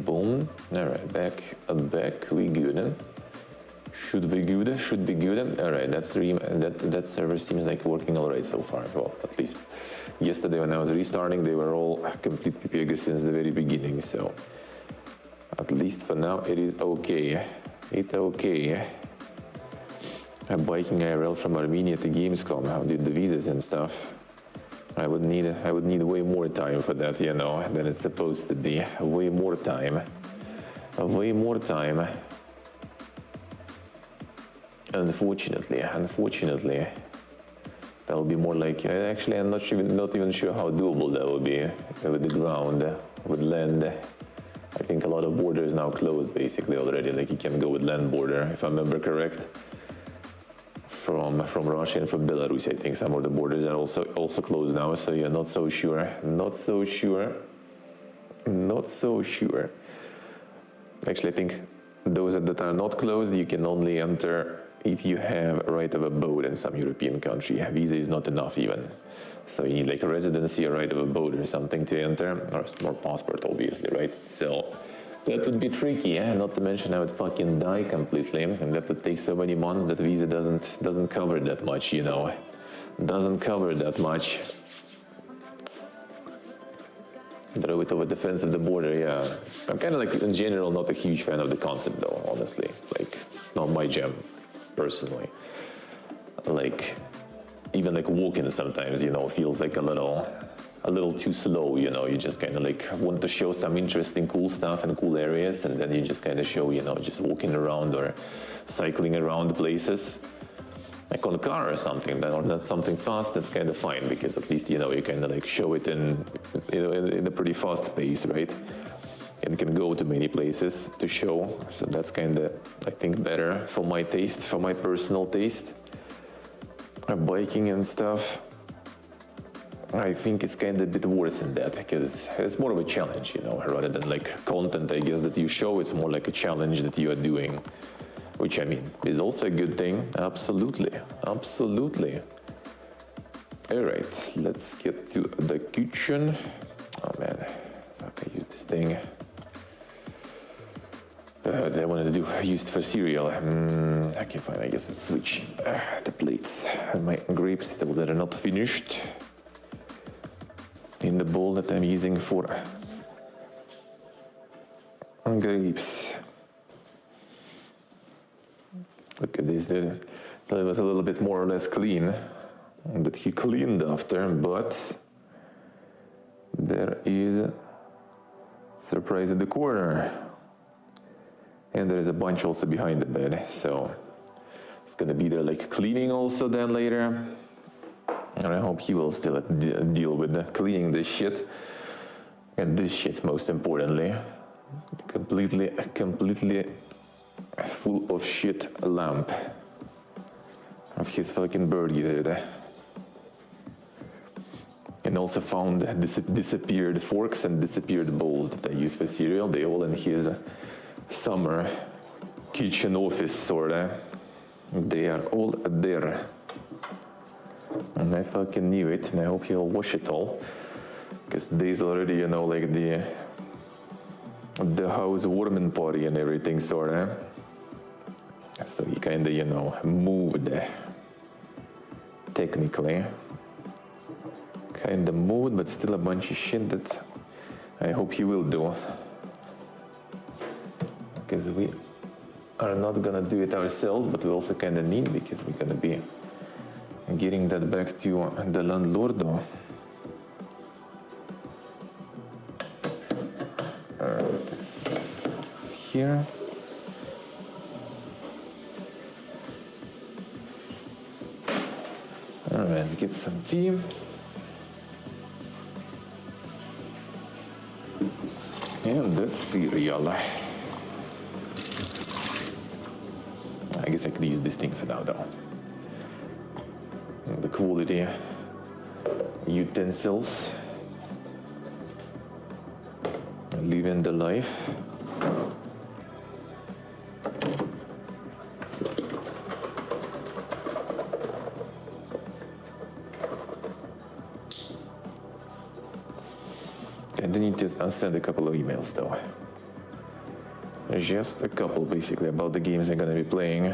Boom. All right, back, we good. Should be good. All right, that server seems like working all right so far. Well, at least yesterday when I was restarting, they were all completely pig since the very beginning. So at least for now, it is okay. It's okay. I'm biking IRL from Armenia to Gamescom. How did the visas and stuff? I would need way more time for that, you know, than it's supposed to be. Way more time. Unfortunately, that would be more like. Actually, I'm not even sure how doable that would be with the ground, with land. I think a lot of borders now closed basically already. Like you can go with land border, if I remember correct. From Russia and from Belarus, I think some of the borders are also closed now. So you're not so sure. Actually, I think those that are not closed, you can only enter if you have a right of abode in some European country. A visa is not enough even. So you need like a residency, a right of abode or something to enter, or passport obviously, right? So that would be tricky, not to mention I would fucking die completely, and that would take so many months that visa doesn't cover that much, you know. Doesn't cover that much. Throw it over defense of the border, yeah. I'm kind of like, in general, not a huge fan of the concept though, honestly. Like, not my jam, personally. Like, even like walking sometimes, you know, feels like a little too slow, you know. You just kind of like want to show some interesting cool stuff and cool areas, and then you just kind of show, you know, just walking around or cycling around places. Like on a car or something, or that's something fast, that's kind of fine, because at least, you know, you kind of like show it in a pretty fast pace, right? And can go to many places to show. So that's kind of, I think, better for my taste, for my personal taste. Biking and stuff, I think it's kind of a bit worse than that, because it's more of a challenge, you know, rather than like content, I guess, that you show. It's more like a challenge that you are doing, which, I mean, is also a good thing. Absolutely. All right, let's get to the kitchen. Oh man, fuck, I use this thing. That I wanted to do, I used for cereal. Okay, fine, I guess let's switch the plates. My grapes that are not finished in the bowl that I'm using for grapes. Look at this, that was a little bit more or less clean, that he cleaned after, but there is a surprise at the corner. And there is a bunch also behind the bed, so it's gonna be there like cleaning also then later. And I hope he will still deal with cleaning this shit. And this shit, most importantly. Completely full of shit lamp of his fucking burger. And also found disappeared forks and disappeared bowls that I use for cereal. They all in his summer kitchen office, sorta. They are all there. And I fucking knew it, and I hope he'll wash it all. Because there's already, you know, like the housewarming party and everything, sorta. So he kinda, you know, moved. Technically. Kinda moved, but still a bunch of shit that I hope he will do. Because we are not gonna do it ourselves, but we also kind of need, because we're gonna be getting that back to the landlord. This is here. Alright, let's get some tea. And that's cereal. I guess I could use this thing for now though. The quality utensils. Living the life. I do need to send a couple of emails though. just a couple basically about the games I'm gonna be playing,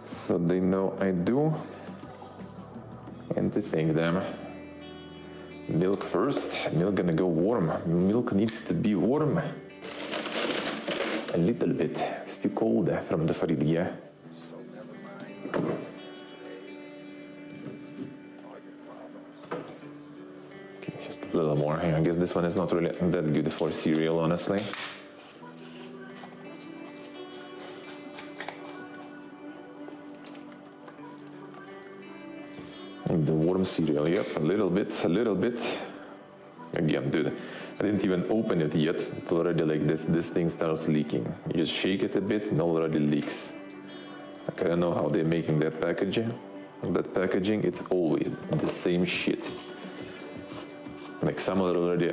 so they know I do, and to thank them. Milk first. Milk gonna go warm. Milk needs to be warm. A little bit. It's too cold from the Faridiyah. Okay, just a little more. I guess this one is not really that good for cereal, honestly. The warm cereal, yep, a little bit. Again, dude, I didn't even open it yet. It's already like this thing starts leaking. You just shake it a bit and it already leaks. Like, I don't know how they're making that packaging. It's always the same shit. Like some are already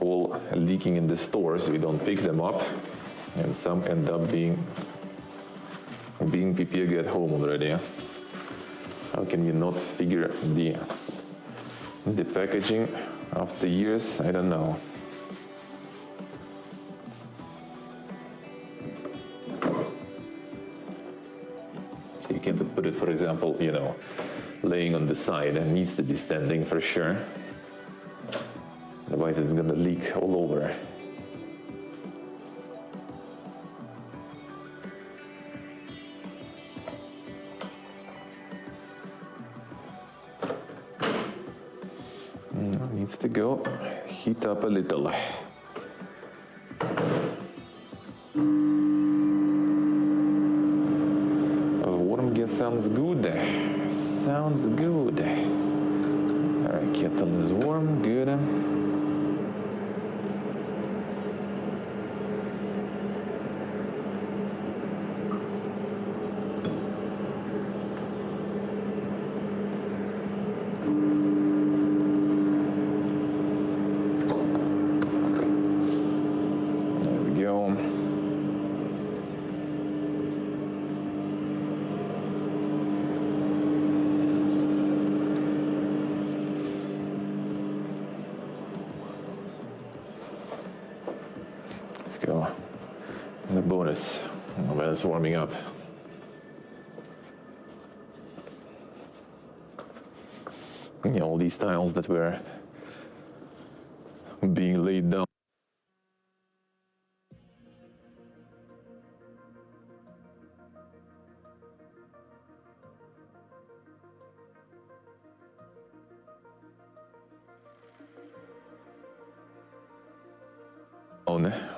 all leaking in the stores, we don't pick them up, and some end up being prepared at home already. How can you not figure the packaging after years? I don't know. So you can't put it, for example, laying on the side. It needs to be standing for sure. Otherwise it's gonna leak all over. Needs to go heat up a little. Warm gas sounds good. Sounds good. Alright, kettle is warm, good. Go. And the bonus while it's warming up. All these tiles that were being laid down.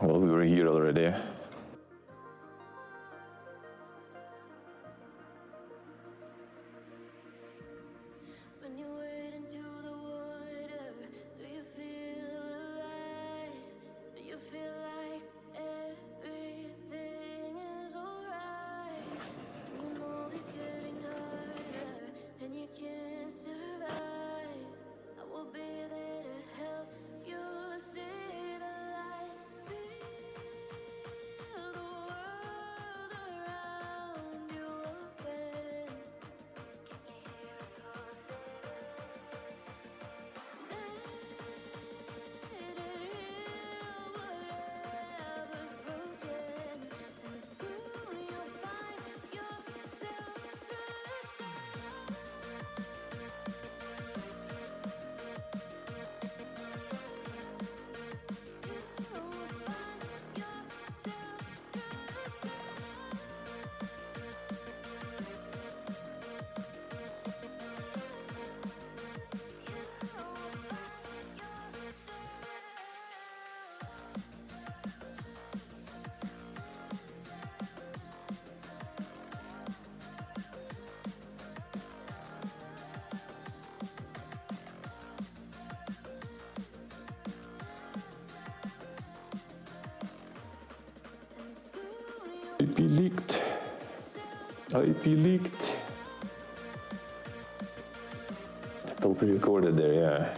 Well, we were here already. When you wade into the water, do you feel alive? Do you feel like everything is alright? You know it's getting harder and you can't survive. I will be there to help you see the light. Feel the world around you open. IP leaked. IP leaked. It's all pre-recorded there, yeah.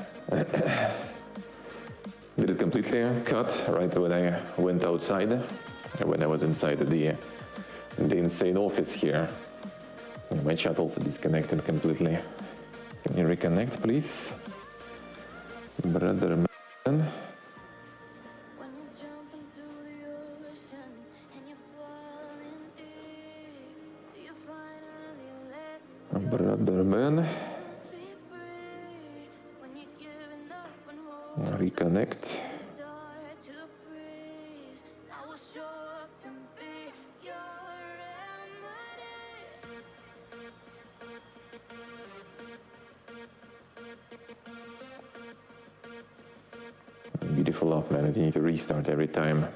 Did it completely cut right when I went outside, when I was inside the insane office here. My chat also disconnected completely. Can you reconnect, please? Brother man. When you jump into the ocean. Brother man. be free when you're giving up and holding Reconnect. start to freeze. I will show up to be your remedy. Beautiful off, man. You need to restart every time.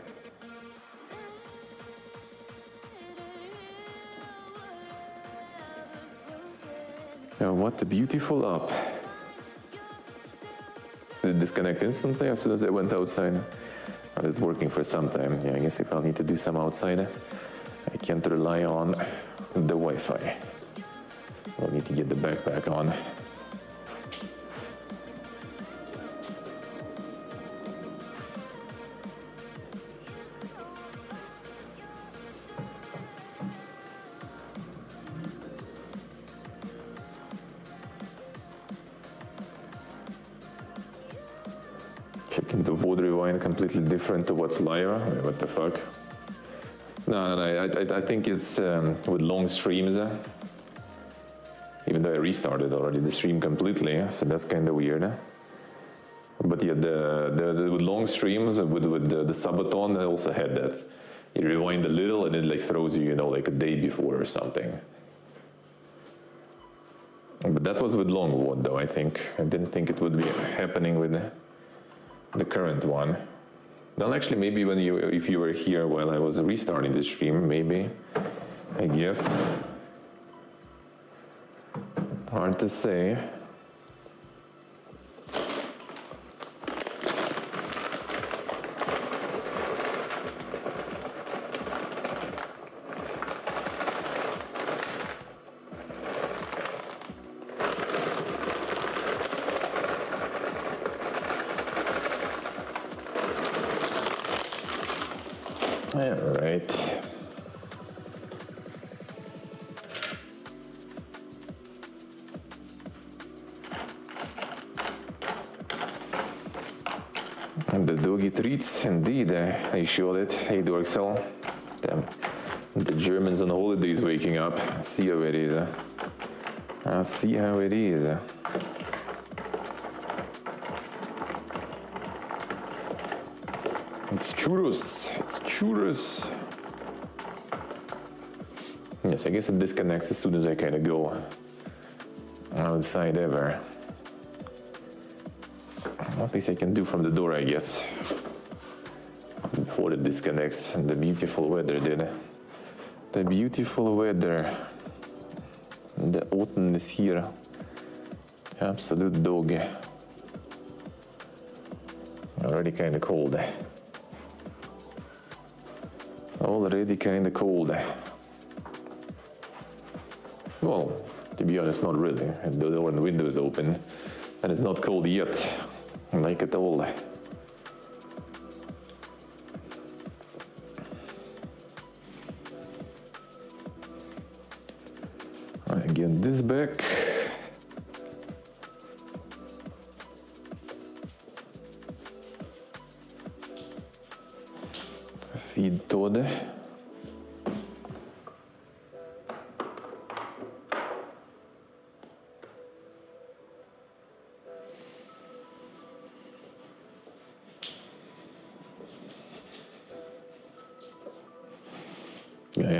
Oh, what a beautiful up. So it disconnect instantly as soon as I went outside. Oh, it's working for some time. Yeah, I guess if I'll need to do some outside, I can't rely on the Wi-Fi. I'll need to get the backpack on. Checking the VOD rewind, completely different to what's live. What the fuck? No, I think it's with long streams. Even though I restarted already the stream completely, so that's kind of weird. But yeah, the with long streams with the Subathon, I also had that. You rewind a little and it like throws you, like a day before or something. But that was with long VOD though, I think. I didn't think it would be happening with the current one. Well, actually, maybe if you were here while I was restarting the stream, maybe, I guess. Hard to say. All right. And the doggy treats, indeed. I showed it. Hey, Dorksel. Damn. The Germans on holidays waking up. See how it is. I see how it is. It's churros. It's churros. Yes, I guess it disconnects as soon as I kind of go outside ever. At least I can do from the door, I guess. Before it disconnects. And the beautiful weather did. The beautiful weather. The autumn is here. Absolute dog. Already kind of cold. Already kind of cold. Well, to be honest, not really. The door and the window is open, and it's not cold yet, like at all. I get this back. Feed Todd.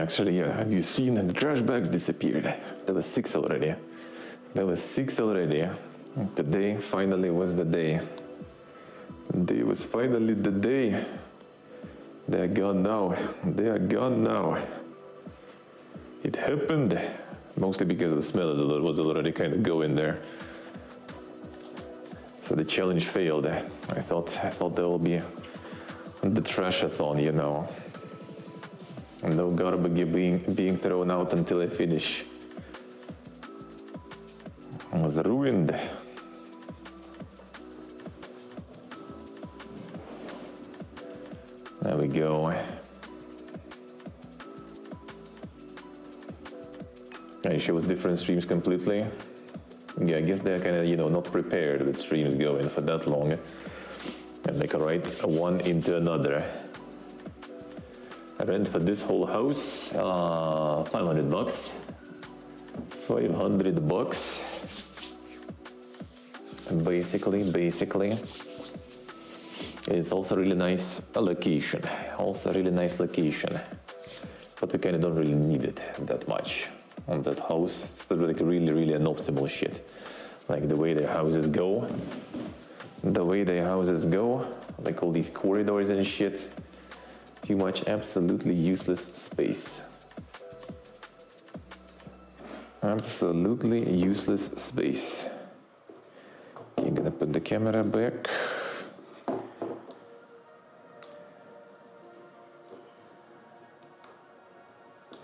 Actually, have you seen the trash bags disappeared? There was 6 already. There was 6 already. Today finally was the day. Today was finally the day. They are gone now. They are gone now. It happened. Mostly because the smell was already kind of going there. So the challenge failed. I thought there will be the trash-a-thon, No garbage being thrown out until I finish. I was ruined. There we go. It shows different streams completely. Yeah, I guess they're kind of, not prepared with streams going for that long. And like, one into another. Rent for this whole house, $500. $500. Basically. It's also really nice location. But you kind of don't really need it that much on that house. It's still like really an optimal shit. Like the way their houses go, like all these corridors and shit. Too much absolutely useless space. Absolutely useless space. Okay, I'm gonna put the camera back.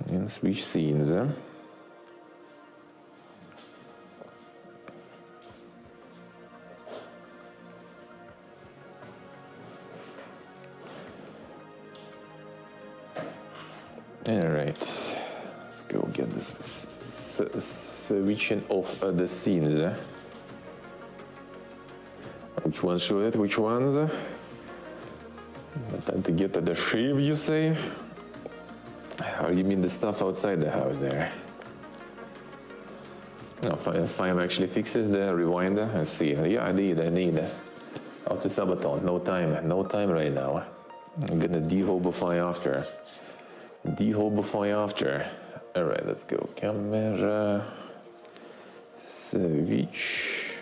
And switch scenes. Alright, let's go get this switching off the scenes. Which ones show it? Which ones? Time to get to the shave, you say? Or you mean the stuff outside the house there? No, Fime actually fixes the rewinder. Let's see. Yeah, I need. After Subathon, no time right now. I'm gonna dehobify after. Alright, let's go. Camera. Switch.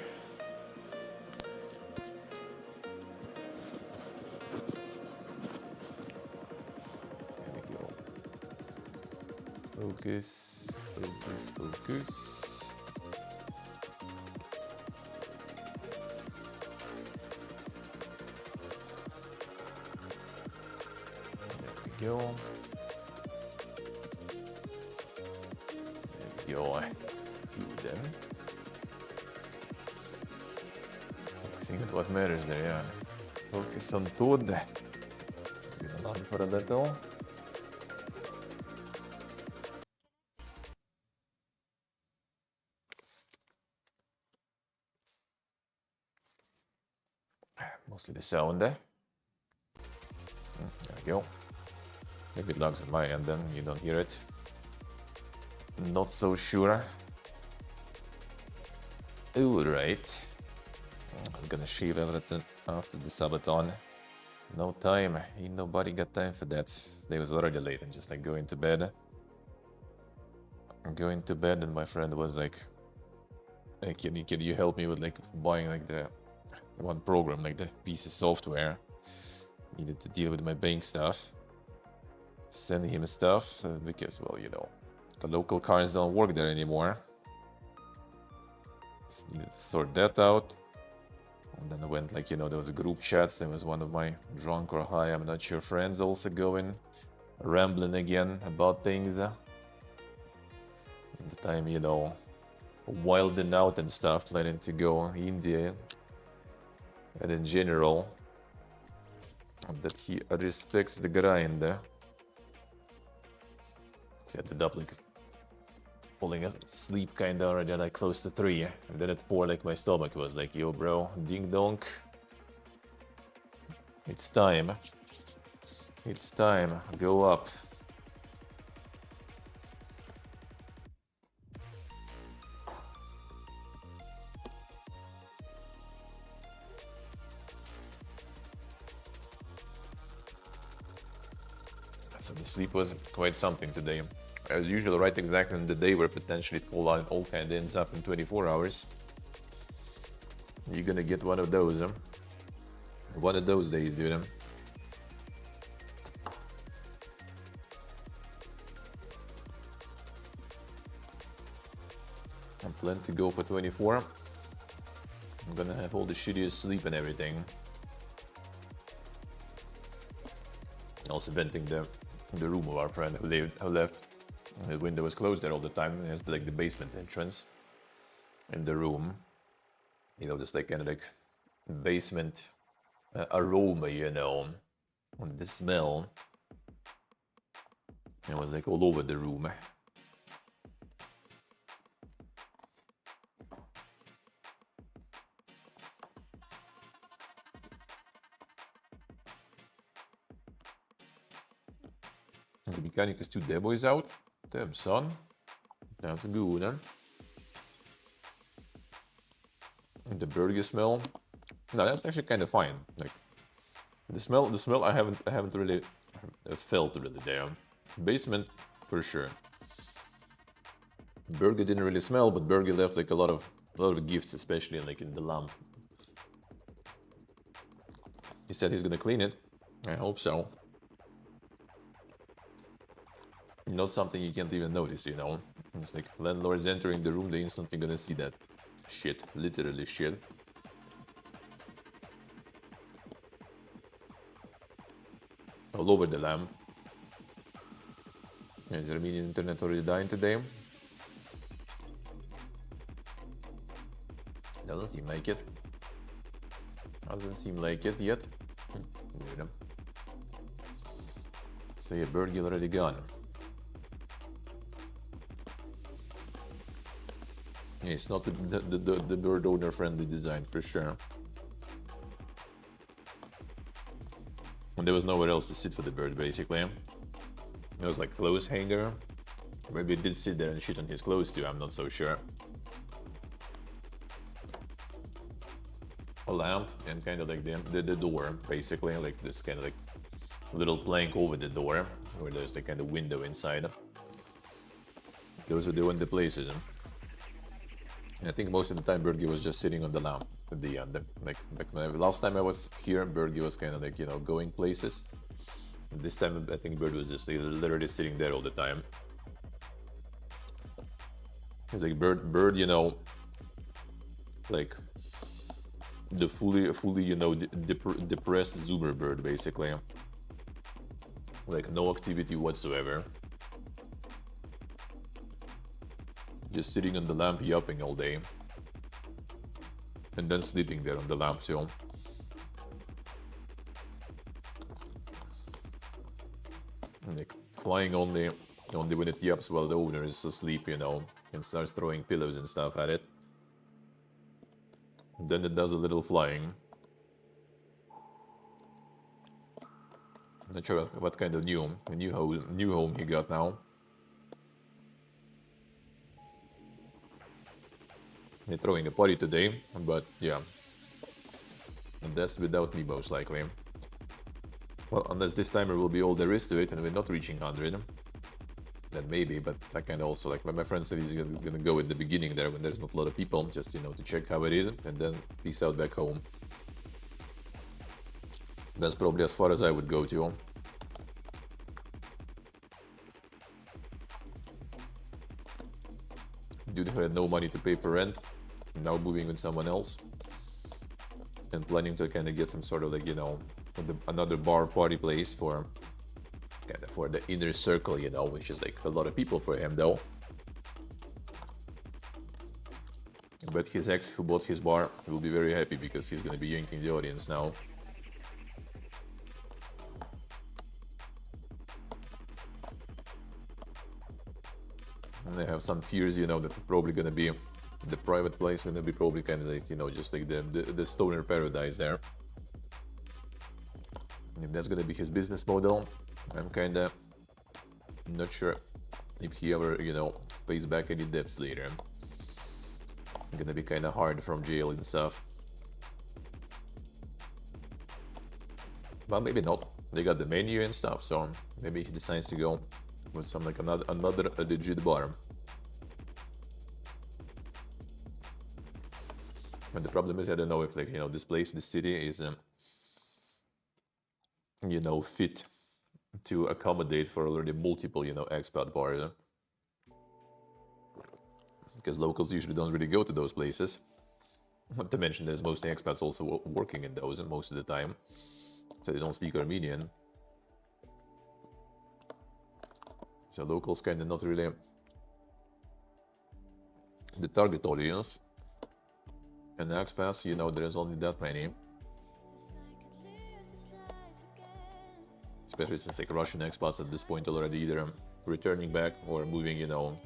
There we go. Focus. There we go. Do them. I think that's what matters there, yeah. Focus on Toad. Been along for a little. Mostly the sound there. There we go. Maybe it lags on my end then, you don't hear it. Not so sure. Alright. I'm gonna shave everything after the Subathon. No time. Ain't nobody got time for that. They was already late and just like going to bed. And my friend was like, hey, can you help me with like buying like the one program, like the piece of software. Needed to deal with my bank stuff. Send him stuff because, well, you know, the local cards don't work there anymore. Just needed to sort that out. And then I went like, you know, there was a group chat. There was one of my drunk or high, I'm not sure, friends also going, rambling again about things. At the time, you know, wilding out and stuff, planning to go India. And in general, that he respects the grind. He ended up like falling asleep kind of already like close to 3. And then at 4, like my stomach was like, yo bro, ding dong. It's time. It's time. Go up. So the sleep was quite something today. As usual, right exactly on the day where potentially it all kind of ends up in 24 hours. You're gonna get one of those, huh? One of those days, dude. I plan to go for 24. I'm gonna have all the shittiest sleep and everything. Also venting the room of our friend who left. The window was closed there all the time. It has like the basement entrance in the room. You know, just like kind of like basement aroma, you know, and the smell. It was like all over the room. The Mechanicus 2 demo is out. Damn, son. That's good, huh? The burger smell, no, that's actually kind of fine. Like the smell I haven't really felt really there. Basement for sure. Burger didn't really smell, but Burger left like a lot of gifts, especially like in the lamp. He said he's gonna clean it. I hope so. Not something you can't even notice, you know. It's like landlords entering the room, they instantly gonna see that shit, literally shit. All over the lamp. Is Armenian internet already dying today? Doesn't seem like it. Doesn't seem like it yet. Weird. So yeah, Birdie already gone. Yeah, it's not the bird owner friendly design for sure. And there was nowhere else to sit for the bird basically. It was like clothes hanger. Maybe it did sit there and shit on his clothes too, I'm not so sure. A lamp and kind of like the door basically, like this kind of like little plank over the door where there's the kind of window inside. Those are the only places. I think most of the time Bergie was just sitting on the lamp at the end. Like last time I was here, Bergie was kind of like, you know, going places. And this time I think Bird was just literally sitting there all the time. It's like Bird, you know, like the fully you know depressed Zoomer bird basically. Like no activity whatsoever. Just sitting on the lamp yapping all day. And then sleeping there on the lamp too. Like flying only when it yaps while the owner is asleep, you know, and starts throwing pillows and stuff at it. And then it does a little flying. Not sure what kind of new home he got now. They're throwing a party today, but yeah. And that's without me most likely. Well, unless this timer will be all there is to it and we're not reaching 100. Then maybe, but I can also, like my friend said he's gonna go at the beginning there when there's not a lot of people, just, you know, to check how it is, and then peace out back home. That's probably as far as I would go to. Dude who had no money to pay for rent, now moving with someone else, and planning to kind of get some sort of like, you know, another bar party place for the inner circle, you know, which is like a lot of people for him though. But his ex who bought his bar will be very happy because he's gonna be yanking the audience now. And I have some fears, you know, that probably gonna be the private place, gonna be probably kind of like, you know, just like the stoner paradise there. And if that's gonna be his business model, I'm kinda not sure if he ever, you know, pays back any debts later. Gonna be kinda hard from jail and stuff. But maybe not. They got the menu and stuff, so maybe he decides to go with some like another legit bar. But the problem is I don't know if, like, you know, this place, this city is you know, fit to accommodate for already multiple, you know, expat bars. Because locals usually don't really go to those places. Not to mention there's mostly expats also working in those most of the time. So they don't speak Armenian. So locals kind of not really the target audience. And expats, you know, there's only that many. Especially since like Russian expats at this point already either returning back or moving, you know,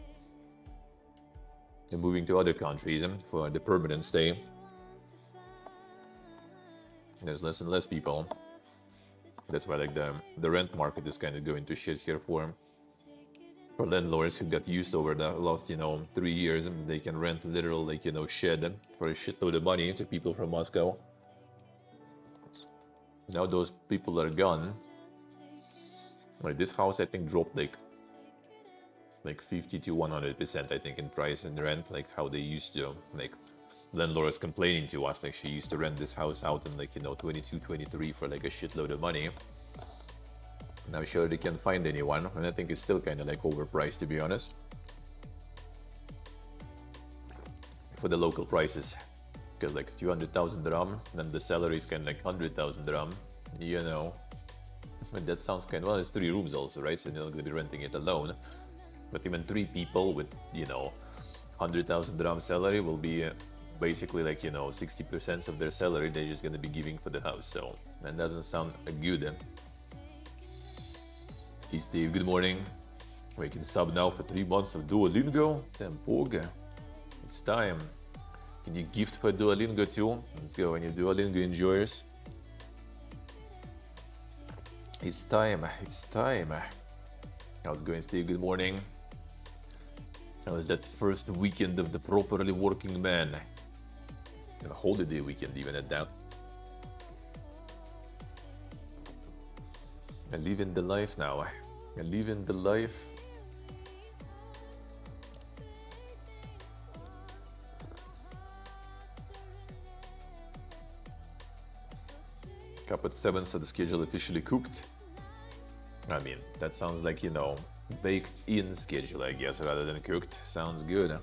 moving to other countries for the permanent stay. There's less and less people. That's why like the rent market is kind of going to shit here for for landlords who got used over the last 3 years, and they can rent literal shed for a shitload of money to people from Moscow. Now those people are gone. Like this house, I think dropped like 50 to 100%, I think, in price and rent, like how they used to. Like landlords complaining to us, like she used to rent this house out in 22, 23 for like a shitload of money. Now sure they can't find anyone, and I think it's still kind of like overpriced, to be honest, for the local prices, because like 200,000 dirham, then the salary is kind of like 100,000 dirham, And that sounds kind of, well, it's 3 rooms also, right? So you're not going to be renting it alone. But even 3 people with 100,000 dirham salary will be basically like 60% of their salary they're just going to be giving for the house. So that doesn't sound good. Hey Steve, good morning. We can sub now for 3 months of Duolingo. Tempoga. It's time. Can you gift for Duolingo too? Let's go, any Duolingo enjoyers. It's time, it's time. How's it going, Steve? Good morning. How was that first weekend of the properly working man? And a holiday weekend even at that. I live in the life now. I live in the life. Cup at 7, so the schedule officially cooked. I mean, that sounds like, baked in schedule, I guess, rather than cooked. Sounds good.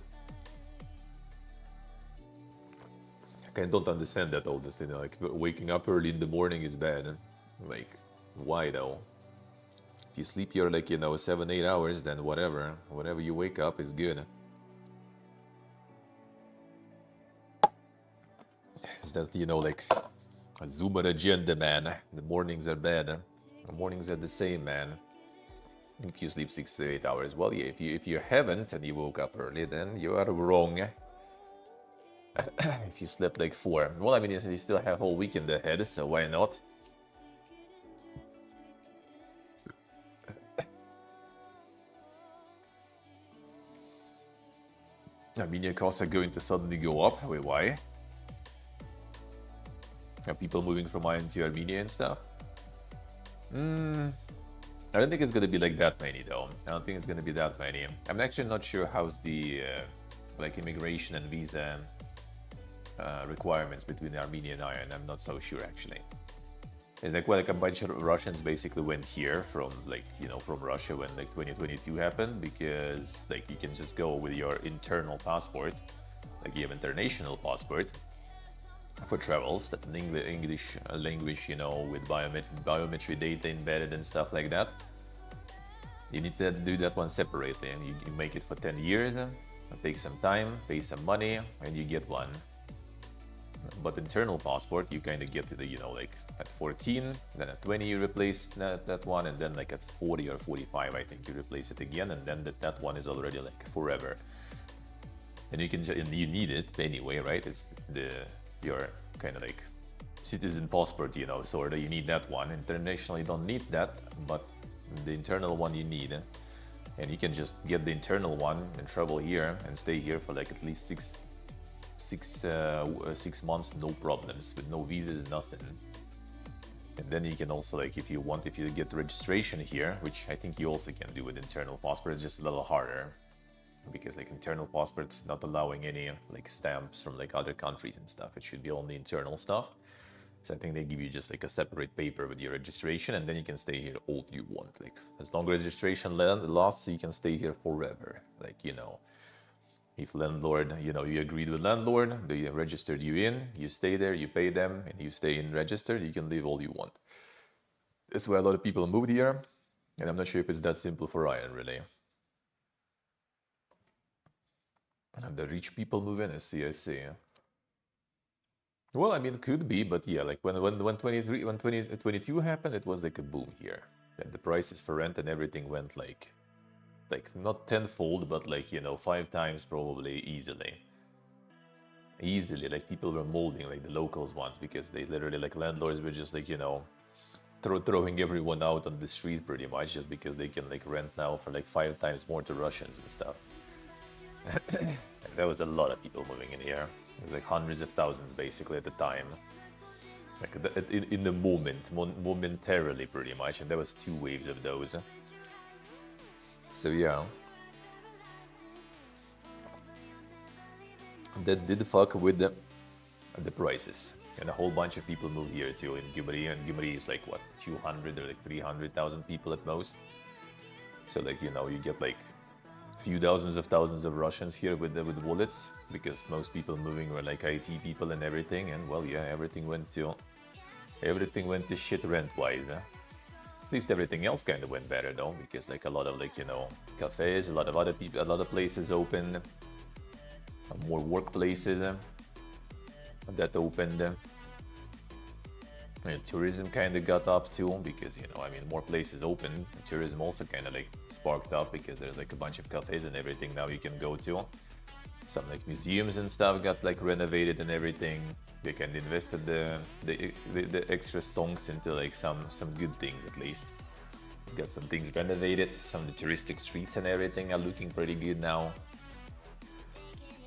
I don't understand that all this, like waking up early in the morning is bad. Like, why though? If you sleep your 7-8 hours, then whatever you wake up is good. Is that like a Zoomer agenda, man? The mornings are bad. The mornings are the same, man. If you sleep 6 to 8 hours, well, yeah. If you haven't and you woke up early, then you are wrong. If you slept like 4, well, I mean, you still have a whole weekend ahead, so why not? Armenia costs are going to suddenly go up. Wait, why? Are people moving from Iran to Armenia and stuff? I don't think it's going to be like that many, though. I don't think it's going to be that many. I'm actually not sure how's the immigration and visa requirements between Armenia and Iran. I'm not so sure, actually. It's like a bunch of Russians basically went here from from Russia when 2022 happened, because you can just go with your internal passport, you have international passport for travels, that English language, with biometric data embedded and stuff like that. You need to do that one separately, and you make it for 10 years, take some time, pay some money, and you get one. But internal passport, you kind of get to the, at 14, then at 20 you replace that one, and then at 40 or 45, I think you replace it again, and then that one is already forever. And you need it anyway, right? It's your kind of citizen passport, sort of. You need that one. International, you don't need that, but the internal one you need. And you can just get the internal one and travel here and stay here for at least 6 months, no problems, with no visas and nothing. And then you can also, if you get registration here, which I think you also can do with internal passport, it's just a little harder, because internal passport is not allowing any stamps from other countries and stuff. It should be only internal stuff. So I think they give you just a separate paper with your registration, and then you can stay here all you want. As long as registration lasts, you can stay here forever. If landlord, you agreed with landlord, they registered you in, you stay there, you pay them, and you stay in registered, you can live all you want. That's why a lot of people moved here, and I'm not sure if it's that simple for Ryan, really. And the rich people move in, I see. Well, I mean, it could be, but yeah, when 2022 happened, it was a boom here. And the prices for rent and everything went not tenfold, but 5 times probably easily. People were molding the locals ones, because they literally landlords were just throwing everyone out on the street pretty much just because they can like rent now for like 5 times more to Russians and stuff. And there was a lot of people moving in here. It was like hundreds of thousands basically at the time. Like in the moment, momentarily pretty much, and there was 2 waves of those. So yeah. That did fuck with the prices. And a whole bunch of people moved here too in Gyumri, and Gyumri is like what, 200 or like 300,000 people at most. So like, you know, you get like a few thousands of Russians here with wallets, because most people moving were like IT people and everything, and well, yeah, everything went to shit rent-wise. At least everything else kind of went better though, because like a lot of like, you know, cafes, a lot of other people, a lot of places open, more workplaces that opened. And tourism kind of got up too, because, you know, I mean, more places open. Tourism also kind of like sparked up because there's like a bunch of cafes and everything now you can go to. Some like museums and stuff got like renovated and everything. They kind of invested the extra stonks into like some good things at least. Got some things renovated. Some of the touristic streets and everything are looking pretty good now.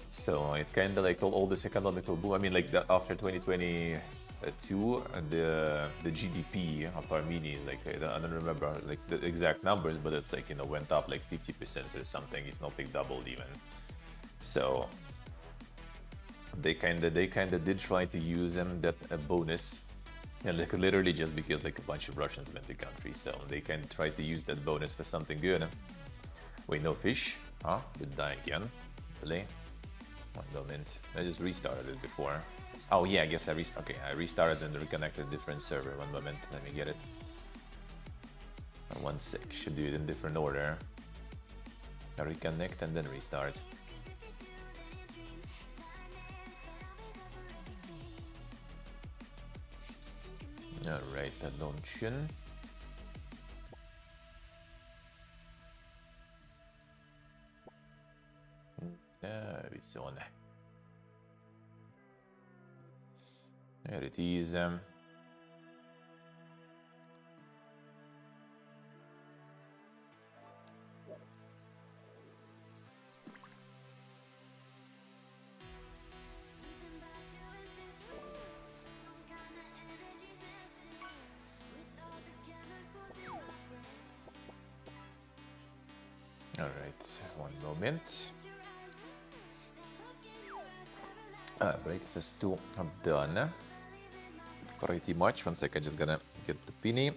So it kind of like all this economical boom. I mean, like after 2022, the GDP of Armenia is like, I don't remember like the exact numbers, but it's like, you know, went up like 50% or something, if not like doubled even. So they kind of did try to use that bonus, and like literally just because like a bunch of Russians went to the country, so they kind of tried to use that bonus for something good. Wait, no fish? Huh? Been dying again? Really? One moment. I just restarted it before. Oh yeah, I guess I restarted and reconnected a different server. One moment, let me get it. 1 sec, should do it in different order. Reconnect and then restart. Alright, launchen. Vi så. There it is. Alright, one moment. Breakfast too done. Pretty much. 1 second, just gonna get the penny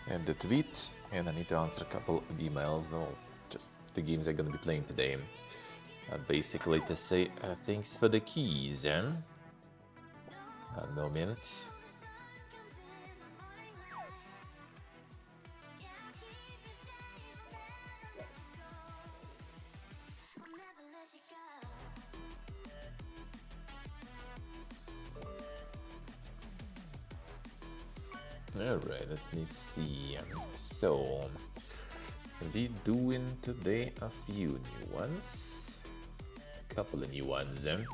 and the tweet, and I need to answer a couple of emails. Just the games I'm gonna be playing today. Basically to say thanks for the keys. A moment. Alright, let me see. So, we doing today a few new ones. Couple of new ones. Okay,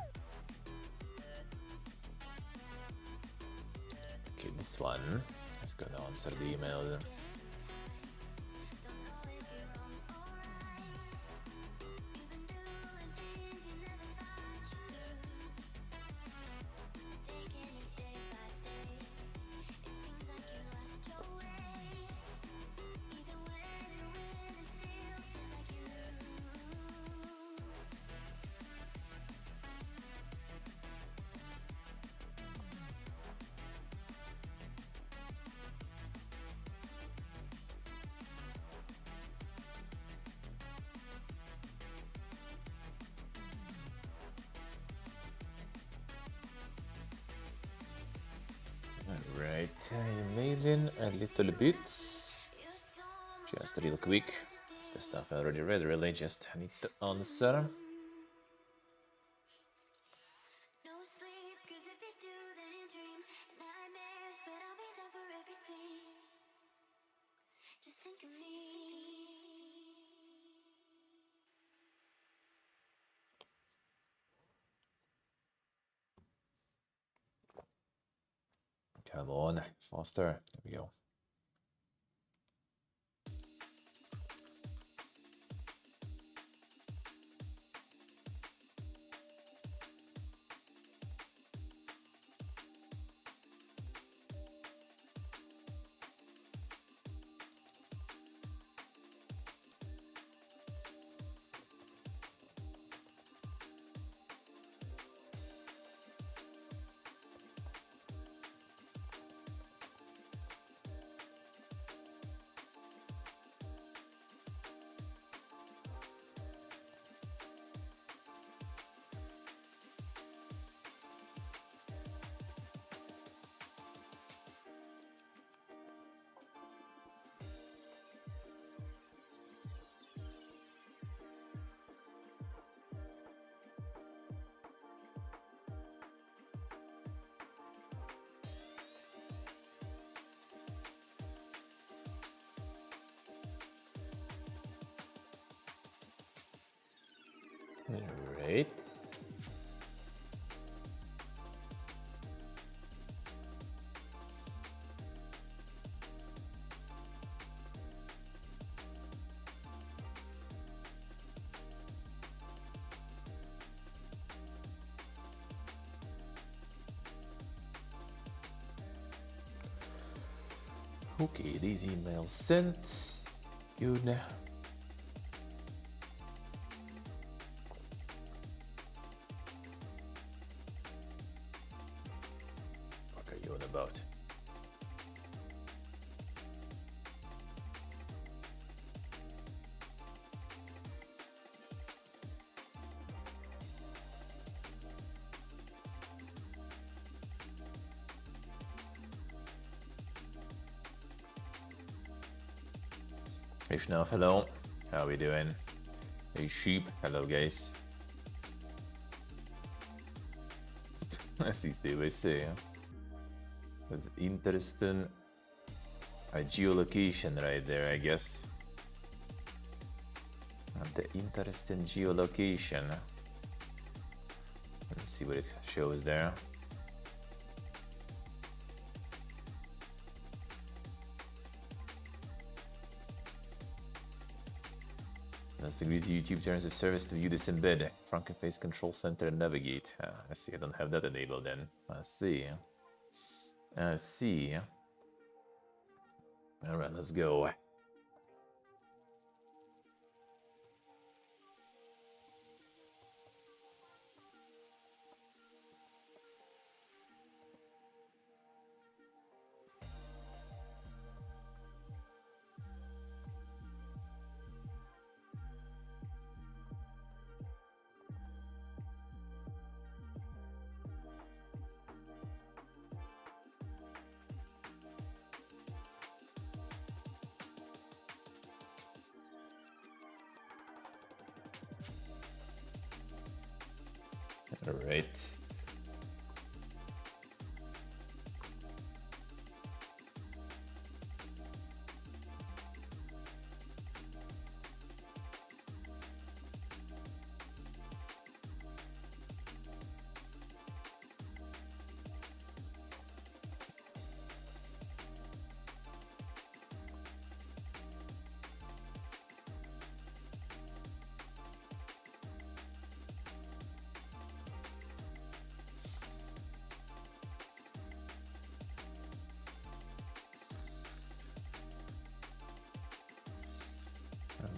this one is gonna answer the email. Alright, emailing a little bit. Just real quick. It's the stuff I already read, really. Just need to answer. No sleep, 'cause if you do, then you dream nightmares, but I'll be there for everything. Just think of me. Come on, faster. There we go. Alright. Okay, these emails sent. Good. What are you on about? Hey Schnauf, hello. How we doing? Hey Sheep, hello guys. As these they always say, huh? That's interesting. A geolocation right there, I guess. The interesting geolocation. Let's see what it shows there. Let's agree to YouTube terms of service to view this in bed. Frankenface Control Center and navigate. I see, I don't have that enabled then. I see. I see. Alright, let's go. Alright.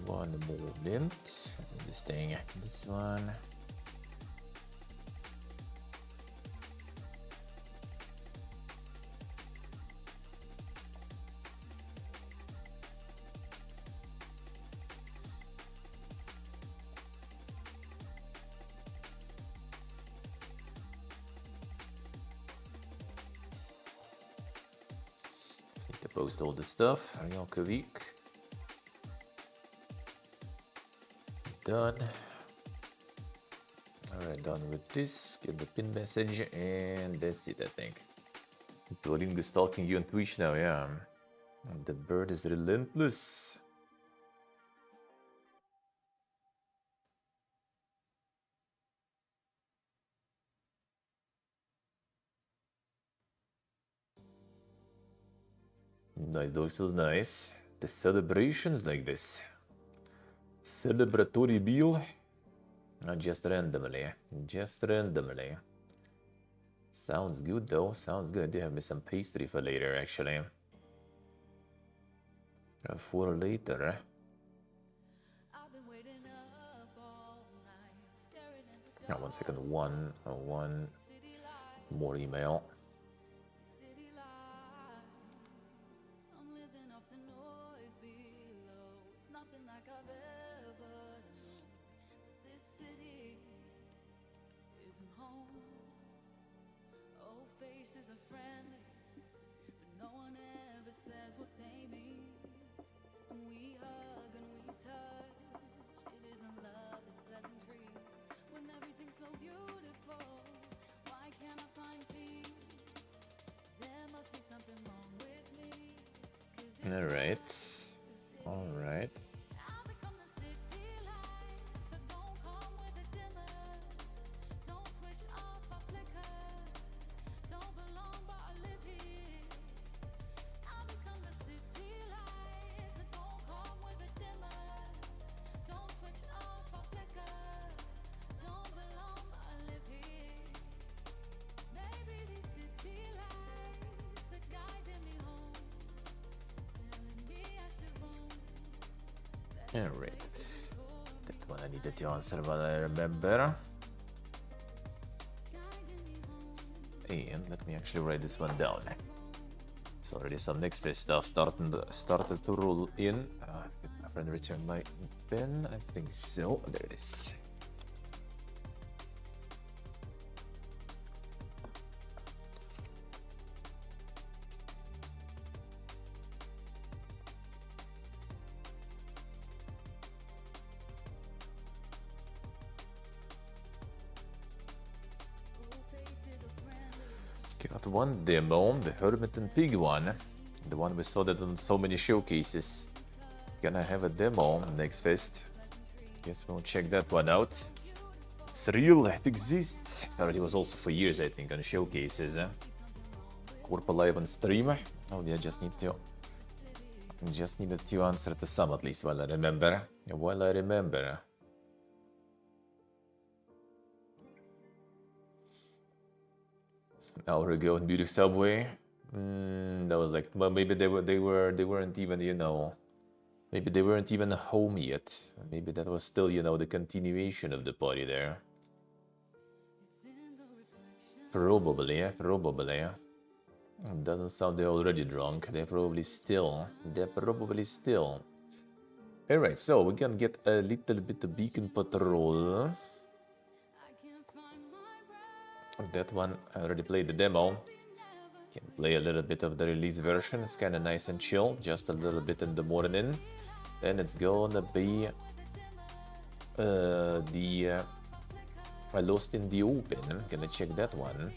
One moment. This thing, this one. Just need to post all the stuff. Elke week. Done. Alright, done with this. Get the pin message, and that's it, I think. Duolingo is stalking you on Twitch now, yeah. And the bird is relentless. Nice, dog feels nice. The celebrations like this. Celebratory meal. Not just randomly. Just randomly. Sounds good though. Sounds good. They have me some pastry for later actually. For later. Now 1 second. One more email. All right. Alright. That one I needed to answer, but I remember. And let me actually write this one down. It's already some next phase stuff started to roll in. Did my friend return my pen? I think so. There it is. Got one demo, the Hermit and Pig one, the one we saw that on so many showcases. Gonna have a demo next fest. Guess we'll check that one out. It's real, it exists. Already was also for years, I think, on showcases. Corp live on stream. Oh yeah, just needed to answer to some at least while I remember. Hour ago in Beauty Subway. That was like, well, maybe they weren't even, you know, maybe they weren't even home yet. Maybe that was still, you know, the continuation of the party there. Probably. It doesn't sound they're already drunk. They're probably still. Alright, so we can get a little bit of beacon patrol. That one, I already played the demo. Can play a little bit of the release version. It's kind of nice and chill, just a little bit in the morning. Then it's gonna be Lost in the Open. Gonna check that one.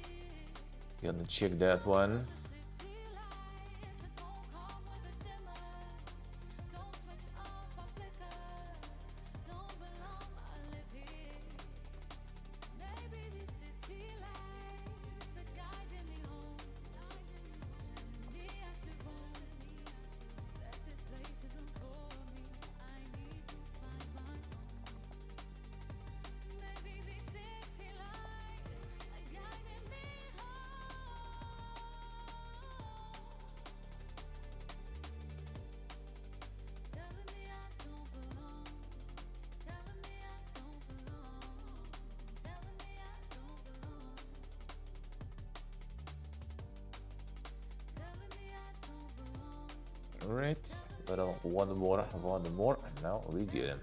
Alright, but one more, and now we get him.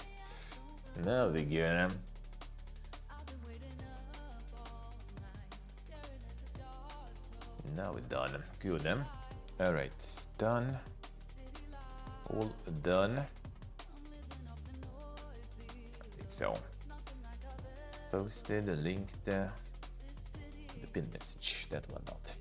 Now we're done. Good. Alright, done. All done. I think so. Posted, linked, the pin message. That one not.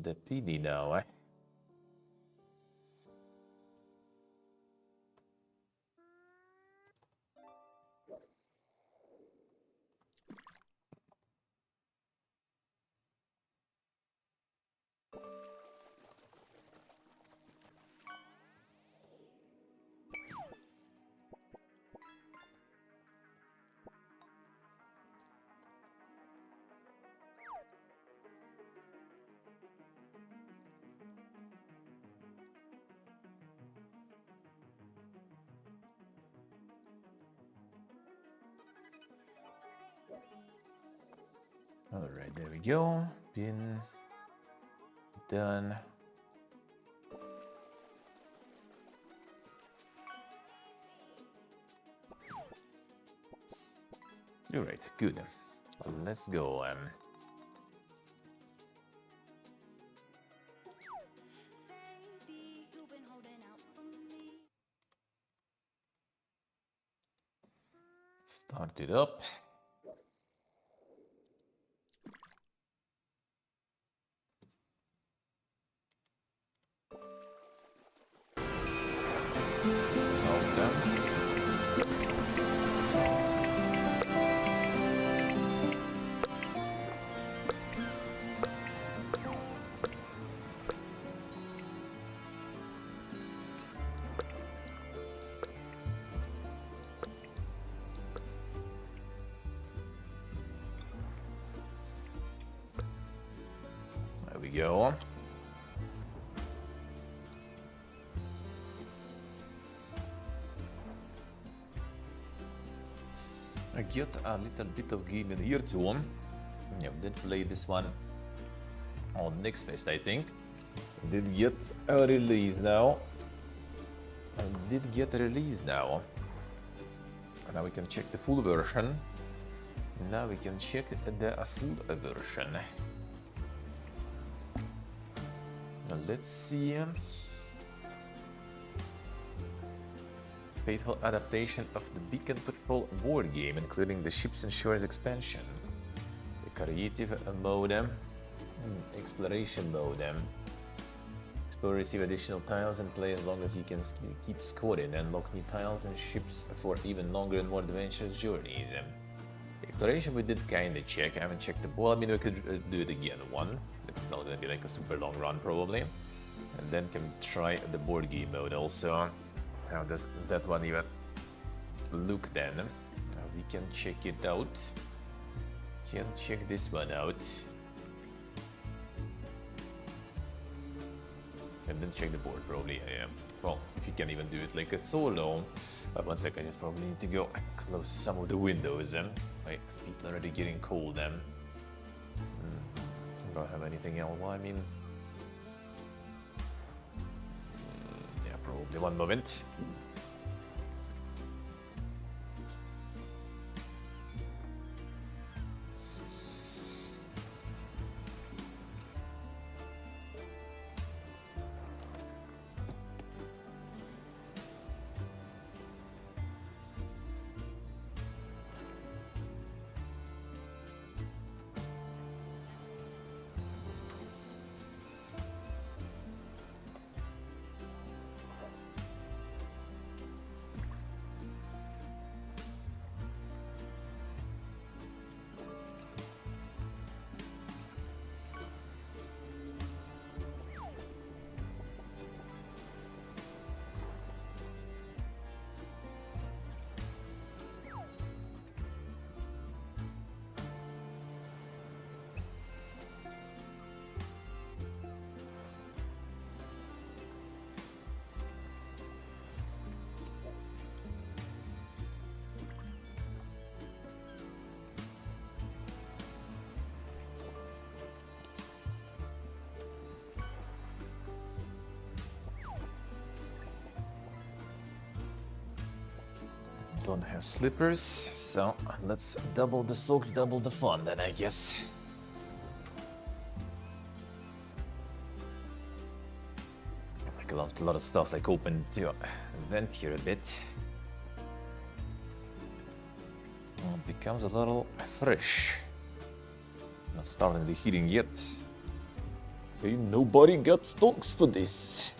The PD now, eh? Alright, there we go. Pin done. Alright, good. Let's go. Start it up. There we go. I get a little bit of game in here too. Yeah, we did play this one on Next Fest, I think. Did get a release now. Now we can check the full version. Now we can check the full version. Now let's see. Faithful adaptation of the Beacon Patrol board game, including the Ships and Shores expansion, the creative mode, exploration mode. Explore, receive additional tiles and play as long as you can keep scoring, and unlock new tiles and ships for even longer and more adventurous journeys. Exploration we did kinda check. I haven't checked the ball. I mean, we could do it again. It's not gonna be like a super long run probably. And then can try the board game mode also. How does that one even look then? We can check it out. Can check this one out. And then check the board probably. Yeah. Well, if you can even do it like a solo. 1 second, I just probably need to go close some of the windows. Like, people are already getting cold then. Don't have anything else. Well, I mean, yeah, probably 1 moment. Don't have slippers, so let's double the socks, double the fun then, I guess. Like a lot of stuff like open to vent here a bit. Well, it becomes a little fresh. Not starting the heating yet. Ain't nobody got stocks for this.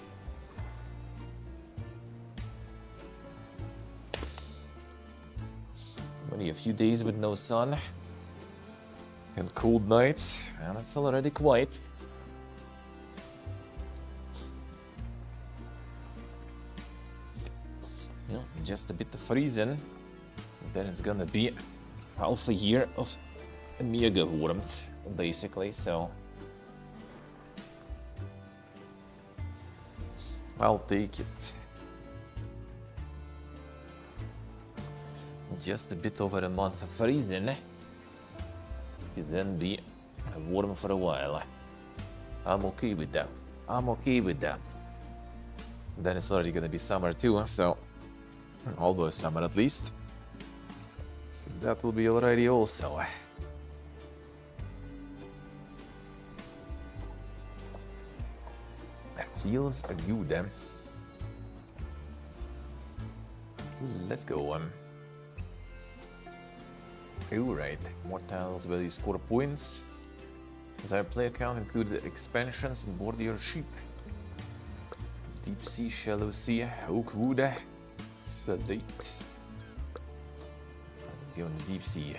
Only a few days with no sun and cold nights, and it's already quiet. Yeah, just a bit of freezing, then it's gonna be half a year of mega warmth, basically, so I'll take it. Just a bit over a month of freezing, it then be warm for a while. I'm okay with that. I'm okay with that. Then it's already gonna be summer too, so almost summer at least. So that will be already also. Feels good. Let's go. Alright, more tiles where you score points. Desired player count include the expansions on board your ship. Deep sea, shallow sea, oakwood, sedate. Let's go on the deep sea.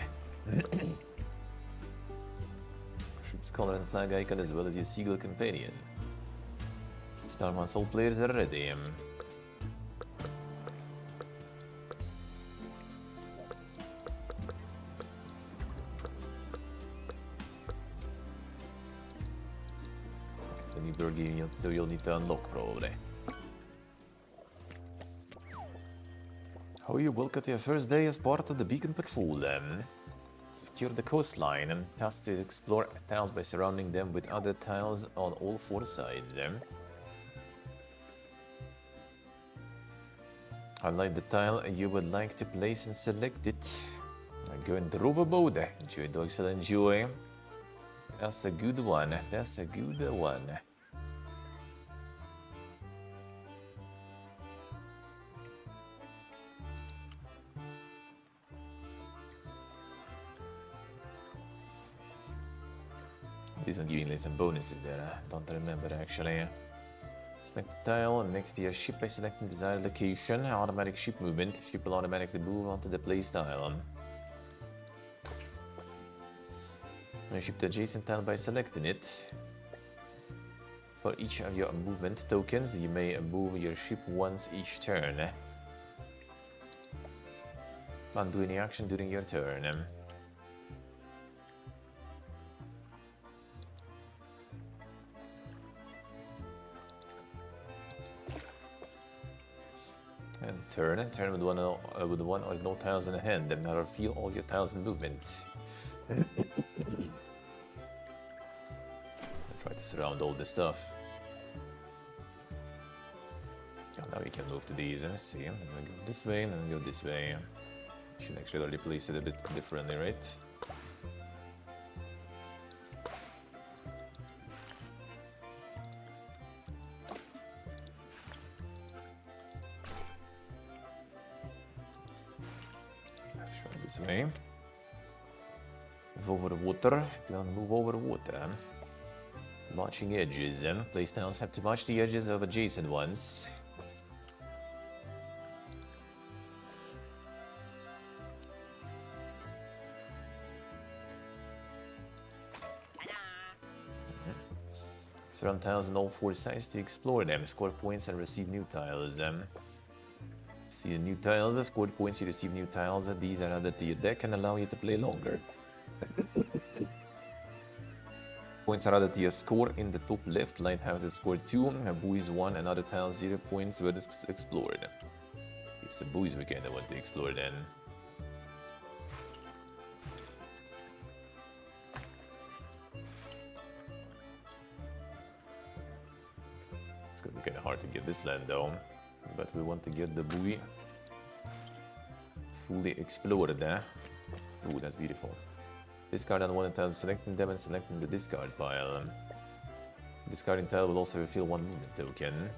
Ship's color and flag icon as well as your seagull companion. Star once all players are ready. new burger you'll need to unlock, probably. How you welcome to your first day as part of the beacon patrol, then? Secure the coastline and task to explore tiles by surrounding them with other tiles on all 4 sides. Highlight the tile you would like to place and select it. Go and drove a boat. Enjoy, dogs will enjoy. That's a good one. That's a good one. This one giving me some bonuses there. I don't remember actually. Select the tile next to your ship by selecting desired location. Automatic ship movement. Ship will automatically move onto the place tile. Now ship the adjacent tile by selecting it. For each of your movement tokens, you may move your ship once each turn. Undo any action during your turn. And turn with one or no tiles in hand, and now reveal all your tiles in movement. Try to surround all this stuff. Oh, now we can move to these. Let's see. Then we go this way, and then we go this way. Should actually replace it a bit differently, right? This way. Move over the water. Don't move over water. Matching edges. Place tiles have to match the edges of adjacent ones. Surround tiles on all 4 sides to explore them. Score points and receive new tiles. See the new tiles, scored points, you receive new tiles. These are added to your deck and allow you to play longer. Points are added to your score in the top left. Lighthouse is scored 2, buoys 1, and other tiles 0 points were explored. It's the buoys we kinda want to explore then. It's gonna be kinda hard to get this land though. But we want to get the buoy fully explored there. Ooh, that's beautiful. Discard on one tile, selecting them and selecting the discard pile. Discarding tile will also reveal 1 movement token.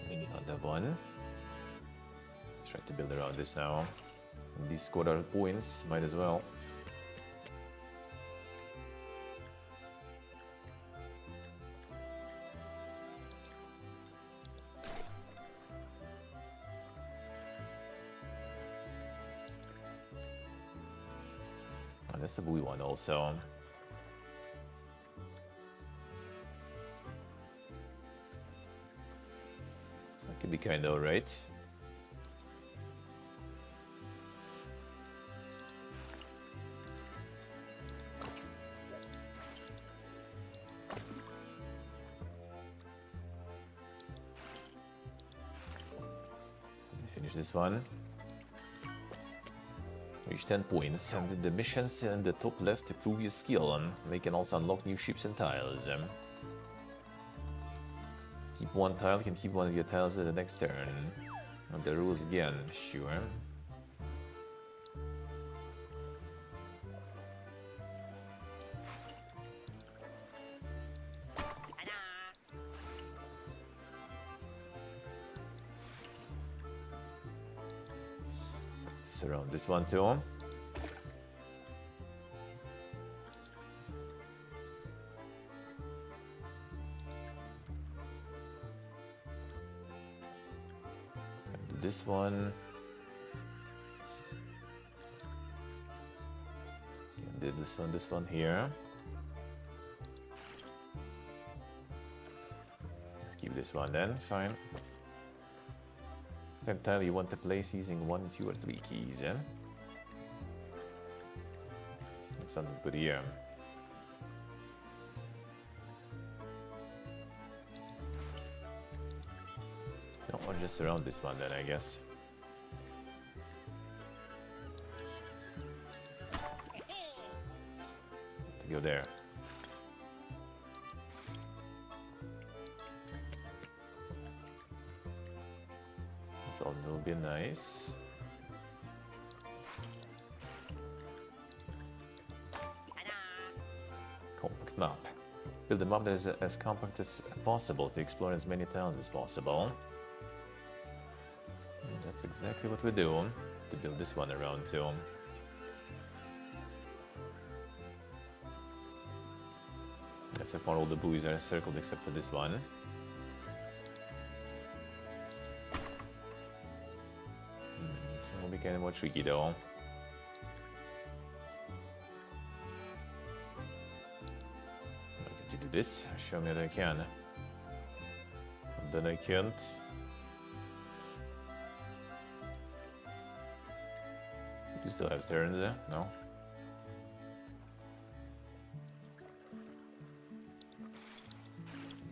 Another one. Let's try to build around this now. And these scored our points, might as well. And that's the buoy one also. So that could be kind of alright. Finish this one. Reach 10 points, and the missions in the top left to prove your skill. They can also unlock new ships and tiles. Keep 1 tile, can keep 1 of your tiles at the next turn. And the rules again, sure. Surround this one too. And do this one. And do this one here. this one then, fine. Then tell you want to place using 1, 2, or 3 keys, yeah? That's something to put here. No, or just around this one then, I guess. To go there. This one will be nice. Compact map. Build a map that is as compact as possible to explore as many towns as possible. That's exactly what we do to build this one around too. So far all the buoys are circled except for this one. This one will be kind of more tricky though. To do this, show me that I can. Then I can't. You still have turns, no?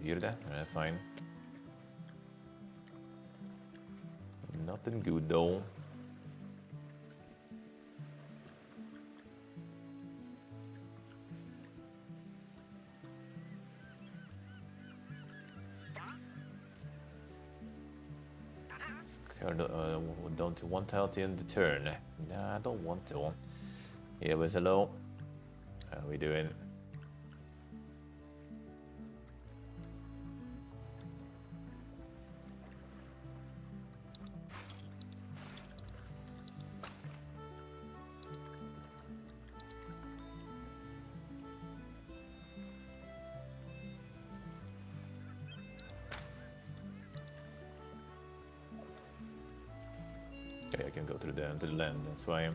Weird, fine. Nothing good though. Down to 1 tile to end the turn. Nah, I don't want to. Yeah, but hello. How are we doing? Okay, I can go through to the land, that's why.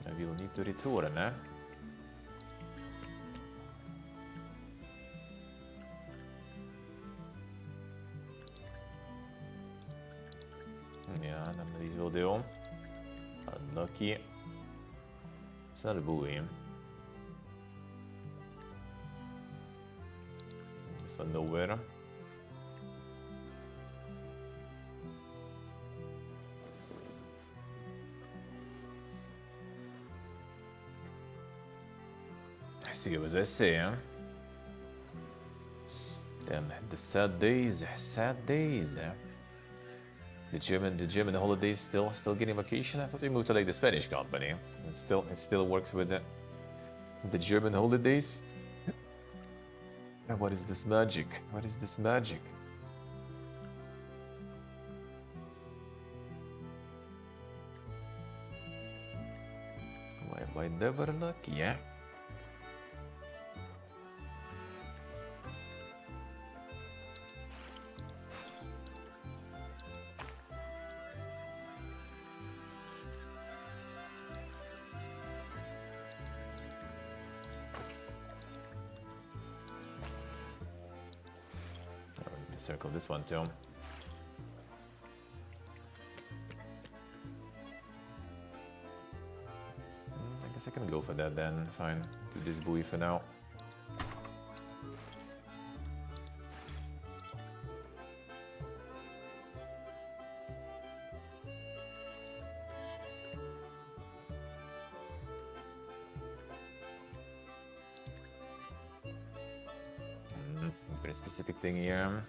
I will need to return, eh? Yeah, none of these will do. Unlucky. It's not a buoy. This one nowhere. See what I say, huh? Damn, the sad days, sad days. The German holidays still getting vacation. I thought we moved to like the Spanish company. It still works with the German holidays. And what is this magic? What is this magic? Why am I never lucky, yeah? Circle this one too. I guess I can go for that then. Fine. Do this buoy for now. Very specific thing here.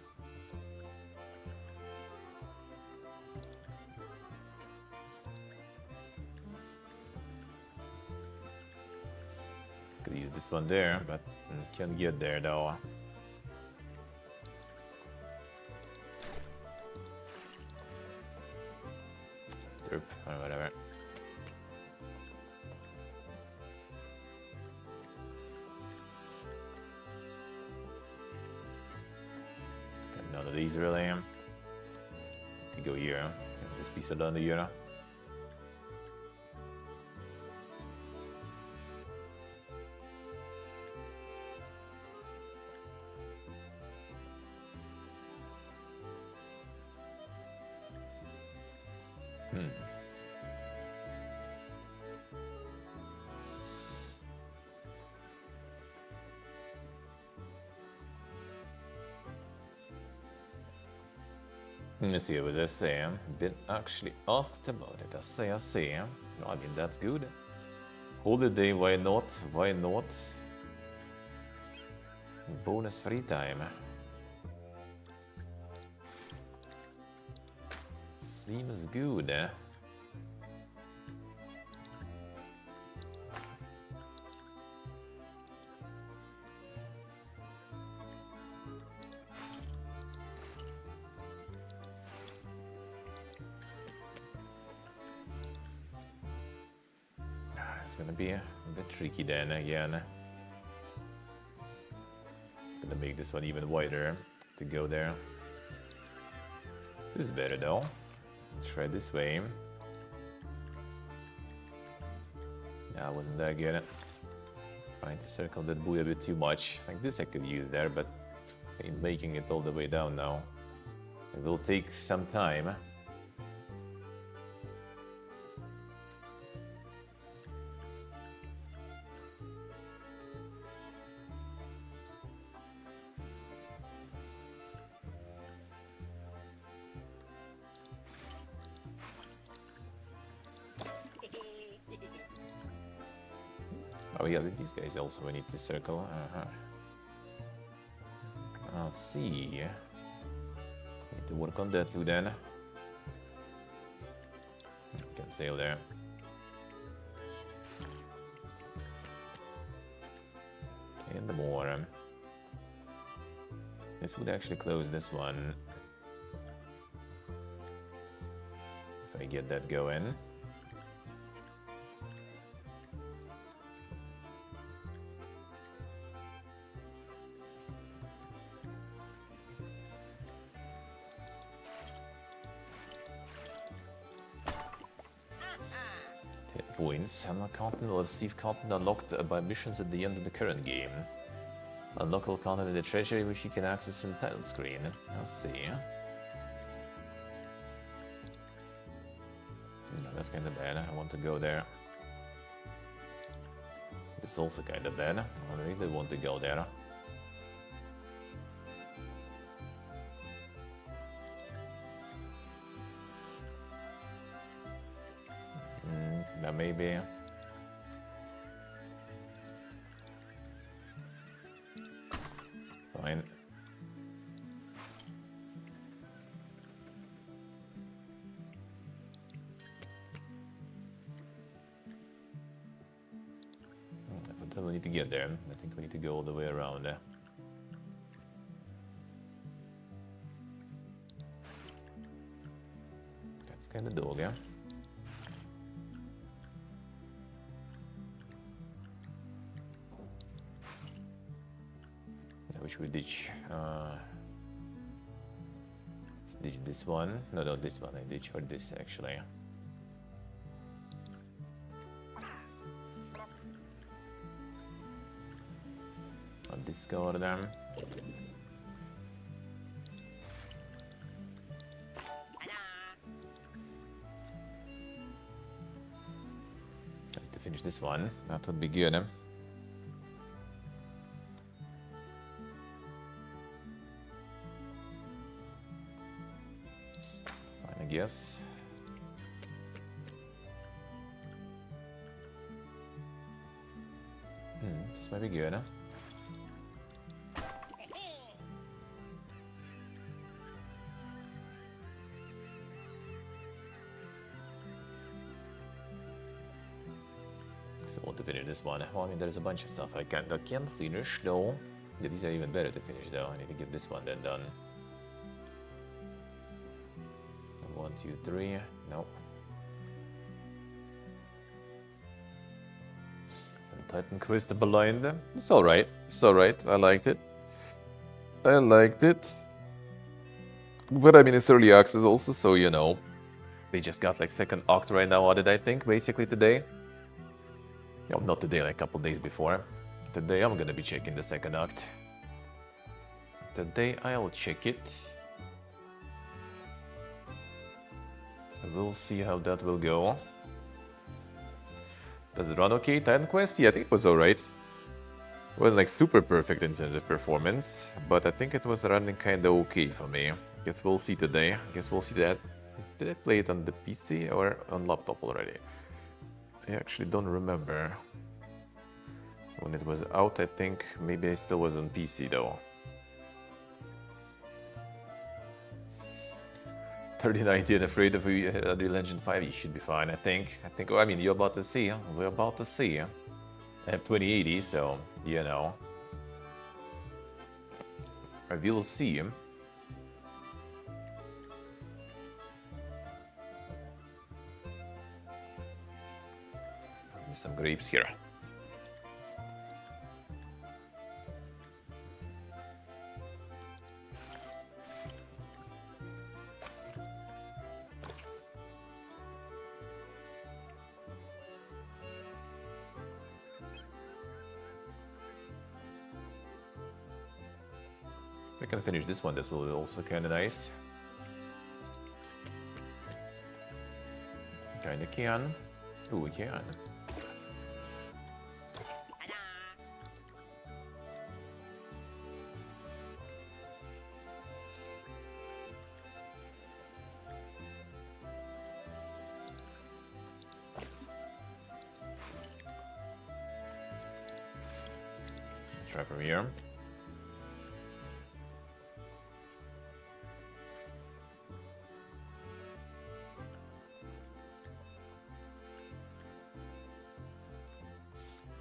Could use this one there, but can't get there though. Derp, or whatever. Got none of these really. To go here. This piece of done the here. Let's see, what was I saying? Been actually asked about it. I say. No, I mean, that's good. Holiday, why not? Why not? Bonus free time. Seems good, eh? It's gonna be a bit tricky then again. Gonna make this one even wider to go there. This is better though. Let's try this way. Yeah, wasn't that good. Trying to circle that buoy a bit too much. Like this I could use there, but in making it all the way down now. It will take some time. Oh yeah, these guys also we need to circle. I'll see. Need to work on that too then. Can sail there. And more. This would actually close this one. If I get that going. Points. Unlock content or receive content unlocked by missions at the end of the current game. Unlock all content in the treasury which you can access from the title screen. I'll see. No, that's kinda bad. I want to go there. It's also kinda bad. I really want to go there. Maybe. Fine. I don't need to get there. I think we need to go all the way around there. That's kind of dull, yeah. We ditch, let's ditch this one. No, this one. I ditch or this actually. I'll discard them. Try to finish this one. That would be good. Yes. This might be good, huh? So I want to finish this one. Well, I mean, there's a bunch of stuff I can't finish though. Yeah, these are even better to finish though. I need to get this one then done. 1, 2, 3. Nope. And Titan Quest behind them. It's alright. It's alright. I liked it. I liked it. But I mean, it's early access also, so you know. They just got like second act right now, did I think, basically today. No, not today, like a couple days before. Today I'm gonna be checking the second act. Today I'll check it. We'll see how that will go. Does it run okay? Titan Quest? Yeah, I think it was alright. Wasn't like super perfect in terms of performance, but I think it was running kinda okay for me. Guess we'll see today. Guess we'll see that. Did I play it on the PC or on laptop already? I actually don't remember. When it was out, I think maybe I still was on PC though. 3090 and afraid of Unreal Engine 5, you should be fine, I think. I mean, you're about to see. We're about to see. I have 2080, so, you know. I will see. Some grapes here. We can finish this one, this will be also kinda nice. Kinda can. Ooh, we can. Let's try from here.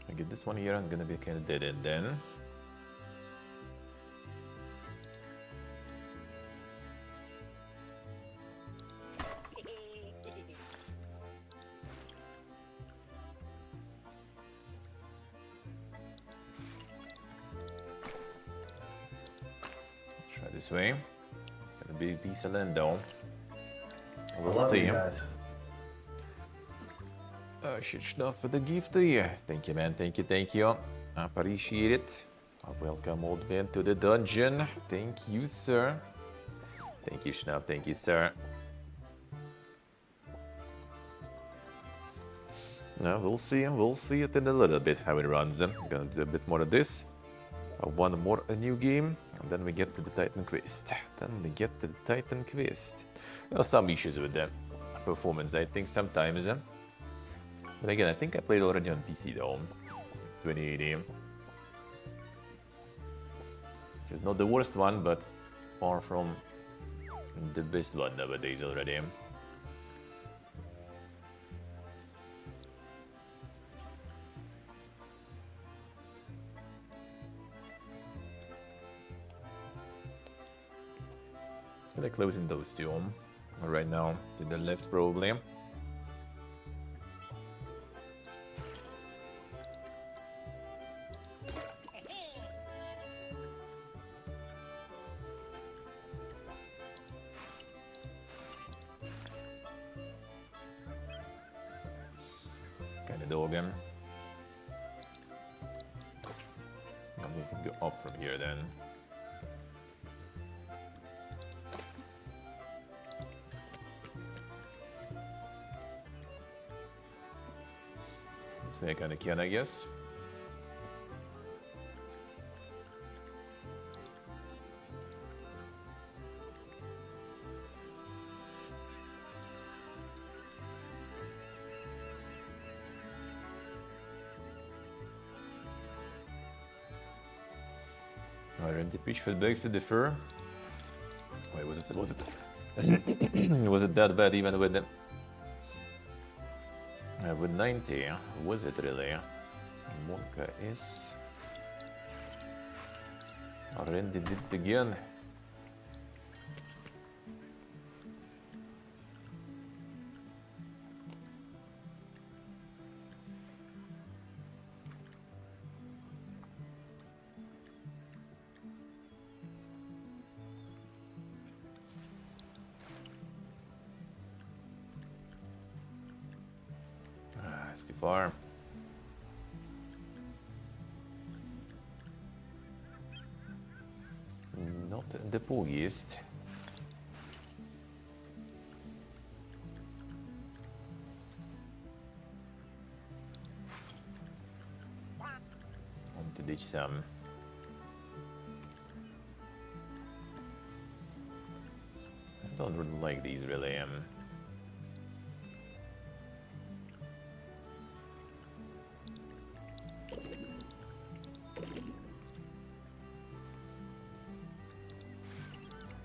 I get this one here, I'm gonna be kinda dead end then. Try this way. Got a big piece of land though. We'll see. Shit stuff for the gift here. Thank you, man. Thank you, thank you. I appreciate it. Welcome, old man, to the dungeon. Thank you, sir. Thank you, Schnuff. Thank you, sir. Now we'll see. We'll see it in a little bit how it runs. I'm gonna do a bit more of this. One more a new game, and then we get to the Titan Quest. There are some issues with the performance, I think, sometimes. But again, I think I played already on PC though. 2080. Which is not the worst one, but far from the best one nowadays already. They're closing those two right now to the left probably. Kind of dog him. And we can go up from here then. This way I kinda can, I guess. Alright, the pitch begs to differ. Wait, was it was it that bad even with the with 90? Was it really? Monka is already did it again. It's too far. Not the poorest. to ditch some. I don't really like these really.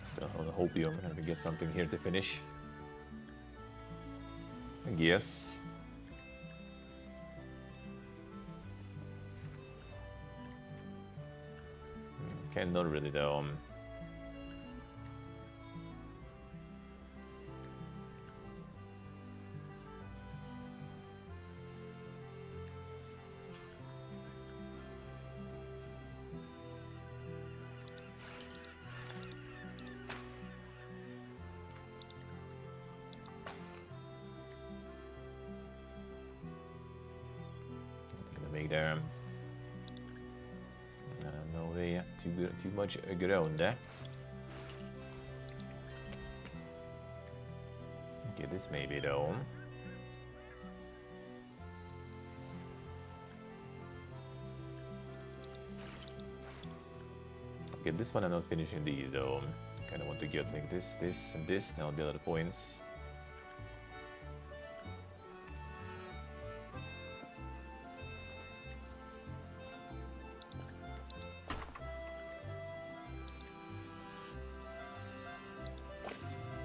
Still, I hope you're gonna get something here to finish. I guess. Okay, not really though. Gonna make there. No way, too much ground there. Okay, this maybe though. Okay, this one I'm not finishing these though. I kinda want to get like this, this, and this, then I'll be a lot of points.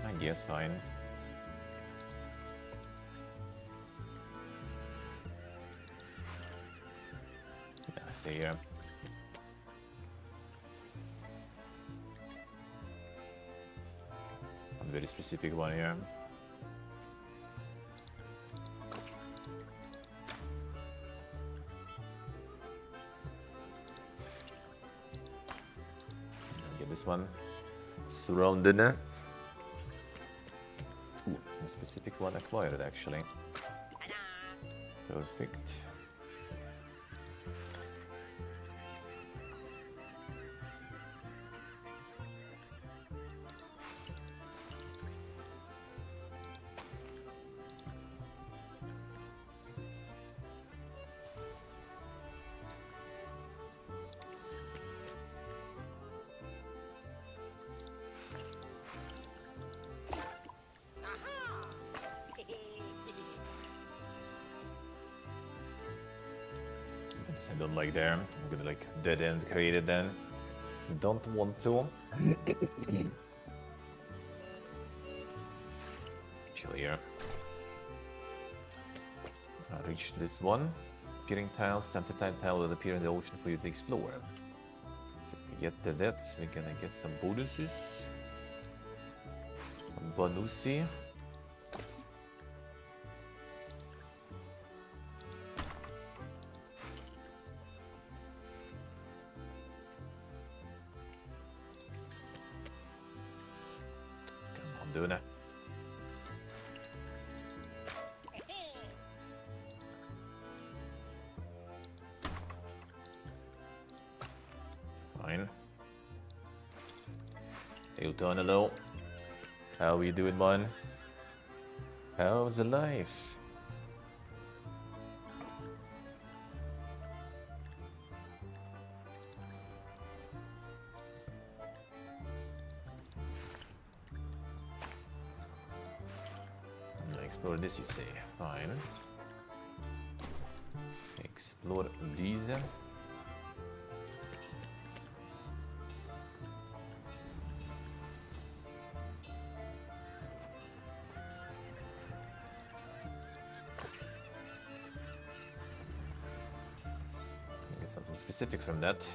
I guess fine. Yeah, stay here. A very specific one here. I'll get this one surrounded. Ooh, a specific one acquired actually. Perfect. This I don't like there. I'm gonna like dead end create it then. Don't want to. Chill here. I reached this one. Appearing tiles, tempted tile will appear in the ocean for you to explore. So if we get to that, we're gonna get some bonuses. Bonusi. Doing it. Fine. Hey, hello. How you doing, man? How's the life? Explore this, you say. Fine. Explore these. Get something specific from that.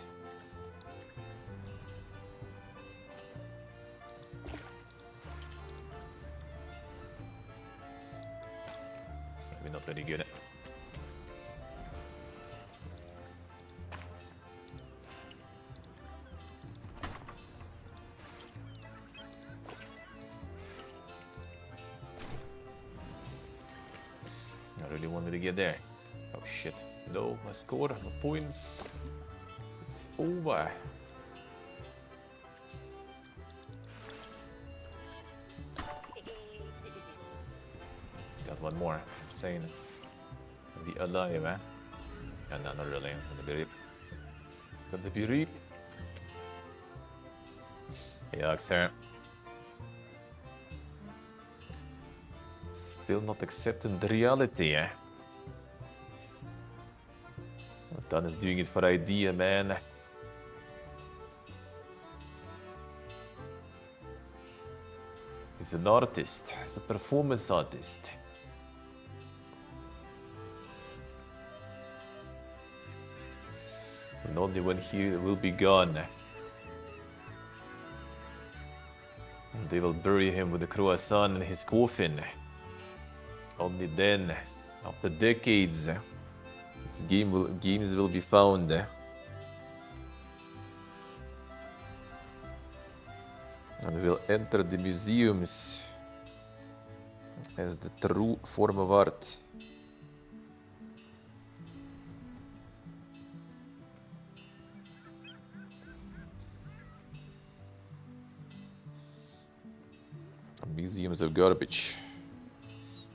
Not very good. I really want me to get there. Oh shit. No, my score, no points. It's over. Got one more. Insane. Be alive, eh? Yeah, no, not really. I'm gonna be rip. Got the Birik. Yeah, sir. Still not accepting the reality. Dan is doing it for idea, man. He's an artist. He's a performance artist. And only when he will be gone, they will bury him with a croissant in his coffin. Only then, after decades, his games will be found. And will enter the museums as the true form of art. Museums of garbage.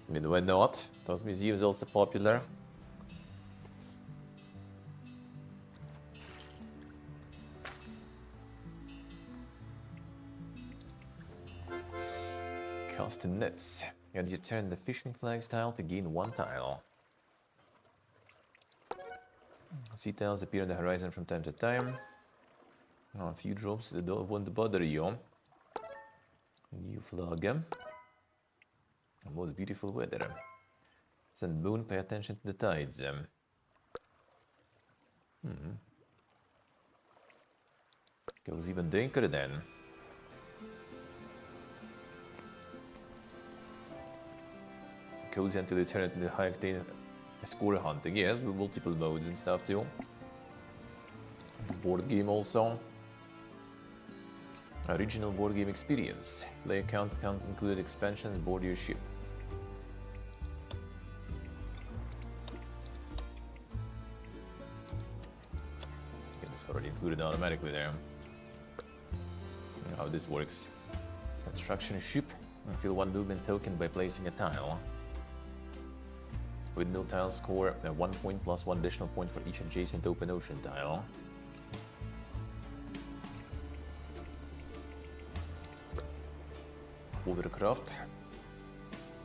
I mean, why not? Those museums also popular. Custom nets. And you turn the fishing flags tile to gain 1 tile. Sea tiles appear on the horizon from time to time. A few drops that won't bother you. New flag. Most beautiful weather. Sun, moon, pay attention to the tides. Goes even dinker then. Goes until you turn it into high octane score hunting. Yes, with multiple modes and stuff too. Board game also. Original board game experience. Play account included expansions, board your ship. Okay, it's already included automatically there. You know how this works. Construction ship. Fill 1 movement token by placing a tile. With no tile score, 1 point plus 1 additional point for each adjacent open ocean tile. Hovercraft.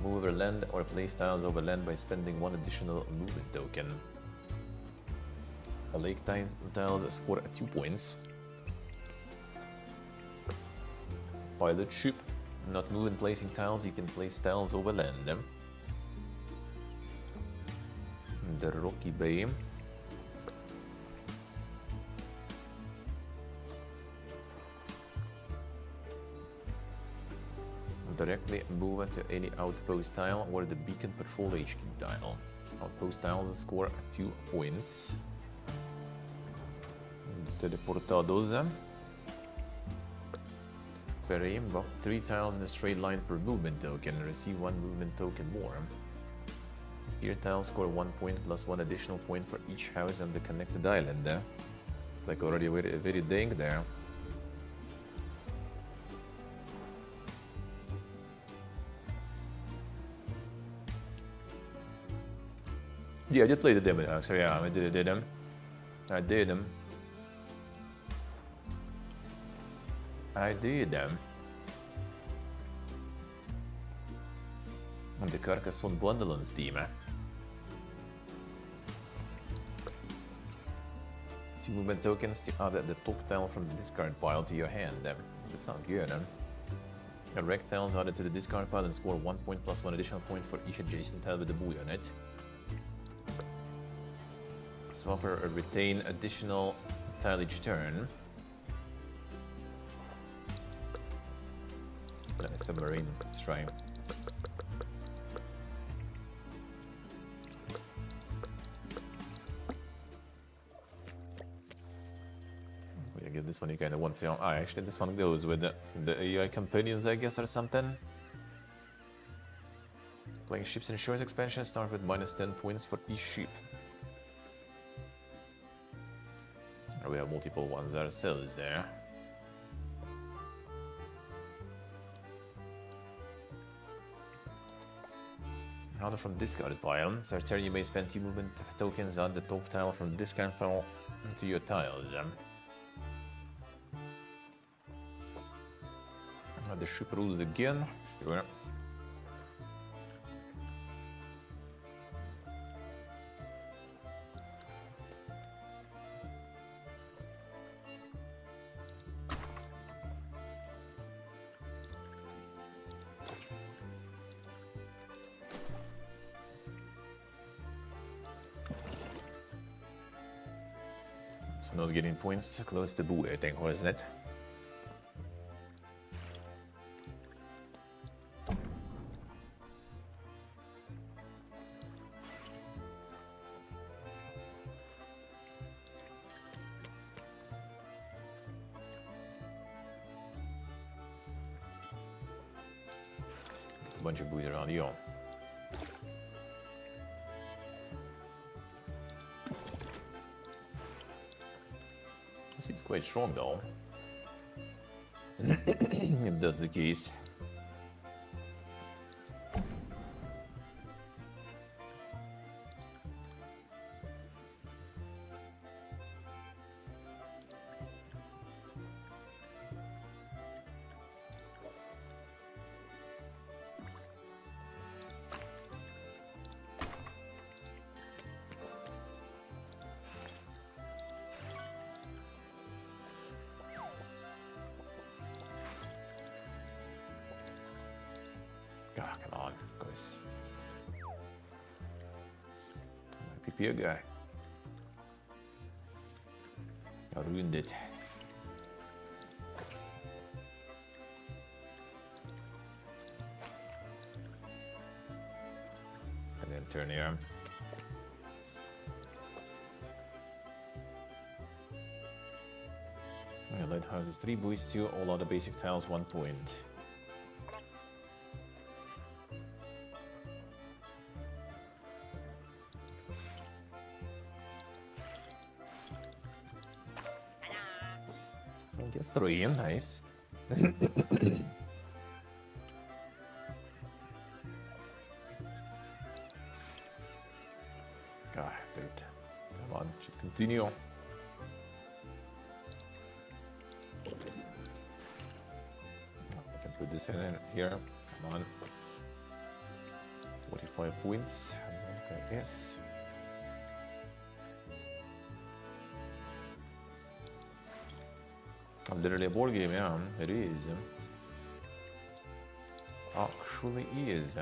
Move over land or place tiles over land by spending 1 additional movement token. A lake tiles score 2 points. Pilot ship. Not move and placing tiles, you can place tiles over land. The Rocky Bay. Directly move to any outpost tile or the beacon patrol HQ tile. Outpost tiles score 2 points. Teleportados. Ferry, buff 3 tiles in a straight line per movement token. Receive 1 movement token more. Here tiles score 1 point plus 1 additional point for each house on the connected island. It's like already very dang there. Yeah, I did play the demo, so yeah, I did them. I did them. And the Carcassonne bundle on Steam. 2 movement tokens to add the top tile from the discard pile to your hand. That sounds good, huh? A wreck tiles added to the discard pile and score 1 point plus 1 additional point for each adjacent tile with a buoy on it. Swapper retain additional tile each turn. Submarine, let's try. I guess this one you kind of want to. Actually, this one goes with the AI companions, I guess, or something. Playing ships insurance expansion start with minus 10 points for each ship. We have multiple ones ourselves there. Another from discarded pile. So turn you may spend 2 movement tokens on the top tile from the discard pile into your tiles. The ship rules again. Sure. So not getting points close to Boo, I think, wasn't it? A bunch of Boos around you. Seems quite strong though. If that's the case. Ah, come on, guys. Might be a guy. I ruined it. And then turn here. Yeah, lighthouses 3 buoys, 2, all other basic tiles 1 point. So I guess 3, nice. God, dude. Come on, should continue. I can put this in here. Come on. 45 points. Okay, yes. Literally a board game, yeah, it is. Actually is.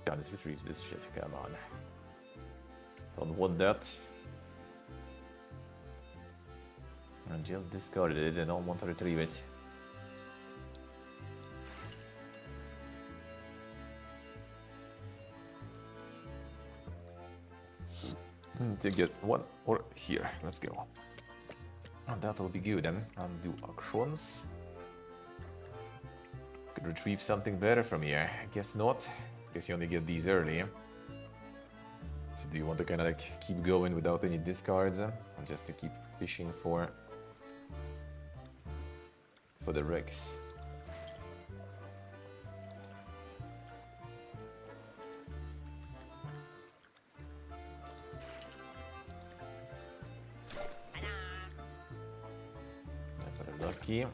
God, let's retrieve this shit, come on. Don't want that. I just discarded it and don't want to retrieve it. To get one or here, let's go. And that will be good then. And do actions. Could retrieve something better from here. I guess not. Guess you only get these early. So do you want to kind of like keep going without any discards? Or just to keep fishing for the Rex? Very lucky.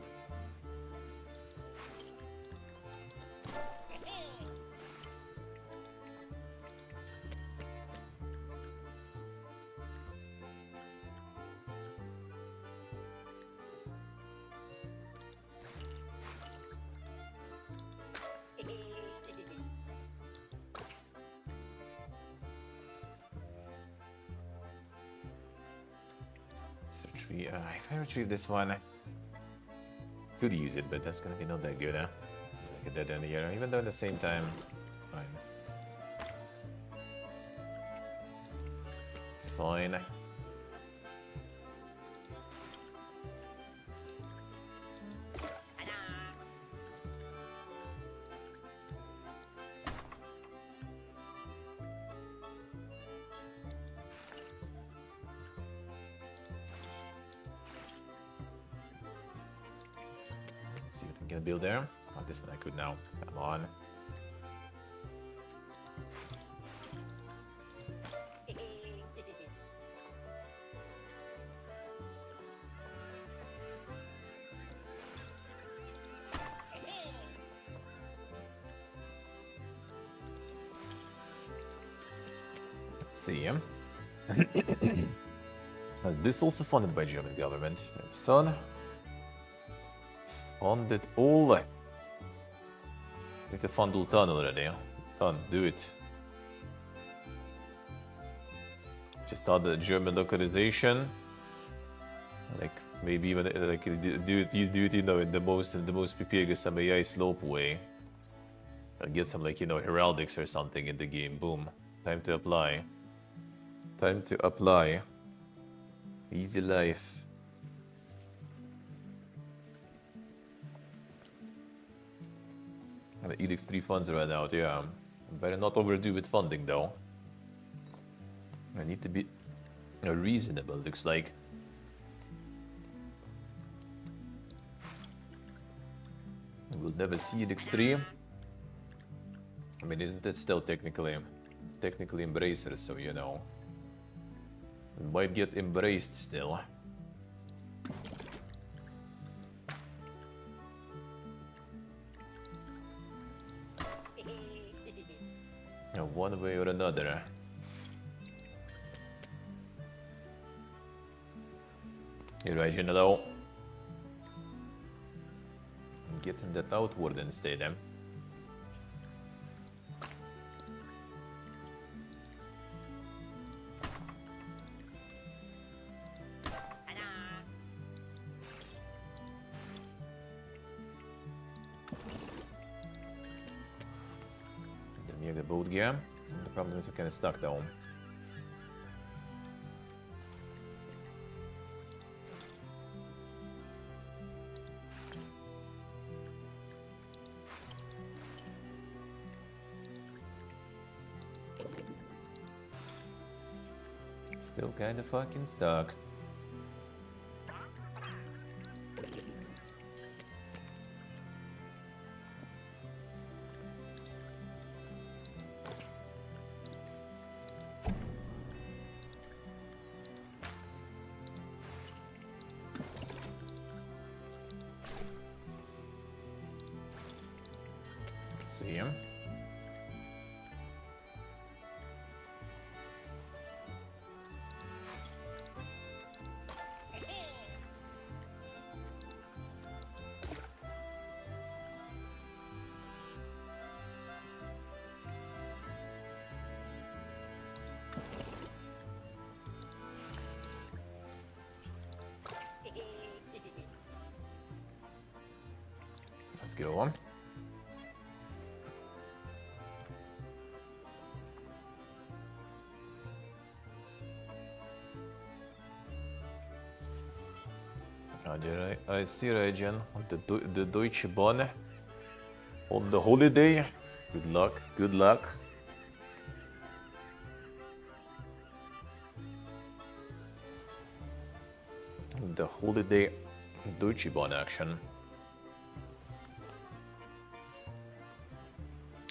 If I retrieve this one, I could use it, but that's gonna be not that good, huh? Get that down here, even though at the same time, fine. Fine. Can I build there? Oh, this one I could now. Come on. Let's see. This also funded by German government. Son, funded all. Need to fund Ultan already. Done, do it. Just start the German localization. Like maybe even like do it you know in the most PPG some AI slope way. And get some like heraldics or something in the game. Boom. Time to apply. Time to apply. Easy life. And the Edix 3 funds ran out, yeah. Better not overdo with funding though. I need to be reasonable, looks like. We'll never see Edix 3. I mean, isn't it still technically Embracer, so you know. It might get embraced still. One way or another. Erasure though. Getting that outward instead. Near the boat gear. The problem is we're kind of stuck though. Still kind of fucking stuck. See him. Let's go on. I see Regen on the Deutsche Bahn on the holiday. Good luck, good luck. The holiday Deutsche Bahn action.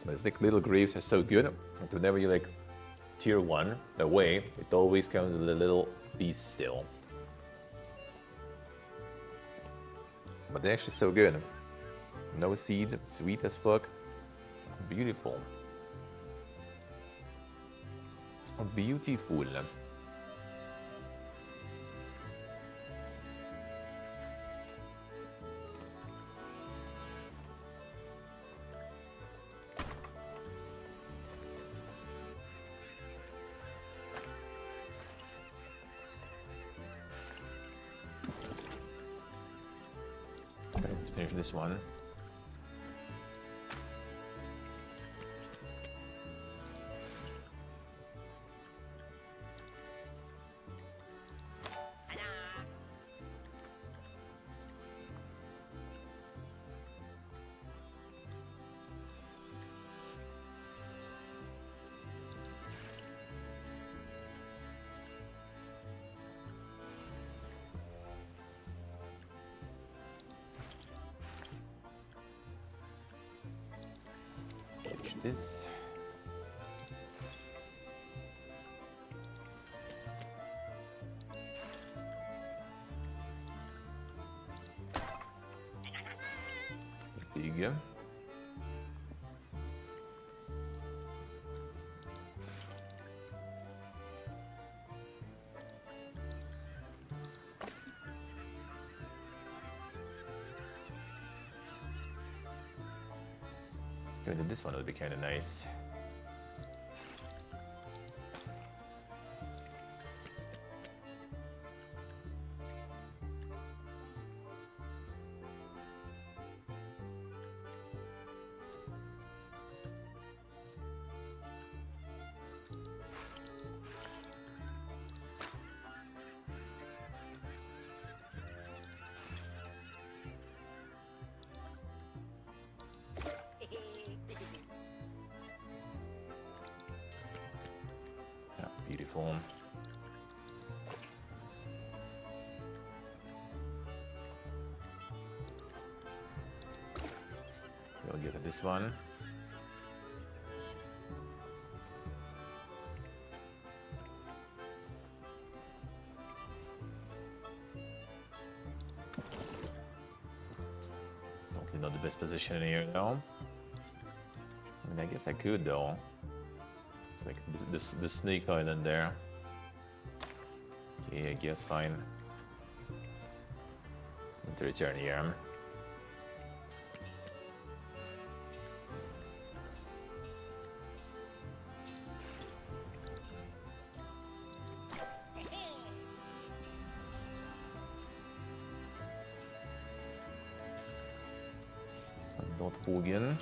But it's like Little Graves is so good. And whenever you like tier 1 away, it always comes with a little piece still. But they're actually so good. No seeds, sweet as fuck. Beautiful. Beautiful. Let's finish this one. this. Big. Good, this one would be kind of nice. Yeah, beautiful. We'll get to this one. Totally not the best position in here though. I mean, I guess I could though. It's like the snake island there. Okay, I guess fine. To return here. Not Bogen.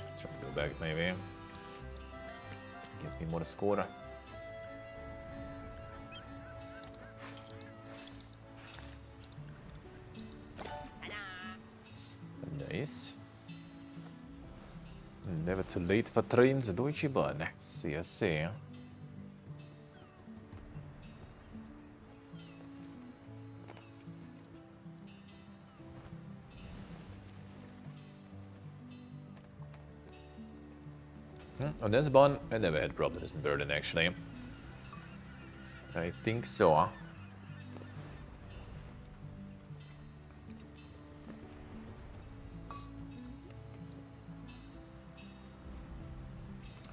Let's try to go back maybe. Get me more score. Nice. Never too late for trains, Deutsche Bahn. See, I see. On this Bahn, I never had problems in Berlin actually. I think so.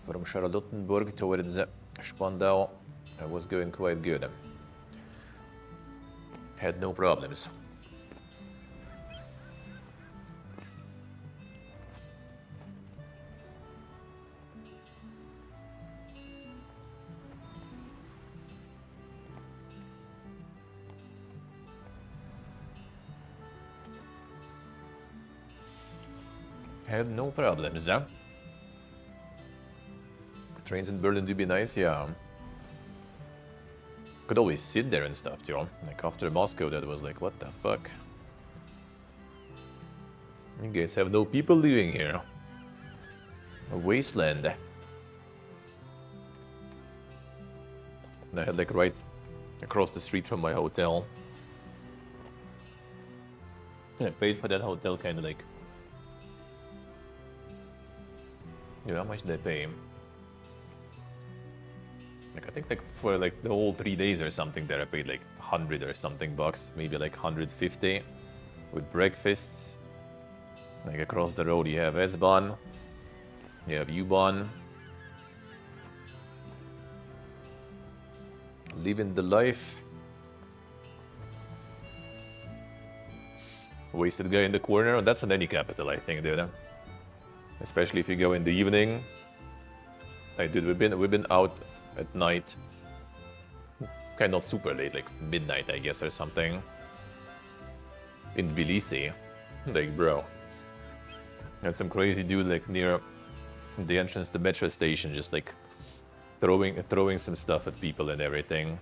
From Charlottenburg towards Spandau, I was going quite good. Had no problems. Had no problems, huh? Trains in Berlin do be nice, yeah. Could always sit there and stuff, too. Like after Moscow, that was like, what the fuck? You guys have no people living here. A wasteland. I had like right across the street from my hotel. I paid for that hotel kind of like... Yeah, how much did I pay? Like I think like for like the whole 3 days or something there I paid like 100 or something bucks, maybe like 150 with breakfasts. Like across the road you have S-Bahn, you have U-Bahn. Living the life. Wasted guy in the corner, that's in any capital I think, dude. Especially if you go in the evening. Like dude, we've been out at night. Kind of not super late, like midnight I guess or something. In Tbilisi. Like bro. And some crazy dude like near the entrance to the metro station just like throwing some stuff at people and everything.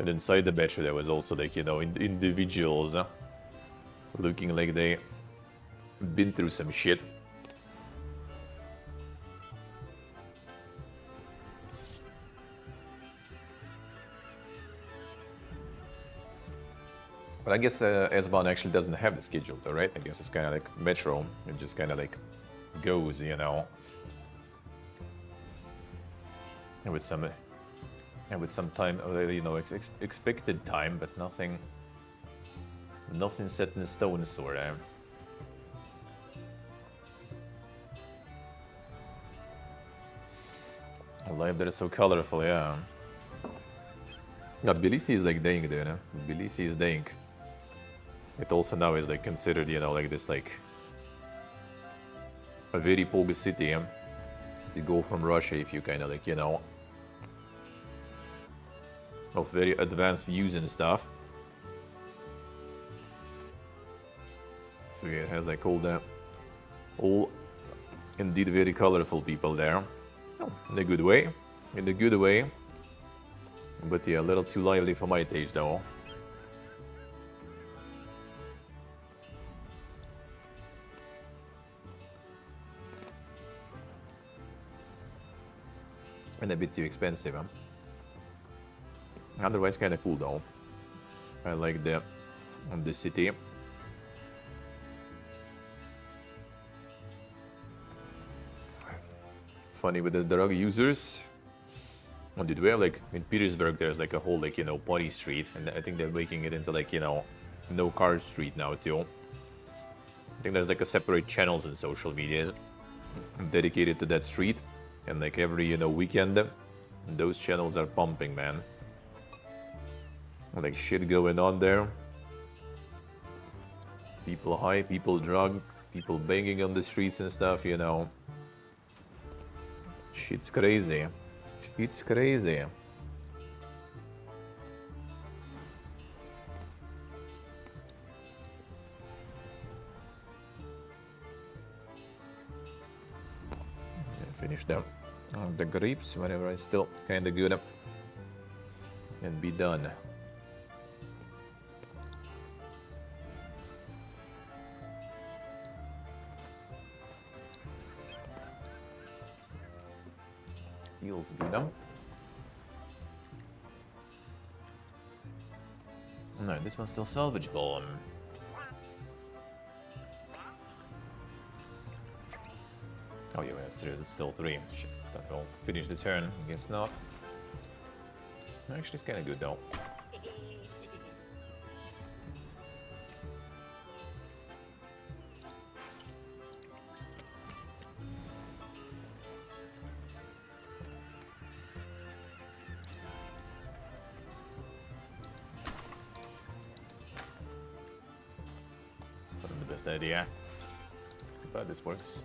And inside the metro there was also like, you know, individuals looking like they been through some shit. But I guess S-Bahn actually doesn't have the schedule though, right? I guess it's kind of like Metro. It just kind of like goes, you know. And with some time, you know, expected time, but nothing set in stone, sort of. A life that is so colorful, yeah. No, Tbilisi is like dying, dude. Tbilisi is dying. It also now is like considered, you know, like this like a very poor city to go from Russia if you kind of like, you know, of very advanced use and stuff. So it has like all indeed very colorful people there. Oh, in a good way. In a good way. But yeah, a little too lively for my taste though. And a bit too expensive, huh? Otherwise kinda cool though. I like the city. Funny with the drug users. On the way, like in Petersburg, there's like a whole like, you know, party street, and I think they're making it into like, you know, no car street now too. I think there's like a separate channels in social media dedicated to that street, and like every, you know, weekend, those channels are pumping, man. Like shit going on there. People high, people drunk, people banging on the streets and stuff, you know. Shit's crazy. Shit's crazy. Finish the grapes whenever it's still kind of good and be done. Feels good, huh? No, this one's still salvageable. Oh yeah, it's still 3. Shit, that will finish the turn. I guess not. Actually, it's kind of good though. Not the best idea, but this works.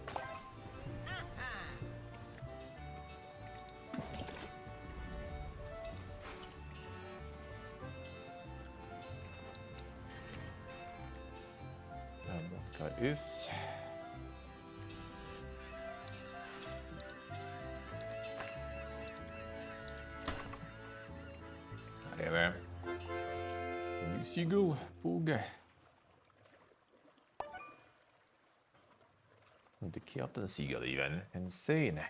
And what card is? Whatever. New seagull, Poog. The Captain Seagull even. Insane.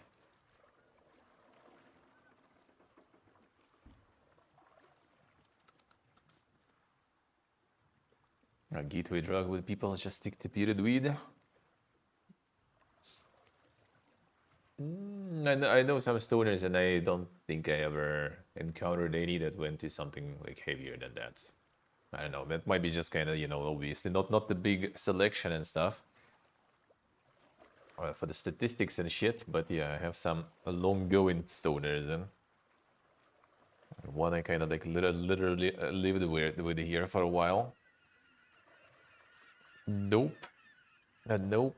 A gateway drug with people just stick to period weed. I know some stoners, and I don't think I ever encountered any that went to something like heavier than that. I don't know. That might be just kind of, you know, obviously not the big selection and stuff for the statistics and shit. But yeah, I have some long-going stoners, and one I kind of like literally lived with here for a while. Nope. Nope.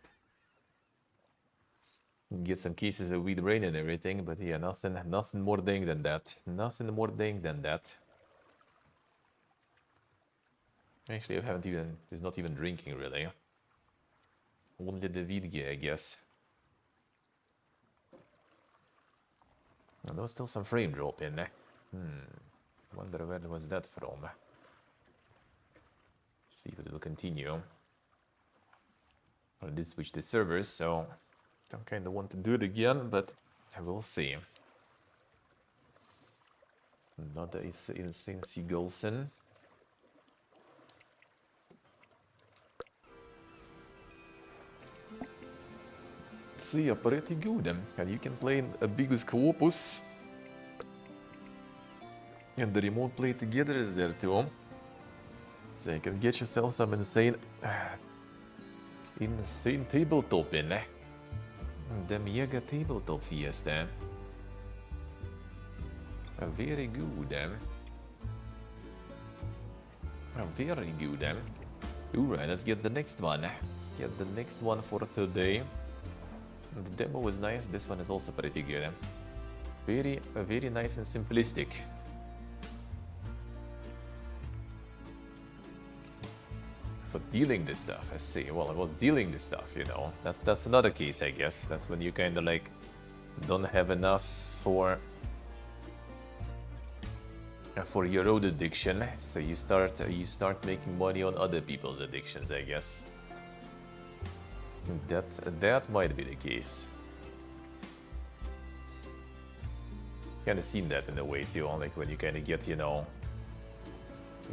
Get some cases of weed brain and everything, but yeah, nothing more dang than that. Nothing more dang than that. Actually, I haven't even, he's not even drinking really. Only the weed gear, I guess. And there was still some frame drop in there. Wonder where was that from. See if it will continue. I did switch the servers, so I kind of want to do it again, but I will see. Not the insane Seagullson. honestly pretty good. And you can play in a biggest co-opus. And the remote play together is there too. So you can get yourself some insane tabletop in. The mega tabletop fiesta. Very good. Very good. Alright, let's get the next one. Let's get the next one for today. The demo was nice. This one is also pretty good. Very nice and simplistic. For dealing this stuff, I see. Well, dealing this stuff, you know, that's another case, I guess. That's when you kind of like don't have enough for your own addiction, so you start making money on other people's addictions, I guess. That might be the case. Kind of seen that in a way too, like when you kind of get, you know,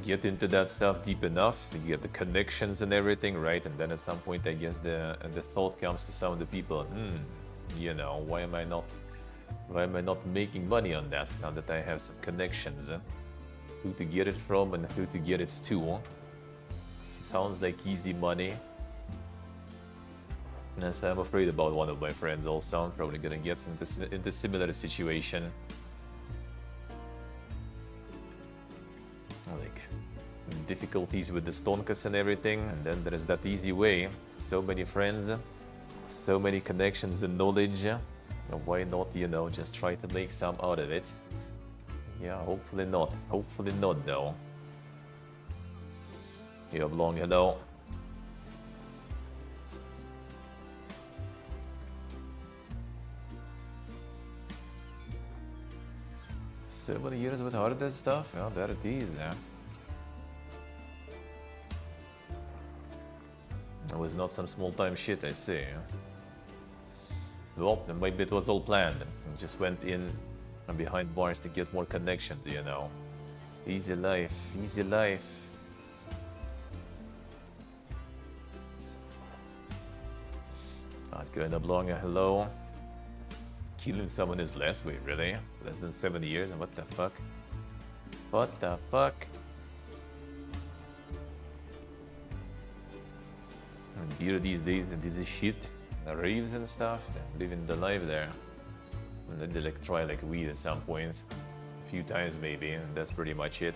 get into that stuff deep enough, you get the connections and everything, right? And then at some point, I guess the thought comes to some of the people, you know, why am I not making money on that now that I have some connections? Who to get it from and who to get it to. Sounds like easy money. And so I'm afraid about one of my friends also. I'm probably gonna get into similar situation. Like difficulties with the stonkas and everything, and then there's that easy way. So many friends, so many connections and knowledge. Why not, you know, just try to make some out of it? Yeah, hopefully not. Hopefully not, though. You have long hello. Several years with harder stuff? Well, there it is, yeah. It was not some small-time shit, I see. Well, maybe it was all planned. I just went in behind bars to get more connections, you know. Easy life, easy life. I was going up long, hello. Killing someone is less, wait, really? Less than 7 years, and what the fuck? What the fuck? And beer these days, they did this shit. The raves and stuff, they're living the life there. And then they like try like weed at some point. A few times maybe, and that's pretty much it.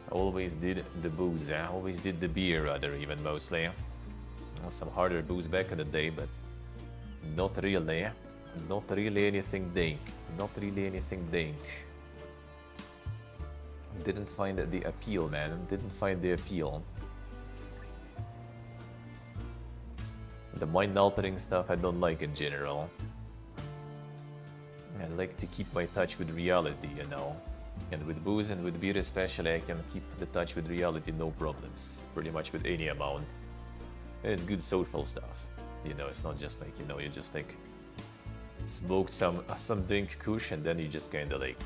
Always did the booze, always did the beer rather, even mostly. Some harder booze back in the day, but not really. Not really anything dank. Not really anything dank. Didn't find the appeal, man. Didn't find the appeal. The mind-altering stuff I don't like in general. I like to keep my touch with reality, you know. And with booze and with beer especially, I can keep the touch with reality no problems. Pretty much with any amount. And it's good social stuff. You know, it's not just like, you know, you just like smoked some dank kush and then you just kind of like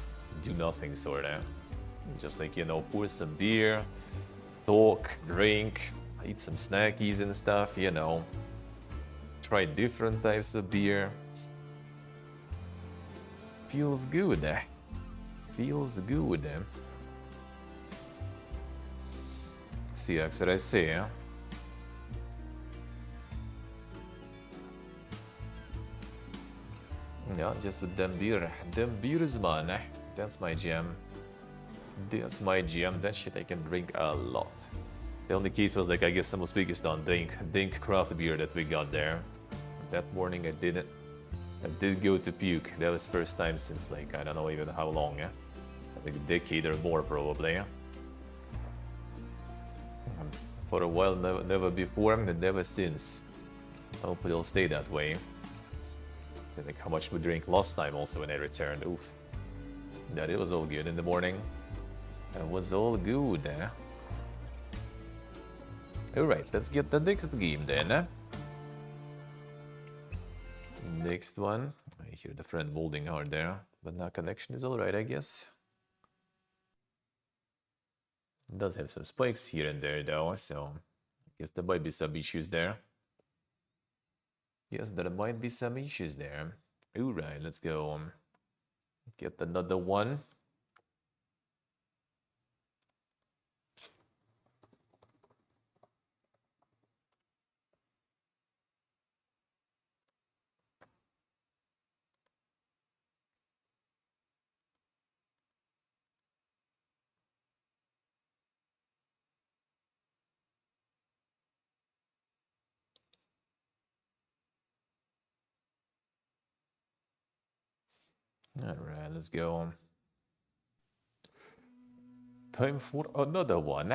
do nothing, sort of. Just like, you know, pour some beer, talk, drink, eat some snackies and stuff, you know. Try different types of beer. Feels good, eh? Feels good, eh? See, Axel, I see, eh? Yeah, just with them beer. Them beers, man, eh? That's my jam. That's my jam. That shit I can drink a lot. The only case was like, I guess, some Uzbekistan dank craft beer that we got there. That morning I did go to puke. That was first time since like, I don't know even how long, yeah? Like a decade or more probably, yeah? For a while, never before and never since. Hopefully it'll stay that way. So like how much we drank last time also when I returned, oof. That it was all good in the morning. It was all good, eh? Alright, let's get the next game then, eh? Next one. I hear the friend molding hard there, but now connection is alright, I guess. It does have some spikes here and there though, so I guess there might be some issues there. Yes, there might be some issues there. Alright, let's go. Get another one. Alright, let's go. Time for another one.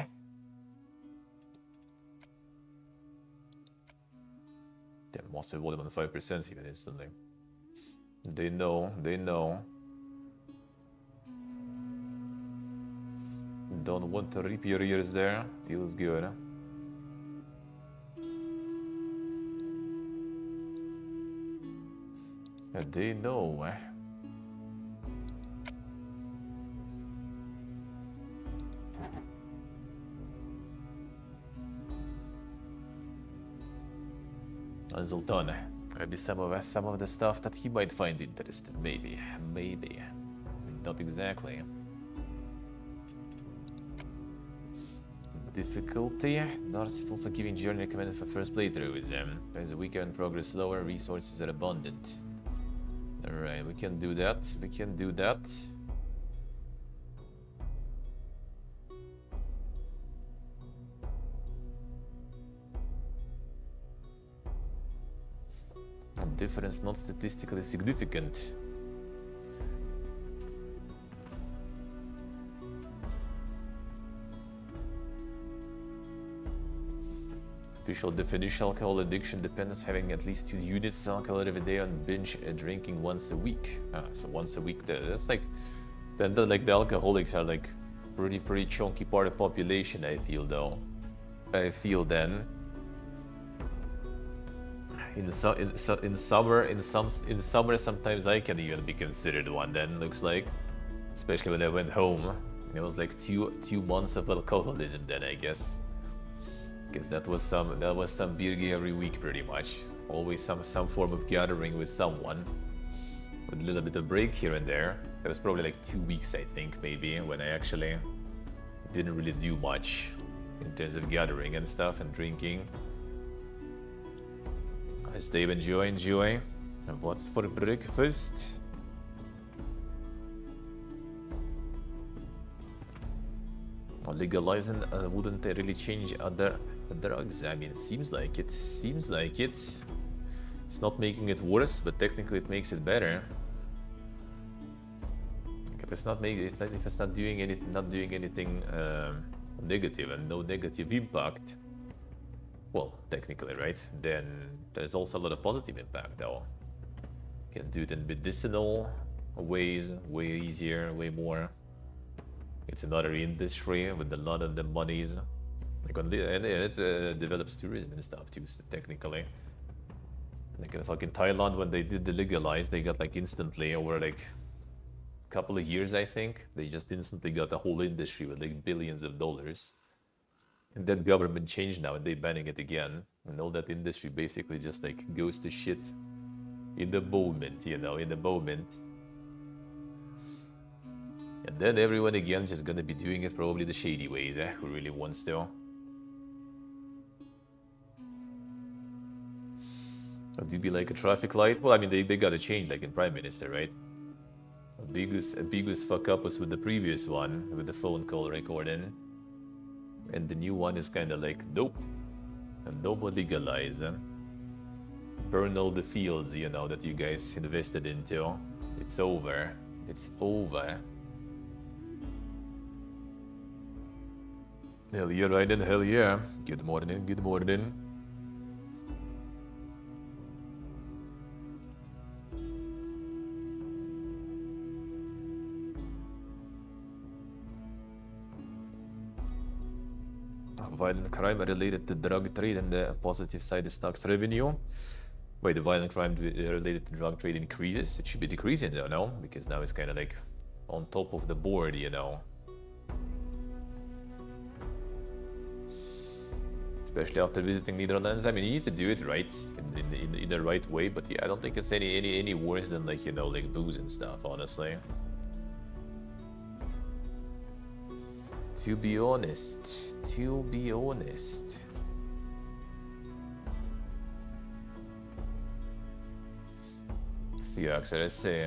Damn, massive volume on 5% even instantly. They know, they know. Don't want to rip your ears there. Feels good. They know. And Zoltan. Maybe some of the stuff that he might find interesting. Maybe. Not exactly. Difficulty. Merciful forgiving journey recommended for first playthroughs. As a weaker and progress slower, resources are abundant. Alright, we can do that. We can do that. Difference not statistically significant. Official definition: alcohol addiction depends having at least 2 units of alcohol every day on binge drinking once a week. So once a week, that's like, then like the alcoholics are like pretty chunky part of population. I feel though. I feel then. In summer, sometimes I can even be considered one. Then looks like, especially when I went home, it was like two months of alcoholism. Then I guess, because that was some beer every week pretty much. Always some form of gathering with someone, with a little bit of break here and there. There was probably like 2 weeks, I think, maybe, when I actually didn't really do much in terms of gathering and stuff and drinking. Stay, enjoy. And what's for breakfast? Legalizing wouldn't really change other drugs. I mean, it seems like it. It's not making it worse, but technically it makes it better. If it's not doing anything negative and no negative impact, well, technically, right? Then there's also a lot of positive impact, though. You can do it in medicinal ways, way easier, way more. It's another industry with a lot of the monies. Like and it develops tourism and stuff too, technically. Like in fucking Thailand, when they did the legalize, they got like instantly over like a couple of years, I think. They just instantly got a whole industry with like billions of dollars. And that government changed now and they're banning it again. And all that industry basically just like goes to shit in the moment, in the moment. And then everyone again just gonna be doing it probably the shady ways, who really wants to. Do be like a traffic light? Well, I mean, they gotta change like in Prime Minister, right? A biggest fuck up was with the previous one, with the phone call recording. And the new one is kind of like, nope. And no more legalize. Burn all the fields, that you guys invested into. It's over. It's over. Hell yeah, Raiden, hell yeah. Good morning. Violent crime related to drug trade and the positive side is tax revenue. Wait, the violent crime related to drug trade increases? It should be decreasing though, no? Because now it's kind of like on top of the board, especially after visiting Netherlands. I mean, you need to do it right in the right way, but yeah, I don't think it's any worse than like, you know, like booze and stuff, honestly. To be honest. Seahawks, let's see.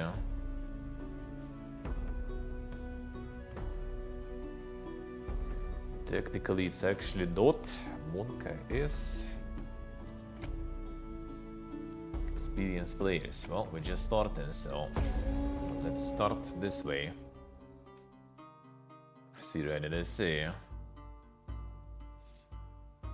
Technically, it's actually not. Monka is experienced players. Well, we're just starting, so let's start this way. See, right, let's see.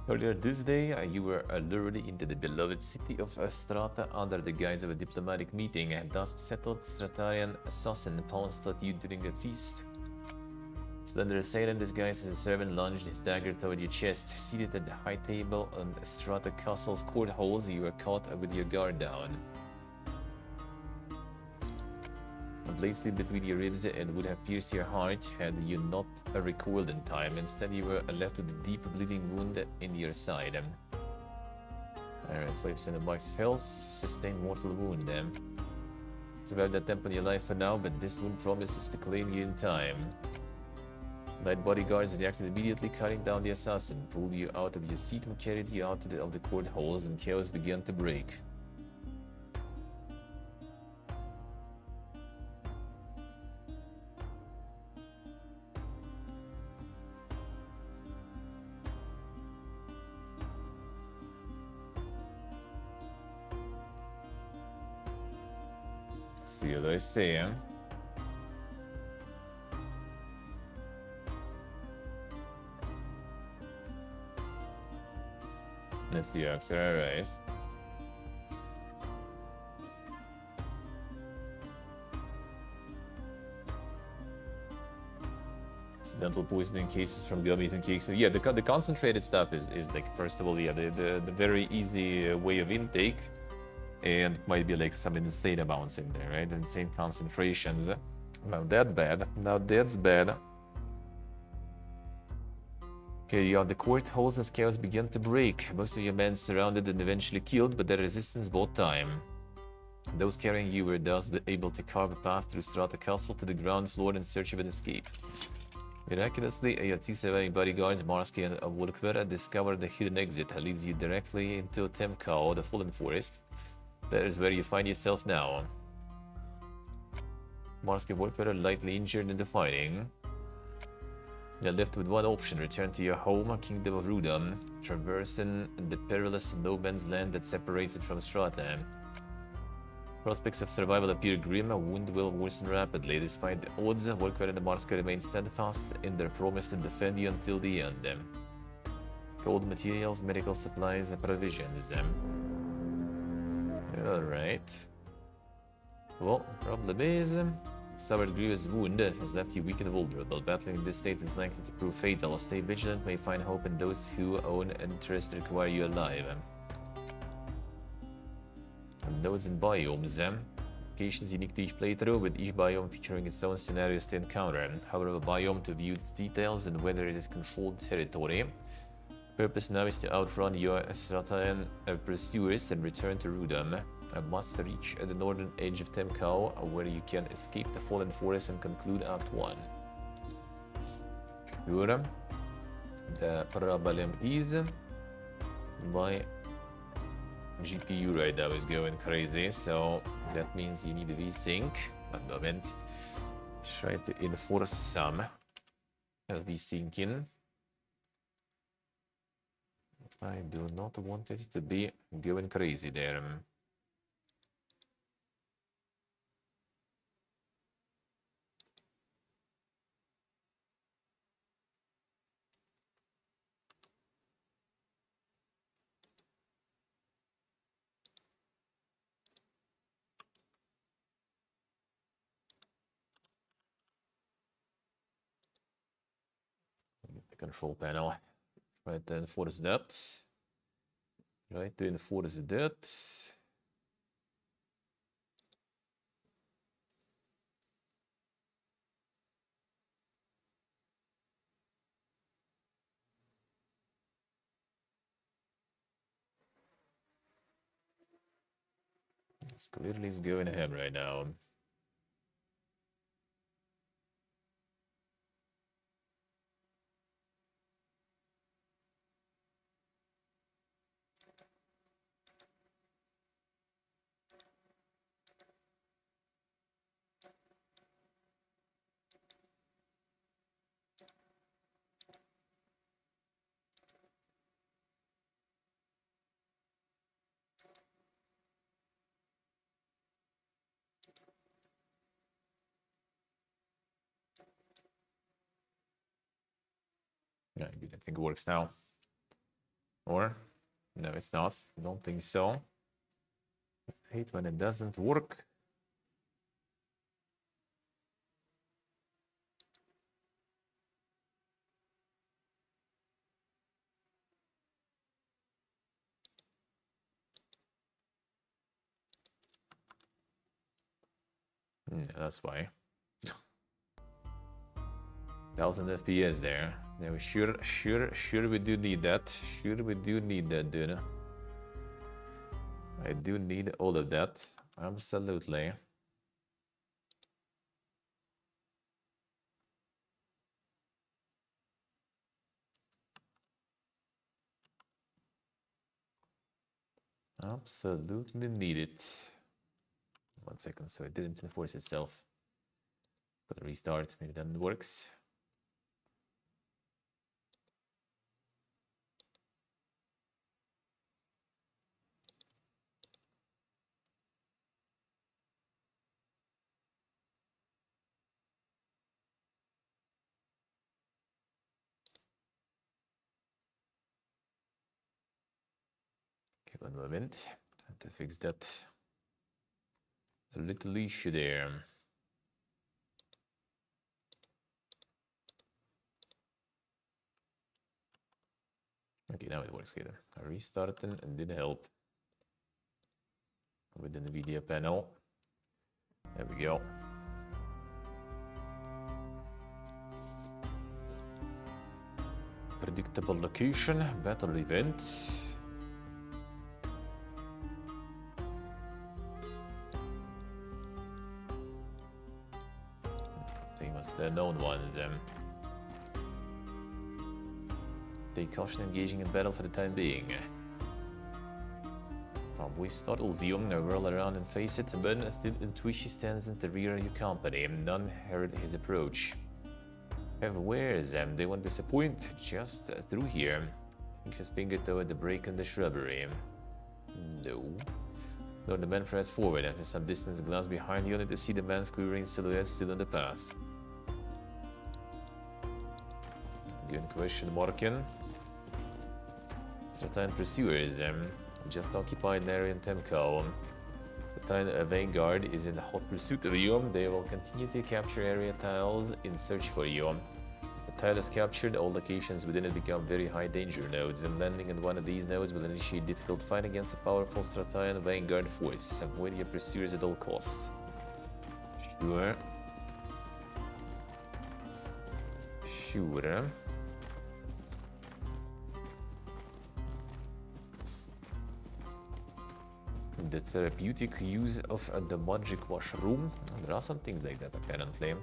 Earlier this day, you were lured into the beloved city of Strata under the guise of a diplomatic meeting. A dusk-settled Stratarian assassin pounced at you during a feast. Slender assailant disguised as a servant lunged his dagger toward your chest. Seated at the high table on Strata Castle's court halls, you were caught with your guard down. A blade slid between your ribs and would have pierced your heart had you not recoiled in time. Instead, you were left with a deep bleeding wound in your side. Alright, 5% of max health, sustained mortal wound. Survived that temp on your life for now, but this wound promises to claim you in time. Light bodyguards reacted immediately, cutting down the assassin, pulled you out of your seat and carried you out of the court halls, and chaos began to break. See what I say, Let's see, alright. Accidental poisoning cases from gummies and cakes. So yeah, the concentrated stuff is like, first of all, yeah, the very easy way of intake, and might be like some insane amounts in there, right? Insane concentrations. Now that's bad. Okay, on the court halls as chaos began to break. Most of your men surrounded and eventually killed, but their resistance bought time. Those carrying you were thus able to carve a path through Strata Castle to the ground floor in search of an escape. Miraculously, your two surviving bodyguards, Marsky and Wolkver, discovered the hidden exit that leads you directly into Temkau, the Fallen Forest. That is where you find yourself now. Marsky and Wolkver lightly injured in the fighting. You're left with one option: return to your home, Kingdom of Rudam, traversing the perilous no-man's land that separates it from Strata. Prospects of survival appear grim, a wound will worsen rapidly. Despite the odds, Volker and Marska remain steadfast in their promise to defend you until the end. Gold materials, medical supplies, and provisions. Alright. Well, problem is, suffered grievous wound has left you weak and vulnerable. Battling in this state is likely to prove fatal. Stay vigilant, may find hope in those who own interest require you alive. Nodes and biomes. Locations unique to each playthrough, with each biome featuring its own scenarios to encounter. However, a biome to view its details and whether it is controlled territory. Purpose now is to outrun your Stratan pursuers and return to Rudam. I must reach the northern edge of Temkau, where you can escape the Fallen Forest and conclude Act 1. Sure. The problem is my GPU right now is going crazy, so that means you need a VSync. One moment. Try to enforce some VSyncing. I do not want it to be going crazy there. The control panel. Try to enforce that. Try to enforce that. It's clearly is going ahead right now. Yeah, I think it works now. Or, no, it's not. Don't think so. I hate when it doesn't work. Yeah, that's why. 1000 FPS there. Now, sure we do need that. Sure we do need that, dude. I do need all of that. Absolutely. Absolutely need it. 1 second, so it didn't enforce itself. Gotta restart, maybe that works. Okay, 1 moment. Time to fix that. A little issue there. Okay, now it works good. I restarted and didn't help. With the NVIDIA panel. There we go. Predictable location, battle event. Famous, the known ones. Take caution engaging in battle for the time being. Probably startle Zeum, whirl around and face it, but Twishy stands in the rear of your company. None heard his approach. Where's them? They won't disappoint. Just through here. Think his finger toward the break in the shrubbery. No. No, the man pressed forward. After some distance, glance behind you, only to see the man's quivering silhouette still on the path. Good question, Morkin. Certain pursuers, just occupied an area in Temco. The Vanguard is in hot pursuit of you. They will continue to capture area tiles in search for you. The tile is captured, all locations within it become very high danger nodes, and landing in one of these nodes will initiate difficult fight against the powerful Stratian Vanguard force. Avoid your pursuers at all costs. Sure. Sure. The therapeutic use of the magic washroom. There are some things like that, apparently.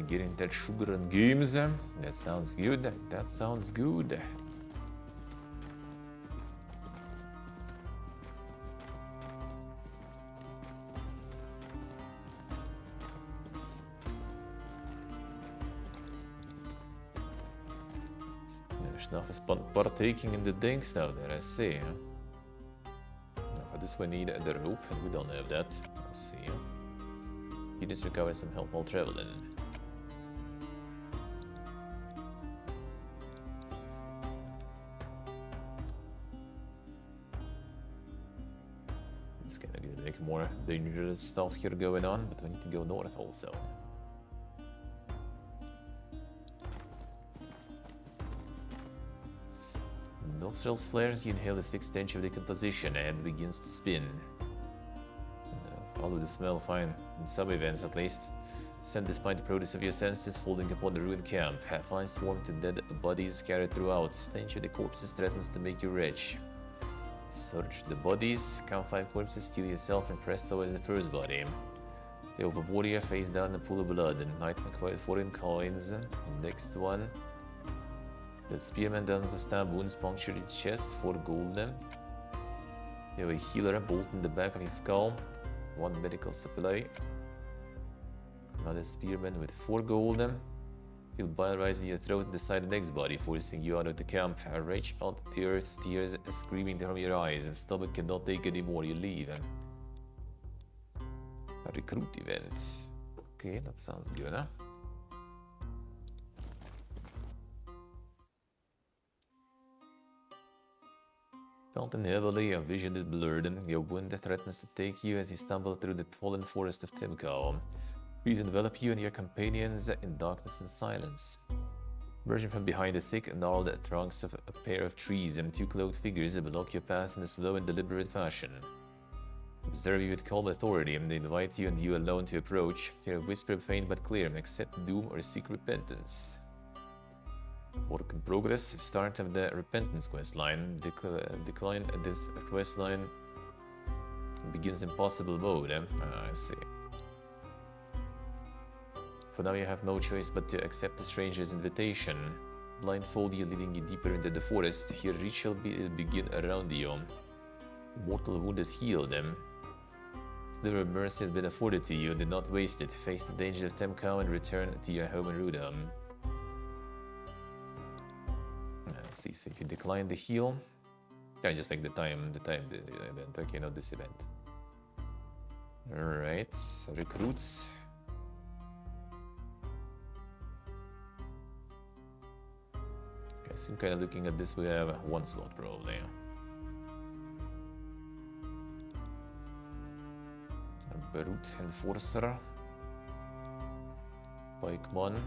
Getting that sugar and games. That sounds good. That sounds good. Schnaff is partaking in the dinks now there, I see. For this we need the rope, and we don't have that. I see. He just recovered some help while traveling. It's gonna make more dangerous stuff here going on, but we need to go north also. Nostrils flares, you inhale the thick stench of decomposition and begins to spin. Follow the smell fine, in some events at least. Scent despite the produce of your senses, folding upon the ruined camp. Flies swarm to dead bodies scattered throughout. Stench of the corpses threatens to make you rich. Search the bodies, count 5 corpses, steal yourself, and presto as the first body. The overwarrior face down in a pool of blood, and nightmare acquired 14 coins. Next one. The spearman dozens of stab wounds punctured its chest, 4 golden. You have a healer, bolt in the back of his skull, 1 medical supply. Another spearman with 4 golden. Feel bile rise in your throat and decide the next body, forcing you out of the camp. Rage out the earth, tears screaming from your eyes, and stomach cannot take anymore. You leave. A recruit event. Okay, that sounds good, huh? Fountain heavily, your vision is blurred. Your wind threatens to take you as you stumble through the fallen forest of Timko. Trees envelop you and your companions in darkness and silence. Emerging from behind the thick, gnarled trunks of a pair of trees and 2 cloaked figures block your path in a slow and deliberate fashion. Observe you with calm authority, and they invite you and you alone to approach. Hear a whisper faint but clear, accept doom or seek repentance. Work in progress, start of the repentance questline. Decline this questline begins impossible mode. I see. For now you have no choice but to accept the stranger's invitation. Blindfold you, leading you deeper into the forest. Here reach shall begin around you. Mortal wound is healed. Sliver of mercy has been afforded to you, did not waste it. Face the danger of Temcow and return to your home in Rudam. Let's see, so if you decline the heal, I just like the time, the event. Okay, not this event. Alright, recruits. Okay, so I'm kind of looking at this, we have 1 slot probably. Brute Enforcer, Pikeman,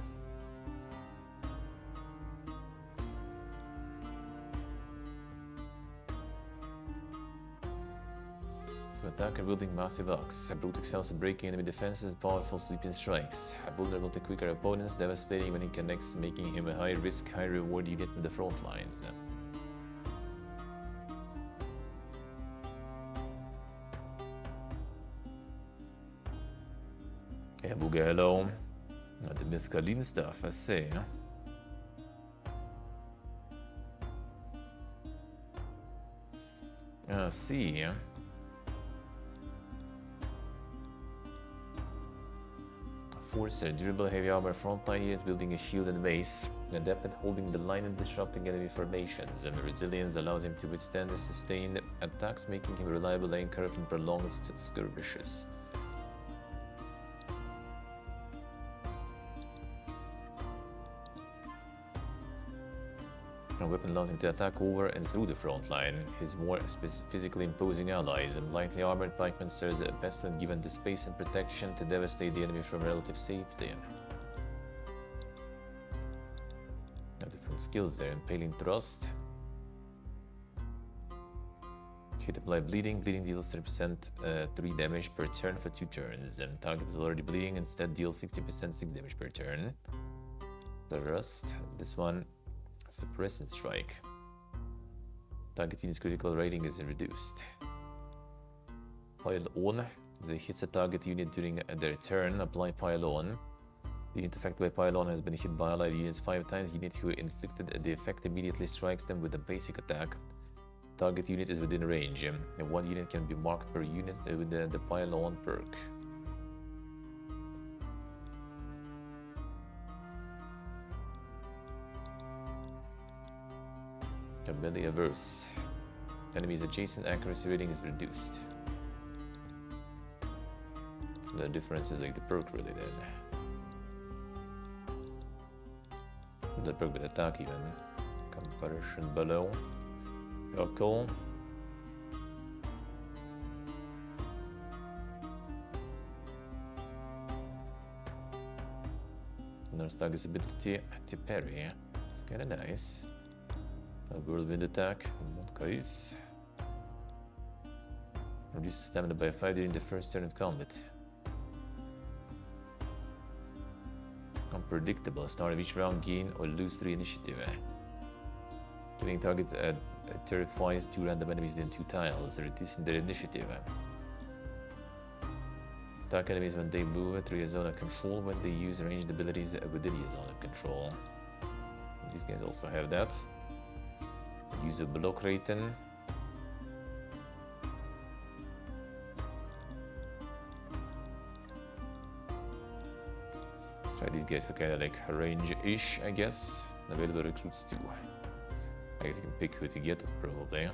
so attacker wielding massive axe. Brute excels at breaking enemy defenses, powerful sweeping strikes. Vulnerable to quicker opponents, devastating when he connects, making him a high risk, high reward unit in the front lines. Yeah, Booga, hello. The mescaline stuff, I see. I see. Forcer, durable heavy armor frontline unit building a shield and mace. Adept at holding the line and disrupting enemy formations. And resilience allows him to withstand the sustained attacks, making him a reliable anchor in prolonged skirmishes. A weapon allows him to attack over and through the front line. His more physically imposing allies, and lightly armored pikeman serves best when given the space and protection to devastate the enemy from relative safety. Different skills there. Impaling thrust. Hit apply bleeding. Bleeding deals 3% 3 damage per turn for 2 turns. And target is already bleeding, instead deals 60% 6 damage per turn. The rust. This one. Suppressant strike. Target unit's critical rating is reduced. Pile on. The hits a target unit during their turn. Apply pile on. The unit affected by pile on has been hit by allied units 5 times. Unit who inflicted the effect immediately strikes them with a basic attack. Target unit is within range. And 1 unit can be marked per unit with the pile on perk. Melee averse. Enemy's adjacent accuracy rating is reduced. The difference is like the perk related. The perk with attack even. Comparison below. Local. Nurse target's ability to parry. It's kinda nice. A whirlwind attack. Monkais. Reduce stamina by 5 during the first turn of combat. Unpredictable. Start of each round, gain or lose 3 initiative. Killing target terrifies 2 random enemies within 2 tiles, reducing their initiative. Attack enemies when they move through your zone of control, when they use ranged abilities within your zone of control. These guys also have that. Use a block rating. Try these guys for kind of like range-ish, I guess. Available recruits too. I guess you can pick who to get, probably.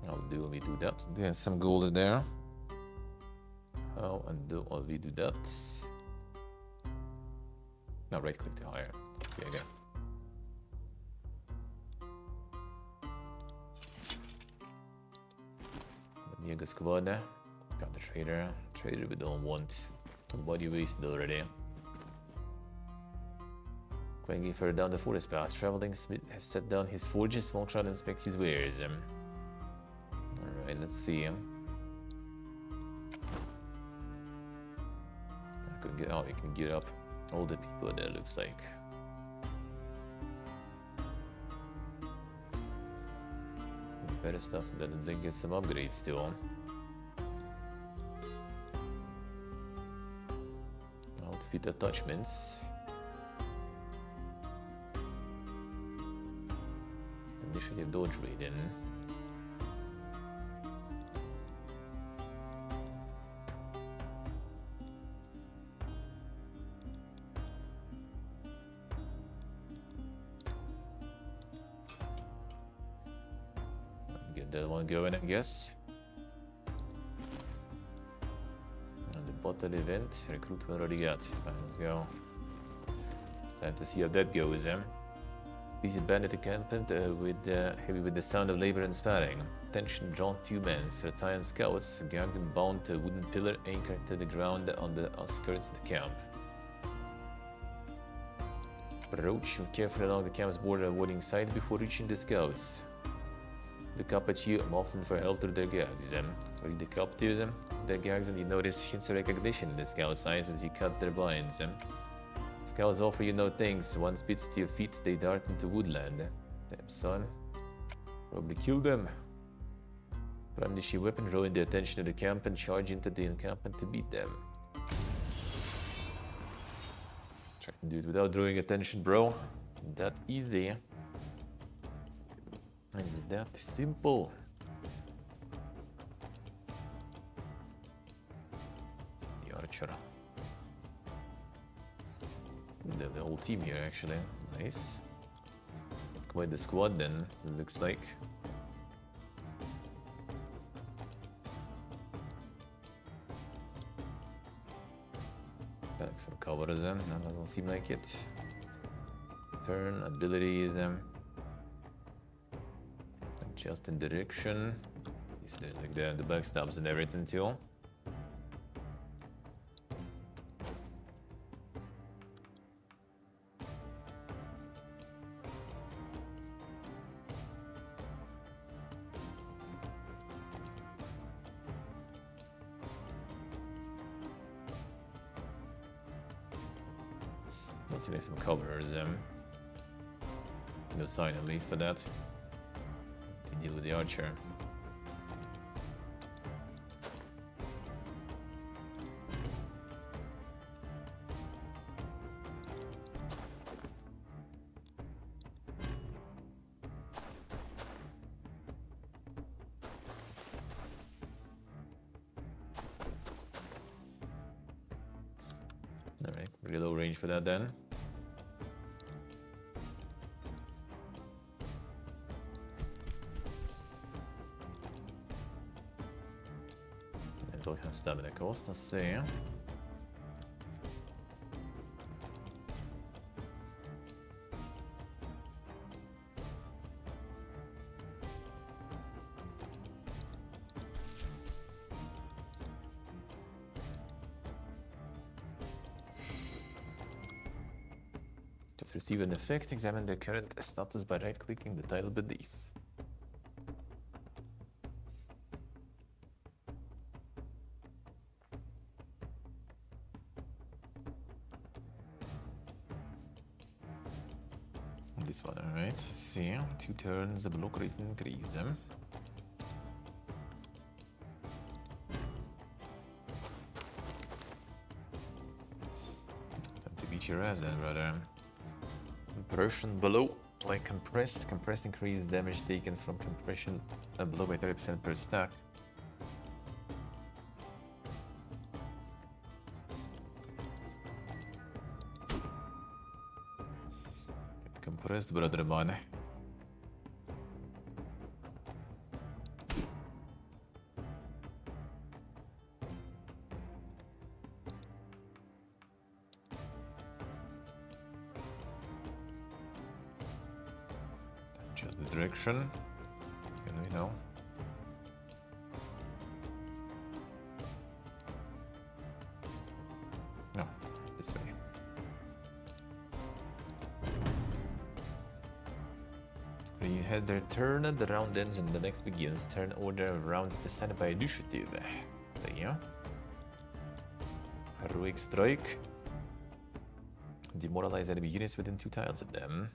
How do we do that? There's some gold there. How and do we do that? Now right click to hire. Okay, again. The Mega Squad. Got the trader. Trader we don't want. Body wasted already. Clinging further down the forest path, traveling Smith has set down his forges while trying to inspect his wares. Alright, let's see. I could get out, we can get up all the people there, looks like. Better stuff, then get some upgrades still. Outfit attachments. Initiative dodge rating. Get that one going, I guess. And the bottle event, recruit we already got. Fine, let's go. It's time to see how that goes. Busy bandit encampment heavy with the sound of labor and sparring. Attention, drawn 2 men, Subathon scouts, gagged and bound to a wooden pillar anchored to the ground on the outskirts of the camp. Approach carefully along the camp's border, avoiding sight before reaching the scouts. Look up at you, often for help through their gags. For the captives, their gags, and you notice hints of recognition in the scouts' eyes as you cut their binds. Scouts offer you no thanks. Once bits to your feet, they dart into woodland. Damn son. Probably kill them. Brandish your weapon, draw in the attention of the camp, and charge into the encampment to beat them. Try to do it without drawing attention, bro. That easy. It's that simple. The archer. The whole team here, actually. Nice. Quite the squad then, it looks like. Back some covers then, that doesn't seem like it. Turn, abilities. Just in direction. Like the backstabs and everything too. Let's get some covers. No sign at least for that. Deal with the archer. Alright, pretty low range for that then. What kind of stamina cost? Let's see. Just receive an effect, examine the current status by right-clicking the tile beneath. This one, alright. See, 2 turns, the block rate increase. Time to beat your ass then, brother. Compression below, like compressed. Compressed increase damage taken from compression below by 30% per stack. Compressed, brother man. Just the direction. Can we know? No, this way. You had their turn, the round ends and the next begins. Turn order of rounds decided by initiative. There you go. Heroic strike. Demoralize enemy units within 2 tiles of them.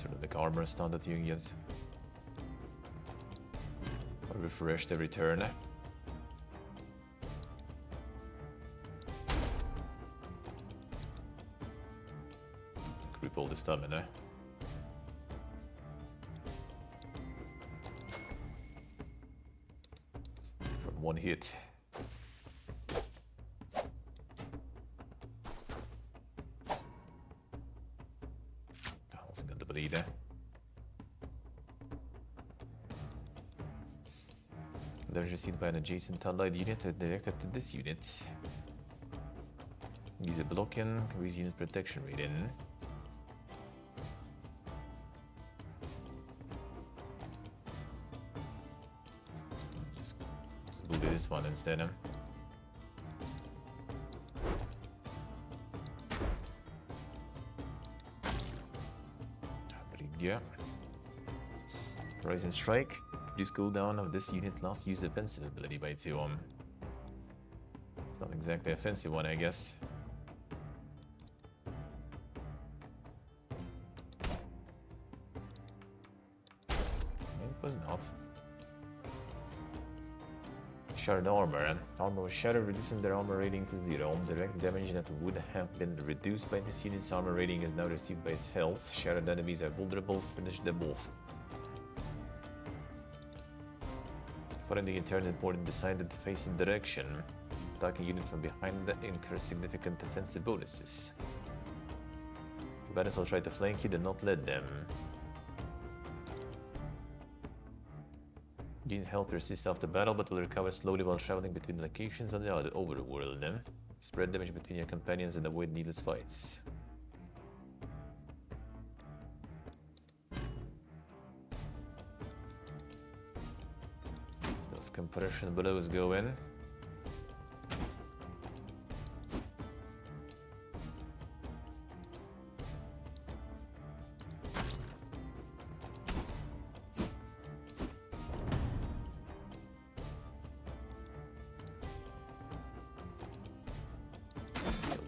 Sort of the armor stun that you can get. Or refreshed every turn. Cripple the stamina. From 1 hit. Bleeder. Damage received by an adjacent allied unit directed to this unit. Use a block in, increase unit protection rate in. Just bully this one instead. Yeah. Rise and strike. Reduce cooldown of this unit last use offensive ability by 2. It's not exactly an offensive one, I guess. It was not. Shattered armor. Armor was shattered, reducing their armor rating to 0. Direct damage that would have been reduced by this unit's armor rating is now received by its health. Shattered enemies are vulnerable. Finish them off. Following the internal important decided facing direction. Attacking unit from behind incurs significant defensive bonuses. Combatants will try to flank you, do not let them. Unit health persists after battle, but will recover slowly while traveling between locations on the other overworld. Spread damage between your companions and avoid needless fights. Those compression blows go in.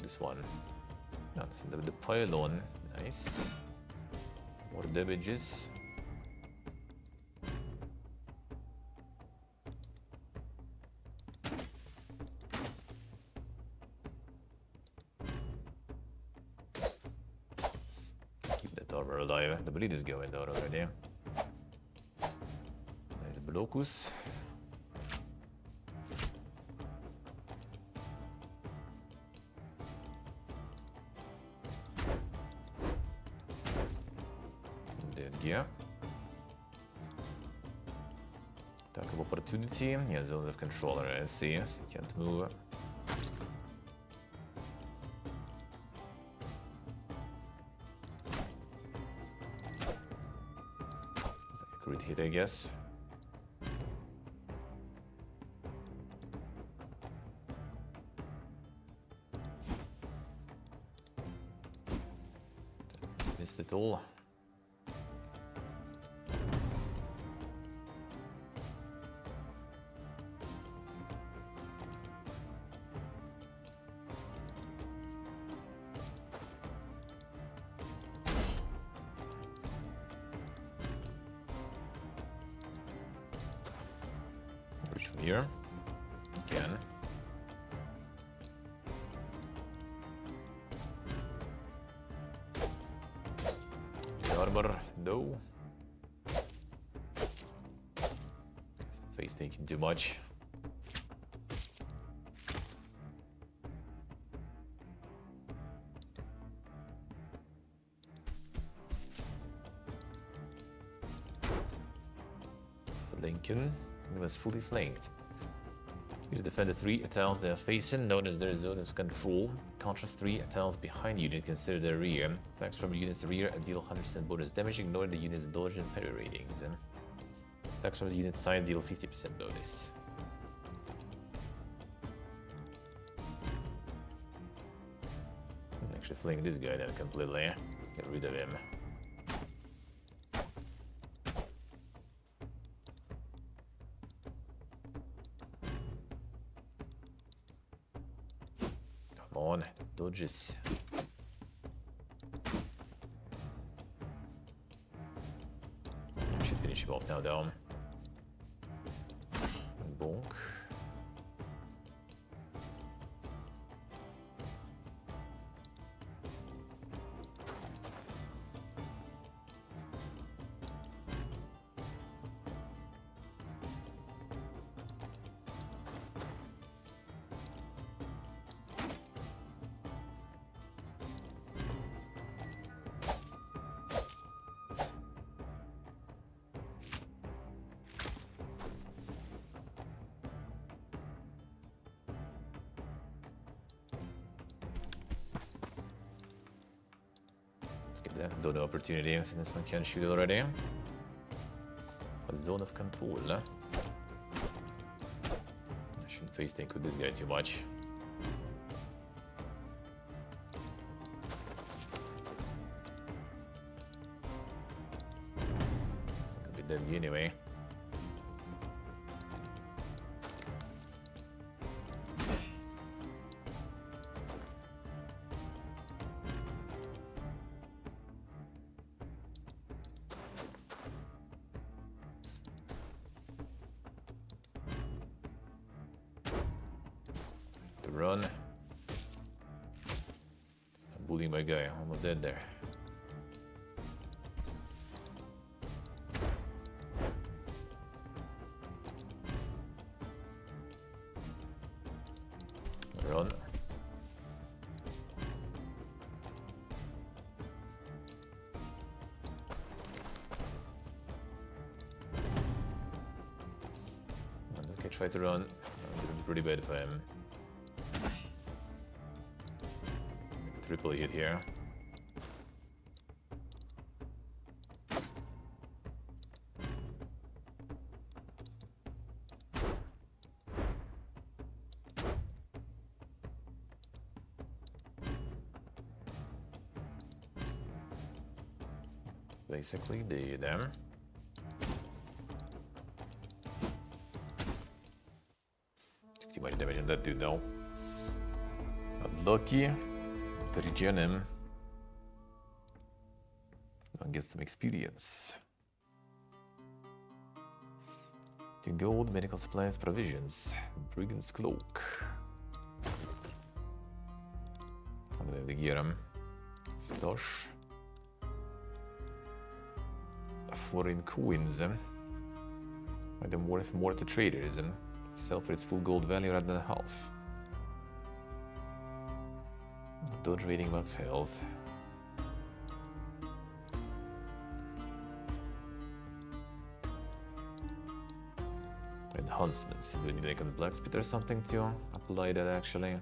This one. That's the pylon. Nice. More damages. Keep that armor alive. The bleed is going down already. There's a Blocus. Yeah. Attack of opportunity. Yeah, zone of control. I see. So can't move. Crit hit, I guess. Missed it all. Push from here. Again. Armor, no. Face taking too much. Lincoln was fully flanked. Use defender 3 tiles they are facing, known as their zone of control. Contrast 3 tiles behind unit, consider their rear. Attacks from unit's rear and deal 100% bonus damage, ignore the unit's dodge and parry ratings. Attacks from the unit side deal 50% bonus. Actually flank this guy down completely. Get rid of him. Come on, dodges. Should finish him off now, down. Bonk. Get the zone of opportunity, since this one can shoot already. A zone of control. I shouldn't face tank with this guy too much. It's gonna be dead anyway. Run. I'm bullying my guy. Almost dead there. Run. This guy tried to run. It's gonna be pretty bad for him. Triple hit here. Basically, them. Took too much damage on that dude though. Unlucky. Regen him. And get some experience. 2 gold, medical supplies, provisions. Brigand's cloak. How do we have to get him? Stash. Foreign coins. Make them worth more to traders. Sell for its full gold value rather than half. Dodge rating max health. enhancements. Do we need like a blacksmith or something to apply that actually?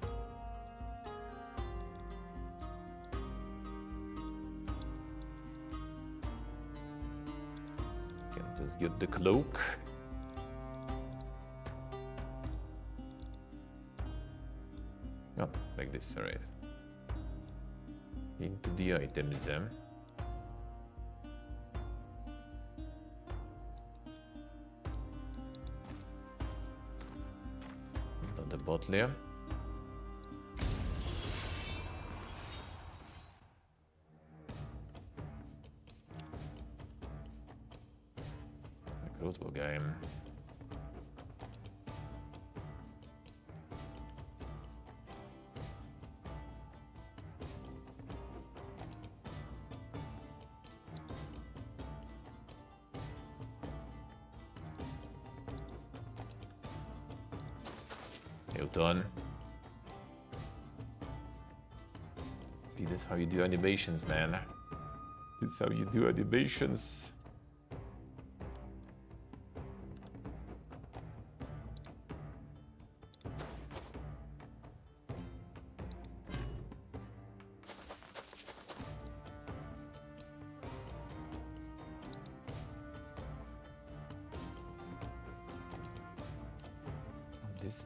Can just get the cloak. Oh, like this, alright. Into the items. The bottle. The crossbow guy. Hilton. See, this is how you do animations, man. This is how you do animations.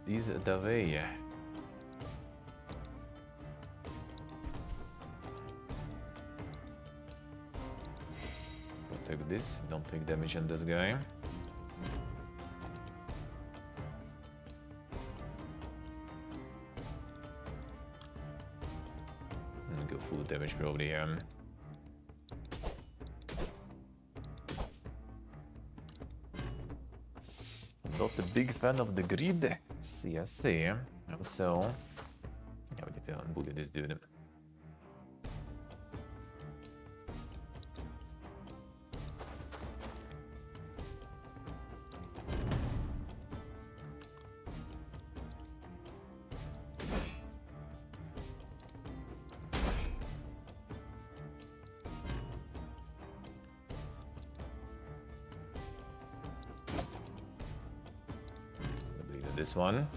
This is the way. Protect this, don't take damage on this guy. And go full damage probably here. Not a big fan of the grid. See, I see. And so, yeah, we need to unbully this dude. This one.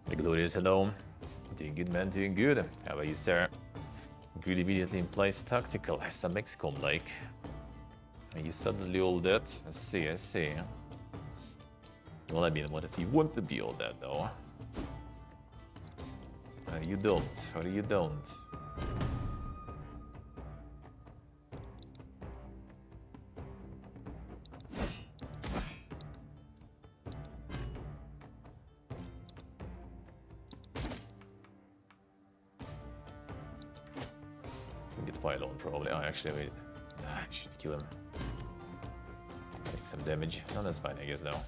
The glorious hello. Doing good, man, doing good. How about you, sir? Greed immediately implies tactical, some XCOM like. You suddenly all that? I see, I see. Well, I mean, what if you want to be all that, though? You don't, or you don't. Get pylon probably. Oh, actually, wait. I should kill him. Take some damage. No, that's fine, I guess, though.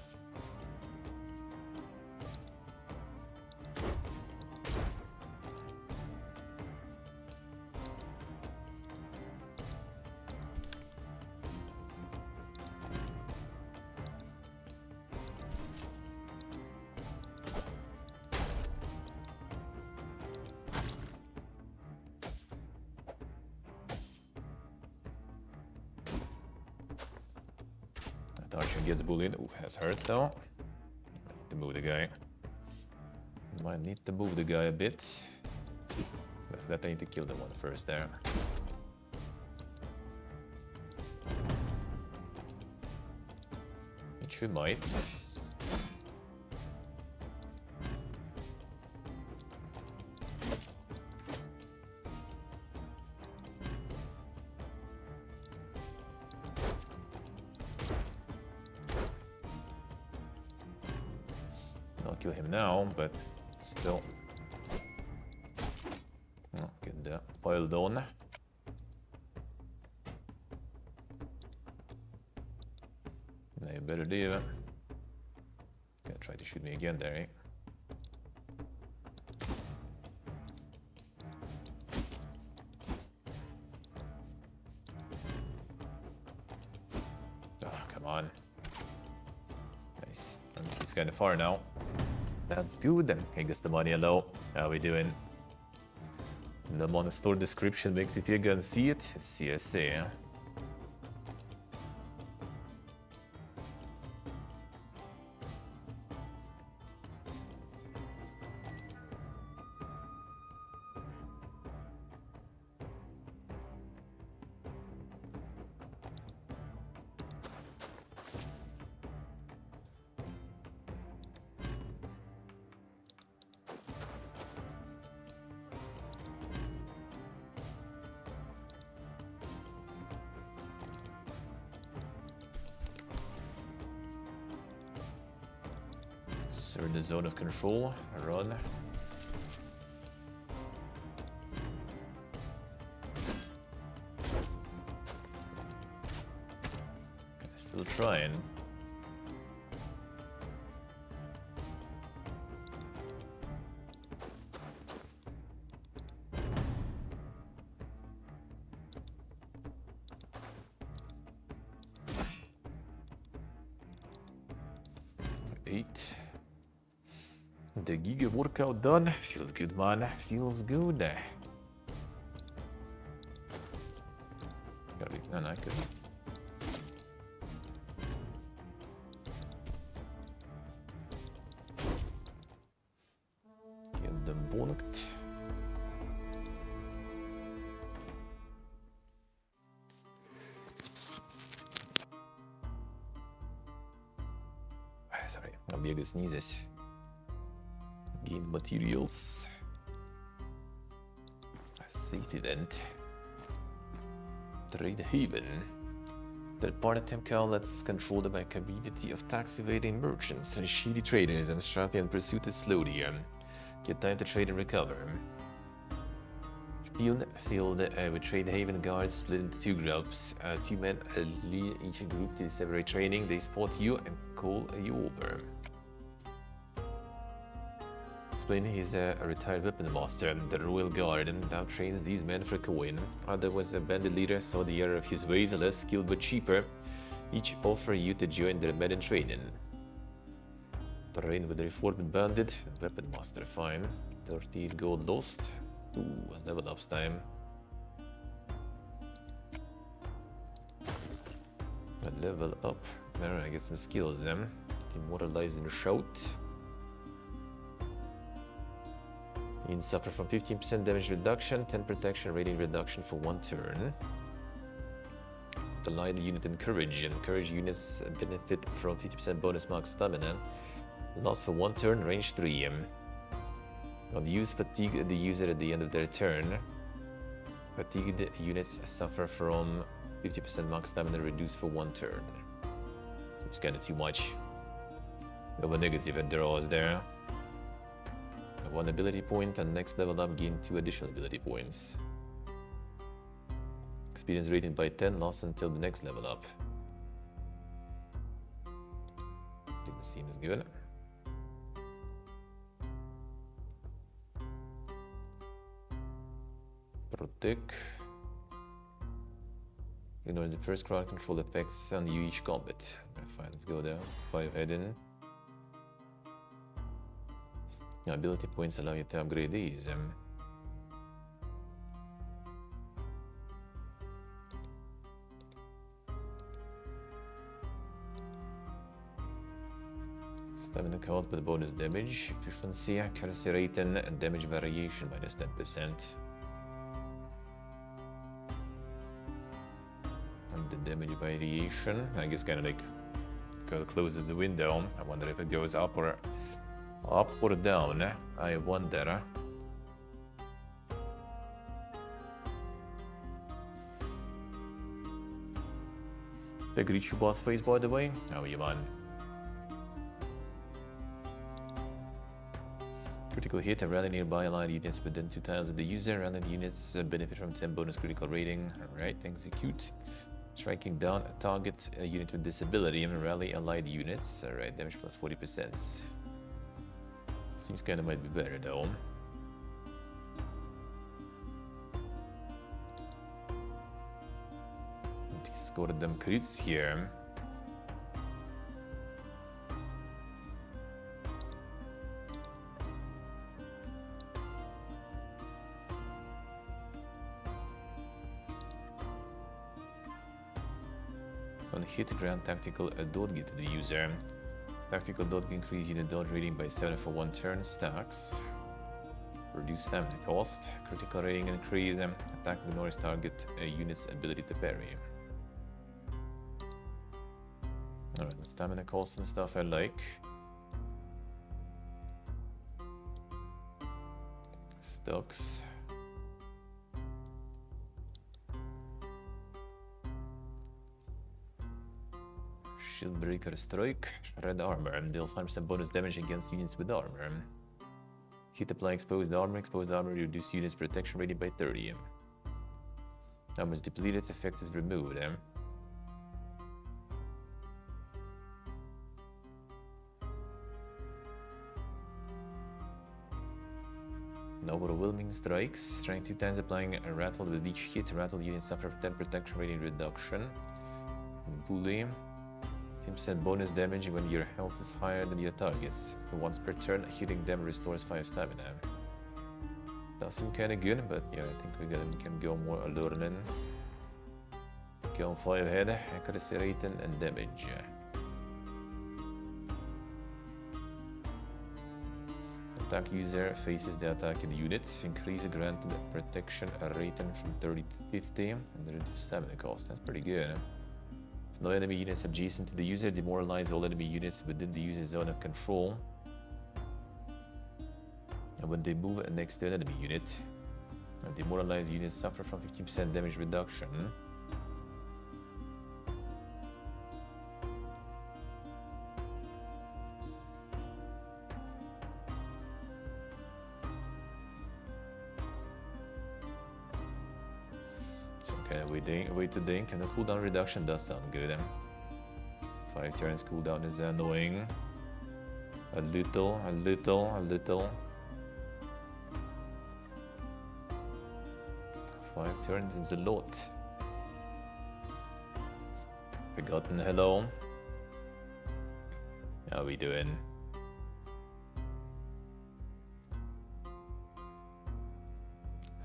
Archer gets bullied. Ooh, has hurts though. Need to move the guy. Might need to move the guy a bit. But that I need to kill the one first there. Which we might. Not kill him now, but still. Oh, get the piled on. Now you better do it. Try to shoot me again there, eh? Oh, come on. Nice. He's kind of far now. That's good. He gets the money low. How we doing? The on store description makes me go and see it. CSA. So we're in the zone of control. Run. Still trying. Eight. The Giga workout done. Feels good, man. Feels good. Gotta be. No, I could. Get them bonked. Sorry, I'll be able to sneeze this. Gain materials. A safety event. Trade haven. Third-party temcal that's controlled by a community of tax-evading merchants and shady traders and strategy and pursuit is slowly. Get time to trade and recover. Field with trade haven guards split into two groups. Two men lead each group to separate training. They spot you and call you over. Explain he's a retired weapon master, the Royal Guard, and now trains these men for coin. Other was a bandit leader, saw the error of his ways, less skilled but cheaper. Each offer you to join their men in training. Train with the reformed bandit, weapon master, fine. 38 gold lost. Ooh, level ups time. A level up. Alright, I get some skills then. Immortalize and shout. You suffer from 15% damage reduction, 10 protection rating reduction for 1 turn. The line unit encourage. Encourage units benefit from 50% bonus max stamina. Lost for 1 turn, range 3. On use fatigue the user at the end of their turn. Fatigued units suffer from 50% max stamina reduced for 1 turn. Seems kinda too much. No negative at draws there. 1 ability point and next level up gain 2 additional ability points. Experience rating by 10 lost until the next level up. I think this seems good. Protect. Ignores the first crowd control effects on you each combat. Fine, let's go there. 5 head-in. Ability points allow you to upgrade these. Stamina caused by the bonus damage, efficiency, accuracy rating, and damage variation minus 10%. And the damage variation, I guess kind of like close the window. I wonder if it goes up or down. I wonder. The greet you boss face, by the way. How are you, man? Critical hit, rally nearby allied units within 2 tiles of the user. Rallied units benefit from 10 bonus critical rating. Alright, execute. Striking down a target unit with disability and rally allied units. Alright, damage plus 40%. Seems kind of might be better though. He's got them crits here. On hit, grant tactical dodge to the user. Tactical dodge increase unit dodge rating by 7 for 1 turn stacks. Reduce stamina cost. Critical rating increase. Attack ignores target unit's ability to parry. Alright, the stamina cost and stuff I like. Stocks. Shieldbreaker Strike, Red Armor, deals 100% bonus damage against units with armor. Hit apply exposed armor reduce units protection rating by 30. Armor is depleted, effect is removed. Overwhelming Strikes, strength 2 times applying a rattle with each hit, rattle units suffer 10 protection rating reduction. Bully. 10% bonus damage when your health is higher than your targets. Once per turn, hitting them restores 5 stamina. Does seem kinda good, but yeah, I think we can go more learning. Go on 5 head, accuracy rating and damage. Attack user faces the attacking unit. Increase the granted protection rating from 30 to 50 and reduce stamina cost. That's pretty good. No enemy units adjacent to the user, demoralize all enemy units within the user's zone of control. And when they move next to an enemy unit, demoralized units suffer from 15% damage reduction. Okay, wait to think, and the cooldown reduction does sound good. 5 turns cooldown is annoying. A little. 5 turns is a lot. Forgotten hello. How we doing?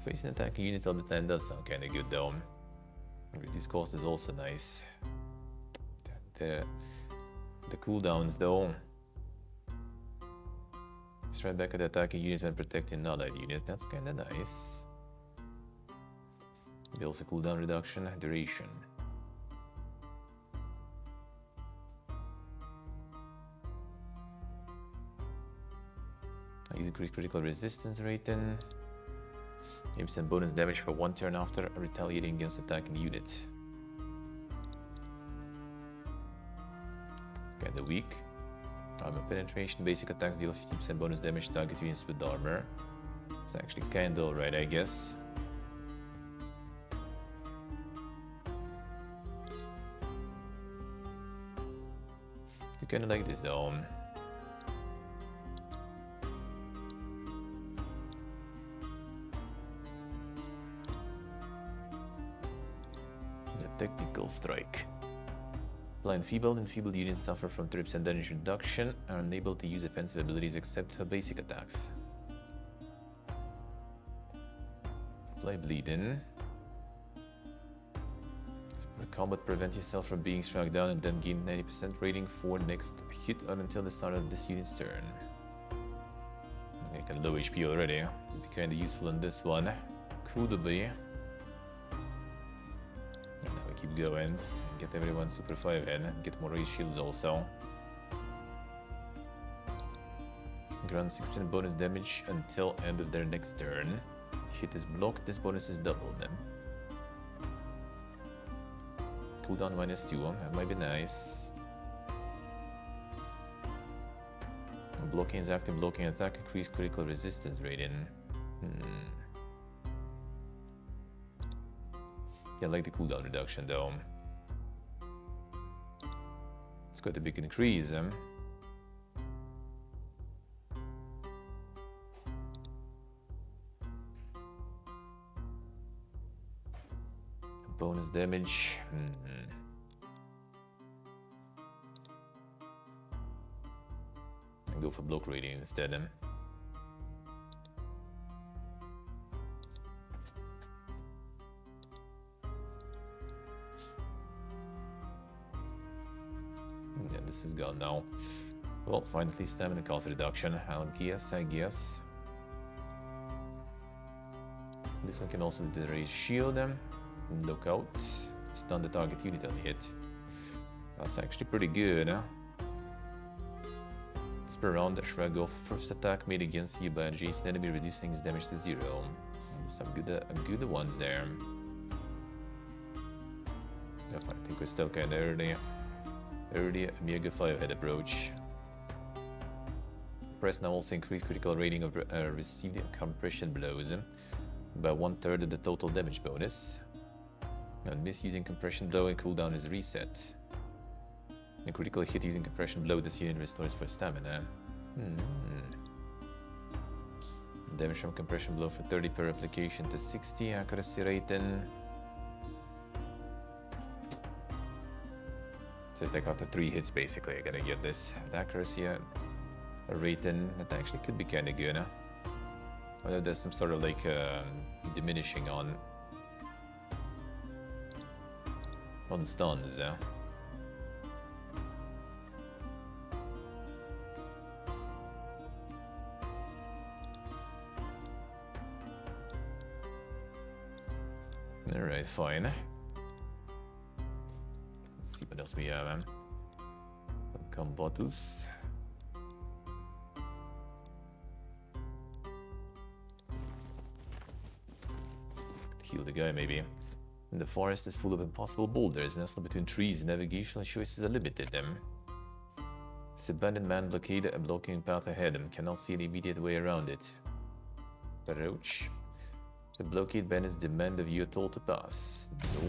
Facing attacking unit all the time does sound kinda good though. Reduce cost is also nice. The cooldowns though. Strike back at the attacking unit when protecting an allied unit. That's kinda nice. Builds a cooldown reduction, duration. I use critical resistance rating. 8% bonus damage for 1 turn after retaliating against attacking unit. Kinda weak. Armor penetration, basic attacks deal 15% bonus damage to target units with armor. It's actually kinda alright, I guess. I kinda like this though. Technical strike. Blind enfeebled units suffer from 30% damage reduction, are unable to use offensive abilities except for basic attacks. Apply bleeding. For combat, prevent yourself from being struck down and then gain 90% rating for next hit until the start of this unit's turn. I got low HP already. Would be kinda useful in this one. Could be. Keep going, get everyone super 5 in, get more raise shields also. Grant 6% bonus damage until end of their next turn. Hit is blocked, this bonus is doubled then. Cooldown -2, that might be nice. Blocking is active, blocking attack, increase critical resistance rating. I like the cooldown reduction though. It's got a big increase. bonus damage. And go for block rating instead then. Yeah, this is gone now. Well, finally stamina cost reduction. I guess. This one can also raise shield them. Look out. Stun the target unit on hit. That's actually pretty good, huh? Per round, a shrug off first attack made against you by adjacent enemy, reducing his damage to 0. Some good ones there. I think we're still kind of early Omega 5 head approach. Press now also increase critical rating of received compression blows by 1/3 of the total damage bonus. And misusing compression blow and cooldown is reset. A critical hit using compression blow, this unit restores for stamina. Damage from compression blow for 30 per application to 60. Accuracy rating. So it's like after 3 hits basically, I gotta get this. The accuracy rating, that actually could be kinda good, huh? Although there's some sort of like diminishing on stuns, yeah. Alright, fine. Let's see what else we have, man. Combatus. Heal the guy, maybe. And the forest is full of impossible boulders, nestled between trees, and navigational choices are limited them. This abandoned man blockade a blocking path ahead and cannot see an immediate way around it. Approach. The blockade banners demand of you a toll to pass. No.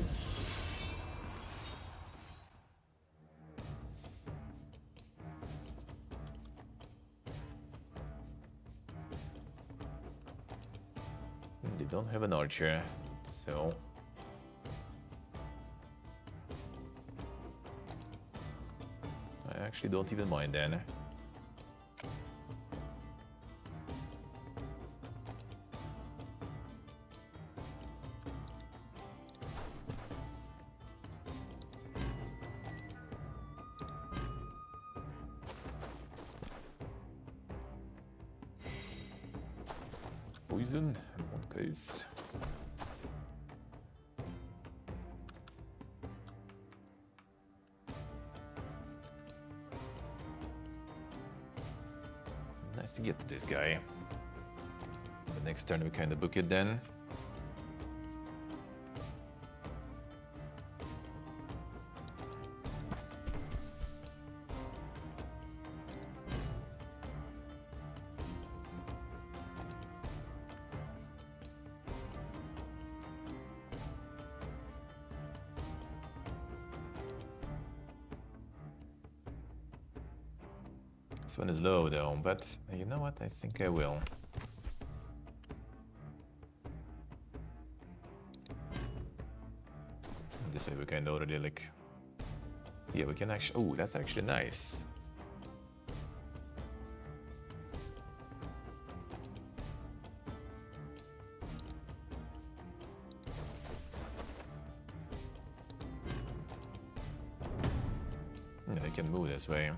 They don't have an archer, so I actually don't even mind then. Poison in one case. Nice to get to this guy. The next turn we kind of book it then. This one is low though, but you know what? I think I will. This way we can already like... Yeah, we can actually... Oh, that's actually nice. Yeah, I can move this way.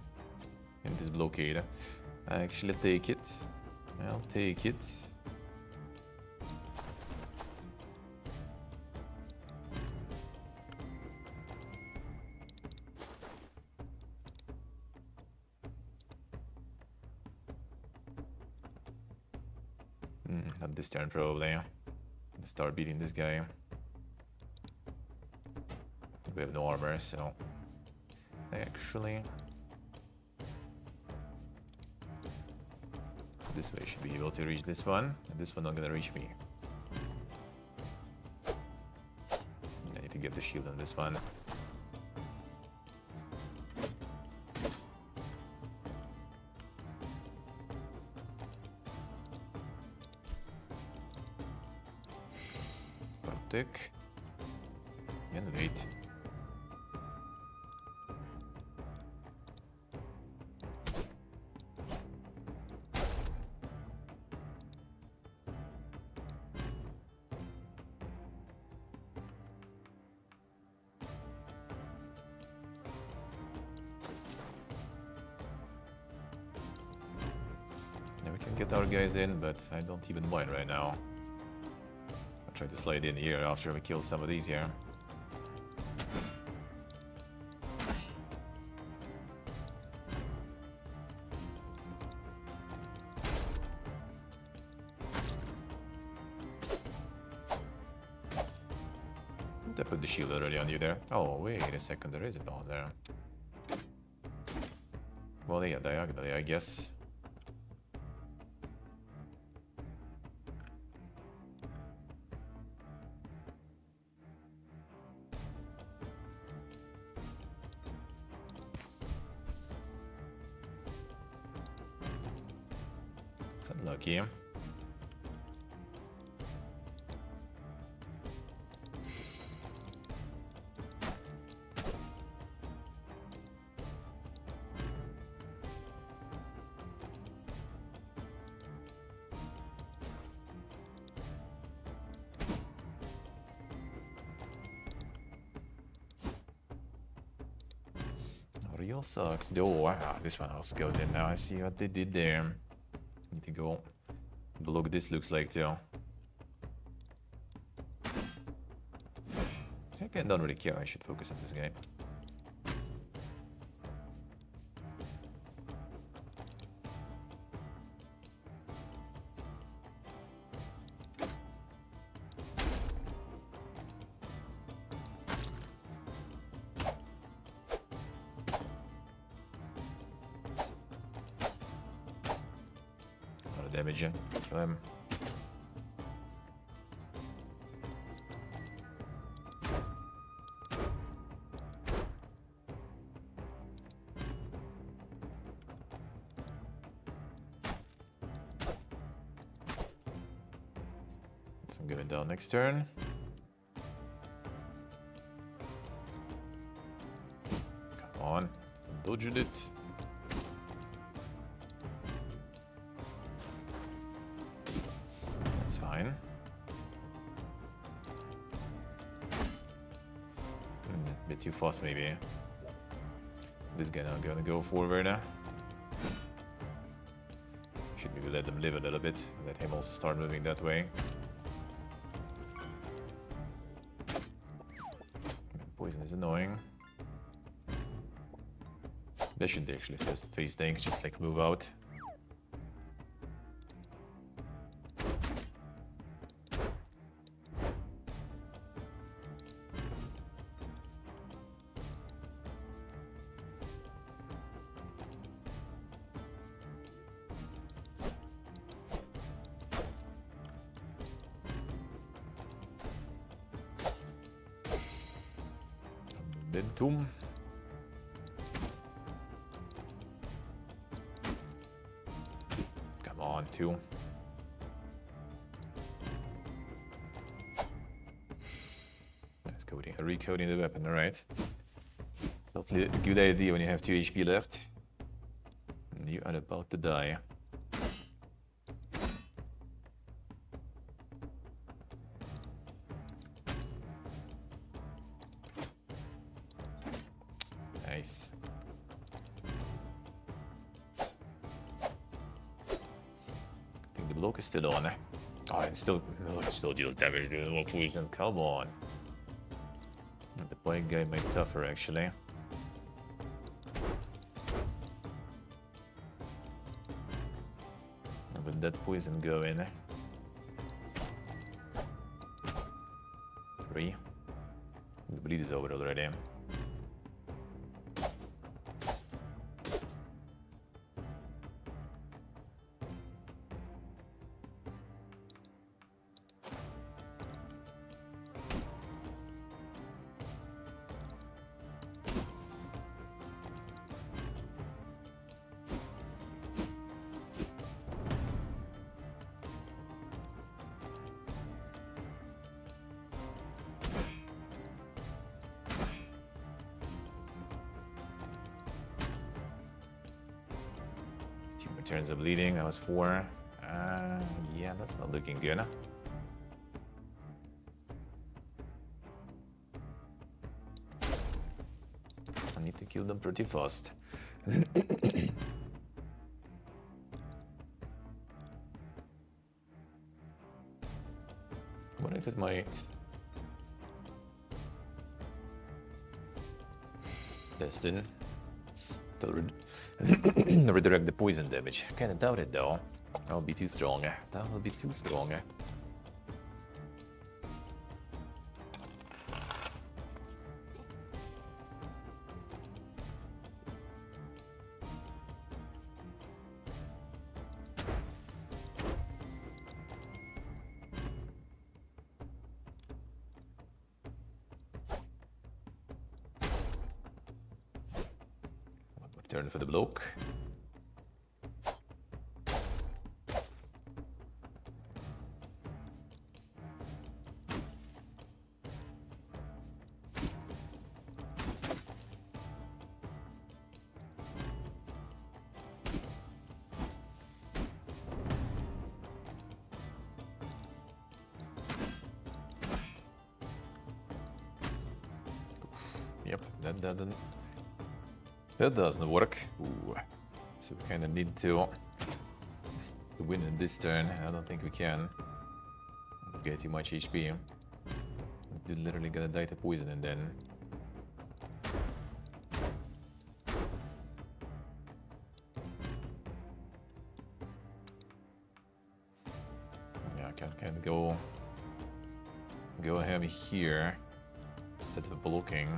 In this blockade. I actually take it. I'll take it. Not this turn probably. Start beating this guy. We have no armor, so actually this way should be able to reach this one, and this one not gonna reach me. I need to get the shield on this one. Tick. Can wait. Yeah, we can get our guys in, but I don't even mind right now. I'll try to slide in here after we kill some of these here. I put the shield already on you there. Oh, wait a second, there is a ball there. Well, yeah, diagonally, I guess. It's unlucky. Real sucks. Oh, this one else goes in now. I see what they did there. Need to go block this, looks like, too. I don't really care. I should focus on this guy. A lot of damage in. Kill him. I'm going down next turn. Come on, dodged it. That's fine. A bit too fast, maybe. This guy now gonna go forward. Should maybe let them live a little bit. Let him also start moving that way. Poison is annoying. They should actually just face things, just like move out. Momentum. Come on, two. That's coding, recoding the weapon, alright. Totally a good idea when you have 2 HP left. And you are about to die. Nice. I think the block is still on. Oh, it still deals damage, dude. More poison, come on. The white guy might suffer, actually. With that poison going. 3. The bleed is over already. turns of bleeding. That was 4. Yeah, that's not looking good. I need to kill them pretty fast. What if it's my Destin to redirect the poison damage? Kinda doubt it though. That would be too strong. That would be too strong. Turn for the block. Yep, that doesn't work. Ooh. So we kind of need to win in this turn. I don't think we can. Get too much HP. This dude literally gonna die to poison and then... Yeah, I can go ahead here instead of blocking.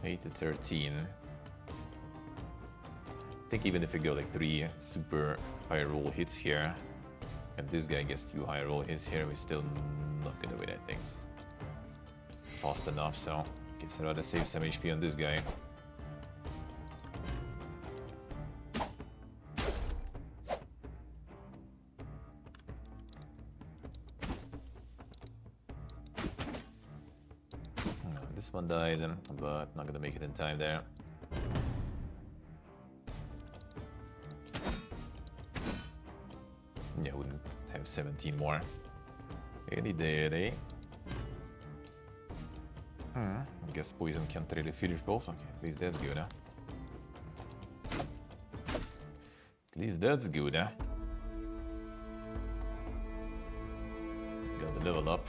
8 to 13. I think even if we go like 3 super high roll hits here, and this guy gets 2 high roll hits here, we're still not gonna win, I think. Fast enough, so guess I'd rather save some HP on this guy. This one died, but not gonna make it in time there. Yeah, wouldn't have 17 more. Any day, eh? I guess poison can't really finish both. Okay, at least that's good, huh? At least that's good, huh? Got the level up.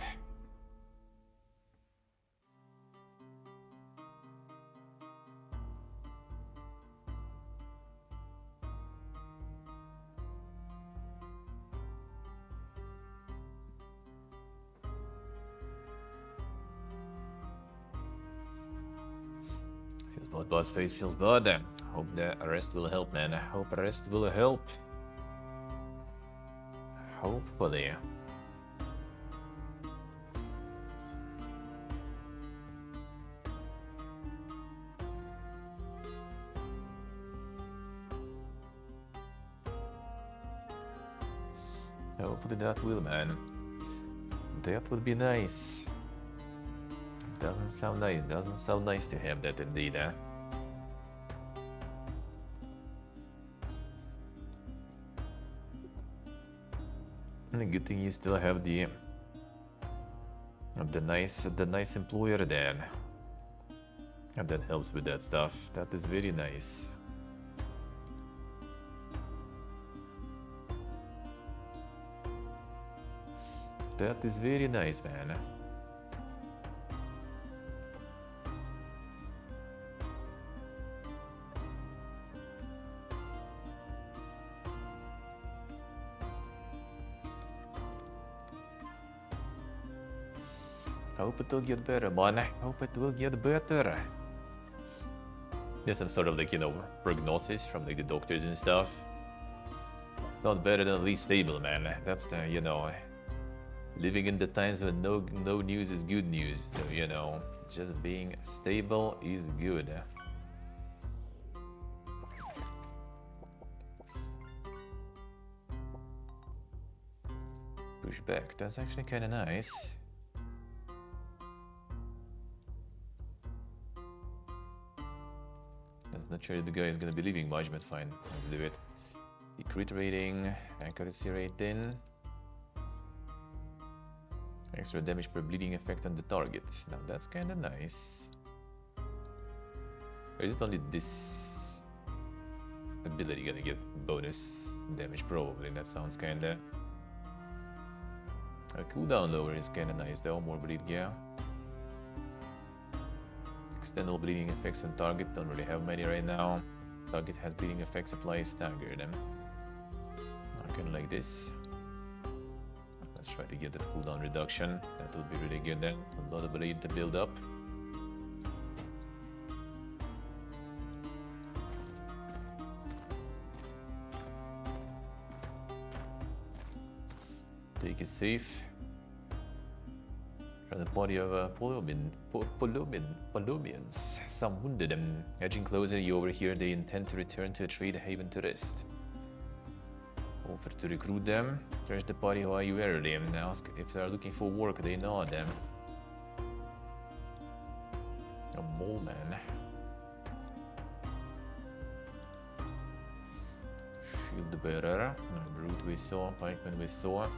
Feels bad, boss face feels bad. Hope the rest will help, man. I hope the rest will help. Hopefully. Hopefully that will, man. That would be nice. Doesn't sound nice. Doesn't sound nice to have that indeed, huh? The good thing you still have the nice employer there, and that helps with that stuff. That is very nice. That is very nice, man. Hope it will get better, man. Hope it will get better. There's some sort of like, you know, prognosis from like the doctors and stuff. Not better than at least stable, man. That's the, you know, living in the times when no news is good news. So, you know, just being stable is good. Push back. That's actually kind of nice. Not sure if the guy is gonna be leaving much, but fine, let's do it. The crit rating, accuracy rating. Extra damage per bleeding effect on the target. Now that's kinda nice. Or is it only this ability gonna get bonus damage? Probably, that sounds kinda... A cooldown lower is kinda nice though, more bleed, yeah. Extendable bleeding effects on target, don't really have many right now. Target has bleeding effects, apply staggered. I kinda like this. Let's try to get that cooldown reduction. That will be really good then. A lot of bleed to build up. Take it safe. From the body of Polomians. Some wounded them. Edging closer, you overhear they intend to return to a trade haven to rest. Offer to recruit them. Trash the party while you early and ask if they are looking for work. They know them. A mole man. Shield bearer. Brute we saw. Pikeman we saw.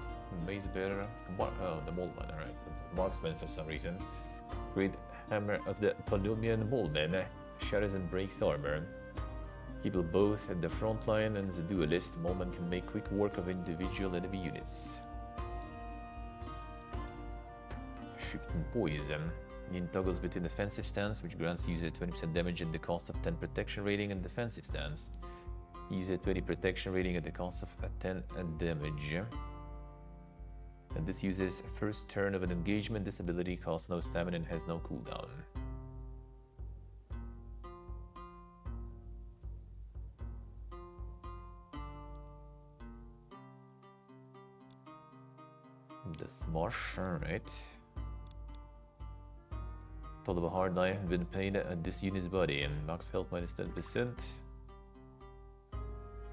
Mace bearer. Oh, the mole man. Alright. Marksman for some reason. Great hammer of the Polomian mole man. Shatters and breaks armor. People both at the front line and as a duelist, Moleman can make quick work of individual enemy units. Shift and poison. Yin toggles between defensive stance, which grants user 20% damage at the cost of 10 protection rating, and defensive stance. User 20 protection rating at the cost of 10 damage. And this uses first turn of an engagement. This ability costs no stamina and has no cooldown. The smash, alright. Toll of a hard die been paid at this unit's body and max health minus 10%.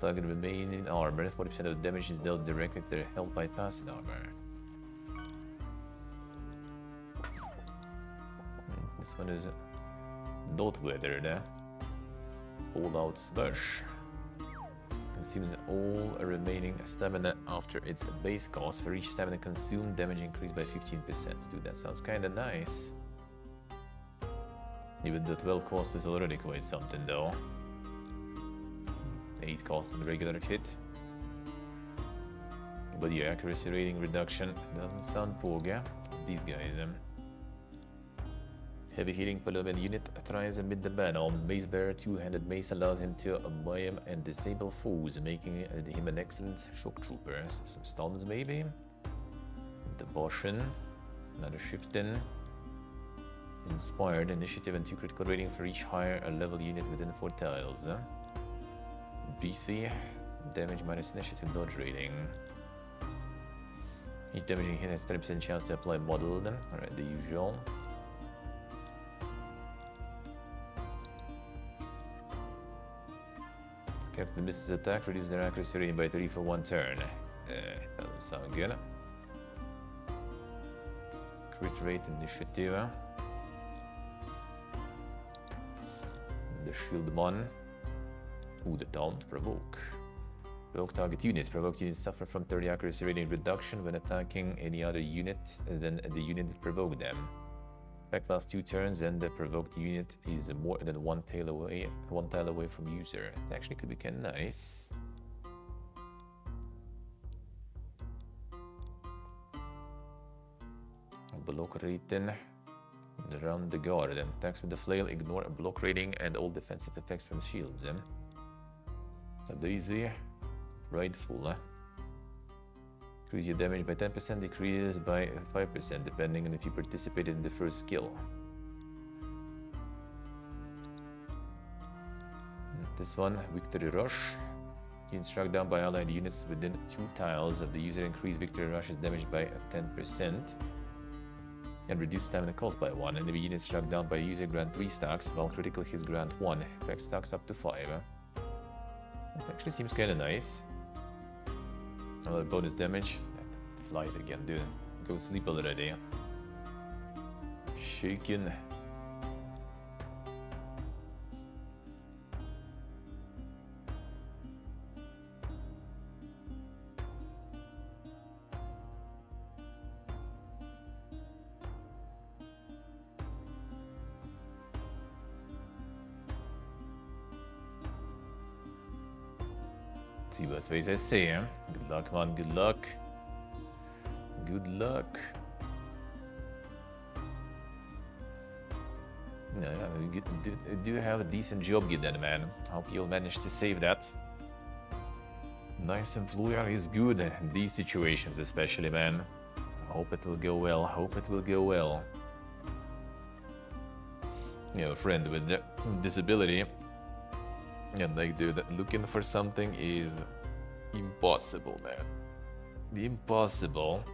Target remain in armor, 40% of the damage is dealt directly to their health by passive armor. This one is not weathered. All out smash. Consumes all remaining stamina after its base cost. For each stamina consumed, damage increased by 15%. Dude, that sounds kinda nice. Even the 12 cost is already quite something though. 8 cost on the regular hit. But your accuracy rating reduction doesn't sound poor. These guys, Heavy hitting Polomian unit tries amid the battle. Mace bearer two-handed mace allows him to maim and disable foes, making him an excellent shock trooper. Some stuns maybe. The Boshin, another shifting. Inspired initiative and 2 critical rating for each higher level unit within 4 tiles. Beefy, damage minus initiative dodge rating. Each damaging hit has 30% chance to apply modeled. Alright, the usual. Captain misses attack, reduce their accuracy rating by 3 for 1 turn. Doesn't sound good. Crit rate initiative. The shield mon. Ooh, the taunt provoke. Provoke target units. Provoked units suffer from 30 accuracy rating reduction when attacking any other unit than the unit that provoked them. Effect lasts 2 turns and the provoked unit is more than one tile away from user. It actually could be kinda nice. Block rating. Around the guard. Attacks with the flail ignore a block rating and all defensive effects from shields. Easy. Rightful. Increase your damage by 10%, decreases by 5% depending on if you participated in the first skill. This one, Victory Rush. Units struck down by allied units within 2 tiles of the user increase Victory Rush's damage by 10% and reduce stamina cost by 1. Enemy units struck down by a user grant 3 stacks, while critical hits grant 1. Effect stacks up to 5. That actually seems kinda nice. Another bonus damage. That flies again, dude. Go sleep already. Shaken. See what face I say, huh? Good luck, man, good luck. Good luck. Yeah, you do have a decent job, Gideon, man. Hope you'll manage to save that. Nice employer is good in these situations, especially, man. Hope it will go well. Hope it will go well. You know, a friend with a disability, and like, dude, looking for something is impossible, man. Impossible.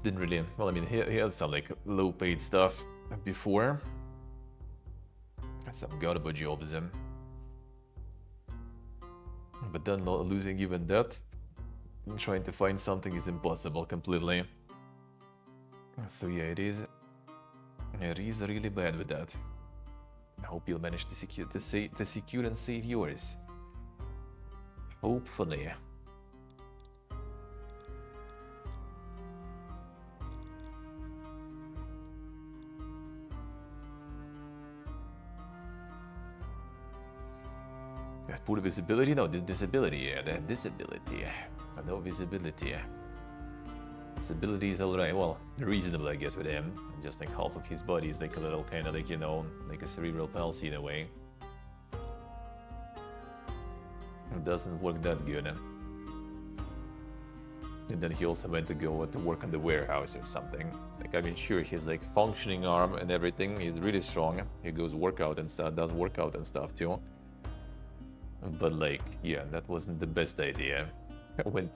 Didn't really. Well, I mean, he had some like low-paid stuff before. Some garbage jobs, but then losing even that, and trying to find something is impossible completely. So yeah, it is really bad with that. I hope you'll manage to secure and save yours. Hopefully. Poor visibility? No, disability, yeah, that disability. No visibility. Visibility is alright, well, reasonable, I guess, with him. Just like half of his body is like a little kind of like, you know, like a cerebral palsy in a way. It doesn't work that good. And then he also went to go to work on the warehouse or something. Like, I mean, sure, he's like functioning arm and everything. He's really strong. He goes workout and stuff, does workout and stuff too. But like, yeah, that wasn't the best idea. I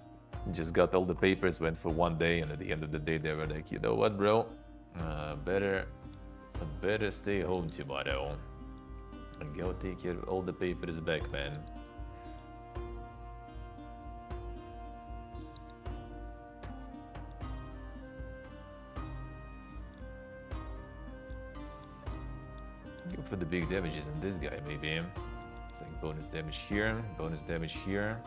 just got all the papers, went for one day, and at the end of the day, they were like, you know what, bro? Better stay home tomorrow. And go take your all the papers back, man. Go for the big damages in this guy, maybe. It's like bonus damage here, bonus damage here.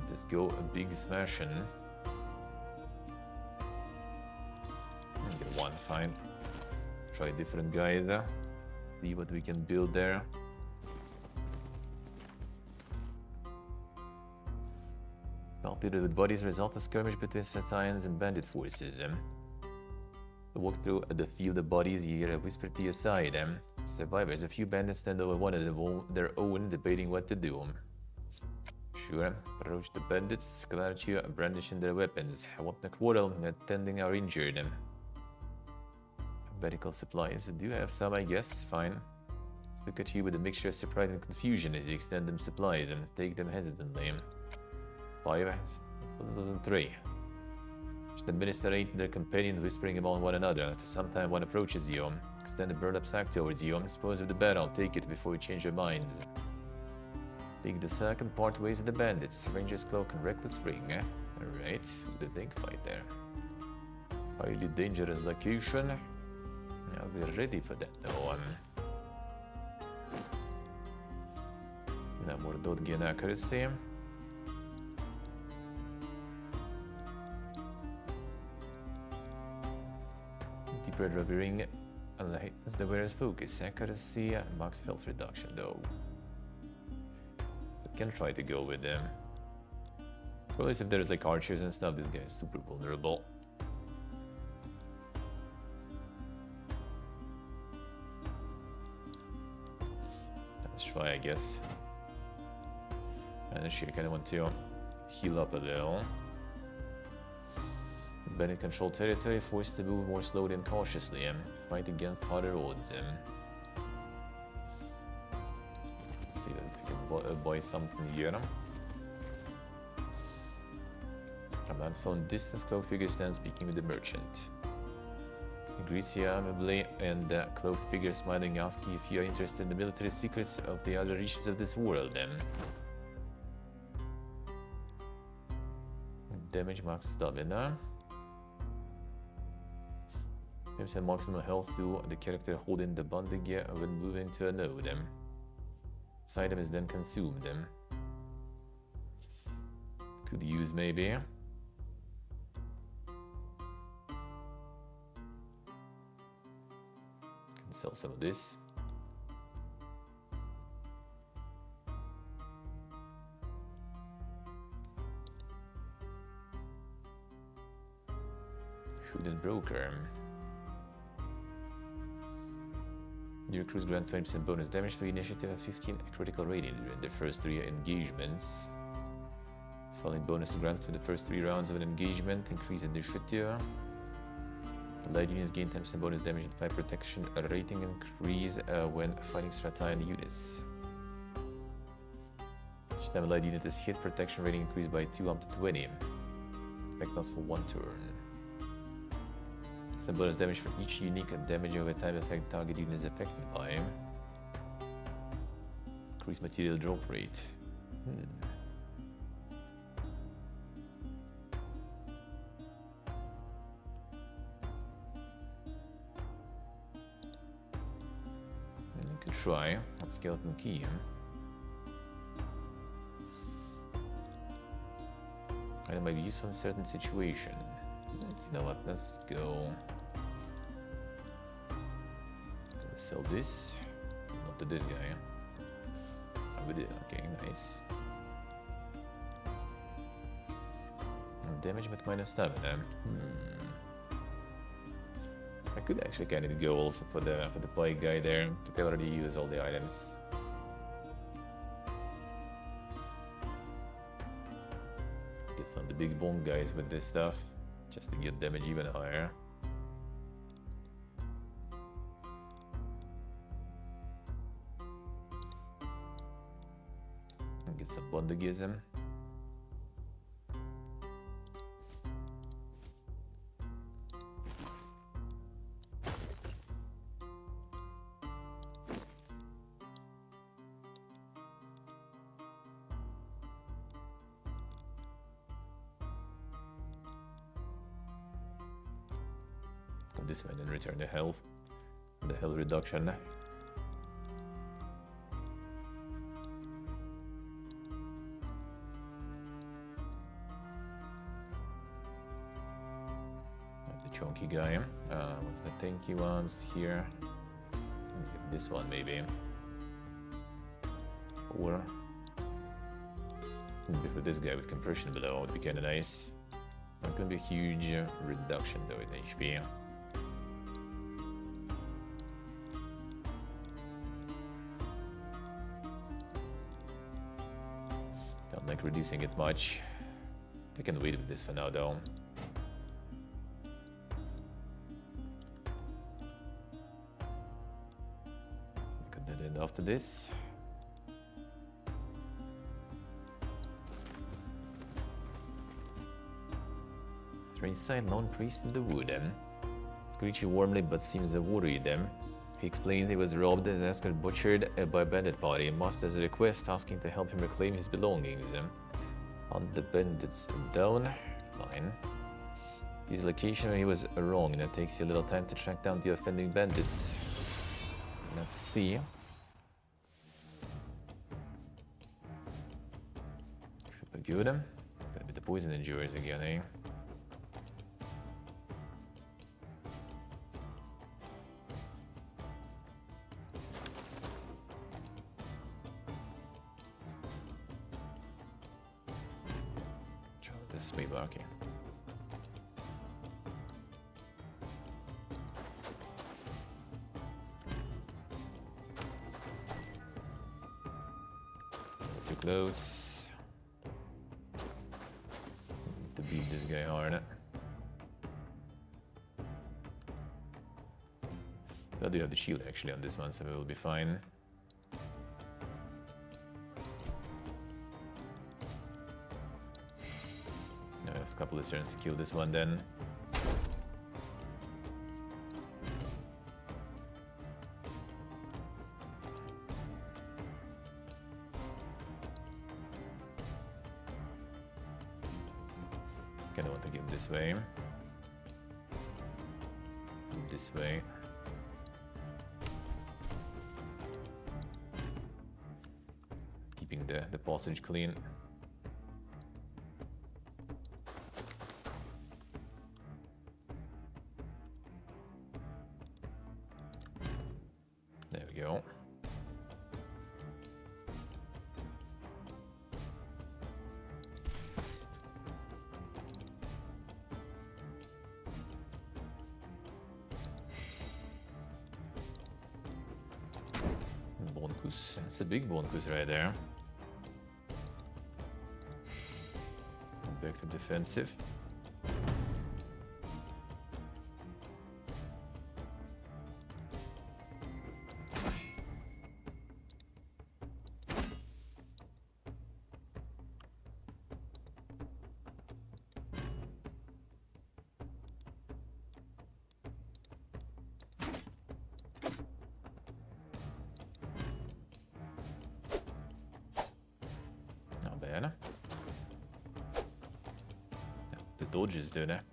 Just go a big smashing. Get one, fine. Try different guys. See what we can build there. Palpitated with bodies result a skirmish between Subathons and bandit forces. Walk through the field of bodies, you hear a whisper to your side. Survivors, a few bandits stand over one of their own, debating what to do. Sure, approach the bandits, glare at you, brandishing their weapons. I want the quarrel, attending our injured. Medical supplies, do you have some, I guess? Fine. Let's look at you with a mixture of surprise and confusion as you extend them supplies and take them hesitantly. 5, 3. The minister ate their companion, whispering among one another. Sometime one approaches you, extend a burned-up sack towards you. Suppose of the battle, take it before you change your mind. Take the sack and part ways with the bandits. Ranger's cloak and reckless ring. Alright, the tank fight there. Highly dangerous location. Now we're ready for that though. Now more dodge and accuracy. Red rubber ring is the wearer's focus. Accuracy, max health reduction though. So can try to go with them. Probably if there's like archers and stuff, this guy is super vulnerable. Let's try, I guess. And actually I kind of want to heal up a little. Bandit control territory, forced to move more slowly and cautiously, fight against harder odds. See if we can buy something here. A man selling distance, cloaked figure stands speaking with the merchant. He greets you amably, and the cloaked figure smiling asks you if you are interested in the military secrets of the other regions of this world. Damage max stamina. Gives a maximum health to the character holding the bandage when moving to a node. This item is then consumed. Could use maybe. Sell some of this. Hooded broker. Your crews grant 20% bonus damage to the initiative and 15 critical rating during the first 3 engagements. Following bonus granted for the first 3 rounds of an engagement, increase initiative. Allied units gain 10% bonus damage and 5 protection rating increase when fighting Subathon units. Each time Allied unit is hit, protection rating increased by 2 up to 20. Effect lasts for 1 turn. Some bonus damage for each unique damage over time effect target unit is affected by. Increase material drop rate. I could try that skeleton key. And it might be useful in certain situation. You know what, let's go. Sell this. Not to this guy. Oh, we did. Okay, nice. And damage with minus stamina. I could actually kind of go also for the plague guy there. To already use all the items. Get some of the big bomb guys with this stuff. Just to get damage even higher. And get some bondagism. This way, then return the health reduction. The chunky guy. What's the tanky ones here? Let's get this one maybe. Or before this guy with compression below would be kind of nice. That's gonna be a huge reduction though in HP. Don't like reducing it much. I can wait with this for now though. We could do it after this. Inside lone priest in the wood. Screechy warmly but seems worried. He explains he was robbed and escort butchered by a bandit party. Master's request asking to help him reclaim his belongings. Hunt the bandits down. Fine. His location where he was wrong, and it takes you a little time to track down the offending bandits. Let's see. Should be good. Gotta be the poison endurers again, eh? This way, okay. Too close. To beat this guy hard. I do have the shield actually on this one, so we will be fine. A couple of turns to kill this one then. Kinda want to get this way. This way. Keeping the passage clean. go. Bonkus. That's a big bonkus right there. Back to defensive. Not bad. The dodges do that.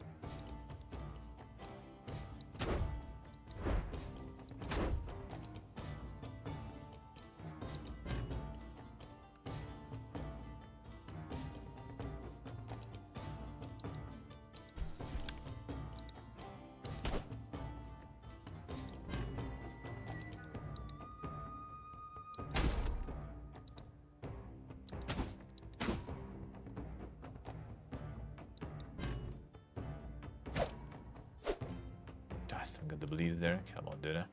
Still got the bleeds there. Come on, dude.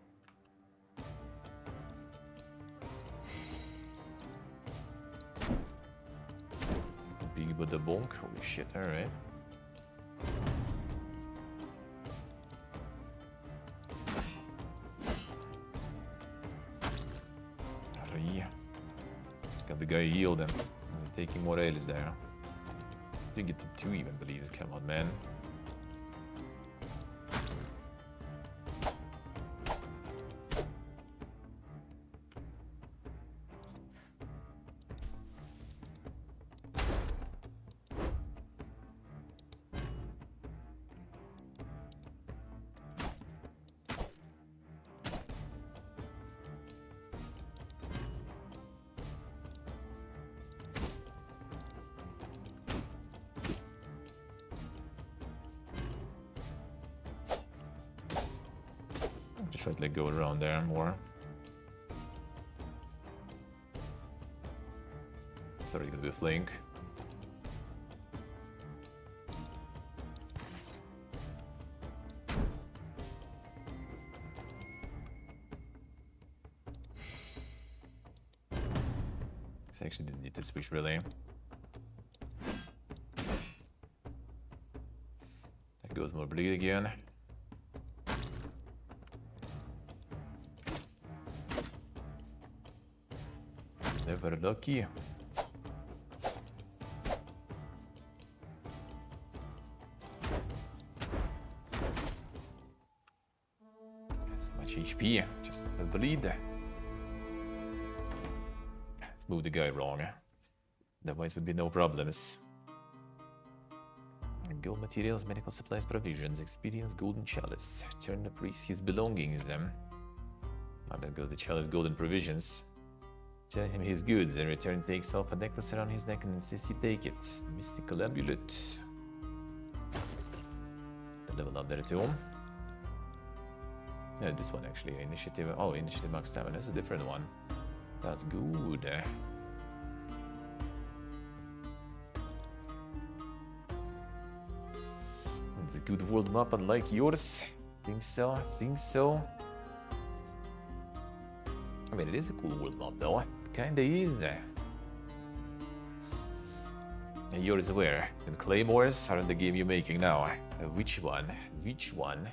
Big but the bonk. Holy shit, alright. Just got the guy healed and taking more L's there. Didn't get the 2 even bleeds. Come on, man. Just try to like go around there more. It's already gonna be a flank. This actually didn't need to switch really. There goes more bleed again. Never lucky. Much HP, just a bleed. Let's move the guy wrong. Otherwise would be no problems. Gold materials, medical supplies, provisions, experience, golden chalice. Turn the priest his belongings. Oh, there goes the chalice, golden provisions. Tell him his goods. In return, takes off a necklace around his neck and insists you take it. Mystical amulet. The level up there too. No, this one actually. Initiative. Oh, initiative max stamina. That's a different one. That's good. It's a good world map, unlike yours. Think so? Think so? I mean, it is a cool world map, though. Kinda is there. And yours where? And claymores are in the game you're making now. Which one? Which one?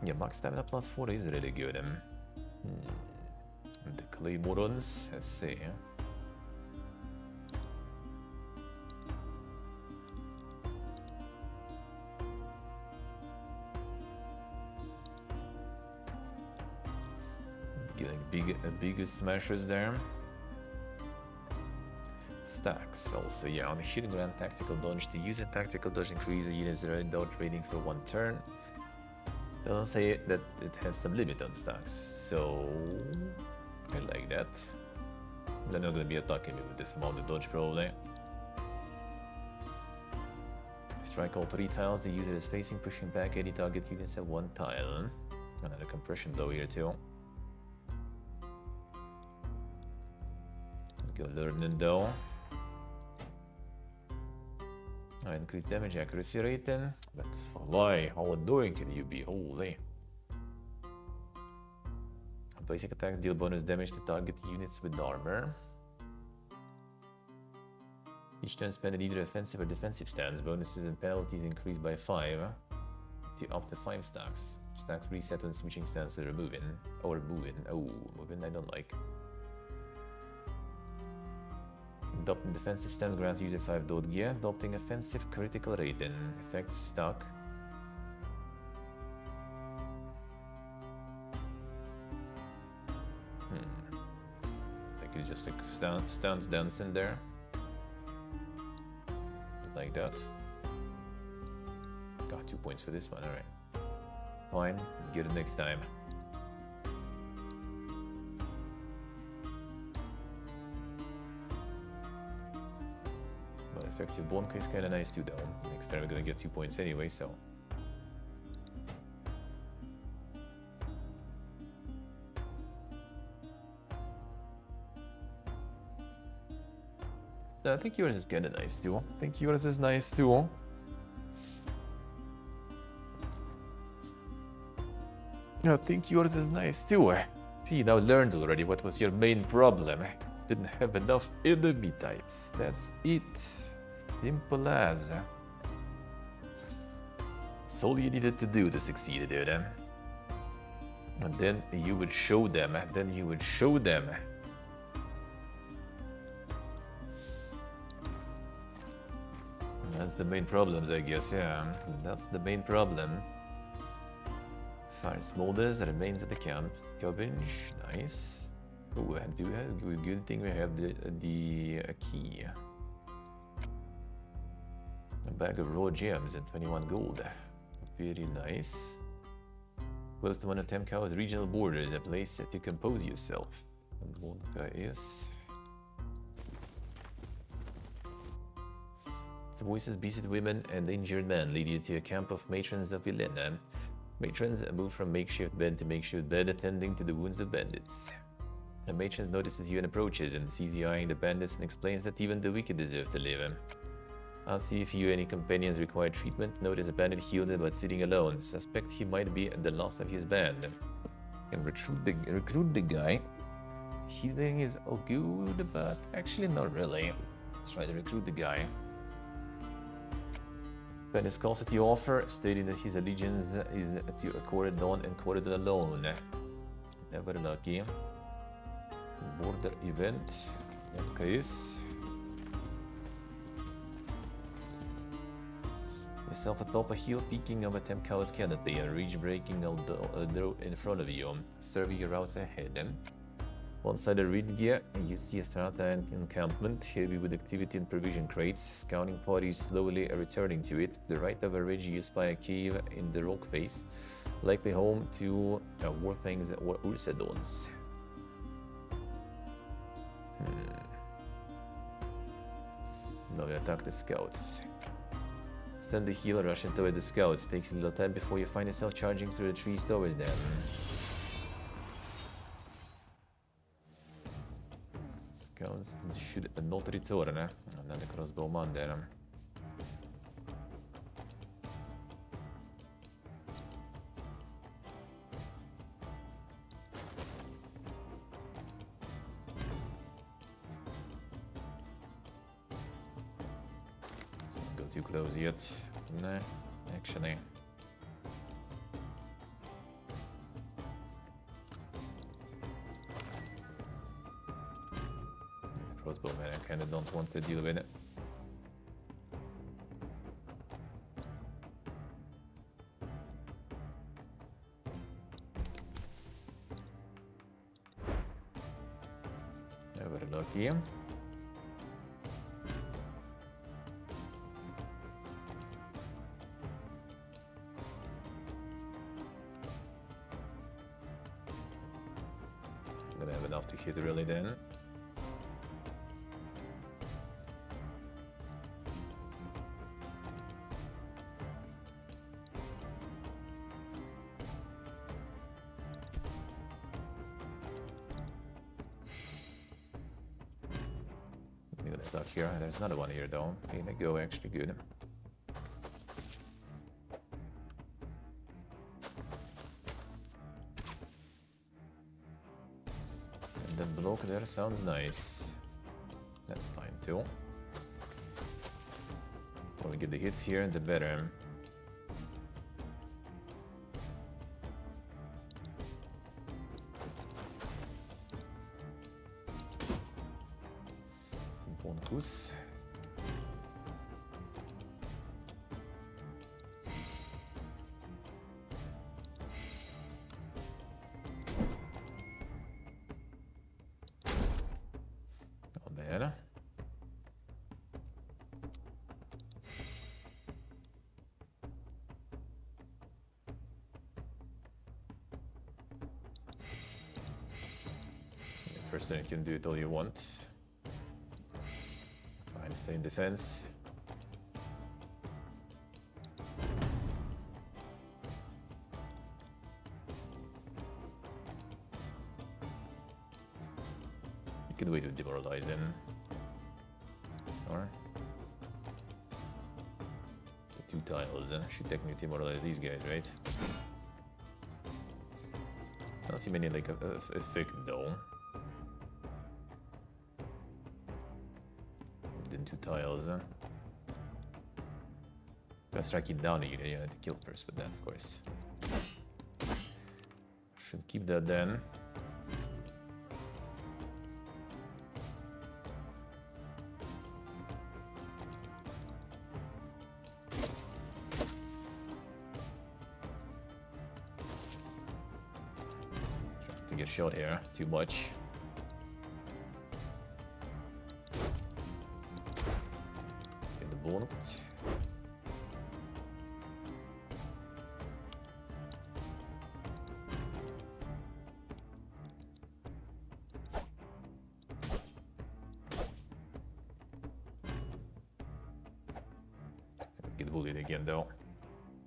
Yeah, max stamina plus 4 is really good. The claymorons, let's see. Big smashers there. Stacks also, yeah, on the hidden ground tactical dodge. To use a tactical dodge, increase the unit's dodge rating for 1 turn. Doesn't say that it has some limit on stacks, so I like that. They're not gonna be attacking me with this amount of dodge probably. Strike all 3 tiles the user is facing, pushing back any target units at 1 tile. Another compression blow here too. Go learning though. Increase damage accuracy rating. That's fly. How annoying can you be? Holy. Basic attacks deal bonus damage to target units with armor. Each turn spent in either offensive or defensive stance. Bonuses and penalties increase by 5 to up to 5 stacks. Stacks reset when switching stances or moving. Or moving. Oh, moving I don't like. Adopting defensive stance grants user 5 dot gear. Adopting offensive critical rating. Effects stuck. I think it's just like stance dancing there. Like that. Got 2 points for this one, alright. Fine, get it next time. But effective Bonka is kinda nice too though. Next time we're gonna get 2 points anyway, so. I think yours is kinda nice too. I think yours is nice too. I think yours is nice too. See, you now learned already what was your main problem. Didn't have enough enemy types. That's it. Simple as. That's all you needed to do to succeed, dude. And then you would show them. Then you would show them. That's the main problems, I guess, yeah. That's the main problem. Fire smolders remains at the camp. Cabbage, nice. Oh, I do have a good thing we have the key. A bag of raw gems and 21 gold. Very nice. Close to one of Temcow's regional borders, a place to compose yourself. And one guy is. The voices, beasted women, and injured men lead you to a camp of matrons of Vilena. Matrons move from makeshift bed to makeshift bed, attending to the wounds of bandits. A matron notices you and approaches and sees you eyeing the bandits and explains that even the wicked deserve to live. Asks you if you any companions require treatment. Notice a bandit healed but sitting alone. Suspect he might be the last of his band. Can recruit the guy. Healing is all good, but actually not really. Let's try to recruit the guy. Bandit calls at your offer, stating that his allegiance is to Corridon and Corridon alone. Never lucky. Border event. In that case. Yourself atop a hill peaking over Temcow's canopy, a ridge breaking a door in front of you, serving your routes ahead. One side of ridge gear, you see a strata encampment, heavy with activity and provision crates. Scouting parties slowly returning to it. The right of a ridge, you spy a cave in the rock face, likely home to Warfangs or Ursadons. Now we attack the scouts. Send the healer rushing toward the scouts. Takes a little time before you find yourself charging through the trees towards them. Scouts shoot a not return. Another crossbowman there. Too close yet. Nah, actually. Crossbowman, I kinda don't want to deal with it. Never lucky. Gonna have enough to hit really then. stuck here. There's another one here though. Okay, they go actually good. And the block there sounds nice. That's fine too. When we get the hits here, the better. Bonus. Not bad. First thing you can do it all you want. Fine, stay in defense. Good way to demoralize him. Or the 2 tiles should technically demoralize these guys, right? I don't see many like effect though. Then 2 tiles. Gotta strike it down, you have to kill first with that, of course. Should keep that then. Trying to get shot here, too much. Get the ball. Get bullied again though.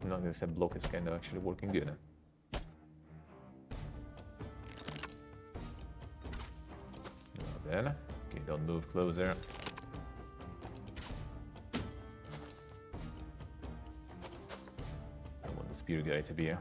I'm not gonna say block is kind of actually working good. Not bad. Okay, don't move closer. I want the spear guy to be here.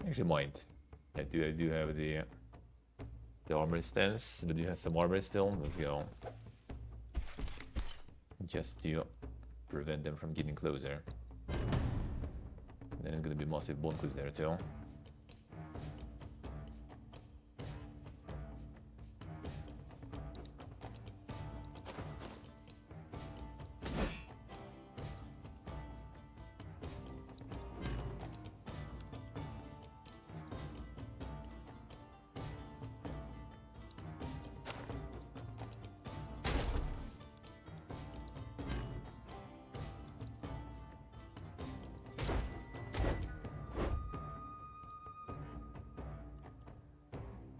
Actually, mind. I do have the armor stance. I do have some armor still. Let's go. Just to prevent them from getting closer. Then it's gonna be massive bonkers there too.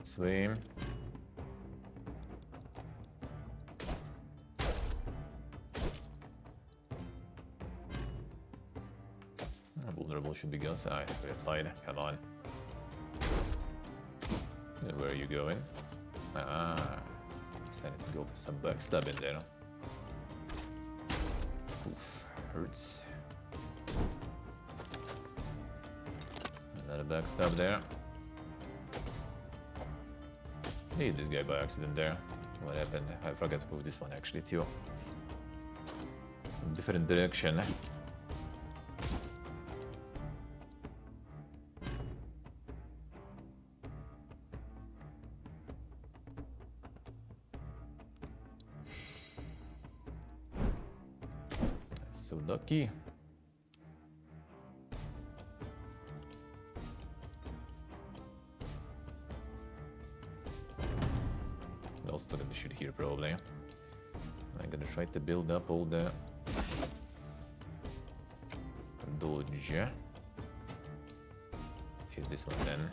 Swim. Vulnerable should be guns. I replied. Come on. And where are you going? Ah, decided to go for some backstabbing there. Oof, hurts. Another backstab there. Hit this guy by accident there. What happened? I forgot to move this one actually too. Different direction. So lucky. I'll still gonna shoot here probably. I'm gonna try to build up all the dodge. Hit this one then.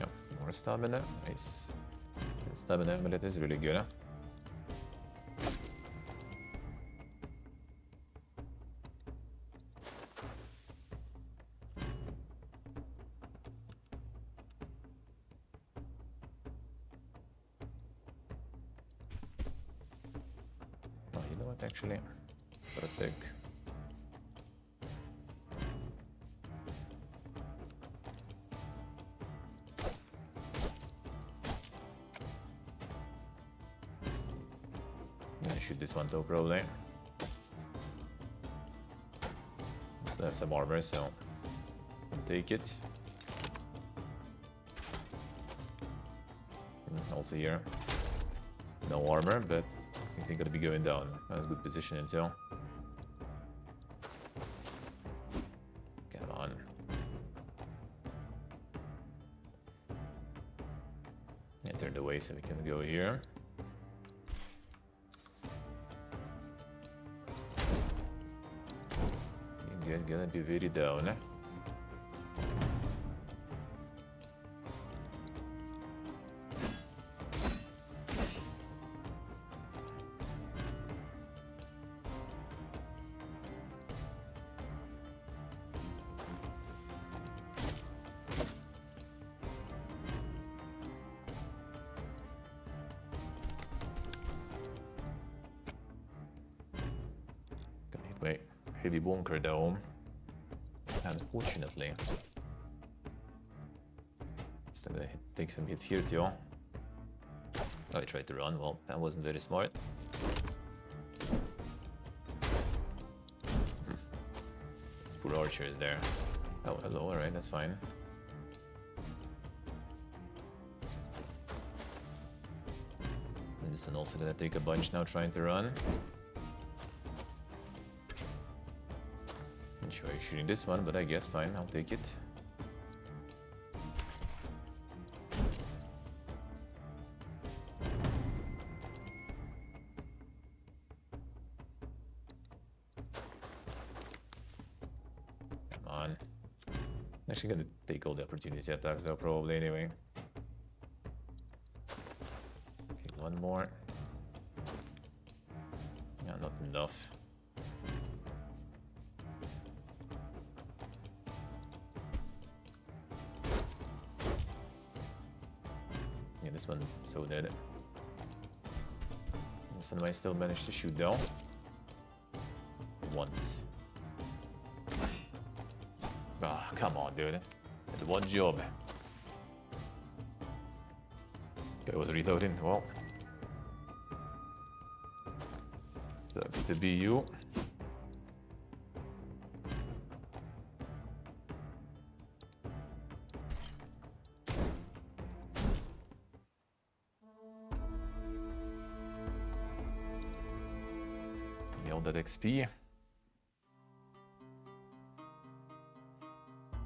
Yep, More stamina, nice. Stamina amulet is really good, huh? Oh, you know what, actually? For a pick. Gonna shoot this one though, probably. There's some armor, so I'll take it. Also here, no armor, but I think gonna be going down. That's good position until. Come on. Enter the way so we can go here. You guys gonna be very down. Wait, heavy bunker though. Unfortunately. Still gonna take some hits here too. Oh, I tried to run, well, that wasn't very smart. These poor archers there. Oh, hello, alright, that's fine. And this one also gonna take a bunch now trying to run. Sure, you're shooting this one, but I guess fine, I'll take it. Come on. I'm actually gonna take all the opportunity attacks though, probably anyway. Okay, one more. Yeah, not enough. This one so dead. This one I still managed to shoot down. Once. Ah, come on, dude. Did one job. Guy was reloading. Well. Sucks to be you. That XP.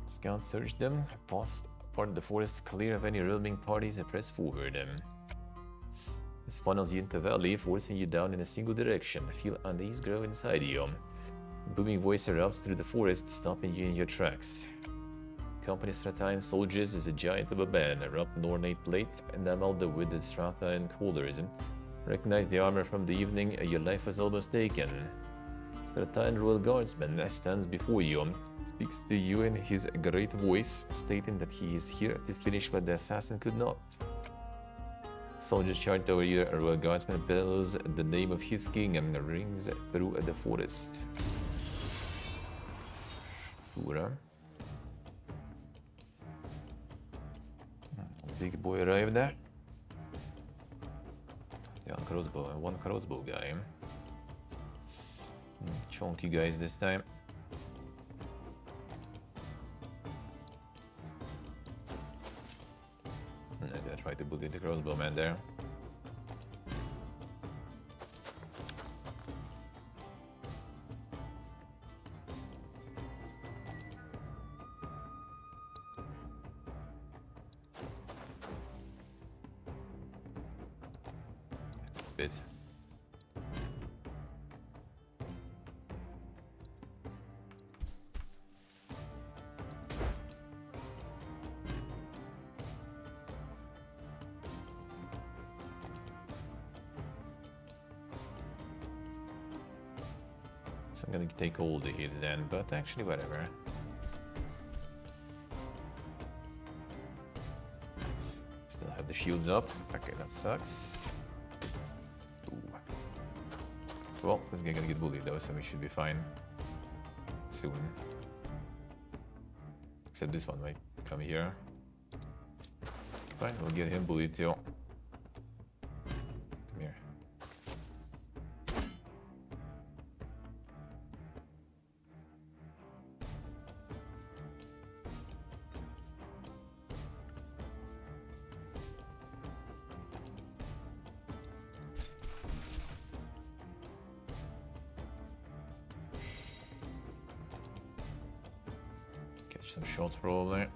Scout search them, pass part of the forest clear of any roaming parties and press forward. This funnels you into the valley, forcing you down in a single direction. Feel unease grow inside you. Booming voice erupts through the forest, stopping you in your tracks. Company Stratine soldiers is a giant of a band, wrapped in ornate plate, enameled with the Stratine collars. Recognize the armor from the evening your life was almost taken. Stratine Royal Guardsman stands before you, speaks to you in his great voice, stating that he is here to finish what the assassin could not. Soldiers charge over you, a Royal Guardsman bellows the name of his king and rings through the forest. Ura. Big boy arrived there. One crossbow guy. Chunky guys this time. I'm gonna try to bully the crossbow man there. Bit. So I'm gonna take all the hits then, but actually whatever. Still have the shields up. Okay, that sucks. Ooh. Well, this guy gonna get bullied though, so we should be fine soon. Except this one might come here. Fine, we'll get him bullied too. Come here. Catch some shots probably.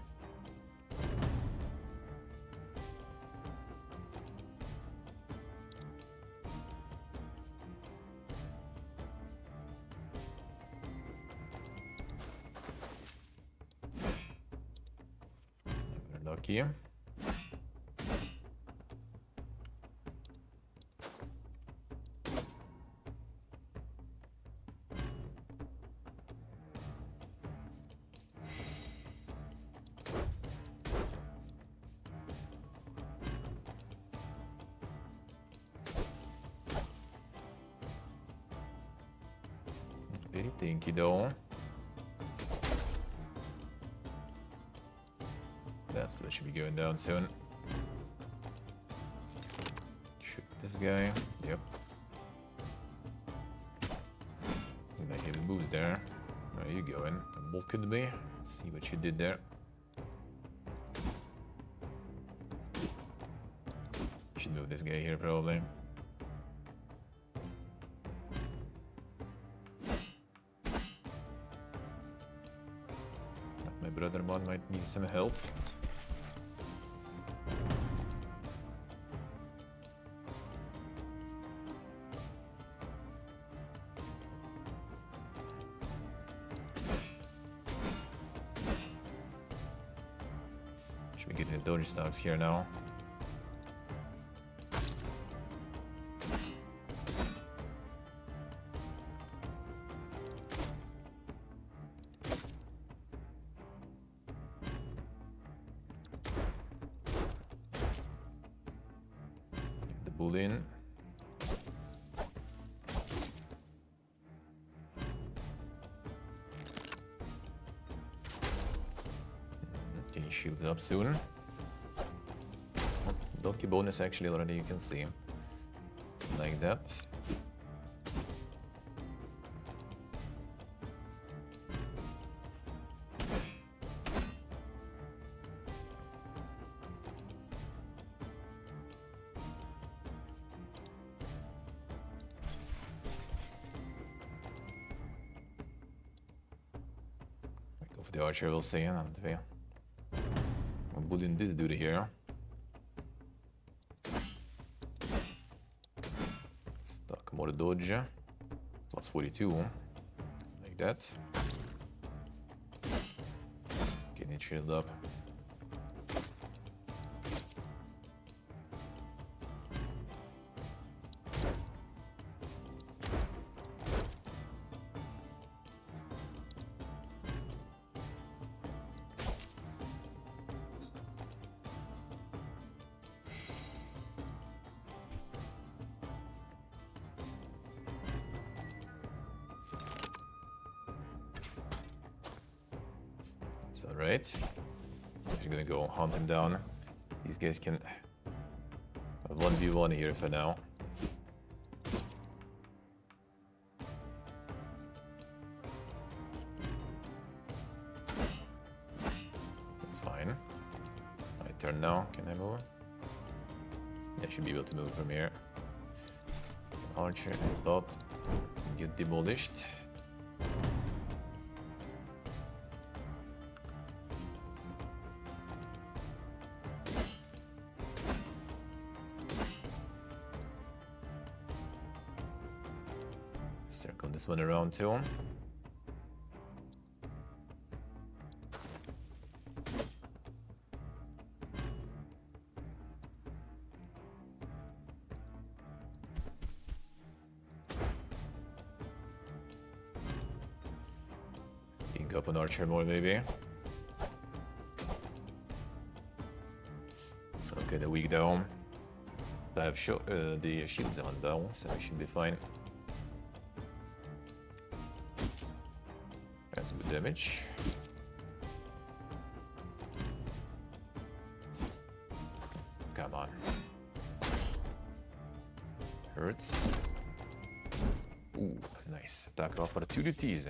We're lucky. Very tanky though. That should be going down soon. Shoot this guy. Yep. Like heavy moves there. Where are you going? What could be? Let's see what you did there. Should move this guy here probably. My brother one might need some help. Should be getting the dodge stocks here now. Get the bull in. Getting shields up soon. Donkey bonus actually already, you can see. Like that. Go for the archer, we'll see. I'm bullying this dude here. Stuck more dodge. Plus 42. Like that. Getting it shielded up. It's alright. I'm gonna go hunt him down. These guys can 1v1 here for now. That's fine. My turn now. Can I move? Yeah, I should be able to move from here. Archer, I thought, get demolished. Circle this one around too. Go up an archer more, maybe. So okay, the weak though. I have the shields on though, so we should be fine. That's good damage. Come on. Hurts. Ooh, nice. Attack opportunities.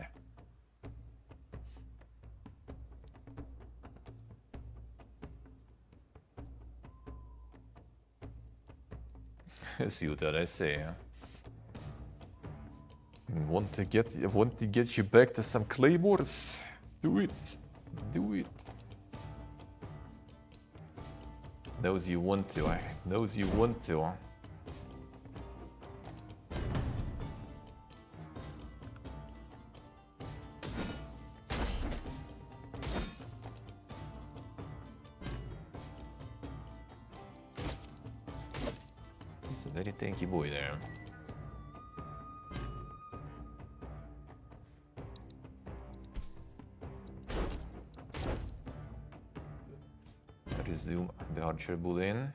See what I say. Huh? Want to get you back to some claymores? Do it. Do it. Knows you want to. Knows you want to. It's a very tanky boy there. Resume the archer bull in.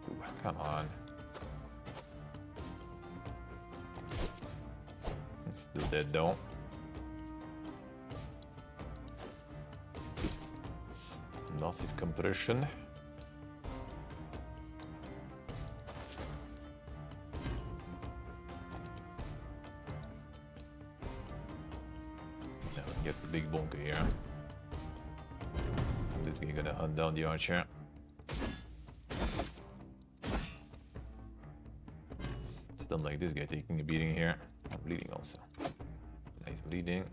Ooh, come on. Let's do that though. Massive compression. Now get the big bunker here. This guy gonna hunt down the archer. Just don't like this guy taking a beating here. I'm bleeding also. Nice bleeding.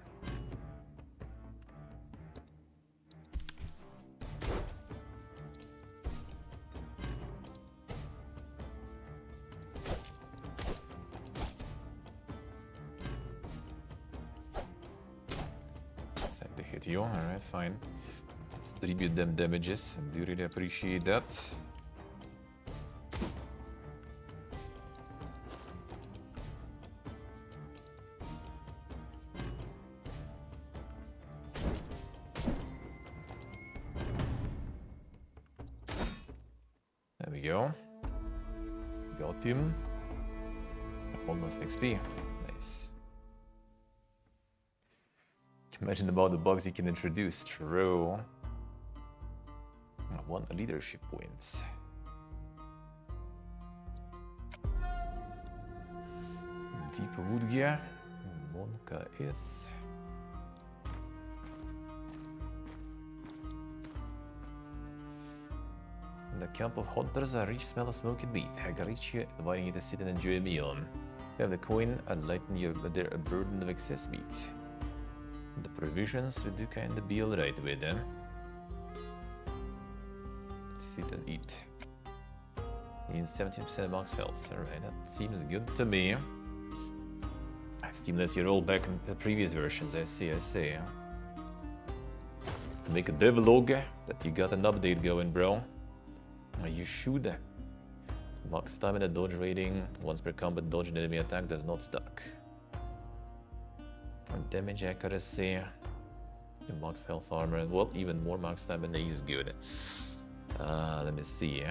To hit you, alright, fine. Distribute them damages, I do really appreciate that. There we go. Got him. Almost XP. Nice. Imagine about the bugs you can introduce. True. I want leadership points. Deeper wood gear. Monka is. In the camp of hunters, I reach smell of smoking meat. I can reach you, inviting you to sit and enjoy a meal. You have the coin and lighten your a burden of excess meat. The provisions we do kinda be alright with them. Sit and eat. Need 17% max health. Alright, that seems good to me. Steam lets you roll back in the previous versions, I see. Make a devlog that you got an update going, bro. You should. Max stamina dodge rating. Once per combat dodge an enemy attack does not stack. Damage accuracy, max health armor, well, even more max stamina is good. Let me see.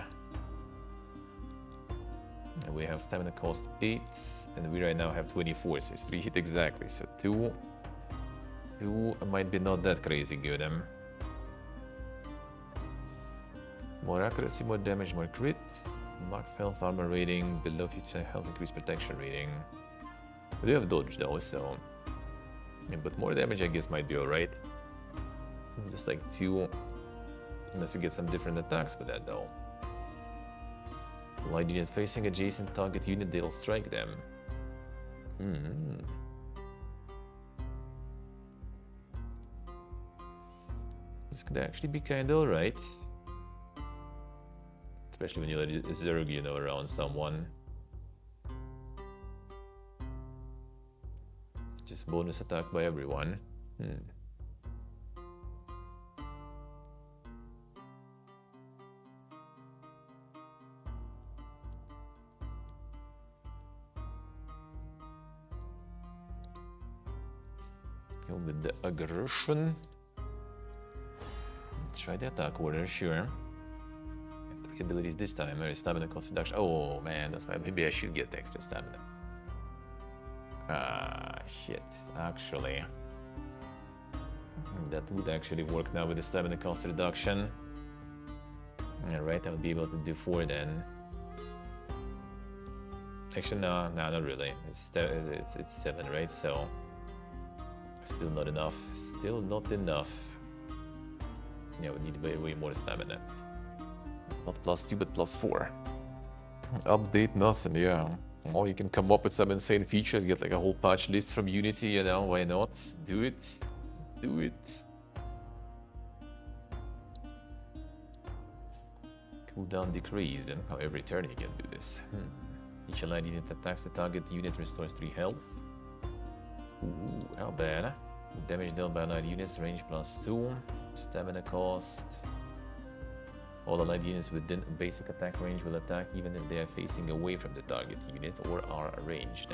We have stamina cost 8, and we right now have 24, so it's 3 hit exactly. So 2 might be not that crazy good. More accuracy, more damage, more crit. Max health armor rating, below 50% health increase protection rating. We do have dodge though, so. Yeah, but more damage, I guess, might be alright. Just like 2, unless we get some different attacks for that, though. Light unit facing adjacent target unit, they'll strike them. This could actually be kinda alright. Especially when you let Zerg, you know, around someone. Just bonus attack by everyone. Go with the aggression. Try the attack order, sure. 3 abilities this time, or stamina cost reduction. Oh man, that's why maybe I should get extra stamina. Ah, shit, actually. That would actually work now with the stamina cost reduction. Alright, I would be able to do 4 then. Actually, no, not really. It's 7, right? So, still not enough. Still not enough. Yeah, we need way more stamina. Not +2, but +4. Update nothing, yeah. Well, you can come up with some insane features, get like a whole patch list from Unity, you know, why not? Do it. Do it. Cooldown decrease, and every turn you can do this. Each allied unit attacks the target unit, restores 3 health. Ooh, how bad. Damage dealt by allied units, range +2. Stamina cost. All allied units within basic attack range will attack even if they are facing away from the target unit or are ranged.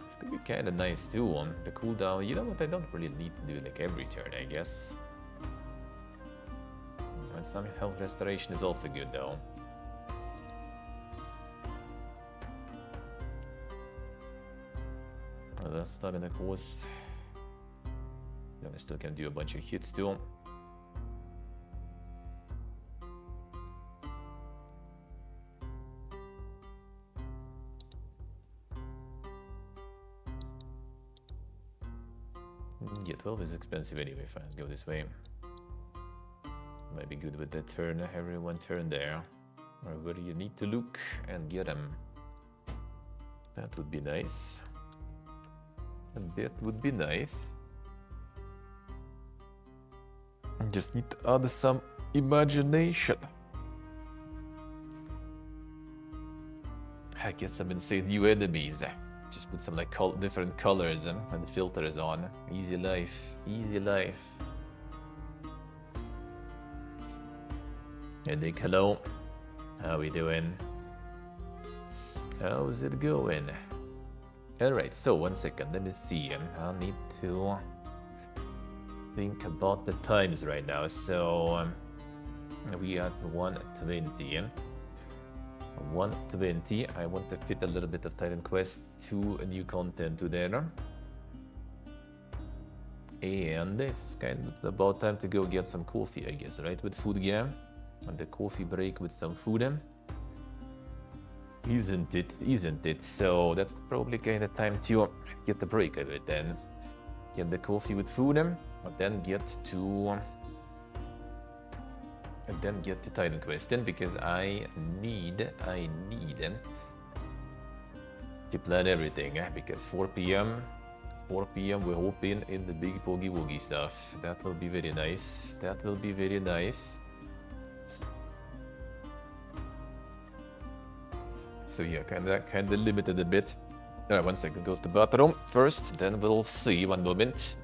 This could be kind of nice too on the cooldown. You know what, I don't really need to do like every turn, I guess. And some health restoration is also good though. Less stamina cost. Then I still can do a bunch of hits too. Yeah, 12 is expensive anyway, if I go this way. Might be good with that turn, everyone turn there. Or where you need to look and get them. That would be nice. And that would be nice. Just need to add some imagination. I get some insane new enemies. Just put some like different colors and filters on. Easy life, easy life. Hey, hello. How we doing? How's it going? Alright, so 1 second, let me see. I need to think about the times right now. So we are at 1:20. 1:20. I want to fit a little bit of Titan Quest to a new content to there. And it's kind of about time to go get some coffee, I guess, right? With food gear. And the coffee break with some food. Isn't it? Isn't it? So that's probably kind of time to get the break of it then. Get the coffee with food, and then get to Titan Quest then, because I need to plan everything, because 4 p.m. we're hoping in the big boogie woogie stuff. That will be very nice. That will be very nice. So yeah, kinda limited a bit. Alright, 1 second, go to the bathroom first, then we'll see. 1 moment.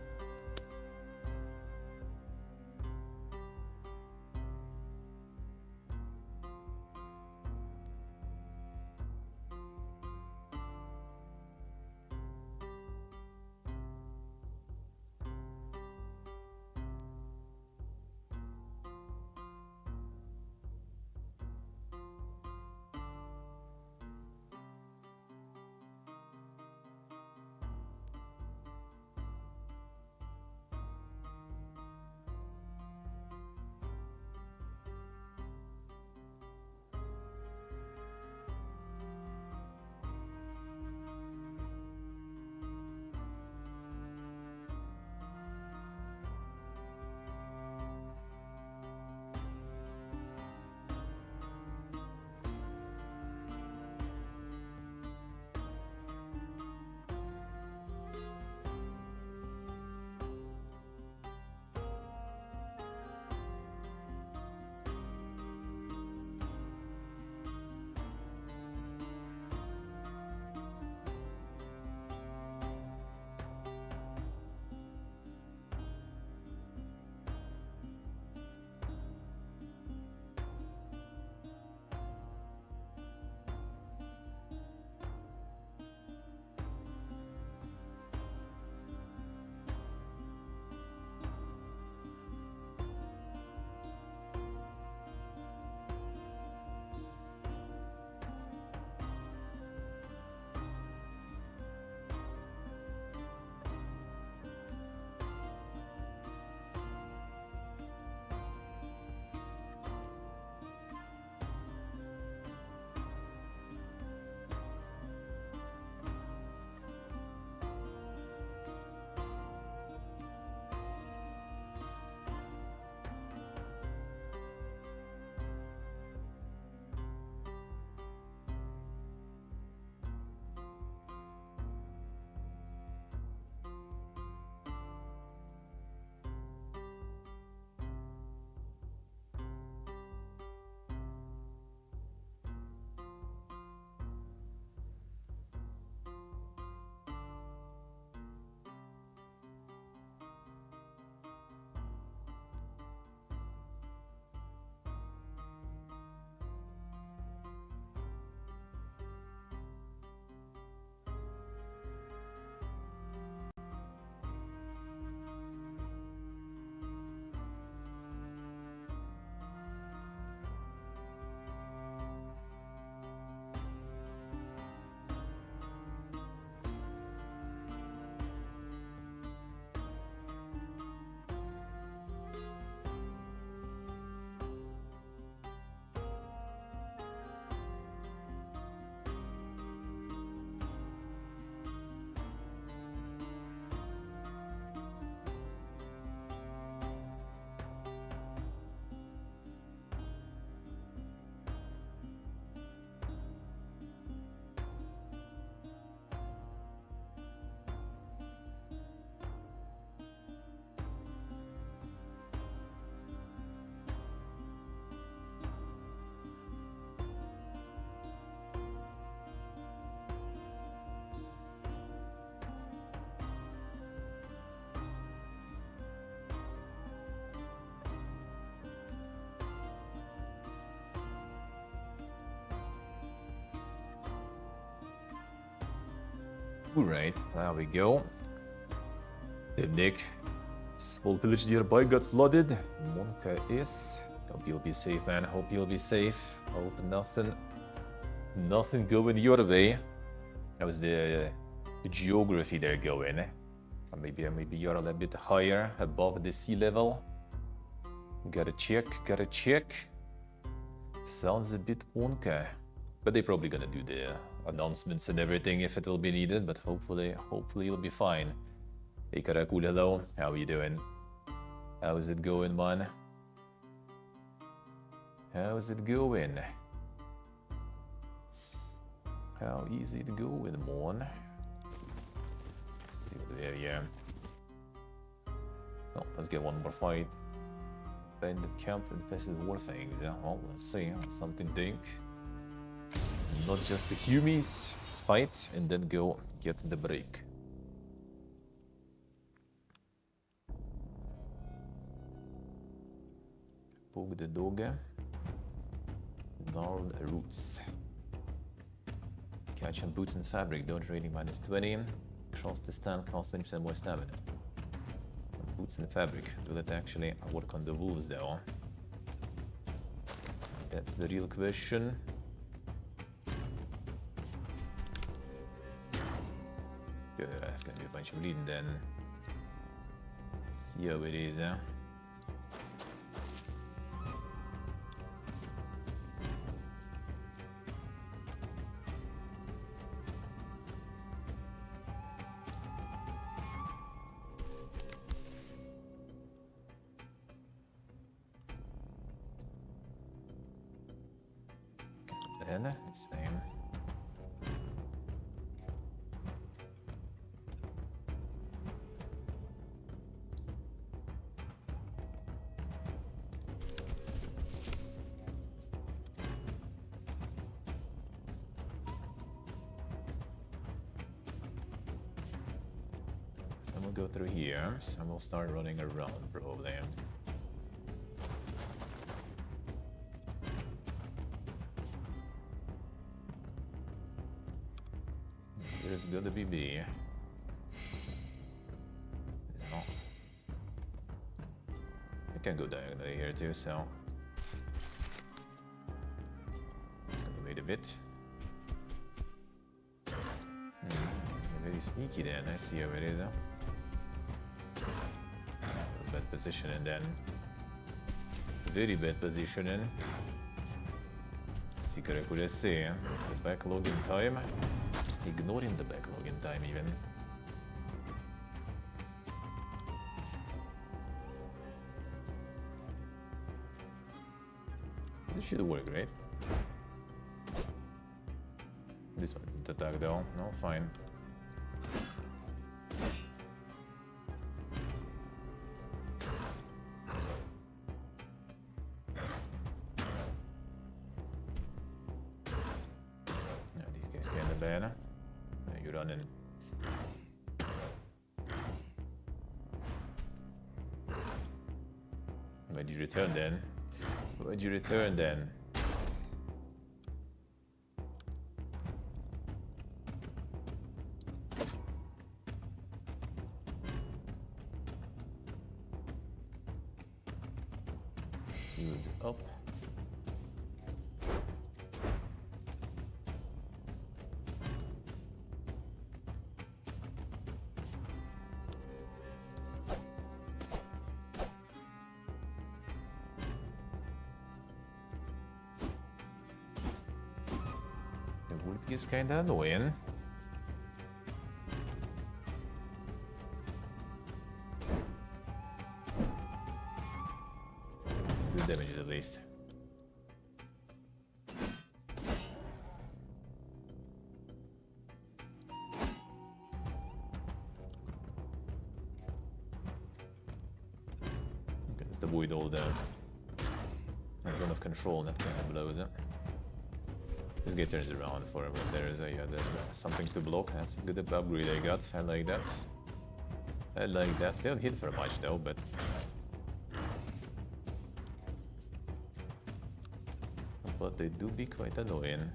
Alright, there we go. Nick. Small village nearby got flooded. Monka is. Hope you'll be safe, man. Hope you'll be safe. Hope nothing going your way. How's the geography there going? Maybe you're a little bit higher, above the sea level. Gotta check. Sounds a bit Monka. But they're probably gonna do the announcements and everything if it will be needed, but hopefully you'll be fine. Hey Karakul, hello. How are you doing? How's it going, man? How's it going? How is it going, man? Let's see what we have here. Oh, let's get one more fight. Bandit camp and passive war things. Yeah, well, let's see. Something think. Not just the humies. Let's fight and then go get the break. Poke the dog. Gnarled roots. Catch on boots and fabric. Don't rating -20. Cross the stand. Cost 20% more stamina. Boots and fabric. Do that actually work on the wolves though? That's the real question. Good, that's gonna be a bunch of bleeding then. See how it is, huh? Then, same. Some will go through here, some will start running around probably. There's gonna be B. No. I can go diagonally here too, so. It's gonna wait a bit. Very sneaky then, I see how it is though. Bad position and then. Very bad positioning. Secret accuracy, the backlog in time. Ignoring the backlog in time even. This should work, right? This one didn't attack though. No, fine. Yeah, these guys kinda bad. You're running. Why'd you return then? Why'd you return then? Shields up. Wolf is kinda annoying. Good damage at least. Okay, let's avoid all the zone of control that kind of blows it. This guy turns around for when there's something to block. That's a good upgrade I got. I like that. I like that. They don't hit for much though, but they do be quite annoying.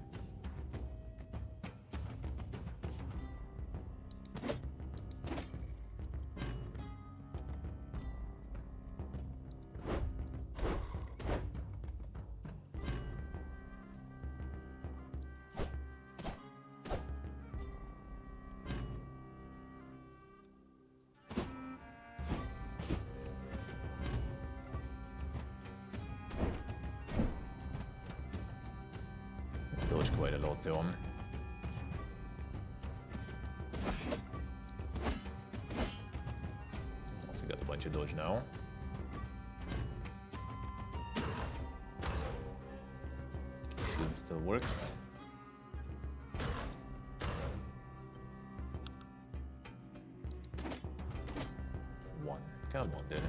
quite a lot to him. Also got a bunch of dodge now. Shield still works. One. Come on, dude.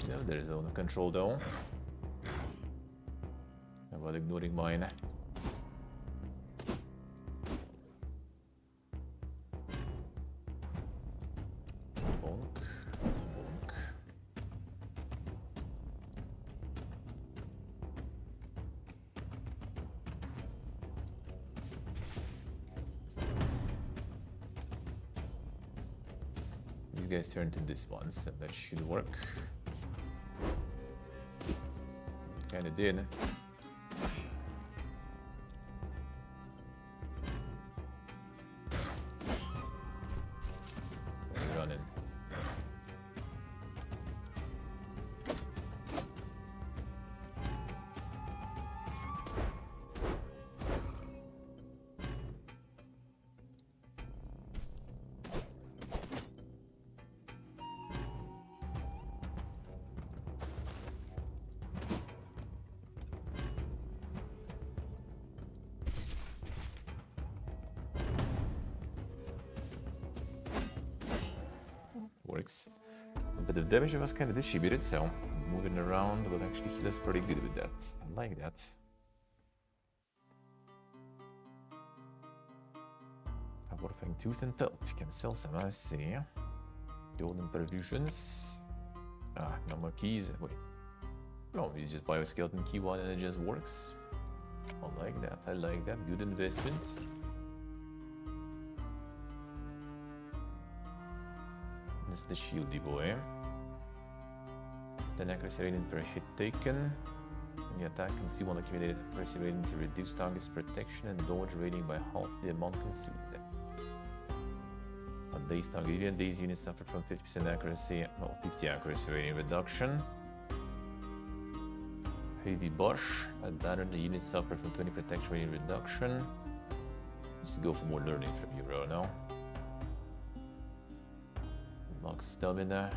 No, there's zone of control though. About ignoring mine. Bonk. Bonk. These guys turn to this once, and that should work. Kinda did. Running. Works. But the damage was kind of distributed, so moving around will actually heal us pretty good with that. I like that. Morphing Tooth and Pelt. Can sell some, I see. Golden Perfusions. Ah, no more keys. Wait. No, you just buy a skeleton key one and it just works. I like that. I like that. Good investment. That's the shieldy boy. 10 accuracy rating per hit taken. The attack can see one accumulated accuracy rating to reduce target's protection and dodge rating by half the amount consumed. On Days target event, Days units suffer from 50% accuracy, well, 50 accuracy rating reduction. Heavy Bush, at banner, the units suffer from 20 protection rating reduction. Just go for more learning from Euro now. Lock stamina.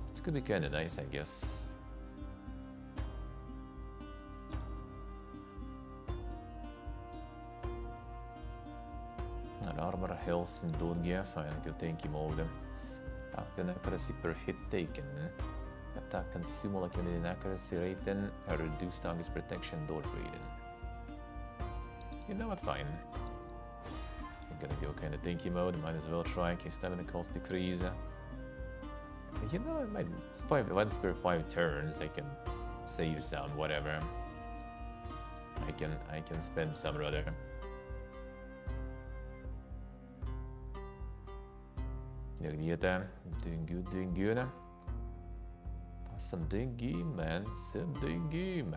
This could be kind of nice, I guess. And armor, health, and don't gear. Fine, I can take him all of them. 10 accuracy per hit taken. Attack consume all accumulated accuracy rating, and reduce target's protection dodge rating. You know what, fine. I'm gonna go kinda tanky mode, might as well try in case stamina cost decrease. You know, it might, it's once per 5 turns, I can save some, whatever. I can spend some rather. Doing good, doing good. Some doing game, man. Some doing game.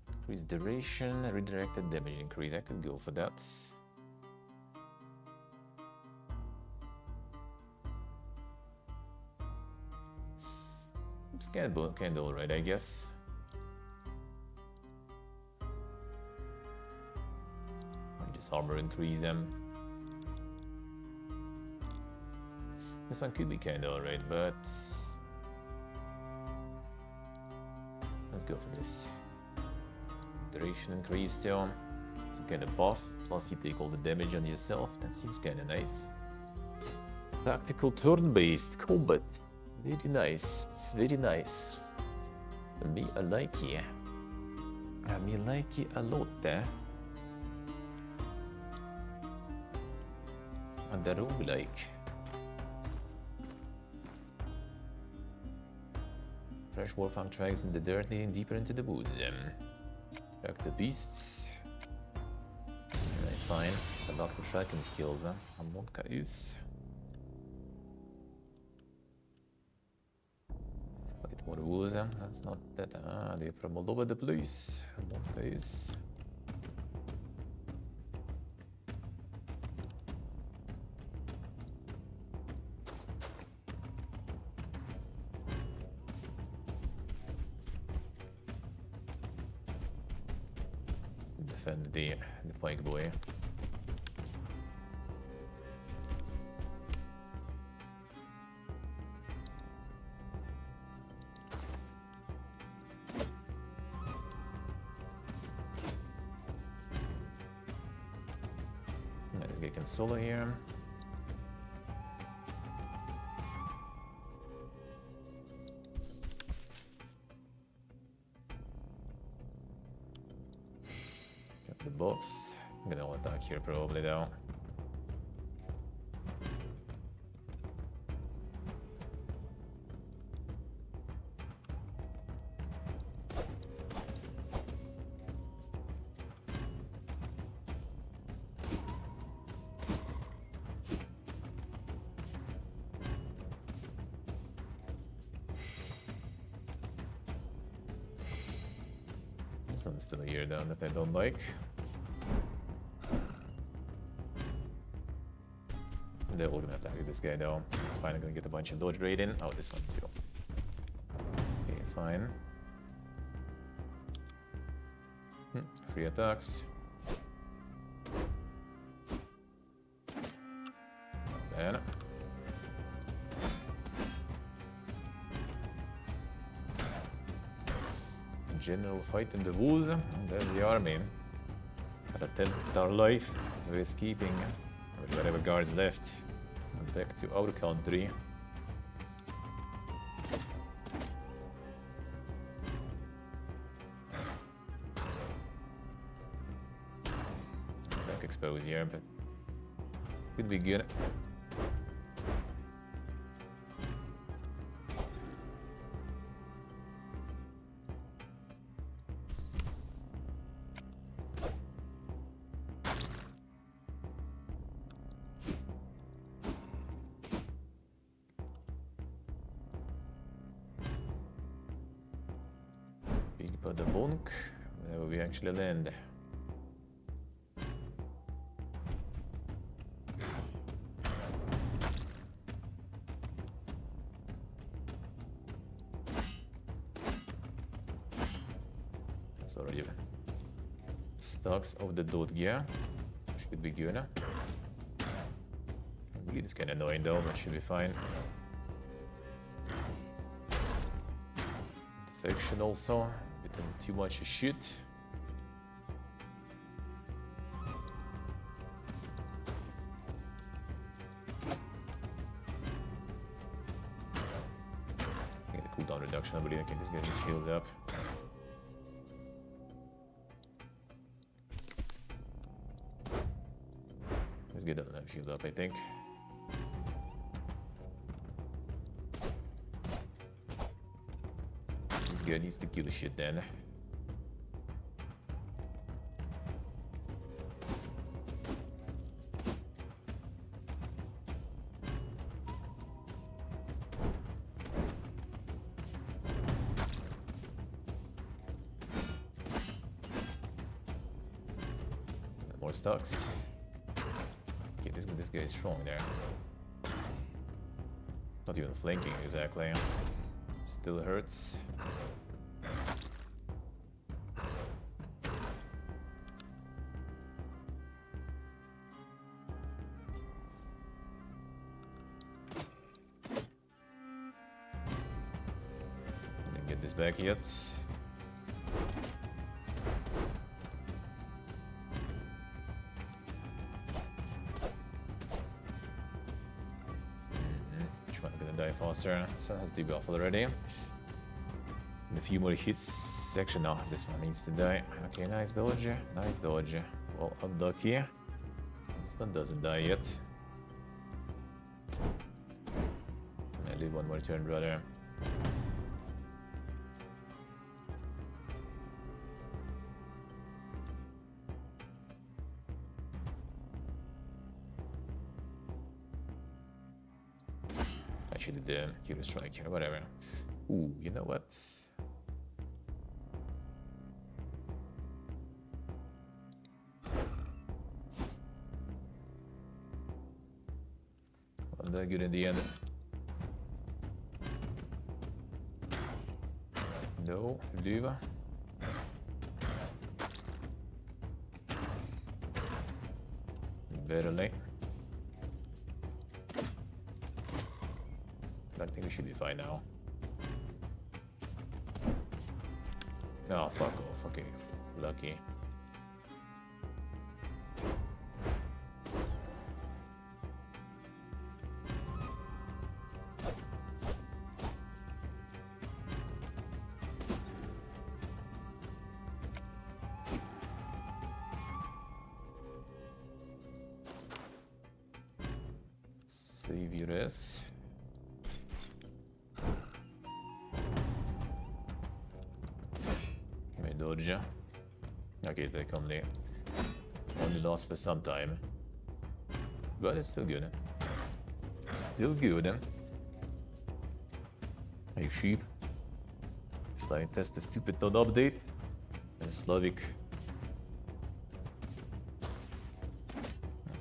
Increase duration, redirected damage increase. I could go for that. It's kind of alright, I guess. Armor increase them. This one could be kinda alright, but let's go for this. Duration increase still. It's a kinda buff, plus you take all the damage on yourself. That seems kinda nice. Tactical turn-based combat. Very nice. It's very nice. Me, I like it. Me like it a lot, eh? And the roguelike. Fresh wolfhound tracks in the dirt leading deeper into the woods. Track the beasts. Alright, fine. Unlock the tracking skills, huh? Unlock is. Wait, what was them? That's not that. They're from all over the place. Unlock is. Defend the pike boy. Let's get Consolo here. The bots. I'm gonna attack here probably though. This one's still a year down that I don't like. They're all gonna attack this guy though. It's fine, I'm gonna get a bunch of dodge rating. Oh, this one too. Okay, fine. Free attacks. Then. General fight in the woods. And there's the army. At a 10th life. Risk keeping. With whatever guards left. Back to our country. Back exposed here, but could be good. But the bonk, where we actually land. That's already stocks of the dot gear. Should be good. Really, it's kind of annoying though, but should be fine. Defection also. Too much shit. Get a cooldown reduction, I believe. Okay, this guy just shields up. Let's get that shield up, I think. This guy needs to kill shit then. More stocks. Okay, this guy is strong there. Not even flanking exactly. Still hurts. Didn't get this back yet. Faster, so has debuff already. And a few more hits. Actually, no, this one needs to die. Okay, nice dodge. Nice dodge. Well, unlucky. This one doesn't die yet. I leave one more turn, brother. Actually, the Hero Strike here, whatever. Ooh, you know what? Wasn't that good in the end. No, Duva. Barely. I think we should be fine now. Oh, fuck off. Okay, lucky. Savioress. May dodge. Okay, they only lost for some time. But it's still good. Still good. Hey sheep. Slide test the stupid node update. And Slavic.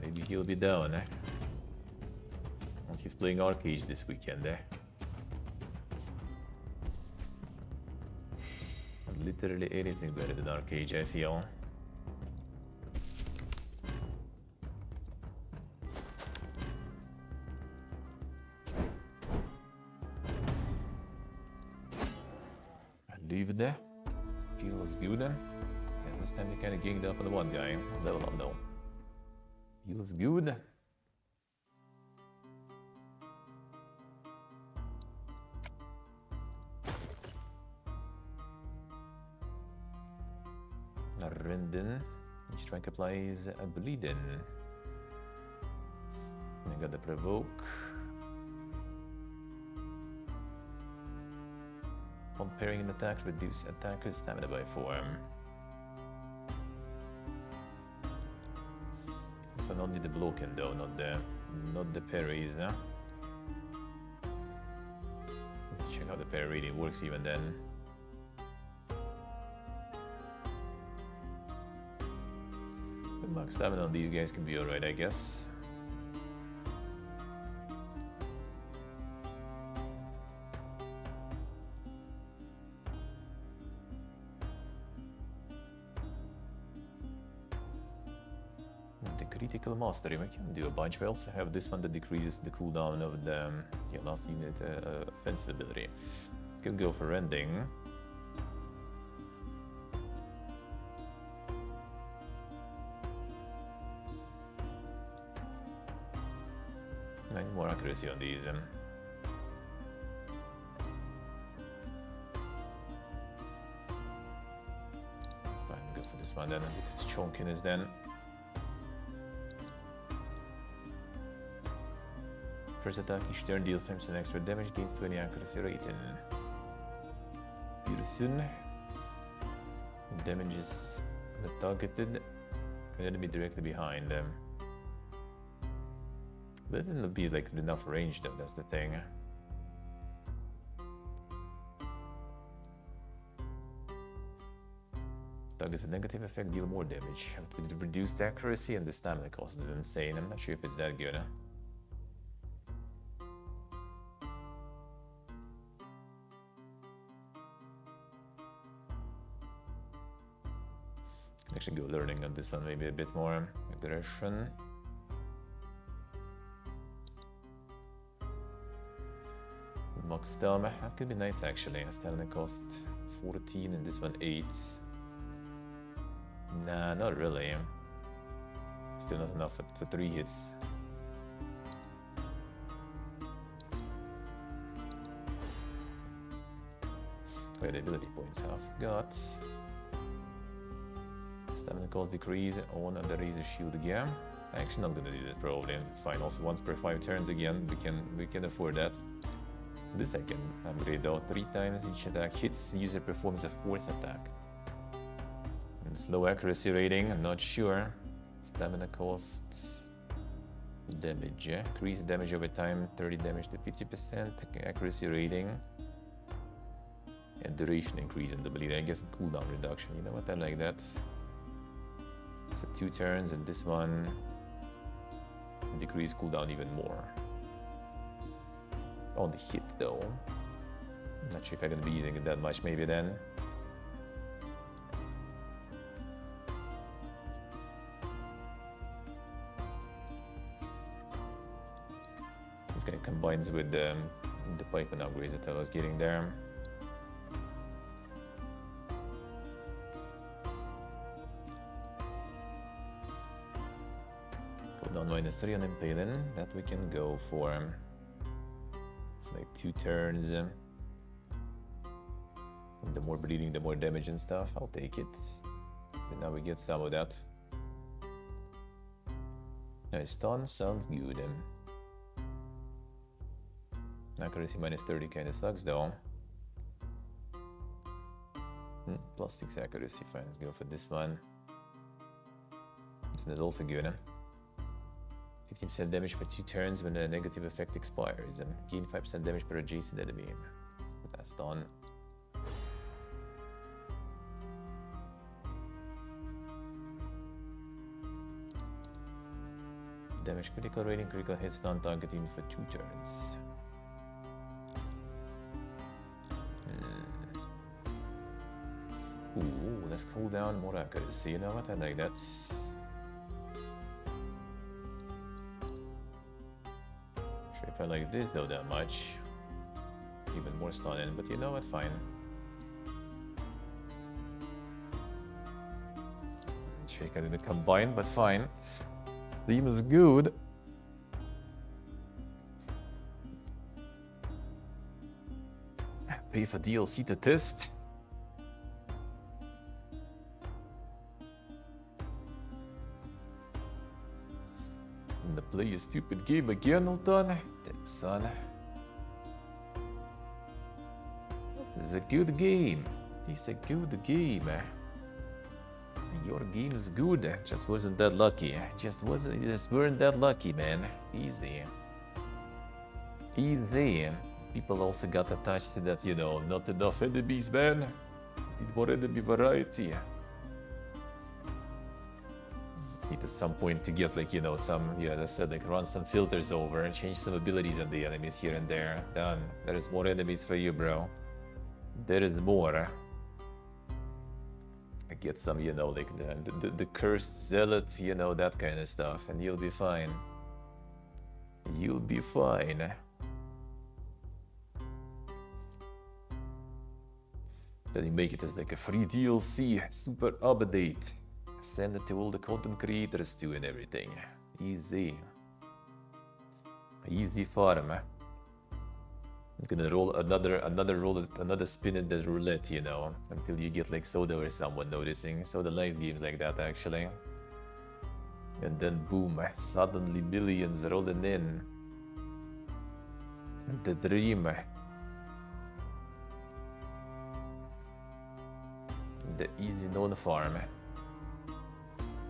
Maybe he'll be down, eh? Once he's playing Arcade this weekend, eh? Literally anything better than Arcade, I feel. Leave it there. Feels good. And this time they kind of ganged up on the one guy. Level up though. Feels good. Rendon. Each strike applies a bleeding. I got the provoke. Upon pairing an attack, reduce attacker's stamina by 4. This one only the blocking though, not the parries. Huh? Let's check how the parry really works even then. Max stamina on these guys can be alright, I guess. The critical mastery, we can do a bunch. We also have this one that decreases the cooldown of the last unit offensive ability. Could go for ending. I need more accuracy on these. Fine, go for this one then, with its chunkiness then. First attack each turn deals times an extra damage, gains 20 accuracy rating. Pearson damages the targeted enemy directly behind them. But it'll be like enough range though, that's the thing. Targets a negative effect, deal more damage. With reduced accuracy and the stamina cost is insane. I'm not sure if it's that good. Actually go learning on this one, maybe a bit more aggression. Max stamina, that could be nice actually. Stamina cost 14 and this one 8. Nah, not really. Still not enough for 3 hits. Where the ability points I've got. Stamina cost decrease on the razor shield again. Actually not gonna do that probably. It's fine. Also once per 5 turns again, we can afford that. This I can upgrade though. 3 times each attack hits, user performs a 4th attack. And slow accuracy rating, I'm not sure. Stamina cost Damage, increase damage over time, 30 damage to 50%, accuracy rating, and duration increase in the bleed. I guess cooldown reduction, you know what, I like that. So 2 turns, and this one decrease cooldown even more. On the hit though. I'm not sure if I'm gonna be using it that much, maybe then. It's gonna combines with the pikeman upgrades that I was getting there. Cooldown -3 on Impaling, that we can go for. It's like 2 turns. The more bleeding, the more damage and stuff. I'll take it. And now we get some of that. Nice stun, sounds good. Accuracy -30 kinda sucks though. +6 accuracy, fine, let's go for this one. This one is also good. 15% damage for 2 turns when a negative effect expires, and gain 5% damage per adjacent enemy. That's done. Damage critical rating, critical hit stun targeting for 2 turns. Ooh, let's cool down more accuracy. You know what? I like that. Sure if I like this though that much. Even more stunning, but you know what? Fine. Shake it in the combine, but fine. Theme is good. Pay for DLC to test. And play a stupid game again, Alton. Damn son. This is a good game. This is a good game. Your game is good. Just wasn't that lucky. Just weren't that lucky, man. Easy. Easy. People also got attached to that, you know, not enough enemies, man. Need more enemy variety. Just need at some point to get, like, you know, some, yeah, as I said, like, run some filters over and change some abilities on the enemies here and there. Done. There is more enemies for you, bro. There is more. Get some, you know, like the cursed zealot, you know, that kind of stuff, and you'll be fine. You'll be fine. Then you make it as like a free DLC, super update. Send it to all the content creators too and everything. Easy. Easy farm. It's gonna roll another spin in the roulette, you know, until you get like Soda or someone noticing. Soda likes games like that, actually. And then boom, suddenly millions rolling in. The dream. The easy known farm.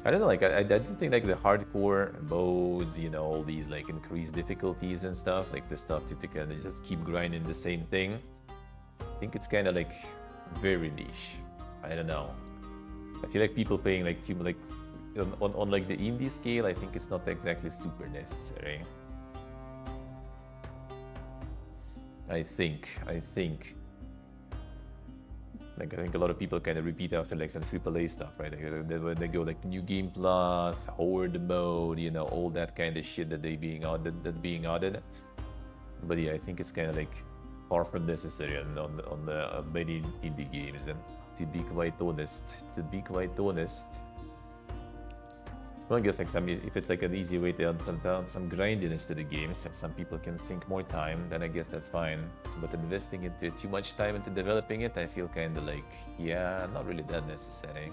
I don't know, like, I do think, like, the hardcore modes, you know, all these, like, increased difficulties and stuff, like, the stuff to kind of just keep grinding the same thing. I think it's kind of, like, very niche. I don't know. I feel like people paying, like, too, like, on like, the indie scale, I think it's not exactly super necessary. I think. Like, I think a lot of people kind of repeat after like some AAA stuff, right? They go like New Game Plus, Horde mode, you know, all that kind of shit that being added. But yeah, I think it's kind of like far from necessary on the many indie games. And to be quite honest, well, I guess like if it's like an easy way to add some grindiness to the games, some people can sink more time, then I guess that's fine. But investing into too much time into developing it, I feel kind of like, yeah, not really that necessary.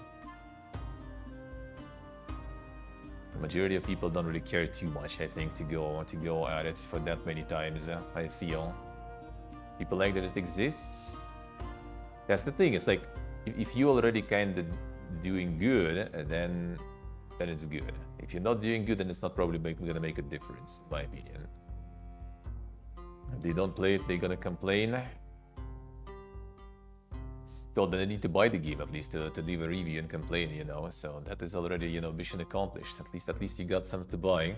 The majority of people don't really care too much, I think, to go at it for that many times. I feel people like that it exists. That's the thing. It's like if you already kind of doing good, then then it's good. If you're not doing good, then it's not probably gonna make a difference, in my opinion. If they don't play it, they're gonna complain. Well, then they need to buy the game at least to leave a review and complain, you know. So that is already, you know, mission accomplished. At least you got something to buy.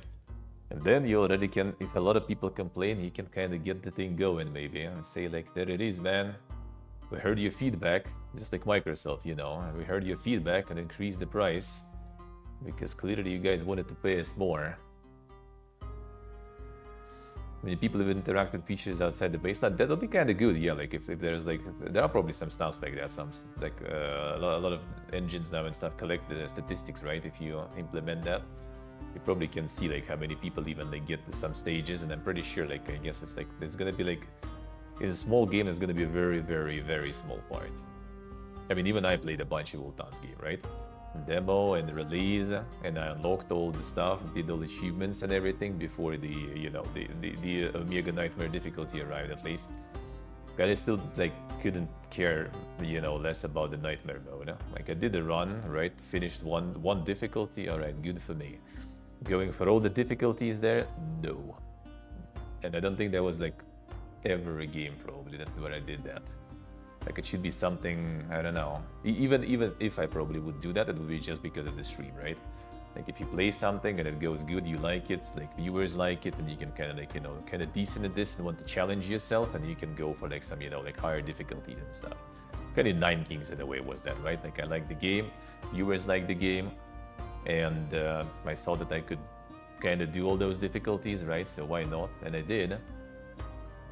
And then you already can, if a lot of people complain, you can kind of get the thing going maybe and say like, there it is, man. We heard your feedback, just like Microsoft, you know. We heard your feedback and increased the price because clearly you guys wanted to pay us more. I mean, people with interactive features outside the baseline, that'll be kind of good, yeah. Like if there's like, there are probably some stats like that. Some like a lot of engines now and stuff collect the statistics, right? If you implement that, you probably can see like how many people even like get to some stages, and I'm pretty sure like I guess it's like it's gonna be like in a small game it's gonna be a very, very, very small part. I mean, even I played a bunch of Subathon's game, right? Demo and release, and I unlocked all the stuff, did all the achievements and everything before the, you know, the Omega Nightmare difficulty arrived at least. But I still like couldn't care, you know, less about the Nightmare mode. Like I did a run, right? Finished one difficulty, all right, good for me. Going for all the difficulties there, no. And I don't think there was like ever a game probably where I did that. Like it should be something, I don't know. Even if I probably would do that, it would be just because of the stream, right? Like if you play something and it goes good, you like it, like viewers like it, and you can kind of like, you know, kind of decent at this and want to challenge yourself, and you can go for like some, you know, like higher difficulties and stuff. Kind of Nine Kings in a way was that, right? Like I like the game, viewers like the game, and I saw that I could kind of do all those difficulties, right? So why not? And I did.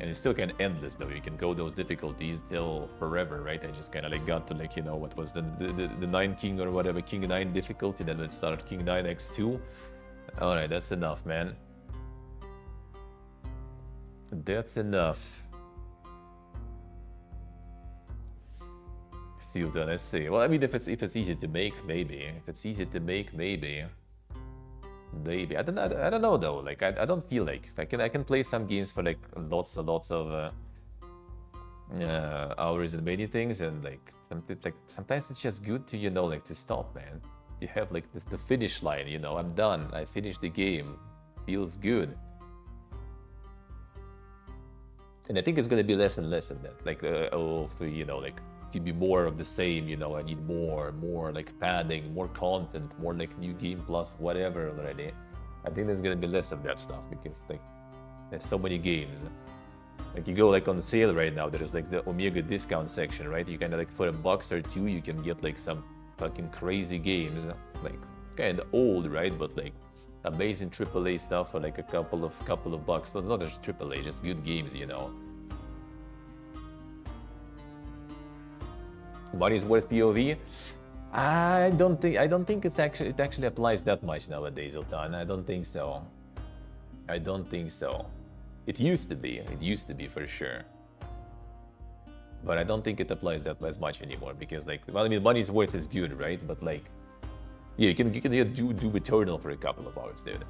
And it's still kind of endless though. You can go those difficulties till forever, right? I just kind of like got to like, you know, what was the 9 King or whatever, King 9 difficulty, then it started King 9 X2. All right, that's enough, man. That's enough. Subathon, let's see. Well, I mean, if it's easy to make, maybe. If it's easy to make, maybe. Maybe I don't know though. Like I don't feel like I can play some games for like lots of hours and many things, and like sometimes it's just good to, you know, like to stop, man. You have like the finish line, you know. I'm done. I finished the game. Feels good. And I think it's gonna be less and less of that. Like you know, like to be more of the same, you know. I need more like padding, more content, more like new game plus whatever already. I think there's gonna be less of that stuff because like there's so many games. Like you go like on sale right now, there's like the Omega discount section, right? You kind of like for $1 or $2 you can get like some fucking crazy games, like kind of old, right? But like amazing AAA stuff for like a couple of bucks. Not just AAA, just good games, you know. Money's worth POV? I don't think it actually applies that much nowadays, Ultan. I don't think so. It used to be for sure. But I don't think it applies that as much anymore because like, well, I mean, money's worth is good, right? But like, yeah, you can do Eternal for a couple of hours, dude.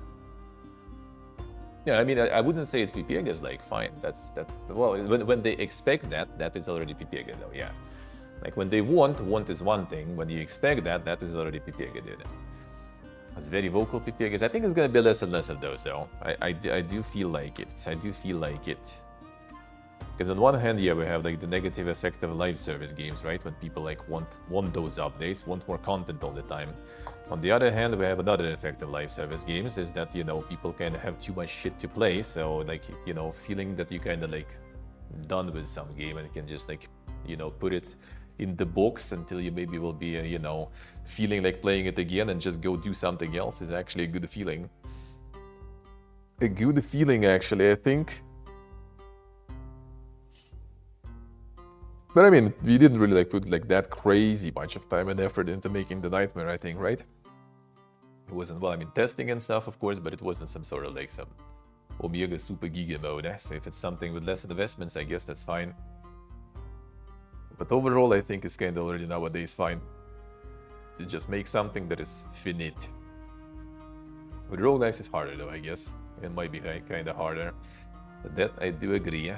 Yeah, I mean, I wouldn't say it's PPG, like fine. That's well, when they expect that is already PPG though, yeah. Like when they want is one thing. When you expect that is already PPG, dude. It's very vocal PPG. I think it's gonna be less and less of those though. I do feel like it. Because on one hand, yeah, we have like the negative effect of live service games, right? When people like want those updates, want more content all the time. On the other hand, we have another effect of live service games is that, you know, people kind of have too much shit to play. So like, you know, feeling that you kind of like done with some game and can just like, you know, put it in the box until you maybe will be, you know, feeling like playing it again and just go do something else is actually a good feeling. A good feeling, actually, I think. But I mean, we didn't really like put like that crazy bunch of time and effort into making the Nightmare, I think, right? It wasn't, well, I mean, testing and stuff, of course, but it wasn't some sort of like some Omega Super Giga mode. So if it's something with less investments, I guess that's fine. But overall, I think it's kind of already nowadays fine to just make something that is finite. With roguelikes, it's harder though, I guess. It might be kind of harder. But that I do agree.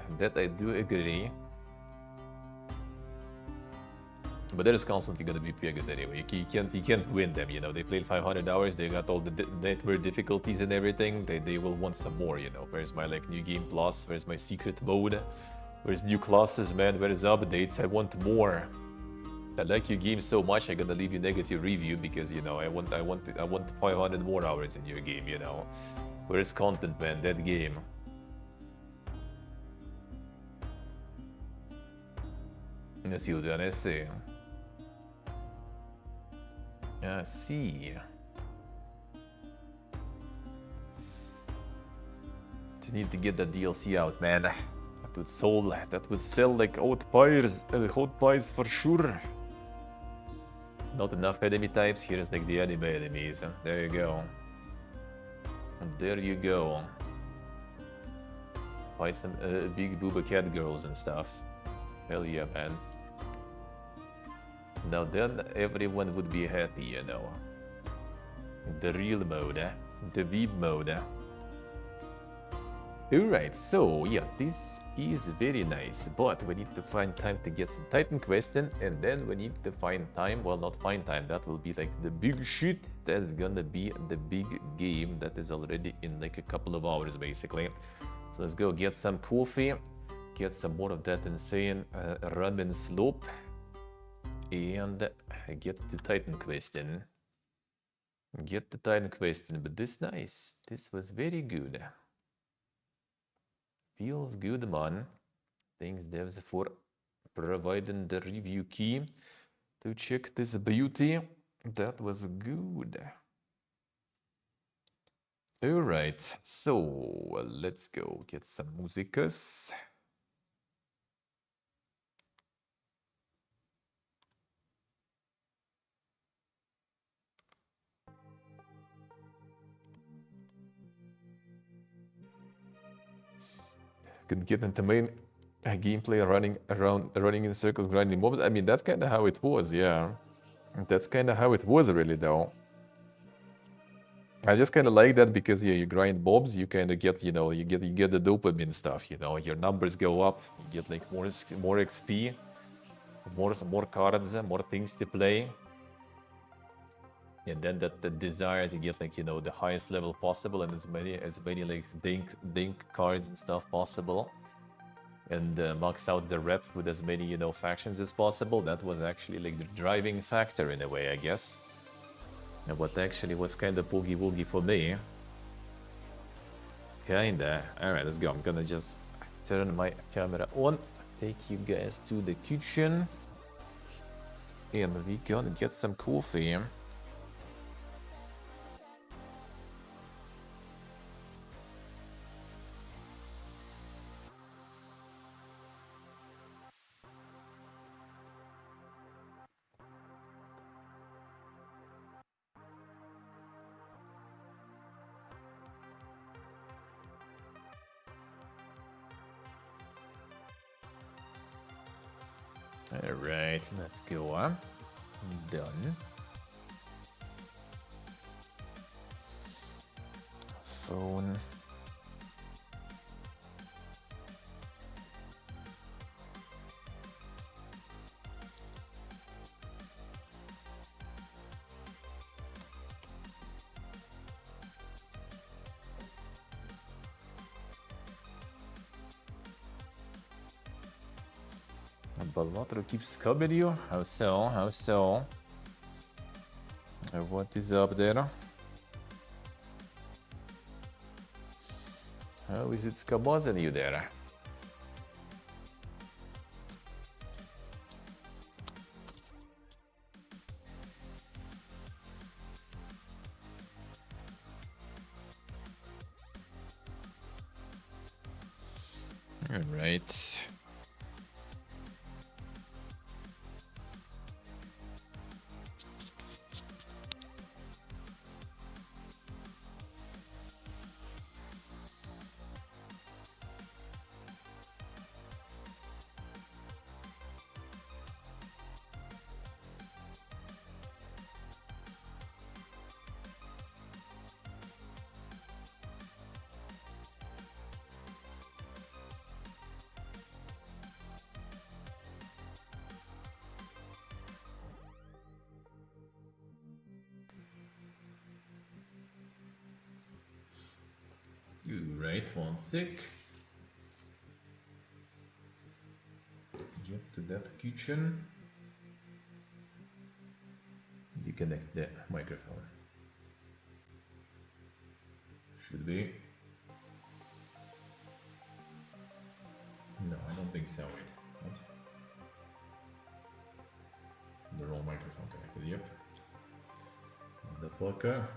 But there is constantly gonna be beggars anyway. You can't win them. You know, they played 500 hours. They got all the network difficulties and everything. They will want some more. You know, where's my like new game plus? Where's my secret mode? Where's new classes, man? Where's updates? I want more. I like your game so much. I'm gonna leave you negative review because you know I want 500 more hours in your game. You know, where's content, man? That game. Sì, sì. Ah, sì. Just need to get that DLC out, man. That would sell like hot pies for sure. Not enough enemy types. Here's like the anime enemies. There you go. There you go. Fight some big booba cat girls and stuff. Hell yeah, man. Now then everyone would be happy, you know. The real mode, the VIB mode. Alright, so yeah, this is very nice, but we need to find time to get some Titan quest in, and then we need to find time, well not find time, that will be like the big shit, that's gonna be the big game that is already in like a couple of hours basically. So let's go get some coffee, get some more of that insane ramen slope, and get the Titan quest in. Get the Titan quest in, but this nice, this was very good. Feels good, man. Thanks devs for providing the review key to check this beauty. That was good. Alright, so let's go get some musicas. Could get into main gameplay running in circles, grinding mobs. I mean, that's kind of how it was, yeah. That's kind of how it was, really, though. I just kind of like that because yeah, you grind mobs, you kind of get you get the dopamine stuff. You know, your numbers go up, you get like more XP, more cards, more things to play, and then the desire to get like the highest level possible and as many like dink cards and stuff possible, and max out the rep with as many factions as possible. That was actually like the driving factor in a way, I guess. And what actually was kind of boogie woogie for me. Kinda. Alright, let's go. I'm gonna just turn my camera on, take you guys to the kitchen, and we gonna get some coffee. Alright, let's go on. Done. Phone. Balotro keeps coming you? How so? How so? What is up there? How is it scabozzing you there? Alright. Alright, one sec. Get to that kitchen. You connect the microphone. Should be. No, I don't think so. Wait, what? The wrong microphone connected, yep. Motherfucker.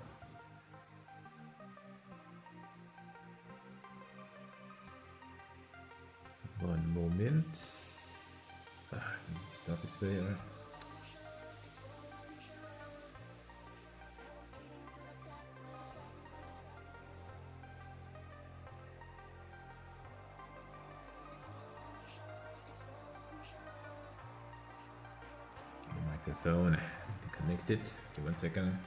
One moment. Stop it there. Microphone connected. Okay, 1 second.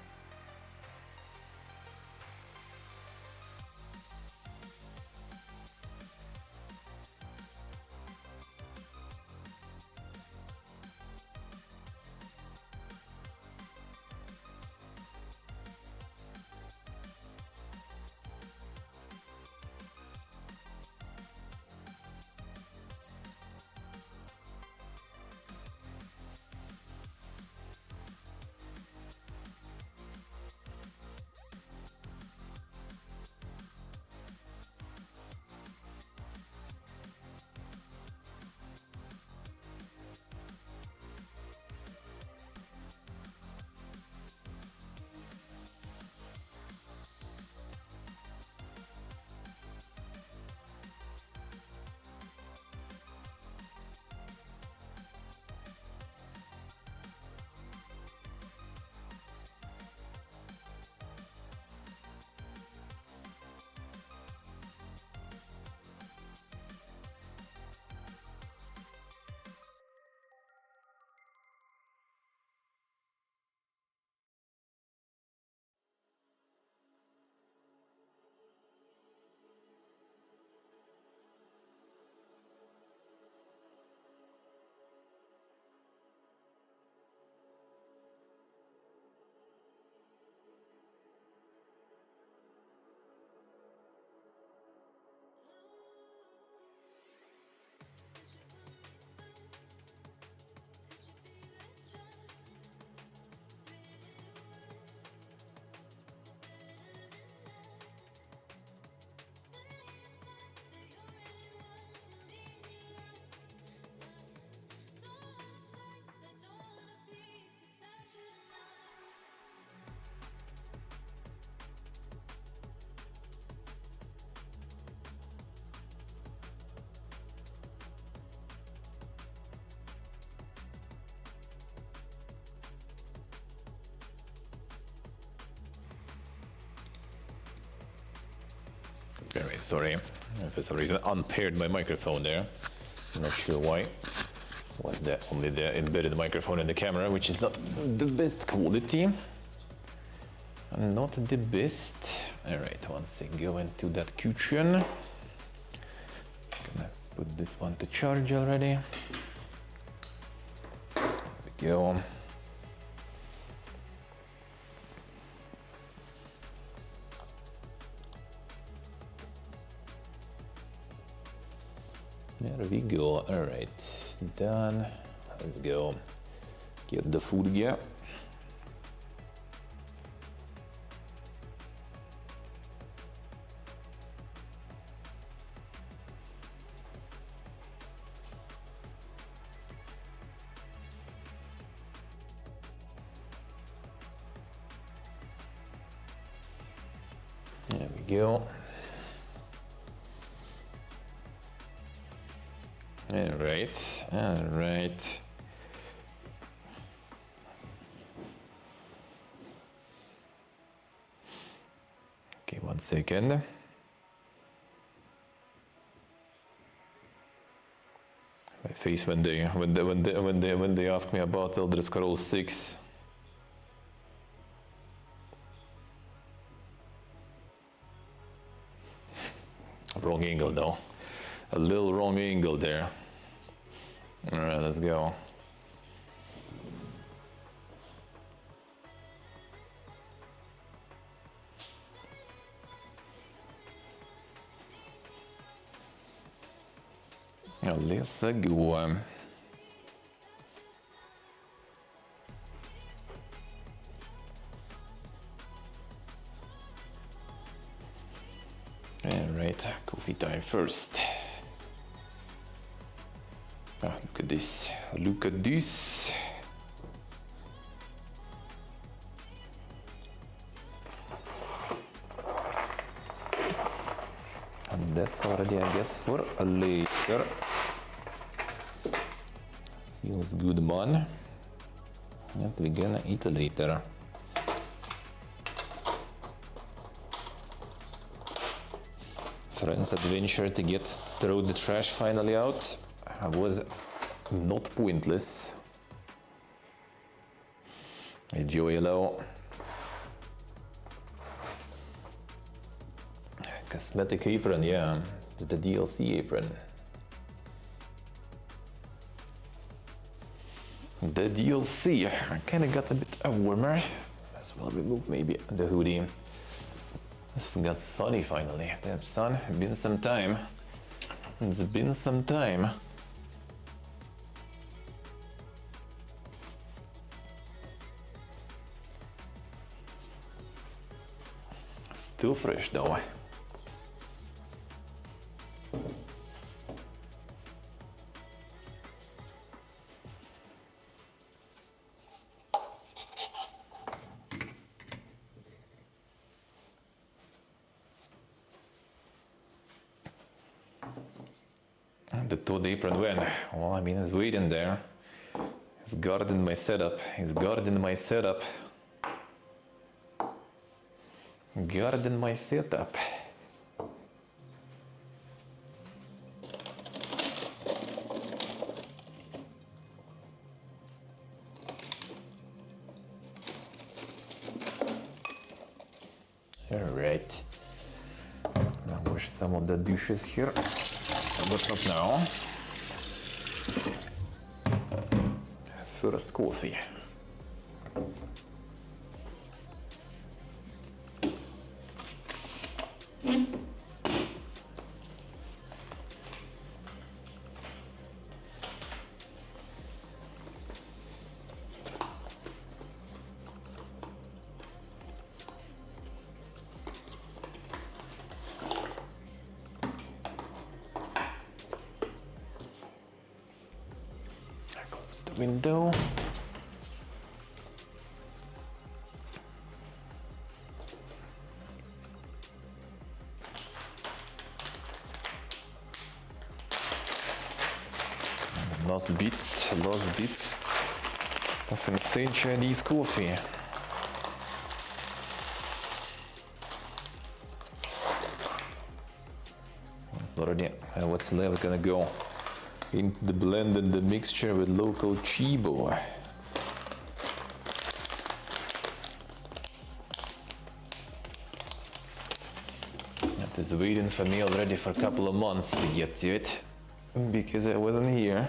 Very sorry. For some reason, unpaired my microphone there. I'm not sure why. Was that only the embedded microphone in the camera, which is not the best quality. Not the best. All right, once I go into that kitchen, gonna put this one to charge already. There we go. There we go. All right, done. Let's go get the food gear. There we go. All right, all right. Okay, 1 second. My face when they ask me about Elder Scrolls 6. Wrong angle though. A little wrong angle there. All right, let's go. Let's go. Alright, coffee time first. Ah, look at this. Look at this. And that's already, I guess, for later. Feels good, man. And we're gonna eat later. Friend's adventure to throw the trash finally out was not pointless. Enjoy hello. Cosmetic apron, yeah, it's the DLC apron. The DLC, I kinda got a bit warmer. As well remove maybe the hoodie. It's got sunny finally. Damn son, it's been some time. It's been some time. Still fresh though. The Toad apron when? Well, I mean, it's waiting there. It's guarding my setup. It's guarding my setup. Guarding my setup. All right. Now wash some of the dishes here. But not now. First coffee. Close the window. Last bits of insane Chinese coffee. Already, what's left gonna go into the blend and the mixture with local chibo. That is waiting for me already for a couple of months to get to it because I wasn't here.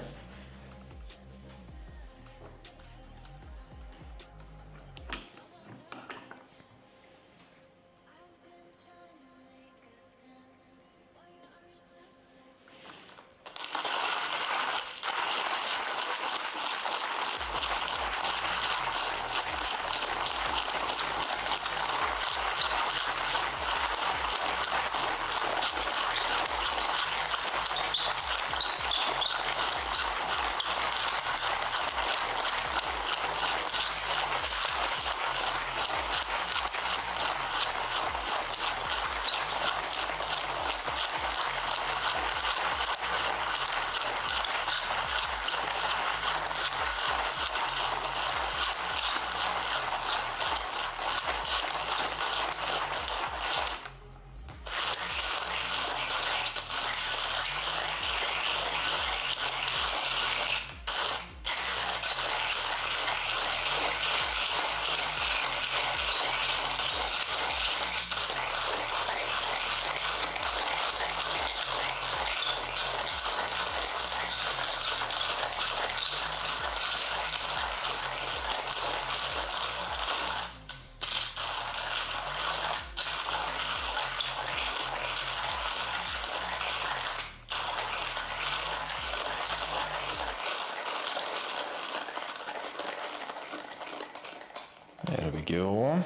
There we go.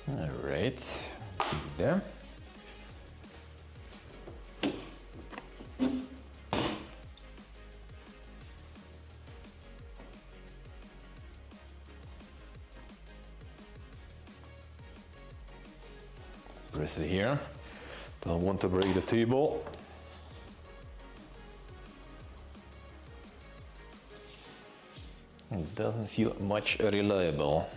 All right, there. Press it here. Don't want to break the table. It doesn't feel much reliable.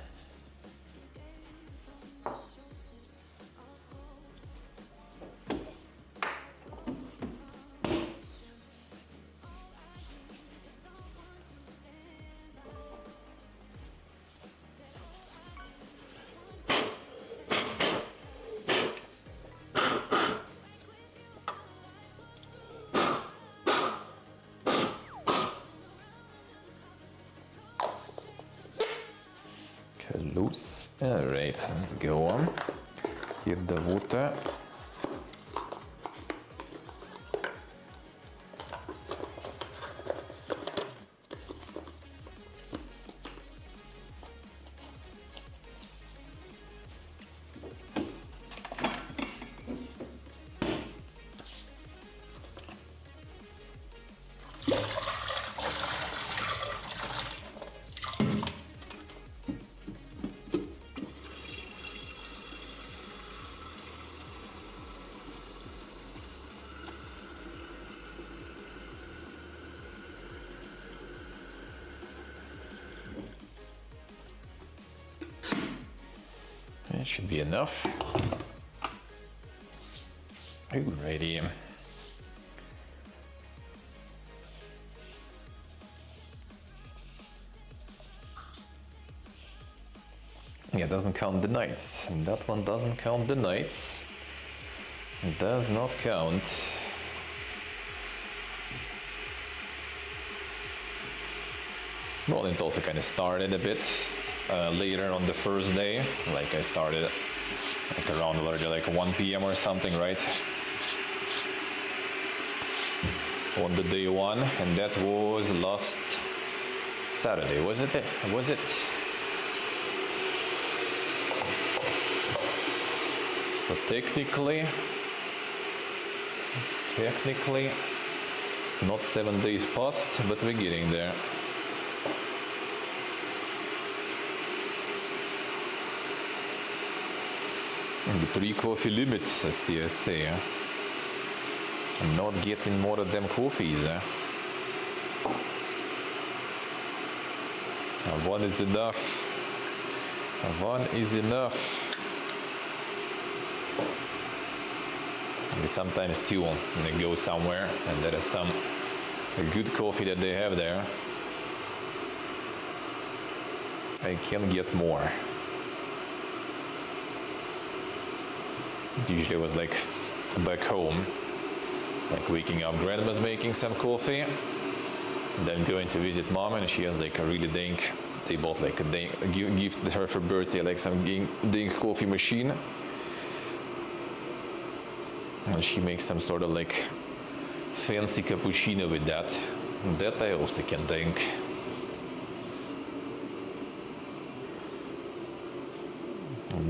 Loose. All right, let's go on. Here the water. That should be enough. Alrighty. Yeah, it doesn't count the nights. That one doesn't count the nights. It does not count. Well, it also kind of started a bit later on the first day. Like I started like around like 1 p.m. or something, right? On the day one, and that was last Saturday, was it? Was it? So technically, not 7 days past, but we're getting there. And the 3 coffee limit, as CSA. I'm not getting more of them coffees. One is enough. One is enough. And sometimes two, when they go somewhere and there is some good coffee that they have there, I can get more. Usually it was like back home, like waking up, grandma's making some coffee, then going to visit mom, and she has like a really dank, they bought like a gift her for birthday, like some dank coffee machine. And she makes some sort of like fancy cappuccino with that. That I also can drink.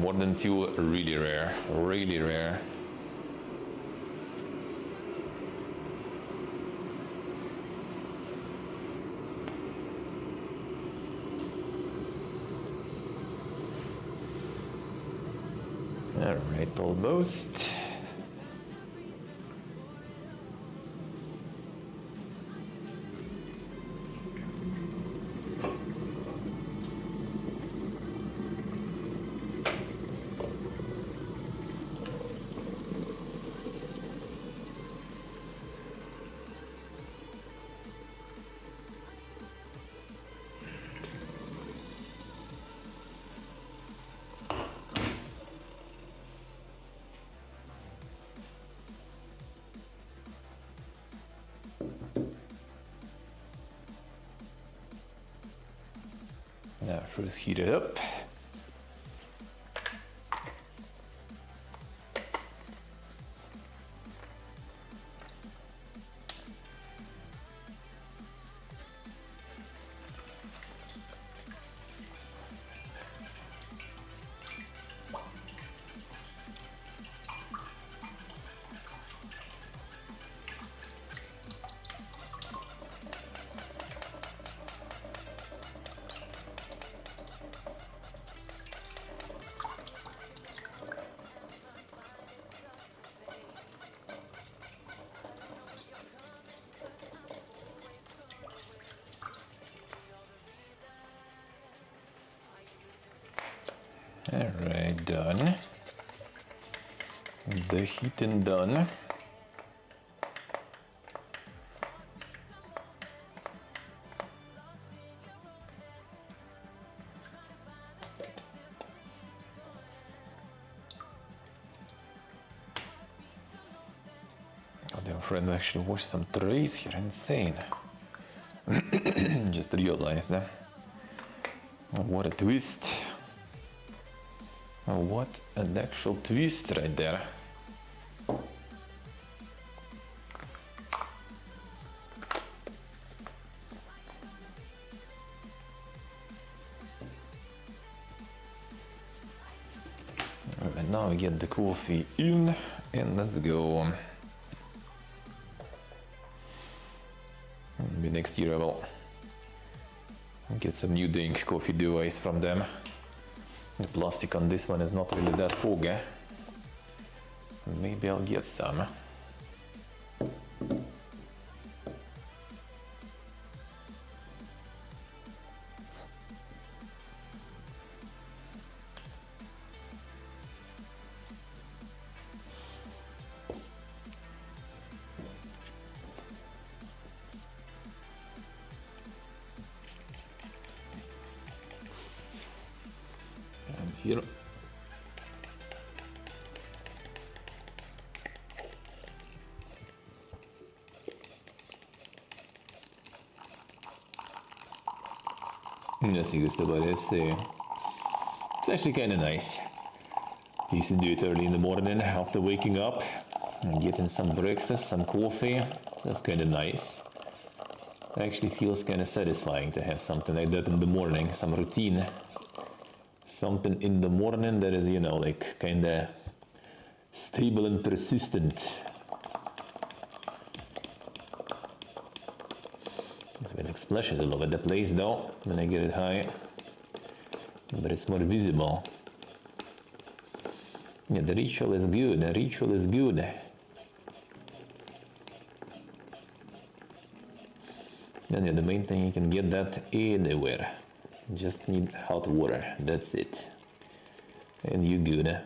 More than 2, really rare, really rare. All right, almost. Now first heat it up. All right, done. The heating done. Goddamn friend actually washed some trays here, insane. Just realized that. Oh, what a twist. Oh, what an actual twist right there. And now we get the coffee in and let's go. Maybe next year I will get some new drink coffee device from them. The plastic on this one is not really that poga. Maybe I'll get some. And here. That's just about it. It's actually kind of nice. Used to do it early in the morning after waking up and getting some breakfast, some coffee. So that's kind of nice. It actually feels kind of satisfying to have something like that in the morning, some routine. Something in the morning that is, you know, like kind of stable and persistent. So it splashes all over the place though, when I get it high, but it's more visible. Yeah, the ritual is good, the ritual is good. And yeah, the main thing, you can get that anywhere. Just need hot water, that's it. And you good.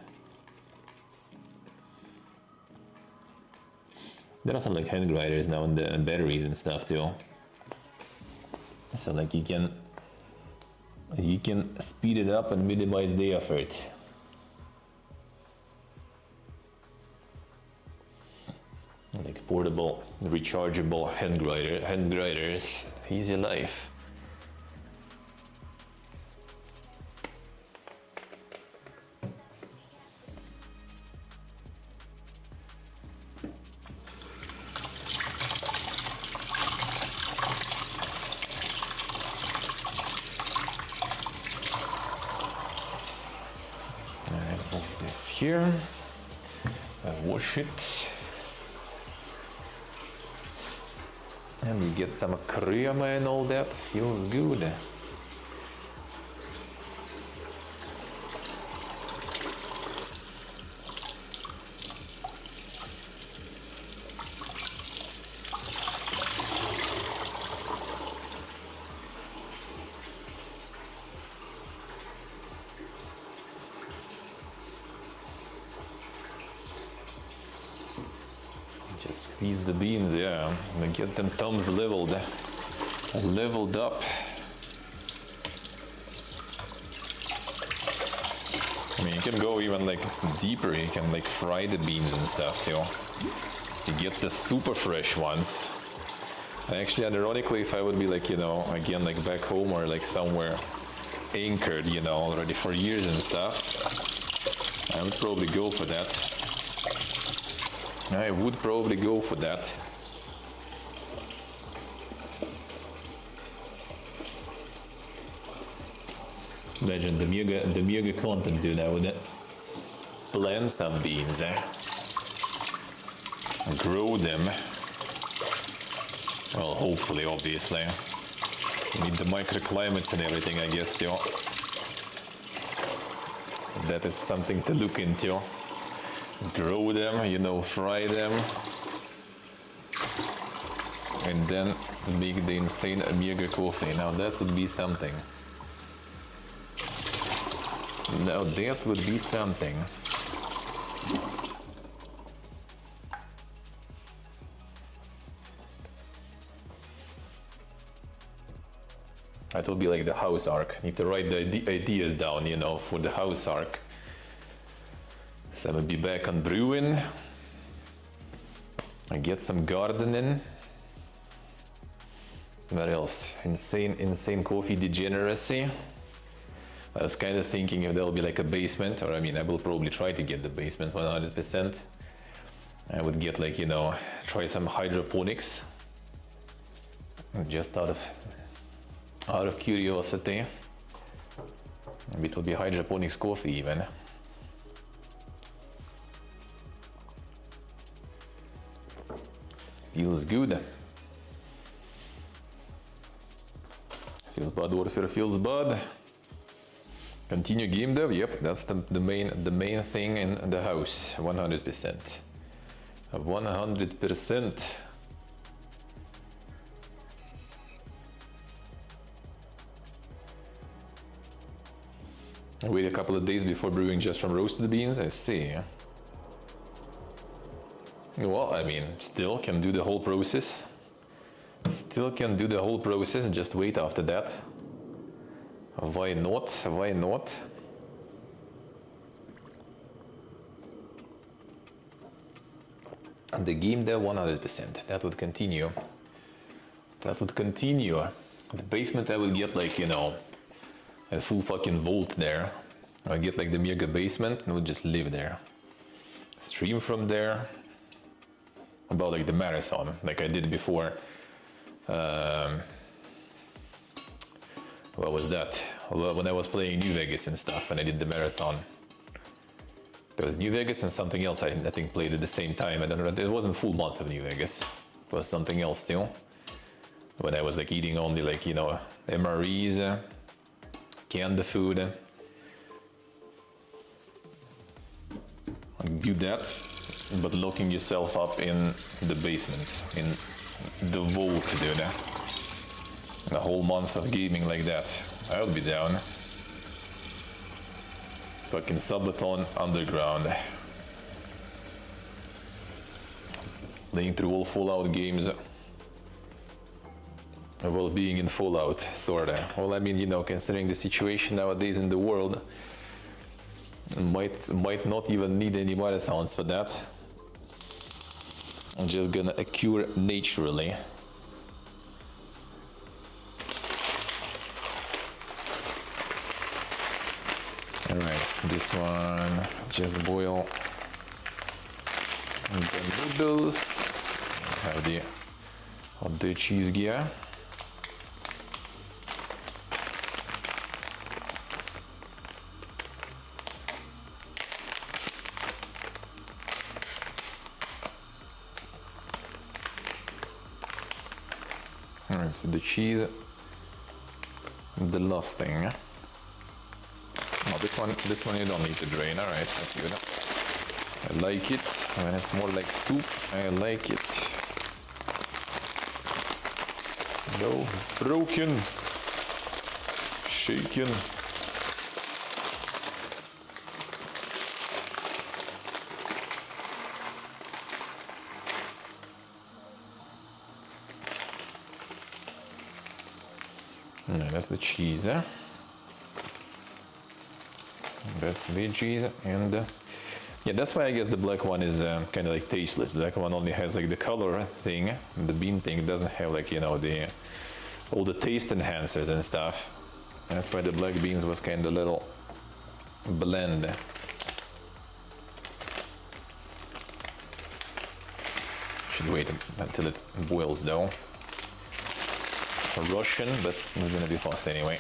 There are some like hand grinders now and the batteries and stuff too. So like you can speed it up and minimize the effort. Like portable, rechargeable hand grinders, easy life. Here, I wash it, and we get some crema and all that, feels good. Squeeze the beans, yeah. And get them thumbs leveled up. I mean, you can go even like deeper. You can like fry the beans and stuff too. To get the super fresh ones. And actually, ironically, if I would be like, you know, again, like back home or like somewhere anchored, you know, already for years and stuff, I would probably go for that. I would probably go for that. Imagine the mega content, dude. I would plant some beans, grow them. Well, hopefully, obviously. You need the microclimates and everything, I guess, too. That is something to look into. Grow them, you know, fry them. And then make the insane Omega coffee. Now that would be something. Now that would be something. That will be like the house arc. Need to write the ideas down, you know, for the house arc. So I'm gonna be back on brewing. I get some gardening. What else? Insane coffee degeneracy. I was kind of thinking if there'll be like a basement, or I mean, I will probably try to get the basement 100%. I would get like, you know, try some hydroponics. Just out of curiosity. Maybe it'll be hydroponics coffee even. Feels good. Feels bad, warfare feels bad. Continue game dev. Yep, that's the main thing in the house. 100%. 100%. Wait a couple of days before brewing just from roasted beans. I see. Well, I mean, still can do the whole process. Still can do the whole process, just wait after that. Why not? Why not? And the game there 100%. That would continue. That would continue. The basement I would get like, you know, a full fucking vault there. I get like the mega basement and would just live there. Stream from there. About like the marathon, like I did before. What was that? Well, when I was playing New Vegas and stuff, and I did the marathon. There was New Vegas and something else I think played at the same time. I don't know. It wasn't full month of New Vegas. It was something else too. When I was like eating only like, you know, MREs, canned food. Do that, but locking yourself up in the basement, in the vault, dude. A whole month of gaming like that. I'll be down. Fucking Subathon underground. Playing through all Fallout games. Well, being in Fallout, sorta. Well, I mean, you know, considering the situation nowadays in the world, might not even need any marathons for that. I'm just gonna occur naturally. Alright, this one just boil the noodles. Have the hot cheese gear. Alright, so the cheese, the last thing. Oh, this one you don't need to drain. Alright, that's good. I like it. When it's more like soup, I like it. No, it's broken. Shaken. Yeah, that's the cheese. That's veggies and yeah, that's why I guess the black one is kind of like tasteless. The black one only has like the color thing. The bean thing doesn't have like, you know, the all the taste enhancers and stuff. That's why the black beans was kind of little bland. Should wait until it boils though. Russian, but it's gonna be fast anyway.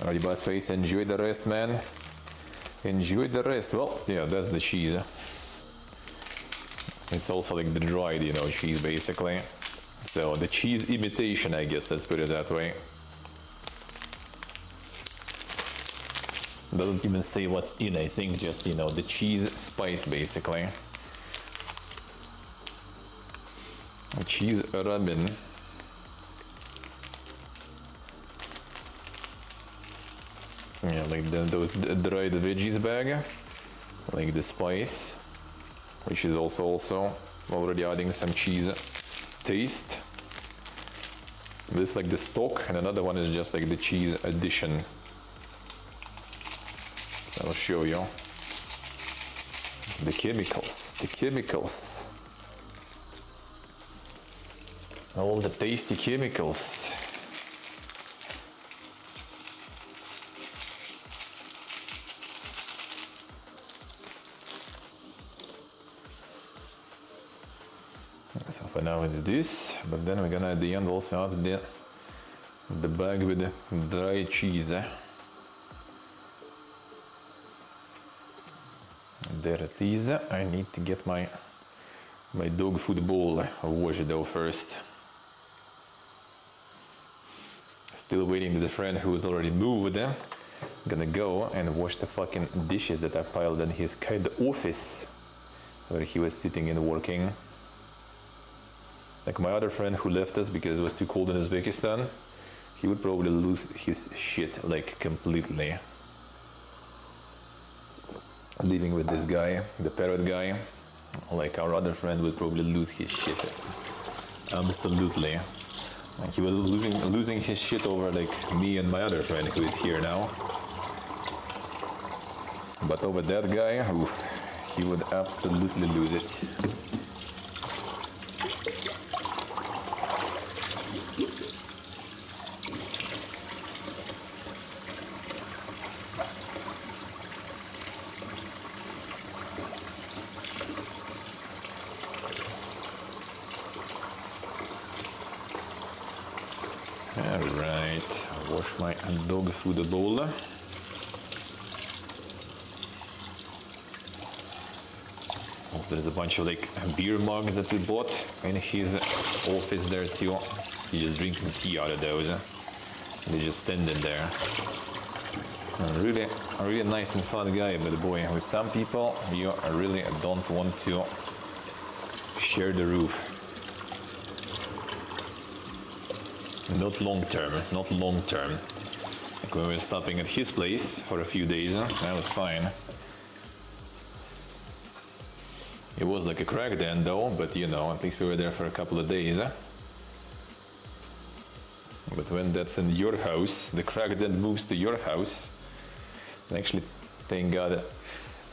Alright, boss face, enjoy the rest, man. Enjoy the rest. Well, yeah, that's the cheese. It's also like the dried, you know, cheese basically. So the cheese imitation, I guess, let's put it that way. Doesn't even say what's in, I think just, you know, the cheese spice basically. A cheese ramen. Yeah, like those dried veggies bag, like the spice, which is also already adding some cheese taste. This like the stock, and another one is just like the cheese addition. I'll show you. The chemicals. All the tasty chemicals. So for now it's this, but then we're gonna at the end also add the bag with the dry cheese. There it is. I need to get my dog food bowl washed though first. Still waiting to the friend who's already moved. Gonna go and wash the fucking dishes that are piled in his kind of office where he was sitting and working. Like my other friend who left us because it was too cold in Uzbekistan, he would probably lose his shit like completely. Living with this guy, the parrot guy, like our other friend would probably lose his shit. Absolutely. Like he was losing his shit over like me and my other friend who is here now. But over that guy, oof, he would absolutely lose it. Alright, I'll wash my dog food bowl. Also, there's a bunch of like beer mugs that we bought in his office there too. He's just drinking tea out of those. They're just standing there. A really nice and fun guy, but boy, with some people, you really don't want to share the roof. Not long term. Like when we were stopping at his place for a few days, that was fine. It was like a crack then though, but you know, at least we were there for a couple of days. But when that's in your house, the crack then moves to your house. Actually, thank God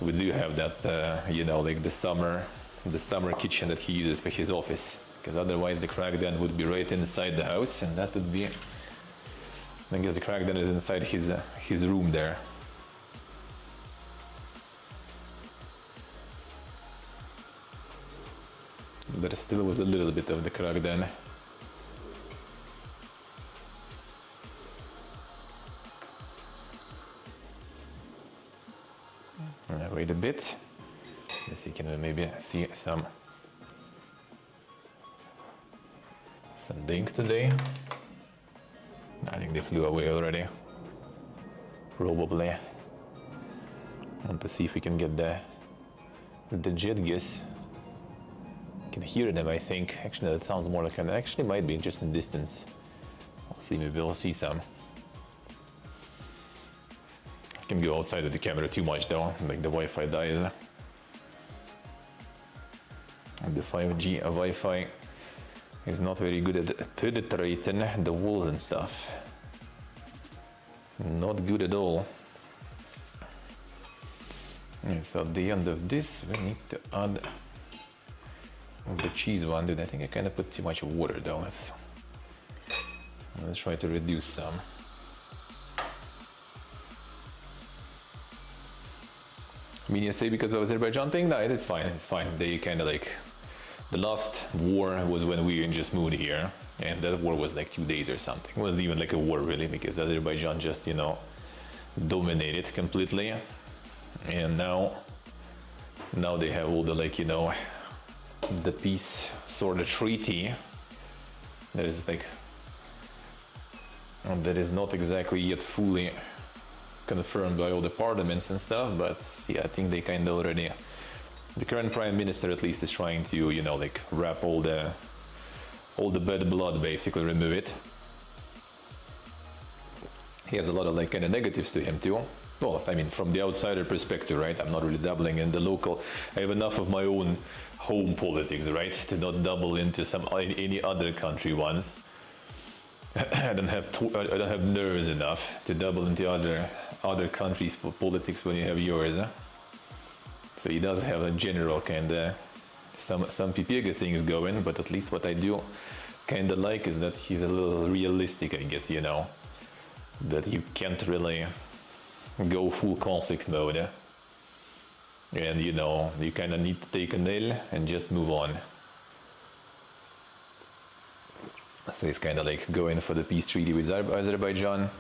we do have that, you know, like the summer kitchen that he uses for his office. Because otherwise the crack den would be right inside the house, and that would be, I guess the crack den is inside his room there. There still was a little bit of the crack den. Wait a bit. Let's see, can we maybe see some dink today? I think they flew away already. Probably. Want to see if we can get the jet geese. Can hear them, I think. Actually, that sounds more like an. Actually, might be just in distance. I'll see. Maybe we'll see some. Can go outside of the camera too much though, like the Wi-Fi dies. And the 5G Wi-Fi is not very good at penetrating the walls and stuff. Not good at all. And so at the end of this, we need to add the cheese one. Dude, I think I kind of put too much water though. Let's try to reduce some. I mean, you say because of Azerbaijan thing? No, it is fine, it's fine. They kind of like, the last war was when we just moved here, and that war was like 2 days or something. It wasn't even like a war really, because Azerbaijan just, you know, dominated completely. And now they have all the, like, you know, the peace sort of treaty that is like, that is not exactly yet fully confirmed by all the parliaments and stuff, but yeah, I think they kind of already, the current prime minister at least is trying to, you know, like wrap all the bad blood, basically remove it. He has a lot of like kind of negatives to him too. Well, I mean, from the outsider perspective, right? I'm not really dabbling in the local. I have enough of my own home politics, right? To not double into any other country ones. I don't have nerves enough to double into other countries' politics when you have yours. Huh? So he does have a general kind of some bigger things going, but at least what I do kind of like is that he's a little realistic, I guess, you know, that you can't really go full conflict mode, eh? And you know, you kind of need to take an L and just move on. So he's kind of like going for the peace treaty with Azerbaijan.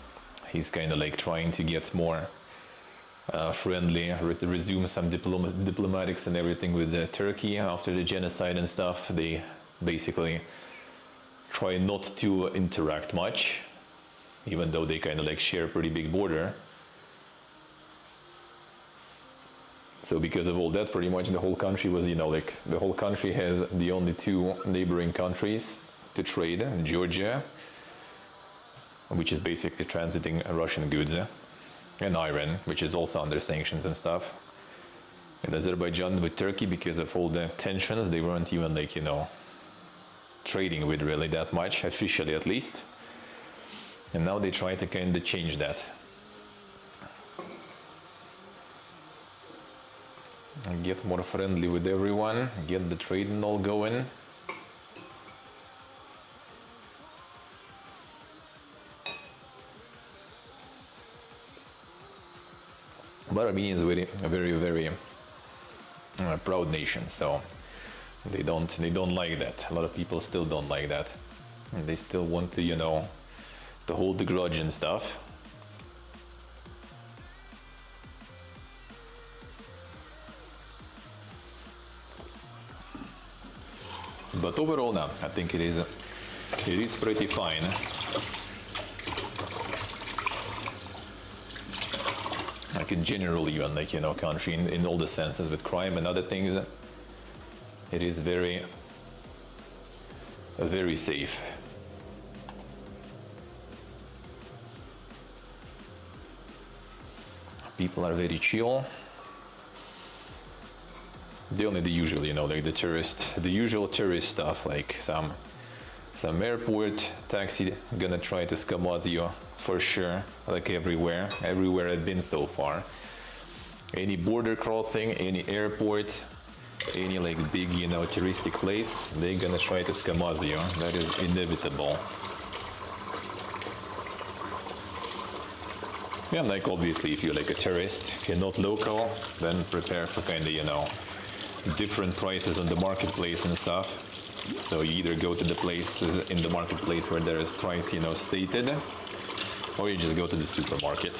He's kind of like trying to get more friendly, resume some diplomatics and everything with Turkey after the genocide and stuff. They basically try not to interact much, even though they kind of like share a pretty big border. So because of all that, pretty much the whole country was, you know, like the whole country has the only two neighboring countries to trade, Georgia, which is basically transiting Russian goods, and Iran, which is also under sanctions and stuff. And Azerbaijan with Turkey, because of all the tensions, they weren't even like, you know, trading with really that much, officially at least. And now they try to kind of change that. And get more friendly with everyone, get the trading all going. But Armenia is a very proud nation, so they don't like that. A lot of people still don't like that, and they still want to, you know, to hold the grudge and stuff. But overall, now I think it is pretty fine. Like in general, even like, you know, country in all the senses with crime and other things, it is very safe. People are very chill. The usual, you know, like the usual tourist stuff, like some airport taxi gonna try to scam you for sure, like everywhere I've been so far. Any border crossing, any airport, any like big, you know, touristic place, they're gonna try to scam you. That is inevitable. Yeah, like obviously if you're like a tourist, if you're not local, then prepare for kind of, you know, different prices on the marketplace and stuff. So you either go to the places in the marketplace where there is price, you know, stated, or you just go to the supermarket.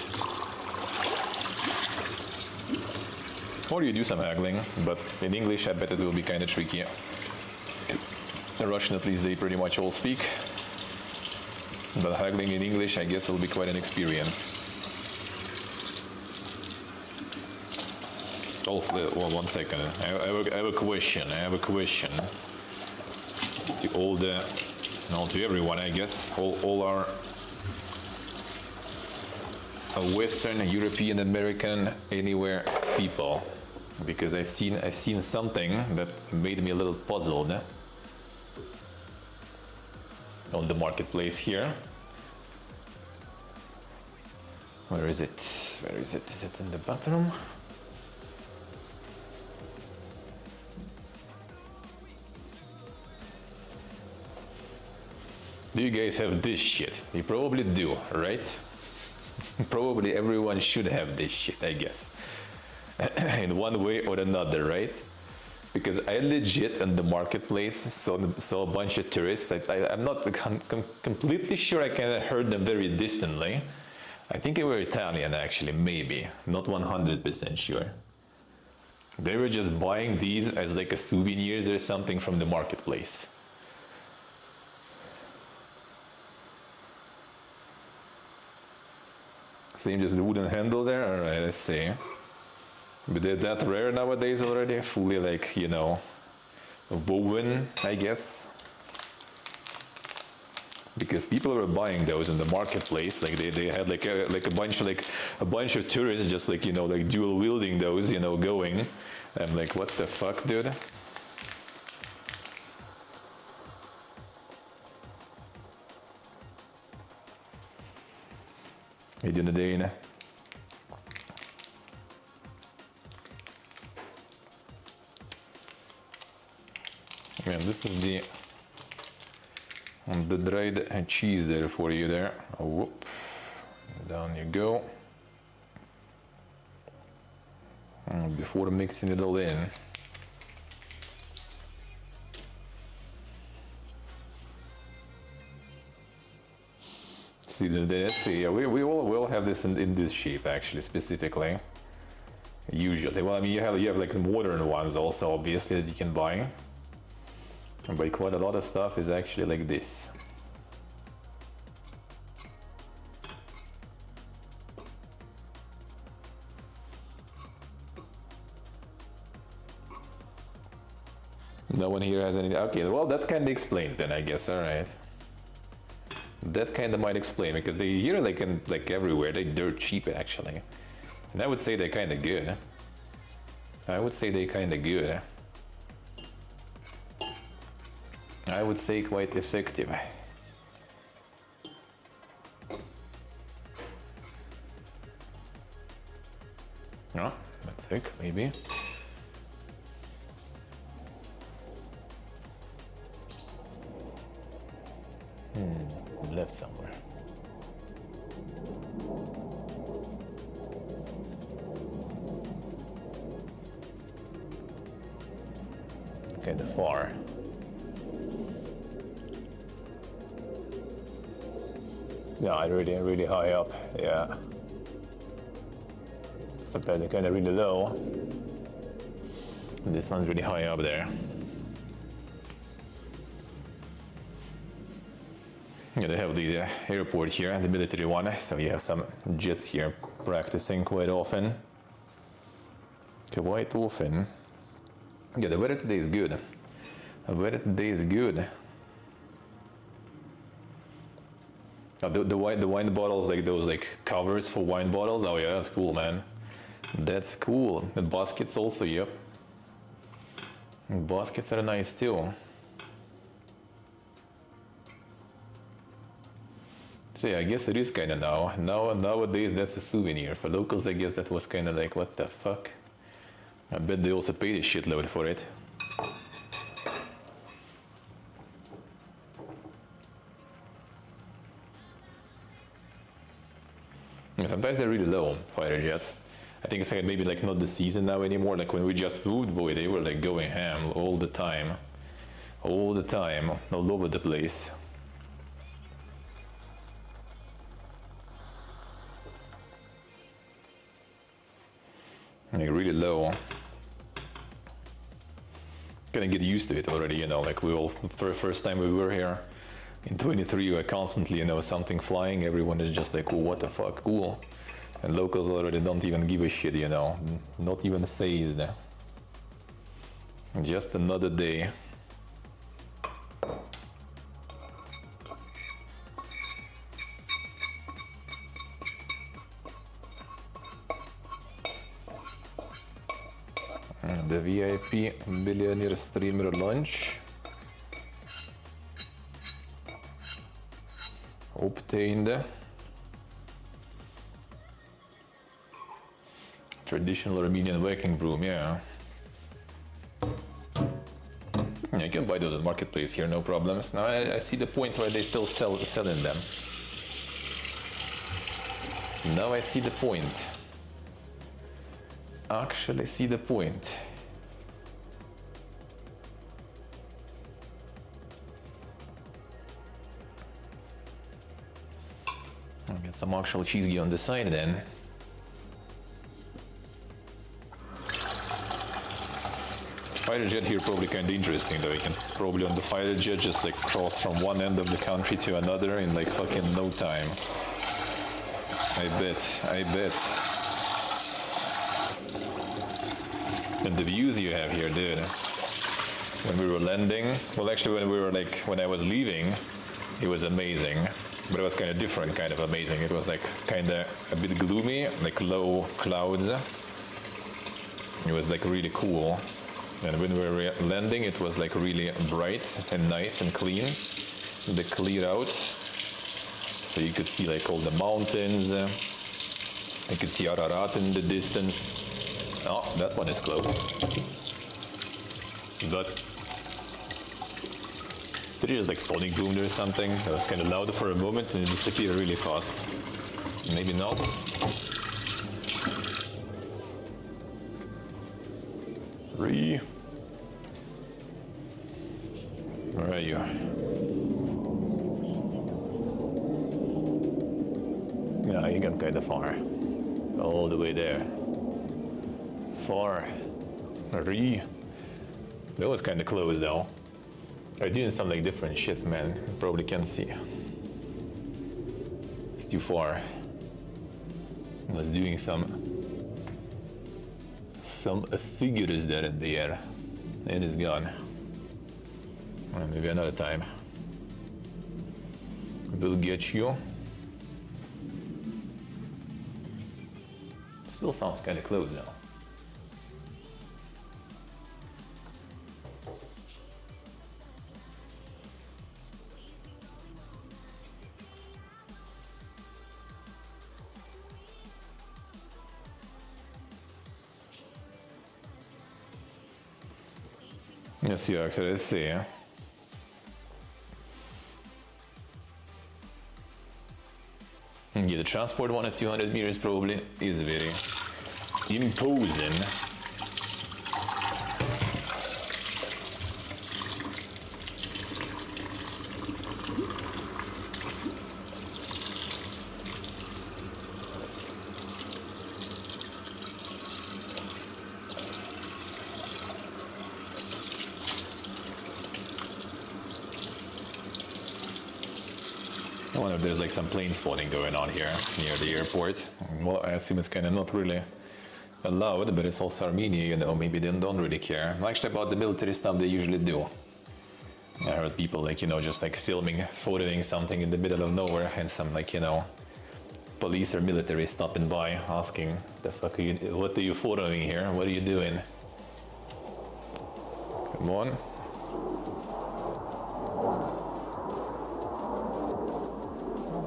Or you do some haggling, but in English I bet it will be kind of tricky. In Russian at least they pretty much all speak, but haggling in English I guess will be quite an experience. Also, well, 1 second. I have a question. To everyone, I guess. All our Western, European, American, anywhere people, because I've seen something that made me a little puzzled on the marketplace here. Where is it? Where is it? Is it in the bathroom? Do you guys have this shit? You probably do, right? Probably everyone should have this shit, I guess. In one way or another, right? Because I legit in the marketplace saw a bunch of tourists. I'm not completely sure. I kind of heard them very distantly. I think they were Italian, actually, maybe. Not 100% sure. They were just buying these as like a souvenirs or something from the marketplace. Same, just the wooden handle there. All right, let's see. But they're that rare nowadays already, fully like, you know, woven, I guess. Because people were buying those in the marketplace, like they had like a bunch of tourists just like, you know, like dual wielding those, you know, going. I'm like, what the fuck, dude? Idén. Man, this is the dried cheese there for you there. Oh, whoop. Down you go. And before mixing it all in. See, let's see, we will have this in this shape actually, specifically. Usually, well, I mean, you have like modern ones also, obviously, that you can buy. But quite a lot of stuff is actually like this. No one here has any. Okay, well, that kind of explains then, I guess. All right. That kind of might explain, because they here like everywhere they're dirt cheap actually, and I would say they're kind of good. I would say they're kind of good. I would say quite effective. No, that's it, maybe. Left somewhere. Kind of far. Yeah, really high up. Yeah. Sometimes they're kind of really low. This one's really high up there. Yeah, they have the airport here, the military one, so you have some jets here practicing quite often. Quite often. Yeah, the weather today is good. The weather today is good. Oh, the wine bottles, like those like covers for wine bottles. Oh yeah, that's cool, man. That's cool. The baskets also, yep. Baskets are nice too. So yeah, I guess it is kind of nowadays that's a souvenir. For locals, I guess that was kind of like, what the fuck? I bet they also paid a shitload for it. Sometimes they're really low, fighter jets. I think it's like maybe like not the season now anymore. Like when we just moved, boy, they were like going ham all the time, all over the place. Like really low. Gonna get used to it already, you know. Like we all, for first time we were here in 23, we were constantly, you know, something flying. Everyone is just like, oh, what the fuck, cool. And locals already don't even give a shit, you know, not even phased. Just another day. The VIP billionaire streamer lunch. Obtained. Traditional Armenian working broom, yeah. Yeah, you can buy those at marketplace here, no problems. Now I see the point where they still selling them. Now I see the point. Actually see the point. I'll get some actual cheesy on the side then. Fighter jet here probably kind of interesting though. You can probably on the fighter jet just like cross from one end of the country to another in like fucking no time. I bet. And the views you have here, dude. When we were landing, well actually when I was leaving, it was amazing. But it was kind of different, kind of amazing. It was like kind of a bit gloomy, like low clouds. It was like really cool. And when we were landing, it was like really bright and nice and clean. They cleared out. So you could see like all the mountains. You could see Ararat in the distance. Oh, that one is close. But did it just like sonic boomed or something? That was kind of loud for a moment and it disappeared really fast. Maybe not. Where are you? Yeah, you got kind of far. All the way there. Far. That was kind of close though. I doing some like different shit, man. You probably can't see. It's too far. I was doing some figures there in the air. And it's gone. Well, maybe another time. We'll get you. Still sounds kind of close now. Let's see, actually, let's see. Yeah, the transport one at 200 meters probably is very imposing. I wonder if there's like some plane spotting going on here near the airport. Well, I assume it's kind of not really allowed, but it's also Armenia, you know, maybe they don't really care. Actually, about the military stuff, they usually do. I heard people like, you know, just like filming, photoing something in the middle of nowhere and some like, you know, police or military stopping by asking, the fuck are you, what are you photoing here? What are you doing? Come on.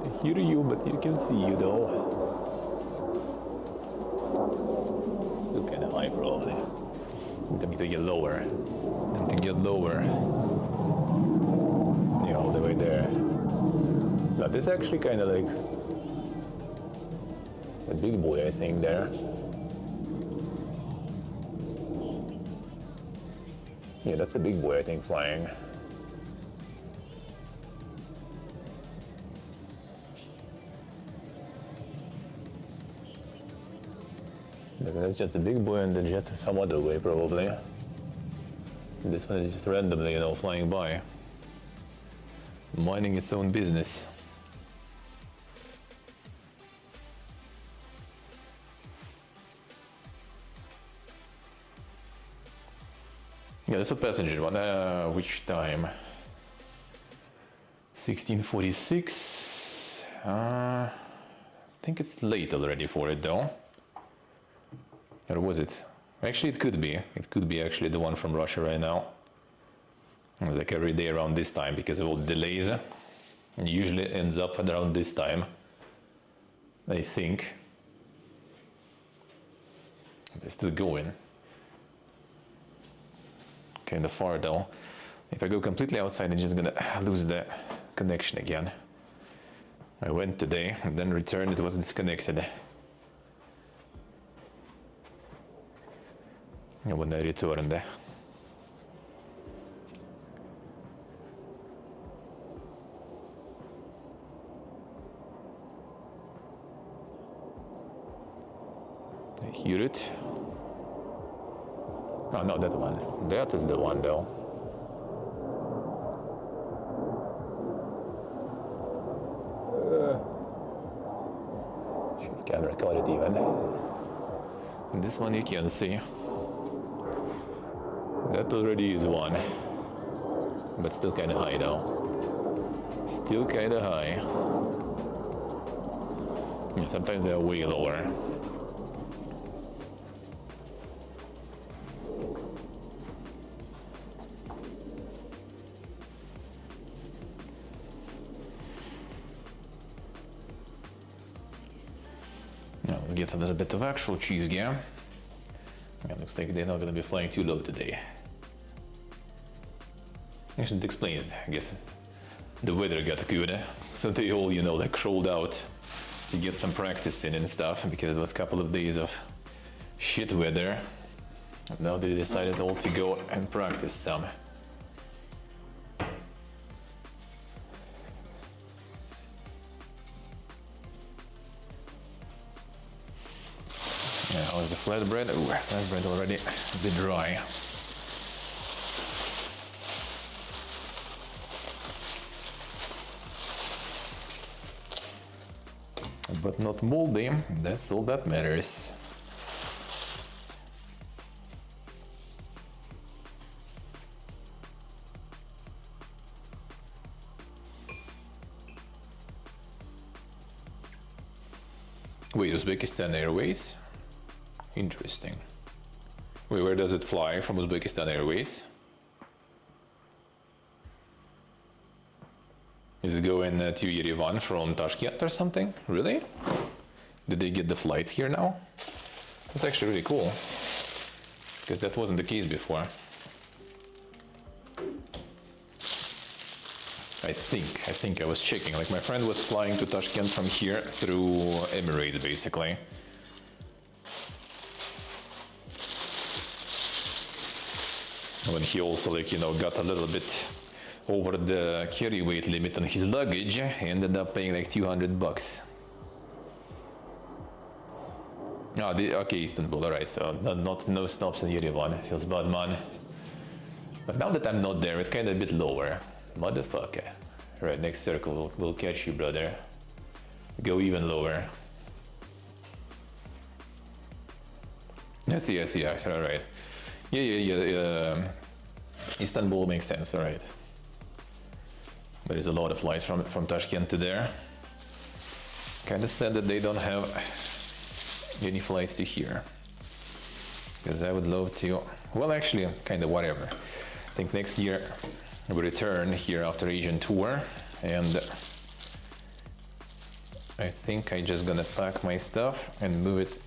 I hear you, but you can see you though. Still kind of high probably. Need to get lower. Need to get lower. Yeah, all the way there. Now this is actually kind of like a big boy, I think, there. Yeah, that's a big boy, I think, flying. That's just a big boy and the jet's some other way, probably. This one is just randomly, you know, flying by. Minding its own business. Yeah, that's a passenger one. Which time? 1646. I think it's late already for it, though. Or was it? Actually, it could be. It could be actually the one from Russia right now. Like every day around this time because of all the delays. It usually ends up at around this time, I think. They're still going. Kind of far though. If I go completely outside, I'm just gonna lose the connection again. I went today and then returned, it was disconnected. And when I returned, I hear it. Oh no, that one. That is the one though. Should camera caught it even. And this one you can see. That already is one. But still kinda high though. Still kinda high. Yeah, sometimes they're way lower. Now let's get a little bit of actual cheese gear. Yeah, looks like they're not going to be flying too low today. I should explain it. I guess the weather got good, so they all, you know, like crawled out to get some practice in and stuff because it was a couple of days of shit weather. And now they decided all to go and practice some. Yeah, how's the flatbread? Ooh, flatbread already a bit dry. But not moldy, that's all that matters. Wait, Uzbekistan Airways? Interesting. Wait, where does it fly from Uzbekistan Airways? Is it going to Yerevan from Tashkent or something? Really? Did they get the flights here now? That's actually really cool. Because that wasn't the case before. I think I was checking. Like my friend was flying to Tashkent from here through Emirates basically. When he also, like, you know, got a little bit over the carry weight limit on his luggage, he ended up paying like $200. Oh, okay, Istanbul, alright, so no stops in Yerevan. Feels bad, man. But now that I'm not there, it's kind of a bit lower. Motherfucker. Right, next circle, we'll catch you, brother. Go even lower. Yes, alright. Yeah. Istanbul makes sense, alright. There is a lot of flights from Tashkent to there. Kinda sad that they don't have any flights to here. Because I would love to, well actually, kinda whatever. I think next year we return here after Asian tour, and I think I just gonna pack my stuff and move it,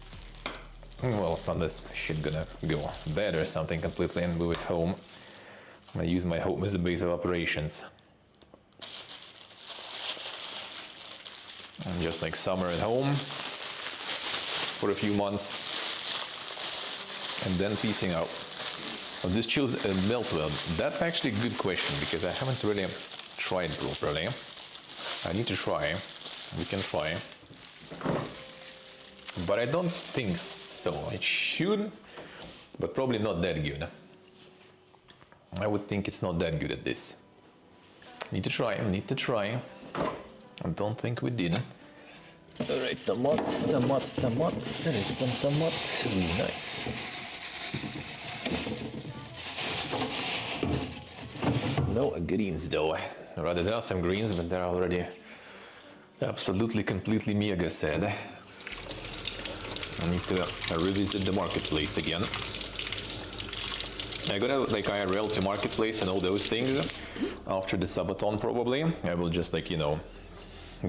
well, unless shit gonna go bad or something completely, and move it home. I use my home as a base of operations. And just like summer at home for a few months, and then piecing out. Well, this chills melt well. That's actually a good question because I haven't really tried properly. I need to try. We can try. But I don't think so. It should, but probably not that good. I would think it's not that good at this. Need to try. I don't think we did. Alright, tomats. There is some tomats. Really nice. No greens though. Rather there are some greens, but they're already absolutely, completely mega sad. I need to revisit the marketplace again. I gotta like IRL to marketplace and all those things after the Subathon probably. I will just like, you know,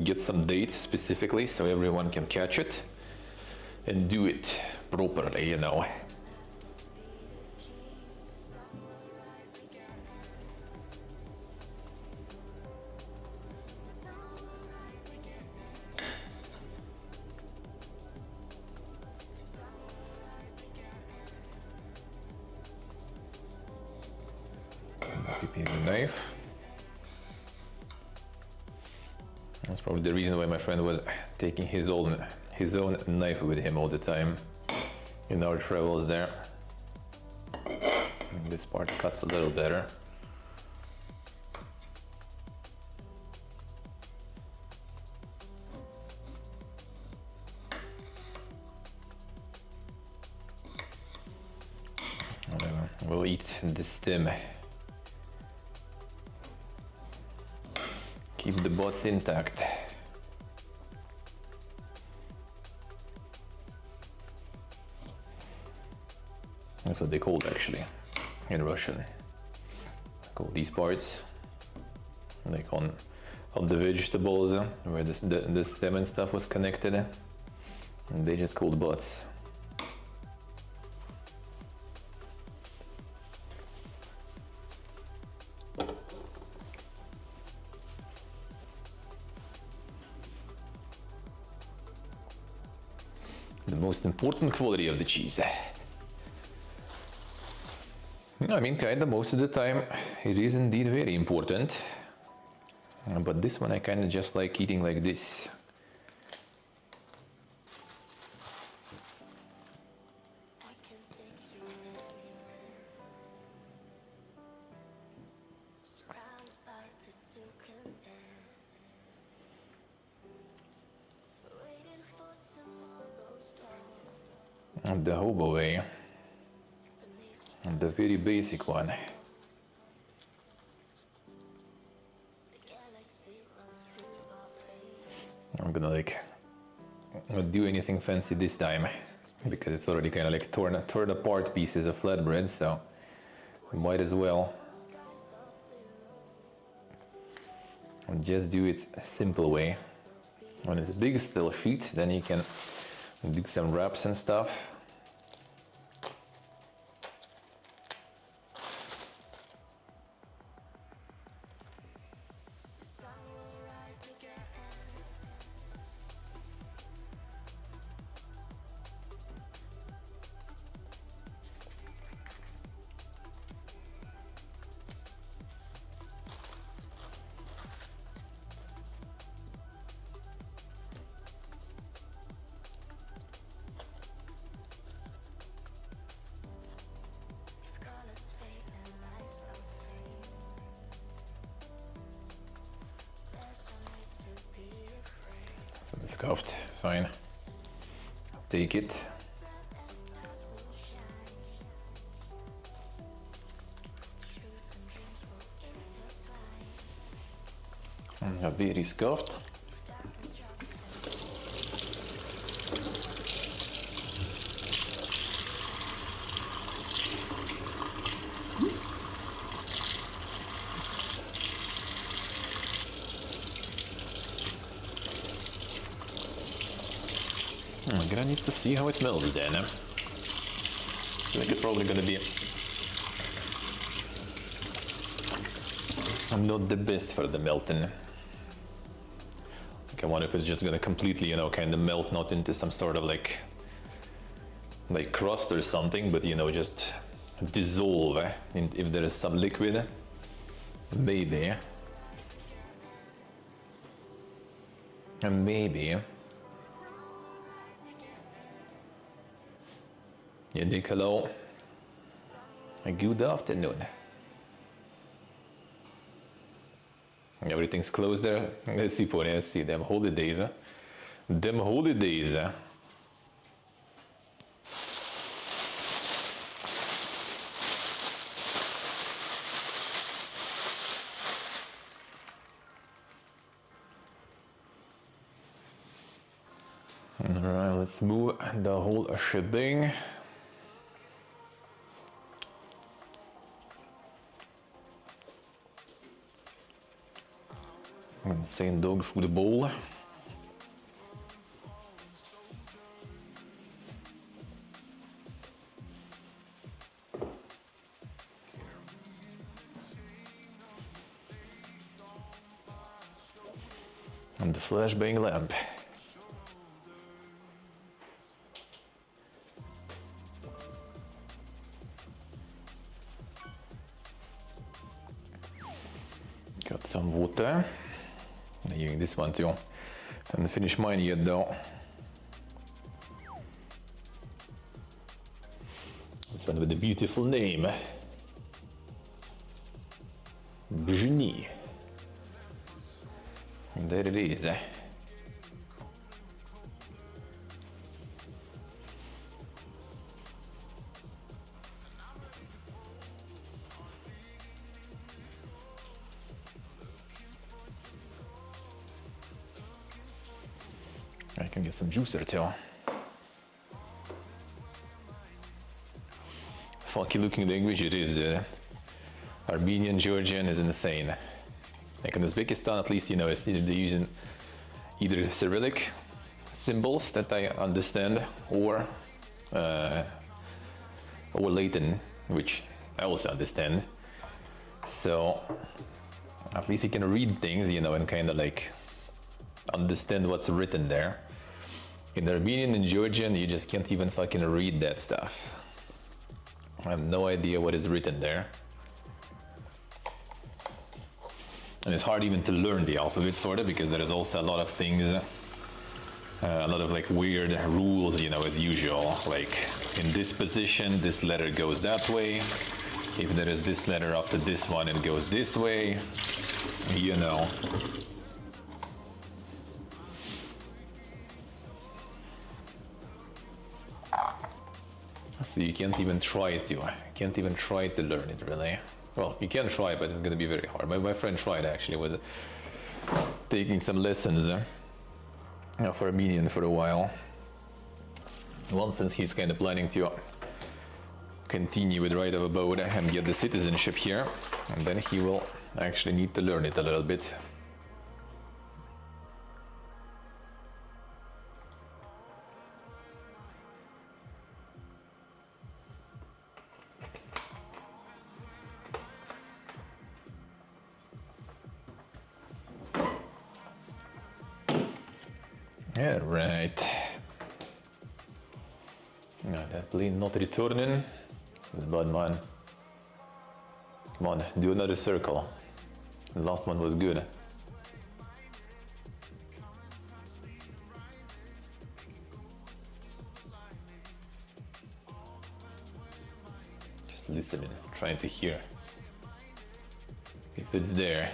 get some date specifically so everyone can catch it and do it properly, you know. Keeping the knife. That's probably the reason why my friend was taking his own knife with him all the time in our travels there. And this part cuts a little better. Whatever. We'll eat the stem. Keep the butts intact. That's what they call it actually in Russian. Call these parts like on the vegetables where the stem and stuff was connected, and they just called butts. The most important quality of the cheese. I mean, kinda most of the time it is indeed very important. But this one I kinda just like eating like this. I can take you anywhere. Surrounded by the silken air. Waiting for tomorrow's dawn. And the hobo way. Beneath And the very basic one. the galaxy runs through our veins. I'm gonna like not do anything fancy this time because it's already kind of like torn apart pieces of flatbread, so we might as well just do it a simple way. When it's a big still sheet, then you can do some wraps and stuff. Colors fade and lights are fade. There's no need to be afraid. It's scuffed, fine. Take it. Sun and stars will shine. Truth and dreams will intertwine. Very scuffed. Darkness drops I'm gonna need to see how it melts then. I think it's probably gonna be not the best for the melting. Like I wonder if it's just gonna completely, you know, kind of melt, not into some sort of like crust or something, but you know, just dissolve if there is some liquid. Maybe. And maybe. Yeah, Niccolo. Good afternoon. Everything's closed there. Let's see, Pony. Let's see them holidays. Them holidays. All right, let's move the whole shebang. Insane dog food bowl. And the flashbang lamp. Got some water. I'm using this one too. Haven't finished mine yet though. This one with the beautiful name. Bruni. And there it is. I can get some juicer too. Funky looking language it is. The Armenian, Georgian is insane. Like in Uzbekistan, at least, you know, they're using either Cyrillic symbols that I understand, or Latin, which I also understand. So at least you can read things, you know, and kind of like understand what's written there. In Armenian and Georgian, you just can't even fucking read that stuff. I have no idea what is written there. And it's hard even to learn the alphabet, sort of, because there is also a lot of things, a lot of like weird rules, you know, as usual. Like in this position, this letter goes that way. If there is this letter after this one, it goes this way, you know. So you can't even try to learn it, really. Well, you can try, but it's gonna be very hard. My friend tried, actually, was taking some lessons for Armenian for a while. One, since he's kind of planning to continue with right of abode and get the citizenship here, and then he will actually need to learn it a little bit. Yeah, right. No, that plane not returning. Bad man. Come on, do another circle. The last one was good. Just listening, trying to hear if it's there.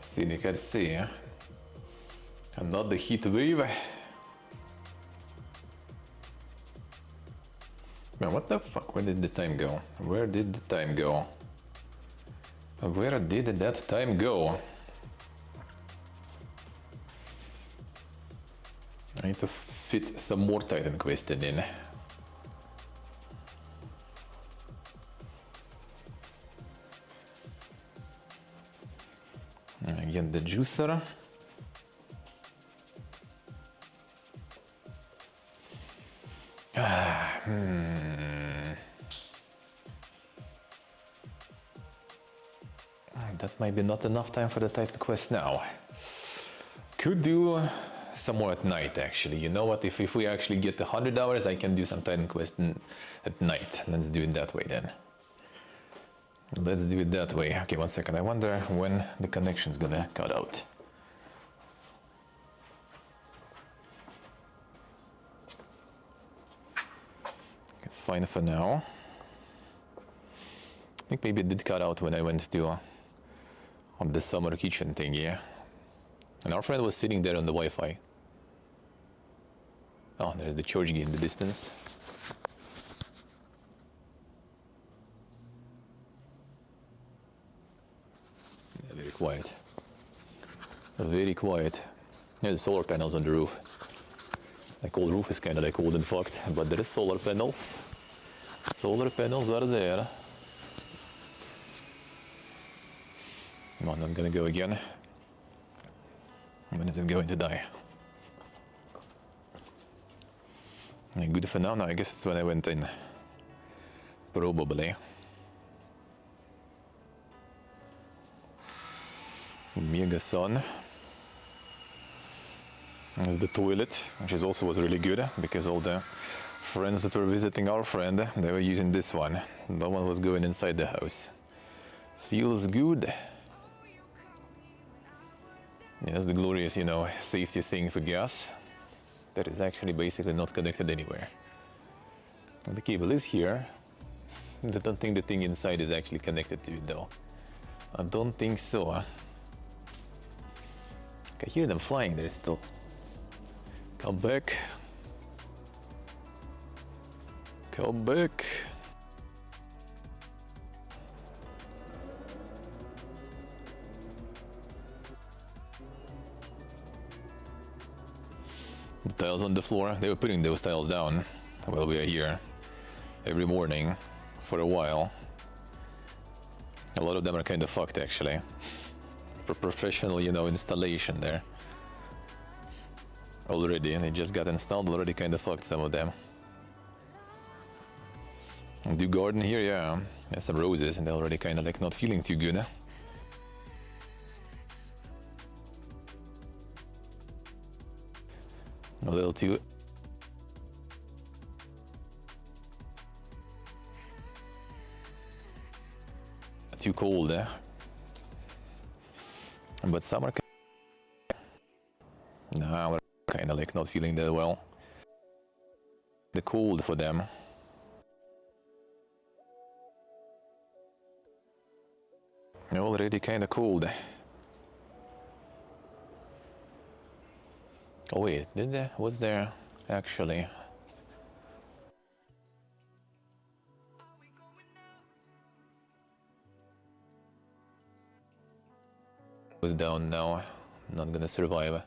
See, you can see, and not the heat wave. Man, what the fuck? Where did the time go? Where did the time go? Where did that time go? I need to fit some more Titan question in. Again, the juicer. That might be not enough time for the Titan quest now. Could do some more at night, actually. You know what? If we actually get 100 hours, I can do some Titan quest at night. Let's do it that way then. Let's do it that way. Okay, 1 second. I wonder when the connection's gonna cut out. It's fine for now. I think maybe it did cut out when I went to on the summer kitchen thing, yeah. And our friend was sitting there on the Wi-Fi. Oh, there's the church in the distance. quiet. Very quiet. There's solar panels on the roof. Like old roof is kind of like old and fucked, but there is solar panels. Solar panels are there. Come on, I'm gonna go again. When is it going to die? Good for now. No, I guess it's when I went in. Probably. Mega sun. There's the toilet, which also was really good because all the friends that were visiting our friend, they were using this one. No one was going inside the house. Feels good. Yes, the glorious, you know, safety thing for gas that is actually basically not connected anywhere. And the cable is here. I don't think the thing inside is actually connected to it though. I don't think so. I hear them flying there still. Come back. Come back. The tiles on the floor, they were putting those tiles down while we are here every morning for a while. A lot of them are kind of fucked actually. For professional, you know, installation there. Already, and they just got installed already, kind of fucked some of them. Do garden here, yeah. There's some roses and they're already kind of like not feeling too good. A little too cold, but some are now we're kind of like not feeling that well. The cold for them. They're already kind of cold. Oh wait, did there? Was there actually? Was down now. Not gonna survive.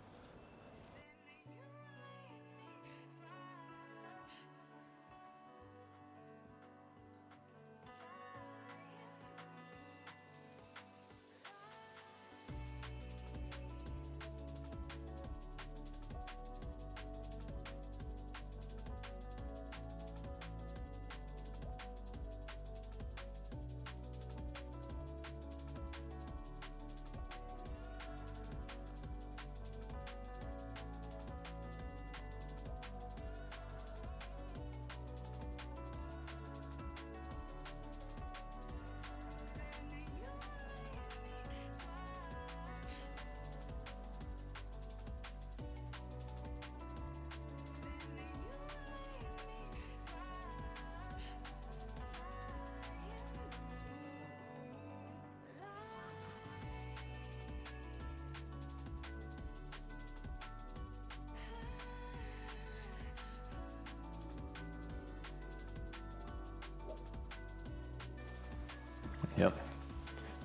Yep.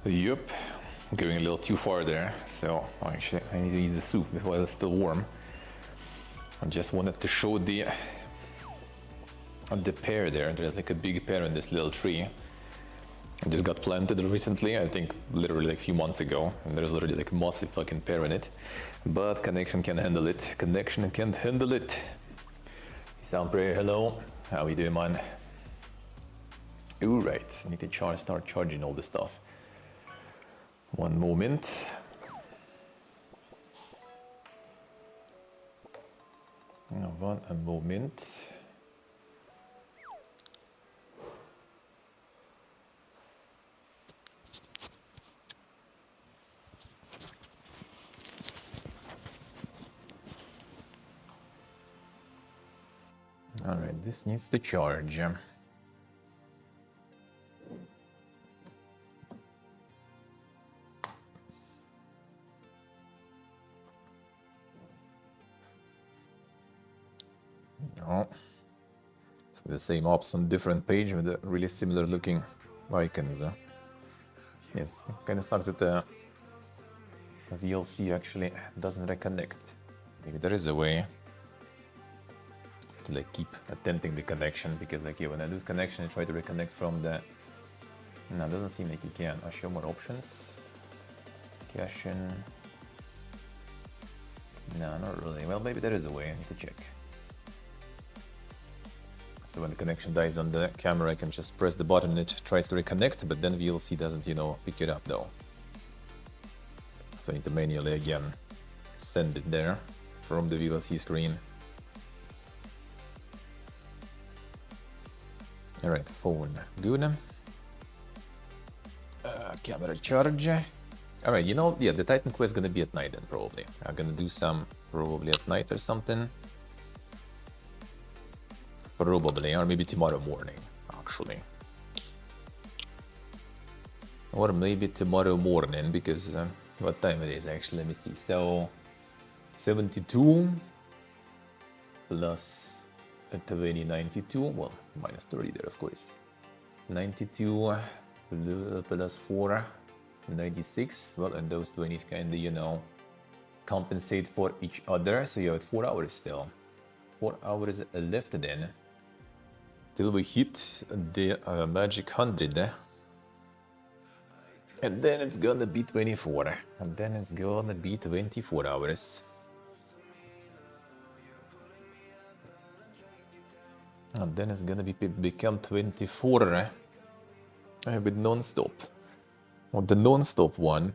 Yep. Going a little too far there. So actually I need to eat the soup before it's still warm. I just wanted to show the pear there. There's like a big pear in this little tree. It just got planted recently, I think literally like a few months ago, and there's already like a massive fucking pear in it. But connection can handle it. Connection can't handle it. Sound prayer, hello. How we doing, man? Ooh, right. I need to start charging all this stuff. One moment. One moment. All right, this needs to charge. No. It's the same ops on different page with the really similar looking icons. Yes, kind of sucks that VLC actually doesn't reconnect. Maybe there is a way to like keep attempting the connection, because like when I lose connection I try to reconnect from the... No, it doesn't seem like you can. I'll show more options. Cache in. No, not really. Well, maybe there is a way. I need to check. So when the connection dies on the camera, I can just press the button and it tries to reconnect, but then VLC doesn't, pick it up though. So I need to manually again send it there from the VLC screen. Alright, phone, good. Camera charge. Alright, yeah, the Titan Quest is gonna be at night then, probably. I'm gonna do some probably at night or something. Probably, or maybe tomorrow morning, actually. Or maybe tomorrow morning, because what time it is actually, let me see. So 72 plus 20, 92, well, minus 30 there, of course. 92 plus 4, 96. Well, and those 20s kind of, compensate for each other. So you have 4 hours still. 4 hours left then. Till we hit the magic 100. And then it's gonna be 24. And then it's gonna be 24 hours. And then it's gonna become 24 with non-stop. On the non-stop one.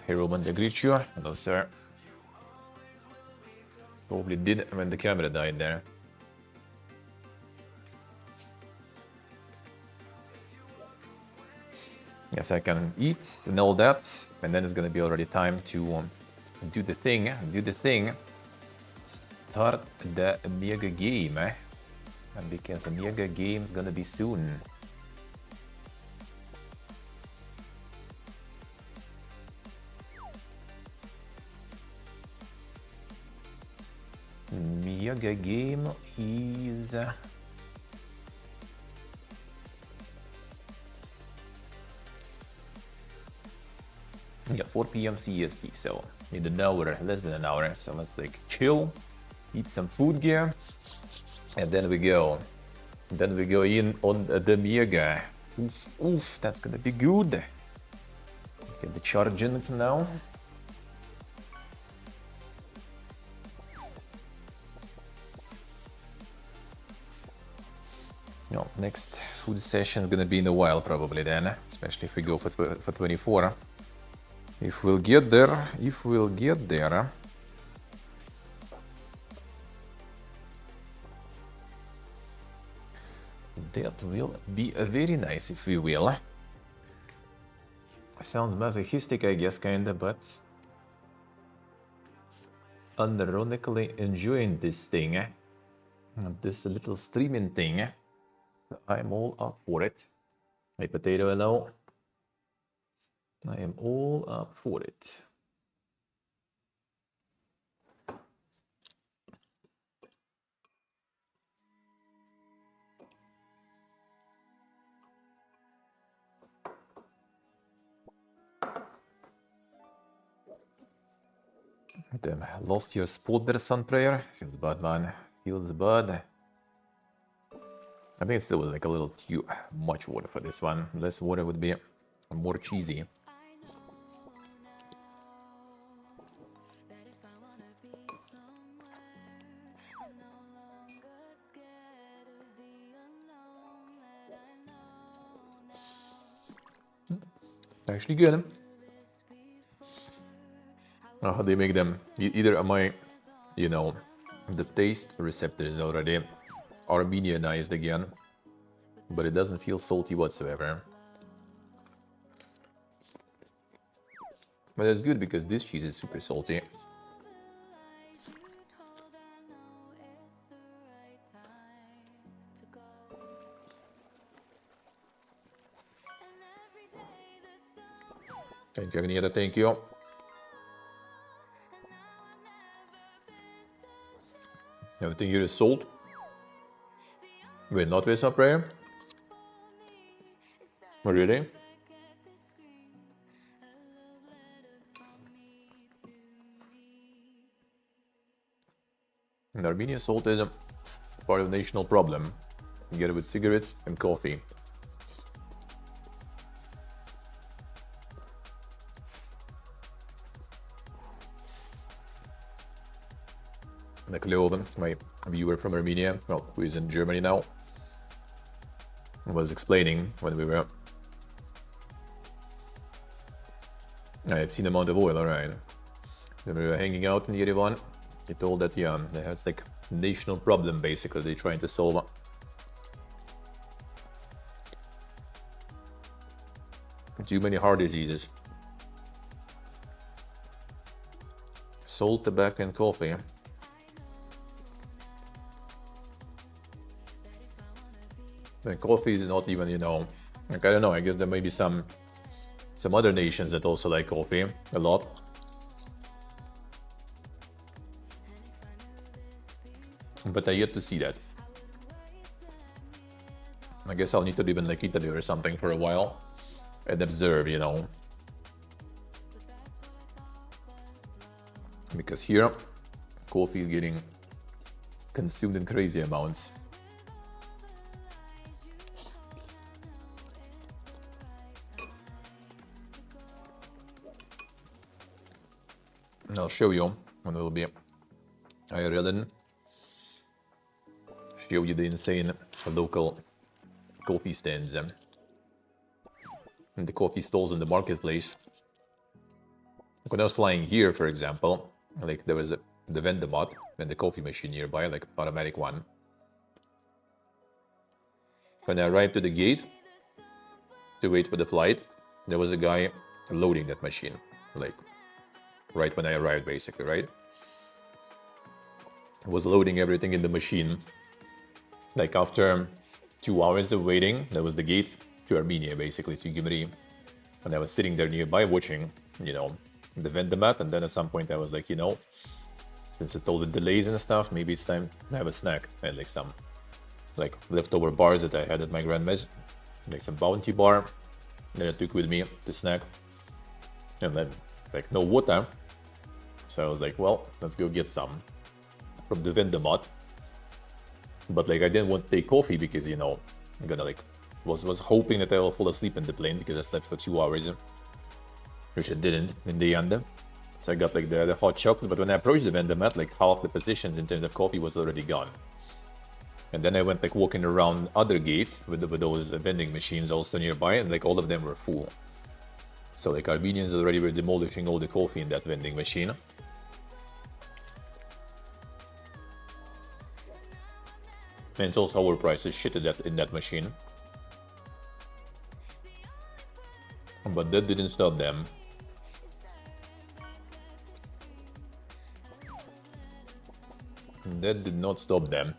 Hey Roman, I greet you. Hello, sir. Probably did when the camera died there. Yes, I can eat and all that, and then it's gonna be already time to do the thing. Start the mega game, and because the mega game is gonna be soon. Mega game is... Yeah, 4 p.m. CST, so in an hour, less than an hour. So let's like chill, eat some food gear, and then we go. Then we go in on the Mega. Oof, that's gonna be good. Let's get the charge in for now. No, next food session is gonna be in a while probably then, especially if we go for 24. If we'll get there, that will be very nice if we will. Sounds masochistic, I guess, kinda, but unironically enjoying this thing, this little streaming thing. So I'm all up for it. Hey, Potato, hello. I am all up for it. Damn, lost your spot there, Sun Prayer. Feels bad, man. Feels bad. I think it's still like a little too much water for this one. Less water would be more cheesy. Actually good. How they make them? Either am I, the taste receptors already Armenianized again, but it doesn't feel salty whatsoever. But that's good because this cheese is super salty. Thank you, Agnieszka, thank you. Everything here is salt. Wait, not with some prayer? Really? In Armenia, salt is a part of the national problem, together with cigarettes and coffee. Like Leo, my viewer from Armenia, well, who is in Germany now, was explaining when we were... I've seen amount of oil, alright. When we were hanging out in Yerevan, he told that, yeah, that's like a national problem, basically, they're trying to solve. Too many heart diseases. Salt, tobacco, and coffee. And coffee is not even, you know, like, I don't know, I guess there may be some other nations that also like coffee a lot. But I yet to see that. I guess I'll need to live in like Italy or something for a while and observe, you know. Because here, coffee is getting consumed in crazy amounts. And I'll show you when it will be IRL in. Show you the insane local coffee stands and the coffee stalls in the marketplace. When I was flying here, for example, like there was the Vendomat and the coffee machine nearby, like automatic one. When I arrived to the gate to wait for the flight, there was a guy loading that machine, like right when I arrived, basically, right? I was loading everything in the machine. Like after 2 hours of waiting, that was the gate to Armenia, basically, to Gyumri. And I was sitting there nearby watching, you know, the Vendomat, and then at some point I was like, you know, since it all the delays and stuff, maybe it's time to have a snack. I had like some like leftover bars that I had at my grandma's, like some Bounty bar that I took with me to snack, and then like no water, so I was like, well, let's go get some from the Vendomat. But like I didn't want to take coffee because, you know, I'm gonna like was hoping that I will fall asleep in the plane because I slept for 2 hours, which I didn't in the end. So I got like the hot chocolate, but when I approached the Vendomat, like half the positions in terms of coffee was already gone. And then I went like walking around other gates with those vending machines also nearby, and like all of them were full. So like Armenians already were demolishing all the coffee in that vending machine. And it's also overpriced as shit in that machine. But that didn't stop them. That did not stop them.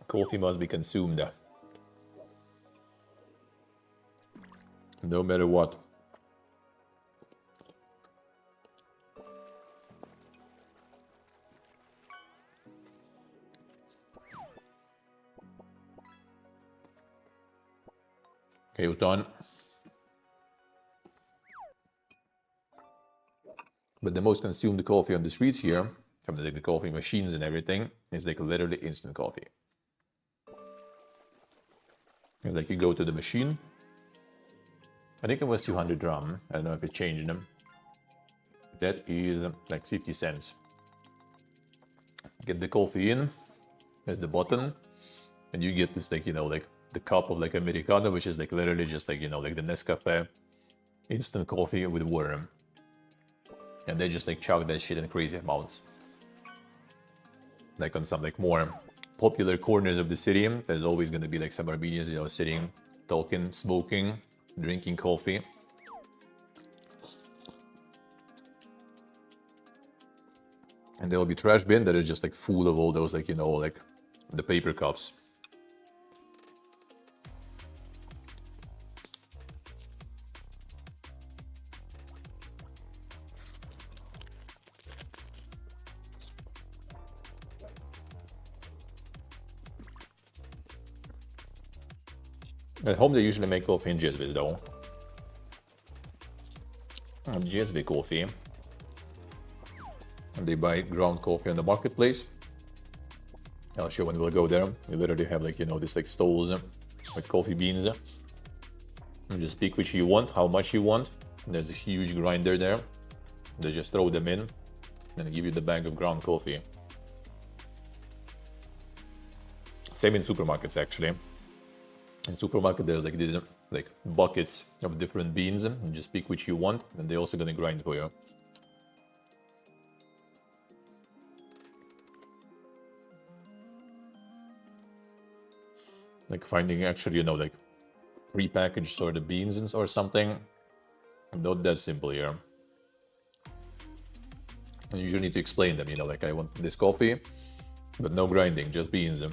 Coffee must be consumed. No matter what. Okay, we're done. But the most consumed coffee on the streets here, from the coffee machines and everything, is like literally instant coffee. It's like you go to the machine. I think it was 200 dirham. I don't know if it changed them. That is like 50 cents. Get the coffee in. There's the button. And you get this like, you know, like the cup of like Americano, which is like literally just like, you know, like the Nescafe instant coffee with water. And they just like chug that shit in crazy amounts. Like on some like more popular corners of the city, there's always going to be like some Armenians, you know, sitting, talking, smoking, drinking coffee. And there'll be trash bin that is just like full of all those like, you know, like the paper cups. At home they usually make coffee in Jezvis though. Jezvi coffee. and they buy ground coffee on the marketplace. I'll show when we'll go there. You literally have like, you know, these like stalls with coffee beans. You just pick which you want, how much you want. There's a huge grinder there. They just throw them in and give you the bag of ground coffee. Same in supermarkets actually. In supermarket there's like these like buckets of different beans. You just pick which you want and they're also gonna grind for you. Like finding actually, you know, like prepackaged sort of beans or something. Not that simple here. And you usually need to explain them, you know, like I want this coffee, but no grinding, just beans.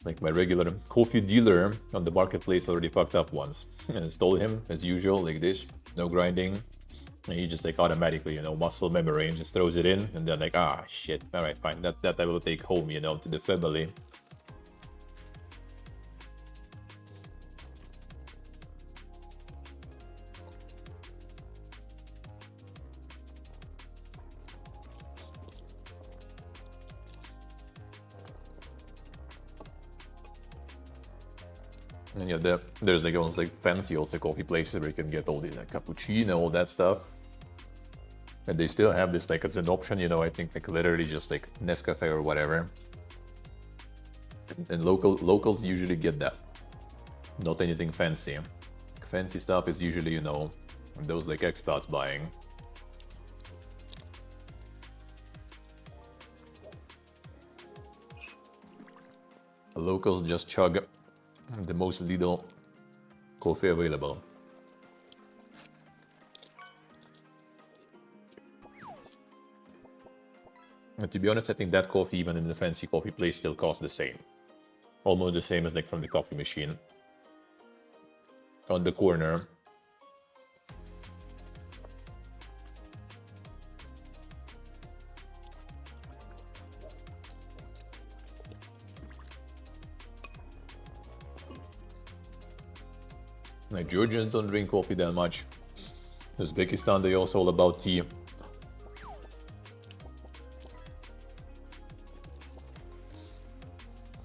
Like my regular coffee dealer on the marketplace already fucked up once. And I told him, as usual, like this, no grinding. And he just like automatically, you know, muscle memory and just throws it in. And then like, ah, shit, all right, fine. That I will take home, you know, to the family. And yeah, there's like almost like fancy also coffee places where you can get all these like cappuccino, all that stuff. And they still have this like as an option, you know, I think like literally just like Nescafe or whatever. And locals usually get that. Not anything fancy. Fancy stuff is usually, you know, those like expats buying. Locals just chug the most Lidl coffee available. And to be honest, I think that coffee, even in the fancy coffee place, still costs the same. Almost the same as like from the coffee machine. On the corner. Like Georgians don't drink coffee that much. Uzbekistan, they also all about tea.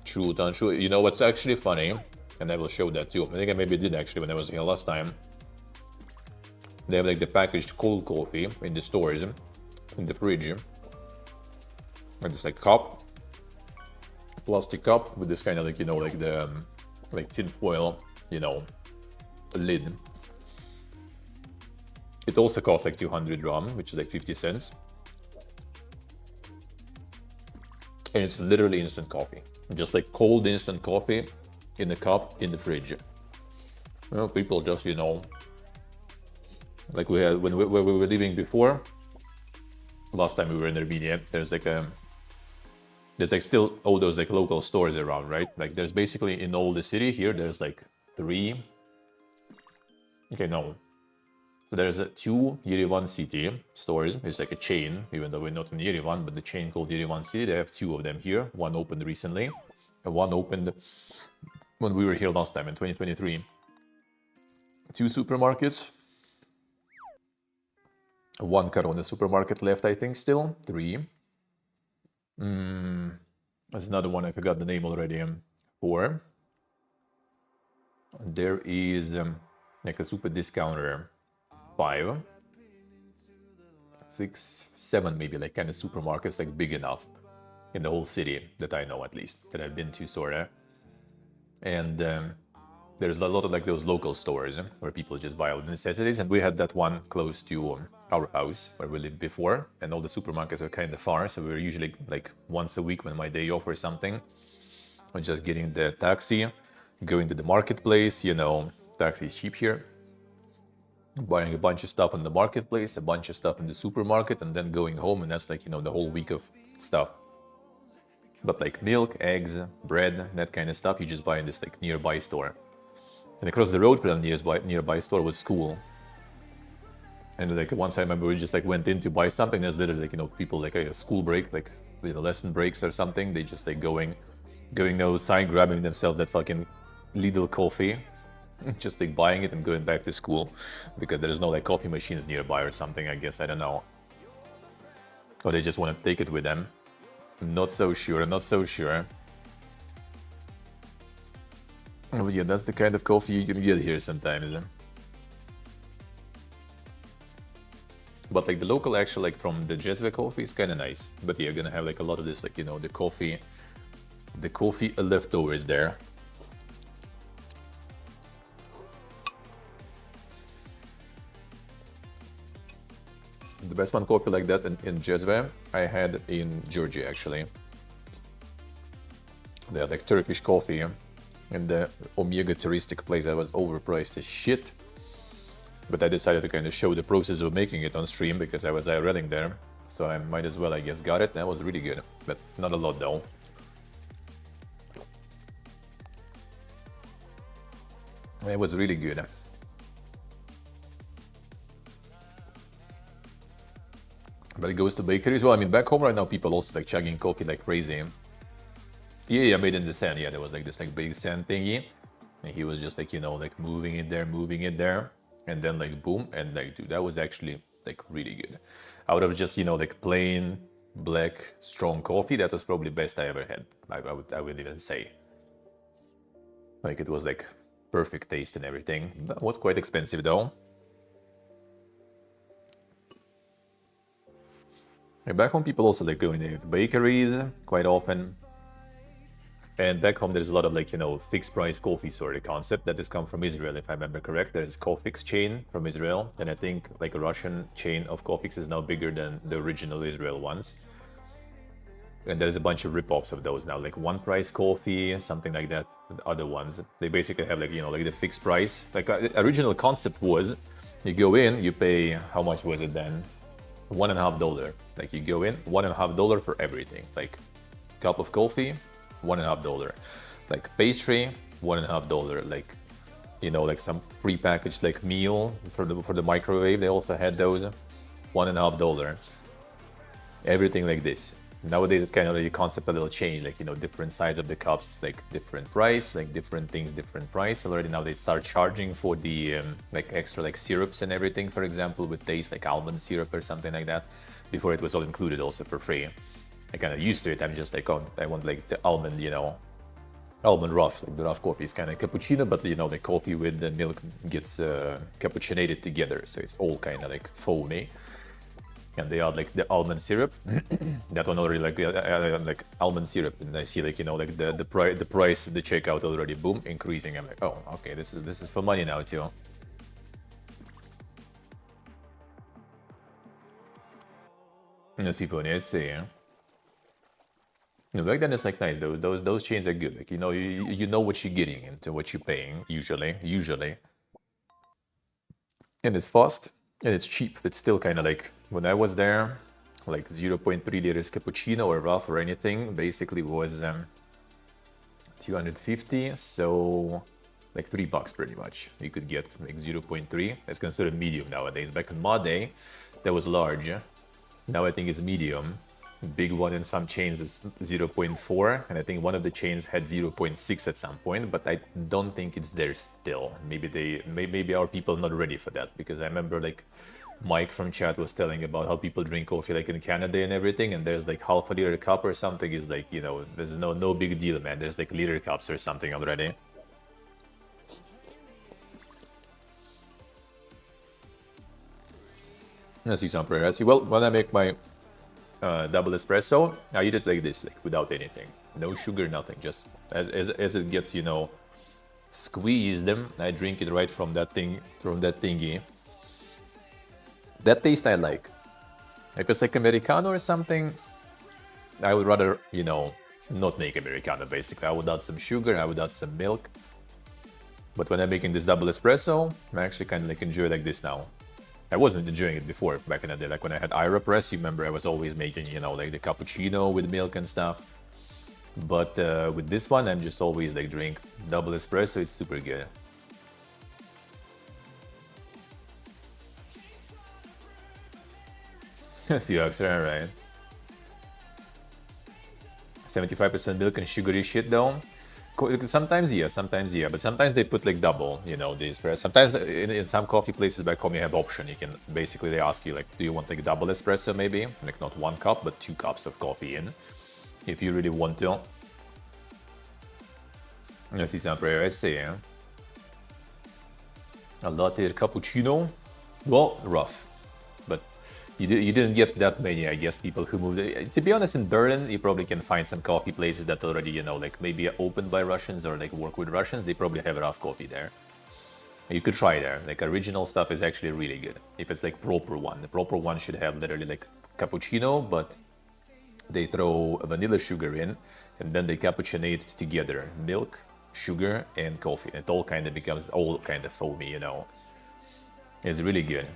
True, untrue. You know what's actually funny, and I will show that too. I think I maybe did actually when I was here last time. They have like the packaged cold coffee in the stores, in the fridge. And it's like cup, plastic cup with this kind of like, you know, like the like tin foil, you know, lid. It also costs like 200 RON, which is like 50 cents. And it's literally instant coffee. Just like cold instant coffee in a cup in the fridge. Well, people just, you know, like we had when we were living before, last time we were in Armenia, there's like still all those like local stores around, right? Like there's basically in all the city here, there's like 3. Okay, no. So there's 2 Yerevan City stores. It's like a chain, even though we're not in Yerevan, but the chain called Yerevan City. They have 2 of them here. One opened recently, and one opened when we were here last time in 2023. 2 supermarkets. 1 Corona supermarket left, I think, still. 3. There's another one, I forgot the name already. 4. There is like a super discounter. 5. 6, 7 maybe, like kind of supermarkets, like big enough in the whole city that I know, at least, that I've been to, sorta. And there's a lot of like those local stores where people just buy all the necessities. And we had that one close to our house where we lived before, and all the supermarkets are kind of far. So we were usually like once a week when my day off or something, or just getting the taxi, going to the marketplace, you know, taxi is cheap here. Buying a bunch of stuff in the marketplace, a bunch of stuff in the supermarket, and then going home, and that's like, you know, the whole week of stuff. But like milk, eggs, bread, that kind of stuff, you just buy in this like nearby store. And across the road from the nearby store was school. And like once I remember we just like went in to buy something, there's literally like, you know, people like a school break, like with the lesson breaks or something, they just like going outside, grabbing themselves that fucking Lidl coffee. Just like buying it and going back to school because there is no like coffee machines nearby or something, I guess, I don't know. or they just want to take it with them. Not so sure, not so sure. But yeah, that's the kind of coffee you can get here sometimes. But like the local actually like from the Jezve coffee is kind of nice. But yeah, you're gonna have like a lot of this like, you know, the coffee leftovers there. The best one coffee like that in Jezve I had in Georgia actually. They had like Turkish coffee in the Omega touristic place that was overpriced as shit. But I decided to kind of show the process of making it on stream because I was IRLing there. So I might as well, I guess, got it. That was really good, but not a lot though. It was really good. But it goes to bakeries. Well, I mean, back home right now, people also like chugging coffee like crazy. Yeah, made in the sand. Yeah, there was like this like big sand thingy. And he was just like, you know, like moving it there. And then like boom. And like, dude, that was actually like really good. I would have just, you know, like plain black strong coffee. That was probably best I ever had. I would even say. Like it was like perfect taste and everything. That was quite expensive though. And back home, people also like going to bakeries quite often. And back home, there's a lot of like, you know, fixed price coffee sort of concept that has come from Israel, if I remember correct. There's Cofix chain from Israel. And I think like a Russian chain of Cofix is now bigger than the original Israel ones. And there's a bunch of rip-offs of those now, like one price coffee, something like that. The other ones, they basically have like, you know, like the fixed price. Like the original concept was you go in, you pay, how much was it then? $1.50. Like you go in, $1.50 for everything. Like cup of coffee, $1.50. Like pastry, $1.50. Like, you know, like some pre-packaged like meal for the microwave. They also had those, $1.50. Everything like this. Nowadays, it kind of the concept a little change, like, you know, different size of the cups, like different price, like different things, different price. Already now they start charging for the like extra like syrups and everything, for example, with taste like almond syrup or something like that. Before it was all included also for free. I kind of used to it. I'm just like, oh, I want like the almond, you know, almond rough, like the rough coffee is kind of cappuccino, but you know, the coffee with the milk gets cappuccinated together. So it's all kind of like foamy. And they add like the almond syrup. That one already like almond syrup, and I see like, you know, like the price the checkout already boom increasing. I'm like, oh, okay, this is for money now too. No, I see. Yeah. No, back then it's like nice. Those chains are good. Like, you know, you know what you're getting into, what you're paying usually, and it's fast and it's cheap. It's still kind of like when I was there, like 0.3 liters cappuccino or rough or anything basically was 250. So like $3 pretty much. You could get like 0.3. That's considered medium nowadays. Back in my day, that was large. Now I think it's medium. Big one in some chains is 0.4, and I think one of the chains had 0.6 at some point, but I don't think it's there still. Maybe our people are not ready for that, because I remember like Mike from chat was telling about how people drink coffee like in Canada and everything, and there's like half a liter cup or something is like, you know, there's no big deal, man. There's like liter cups or something already. Let's see some prayer. See, well, when I make my double espresso, I eat it like this, like without anything, no sugar, nothing, just as it gets, you know, squeezed them. I drink it right from that thingy. That taste I like. If it's like Americano or something, I would rather, you know, not make Americano basically. I would add some sugar, I would add some milk. But when I'm making this double espresso, I actually kind of like enjoy like this now. I wasn't enjoying it before, back in the day. Like when I had IRL press, you remember I was always making, you know, like the cappuccino with milk and stuff. But with this one, I'm just always like drink double espresso. It's super good. Seahawks, right? 75% milk and sugary shit though. Sometimes yeah, but sometimes they put like double, you know, the espresso. Sometimes in some coffee places back home you have option. You can basically they ask you like, do you want like double espresso maybe, like not 1 cup but 2 cups of coffee in, if you really want to. Sì, sempre sì, eh. A latte cappuccino, well, rough, but you didn't get that many, I guess, people who moved. To be honest, in Berlin, you probably can find some coffee places that already, you know, like maybe are opened by Russians or like work with Russians. They probably have rough coffee there. You could try there. Like original stuff is actually really good. If it's like proper one, the proper one should have literally like cappuccino, but they throw vanilla sugar in, and then they cappuccinate together milk, sugar, and coffee. It all kind of becomes all kind of foamy, you know. It's really good.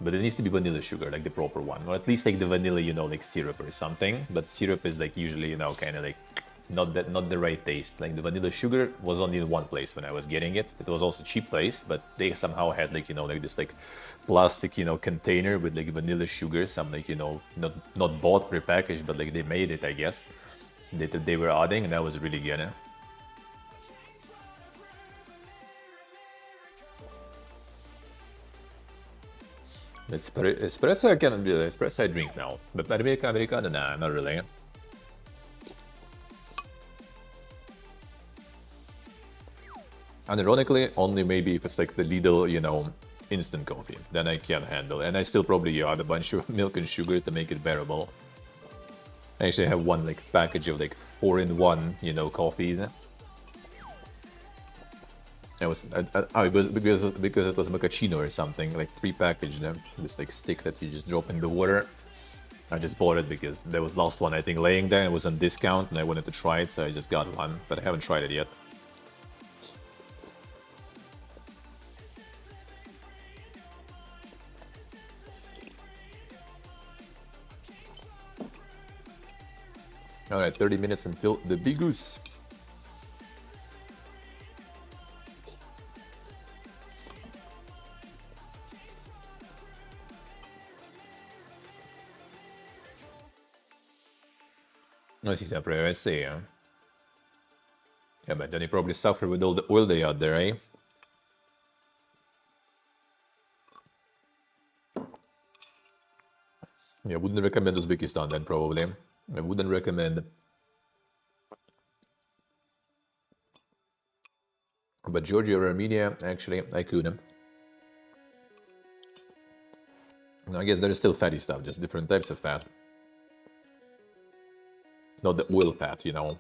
But it needs to be vanilla sugar, like the proper one. Or at least like the vanilla, you know, like syrup or something. But syrup is like usually, you know, kind of like not the right taste. Like the vanilla sugar was only in one place when I was getting it. It was also a cheap place, but they somehow had like, you know, like this like plastic, you know, container with like vanilla sugar, some like, you know, not bought prepackaged, but like they made it, I guess. That they were adding, and that was really good. Espresso, I can do espresso I drink now, but Americano, nah, not really. And ironically, only maybe if it's like the Lidl, you know, instant coffee, then I can handle. And I still probably add a bunch of milk and sugar to make it bearable. I actually have one like package of like 4-in-1, you know, coffees. It was because it was macchiato or something, like pre-packaged. This like stick that you just drop in the water. I just bought it because there was last one I think laying there. It was on discount and I wanted to try it, so I just got one, but I haven't tried it yet. All right, 30 minutes until the bigus. No, si sempre I say, eh? Yeah, but then you probably suffer with all the oil they out there, eh? Yeah, I wouldn't recommend Uzbekistan then, probably. I wouldn't recommend. But Georgia or Armenia, actually, I could. I guess there is still fatty stuff, just different types of fat. Not the oil fat, you know.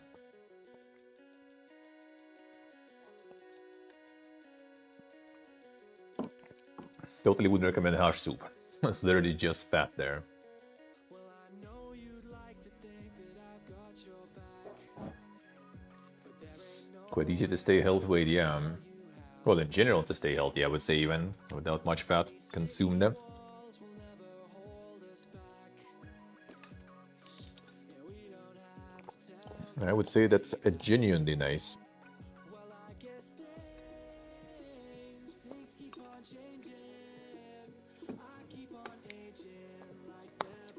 Totally wouldn't recommend hash soup. It's literally just fat there. Quite easy to stay healthy weight, yeah. Well, in general, to stay healthy, I would say, even without much fat consumed. I would say that's a genuinely nice.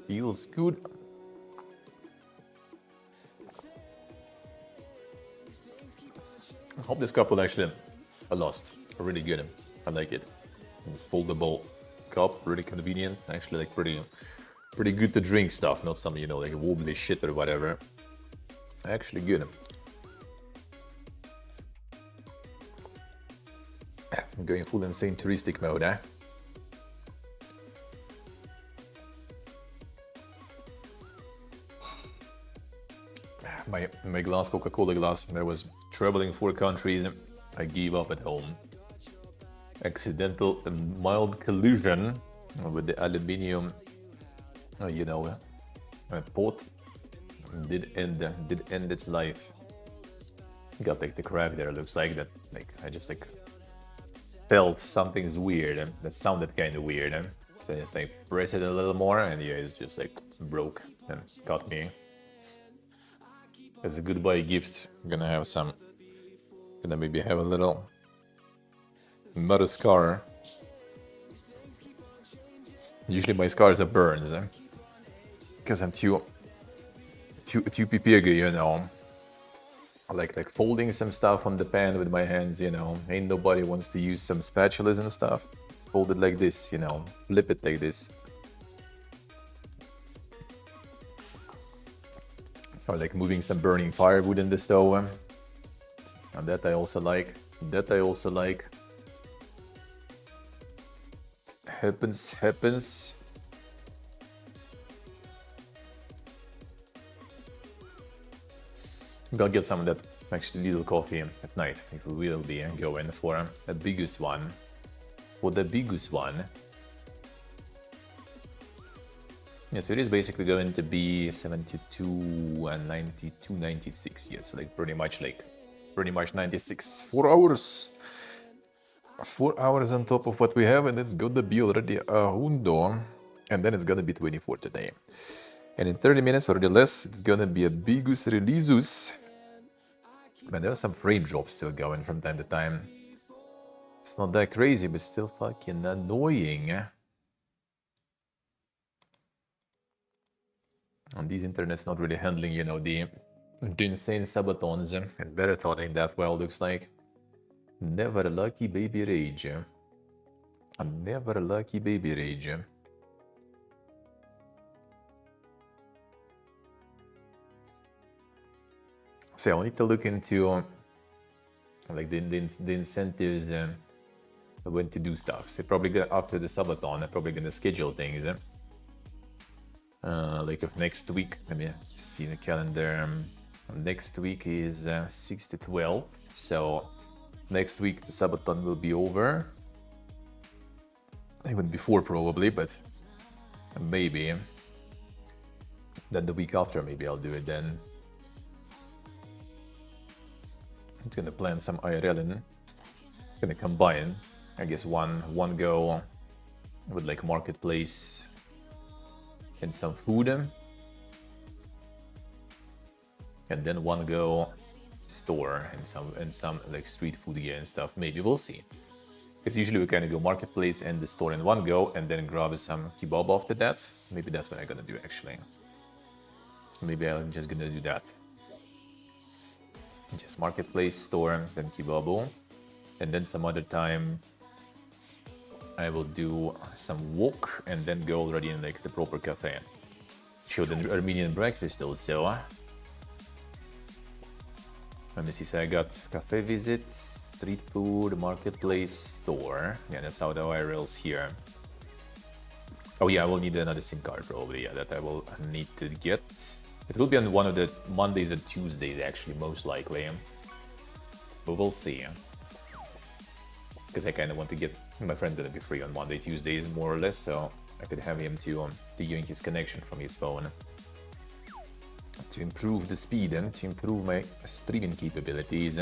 Feels good. I hope this cup will actually last. Really good. I like it. This foldable cup, really convenient. Actually, like pretty good to drink stuff. Not some, you know, like wobbly shit or whatever. Actually good. I'm going full insane touristic mode, eh? My glass, Coca-Cola glass, I was traveling 4 countries. I gave up at home. Accidental and mild collision with the aluminium, you know, pot did end its life. Got like the crack there. Looks like that. Like I just like felt something's weird. That sounded kind of weird. So I just like press it a little more, and yeah, it's just like broke and got me. As a goodbye gift, I'm gonna have some. Gonna maybe have a little mud scar. Usually my scars are burns, because I'm too PPG, you know. like folding some stuff on the pan with my hands, you know. Ain't nobody wants to use some spatulas and stuff. It's folded like this, you know. Flip it like this. Or like moving some burning firewood in the stove. And that I also like. That I also like. Happens. I'll get some of that actually little coffee at night if we will be going for the biggest one. For the biggest one. Yeah, so it is basically going to be 72 and 92, 96. Yes, so like pretty much 96. 4 hours. 4 hours on top of what we have, and it's gonna be already a hundo. And then it's gonna be 24 today. And in 30 minutes or less, it's gonna be a bigus releasus. Man, there are some frame drops still going from time to time. It's not that crazy, but still fucking annoying. And these internet's not really handling, you know, the insane Subathons and marathoning that well, looks like. Never a lucky baby rage. A never a lucky baby rage. So I'll need to look into like the incentives when to do stuff. So probably after the Subathon, I'm probably gonna schedule things. Like of next week, let me see the calendar. Next week is 6 to 12. So next week the Subathon will be over. Even before probably, but maybe. Then the week after maybe I'll do it then. It's gonna plan some IRL in. Gonna combine, I guess one go with like marketplace and some food, and then one go store and some like street food gear and stuff. Maybe we'll see. Because usually we kind of go marketplace and the store in one go, and then grab some kebab after that. Maybe that's what I'm gonna do actually. Maybe I'm just gonna do that. Just marketplace, store, then kebabo, and then some other time I will do some walk and then go already in like the proper cafe. Show the Armenian breakfast also. Let me see, so I got cafe visit, street food, marketplace, store. Yeah, that's how the IRL's here. Oh yeah, I will need another SIM card probably, yeah, that I will need to get. It will be on one of the Mondays and Tuesdays actually, most likely. But we'll see. Because I kind of want to get my friend gonna be free on Monday, Tuesdays more or less, so I could have him to use his connection from his phone to improve the speed and to improve my streaming capabilities.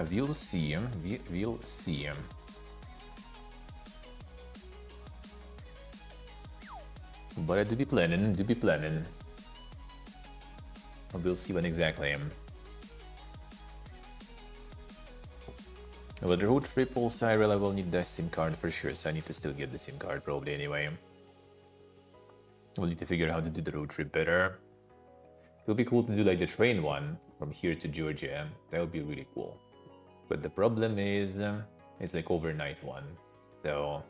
We'll see. We'll see. But I do be planning. We'll see when exactly. With the road trip also, I will need the SIM card for sure, so I need to still get the SIM card probably anyway. We'll need to figure out how to do the road trip better. It would be cool to do like the train one from here to Georgia. That would be really cool. But the problem is, it's like overnight one, so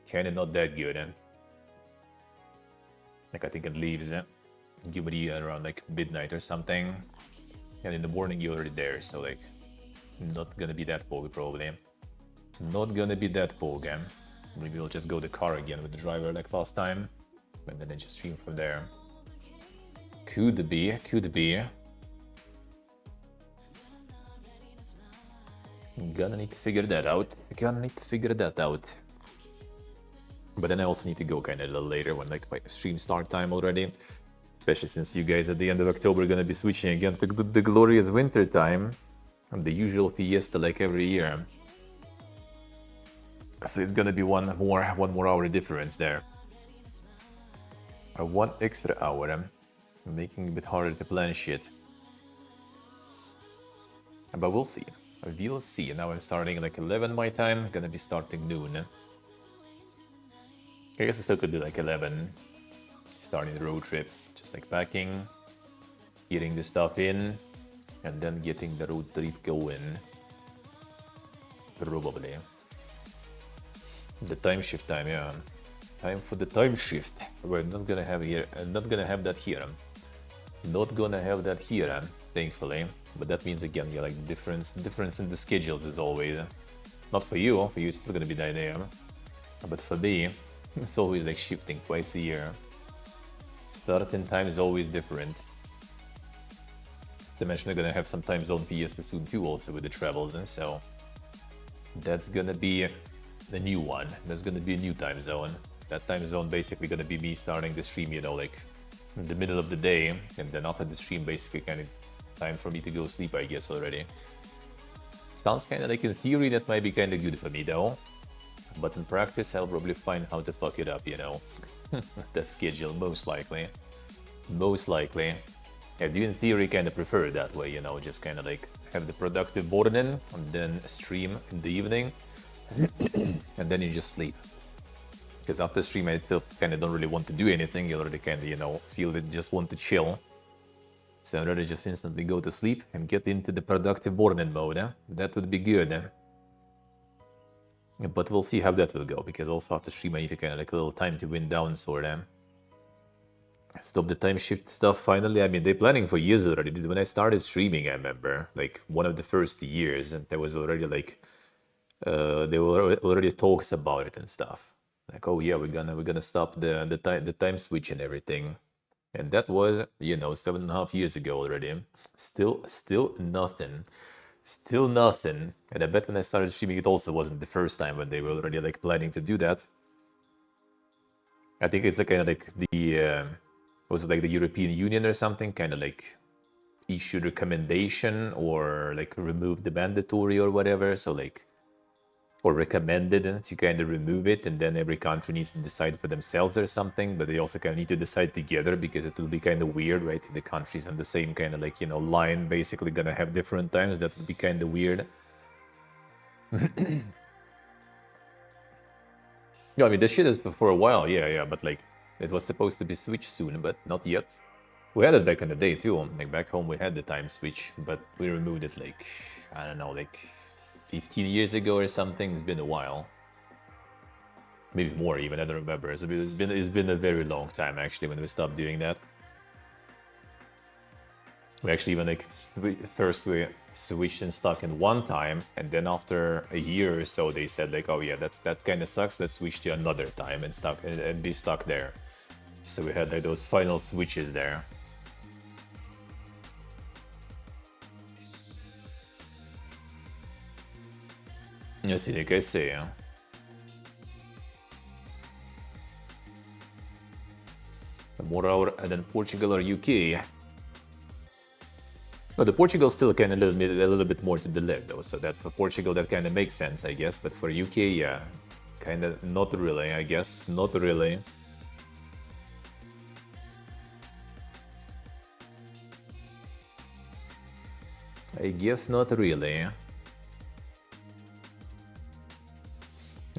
kinda not that good. Like I think it leaves Gibri around like midnight or something, and in the morning you're already there, so like not gonna be that foggy probably. Not gonna be that foggy. Maybe we'll just go the car again with the driver like last time, and then I just stream from there. Could be. Gonna need to figure that out. But then I also need to go kind of a little later when like my stream start time already. Especially since you guys at the end of October are gonna be switching again to the glorious winter time. And the usual fiesta like every year. So it's gonna be one more hour difference there. One extra hour. Making it a bit harder to plan shit. But we'll see. We'll see. Now I'm starting like 11 my time. Gonna be starting noon. I guess I still could do like 11. Starting the road trip. Just like packing, getting the stuff in, and then getting the road trip going. Probably. The time shift time, yeah. Time for the time shift. We're not gonna have here. Not gonna have that here. Not gonna have that here, thankfully. But that means again, yeah, like difference in the schedules as always. Not for you. For you, it's still gonna be 9 a.m. But for me, it's always like shifting twice a year. Starting time is always different. To mention, we're gonna have some time zone fiesta soon too, also with the travels, and so that's gonna be the new one. That's gonna be a new time zone. That time zone basically gonna be me starting the stream, you know, like in the middle of the day, and then after the stream, basically kind of time for me to go sleep, I guess already. Sounds kind of like in theory that might be kind of good for me though, but in practice I'll probably find how to fuck it up, you know. The schedule, most likely. Most likely. I do in theory kind of prefer it that way, you know, just kind of like have the productive morning and then stream in the evening and then you just sleep. Because after stream I still kind of don't really want to do anything, you already kind of, you know, feel that just want to chill. So I'd rather just instantly go to sleep and get into the productive morning mode, eh? That would be good, eh? But we'll see how that will go, because also after stream I need to kind of like a little time to wind down, sort of. Stop the time shift stuff finally. I mean, they're planning for years already. When I started streaming, I remember, like, one of the first years, and there was already, like, there were already talks about it and stuff. Like, oh yeah, we're gonna stop the time switch and everything. And that was, you know, 7.5 years ago already. Still nothing. Still nothing. And I bet when I started streaming, it also wasn't the first time when they were already, like, planning to do that. I think it's kind of like the... was it like the European Union or something? Kind of like issue recommendation or like remove the mandatory or whatever. So like, or recommended to kind of remove it, and then every country needs to decide for themselves or something. But they also kind of need to decide together, because it will be kind of weird, right? The countries on the same kind of like, you know, line basically gonna have different times. That would be kind of weird. No, I mean, this shit is for a while, yeah, but like, it was supposed to be switched soon, but not yet. We had it back in the day too, like back home we had the time switch, but we removed it like, I don't know, like 15 years ago or something. It's been a while. Maybe more even, I don't remember. It's been a very long time actually when we stopped doing that. We actually even like first we switched and stuck in one time, and then after a year or so they said like, oh yeah, that kind of sucks, let's switch to another time and be stuck there. So we had like those final switches there. Let's see, like I say, more hour than Portugal or UK. No, the Portugal still kind of a little bit more to the left though, so that for Portugal that kind of makes sense, I guess. But for UK, yeah, kind of not really, I guess, not really. I guess not really.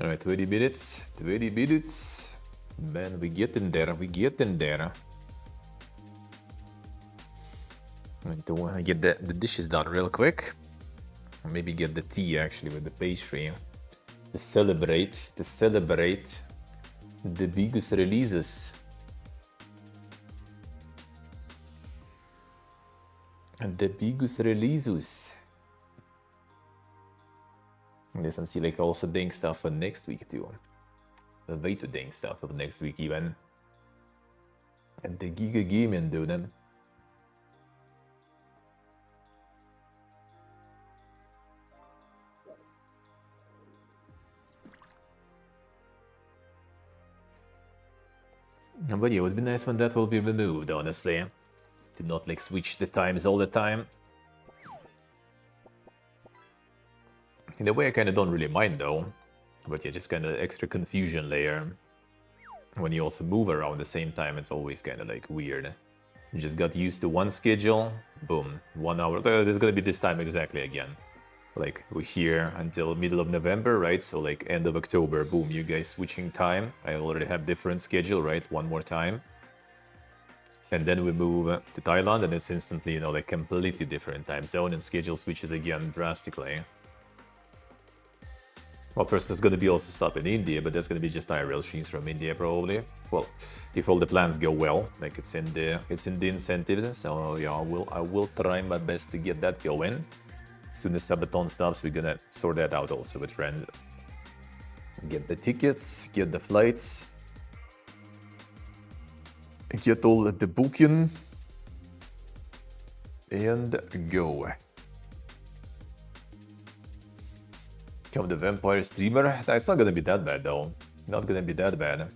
All right, 20 minutes, 20 minutes. Man, we get in there, we get in there. I want to get the dishes done real quick. Maybe get the tea actually with the pastry to celebrate the biggest releases. And the biggest releases. And there's some see like also doing stuff for next week too. The way to doing stuff for next week even. And the Giga Gaming dude. But yeah, it would be nice when that will be removed, honestly. To not like switch the times all the time. In a way I kinda don't really mind though. But yeah, just kinda extra confusion layer. When you also move around the same time, it's always kinda like weird. You just got used to one schedule, boom, 1 hour. There's gonna be this time exactly again. Like we're here until middle of November, right? So like end of October, boom, you guys switching time. I already have different schedule, right? One more time. And then we move to Thailand, and it's instantly, you know, like completely different time zone, and schedule switches again drastically. Well, first there's going to be also stuff in India, but that's going to be just IRL streams from India probably. Well, if all the plans go well, like it's in the incentives. So yeah, I will try my best to get that going. As soon as Subathon stops, we're gonna sort that out also with friend. Get the tickets, get the flights, get all the booking, and go. Become the vampire streamer? It's not gonna be that bad though. Not gonna be that bad.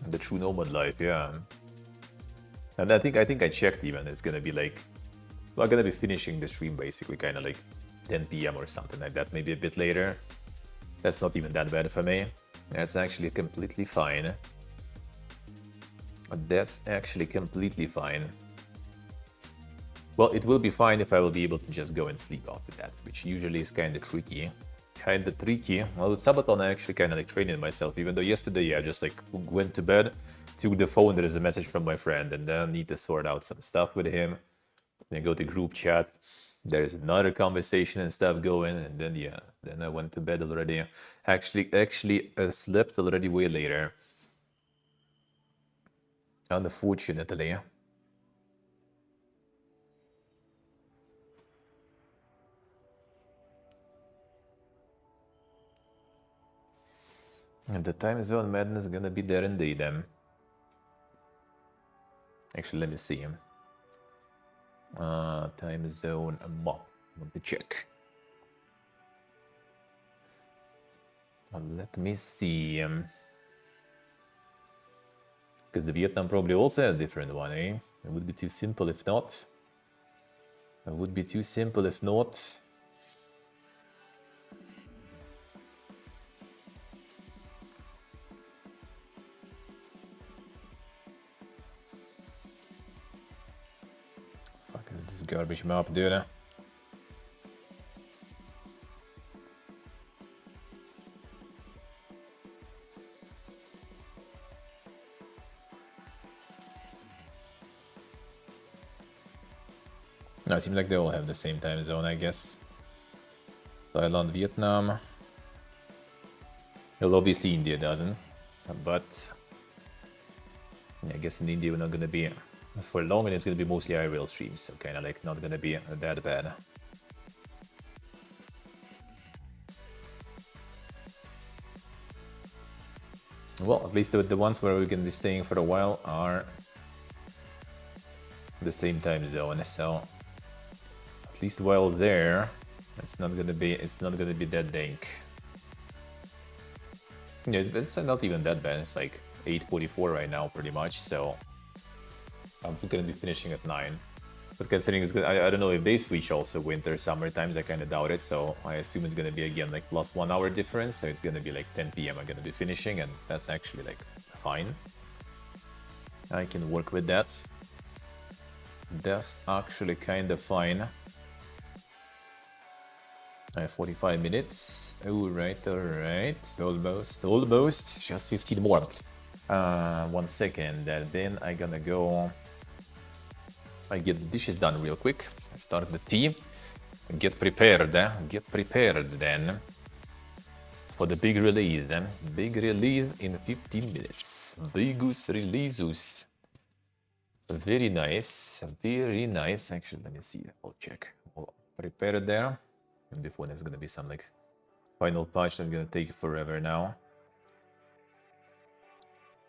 The true nomad life, yeah. And I think I checked even. It's gonna be like, well, I'm gonna be finishing the stream basically kind of like 10 p.m. or something like that, maybe a bit later. That's not even that bad for me. That's actually completely fine. That's actually completely fine. Well, it will be fine if I will be able to just go and sleep after that, which usually is kind of tricky. Well, with Subathon, I actually kind of like training myself, even though yesterday I just like went to bed, took the phone, there is a message from my friend, and then I need to sort out some stuff with him. Then go to group chat, there is another conversation and stuff going, and then yeah, then I went to bed already. Actually slept already way later. Unfortunately. And the time zone madness is gonna be there indeed. Actually, let me see. Time zone map. Want to check. Let me see. Because the Vietnam probably also had a different one, eh? It would be too simple if not. It would be too simple if not. Fuck is this garbage map, dude? No, it seems like they all have the same time zone, I guess. Thailand, Vietnam. Well, obviously India doesn't, but I guess in India we're not gonna be for long, and it's gonna be mostly IRL streams, so kind of like not gonna be that bad. Well, at least the ones where we're gonna be staying for a while are the same time zone, so at least while there, it's not gonna be that dank. Yeah, it's not even that bad. It's like 8:44 right now, pretty much. So I'm gonna be finishing at 9. But considering it's good, I don't know if they switch also winter, summer times. I kind of doubt it. So I assume it's gonna be again like plus 1 hour difference. So it's gonna be like 10 p.m. I'm gonna be finishing, and that's actually like fine. I can work with that. That's actually kind of fine. I have 45 minutes. Alright. Almost. Just 15 more. 1 second. And then I'm gonna go. I get the dishes done real quick. I start the tea. Get prepared. Get prepared then for the big release. Big release in 15 minutes. Bigus releases. Very nice. Very nice. Actually, let me see. I'll check. I'll prepare it there. And before there's gonna be some like final patch that's gonna take forever now.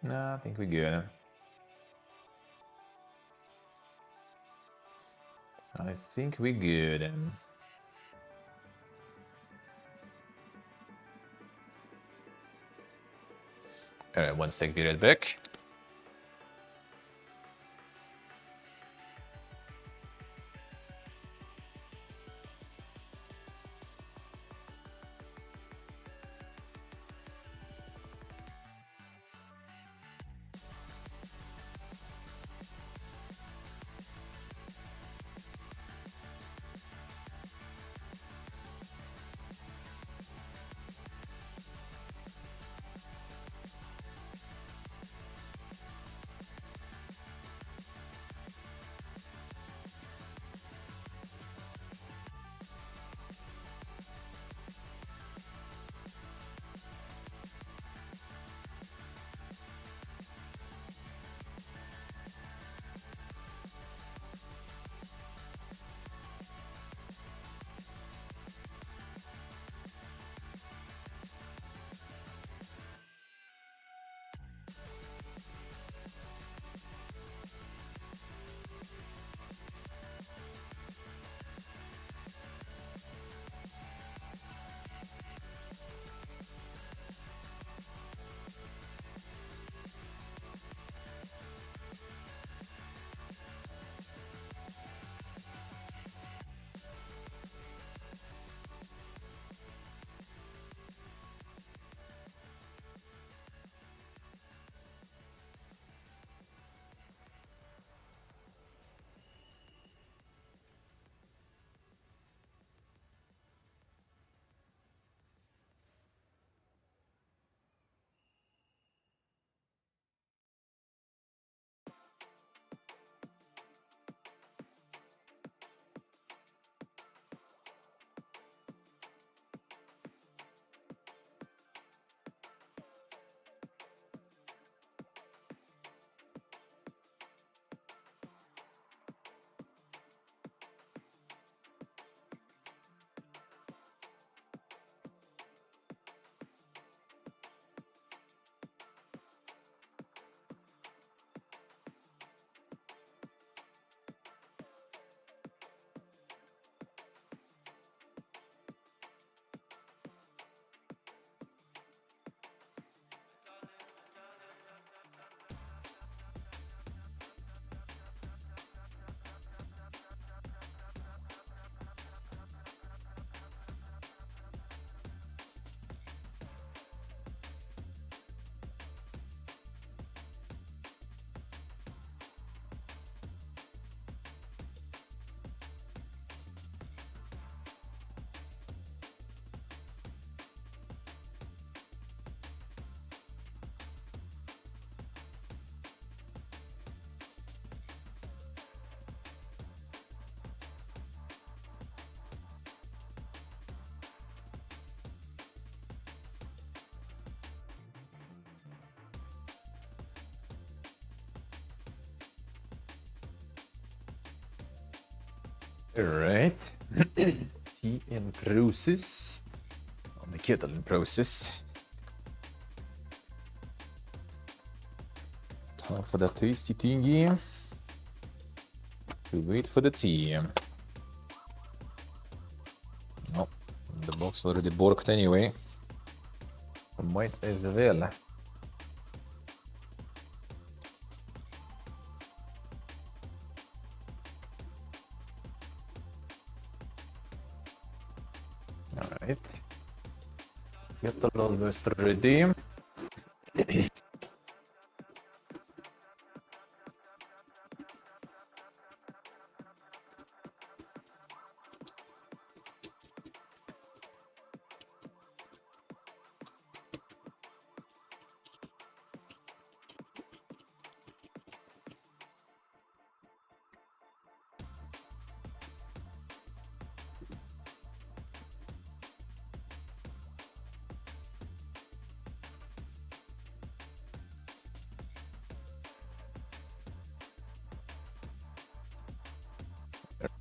Nah, I think we're good. I think we're good. Alright, 1 sec, be right back. Alright. Tea in process. On the kettle in process. Time for that tasty thingy. We wait for the tea. No, the box already borked anyway. Might as well. Alright. Kettle almost ready.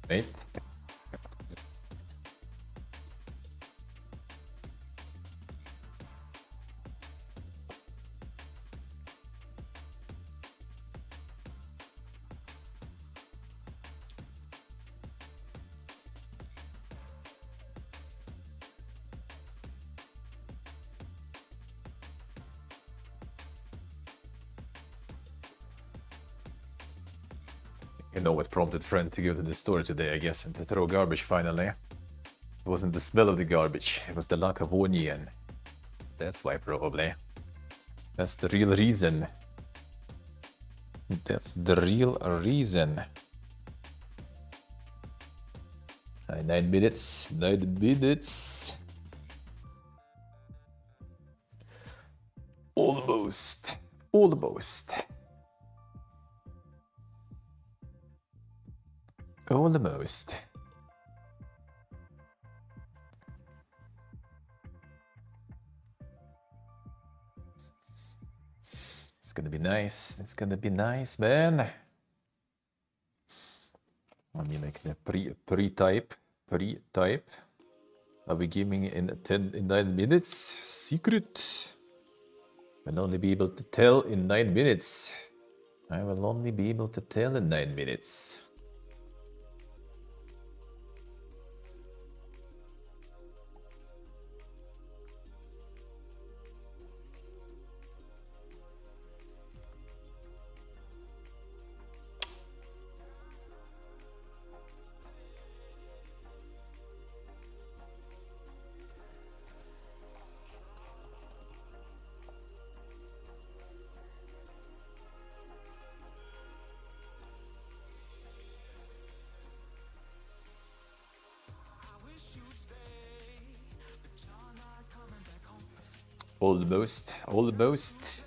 Right. You know what prompted friend to go to the store today, I guess, and to throw garbage finally. It wasn't the smell of the garbage, it was the lack of onion. That's why, probably. That's the real reason. That's the real reason. 9 minutes, 9 minutes. Almost, almost. Almost. It's gonna be nice. It's gonna be nice, man. I mean, like the pre-type. Are we gaming in 9 minutes? Secret. I'll only be able to tell in 9 minutes. I will only be able to tell in 9 minutes. Almost.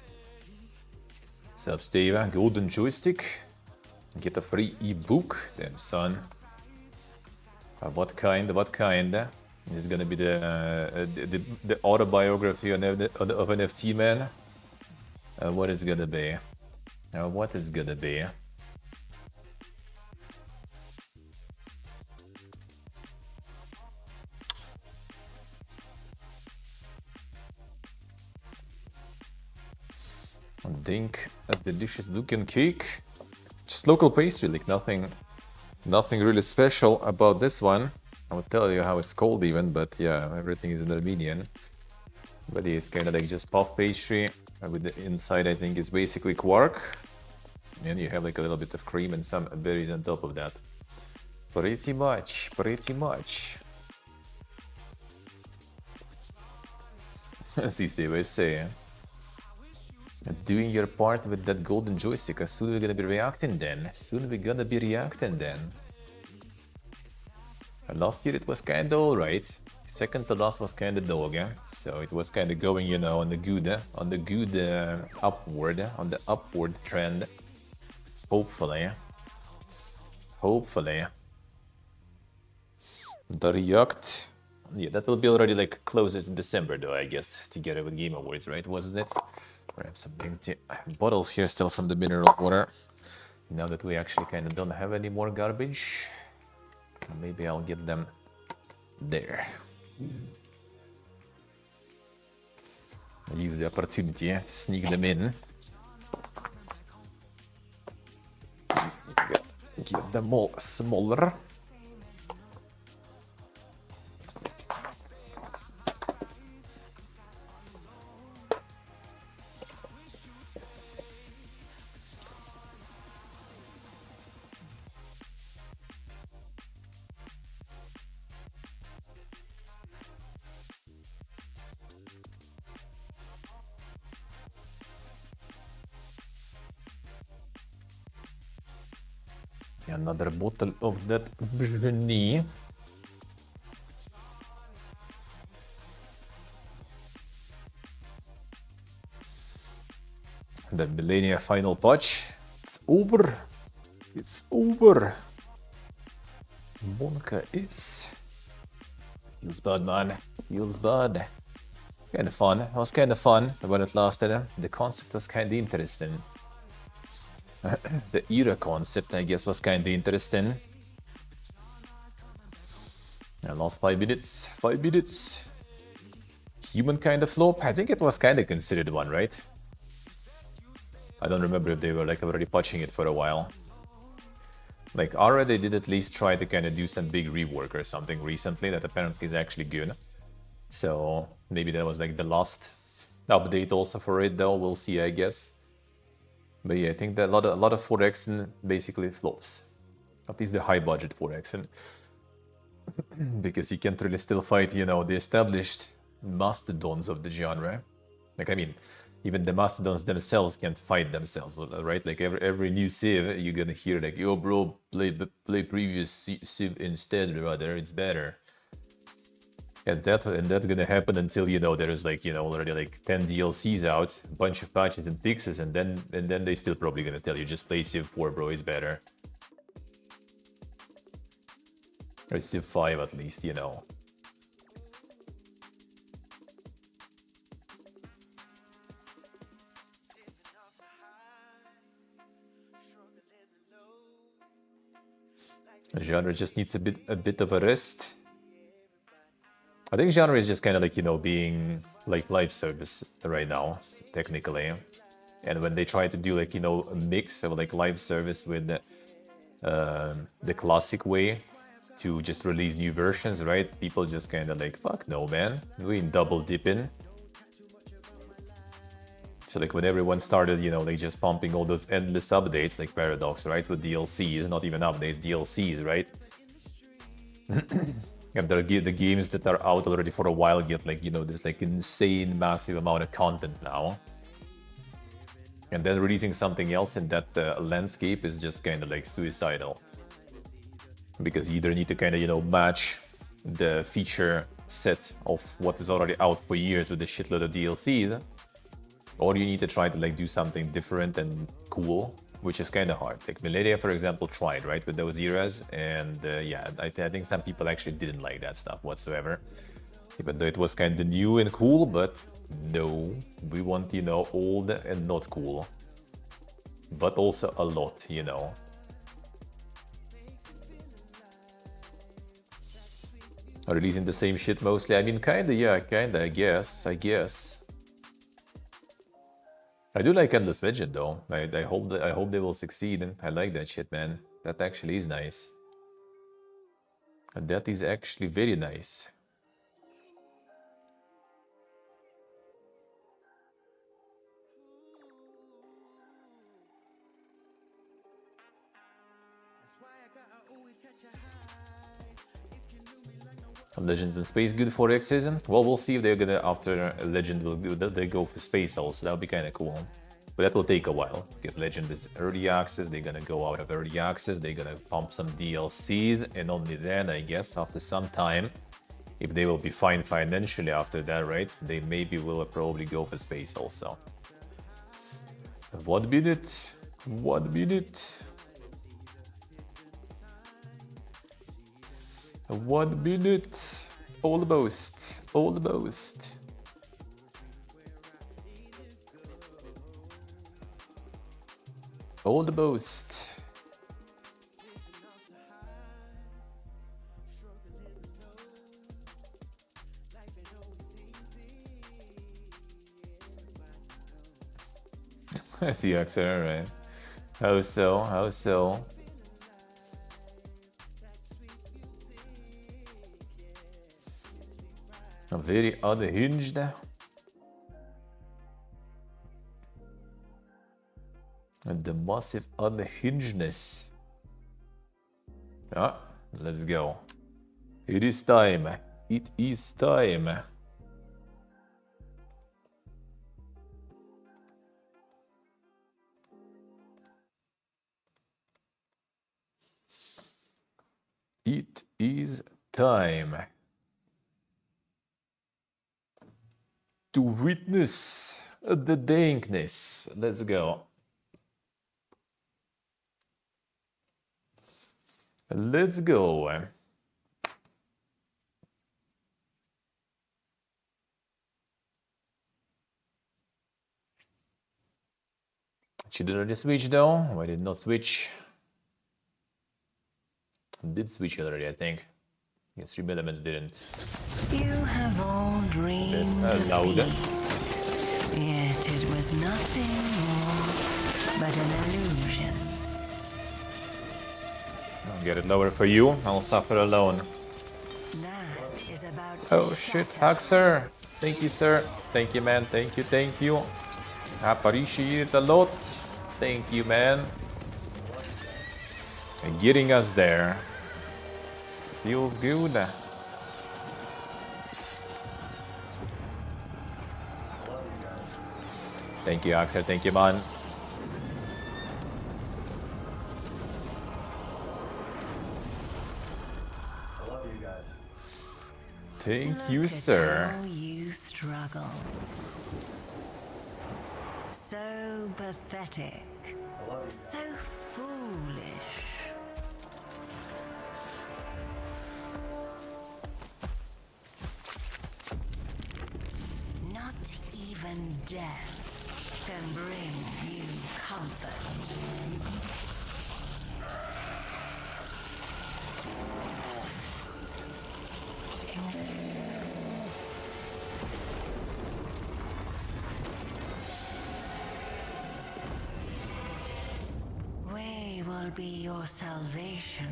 Sup, Steve? Golden joystick. Get a free ebook, then, son. What kind? Is it gonna be the autobiography of NFT man? What is gonna be? What is gonna be? I think a delicious looking cake. Just local pastry, like nothing really special about this one. I will tell you how it's called even, but yeah, everything is in Armenian. But it's kind of like just puff pastry with the inside, I think, is basically quark. And you have like a little bit of cream and some berries on top of that. Pretty much. See, Steve, I say. Doing your part with that golden joystick. Soon we're gonna be reacting then. Last year it was kinda alright. Second to last was kinda dog, eh? So it was kinda going, you know, on the good upward, on the upward trend. Hopefully. The React. Yeah, that will be already like closer to December though, I guess, together with Game Awards, right? Wasn't it? We have some empty bottles here still from the mineral water. Now that we actually kind of don't have any more garbage. Maybe I'll get them there. Use the opportunity to sneak them in. Get them all smaller. Another bottle of that Bruni. The Millennia final touch. It's over. It's over. Monka is. Feels bad, man. Feels bad. It's kind of fun. It was kind of fun when it lasted. The concept was kind of interesting. The era concept, I guess, was kind of interesting. I lost 5 minutes. 5 minutes. Human kind of flop. I think it was kind of considered one, right? I don't remember if they were like already patching it for a while. Like IRL, they did at least try to kind of do some big rework or something recently that apparently is actually good. So maybe that was like the last update also for it, though. We'll see, I guess. But yeah, I think that a lot of 4X basically flops. At least the high budget 4X. Because you can't really still fight, you know, the established mastodons of the genre. Like, I mean, even the mastodons themselves can't fight themselves, right? Like every new Civ, you're gonna hear like, yo bro, play previous Civ instead, rather, it's better. And that's gonna happen until, you know, there's like, you know, already like 10 DLCs out, a bunch of patches and fixes, and then they still probably gonna tell you just play Civ 4, bro, it's better. Or Civ 5 at least, you know. The genre just needs a bit of a rest. I think genre is just kind of like, you know, being like live service right now, technically. And when they try to do like, you know, a mix of like live service with the classic way to just release new versions, right? People just kind of like, fuck no, man, we ain't double dipping. So like when everyone started, you know, like just pumping all those endless updates like Paradox, right? With DLCs, not even updates, DLCs, right? And the games that are out already for a while get like, you know, this like insane massive amount of content now. And then releasing something else in that landscape is just kind of like suicidal. Because you either need to kind of, you know, match the feature set of what is already out for years with a shitload of DLCs, or you need to try to like do something different and cool, which is kind of hard. Like Millennia, for example, tried, right, with those eras, and yeah, I think some people actually didn't like that stuff whatsoever. Even though it was kind of new and cool, but no, we want, you know, old and not cool. But also a lot, you know. Releasing the same shit mostly. I mean, kinda, yeah, kinda, I guess. I do like Endless Legend though. I hope they will succeed. I like that shit, man. That actually is nice. And that is actually very nice. Legends in Space good for X-ism? Well, we'll see if they're gonna, after Legend, they go for Space also. That would be kind of cool. But that will take a while, because Legend is early access, they're gonna go out of early access, they're gonna pump some DLCs, and only then, I guess, after some time, if they will be fine financially after that, right, they maybe will probably go for Space also. 1 minute. 1 minute. 1 minute. Almost. Almost. Almost. That's the Axer, right? How so? How so? Very unhinged. And the massive unhingedness. Ah, let's go. It is time. It is time. It is time to witness the dankness. Let's go. Let's go. She did already switch though. Why did not switch? Did switch already, I think. Yes, 3 elements didn't. You have all dreamed of Louder. peace, yet it was nothing more but an illusion. I'll get it lower for you. I'll suffer alone. That is about to Oh shit, shatter. Haxer. Thank you, sir. Thank you, man. Thank you, thank you. Appreciate it a lot. Thank you, man. And getting us there. Feels good. Thank you, Axel. Thank you, man. Thank you, Look at sir. how you struggle. So pathetic. So foolish. Not even death can bring you comfort. We will be your salvation.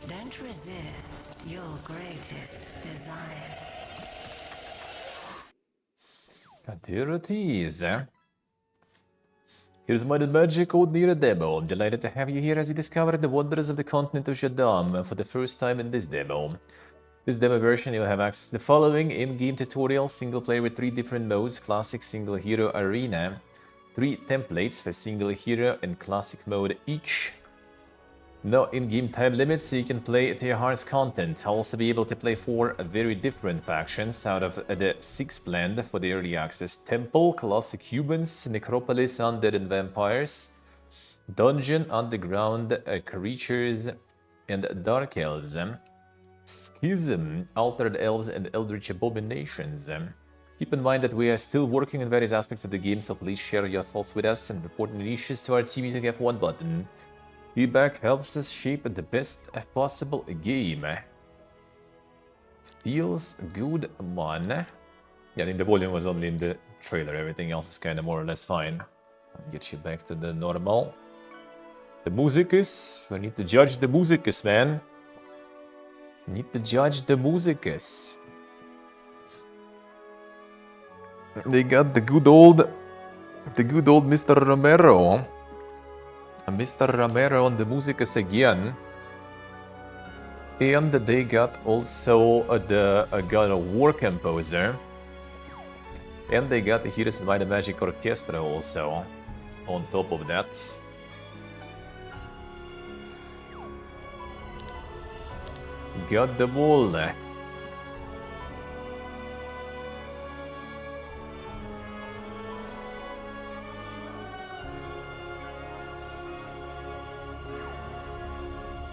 Don't resist your greatest desire. And here it is. Here's my magic code near a demo. Delighted to have you here as you discover the wonders of the continent of Shaddam for the first time in this demo. This demo version, you'll have access to the following: in-game tutorial, single player with 3 different modes, classic, single hero, arena, 3 templates for single hero and classic mode each. No in-game time limits, so you can play to your heart's content. I'll also be able to play 4 very different factions out of the 6 planned for the early access: Temple, Classic Humans, Necropolis, Undead and Vampires, Dungeon, Underground, Creatures, and Dark Elves, Schism, Altered Elves, and Eldritch Abominations. Keep in mind that we are still working on various aspects of the game, so please share your thoughts with us and report any issues to our team using F1 button. Feedback helps us shape the best possible game. Feels good, man. Yeah, I think the volume was only in the trailer. Everything else is kind of more or less fine. I'll get you back to the normal. The musicus. We need to judge the musicus, man. Need to judge the musicus. They got the good old Mr. Romero. Mr. Romero on the musicus again. And they got also the God of War composer. And they got the Heroes and Might and Magic Orchestra also on top of that. Got the wall.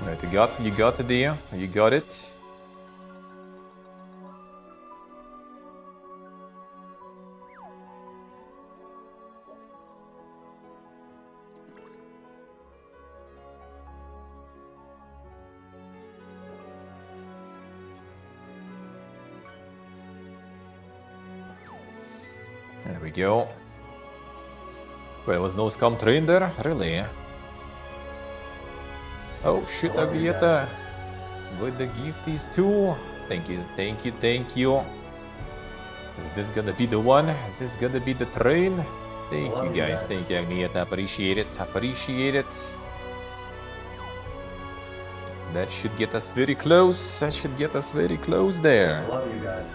Right, you got it. There we go. There was no scum train there? Really? Oh shit, Aglieta. With the gifties too. Thank you, thank you, thank you. Is this gonna be the one? Is this gonna be the train? Thank you guys, thank you Aglieta. Appreciate it, appreciate it. That should get us very close. That should get us very close there. I love you guys.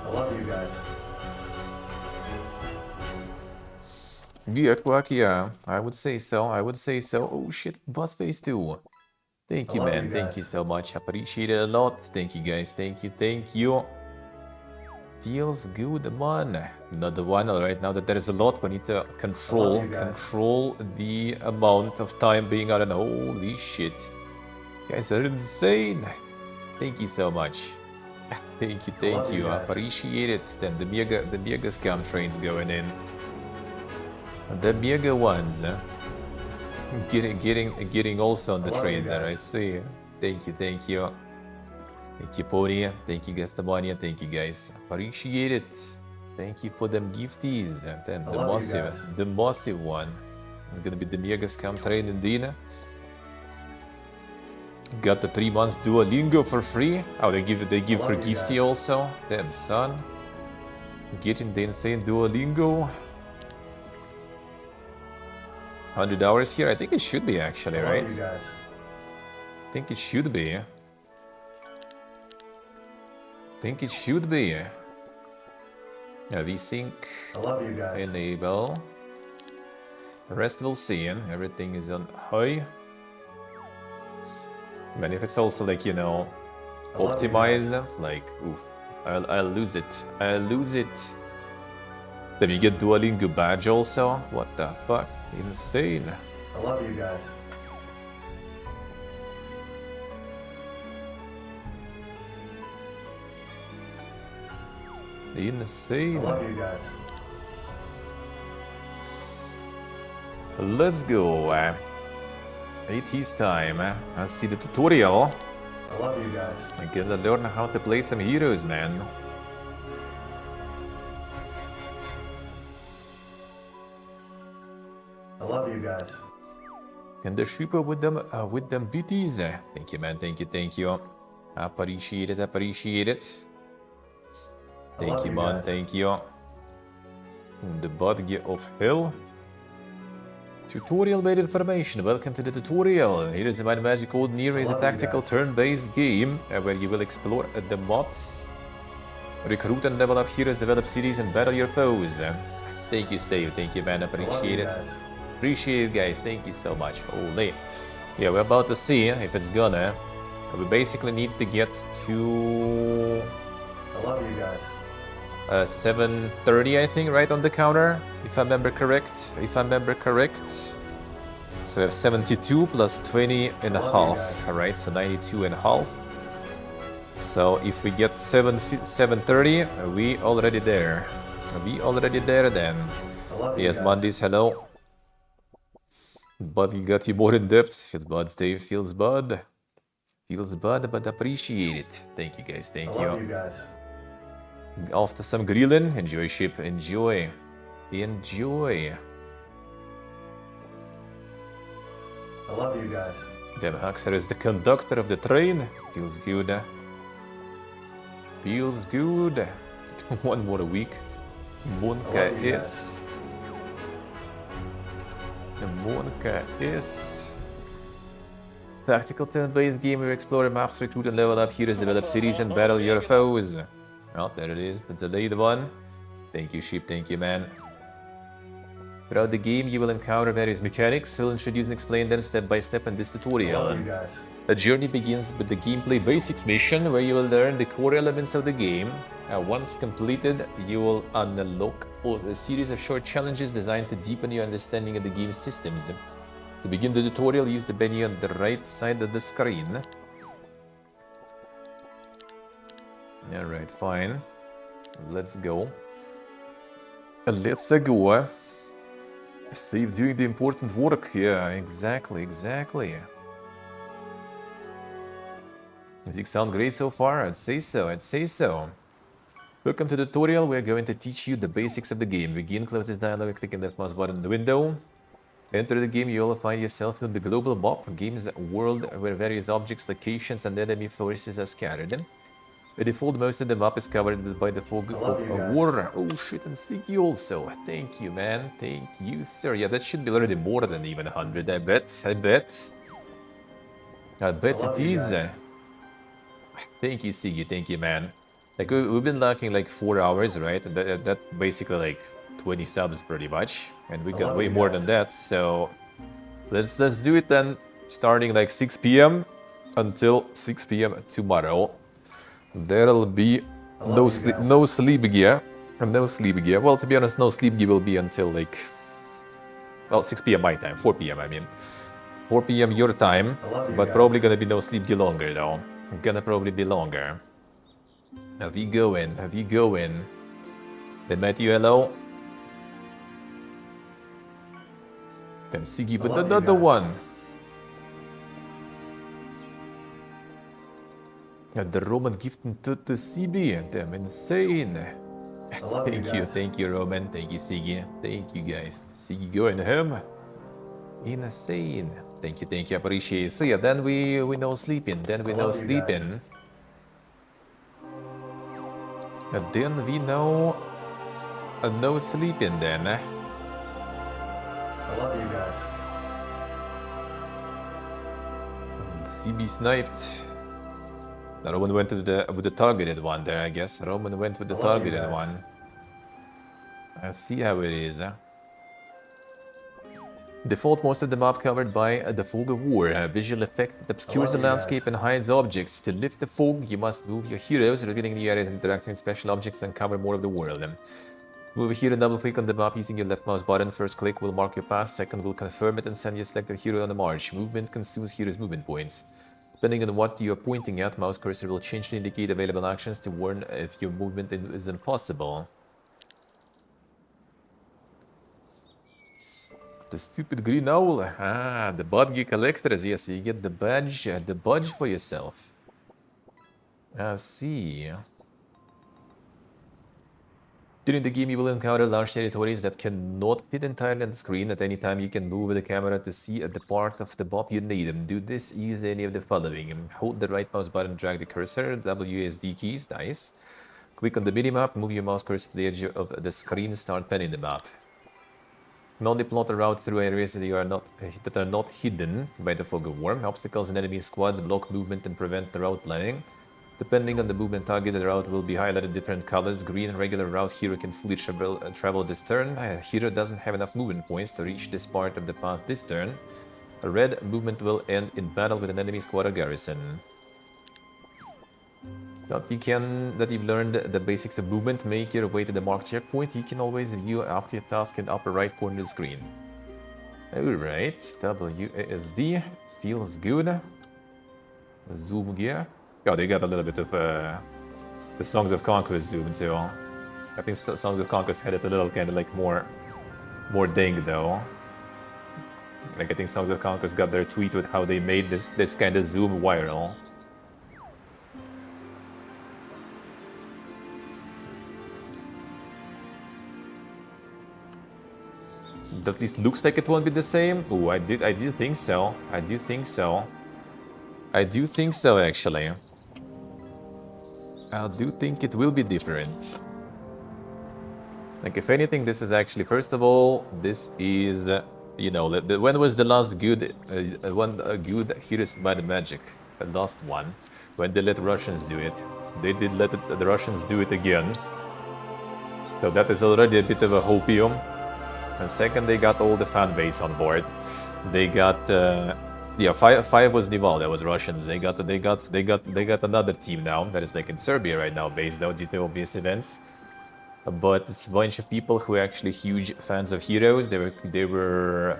I love you guys. Yeah, I would say so. I would say so. Oh shit, boss face too. Thank you, I love man. you Thank guys. you so much. Appreciate it a lot. Thank you, guys. Thank you. Thank you. Feels good, man. Another one. All right, now that there is a lot, we need to control you guys. control the amount of time being on. Holy shit, you guys are insane. Thank you so much. Thank you. Thank love you you. guys. Appreciate it. Then the mega scam trains going in. The mega ones. Getting also on the love train you there. I guys. see. Thank you. Thank you. Thank you, Pony. Thank you, Gastamania. Thank you, guys. Appreciate it. Thank you for them gifties. And then I love you guys. the massive one. It's gonna be the mega scam train indeed. Got the 3 months Duolingo for free. Oh, they give for love you gifty guys. also. Damn son. Getting the insane Duolingo. 100 hours here. I think it should be actually, I right? love you guys. I think it should be. Think it should be. VSync I love you guys. enable. The rest we'll see. Everything is on high. And if it's also like, you know, I love you optimized, guys. like, oof, I'll lose it. I'll lose it. Then you get Duolingo badge also. What the fuck? Insane. I love you guys. I Insane. love you guys. Let's go. It is time. I see the tutorial. I love you guys. I'm gonna learn how to play some heroes, man. I love you guys. And the shipper with them beauties. Thank you, man. Thank you, thank you. Appreciate it, appreciate it. Thank love you, you man. guys. Thank you. The Budgie of Hell. Tutorial made information. Welcome to the tutorial. Here is my magic code near is a love you tactical guys. turn-based game where you will explore the mobs, recruit and level up heroes, develop cities, and battle your foes. Thank you, Steve. Thank you, man. I love Appreciate you it. guys. Appreciate it, guys. Thank you so much. Holy. Yeah, we're about to see if it's gonna. We basically need to get to I love you guys. 7:30, I think, right on the counter, if I remember correct. So we have 72 plus 20 and a love you half, guys. all right? So 92 and a half. So if we get 7:30, we already there. We already there then. I love you Yes, guys. Mondays, hello. But you got you more in depth. Feels bad, Steve. Feels bad. Feels bad, but appreciate it. Thank you, guys. I Thank love you guys. After some grilling, enjoy ship, enjoy. Enjoy. I love you guys. Dem Huxer is the conductor of the train. Feels good. Feels good. One more week. Monka love you is. Monka is. Tactical turn-based game where you explore maps, recruit and level up heroes, develop cities, and battle your foes. Oh, there it is, the delayed one. Thank you, sheep, thank you, man. Throughout the game, you will encounter various mechanics. We'll introduce and explain them step by step in this I tutorial. love you guys. The journey begins with the gameplay basics mission, where you will learn the core elements of the game. Once completed, you will unlock a series of short challenges designed to deepen your understanding of the game's systems. To begin the tutorial, use the menu on the right side of the screen. Alright, fine. Let's go. Let's go. Steve doing the important work. Yeah, exactly. Does it sound great so far? I'd say so, I'd say so. Welcome to the tutorial. We're going to teach you the basics of the game. Begin, close this dialog, clicking the left mouse button in the window. Enter the game, you'll find yourself in the global map, game's world where various objects, locations, and enemy forces are scattered. By default, most of the map is covered by the fog love of you guys. war. Oh shit, and Siki also. Thank you, man. Thank you, sir. Yeah, that should be already more than even 100, I bet. I bet it love you is. guys. Thank you, Sigi. Thank you, man. Like, we've been locking like 4 hours, right? That basically like 20 subs pretty much. And we got love way you more guys. than that, so let's do it then, starting like 6 p.m. until 6 p.m. tomorrow. There'll be love you guys. no sleep gear. No sleep gear. Well, to be honest, no sleep gear will be until like, well, 6 p.m. my time, 4 p.m. I mean. 4 p.m. your time, love you but guys. probably gonna be no sleep gear longer though. Gonna probably be longer. Have you going? Have you going? Then Matthew, hello. Then Siggy with love you another guys. one. And the Roman gifting to the CB. Damn insane. love you guys. Thank you, Roman. Thank you, Siggy. Thank you, guys. Siggy going home. Insane. Thank you, appreciate it. So yeah, then we no sleeping. Then we no love you guys. sleeping. And then we no no sleeping then. I love you guys. CB sniped. Roman went with the targeted one there, I guess. Roman went with the I love you targeted guys. one. I see how it is. Default, most of the map covered by the fog of war, a visual effect that obscures the love you landscape guys. and hides objects. To lift the fog, you must move your heroes, revealing new areas and interacting with special objects and cover more of the world. Move here and double click on the map using your left mouse button. First click will mark your path, second will confirm it and send your selected hero on the march. Movement consumes heroes' movement points. Depending on what you are pointing at, mouse cursor will change to indicate available actions to warn if your movement is impossible. The stupid green owl. Ah, the badge collectors. Yes, you get the badge for yourself. I see. During the game, you will encounter large territories that cannot fit entirely on the screen. At any time, you can move the camera to see the part of the map you need. Do this, use any of the following. Hold the right mouse button, drag the cursor, WSD keys, nice. Click on the minimap, move your mouse cursor to the edge of the screen, start penning the map. Only plot a route through areas that are not hidden by the fog of war. Obstacles and enemy squads block movement and prevent the route planning. Depending on the movement target, the route will be highlighted different colors. Green, regular route hero can fully travel this turn. Hero doesn't have enough movement points to reach this part of the path this turn. Red, movement will end in battle with an enemy squad or garrison. That you've learned the basics of movement, make your way to the marked checkpoint. You can always view after your task in the upper right corner of the screen. Alright, WASD feels good. Zoom gear. Oh, they got a little bit of the Songs of Conquest zoom too. I think Songs of Conquest had it a little kind of like more ding though. Like I think Songs of Conquest got their tweet with how they made this kind of zoom viral. It at least looks like it won't be the same. Oh, I do think so. I do think so actually. I do think it will be different. Like if anything, this is actually, first of all, this is, you know, when was the last good good Heroes by the Magic? The last one, when they let Russians do it. They did let the Russians do it again. So that is already a bit of a hopium. And second, they got all the fan base on board. They got, yeah, five was Nival, that was Russians. They got another team now that is like in Serbia right now, based out due to obvious events. But it's a bunch of people who are actually huge fans of Heroes. They were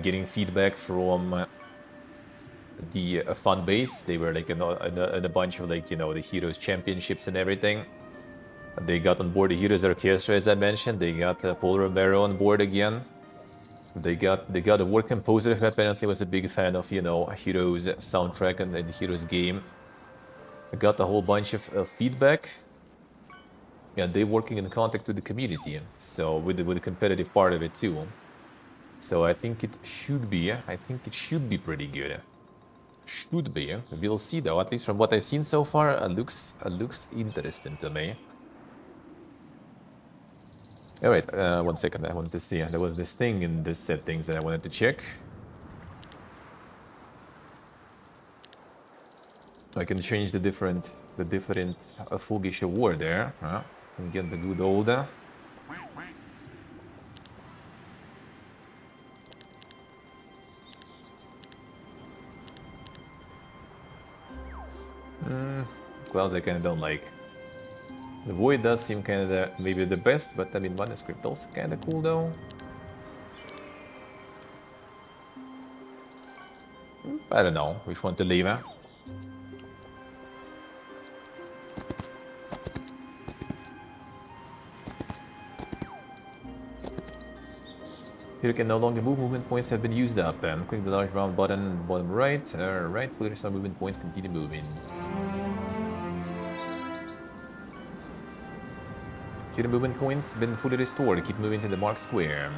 getting feedback from the fan base. They were like in a bunch of like, you know, the Heroes championships and everything. They got on board the Heroes Orchestra, as I mentioned. They got Paul Romero on board again. They got a work composer who apparently was a big fan of, you know, Heroes soundtrack and the Heroes game. I got a whole bunch of feedback. Yeah, they're working in contact with the community, so with the competitive part of it too. So I think it should be. I think it should be pretty good. Should be. We'll see though. At least from what I've seen so far, it looks interesting to me. All right, 1 second. I wanted to see. There was this thing in the settings that I wanted to check. I can change the different Fulgish award there. And get the good old. Clouds I kind of don't like. The Void does seem kind of maybe the best, but I mean Manuscript also kind of cool though. I don't know which one to leave. Here you can no longer move. Movement points have been used up. Click the large round button bottom right. Right, fully restore movement points. Continue moving. Here the movement points been fully restored. Keep moving to the marked square.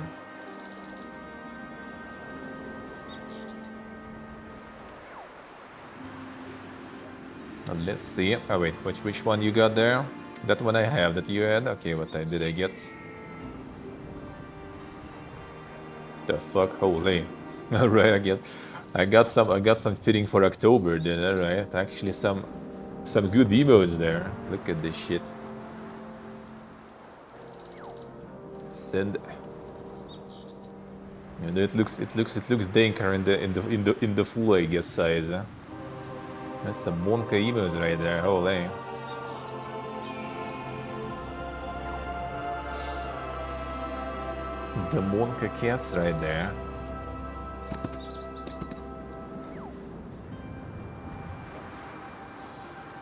Let's see. Oh wait, which one you got there? That one I have. That you had. Okay, what did I get? The fuck, holy! All right, I got some fitting for October. Then, all right, actually some good demos there. Look at this shit. Send. And it looks danker in the full, I guess, size. Huh? That's some Monka emos right there. Holy. The Monka cats right there.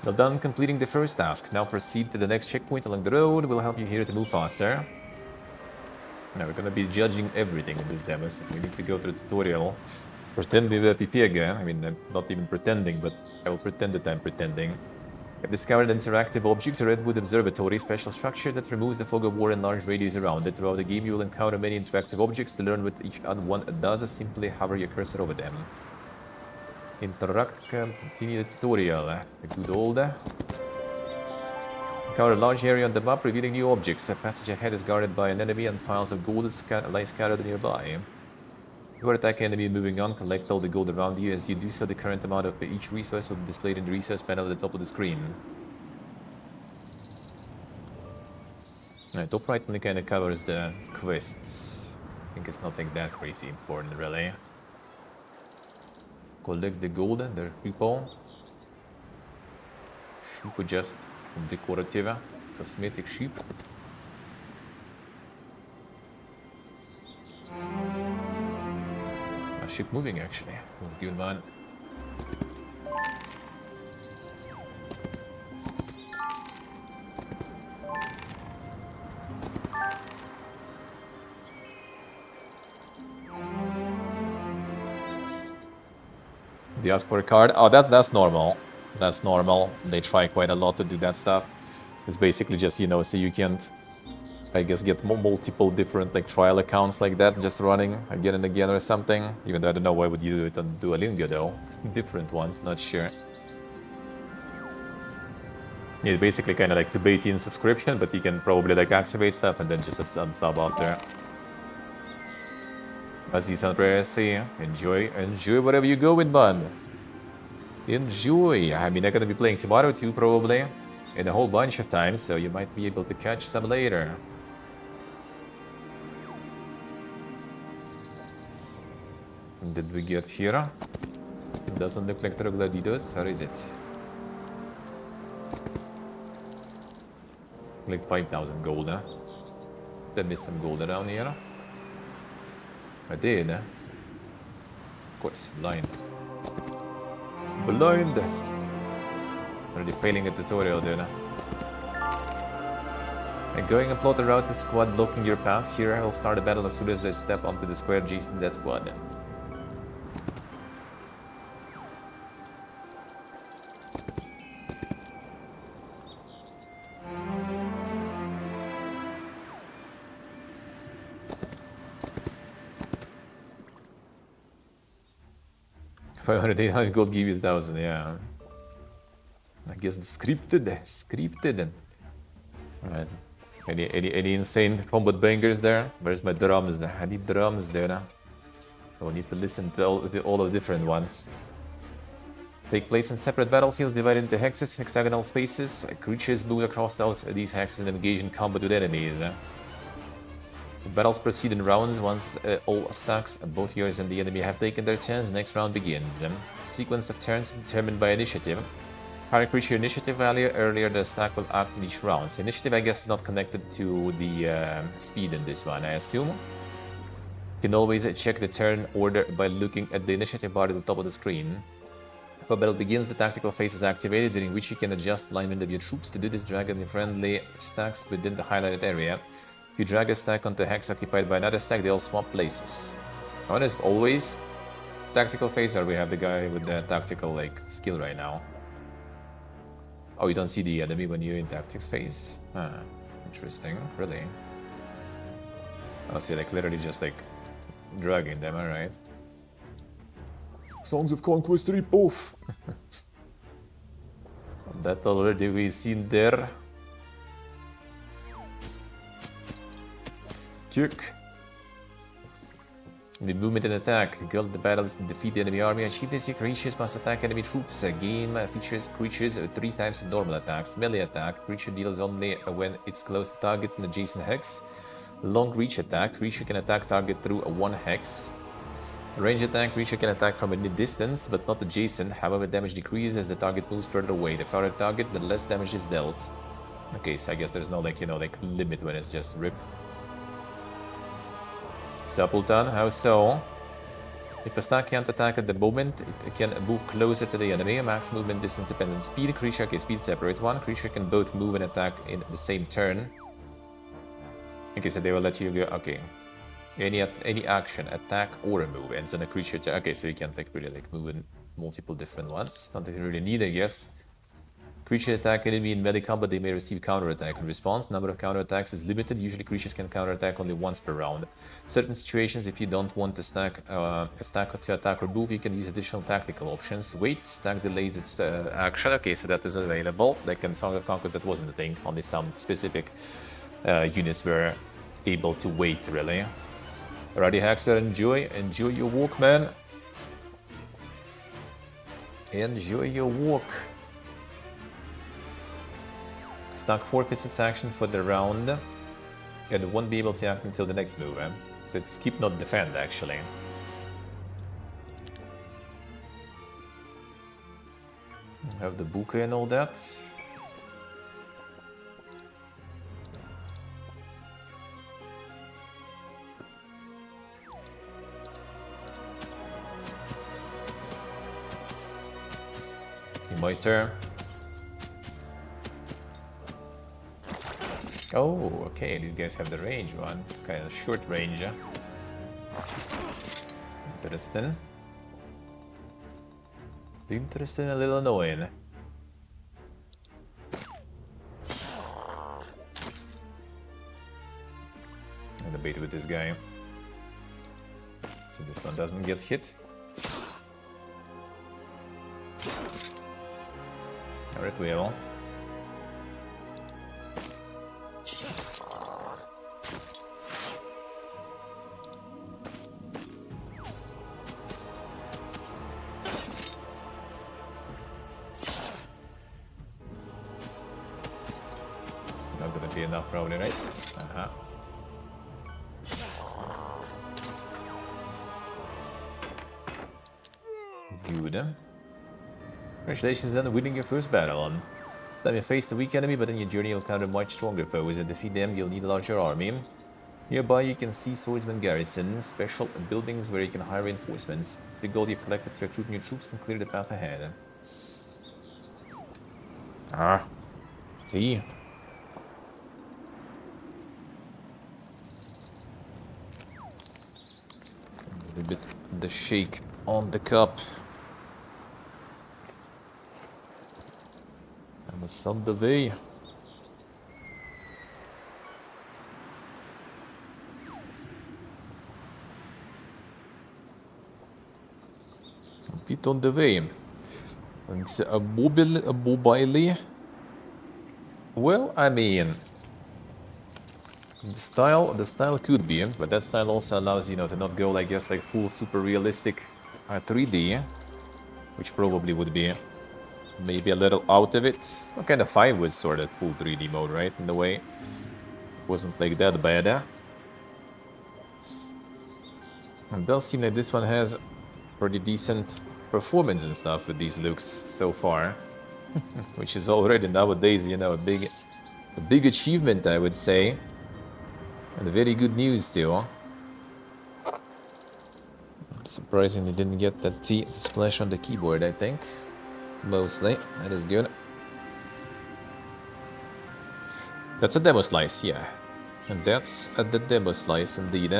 Well done completing the first task. Now proceed to the next checkpoint along the road. We'll help you here to move faster. Now we're gonna be judging everything in this demo, so we need to go through the tutorial. Pretending the PP again. I mean, I'm not even pretending, but I will pretend that I'm pretending. I've discovered an interactive object, a redwood observatory, special structure that removes the fog of war and large radius around it. Throughout the game, you will encounter many interactive objects. To learn what each one does, simply hover your cursor over them. Interact, continue the tutorial. The good old. Encounter a large area on the map, revealing new objects. A passage ahead is guarded by an enemy and piles of gold lie scattered nearby. Before attacking enemy moving on, collect all the gold around you. As you do so, the current amount of each resource will be displayed in the resource panel at the top of the screen. Top right only kind of covers the quests. I think it's nothing that crazy important, really. Collect the gold, there are people. Sheep are just decorative, cosmetic sheep. Ship moving actually. That's good, man. They ask for a card. Oh, that's normal. That's normal. They try quite a lot to do that stuff. It's basically just, you know, so you can't, I guess, get multiple different like trial accounts like that just running again and again or something. Even though I don't know why would you do it on Duolingo though. Different ones, not sure. Yeah, basically kind of like to bait in subscription, but you can probably like activate stuff and then just unsub after. Aziz Andreasi, enjoy wherever you go with, bud. Enjoy. I mean, I'm gonna be playing tomorrow too, probably. In a whole bunch of times, so you might be able to catch some later. Did we get here? It doesn't look like Trogloditos, or is it? Like 5,000 gold, huh? There is some gold around here. I did, huh? Of course, blind. Blind! Already failing a tutorial there. And going and plot a route to squad blocking your path. Here I will start a battle as soon as I step onto the square adjacent to that squad. 500, 800 gold give you 1,000, yeah. I guess the scripted. Alright. Any insane combat bangers there? Where's my drums? I need drums there. We'll need to listen to all the different ones. Take place in separate battlefields divided into hexes, hexagonal spaces. Creatures move across these hexes and engage in combat with enemies. The battles proceed in rounds. Once all stacks, both yours and the enemy, have taken their turns, the next round begins. Sequence of turns determined by initiative. Higher creature initiative value, earlier the stack will act in each round. So initiative, I guess, is not connected to the speed in this one, I assume. You can always check the turn order by looking at the initiative bar at the top of the screen. Before battle begins, the tactical phase is activated, during which you can adjust alignment of your troops. To do this, drag any friendly stacks within the highlighted area. If you drag a stack onto a hex occupied by another stack, they all swap places. One is always tactical phase, or we have the guy with the tactical skill right now. Oh, you don't see the enemy when you're in tactics phase? Huh. Interesting, really. I'll see, literally just dragging them, alright. Songs of Conquest rip-off! That already we've seen there. Kick. The movement and attack. Guild the battles to defeat the enemy army. Achieve this, creatures must attack enemy troops. Game features creatures 3 times normal attacks. Melee attack. Creature deals only when it's close to target and adjacent hex. Long reach attack. Creature can attack target through a 1 hex. Range attack. Creature can attack from a distance but not adjacent. However, damage decreases as the target moves further away. The farther target, the less damage is dealt. Okay, so I guess there's no limit when it's just rip. Subathon, how so? If a stack can't attack at the moment, it can move closer to the enemy. Max movement distance dependent speed. Creature, okay, speed separate. One creature can both move and attack in the same turn. Okay, so they will let you go. Okay, any action, attack or move ends on a creature. Okay, so you can't really move in multiple different ones. Not that you really need, I guess. Creature attack enemy in melee combat, they may receive counterattack in response. Number of counterattacks is limited. Usually creatures can counterattack only once per round. Certain situations, if you don't want to stack a stack to attack or move, you can use additional tactical options. Wait, stack delays its action. Okay, so that is available. Like in Song of Conquest, that wasn't a thing. Only some specific units were able to wait, really. Alrighty, Haxer, enjoy your walk, man. Enjoy your walk. Stack forfeits its action for the round and won't be able to act until the next move. So it's keep not defend, actually. Have the bouquet and all that. Moisture. Oh, okay, these guys have the range one. Kind of short range. Interesting. Interesting, a little annoying. And the bait with this guy. So this one doesn't get hit. Or it will. Not gonna be enough probably, right? Uh-huh. Good. Congratulations on winning your first battle on. This time you faced a weak enemy, but in your journey you'll encounter much stronger foes. To defeat them, you'll need a larger army. Nearby you can see swordsman garrisons, special buildings where you can hire reinforcements. It's the gold you've collected to recruit new troops and clear the path ahead. Ah. See. A little bit the shake on the cup. And the sun the way. it on the way. It's a mobile. Well, I mean, the style could be, but that style also allows, you know, to not go, I guess, like full super realistic 3D, which probably would be maybe a little out of it. I'm kind of fine with sort of full 3D mode, right? In a way, wasn't like that bad. It does seem like this one has pretty decent performance and stuff with these looks so far, which is already nowadays, you know, a big achievement, I would say, and very good news too. Surprisingly, didn't get that T to splash on the keyboard. I think mostly that is good. That's a demo slice, yeah, and that's the demo slice indeed.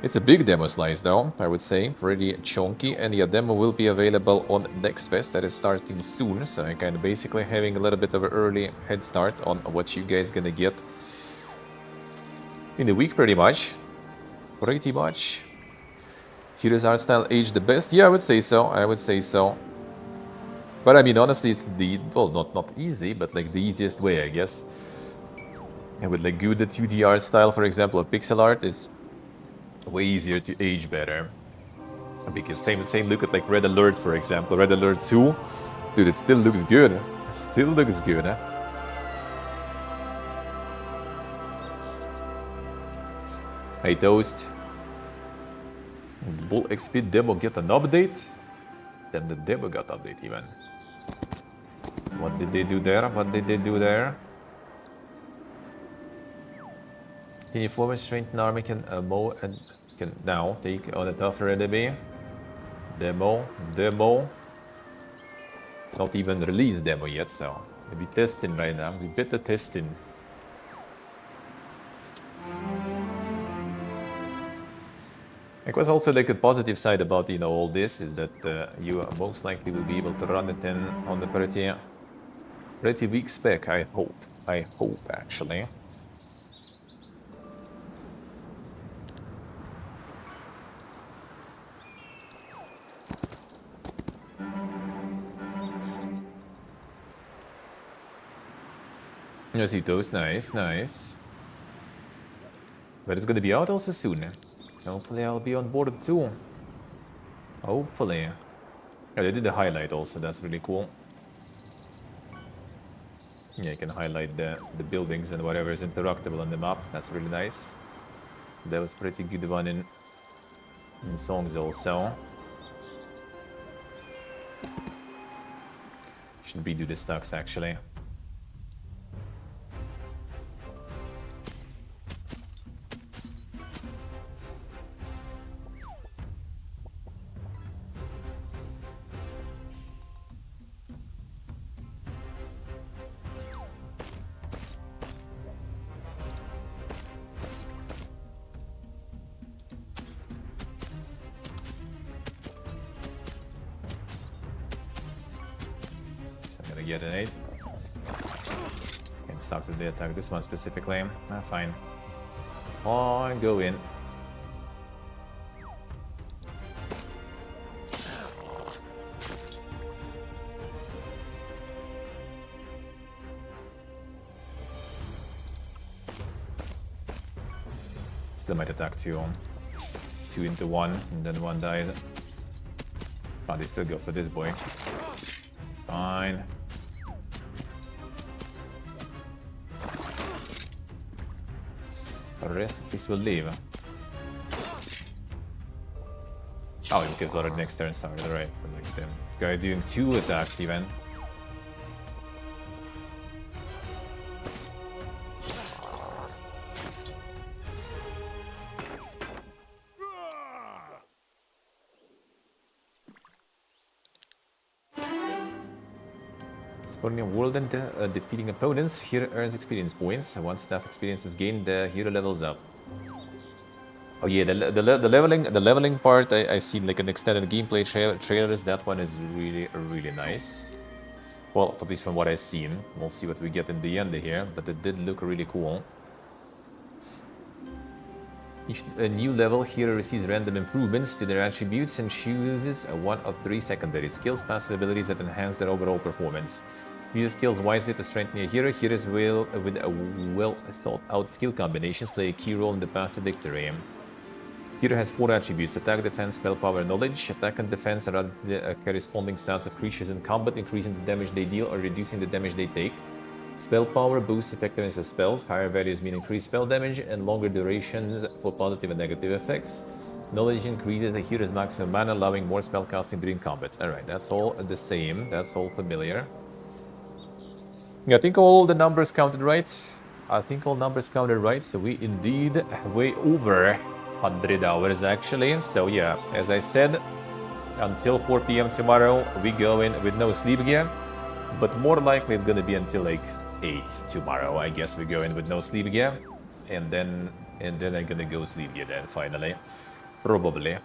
It's a big demo slice though, I would say, pretty chunky, and your demo will be available on Next Fest, that is starting soon, so I'm kind of basically having a little bit of an early head start on what you guys gonna get in a week, pretty much. Heroes art style aged the best? Yeah, I would say so. But I mean, honestly, it's the, well, not easy, but like the easiest way, I guess. And with like good 2D art style, for example, or pixel art is way easier to age better. Because same look at like Red Alert, for example. Red Alert 2, dude, it still looks good. It still looks good, huh? Hey, Toast. Did the Bull XP demo get an update? Then the demo got update even. What did they do there? Can you form a strength army can mow and can now take on a tougher enemy? Demo. Not even released demo yet, so maybe testing right now. We better testing. It was also like a positive side about, you know, all this is that you most likely will be able to run it in on the pretty weak spec. I hope actually. Yositos, nice. But it's gonna be out also soon. Hopefully I'll be on board too. Hopefully. Yeah, they did the highlight also, that's really cool. Yeah, you can highlight the buildings and whatever is interactable on the map. That's really nice. That was pretty good one in songs also. Should redo the stocks actually. Get an 8. It sucks that they attack this one specifically. Fine. On, go in. Still might attack 2 on. 2 into 1, and then 1 died. Oh, they still go for this boy. Fine. The rest at least will leave. Oh, because already next turn started, right? Like them. Guy doing 2 attacks even. Exploring a world and defeating opponents. Hero earns experience points. Once enough experience is gained, the hero levels up. Oh yeah, the leveling part I've seen like an extended gameplay trailers. That one is really nice. Well, at least from what I've seen. We'll see what we get in the end here, but it did look really cool. Each new level hero receives random improvements to their attributes and chooses one of 3 secondary skills, passive abilities that enhance their overall performance. Use skills wisely to strengthen your hero. Heroes will, with a well-thought-out skill combinations, play a key role in the path to victory. Hero has 4 attributes: attack, defense, spell, power, knowledge. Attack and defense are added to the corresponding stats of creatures in combat, increasing the damage they deal or reducing the damage they take. Spell power boosts effectiveness of spells. Higher values mean increased spell damage and longer durations for positive and negative effects. Knowledge increases the hero's maximum mana, allowing more spell casting during combat. Alright, that's all the same. That's all familiar. Yeah, I think all the numbers counted right. So we indeed way over 100 hours actually. So yeah, as I said, until 4 p.m. tomorrow, we go in with no sleep gear. But more likely it's gonna be until like 8 tomorrow. I guess we go in with no sleep gear. And then I'm gonna go sleep gear then finally. Probably.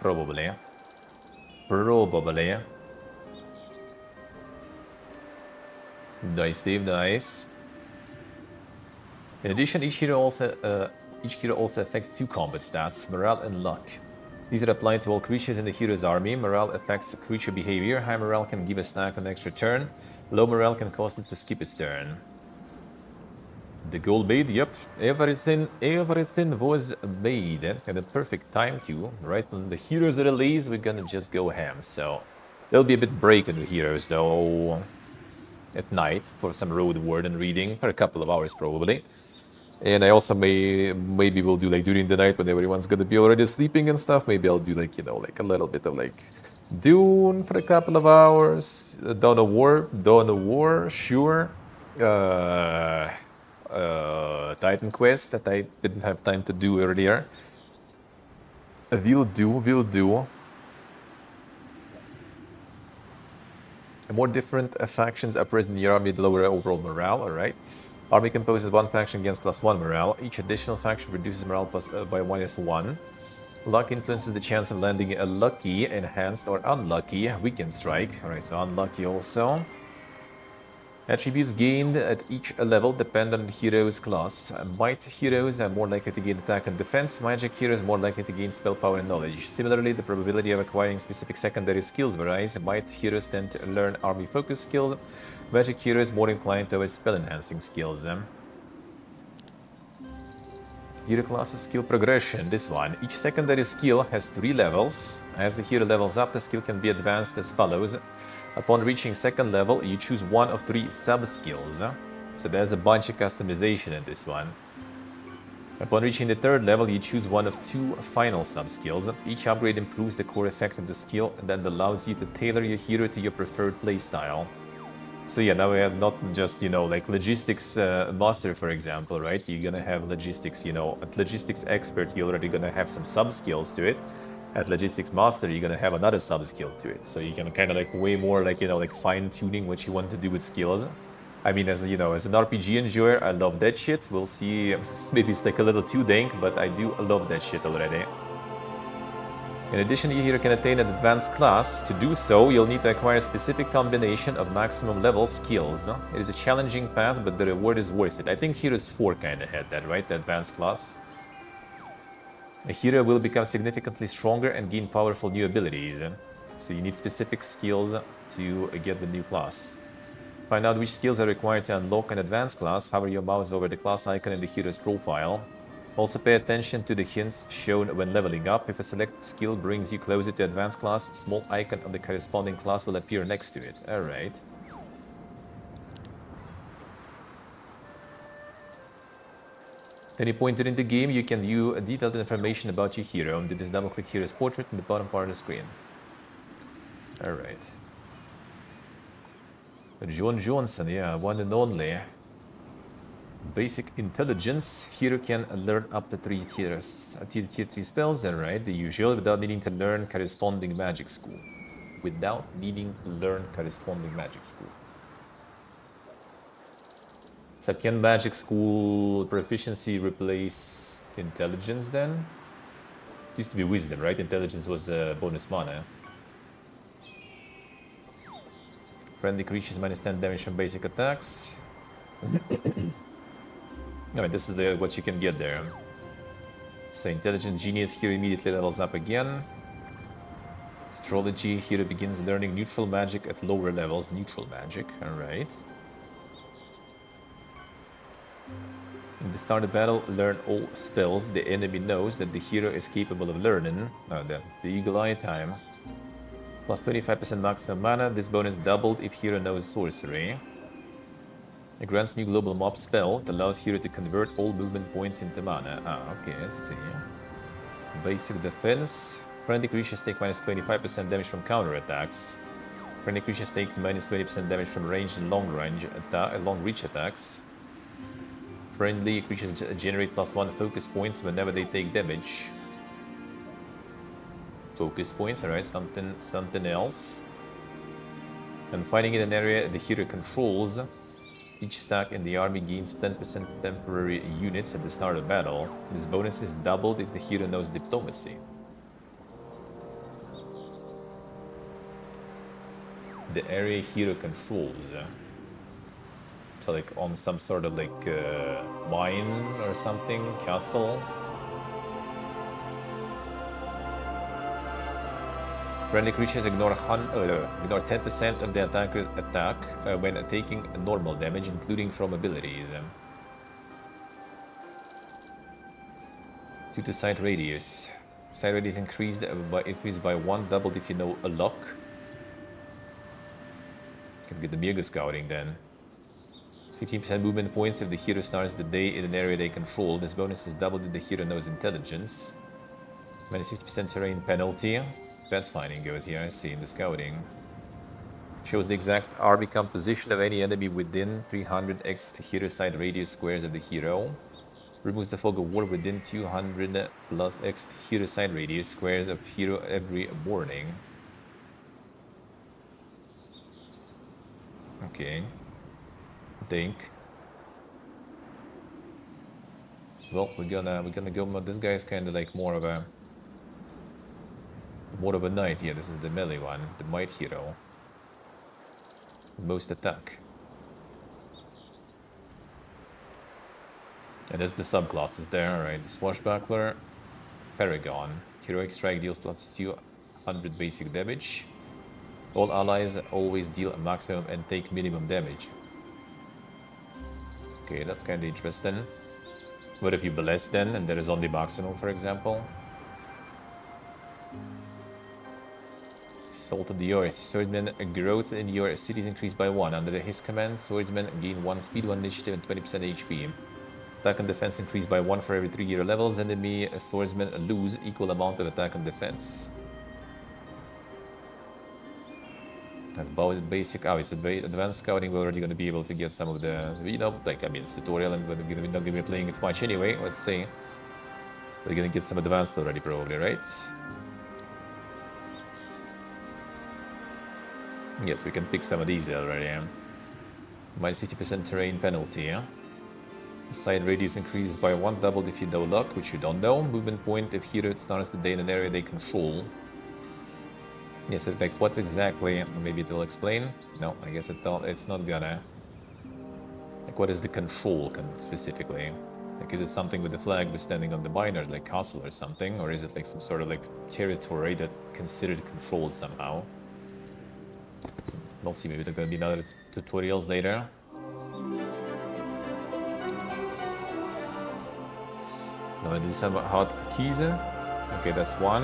Nice, Steve, nice. In addition, each hero also affects 2 combat stats, morale and luck. These are applied to all creatures in the hero's army. Morale affects creature behavior. High morale can give a snack an extra turn. Low morale can cause it to skip its turn. The goal made, yep. Everything was made at the perfect time too. Right when the heroes are released, we're gonna just go ham. So there'll be a bit break in the heroes though at night for some road word and reading for a couple of hours probably. And I also maybe we'll do like during the night when everyone's gonna be already sleeping and stuff. Maybe I'll do like, you know, like a little bit of like Dune for a couple of hours. Dawn of War, sure. Titan Quest that I didn't have time to do earlier. We'll do. More different factions are present in the army to lower overall morale, alright. Army composes 1 faction against +1 morale. Each additional faction reduces morale by -1. Luck influences the chance of landing a lucky, enhanced, or unlucky weekend strike. Alright, so unlucky also. Attributes gained at each level depend on the hero's class. Might heroes are more likely to gain attack and defense. Magic heroes more likely to gain spell power and knowledge. Similarly, the probability of acquiring specific secondary skills varies. Might heroes tend to learn army focus skills. Magic heroes more inclined towards spell enhancing skills. Hero classes skill progression, this one. Each secondary skill has 3 levels. As the hero levels up, the skill can be advanced as follows. Upon reaching 2nd level, you choose 1 of 3 sub-skills. So there's a bunch of customization in this one. Upon reaching the 3rd level, you choose 1 of 2 final sub-skills. Each upgrade improves the core effect of the skill and then allows you to tailor your hero to your preferred playstyle. So yeah, now we have not just, you know, like logistics master, for example, right? You're gonna have logistics, you know, at logistics expert, you're already gonna have some sub-skills to it. At logistics master, you're gonna have another sub-skill to it. So you can kind of like way more like, you know, like fine-tuning what you want to do with skills. I mean, as you know, as an RPG enjoyer, I love that shit. We'll see, maybe it's like a little too dank, but I do love that shit already. In addition, your hero can attain an advanced class. To do so, you'll need to acquire a specific combination of maximum level skills. It is a challenging path, but the reward is worth it. I think Heroes 4 kind of had that, right? The advanced class. A hero will become significantly stronger and gain powerful new abilities. So you need specific skills to get the new class. Find out which skills are required to unlock an advanced class. Hover your mouse over the class icon in the hero's profile. Also pay attention to the hints shown when leveling up. If a selected skill brings you closer to advanced class, a small icon of the corresponding class will appear next to it. Alright. Any point during the game, you can view detailed information about your hero. Do this double-click hero's portrait in the bottom part of the screen. Alright. John Johnson, yeah, one and only. Basic intelligence. Hero can learn up to 3 tiers, tier 3 spells, and right, the usual, without needing to learn corresponding magic school. Without needing to learn corresponding magic school. So can magic school proficiency replace intelligence then? It used to be wisdom, right? Intelligence was bonus mana. Friendly creatures -10 damage from basic attacks. No, this is what you can get there. So intelligent genius here immediately levels up again. Astrology here begins learning neutral magic at lower levels. Neutral magic, alright. In the start of battle, learn all spells the enemy knows that the hero is capable of learning. The Eagle Eye time. Plus 25% maximum mana. This bonus doubled if hero knows sorcery. It grants new global mob spell that allows hero to convert all movement points into mana. Okay, I see. Basic defense. Friendly creatures take minus 25% damage from counter attacks. Friendly creatures take minus 20% damage from ranged and long reach attacks. Friendly creatures generate +1 focus points whenever they take damage. Focus points, alright, something else. And fighting in an area the hero controls, each stack in the army gains 10% temporary units at the start of battle. This bonus is doubled if the hero knows diplomacy. The area hero controls. So like on some sort of like mine or something, castle. Friendly creatures ignore 10% of the attacker's attack when taking normal damage, including from abilities. Due to sight radius. Sight radius increased by 1, doubled if you know a lock. Can get the Mega Scouting then. 15% movement points if the hero starts the day in an area they control. This bonus is doubled if the hero knows intelligence. Minus 50% terrain penalty. Pathfinding goes here, I see, in the scouting. Shows the exact army composition of any enemy within 300x hero side radius squares of the hero. Removes the fog of war within 200 plus x hero side radius squares of hero every morning. Okay. Think. Well, we're gonna go. This guy is kind of like more of a knight here. This is the melee one, the might hero. Most attack. And that's the subclasses there, alright. The Swashbuckler, Paragon. Heroic Strike deals plus 200 basic damage. All allies always deal a maximum and take minimum damage. Okay, that's kind of interesting. What if you bless then, and there is only maximum, for example? Salt of the Earth. Swordsman growth in your cities increased by 1. Under his command, swordsmen gain 1 speed, 1 initiative, and 20% HP. Attack and defense increased by 1 for every 3 hero levels. Enemy swordsmen lose equal amount of attack and defense. That's about basic. It's advanced scouting. We're already going to be able to get some of the, it's tutorial. I'm not going to be playing it much anyway. Let's see. We're going to get some advanced already, probably, right? Yes, we can pick some of these already. Minus 50% terrain penalty. Yeah? Side radius increases by 1, doubled if you know luck, which you don't know. Movement point if hero starts the day in an area they control. Yes, it's like what exactly? Maybe it'll explain. No, I guess it's not gonna. Like, what is the control specifically? Like, is it something with the flag we're standing on the binary, like castle or something, or is it like some sort of like territory that considered controlled somehow? We'll see. Maybe there are gonna be other tutorials later. Now I do some hot keys. Okay, that's 1.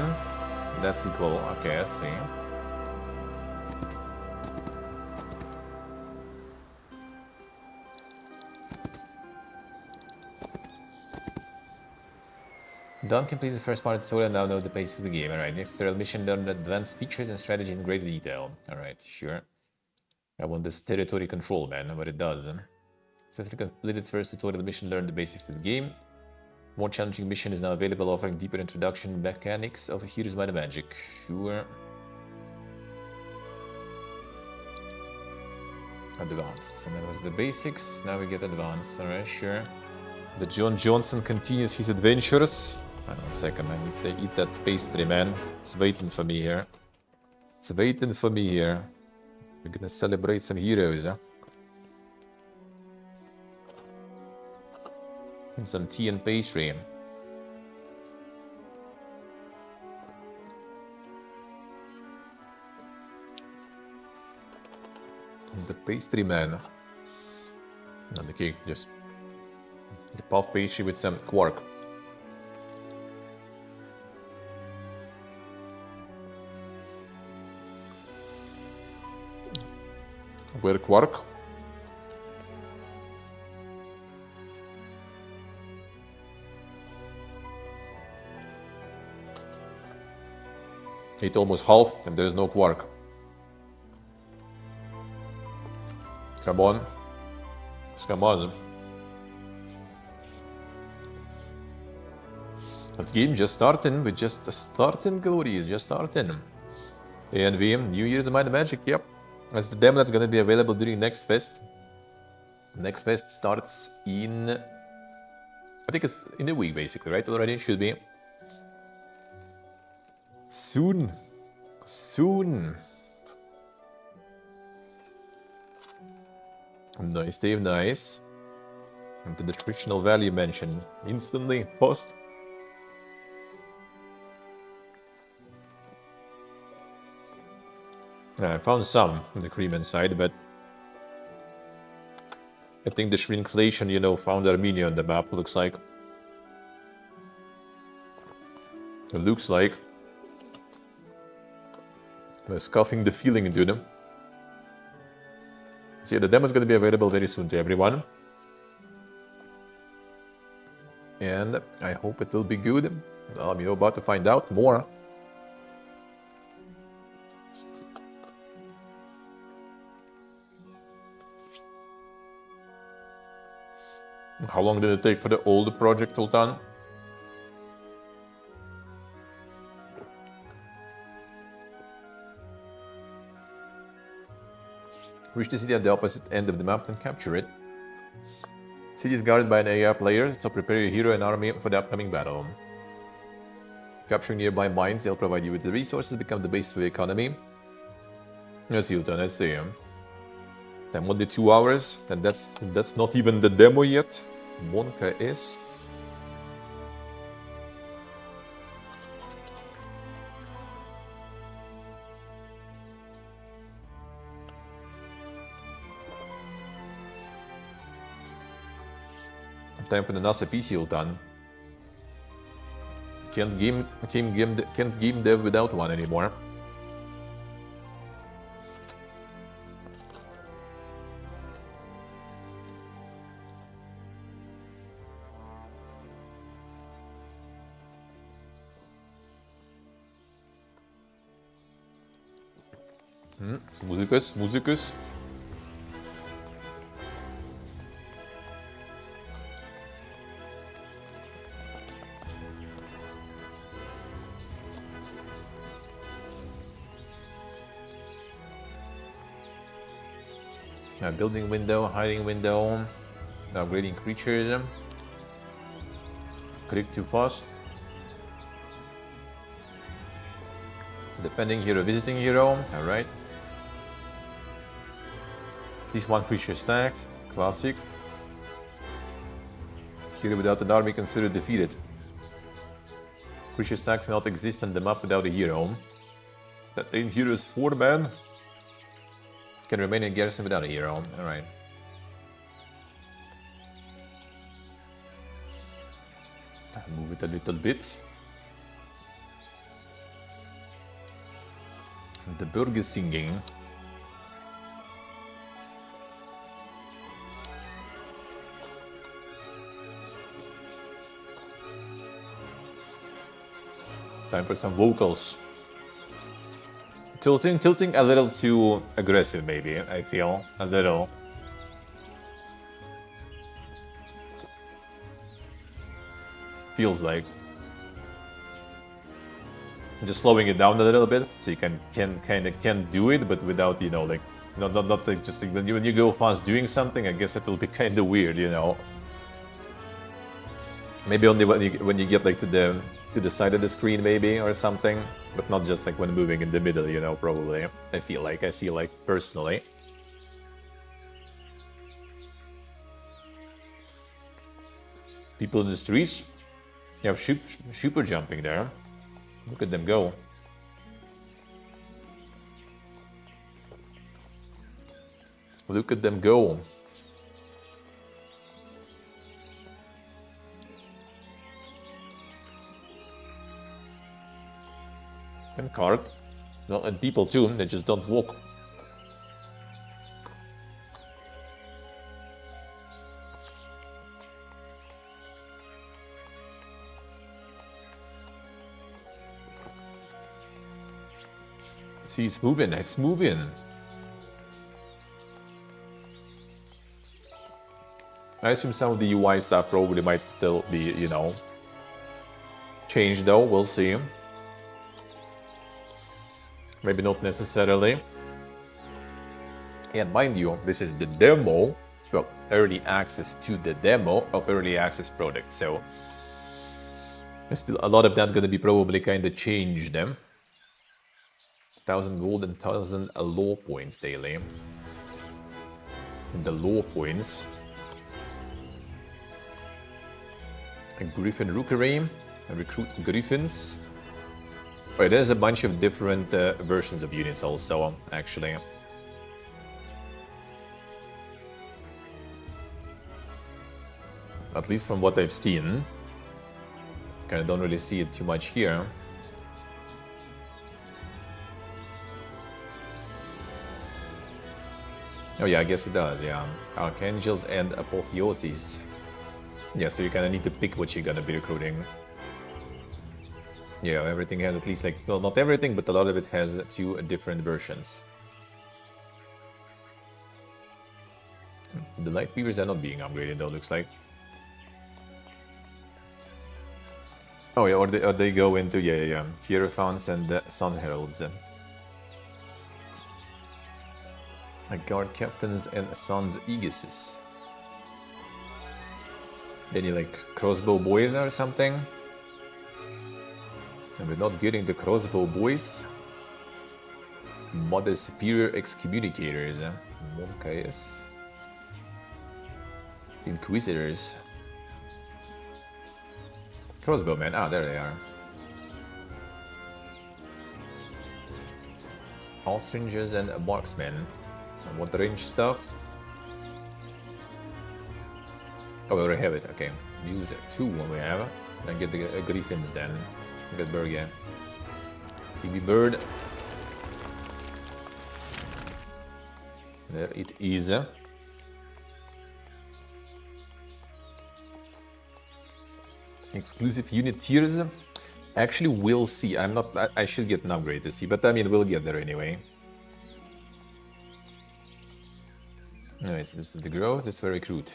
That's equal. Okay, I see. Done, completed the first part of the tutorial, now know the basics of the game. Alright, next tutorial mission, learn advanced features and strategy in greater detail. Alright, sure. I want this territory control, man, what it does. Successfully completed first tutorial mission, learn the basics of the game. More challenging mission is now available, offering deeper introduction mechanics of Hero's Might and Magic. Sure. Advanced. And that was the basics. Now we get advanced. Alright, sure. The John Johnson continues his adventures. Hang on a second, I need to eat that pastry, man. It's waiting for me here. It's waiting for me here. We're gonna celebrate some heroes, huh? And some tea and pastry. The pastry man. Not the cake, just the puff pastry with some quark. With quark. Ate almost half and there's no quark. Come on. Skamazem. That game just starting with just starting glories, just starting. ANV, New Year's Mind Magic, yep. That's the demo that's gonna be available during Next Fest. Next Fest starts in, I think it's in a week basically, right? Already should be. Soon. Soon. Nice, Dave, nice. And the nutritional value mentioned instantly, post. I found some on the cream inside, but I think the shrinkflation, you know, found Armenia on the map, looks like. It looks like. They're scuffing the feeling into them. So yeah, the demo is going to be available very soon to everyone. And I hope it will be good. I'm about to find out more. How long did it take for the old project to done? Reach the city at the opposite end of the map and capture it. City is guarded by an AI player, so prepare your hero and army for the upcoming battle. Capturing nearby mines, they'll provide you with the resources, become the base of the economy. Yes, Hilton, I see. Then only 2 hours, and that's not even the demo yet. Monka is. Time for the NASA PC Ultan. Can't game dev without one anymore. Muzikus. Building window, hiding window, upgrading creatures. Click too fast. Defending hero, visiting hero, alright. This one creature stack, classic. Hero without an army considered defeated. Creature stacks cannot exist on the map without a hero. That main hero is 4-man. Can remain in garrison without a hero, alright. Move it a little bit. The bird is singing. Time for some vocals. Tilting a little too aggressive, maybe, I feel. A little. Feels like. Just slowing it down a little bit, so you can do it, but without, you know, like, not like just like when you go fast doing something, I guess it will be kind of weird, you know. Maybe only when you get like to the side of the screen, maybe, or something, but not just like when moving in the middle, you know. Probably, I feel like personally. People in the streets, you have super jumping there. Look at them go. Look at them go. And cart. Well, and people too, they just don't walk. See, it's moving, it's moving. I assume some of the UI stuff probably might still be, you know, changed though, we'll see. Maybe not necessarily. And mind you, this is the demo, well, early access to the demo of early access product. So there's still a lot of that gonna be probably kind of changed. 1,000 gold and 1,000 law points daily. And the law points. A Griffin Rookery, recruit Griffins. Oh, there's a bunch of different versions of units also, actually. At least from what I've seen. Kind of don't really see it too much here. Oh yeah, I guess it does, yeah. Archangels and Apotheoses. Yeah, so you kind of need to pick what you're gonna be recruiting. Yeah, everything has at least like, well, not everything, but a lot of it has 2 different versions. The Light Weavers are not being upgraded though, looks like. Oh yeah, or they go into, yeah. Hierophants and Sun Heralds. Like Guard Captains and Sun's Aegises. Then you like Crossbow Boys or something? And we're not getting the Crossbow Boys. Mother Superior Excommunicators. Monkeyes. Inquisitors. Crossbowmen. Ah, there they are. Hostringers and Marksmen. And what range stuff? Oh, we already have it. Okay. Use 2 when we have. Then get the Griffins then. Get Berge. TB Bird. There it is. Exclusive unit tiers. Actually, we'll see. I should get an upgrade to see, but I mean, we'll get there anyway. Anyways, this is the growth. This is where recruit.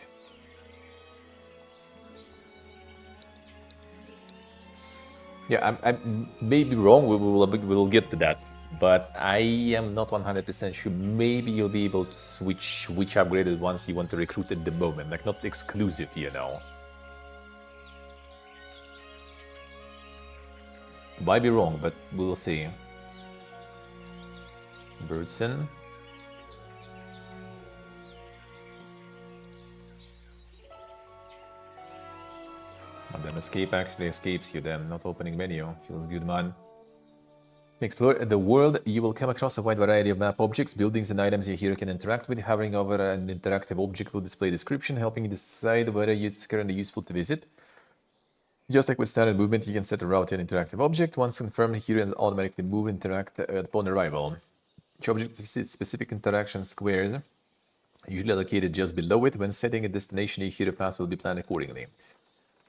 Yeah, I may be wrong, we'll get to that, but I am not 100% sure. Maybe you'll be able to switch which upgraded ones you want to recruit at the moment, like not exclusive, you know. Might be wrong, but we'll see. Birdson. And then escape actually escapes you then, not opening menu. Feels good, man. Explore the world. You will come across a wide variety of map objects, buildings, and items your hero can interact with. Hovering over an interactive object will display a description, helping you decide whether it's currently useful to visit. Just like with standard movement, you can set a route to an interactive object. Once confirmed, hero will automatically move interact upon arrival. Each object visits specific interaction squares, usually allocated just below it. When setting a destination, your hero path will be planned accordingly.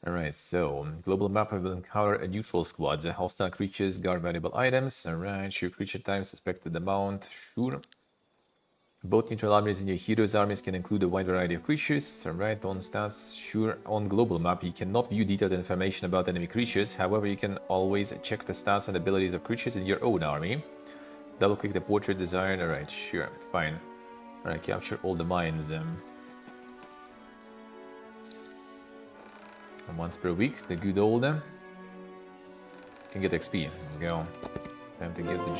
Alright, so global map will encounter a neutral squads, hostile creatures, guard valuable items. Alright, sure creature type, suspected amount, sure. Both neutral armies in your hero's armies can include a wide variety of creatures. Alright, on stats, sure. On global map, you cannot view detailed information about enemy creatures. However, you can always check the stats and abilities of creatures in your own army. Double click the portrait desired. Alright, sure, fine. Alright, capture all the mines. Once per week, the good old can get XP. There we go. Time to get the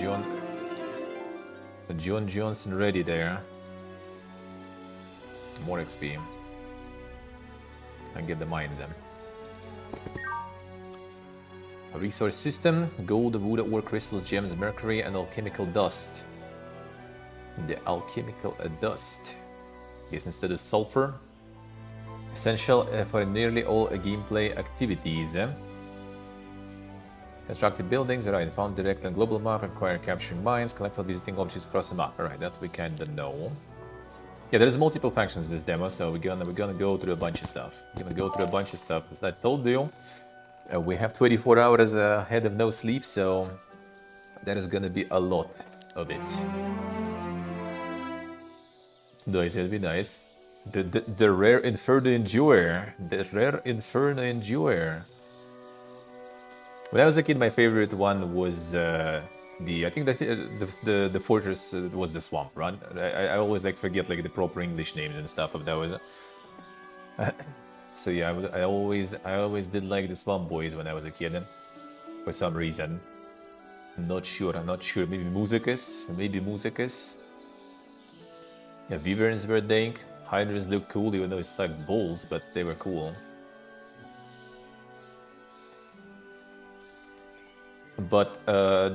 John Johnson ready there. More XP. And get the mines then. A resource system: gold, wood, ore, crystals, gems, mercury, and alchemical dust. The alchemical dust. is instead of sulfur. Essential for nearly all gameplay activities. Constructed buildings, right, found direct on global map, require capturing mines, collect all visiting objects across the map. Alright, that we kinda know. Yeah, there's multiple factions in this demo, so we're gonna go through a bunch of stuff. As I told you, we have 24 hours ahead of no sleep, so that is gonna be a lot of it. Nice, it'll be nice. The rare Inferno Endurer. The rare Inferno Endurer. When I was a kid, my favorite one was I think the fortress was the Swamp Run. I always like forget like the proper English names and stuff of those. So yeah, I always did like the Swamp Boys when I was a kid, for some reason. I'm not sure. Maybe Musicus. Yeah, Wyverns were dank. Hydras look cool, even though it sucked balls, but they were cool. But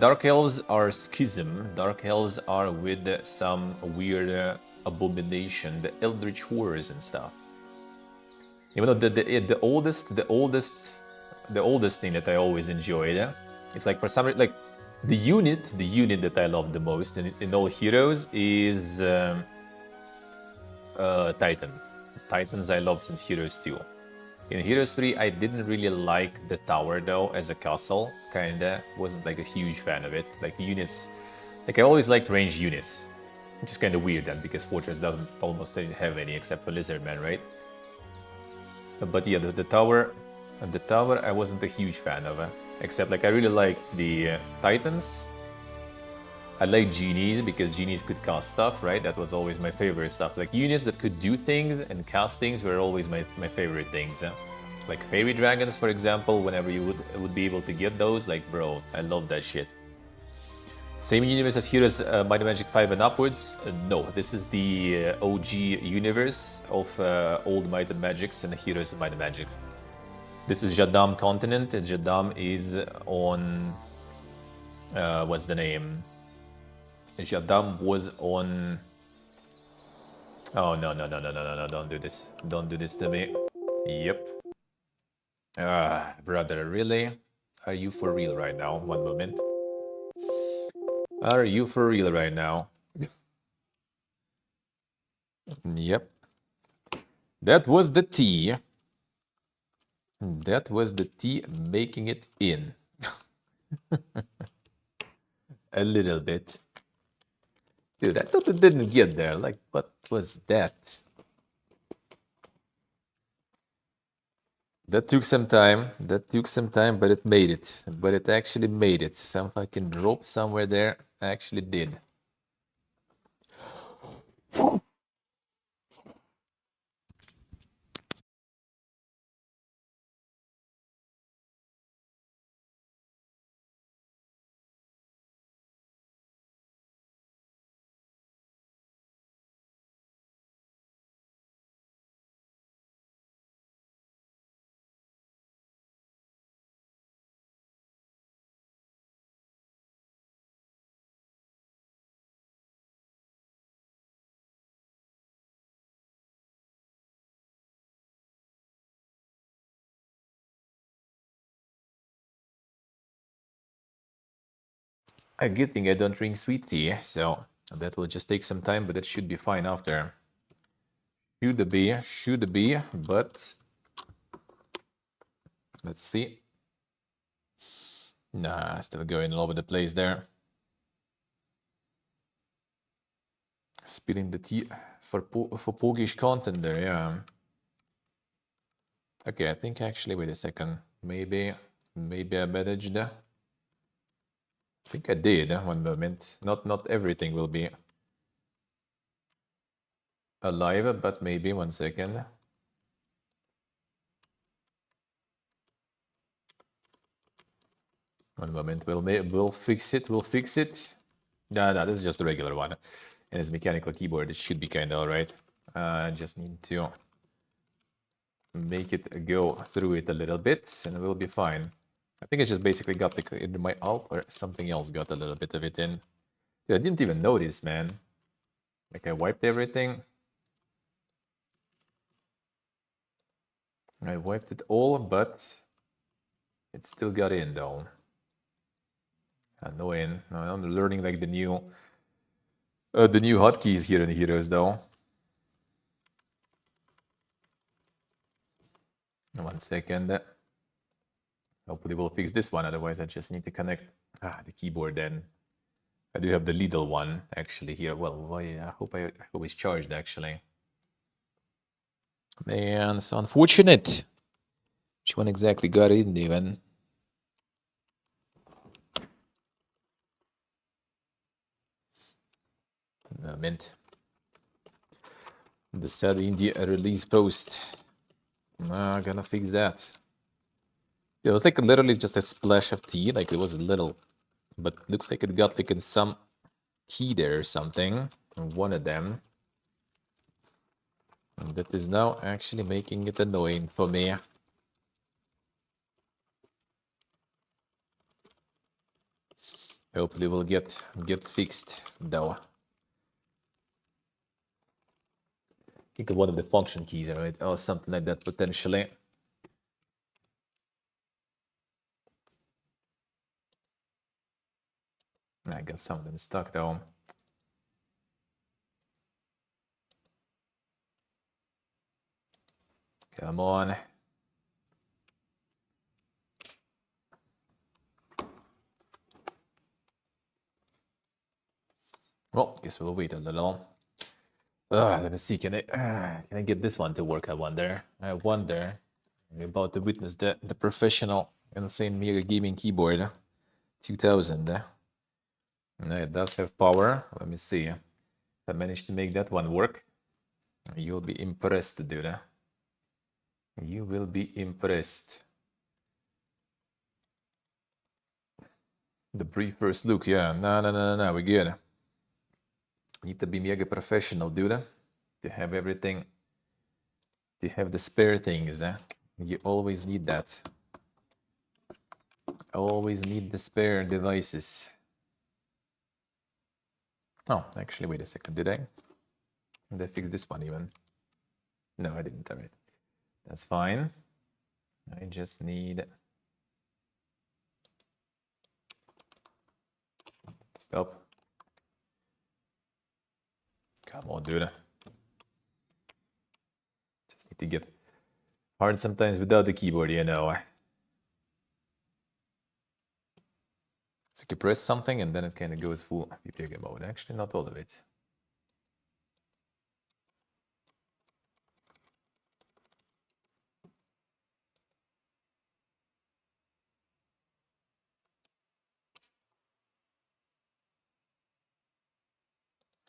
Dark Elves are schism. Dark Elves are with some weird abomination, the Eldritch Horrors and stuff. Even though the oldest thing that I always enjoyed, it's like for some reason, like the unit that I love the most in all heroes is Titan. Titans I loved since Heroes 2. In Heroes 3, I didn't really like the tower though as a castle. Kinda wasn't like a huge fan of it. Like units, like I always liked ranged units, which is kind of weird then because Fortress doesn't almost have any except for Lizardman, right? But yeah, the tower I wasn't a huge fan of. Except like I really liked the Titans. I like genies because genies could cast stuff, right? That was always my favorite stuff. Like units that could do things and cast things were always my favorite things. Like fairy dragons, for example, whenever you would be able to get those, like bro, I love that shit. Same universe as Heroes Might and Magic 5 and upwards? No, this is the OG universe of old Might and Magics and Heroes of Might and Magics. This is Jadam continent, and Jadam is on what's the name? Jadam was on. Oh no, don't do this. Don't do this to me. Yep. Brother, really? Are you for real right now? One moment. Are you for real right now? Yep. That was the T. That was the T making it in. A little bit. Dude, I thought it didn't get there. Like, what was that? That took some time. But it made it. But it actually made it. Some fucking rope somewhere there actually did. A good thing I don't drink sweet tea, so that will just take some time, but it should be fine after. Should be, but let's see. Nah, still going all over the place there. Spilling the tea for Pogish content there, yeah. Okay, I think actually, wait a second. Maybe I managed. I think I did. One moment. Not everything will be alive, but maybe 1 second. One moment. We'll fix it. No, this is just a regular one, and it's mechanical keyboard. It should be kind of alright. I just need to make it go through it a little bit, and we'll be fine. I think I just basically got like either my alt or something else got a little bit of it in. Dude, I didn't even notice, man. Like I wiped everything. I wiped it all, but it still got in though. Annoying. I'm learning like the new hotkeys here in Heroes though. 1 second. Hopefully we'll fix this one, otherwise I just need to connect the keyboard then. I do have the little one actually here. Well, I hope it's charged actually. Man, it's unfortunate. Which one exactly got in even? Mint. The sad India release post. I'm gonna fix that. It was like literally just a splash of tea, like it was a little, but looks like it got like in some key there or something. One of them. And that is now actually making it annoying for me. Hopefully we'll get fixed though. I think one of the function keys, right? Or something like that potentially. I got something stuck though. Come on. Well, guess we'll wait a little. Let me see. Can I get this one to work? I wonder. We're about to witness the professional insane mega gaming keyboard 2000. It does have power. Let me see. If I manage to make that one work, you'll be impressed, dude. You will be impressed. The brief first look, yeah. No, we're good. Need to be mega professional, dude. To have everything, to have the spare things. You always need that. Always need the spare devices. Oh, actually, wait a second. Did I fix this one even? No, I didn't. All right. That's fine. I just need... Stop. Come on, dude. Just need to get hard sometimes without the keyboard, you know. So you press something and then it kind of goes full PPG mode. Actually, not all of it.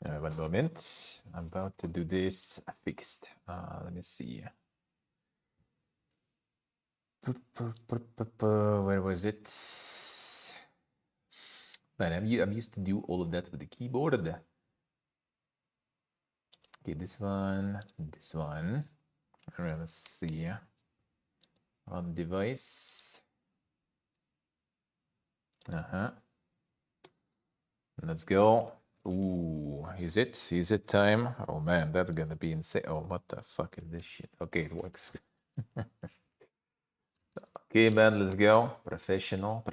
One moment. I'm about to do this fixed. Let me see. Where was it? Man, I'm used to do all of that with the keyboard. Okay, this one. All right, let's see. On device. Let's go. Ooh, is it time? Oh man, that's gonna be insane. Oh, what the fuck is this shit? Okay, it works. Okay, man, let's go. Professional.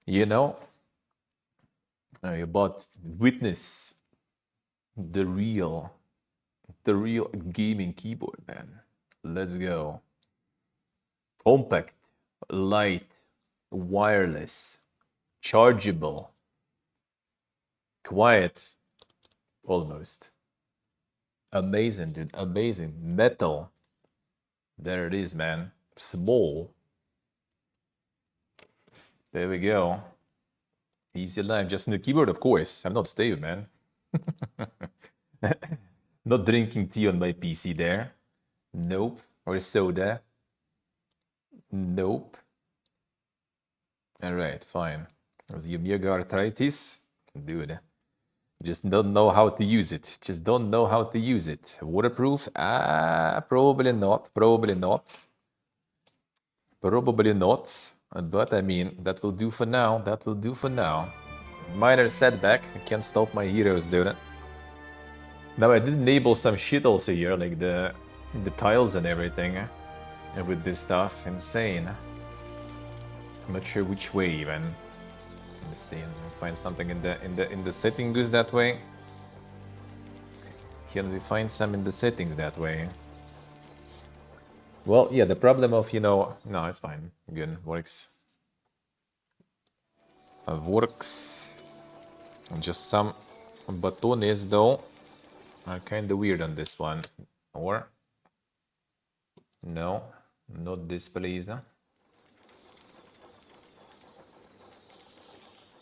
You know, you're about to witness the real gaming keyboard, man. Let's go. Compact, light, wireless, chargeable, quiet, almost. Amazing, dude. Amazing. Metal. There it is, man. Small. There we go. Easy life. Just in the keyboard, of course. I'm not Steve, man. Not drinking tea on my PC there. Nope. Or soda. Nope. Alright, fine. Was your mega arthritis? Dude. Just don't know how to use it. Waterproof? Probably not. But I mean, that will do for now. Minor setback. I can't stop my heroes, dude. Now I did enable some shit also here, like the the tiles and everything with this stuff. Insane. I'm not sure which way even. Let's see. Find something in the settings that way. Can we find some in the settings that way? Well, yeah, the problem of, no, it's fine. Good, works. Works. Just some buttons, though, are kind of weird on this one. Or, no, not this, please.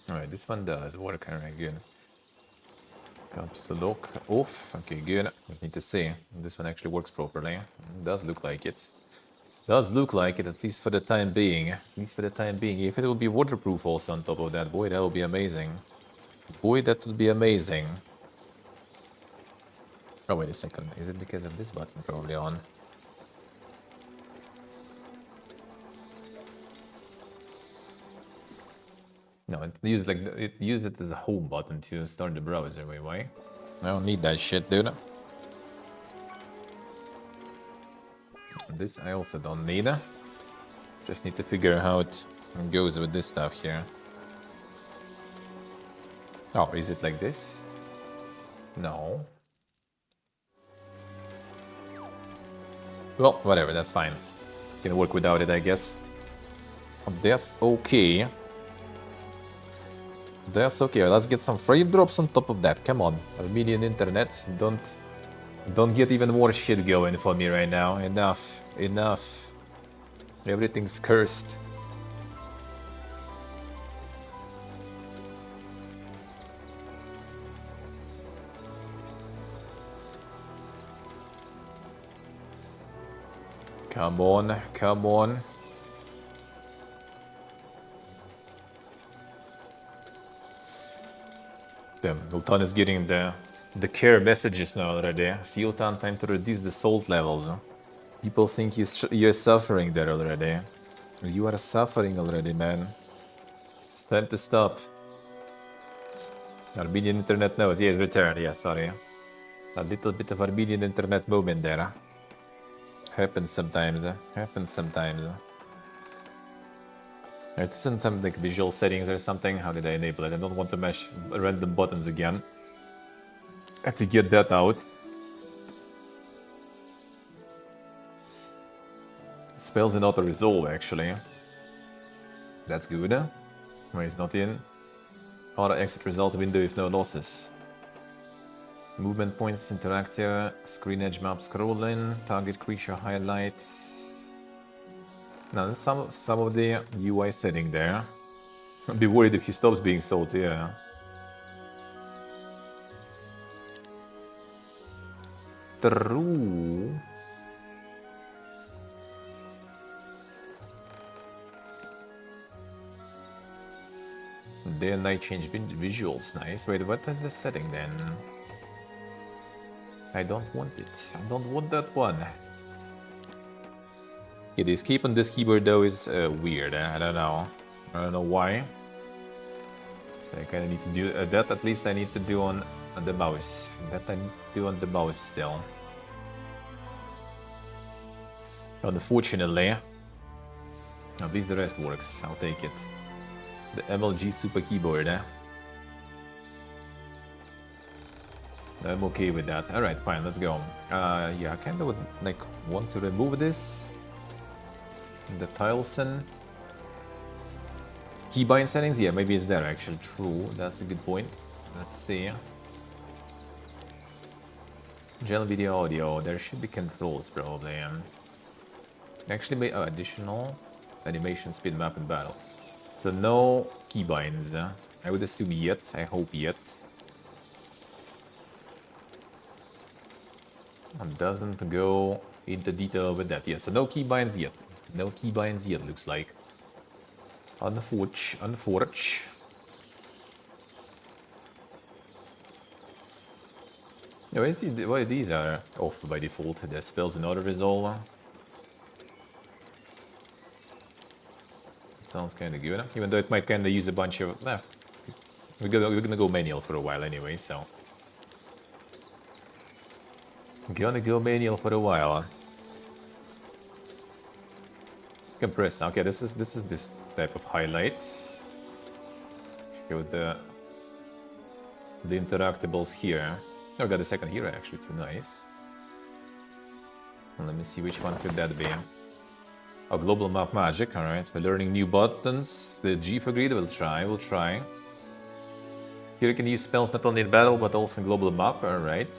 Alright, this one does work, alright, good. Caps lock off, okay, good. Just need to see. This one actually works properly. Does look like it. Does look like it, at least for the time being. At least for the time being. If it will be waterproof also on top of that, boy, that would be amazing. Boy, that would be amazing. Oh, wait a second. Is it because of this button probably on? No, it used it as a home button to start the browser. Wait, why? I don't need that shit, dude. This I also don't need. Just need to figure out how it goes with this stuff here. Oh, is it like this? No. Well, whatever, that's fine. Can work without it, I guess. That's okay. That's okay. Let's get some frame drops on top of that. Come on, Armenian internet. Don't get even more shit going for me right now. Enough. Enough. Everything's cursed. Come on, come on. Damn, Ultan is getting the care messages now already. See, Ultan, time to reduce the salt levels. People think you're suffering there already. You are suffering already, man. It's time to stop. Armenian internet knows. Yeah, it's returned. Yeah, sorry. A little bit of Armenian internet moment there. Happens sometimes. Happens sometimes. It's some like visual settings or something. How did I enable it? I don't want to mash random buttons again. I have to get that out. Spells in auto resolve actually. That's good. Why it's not in? Auto exit result window if no losses. Movement points interactive. Screen edge map scrolling. Target creature highlights. Now there's some of the UI setting there. I'd be worried if he stops being salty, yeah. True. Day and night change visuals, nice. Wait, what is the setting then? I don't want it. I don't want that one. Yeah, the escape on this keyboard though is weird. I don't know. I don't know why. So I kind of need to do that. At least I need to do on the mouse. That I need to do on the mouse still. Unfortunately, at least the rest works. I'll take it. The MLG Super Keyboard. I'm okay with that. All right, fine. Let's go. Yeah, I kind of would like want to remove this. The tiles and keybind settings, yeah, maybe it's there actually. True, that's a good point. Let's see. General video audio, there should be controls probably. Actually, additional animation, speed map, and battle. So no keybinds. I would assume yet. I hope yet. It doesn't go into detail with that. Yeah, so no keybinds yet. No keybinds yet, looks like. Unforge. Why these are off by default? The spells in auto resolve. Sounds kind of good, even though it might kind of use a bunch of. We're gonna go manual for a while anyway, so. Gonna go manual for a while. Compress. Okay, this is this type of highlight. Show the interactables here. Oh, I got a second hero actually too. Nice. Let me see which one could that be. Oh, global map magic. All right, we're learning new buttons. The G for greed. We'll try. Hero can use spells not only in battle but also in global map. All right.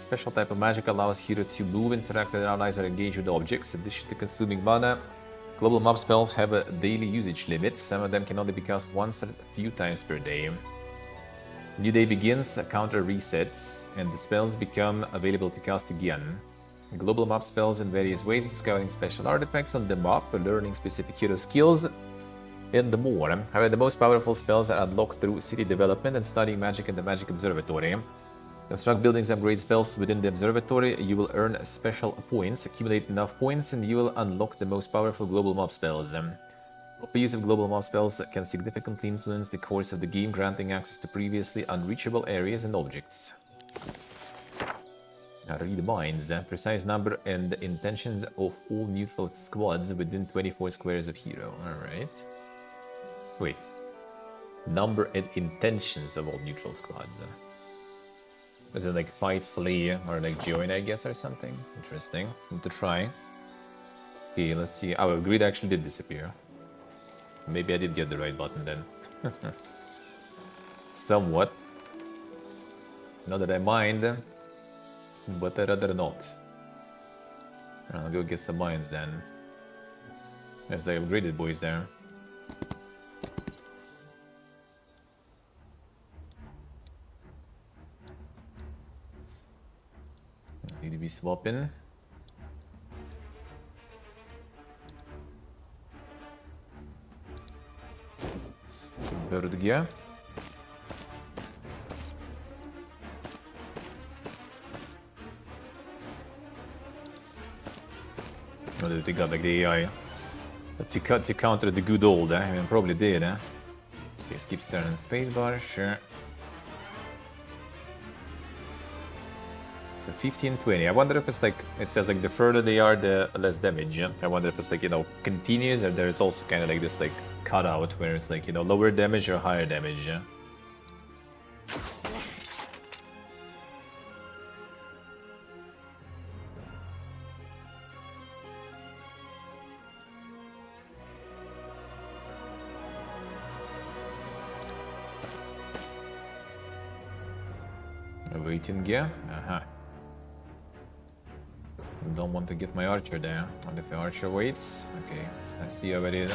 Special type of magic allows hero to move, interact with allies, or engage with objects. In addition to consuming mana, global map spells have a daily usage limit. Some of them can only be cast once a few times per day. New day begins, a counter resets, and the spells become available to cast again. Global map spells in various ways, discovering special artifacts on the map, learning specific hero skills, and more. However, the most powerful spells are unlocked through city development and studying magic in the Magic Observatory. Construct buildings, upgrade spells within the observatory. You will earn special points. Accumulate enough points, and you will unlock the most powerful global mob spells. The use of global mob spells can significantly influence the course of the game, granting access to previously unreachable areas and objects. Read minds. Precise number and intentions of all neutral squads within 24 squares of hero. Alright. Wait. Number and intentions of all neutral squads. Is it like fight, flee, or like join, I guess, or something? Interesting. Need to try. Okay, let's see. Our grid actually did disappear. Maybe I did get the right button then. Somewhat. Not that I mind, but I'd rather not. I'll go get some mines then. There's the upgraded boys there. Need to be swapping. Bird gear. Or did they got like the AI to counter the good old, I mean, probably did, eh? Okay, skip turn and spacebar, sure. So 15, 20. I wonder if it's like, it says like the further they are, the less damage. Yeah? I wonder if it's like, you know, continuous, or there's also kind of like this like cutout where it's like, you know, lower damage or higher damage. Yeah? Waiting gear. Don't want to get my archer there. What if the archer waits? Okay, I see already.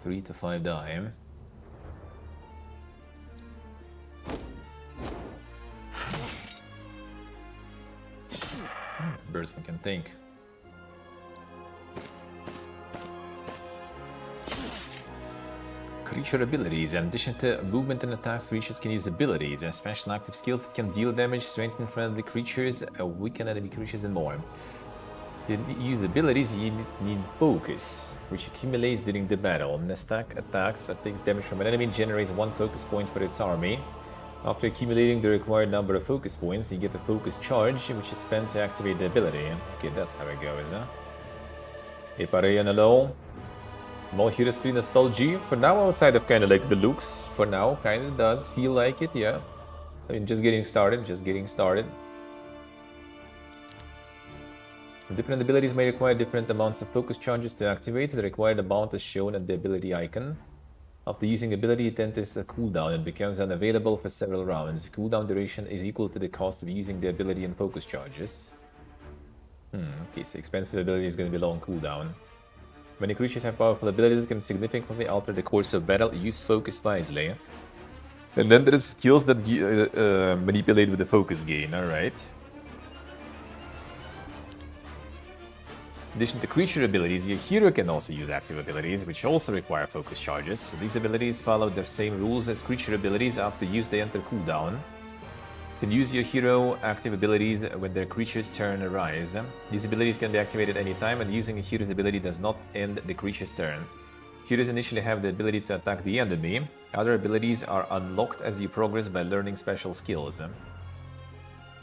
3 to 5 die. Person can think. Creature abilities. In addition to movement and attacks, creatures can use abilities and special active skills that can deal damage, strengthen friendly creatures, weaken enemy creatures, and more. To use abilities, you need focus, which accumulates during the battle. An stack attacks that takes damage from an enemy generates 1 focus point for its army. After accumulating the required number of focus points, you get a focus charge, which is spent to activate the ability. Okay, that's how it goes, huh? Epareyanalo. More Heroes 3 nostalgia. For now, outside of kind of like the looks, for now, kind of does feel like it, yeah. I mean, just getting started. Different abilities may require different amounts of focus charges to activate. The required amount is shown at the ability icon. After using ability, it enters a cooldown and becomes unavailable for several rounds. Cooldown duration is equal to the cost of using the ability and focus charges. Okay, so expensive ability is going to be low on cooldown. Many creatures have powerful abilities that can significantly alter the course of battle. Use focus wisely. And then there's skills that manipulate with the focus gain, alright. In addition to creature abilities, your hero can also use active abilities, which also require focus charges. So these abilities follow the same rules as creature abilities. After use, they enter cooldown. You can use your hero active abilities when their creature's turn arrives. These abilities can be activated anytime, and using a hero's ability does not end the creature's turn. Heroes initially have the ability to attack the enemy. Other abilities are unlocked as you progress by learning special skills.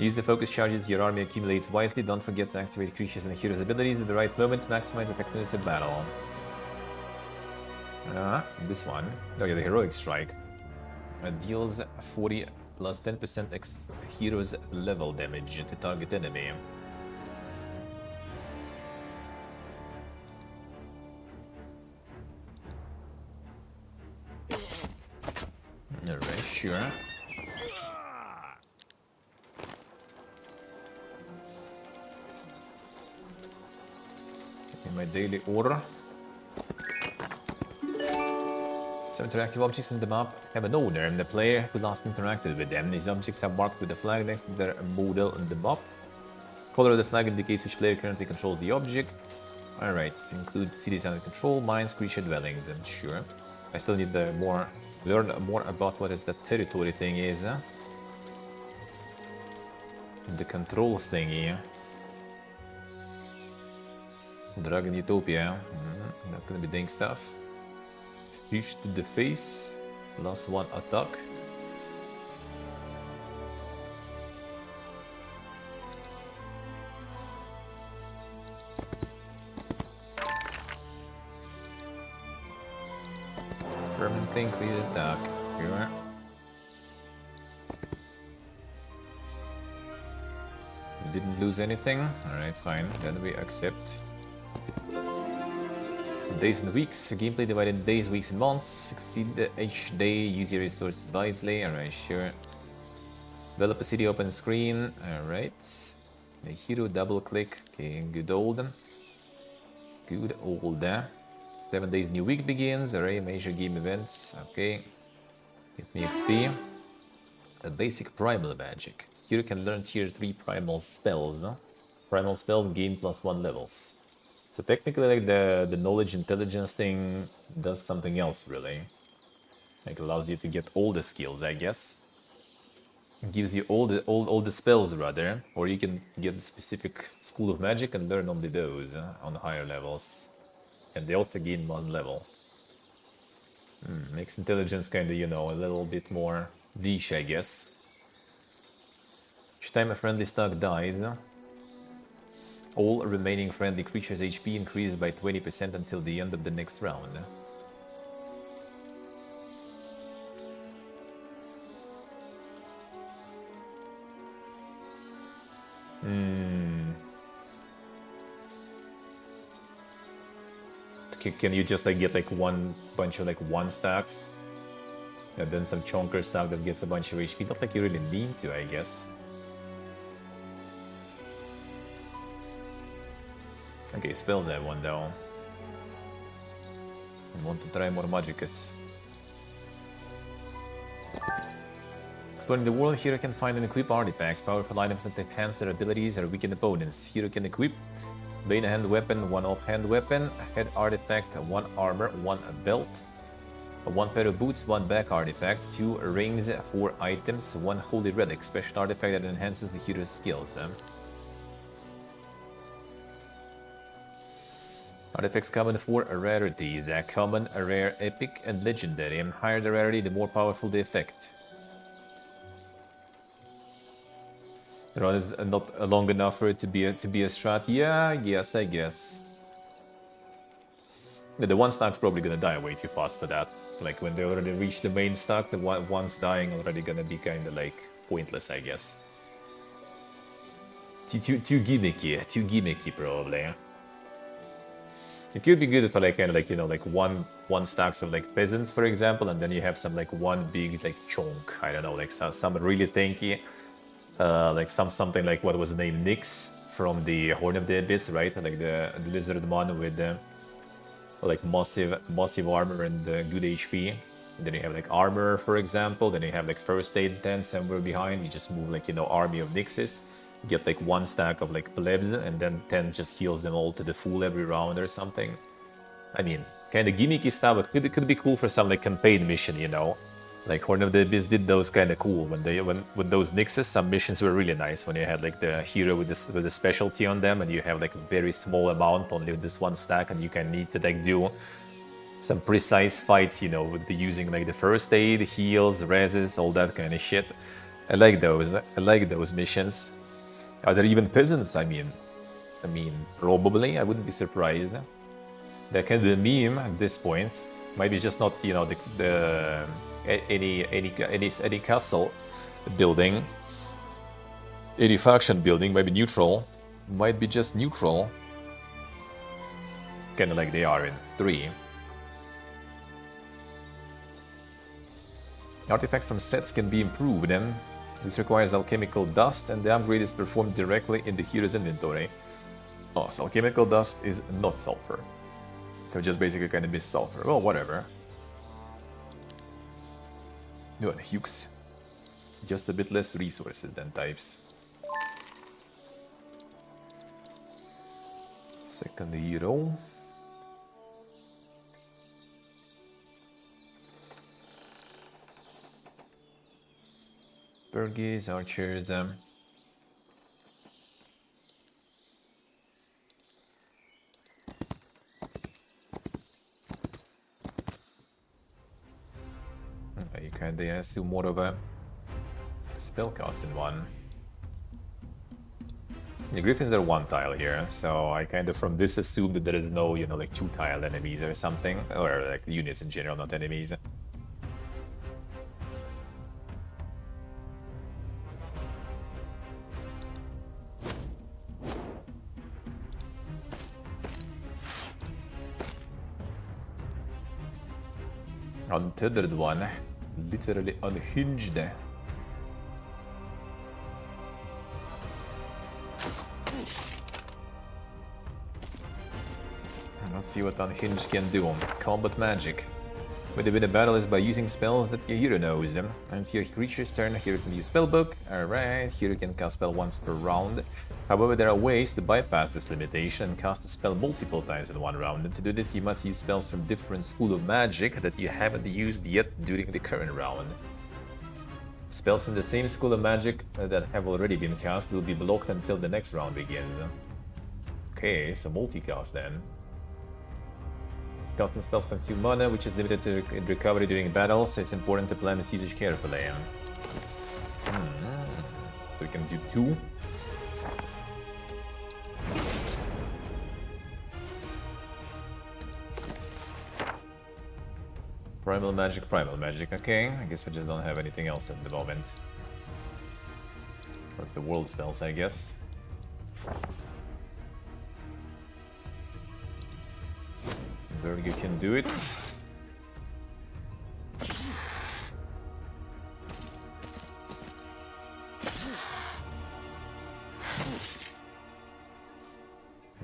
Use the focus charges your army accumulates wisely. Don't forget to activate creatures and heroes' abilities at the right moment to maximize effectiveness of battle. This one. Oh yeah, the heroic strike. Deals 40 plus 10% heroes level damage to target enemy. Alright, sure. In my daily order. Some interactive objects in the map have an owner, and the player who last interacted with them. These objects are marked with a flag next to their model in the map. Color of the flag indicates which player currently controls the object. Alright, include cities under control, mines, creature dwellings, and sure. I still need to learn more about what is the territory thing is. The control thingy. Dragon Utopia. That's gonna be dang stuff. Fish to the face. +1 attack. Permanent thing, clear attack. Here. Didn't lose anything. Alright, fine. Then we accept. Days and weeks. Gameplay divided in days, weeks, and months. Succeed each day. Use your resources wisely. Alright, sure. Develop a city open screen. Alright. The hero double click. Okay, good old. Good old. 7 days new week begins. Array major game events. Okay. Get me XP. A basic primal magic. Hero can learn tier 3 primal spells. Primal spells gain +1 levels. So technically, like the knowledge intelligence thing does something else, really. Like allows you to get all the skills, I guess. It gives you all the spells rather, or you can get a specific school of magic and learn only those on higher levels. And they also gain 1 level. Makes intelligence kind of, you know, a little bit more niche, I guess. Each time a friendly stock dies, all remaining friendly creatures' HP increases by 20% until the end of the next round. Can you just like get like one bunch of like 1 stacks? And then some chunker stack that gets a bunch of HP? Not like you really need to, I guess. Okay, spells I have 1 though. I want to try more magicus. Exploring the world, hero can find and equip artifacts, powerful items that enhance their abilities or weaken opponents. Hero can equip main hand weapon, 1 offhand weapon, a head artifact, 1 armor, 1 belt, 1 pair of boots, 1 back artifact, 2 rings, 4 items, 1 holy relic, special artifact that enhances the hero's skills. Artifacts come in 4 rarities. They're common, rare, epic, and legendary. And higher the rarity, the more powerful the effect. The run is not long enough for it to be a strat. Yeah, yes, I guess. The 1 stack's probably gonna die way too fast for that. Like when they already reach the main stack, the one's dying already gonna be kind of like pointless, I guess. Too gimmicky probably. It could be good for like kind of like, you know, like one stacks of like peasants, for example, and then you have some like 1 big like chunk. I don't know, like some really tanky, like something like what was the name, Nyx from the Horn of the Abyss, right? Like the lizard mon with like massive armor and good HP. And then you have like armor, for example. Then you have like first aid 10 somewhere behind. You just move like, you know, army of Nyxes. Get like 1 stack of like plebs, and then 10 just heals them all to the full every round or something. I mean, kind of gimmicky stuff, but it could be cool for some like campaign mission, you know. Like Horn of the Abyss did those kind of cool when with those Nyxes. Some missions were really nice when you had like the hero with the specialty on them, and you have like a very small amount only with this 1 stack, and you can need to like do some precise fights, you know, with using like the first aid, heals, reses, all that kind of shit. I like those. I like those missions. Are there even peasants? I mean, probably. I wouldn't be surprised. They're kind of a meme at this point. Might be just not, you know, any castle building, any faction building. Might be neutral. Might be just neutral. Kind of like they are in 3. Artifacts from sets can be improved, and this requires alchemical dust, and the upgrade is performed directly in the hero's inventory. Oh, so alchemical dust is not sulfur. So just basically kind of miss sulfur. Well, whatever. No, and Hughes. Just a bit less resources than types. Second hero. Burgies, archers. You kind of assume more of a spellcasting one. The griffins are 1 tile here, so I kind of from this assume that there is no, you know, like 2 tile enemies or something, or like units in general, not enemies. Untethered one, literally unhinged. Let's see what unhinged can do. Combat magic. Way to win a battle is by using spells that your hero knows. And it's your creature's turn, hero can use spellbook. Alright, hero can cast spell once per round. However, there are ways to bypass this limitation and cast a spell multiple times in 1 round. And to do this, you must use spells from different school of magic that you haven't used yet during the current round. Spells from the same school of magic that have already been cast will be blocked until the next round begins. Okay, so multicast then. Casting spells consume mana, which is limited to recovery during battle, so it's important to plan its usage carefully. So we can do 2. Primal magic, okay. I guess we just don't have anything else at the moment. That's the world spells, I guess. You can do it.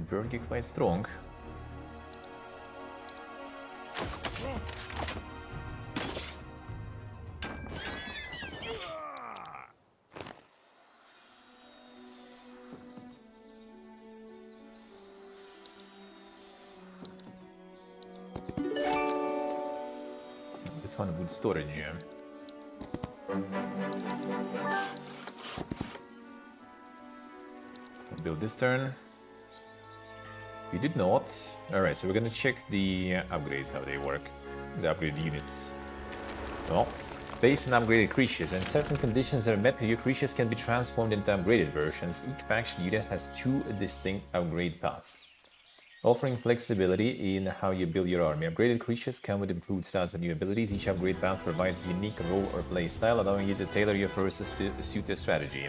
Berg quite strong. This one would storage. Build this turn. We did not. Alright, so we're gonna check the upgrades, how they work. The upgraded units. Well, base and upgraded creatures, and certain conditions are met, your creatures can be transformed into upgraded versions. Each faction unit has 2 distinct upgrade paths, offering flexibility in how you build your army. Upgraded creatures come with improved stats and new abilities. Each upgrade path provides a unique role or play style, allowing you to tailor your forces to suit your strategy.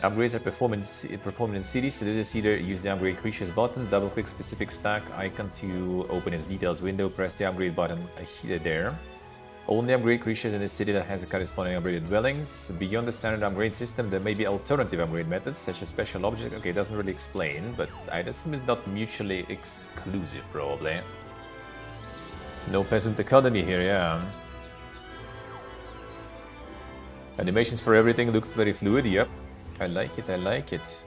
Upgrades are performed in cities. To do this, either use the upgrade creatures button, double-click specific stack icon to open its details window, press the upgrade button there. Only upgrade creatures in the city that has a corresponding upgraded dwellings. Beyond the standard upgrade system, there may be alternative upgrade methods, such as special object. Okay, it doesn't really explain, but I'd assume it's not mutually exclusive, probably. No peasant academy here, yeah. Animations for everything looks very fluid, yep. I like it, I like it.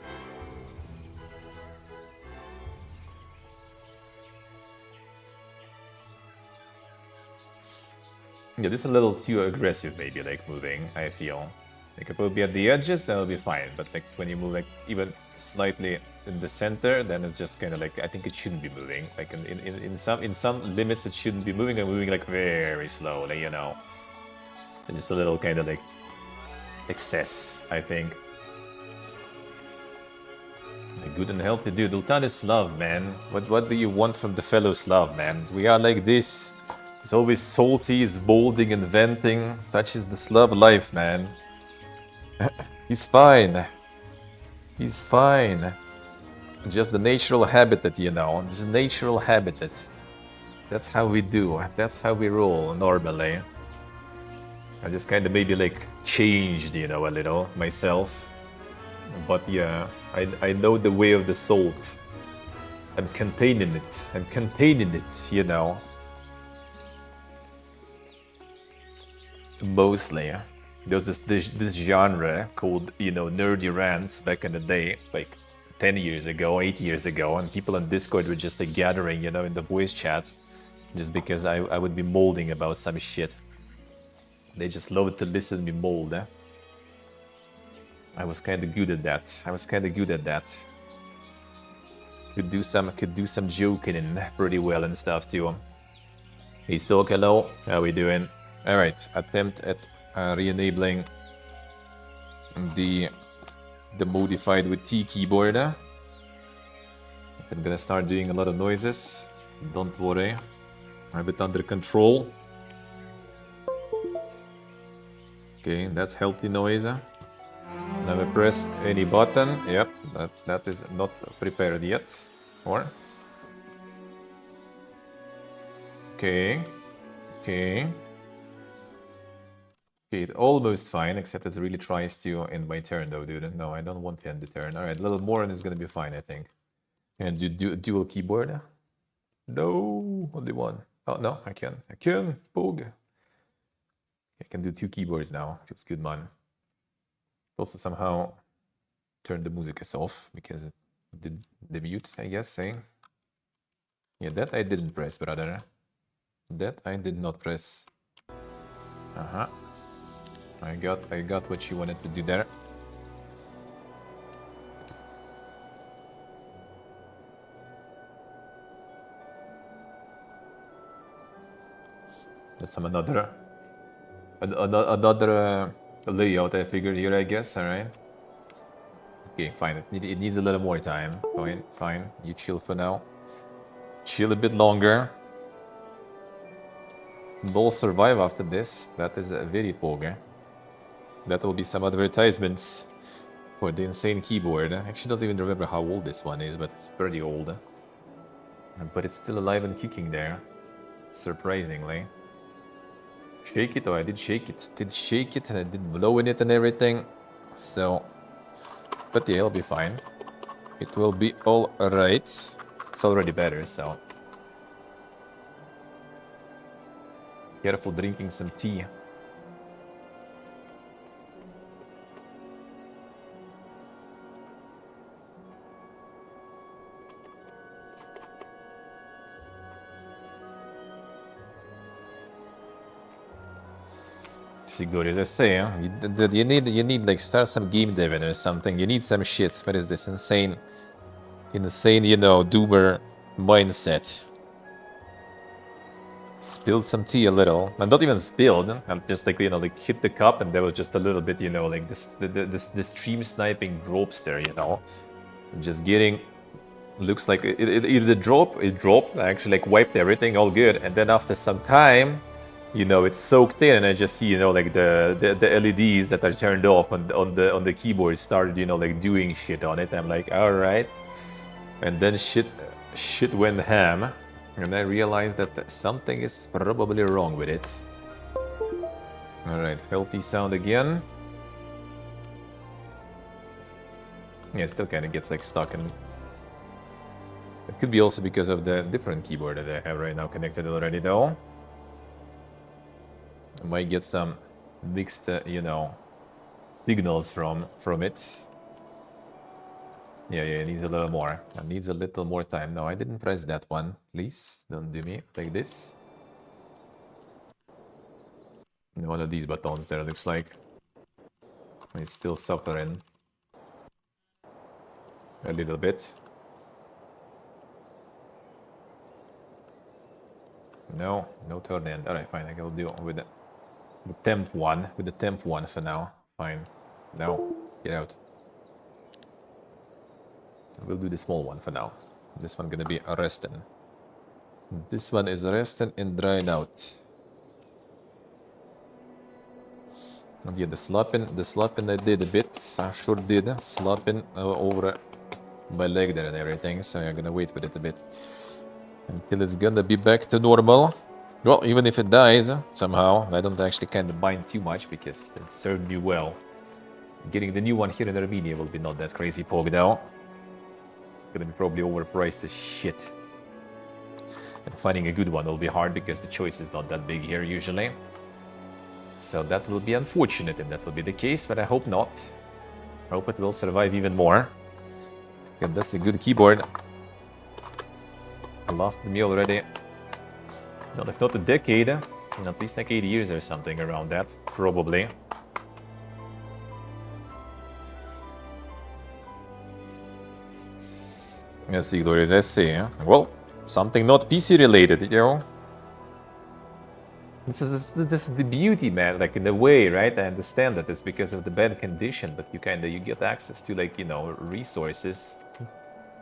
Yeah, this is a little too aggressive, maybe, like, moving, I feel. Like, if it would be at the edges, then it'll be fine. But, like, when you move, like, even slightly in the center, then it's just kind of like, I think it shouldn't be moving. Like, in some limits, it shouldn't be moving, and moving, like, very slowly, you know. And just a little kind of, like, excess, I think. A good and healthy dude. Ultan is love, man. What do you want from the fellow Slav, man? We are like this. He's always salty, he's bolding and venting. Such is the Slav life, man. He's fine. He's fine. Just the natural habitat, you know. Just natural habitat. That's how we do. That's how we roll normally. I just kind of maybe like changed, you know, a little myself. But yeah, I know the way of the salt. I'm containing it. I'm containing it, you know. Mostly. There's this genre called, you know, nerdy rants back in the day, like 10 years ago, 8 years ago, and people on Discord were just like gathering, you know, in the voice chat, just because I would be molding about some shit. They just loved to listen to me mold, eh? I was kind of good at that. Could do some joking and pretty well and stuff too. Hey Silk, hello. How we doing? All right, attempt at re-enabling the modified with T keyboard. I'm gonna start doing a lot of noises. Don't worry, I have it under control. Okay, that's healthy noise. Never press any button. Yep, that is not prepared yet. Or okay. Okay, it almost fine, except it really tries to end my turn though, dude. No, I don't want to end the turn. Alright, a little more and it's gonna be fine, I think. And do dual keyboard? No, only one. Oh, no, I can. Boog. I can do 2 keyboards now. Feels good, man. Also somehow turn the music off because it did the mute, I guess, eh? Yeah, that I didn't press, brother. That I did not press. Uh-huh. I got what you wanted to do there. That's some another layout I figured here, I guess. All right. Okay, fine. It needs a little more time. Fine. You chill for now. Chill a bit longer. We'll survive after this. That is a very poge. That will be some advertisements for the insane keyboard. I actually don't even remember how old this one is, but it's pretty old. But it's still alive and kicking there, surprisingly. Shake it, oh, I did shake it. Did shake it and I did blow in it and everything. So, but yeah, it'll be fine. It will be all right. It's already better, so. Careful drinking some tea. Siguri, let's say, huh? You need like start some game deving or something. You need some shit. What is this insane, you know, doomer mindset? Spilled some tea a little. Not even spilled. I'm just like, you know, like hit the cup and there was just a little bit, you know, like this stream sniping drops there, you know. Just getting, looks like it dropped. I actually like wiped everything, all good. And then after some time, you know, it's soaked in and I just see, you know, like the LEDs that are turned off on the keyboard started, you know, like doing shit on it. I'm like, all right. And then shit went ham. And I realized that something is probably wrong with it. Alright, healthy sound again. Yeah, it still kind of gets like stuck in. It could be also because of the different keyboard that I have right now connected already though. I might get some mixed, you know, signals from it. Yeah, it needs a little more. It needs a little more time. No, I didn't press that one. Please, don't do me like this. One of these buttons there looks like it's still suffering a little bit. No turn end. Alright, fine. I will deal with the temp one for now. Fine. No, get out. We'll do the small one for now. This one gonna be arresting. This one is arresting and drying out. And yeah, the slapping I did a bit. I sure did. Slapping over my leg there and everything. So I'm gonna wait with it a bit until it's gonna be back to normal. Well, even if it dies somehow, I don't actually kind of mind too much because it served me well. Getting the new one here in Armenia will be not that crazy pog though. Gonna be probably overpriced as shit. And finding a good one will be hard because the choice is not that big here usually. So that will be unfortunate if that will be the case, but I hope not. I hope it will survive even more. And that's a good keyboard. I lost me already. Not if not a decade, at least like 8 years or something around that, probably. Let's see, Glorious, let's see. Well, something not PC related, you know. This is the beauty, man. Like in a way, right? I understand that it's because of the bad condition, but you get access to like resources,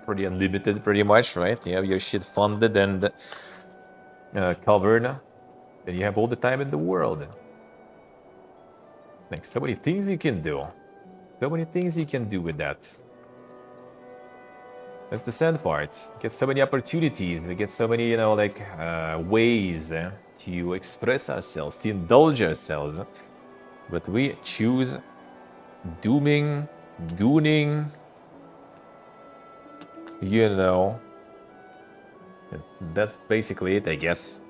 pretty unlimited, pretty much, right? You have your shit funded and covered, and you have all the time in the world. Like so many things you can do, so many things you can do with that. That's the sad part. You get so many opportunities. We get so many, ways to express ourselves, to indulge ourselves. But we choose dooming, gooning, That's basically it, I guess,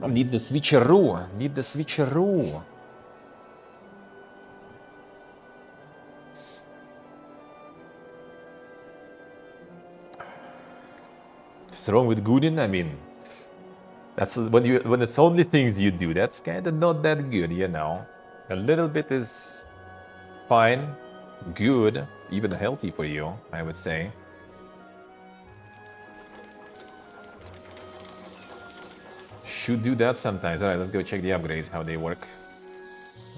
Need the switcheroo. What's wrong with gooning? I mean, that's when it's only things you do. That's kind of not that good, A little bit is fine, good, even healthy for you, I would say. Should do that sometimes. All right, let's go check the upgrades, how they work.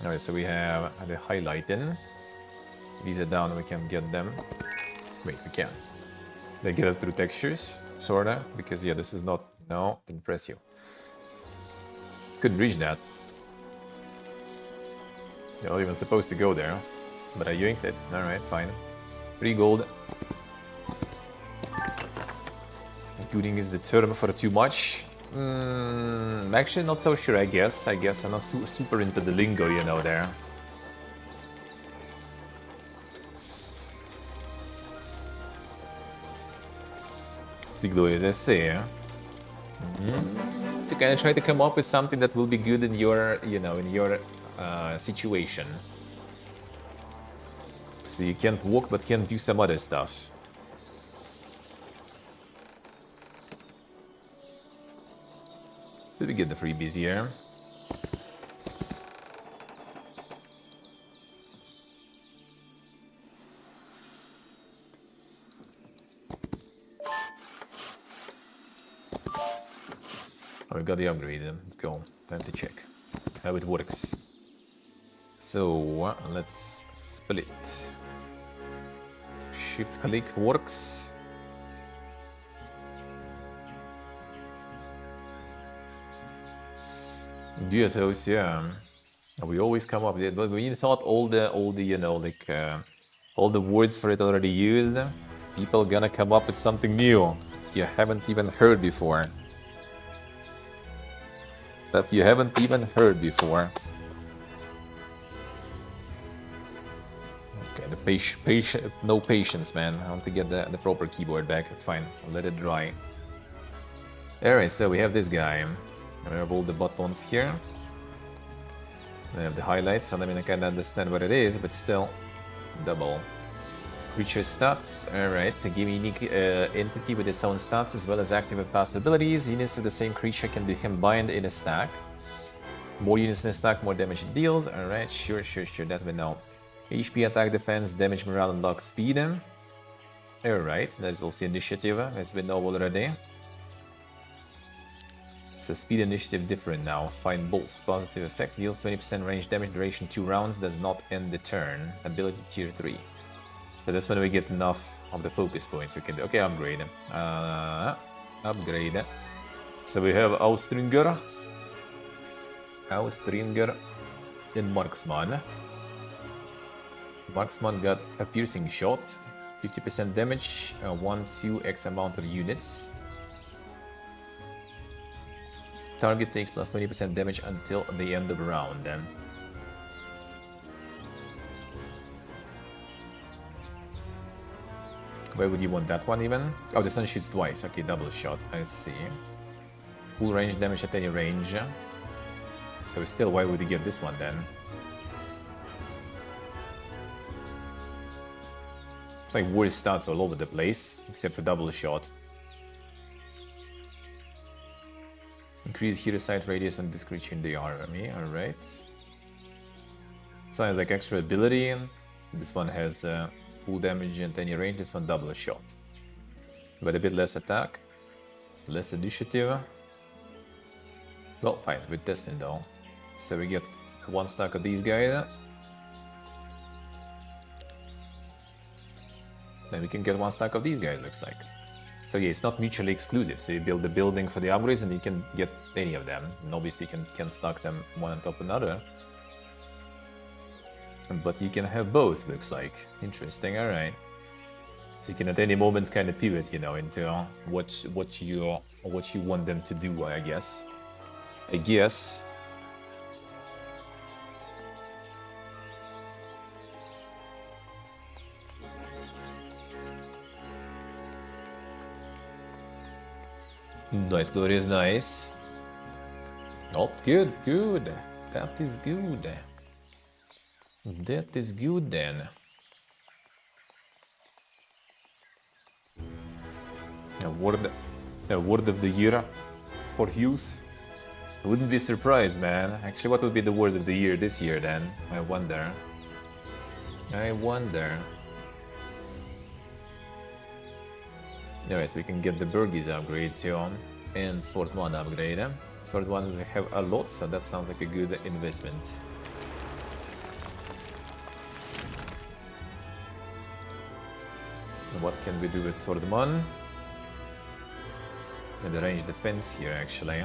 All right, so we have the highlighting. These are down, we can get them. Wait, we can. They get it through textures, sorta, because yeah, this is not, no, didn't press you. Couldn't reach that. You're not even supposed to go there, but I yanked it. All right, fine. 3 gold. Gooning is the term for too much. Actually, not so sure, I guess. I'm not super into the lingo, there. Siglo is essay, To kind of try to come up with something that will be good in your, situation. So you can't walk, but can do some other stuff. Did we get the freebies here? Oh, we got the upgrade. Let's go. Time to check how it works. So let's split. Shift click works. Duothos, yeah. We always come up with it, but we thought all the all the words for it already used. People gonna come up with something new that you haven't even heard before. Okay, no patience, man. I want to get the proper keyboard back. Fine, I'll let it dry. Alright, so we have this guy. We have all the buttons here. I have the highlights, and I mean I can't understand what it is, but still, double. Creature stats, alright, to give a unique entity with its own stats as well as active and passive abilities. Units of the same creature can be combined in a stack. More units in a stack, more damage it deals. Alright, sure, that we know. HP, attack, defense, damage, morale, and luck, speed. Alright, that's also initiative, as we know already. So speed initiative different now. Find bolts. Positive effect. Deals 20% range damage. Duration 2 rounds. Does not end the turn. Ability tier 3. So that's when we get enough of the focus points we can do. Okay, upgrade. Upgrade. So we have Austringer. And Marksman. Marksman got a piercing shot. 50% damage. 1-2x amount of units. Target takes plus 20% damage until the end of round. Then. Why would you want that one even? Oh, the sun shoots twice. Okay, double shot. I see. Full range damage at any range. So still, why would you get this one then? It's like worse stats all over the place, except for double shot. Increase hero sight radius on this creature in the army, alright. Sounds like extra ability. This one has full damage at any range, this one double shot. But a bit less attack, less initiative. Well, fine, with testing though. So we get 1 stack of these guys. Then we can get 1 stack of these guys, looks like. So yeah, it's not mutually exclusive. So you build the building for the upgrades and you can get any of them. And obviously you can stack them one on top of another. But you can have both, looks like. Interesting, alright. So you can at any moment kind of pivot, you know, into what you want them to do, I guess. Nice, glorious, nice. Oh, good. That is good. That is good then. A word of the year for youth. I wouldn't be surprised, man. Actually, what would be the word of the year this year then? I wonder. Anyways, we can get the Burgies upgrade too, and Sword 1 upgrade. Sword 1 we have a lot, so that sounds like a good investment. And what can we do with Sword 1? And the range defense here actually.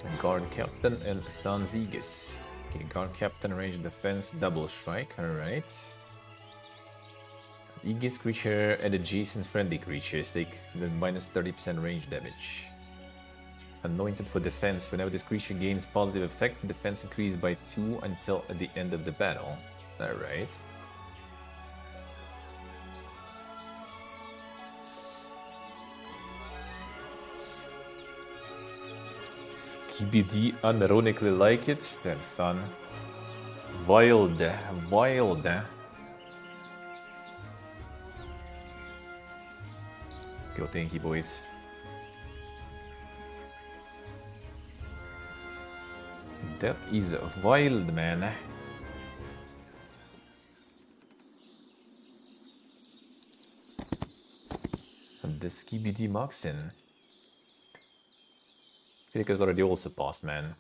And Guard Captain and San Zigis. Okay, Guard Captain, range defense, double strike, alright. Aegis creature and adjacent friendly creatures take the minus 30% range damage. Anointed for defense. Whenever this creature gains positive effect, defense increases by 2 until at the end of the battle. Alright. Skibidi unironically like it. Damn son. Wild. Go, thank you, boys. That is wild, man. The Skibidi Moxin. I feel like it's already also passed, man.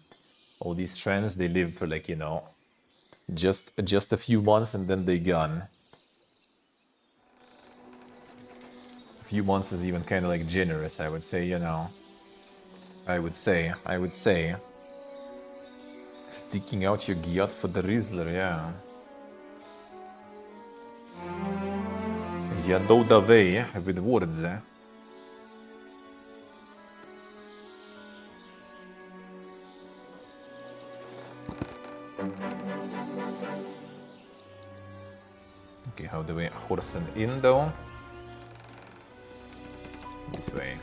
All these trends, they live for like, you know, just a few months and then they gone. A few months is even kind of like generous, I would say, you know. I would say. Sticking out your gyat for the Rizzler, yeah. Я dowed away with words. Okay, how do we horse and in though? This way.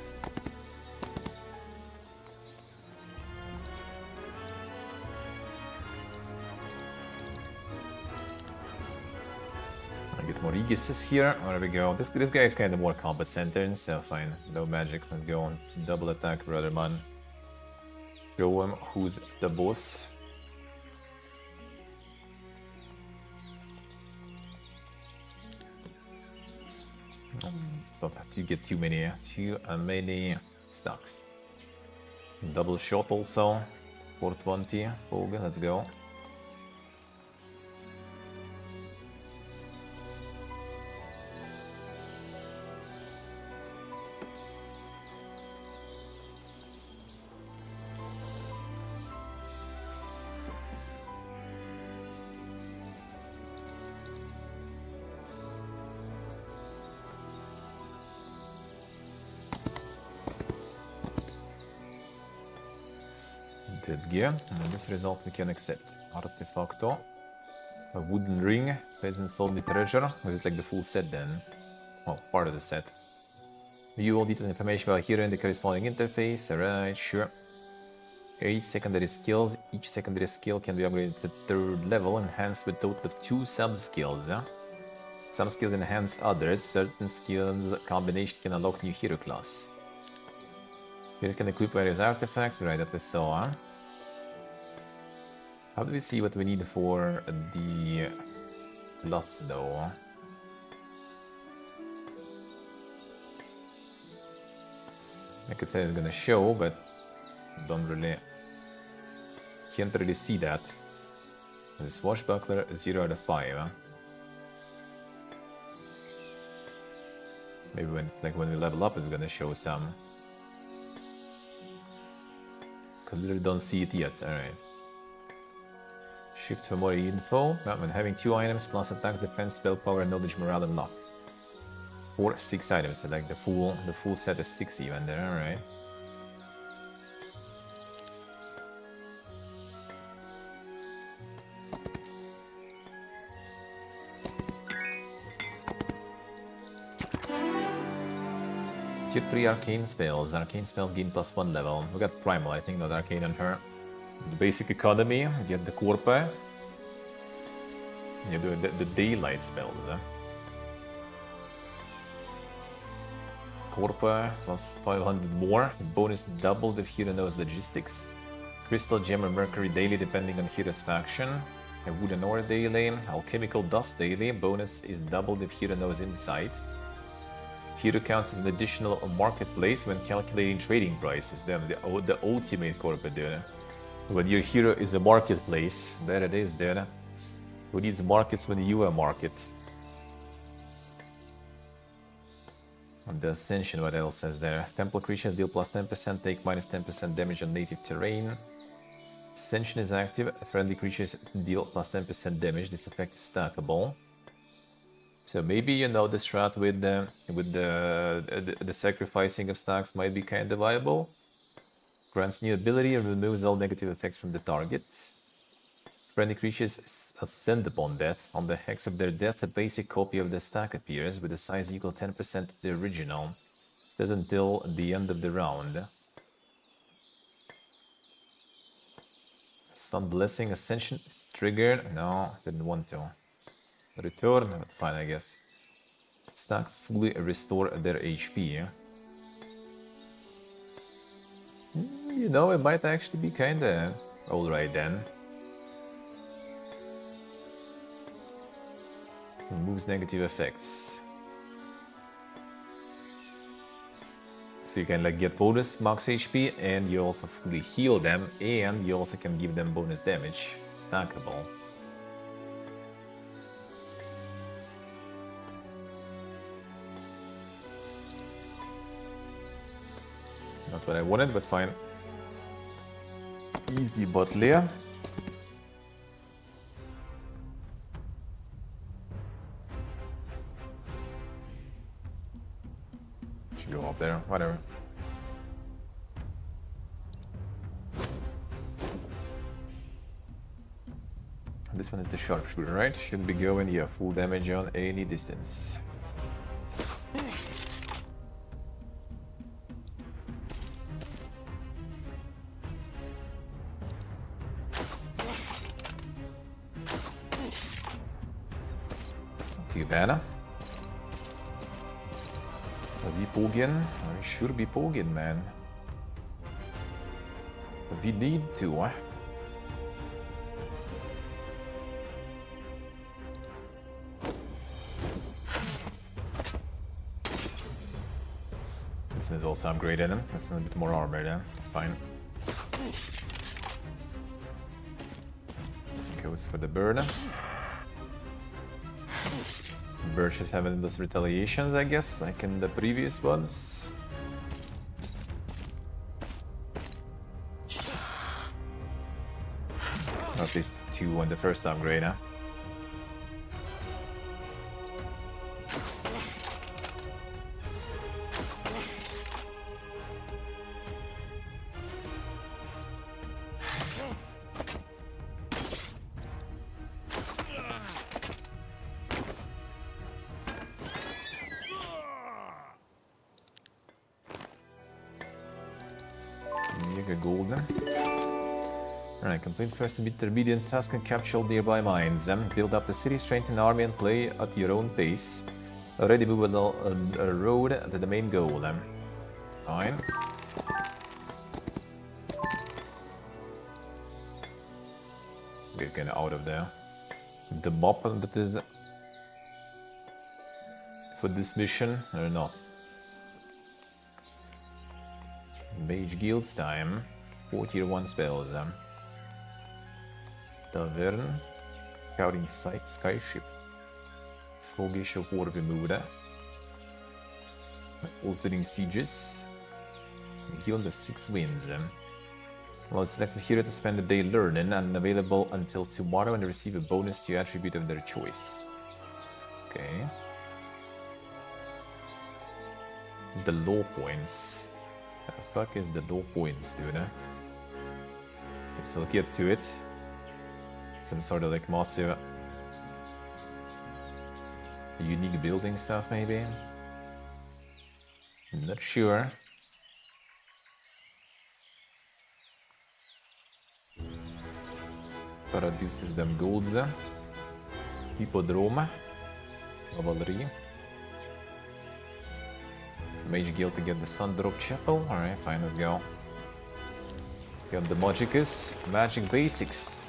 I get more Aegises here. There we go. This guy is kind of more combat centered, so fine. No magic. Let's go on. Double attack, brother man. Show him who's the boss. It's not to get too many stocks. Double shot also. 420. Bogen, let's go. Dead gear. And this result we can accept. Artefacto. A wooden ring. Peasant sold me treasure. Was it like the full set then? Well, part of the set. View all detailed information about hero in the corresponding interface. Alright, sure. 8 secondary skills. Each secondary skill can be upgraded to 3rd level, enhanced with a total of 2 sub-skills. Yeah? Some skills enhance others. Certain skills combination can unlock new hero class. Heroes can equip various artifacts. Right, that we saw. Huh? How do we see what we need for the plus though? I could say it's gonna show, but can't really see that. The swashbuckler 0 out of 5. Huh? Maybe when we level up, it's gonna show some. Clearly don't see it yet. All right. Shift for more info. When having 2 items plus attack, defense, spell power, knowledge, morale, and luck. Or 6 items. So like the full set is 6 even there. All right. Tier 3 arcane spells. Arcane spells gain +1 level. We got primal, I think, not arcane on her. The basic economy, get the Corpa. You do the daylight spells. Corpa plus 500 more. Bonus doubled if hero knows logistics. Crystal, gem, or mercury daily depending on hero's faction. A wooden ore daily. Alchemical dust daily. Bonus is doubled if hero knows insight. Hero counts as an additional marketplace when calculating trading prices. Damn, the ultimate Corpa, dude. When your hero is a marketplace, there it is, dude. Who needs markets when you are a market? And the Ascension, what else says there? Temple creatures deal plus 10%, take minus 10% damage on native terrain. Ascension is active. Friendly creatures deal plus 10% damage. This effect is stackable. So maybe you know the strat with the sacrificing of stacks might be kind of viable. Grants new ability and removes all negative effects from the target. Friendly creatures ascend upon death. On the hex of their death, a basic copy of the stack appears with a size equal 10% to the original. It says until the end of the round. Sun Blessing Ascension is triggered. No, didn't want to. Return, but fine, I guess. Stacks fully restore their HP. You know, it might actually be kinda alright then. Removes negative effects. So you can like get bonus max HP and you also fully heal them and you also can give them bonus damage. Stackable. Not what I wanted, but fine. Easy bot layer. Should go up there, whatever. This one is the sharpshooter, right? Should be going, yeah, full damage on any distance. Too bad. Wie Pogien? I should be Pogien, man. We need to. This is also upgraded. That's a little bit more armor then. Fine. Goes for the bird. Bird should have endless retaliations, I guess, like in the previous ones. Or at least 2 on the first upgrade, huh? Golden. Alright, complete first intermediate task and capture nearby mines. Build up the city, strengthen army, and play at your own pace. Already move along a road to the main goal. Fine. Get kind of out of there. The mob that is for this mission or not? Mage Guild's time. 4 tier 1 spells. Tavern. Scouting Skyship. Fogish of War removed. Altering Sieges. Guild the 6 wins. Well, select a hero to spend the day learning and available until tomorrow and receive a bonus to attribute of their choice. Okay. The law points. The fuck is the law points, dude? Okay, so we'll get to it. Some sort of like massive unique building stuff, maybe? I'm not sure. Produces them golds. Hippodrome. Cavalry. Mage Guild to get the Sundrop Chapel. Alright, fine, let's go. Got the Magicus. Magic Basics.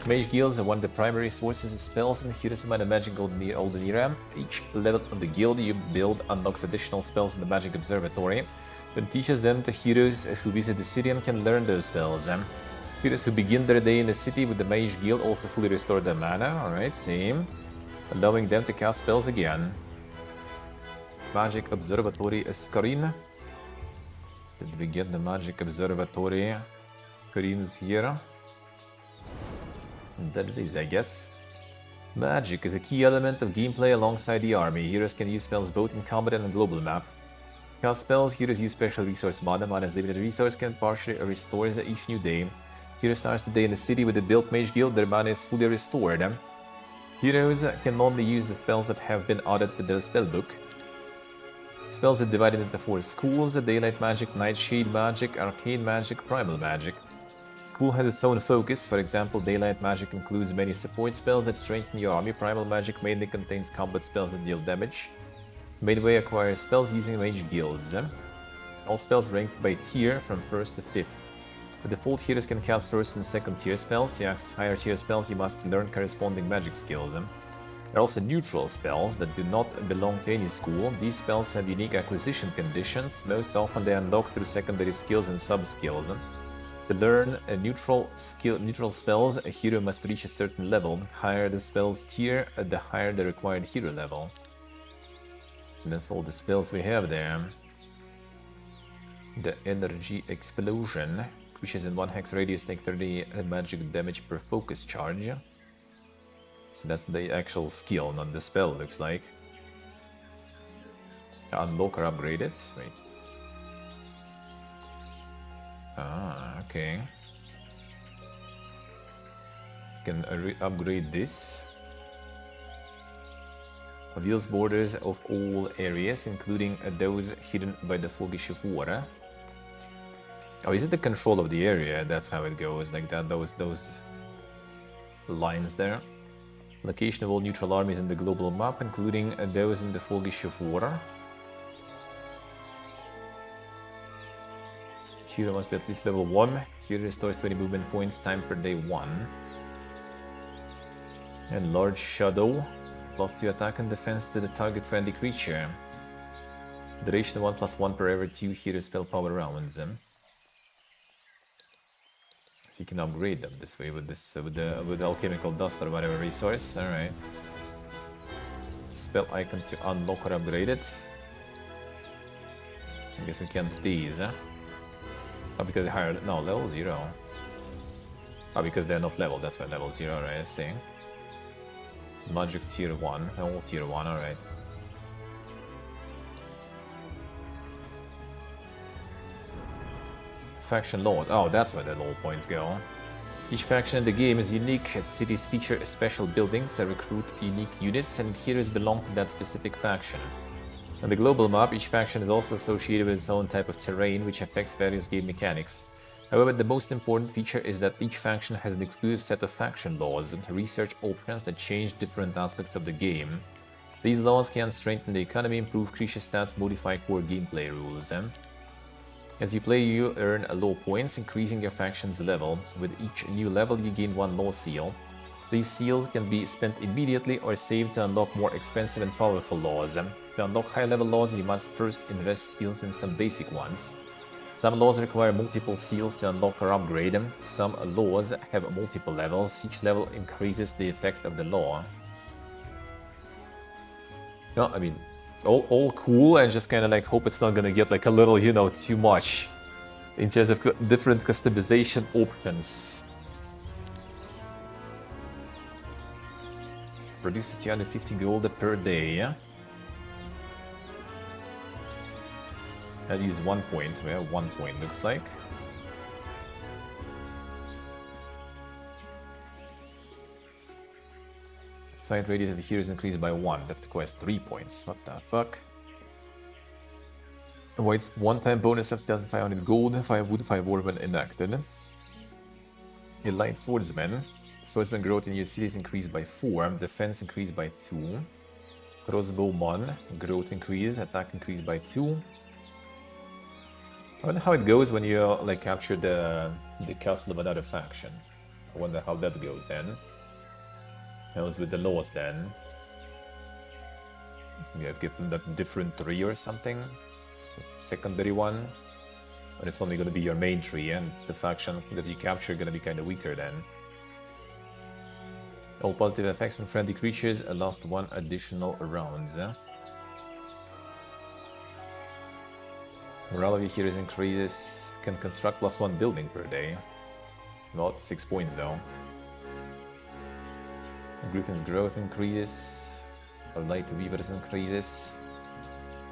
Mage Guilds are one of the primary sources of spells in the Heroes of Might and Magic Golden Era. Each level of the guild you build unlocks additional spells in the Magic Observatory, but teaches them to heroes who visit the city and can learn those spells. Heroes who begin their day in the city with the Mage Guild also fully restore their mana. Alright, same. Allowing them to cast spells again. Magic Observatory Screen. Did we get the Magic Observatory screens here? That it is, I guess. Magic is a key element of gameplay alongside the army. Heroes can use spells both in combat and on global map. Cast spells, heroes use special resource mana. Mana's limited resource can partially restore each new day. Hero starts the day in the city with the built Mage Guild, their mana is fully restored. Heroes can normally use the spells that have been added to their spellbook. Spells are divided into 4 schools: Daylight Magic, Nightshade Magic, Arcane Magic, Primal Magic. School has its own focus. For example, Daylight Magic includes many support spells that strengthen your army. Primal Magic mainly contains combat spells that deal damage. Midway acquires spells using Mage Guilds. All spells ranked by tier from 1st to 5th. The default heroes can cast 1st and 2nd tier spells. To access higher tier spells, you must learn corresponding magic skills. There are also neutral spells that do not belong to any school. These spells have unique acquisition conditions. Most often they unlock through secondary skills and sub-skills. To learn a neutral spells, a hero must reach a certain level. Higher the spell's tier, the higher the required hero level. So that's all the spells we have there. The Energy Explosion. Creatures in 1 hex radius take 30 magic damage per focus charge. So that's the actual skill, not the spell, looks like. Unlock or upgrade it. Wait. Ah, okay. Can upgrade this. Reveals borders of all areas, including those hidden by the Fogish of War. Oh, is it the control of the area? That's how it goes, like that. Those lines there. Location of all neutral armies in the global map, including those in the Fogish of War. Hero must be at least level 1. Hero restores 20 movement points time per day 1. And Large Shadow. +2 attack and defense to the target friendly creature. Duration 1+1 per every 2 hero spell power rounds. So you can upgrade them this way with this with the alchemical dust or whatever resource. All right. Spell icon to unlock or upgrade it. I guess we can't these. Huh? Oh, because they higher. No, level 0. Oh, because they're not level. That's why level 0. Right, I see. Magic tier 1. All tier 1. All right. Faction laws. Oh, that's where the law points go. Each faction in the game is unique, as cities feature special buildings that recruit unique units, and heroes belong to that specific faction. On the global map, each faction is also associated with its own type of terrain, which affects various game mechanics. However, the most important feature is that each faction has an exclusive set of faction laws, research options that change different aspects of the game. These laws can strengthen the economy, improve creature stats, modify core gameplay rules. As you play, you earn law points, increasing your faction's level. With each new level, you gain 1 law seal. These seals can be spent immediately or saved to unlock more expensive and powerful laws. To unlock high-level laws, you must first invest seals in some basic ones. Some laws require multiple seals to unlock or upgrade. Some laws have multiple levels. Each level increases the effect of the law. No, I mean, all cool, and just kind of like hope it's not gonna get like a little, you know, too much in terms of different customization options. Produces 250 gold per day. Yeah? That is 1 point. Well, 1 point looks like. Sight radius of the hero is increased by 1. That requires 3 points. What the fuck? Avoids one-time bonus of 1,500 gold, 5 wood, 5 ore when enacted. Elite Swordsman. Swordsman growth in your cities increased by 4. Defense increased by 2. Crossbowman. Growth increase. Attack increased by 2. I wonder how it goes when you like capture the castle of another faction. I wonder how that goes then. That was with the laws then. You give them that different tree or something. Secondary one. But it's only going to be your main tree, and the faction that you capture is going to be kind of weaker then. All positive effects on friendly creatures last 1 additional rounds. Morale of your heroes increases. Can construct +1 building per day. Not 6 points though. Griffin's growth increases. Light Weavers increases.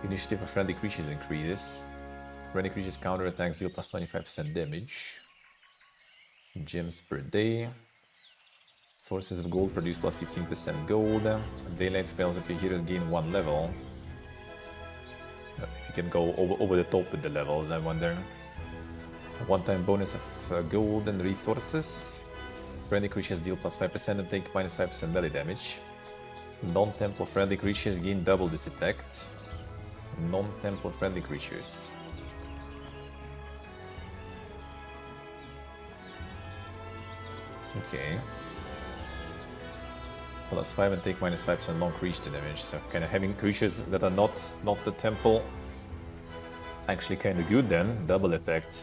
Initiative of friendly creatures increases. Friendly creatures counterattacks deal +25% damage. Gems per day. Sources of gold produce +15% gold. Daylight spells if your heroes gain 1 level. If you can go over the top with the levels, I wonder. One-time bonus of gold and resources. Friendly creatures deal +5% and take -5% melee damage. Non-temple friendly creatures gain double this effect. Non-temple friendly creatures. Okay. +5 and take -5% long creature damage. So kind of having creatures that are not the temple actually kind of good then. Double effect.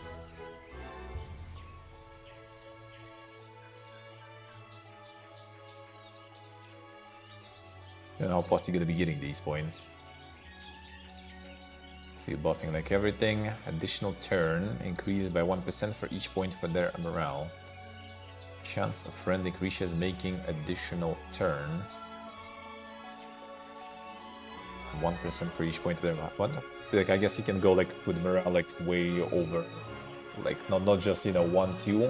And how fast are you going to be getting these points? So you're buffing like everything. Additional turn increased by 1% for each point for their morale. Chance of friendly creatures making additional turn. 1% for each point for their what? Like I guess you can go like with morale like way over, like not just 1, 2,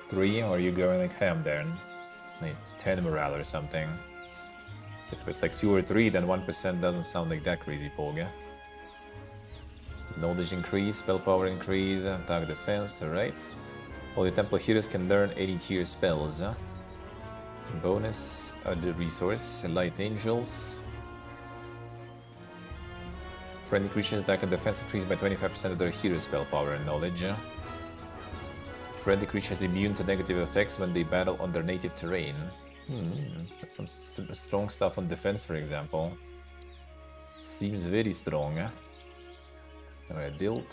3, or you go like ham there, like 10 morale or something. If it's like 2 or 3, then 1% doesn't sound like that crazy, Polga. Knowledge increase, spell power increase, attack defense, alright. All your temple heroes can learn 80 tier spells. Bonus, the resource, Light Angels. Friendly creatures attack and defense increase by 25% of their hero spell power and knowledge. Friendly creatures immune to negative effects when they battle on their native terrain. That's some strong stuff on defense, for example. Seems very strong. Alright, build.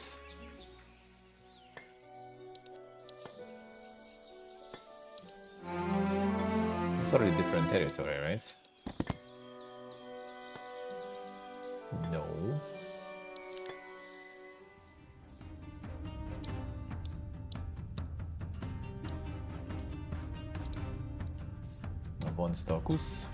It's already different territory, right? No. One Stockus.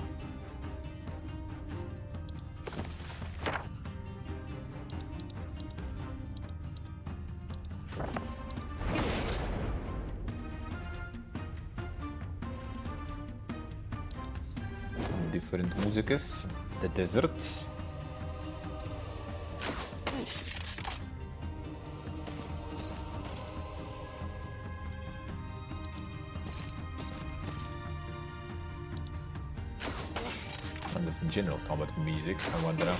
Different musics. The desert. And just general combat music, I wonder.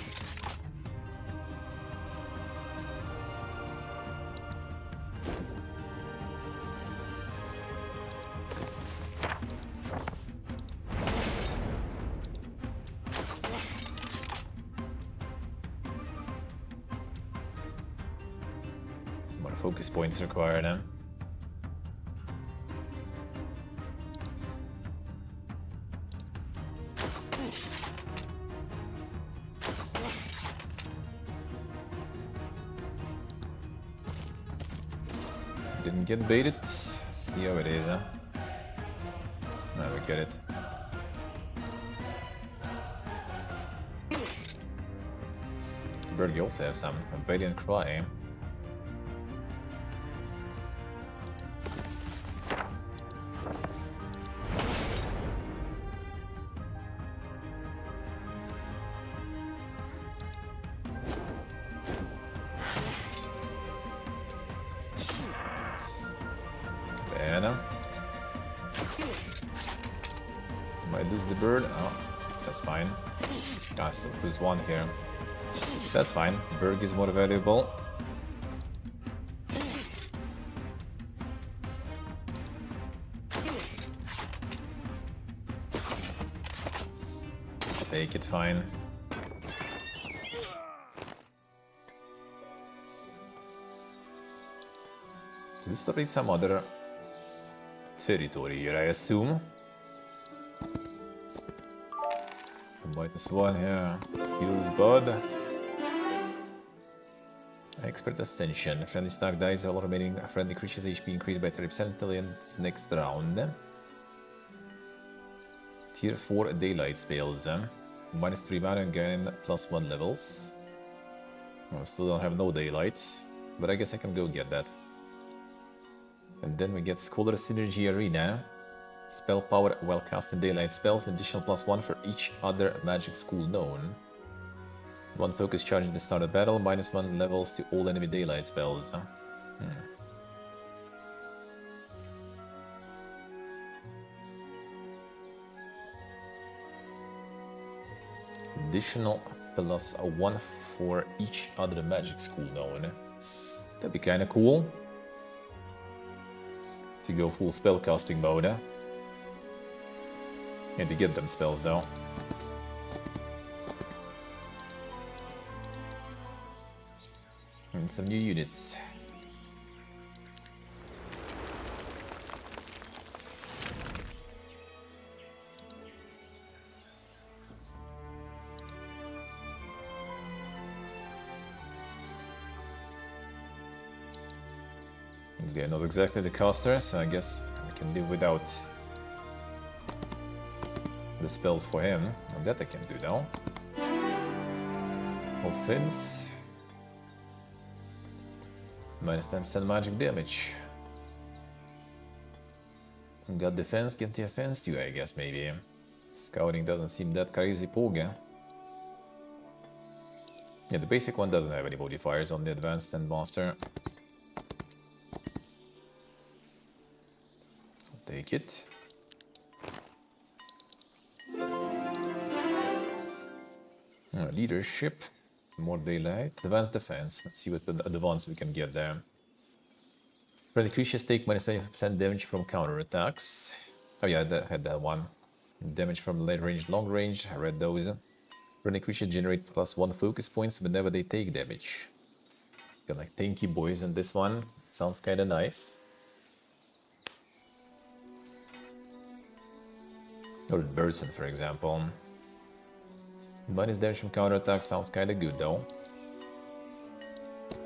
More focus points required, huh? Didn't get baited. See how it is, huh? Now we get it. Berg also has some Valiant Cry. Banner. Might lose the bird. Oh, that's fine. I still lose one here. That's fine. Berg is more valuable. Take it, fine. So this will be some other territory here, I assume. -1 here. Heals Bud. Expert Ascension. Friendly stack dies, all remaining friendly creatures HP increased by 30% until the end of the next round. Tier 4 Daylight spells. -3 mana and gain +1 levels. I still don't have no Daylight, but I guess I can go get that. And then we get Scholar Synergy Arena. Spell power while casting Daylight spells, an additional +1 for each other magic school known. 1 focus charge at the start of battle, -1 levels to all enemy Daylight spells. Additional +1 for each other magic school known. That'd be kinda cool. If you go full spellcasting mode. You have to get them spells though. And some new units. Okay, not exactly the caster, so I guess I can live without the spells for him. And that I can do now. Offense. -10% magic damage. Got defense, get the offense too, I guess, maybe. Scouting doesn't seem that crazy poga. Yeah, the basic one doesn't have any modifiers on the advanced and master. I'll take it. Leadership. More daylight. Advanced defense. Let's see what advance we can get there. Friendly creatures take -20% damage from counterattacks. Oh yeah, I had that one. Damage from late range, long range. I read those. Friendly creatures generate +1 focus points whenever they take damage. Got like tanky boys in this one. Sounds kinda nice. Or Burson, for example. Minus damage from counterattack sounds kinda good though.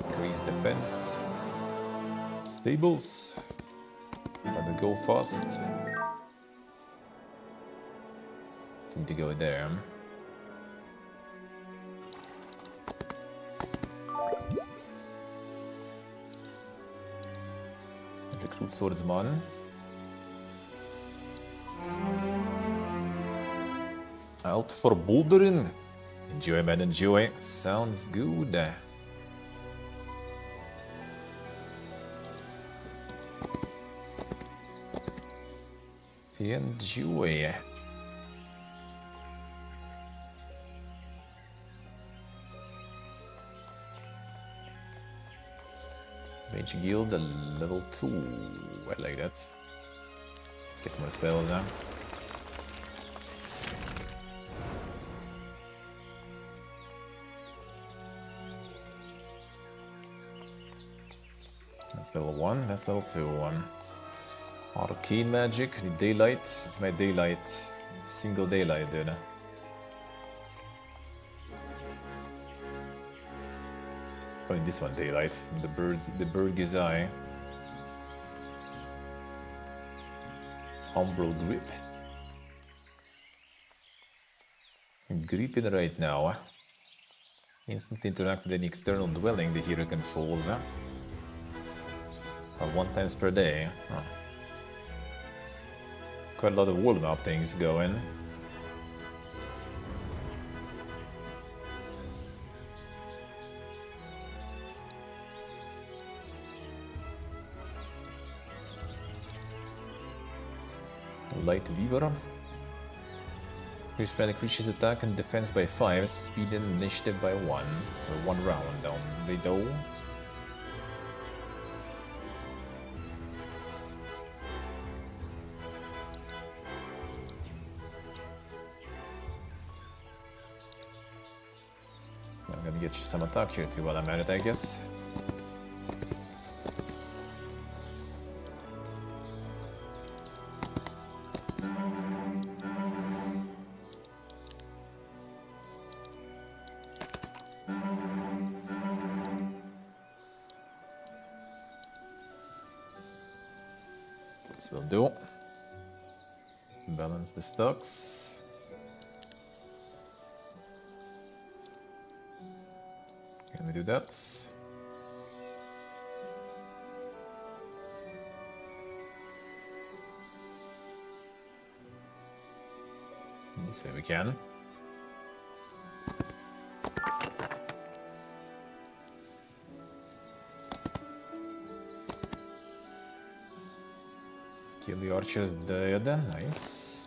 Increase defense. Stables. Gotta go fast. Need to go there. Recruit swordsman. Out for bouldering. Enjoy, man, enjoy. Sounds good. Enjoy. Mage Guild level 2. I like that. Get more spells, huh? That's level 1, that's level 2. Arcane magic, need daylight. It's my daylight. Single daylight, dude. Only this one daylight. The bird's eye. Umbral grip. I'm gripping right now. Instantly interact with any external dwelling the hero controls. 1 times per day. Huh. Quite a lot of world map things going. Light Weaver. Increase friendly creatures attack and defense by 5, speed and initiative by 1. Or 1 round down they do. I'm gonna get you some attack here too while I'm at it, I guess. This will do. Balance the stocks. Can we do that? This way we can. Kill the archers dead, nice.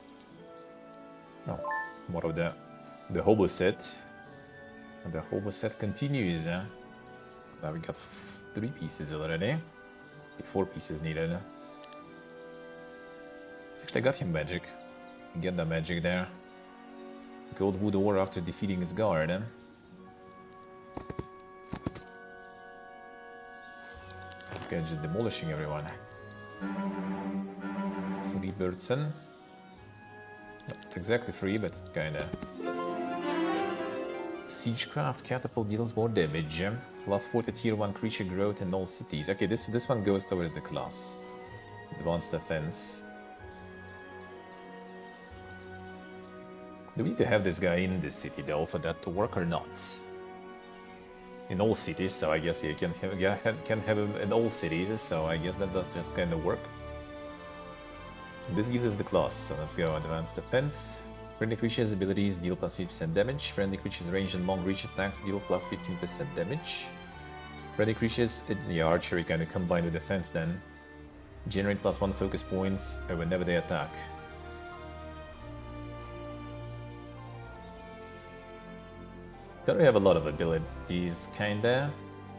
Oh, more of the hobo set. And the hobo set continues. Now we got 3 pieces already. 4 pieces needed. Actually, I got him magic. Get the magic there. Gold Wood Ore after defeating his guard. This guy just demolishing everyone. Free Birdson. Not exactly free, but kinda. Siegecraft Catapult deals more damage. Plus 40 tier 1 creature growth in all cities. Okay, this one goes towards the class. Advanced defense. Do we need to have this guy in this city though for that to work or not? In all cities, so I guess you can have him in all cities, so I guess that does just kind of work. This gives us the class, so let's go advanced defense. Friendly creatures' abilities deal plus 50% damage. Friendly creatures' range and long reach attacks deal plus 15% damage. Friendly creatures, the archery kind of combined with defense then. Generate plus 1 focus points whenever they attack. Don't really have a lot of abilities, kinda.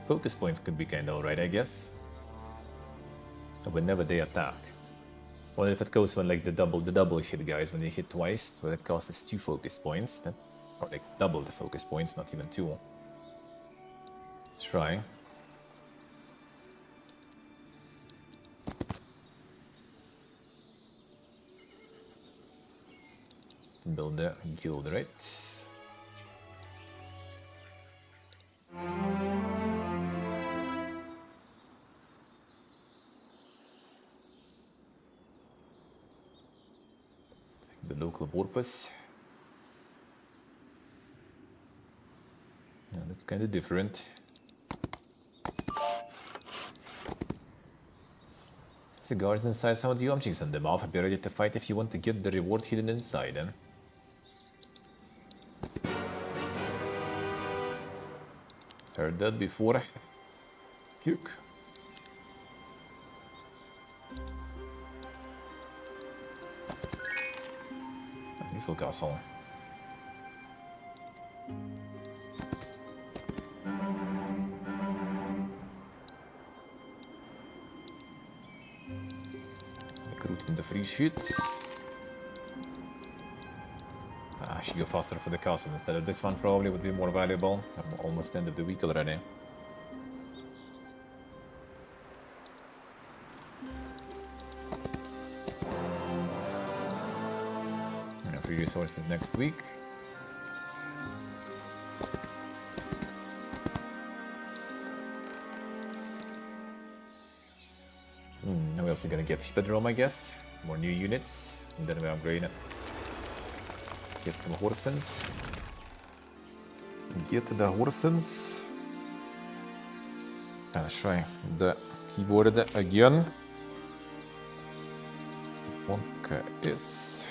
Focus points could be kinda alright, I guess. Whenever they attack. Well, if it goes when like the double hit guys, when they hit twice, well, it costs us 2 focus points. Or like double the focus points, not even 2. Let's try. Build the guild, right? The local purpose. Yeah, that's kind of different. The guards inside some of the objects on the map. Be ready to fight if you want to get the reward hidden inside them. Heard that before. Puke. Unusual castle. Recruiting the free shoot. I should go faster for the castle instead of this one, probably would be more valuable. I'm almost end of the week already. Free resources next week. What else we gonna get? Hippodrome, I guess. More new units. And then we upgrade it. Get some horsens. Get the horsens. Let's try the keyboard again. Okay, yes.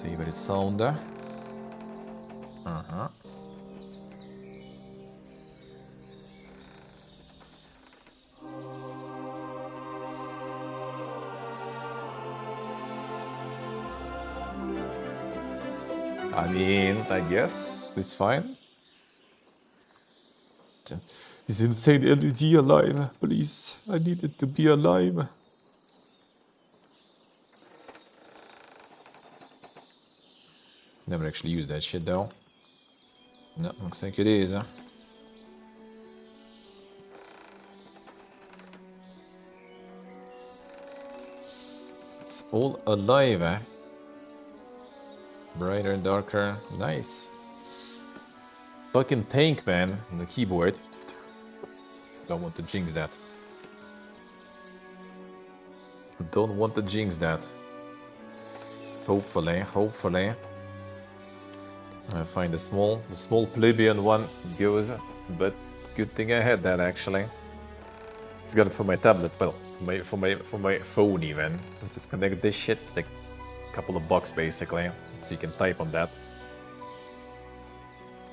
Favorite sound. I mean, I guess it's fine. Is insane LED alive, please? I need it to be alive. Never actually used that shit though. No, looks like it is. It's all alive, eh? Brighter and darker. Nice. Fucking tank, man, on the keyboard. Don't want to jinx that. Don't want to jinx that. Hopefully. I find the small plebeian one goes, but good thing I had that actually. It's got it for my tablet, well, for my phone even. Just connect this shit. It's like a couple of bucks basically, so you can type on that.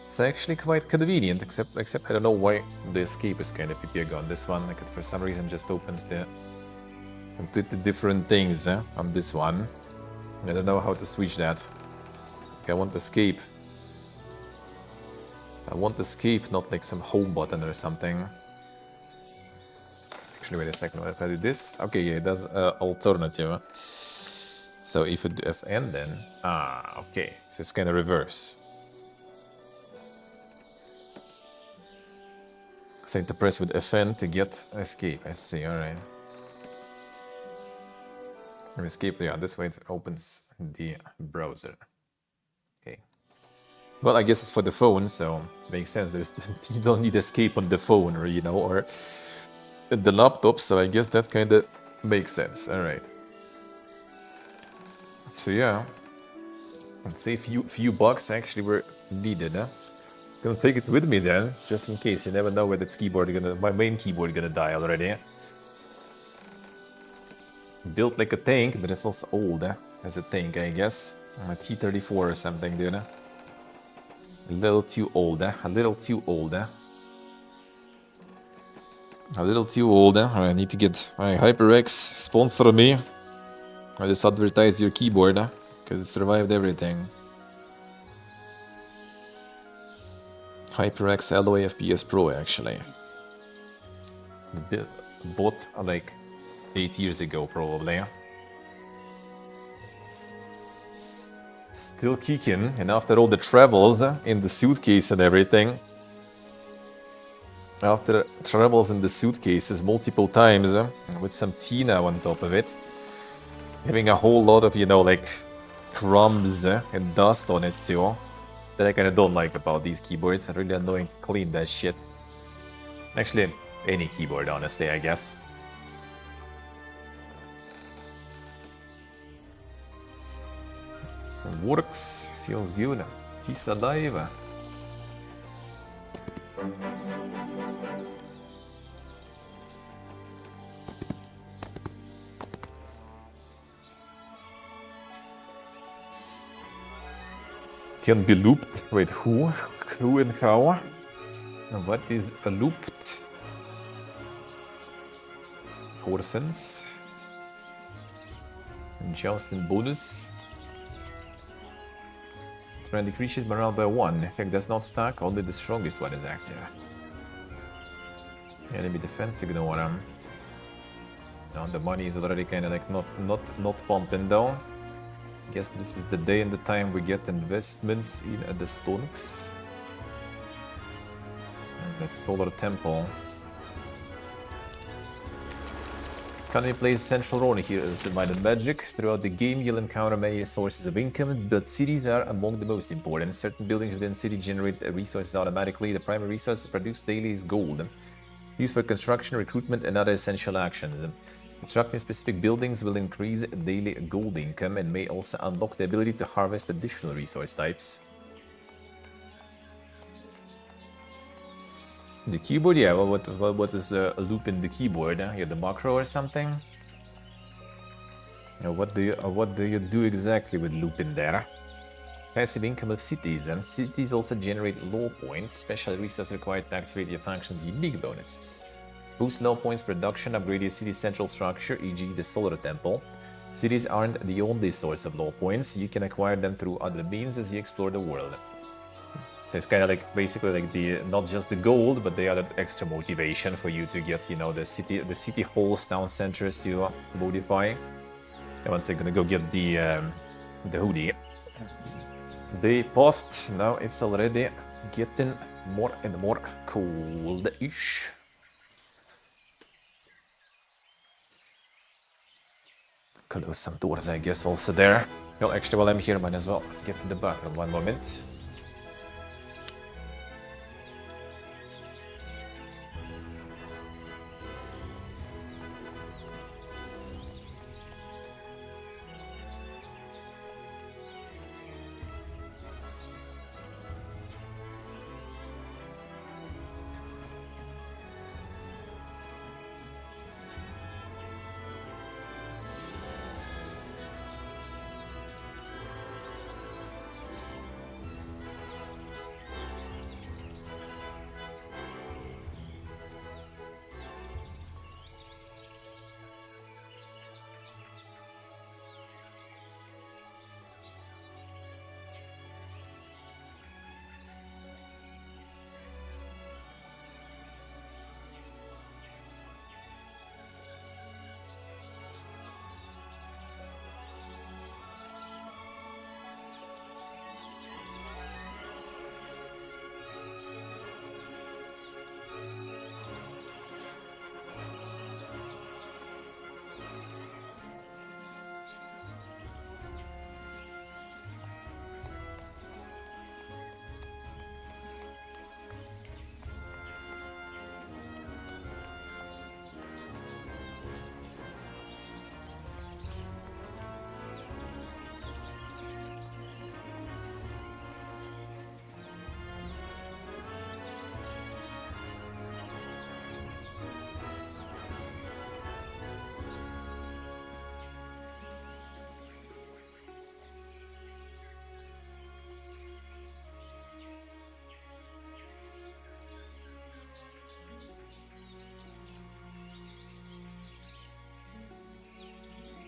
It's actually quite convenient, except I don't know why the escape is kind of big on this one. Like it for some reason just opens the completely different things on this one. I don't know how to switch that. Okay, I want escape. I want escape, not like some home button or something. Actually, wait a second. What if I do this? Okay, yeah, it does alternative. So if I do Fn, then okay. So it's kind of reverse. So I need to press with Fn to get escape. I see. All right. Escape. Yeah, this way it opens the browser. Okay. Well, I guess it's for the phone, so makes sense. You don't need escape on the phone, or or the laptop. So I guess that kind of makes sense. All right. So yeah, let's say few bucks actually were needed. Gonna take it with me then, just in case. You never know where my main keyboard gonna die already. Built like a tank, but it's also old as a tank, I guess. A T-34 or something, dude. A little too old, A little too old, A little too old, I need to get my HyperX sponsor me. I just advertise your keyboard, because it survived everything. HyperX Alloy FPS Pro, actually. Bought like 8 years ago, probably. Still kicking, and after all the travels in the suitcase and everything, after travels in the suitcases multiple times with some tea now on top of it, having a whole lot of, you know, like crumbs and dust on it too, that I kind of don't like about these keyboards. It's really annoying to clean that shit. Actually, any keyboard, honestly, I guess. Works, feels good. She's alive. Can be looped. Wait, who? Who and how? What is a looped? Horsens. And Johnston bonus. It decreases morale by 1. Effect does not stack, only the strongest one is active. Enemy defense ignore. Now the money is already kind of like not pumping down. Guess this is the day and the time we get investments in the Stonks. And that's Solar Temple. Economy plays a central role here as divided magic. Throughout the game, you'll encounter many sources of income, but cities are among the most important. Certain buildings within the city generate resources automatically. The primary resource produced daily is gold, used for construction, recruitment, and other essential actions. Constructing specific buildings will increase daily gold income and may also unlock the ability to harvest additional resource types. The keyboard, yeah, well, what is a loop in the keyboard? Yeah, the macro or something? What do you do exactly with loop in there? Passive income of cities, and cities also generate law points, special resources required to activate your function's unique bonuses. Boost law points production, upgrade your city's central structure, e.g. the Solar Temple. Cities aren't the only source of law points, you can acquire them through other means as you explore the world. So it's kind of like basically like the not just the gold, but the other extra motivation for you to get, you know, the city halls, town centers to modify. And once they're gonna go get the hoodie. The post now it's already getting more and more cold-ish. Close some doors, I guess, also there. Well, actually, while I'm here, might as well get to the bathroom. One moment.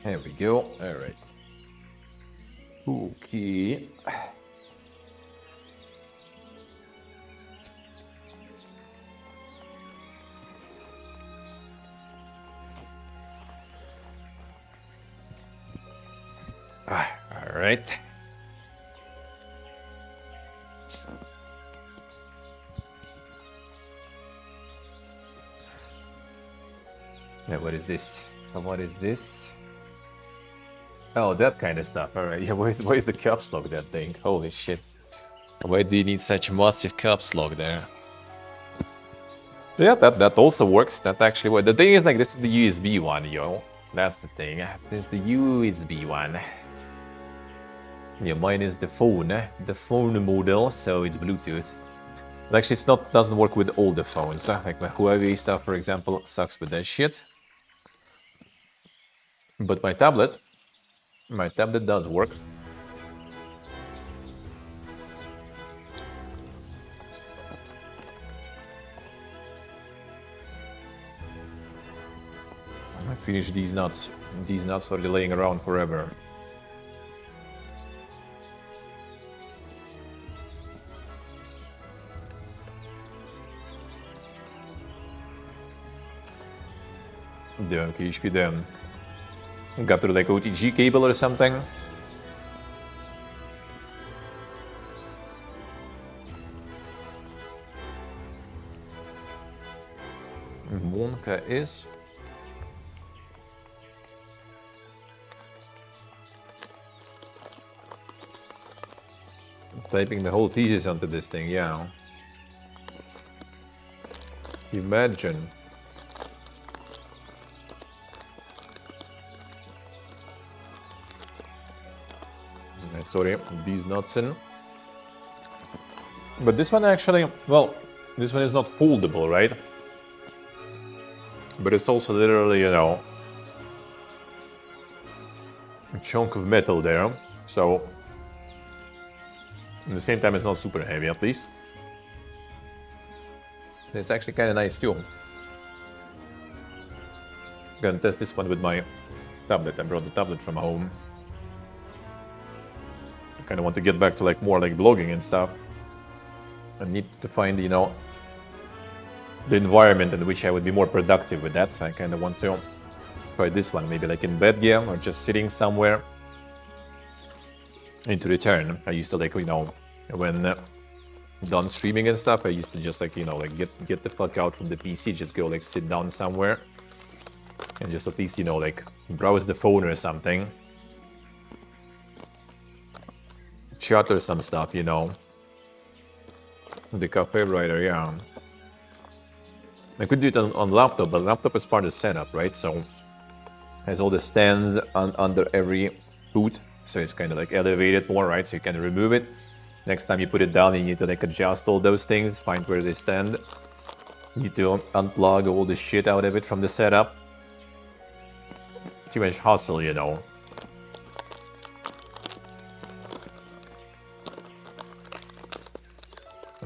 There we go. All right. Okay. All right. Yeah, what is this? What is this? Oh, that kind of stuff. All right. Yeah, where's the caps lock, that thing? Holy shit. Why do you need such massive caps lock there? Yeah, that also works. That actually works. The thing is, like, this is the USB one, yo. That's the thing. This is the USB one. Yeah, mine is the phone model, so it's Bluetooth. But actually, doesn't work with all the phones. Like my Huawei stuff, for example, sucks with that shit. But my tablet does work. I finish these nuts. These nuts are laying around forever. Damn, KHP, damn. Got through like OTG cable or something. Monka is... Typing the whole thesis onto this thing, yeah. Imagine. Right, sorry, these nuts in. But this one actually, well, this one is not foldable, right? But it's also literally, you know, a chunk of metal there. So, at the same time, it's not super heavy, at least. It's actually kind of nice too. Gonna test this one with my tablet. I brought the tablet from home. I kind of want to get back to like more like blogging and stuff. I need to find, you know, the environment in which I would be more productive with that. So I kind of want to try this one, maybe like in bed game or just sitting somewhere. And to return, I used to like, you know, when done streaming and stuff, I used to just like, you know, like get the fuck out from the PC, just go like sit down somewhere and just at least, you know, like browse the phone or something. Chat or some stuff, you know. The cafe writer, yeah. I could do it on laptop, but laptop is part of the setup, right? So has all the stands under every boot, so it's kind of like elevated more, right? So you can remove it. Next time you put it down, you need to like adjust all those things, find where they stand. You need to unplug all the shit out of it from the setup. Too much hustle, you know.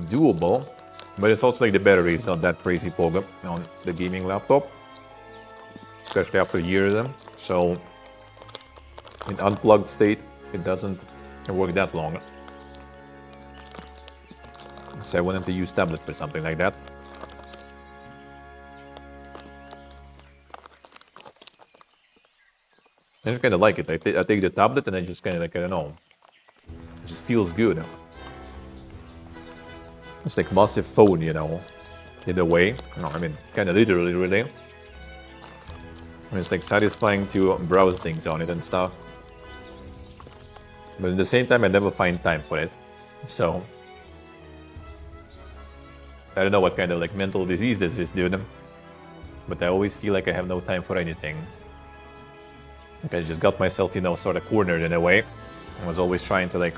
Doable, but it's also like the battery is not that crazy pogo on the gaming laptop, especially after years. So in unplugged state, it doesn't work that long. So I wanted to use tablet for something like that. I just kind of like it. I take the tablet and I just kind of like, I don't know, it just feels good. It's like massive phone, you know, in a way. No, I mean, kind of literally, really. And it's like satisfying to browse things on it and stuff. But at the same time, I never find time for it. So I don't know what kind of like mental disease this is, dude. But I always feel like I have no time for anything. Like I just got myself, you know, sort of cornered in a way. I was always trying to like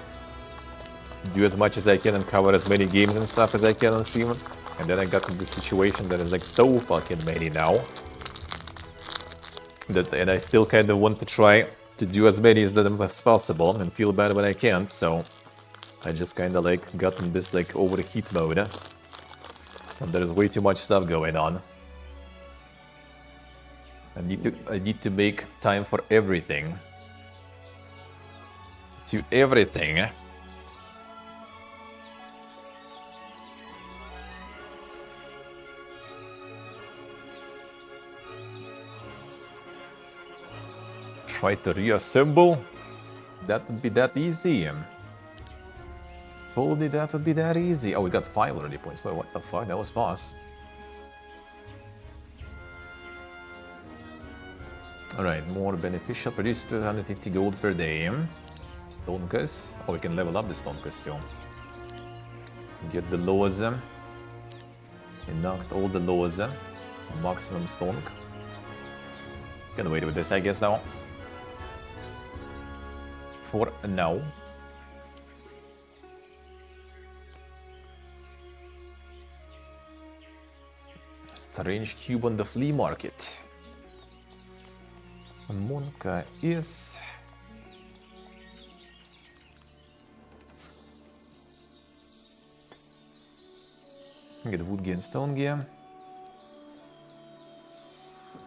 do as much as I can and cover as many games and stuff as I can on stream. And then I got into the situation that is like so fucking many now. And I still kind of want to try to do as many as possible and feel bad when I can't. So I just kind of like got in this like overheat mode. And there's way too much stuff going on. I need to make time for everything. To everything. Try to reassemble. That would be that easy. Holy, that would be that easy. Oh, we got 5 already points. Wait, what the fuck? That was fast. Alright, more beneficial. Produce 250 gold per day. Stonkus. Oh, we can level up the Stonkus too. Get the laws. We knocked all the laws. Maximum Stonk. Gonna wait with this, I guess, now. For now. Strange cube on the flea market. Monka is... Get wood gear and stone gear.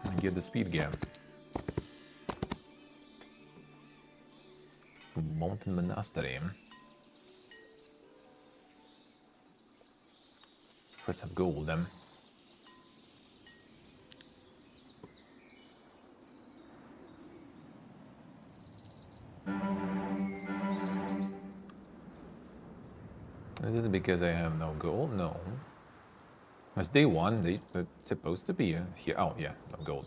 And get the speed gear. Mountain Monastery. For some gold then. Is it because I have no gold? No. It's day one, it's supposed to be here. Oh, yeah, no gold.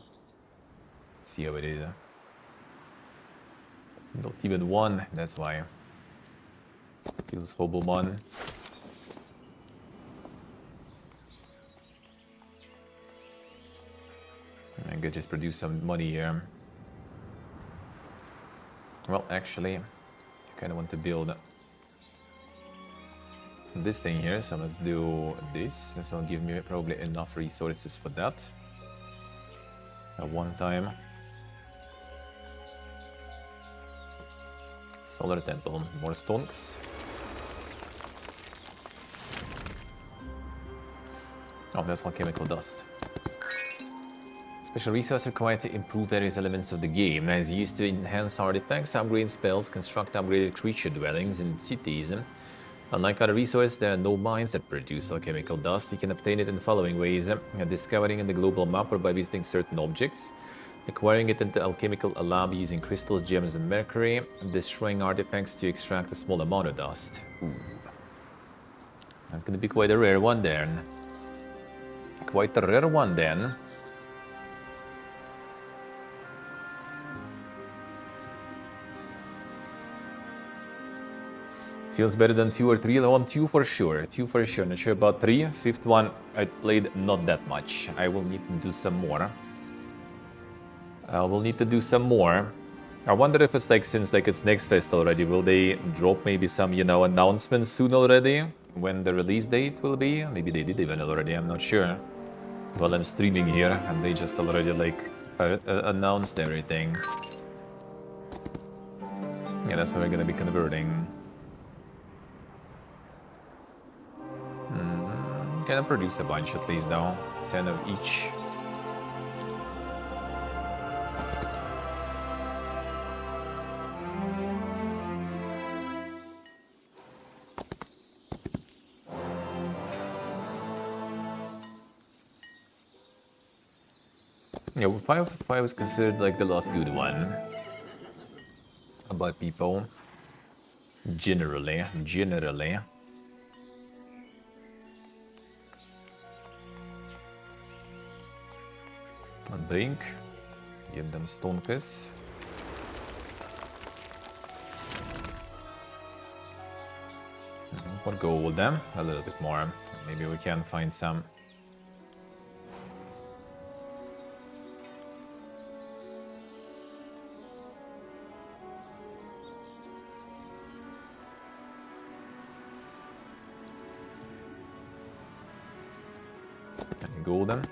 Let's see how it is. Not even one, that's why. Feels Hobomon. I could just produce some money here. Well, actually, I kind of want to build this thing here, so let's do this. This will give me probably enough resources for that. At one time. Solar Temple, more stonks. Oh, that's alchemical dust. Special resource required to improve various elements of the game. As used to enhance artifacts, upgrade spells, construct upgraded creature dwellings in cities. Unlike other resources, there are no mines that produce alchemical dust. You can obtain it in the following ways. Discovering in the global map or by visiting certain objects. Acquiring it in the alchemical lab using crystals, gems, and mercury. Destroying artifacts to extract a small amount of dust. Ooh. That's gonna be quite a rare one then. Quite a rare one then. Feels better than 2 or 3. I want 2 for sure. 2 for sure. Not sure about 3. Fifth one, I played not that much. I will need to do some more. I will need to do some more. I wonder if it's like, since like it's next fest already, will they drop maybe some, you know, announcements soon already? When the release date will be? Maybe they did even already, I'm not sure. While I'm streaming here, and they just already like announced everything. Yeah, that's where we're gonna be converting. Gonna produce a bunch at least now. 10 of each. Yeah, 5 is considered like the last good one. By people. Generally. Drink. Give them stonkus. What gold then? A little bit more. Maybe we can find some. Golden.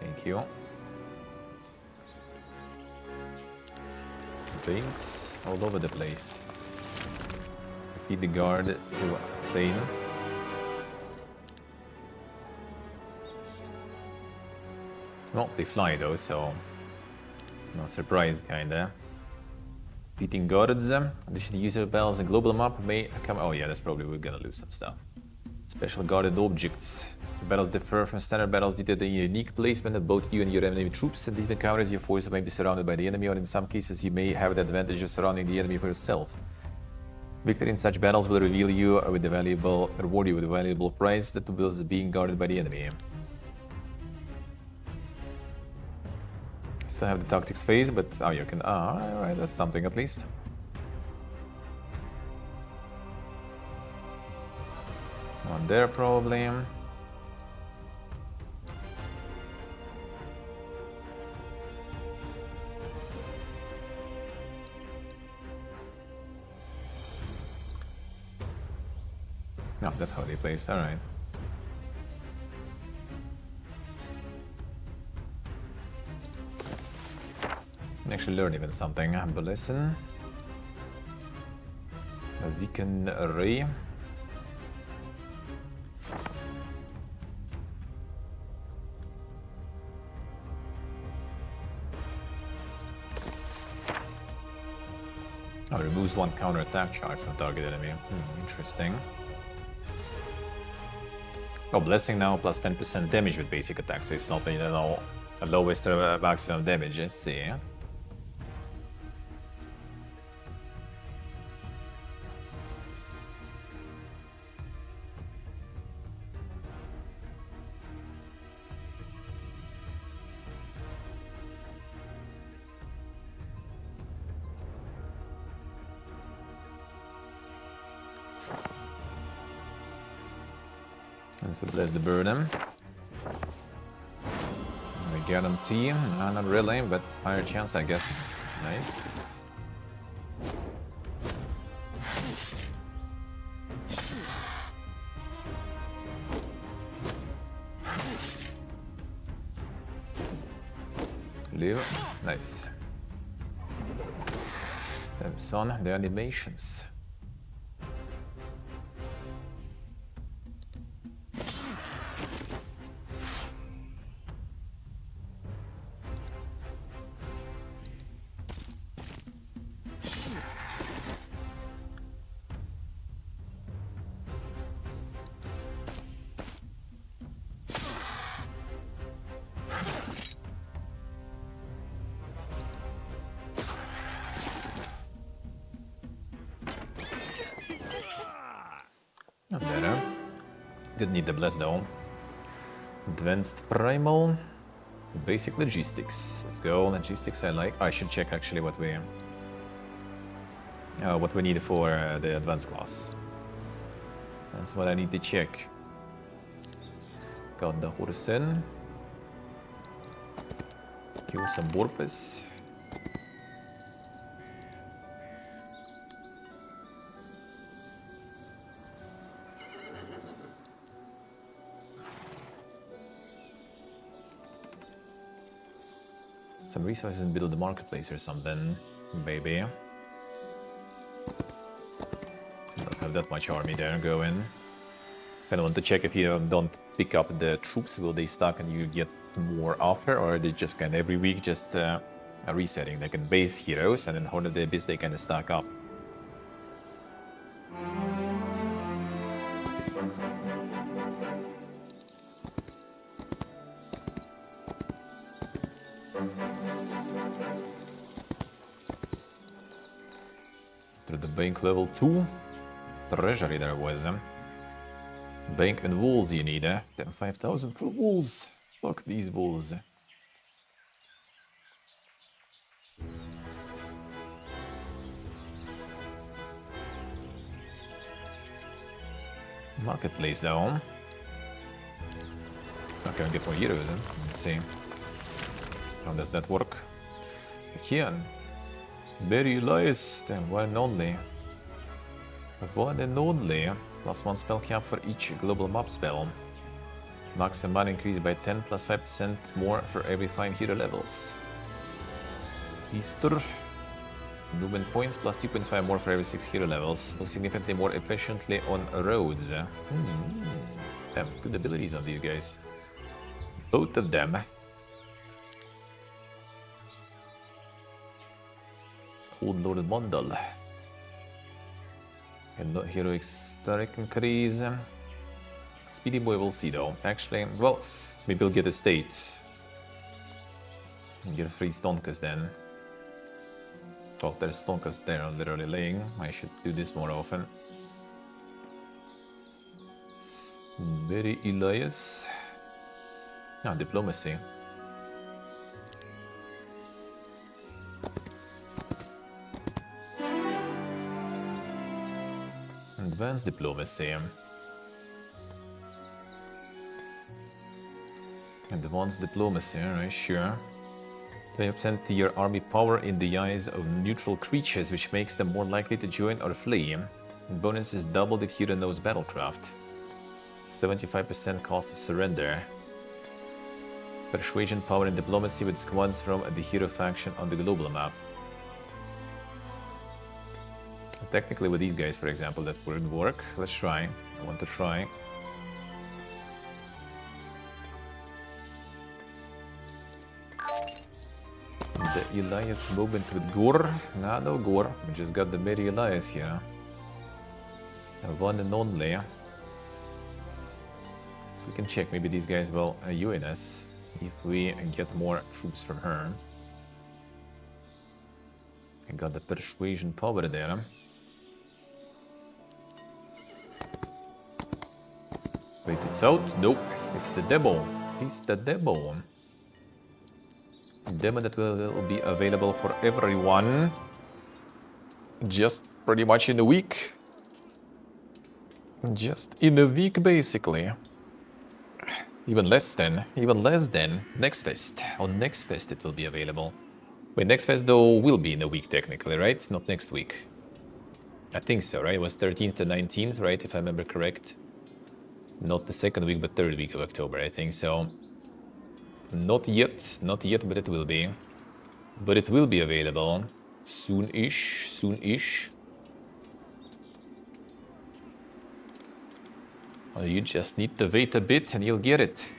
Thank you. Drinks all over the place. Feed the guard to a plane. Well, they fly though, so not surprised kinda. Beating guards. Additional user bells and global map may come. Oh yeah, that's probably we're gonna lose some stuff. Special guarded objects. Battles differ from standard battles due to the unique placement of both you and your enemy troops. In these encounters, your forces may be surrounded by the enemy, or in some cases, you may have the advantage of surrounding the enemy for yourself. Victory in such battles will reward you with a valuable prize that was being guarded by the enemy. still have the tactics phase, but oh, you can. Alright, that's something at least. One there probably. No, that's how they placed. Alright. Actually learn even something. Listen. A weaken array. Oh, removes one counter attack charge from target enemy. Interesting. Oh, blessing now plus 10% damage with basic attacks. So it's not, you know, a lowest maximum damage. Let's see. And if we bless the burden. We guarantee. No, not really, but higher chance, I guess. Nice. Live. Nice. That's on the animations. Not better. Didn't need the bless though. Advanced primal. Basic logistics. Let's go. Logistics I like. I should check actually what we need for the advanced class. That's what I need to check. Got the Horsen. Kill some Borpes. Some resources and build the marketplace or something, maybe. Don't have that much army there going. Kind of want to check if you don't pick up the troops, will they stack and you get more after, or are they just kind of every week just resetting? They can base heroes and then holiday bits they kind of stack up. Through the bank level 2 treasury there was. Bank and walls you need, 5,000 for walls. Fuck these walls. Marketplace though. I can get more heroes, huh? Let's see. How does that work? Here. Very Elias, then one and only. One and only. Plus 1 spell cap for each global map spell. Max and mana increase by 10 plus 5% more for every 5 hero levels. Easter. Movement points plus 2.5 more for every 6 hero levels. Move significantly more efficiently on roads. Damn, good abilities on these guys. Both of them. Old Lord Bundle. And heroic strike increase. Speedy Boy we'll see though. Actually, well, maybe we'll get a state. Get 3 Stonkas then. Well, there's Stonkas there literally laying. I should do this more often. Very Elias. Diplomacy. Advanced diplomacy. Advanced diplomacy, alright, sure. 20% to your army power in the eyes of neutral creatures, which makes them more likely to join or flee. And bonus is doubled if hero knows battlecraft. 75% cost of surrender. Persuasion power and diplomacy with squads from the hero faction on the global map. Technically with these guys, for example, that wouldn't work. Let's try. I want to try. The Elias movement with Gore. Nah, no Gore. We just got the Mary Elias here. One and only. So we can check. Maybe these guys will join us if we get more troops from her. I got the persuasion power there. Wait, it's out? Nope. It's the demo. It's the demo. Demo that will be available for everyone just pretty much in a week. Just in a week, basically. Even less than. Next Fest. On Next Fest it will be available. Wait, Next Fest though will be in a week technically, right? Not next week. I think so, right? It was 13th to 19th, right? If I remember correct. Not the second week, but third week of October, I think so. Not yet, but it will be. But it will be available soon-ish. You just need to wait a bit and you'll get it.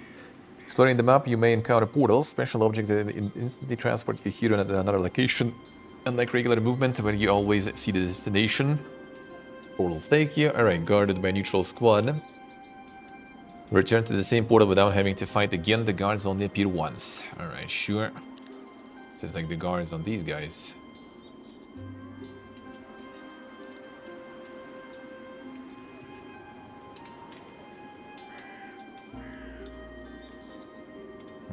Exploring the map, you may encounter portals, special objects that instantly transport you here to another location. Unlike regular movement, where you always see the destination. Portals take you. Alright, guarded by a neutral squad. Return to the same portal without having to fight again. The guards only appear once. Alright, sure. Just like the guards on these guys.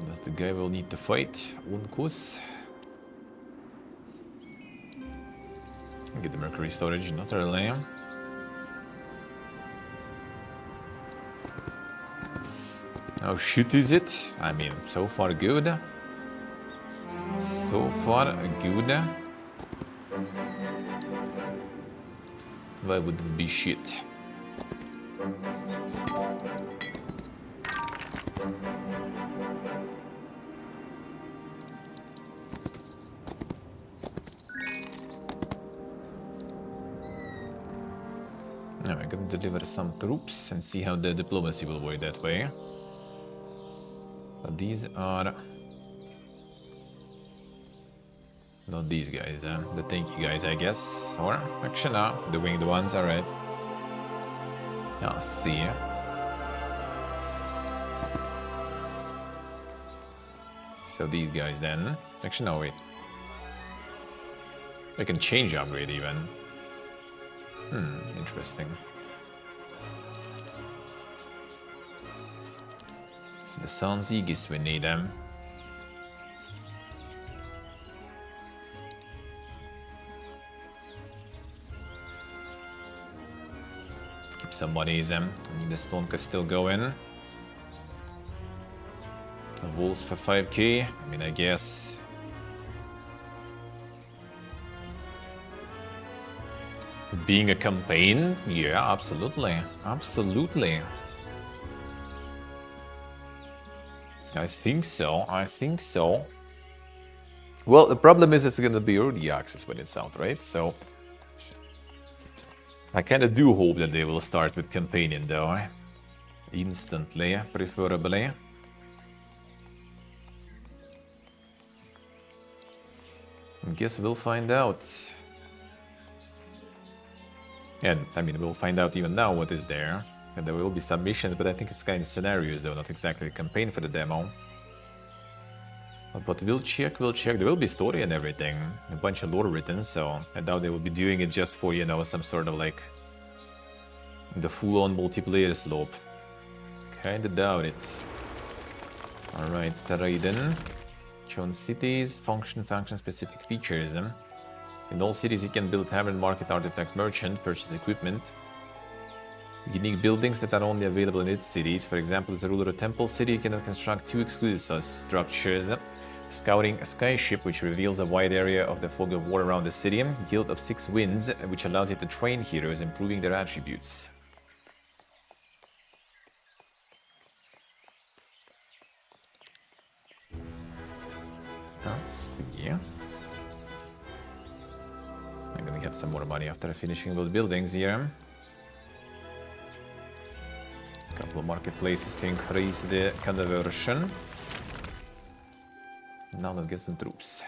Does the guy will need to fight? Uncus. Get the mercury storage, not really. How shit is it? I mean, so far good. So far good. Why would it be shit? Now we're gonna deliver some troops and see how the diplomacy will work that way. But these are not these guys, the tanky guys, I guess. Or actually, no, the winged ones. All right. I'll see. So these guys then. Actually, no, wait. I can change upgrade even. Interesting. So the Sanzigis, we need them. Keep some monies, the Stonka still going. The Wolves for 5k, I mean, I guess. Being a campaign? Yeah, absolutely. Absolutely. I think so. I think so. Well, the problem is it's gonna be early access when it's out, right? So I kind of do hope that they will start with campaigning though. Instantly, preferably. I guess we'll find out. And, I mean, we'll find out even now what is there. And there will be submissions, but I think it's kind of scenarios though, not exactly a campaign for the demo. But we'll check. There will be story and everything. A bunch of lore written, so I doubt they will be doing it just for, you know, some sort of like the full-on multiplayer slope. Kinda doubt it. Alright, Raiden. Shown cities, function-specific features. In all cities you can build tavern, market, artifact, merchant, purchase equipment. Unique buildings that are only available in its cities. For example, as a ruler of Temple City, you cannot construct 2 exclusive structures. Scouting a skyship, which reveals a wide area of the fog of war around the city. Guild of 6 Winds, which allows you to train heroes, improving their attributes. Let's see. I'm gonna get some more money after finishing those buildings here. A couple of marketplaces to increase the conversion. Now let's get some troops.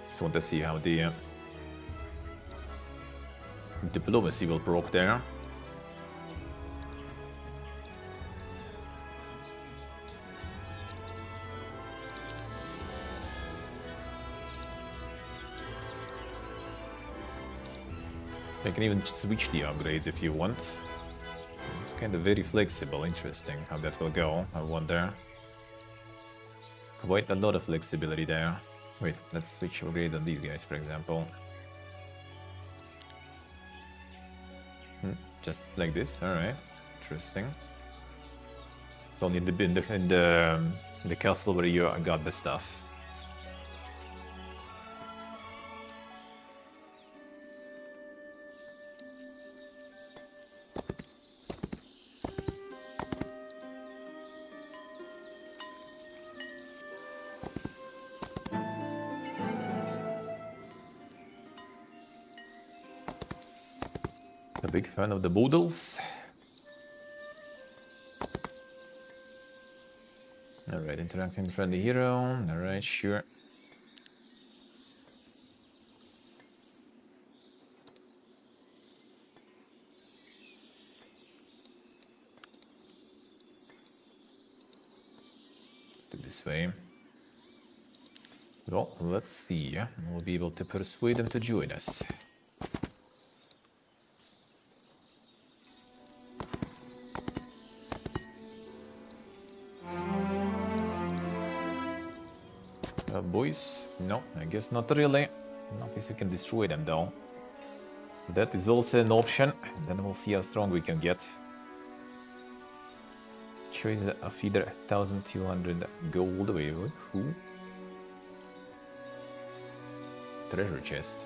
Just want to see how the diplomacy will proc there. I can even switch the upgrades if you want. It's kind of very flexible, interesting how that will go, I wonder. Quite a lot of flexibility there. Wait, let's switch upgrades on these guys, for example. Just like this, alright. Interesting. Only in the castle where you got the stuff. A big fan of the boodles. Alright, interacting with friendly hero. Alright, sure. Let's do this way. Well, let's see. We'll be able to persuade them to join us. Boys? No, I guess not really. Not if you can destroy them though. That is also an option. Then we'll see how strong we can get. Choose a feeder 1200 gold. Wait, who? Treasure chest.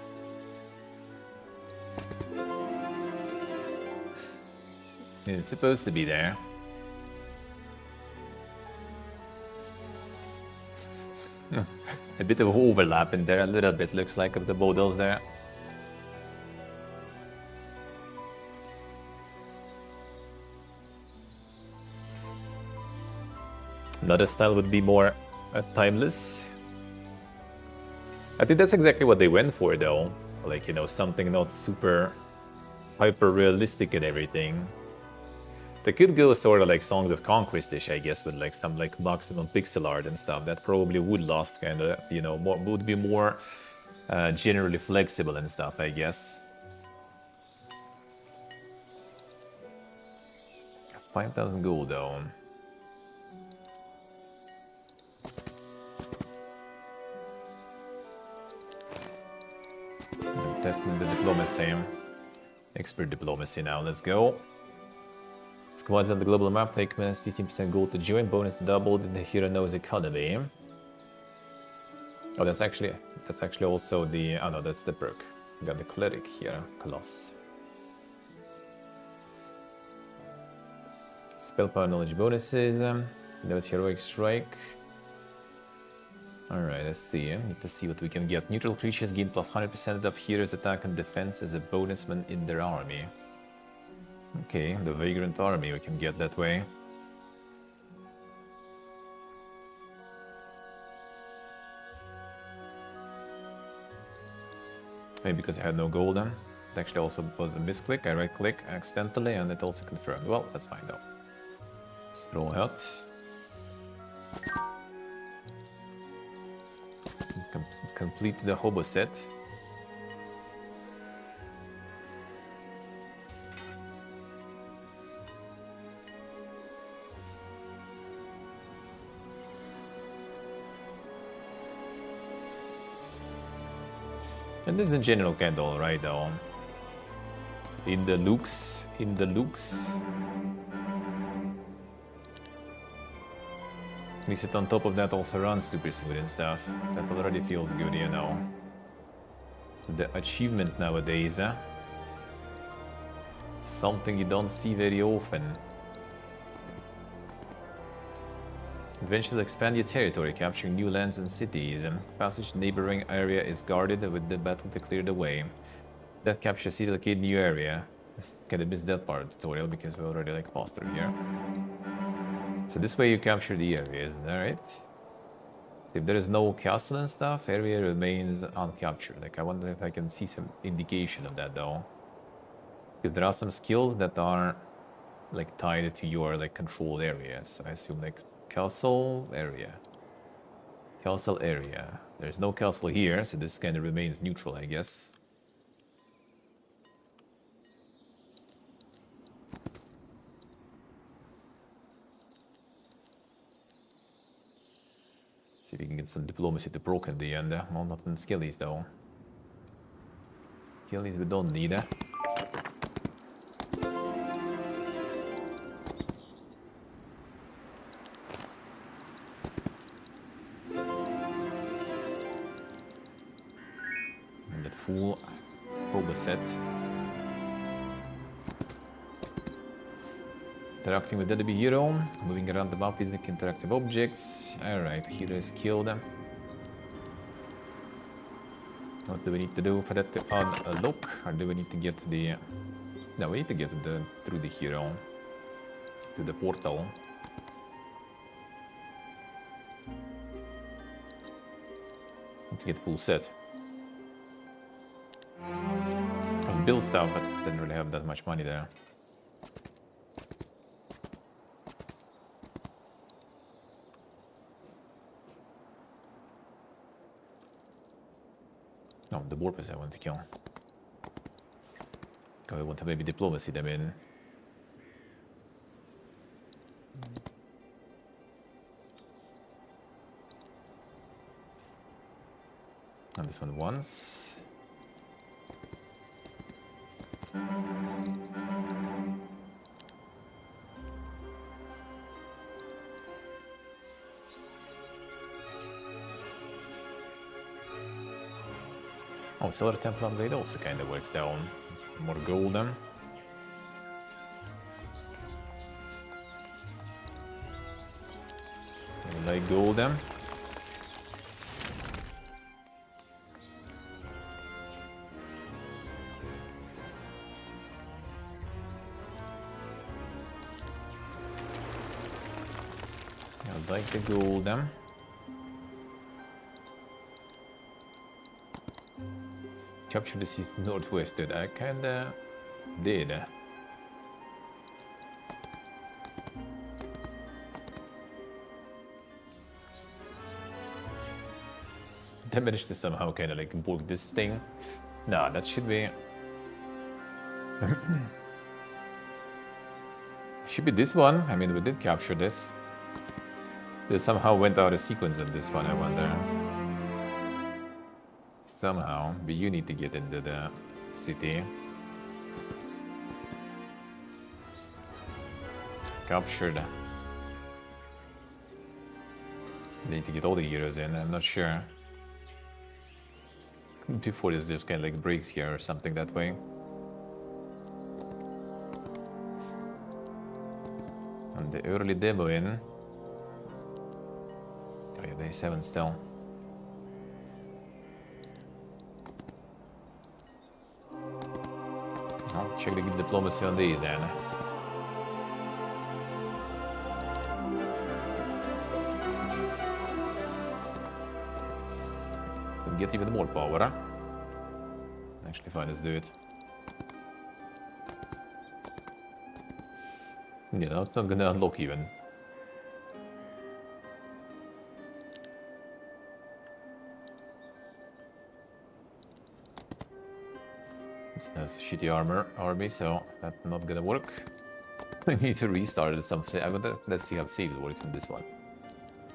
It's supposed to be there. A bit of overlap in there, a little bit looks like of the models there. Another style would be more timeless. I think that's exactly what they went for though. Like, you know, something not super hyper realistic and everything. They could go sort of like Songs of Conquest-ish, I guess, with like some like maximum pixel art and stuff. That probably would last kind of, you know, more, would be more generally flexible and stuff, I guess. 5,000 gold though. I'm testing the diplomacy. Expert diplomacy now, let's go. Squads on the global map take minus 15% gold to join, bonus doubled in the hero knows economy. Oh, that's actually also the, oh no, that's the perk. We got the cleric here, Coloss. Spell power knowledge bonuses, there's heroic strike. Alright, let's see, need to see what we can get. Neutral creatures gain plus 100% of heroes' attack and defense as a bonus when in their army. Okay, the Vagrant Army we can get that way. Maybe because I had no gold then. It actually also was a misclick. I right click accidentally and it also confirmed. Well, that's fine though. Let's throw out. Complete the hobo set. And this is in general kind of alright though. In the looks, in the looks. At least it on top of that also runs super smooth and stuff. That already feels good, you know. The achievement nowadays, something you don't see very often. Adventurers expand your territory, capturing new lands and cities. Passage neighboring area is guarded with the battle to clear the way. That captures city locate new area. Kinda missed that part of the tutorial because we already like passed through here. So this way you capture the area, isn't that right? If there is no castle and stuff, area remains uncaptured. Like I wonder if I can see some indication of that though. Because there are some skills that are like tied to your like controlled areas. So I assume like castle area. Castle area. There's no castle here, so this kind of remains neutral, I guess. See if we can get some diplomacy to proc in the end. Well, not in skillies though. Skillies we don't need. And that full probe set. Interacting with enemy hero, moving around the map with interactive objects. Alright, hero is killed. What do we need to do for that to unlock? Or do we need to get to the... No, we need to get to through the hero. To the portal. Need to get full set. I've built stuff, but didn't really have that much money there. No, the warpers I want to kill. I want to maybe diplomacy them in. And this one once. Oh, Solar Temple upgrade also kind of works down. More golden. Like golden. I like the golden. Capture the city northwest, dude. I kinda did. I managed to somehow kinda like bulk this thing. Nah, that should be... should be this one. I mean, we did capture this. They somehow went out of sequence in this one, I wonder. Somehow, but you need to get into the city. Captured. Need to get all the heroes in, I'm not sure. Before this just kind of like breaks here or something that way. And the early demo in. Oh yeah, day 7 still. I'll check the diplomacy on these then. We'll get even more power, huh? Actually, fine, let's do it. Yeah, no, it's not gonna unlock even. That's shitty army, so that's not gonna work. I need to restart it something. Let's see how saves works in this one.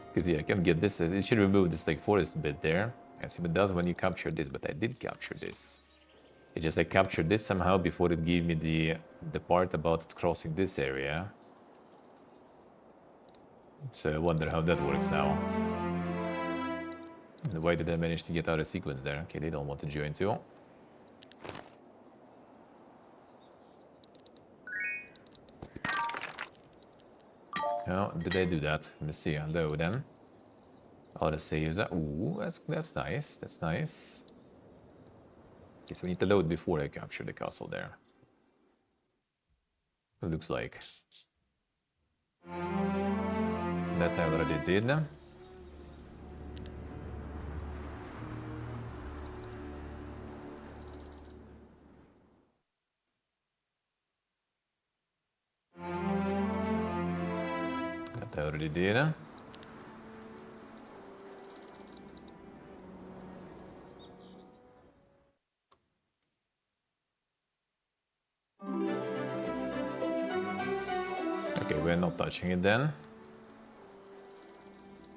Because yeah, I can get this. It should remove this like forest bit there. I see what it does when you capture this, but I did capture this. It just I captured this somehow before it gave me the part about crossing this area. So I wonder how that works now. And why did I manage to get out of sequence there? Okay, they don't want to join too. How did I do that? Let me see. Load them. Auto saves. Ooh, that's nice. That's nice. Okay, so we need to load before I capture the castle there. It looks like. That I already did. That I already did. Okay, we're not touching it then.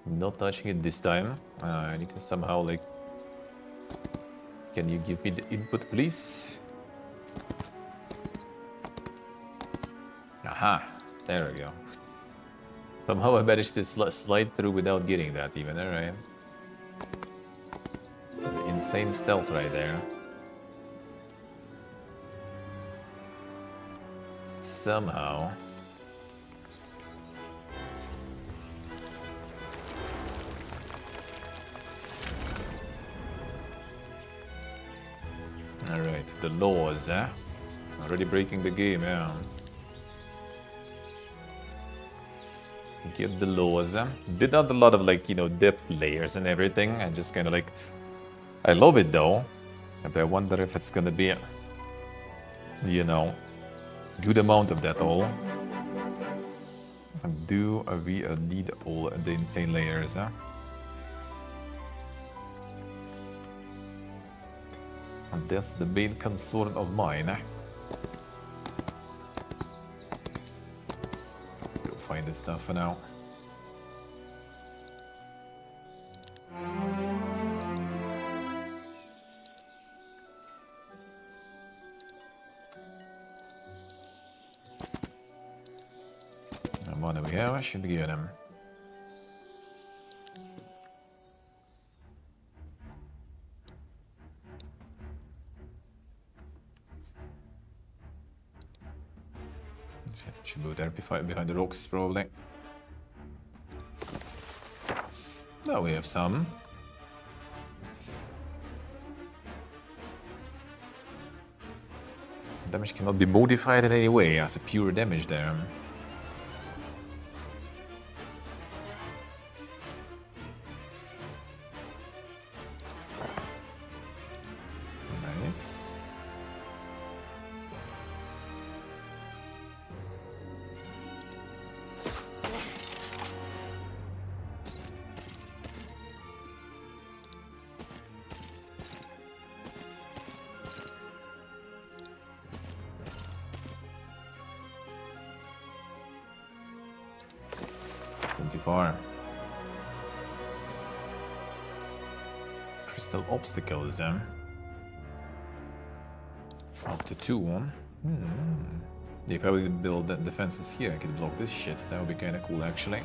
Not touching it this time. I need to somehow like... Can you give me the input, please? Aha! There we go. Somehow I managed to slide through without getting that even, alright. Insane stealth right there. Somehow. Alright, the laws, eh? Already breaking the game, yeah. Get the laws, eh? Did not a lot of like, you know, depth layers and everything. I just kind of like... I love it though. But I wonder if it's gonna be, you know, good amount of that all. And do we need all the insane layers, huh? And that's the main concern of mine. Let's go find this stuff for now. And what do we have? I should be good. Should go there behind the rocks, probably. Now we have some. Damage cannot be modified in any way as a pure damage there. Nice. 24. Crystal obstacles, up to 2. If I would build defenses here, I could block this shit. That would be kind of cool, actually.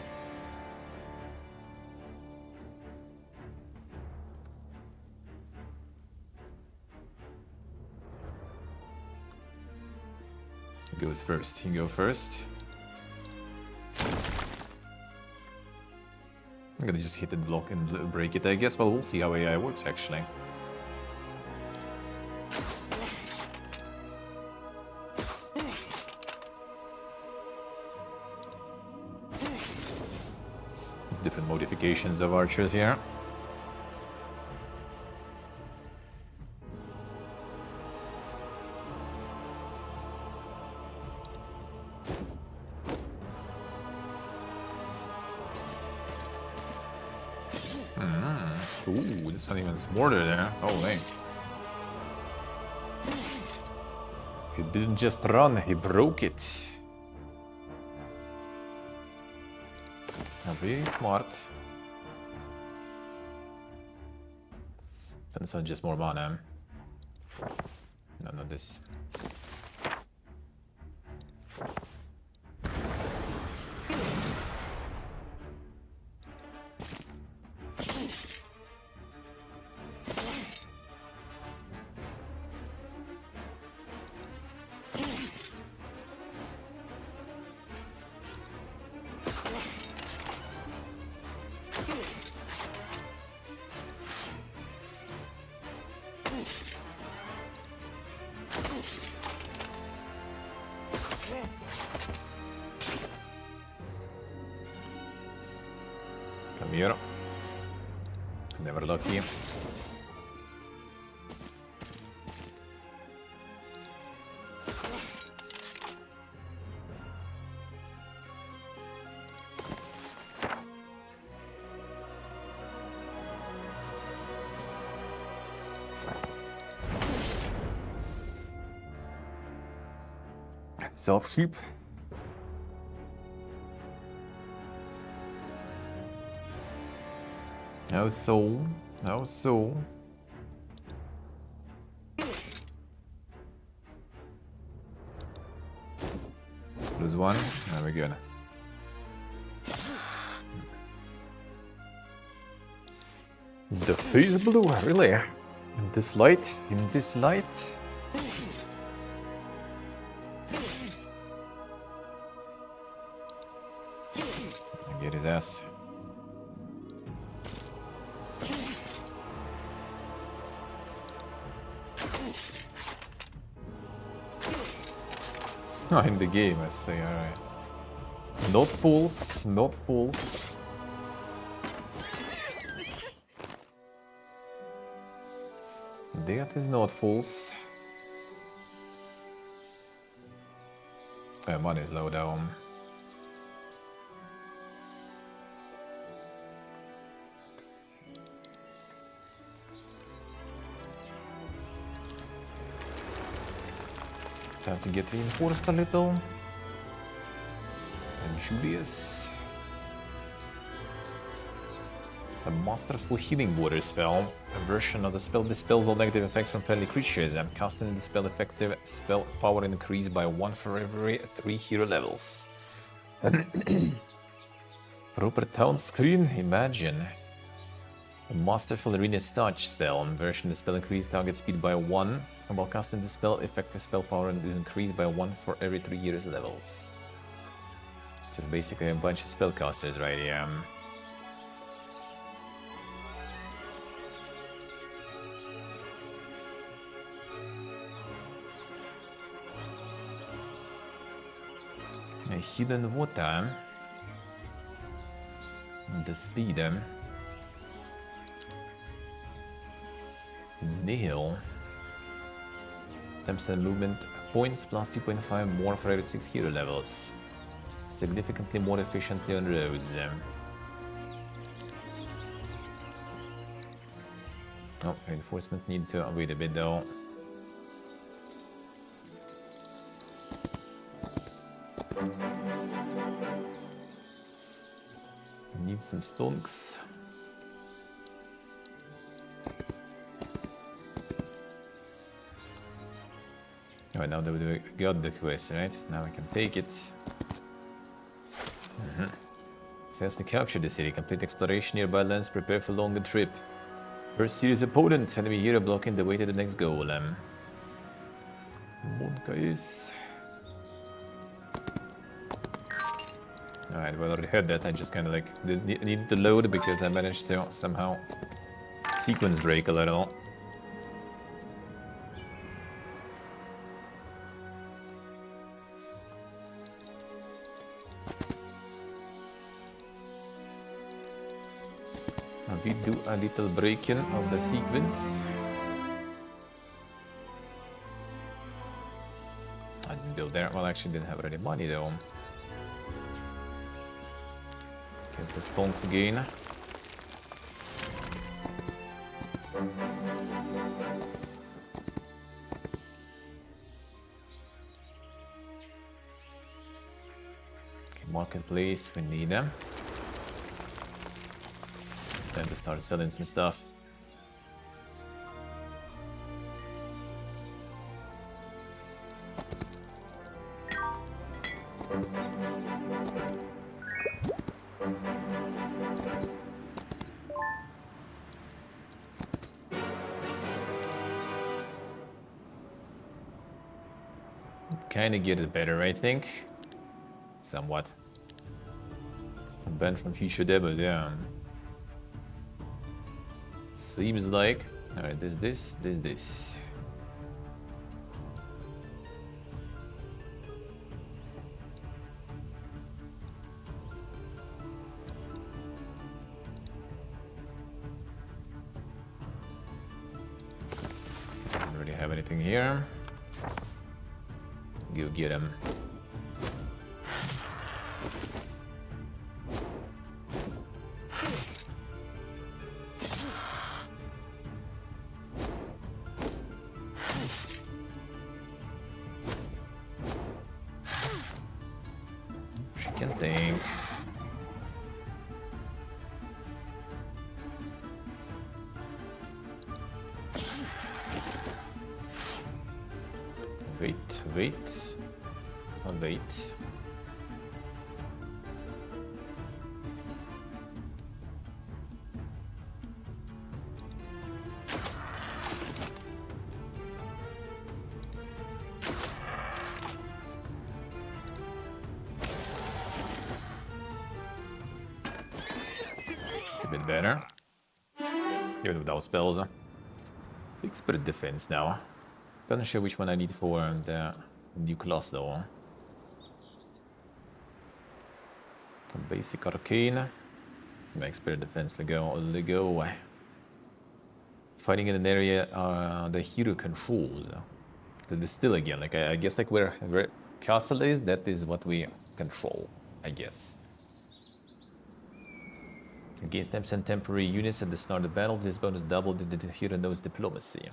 He goes first. You go first. I'm gonna just hit the block and break it, I guess. Well, we'll see how AI works, actually. There's different modifications of archers here. Ooh, this one even smarter there. Holy. He didn't just run, he broke it. Now, very smart. And this one's just more mana. No, not this. Come here. Never lucky. Self sheep. How so? How so? Lose one. There we go. The face blue, really? In this light? In this light? Get his ass. In the game, I say, alright. Not fools, not fools. That is not fools. Money is low down. Time to get reinforced a little. And Julius. A masterful healing water spell. A version of the spell dispels all negative effects from friendly creatures and casting the spell effective spell power increased by 1 for every 3 hero levels. Proper town screen, imagine. A masterful arena's touch spell. Version of the spell increased target speed by 1. And while casting the spell, effective spell power is increased by 1 for every 3 heroes levels. Just basically a bunch of spellcasters right here. A hidden water. And the speed. Nihil. 10% movement points plus 2.5 more for every 6 hero levels. Significantly more efficiently on roads. Oh, reinforcement need to wait a bit though. Need some stonks. Alright, now that we got the quest, right? Now we can take it. Says to capture the city, complete exploration nearby lands, prepare for longer trip. First serious opponent, enemy hero blocking the way to the next goal. Guys. Alright, well, I already heard that. I just kind of like needed to load because I managed to somehow sequence break a little. Now we do a little break-in of the sequence. I didn't build there. Well, actually didn't have any money though. Get the stonks again. Okay, marketplace, we need them. Time to start selling some stuff. Kinda get it better, I think. Somewhat. Banned from future demos, yeah. Seems like. Alright, this. Don't really have anything here. Go get him. She can think. Wait. I'll wait. A bit better. Even without spells. Expert defense now. Not sure which one I need for the new class though. Basic arcane. Expert defense, Lego. Fighting in an area the hero controls. The distill again. Like I guess like where castle is, that is what we control, I guess. Against temps and temporary units at the start of the battle, this bonus doubled the hero knows diplomacy.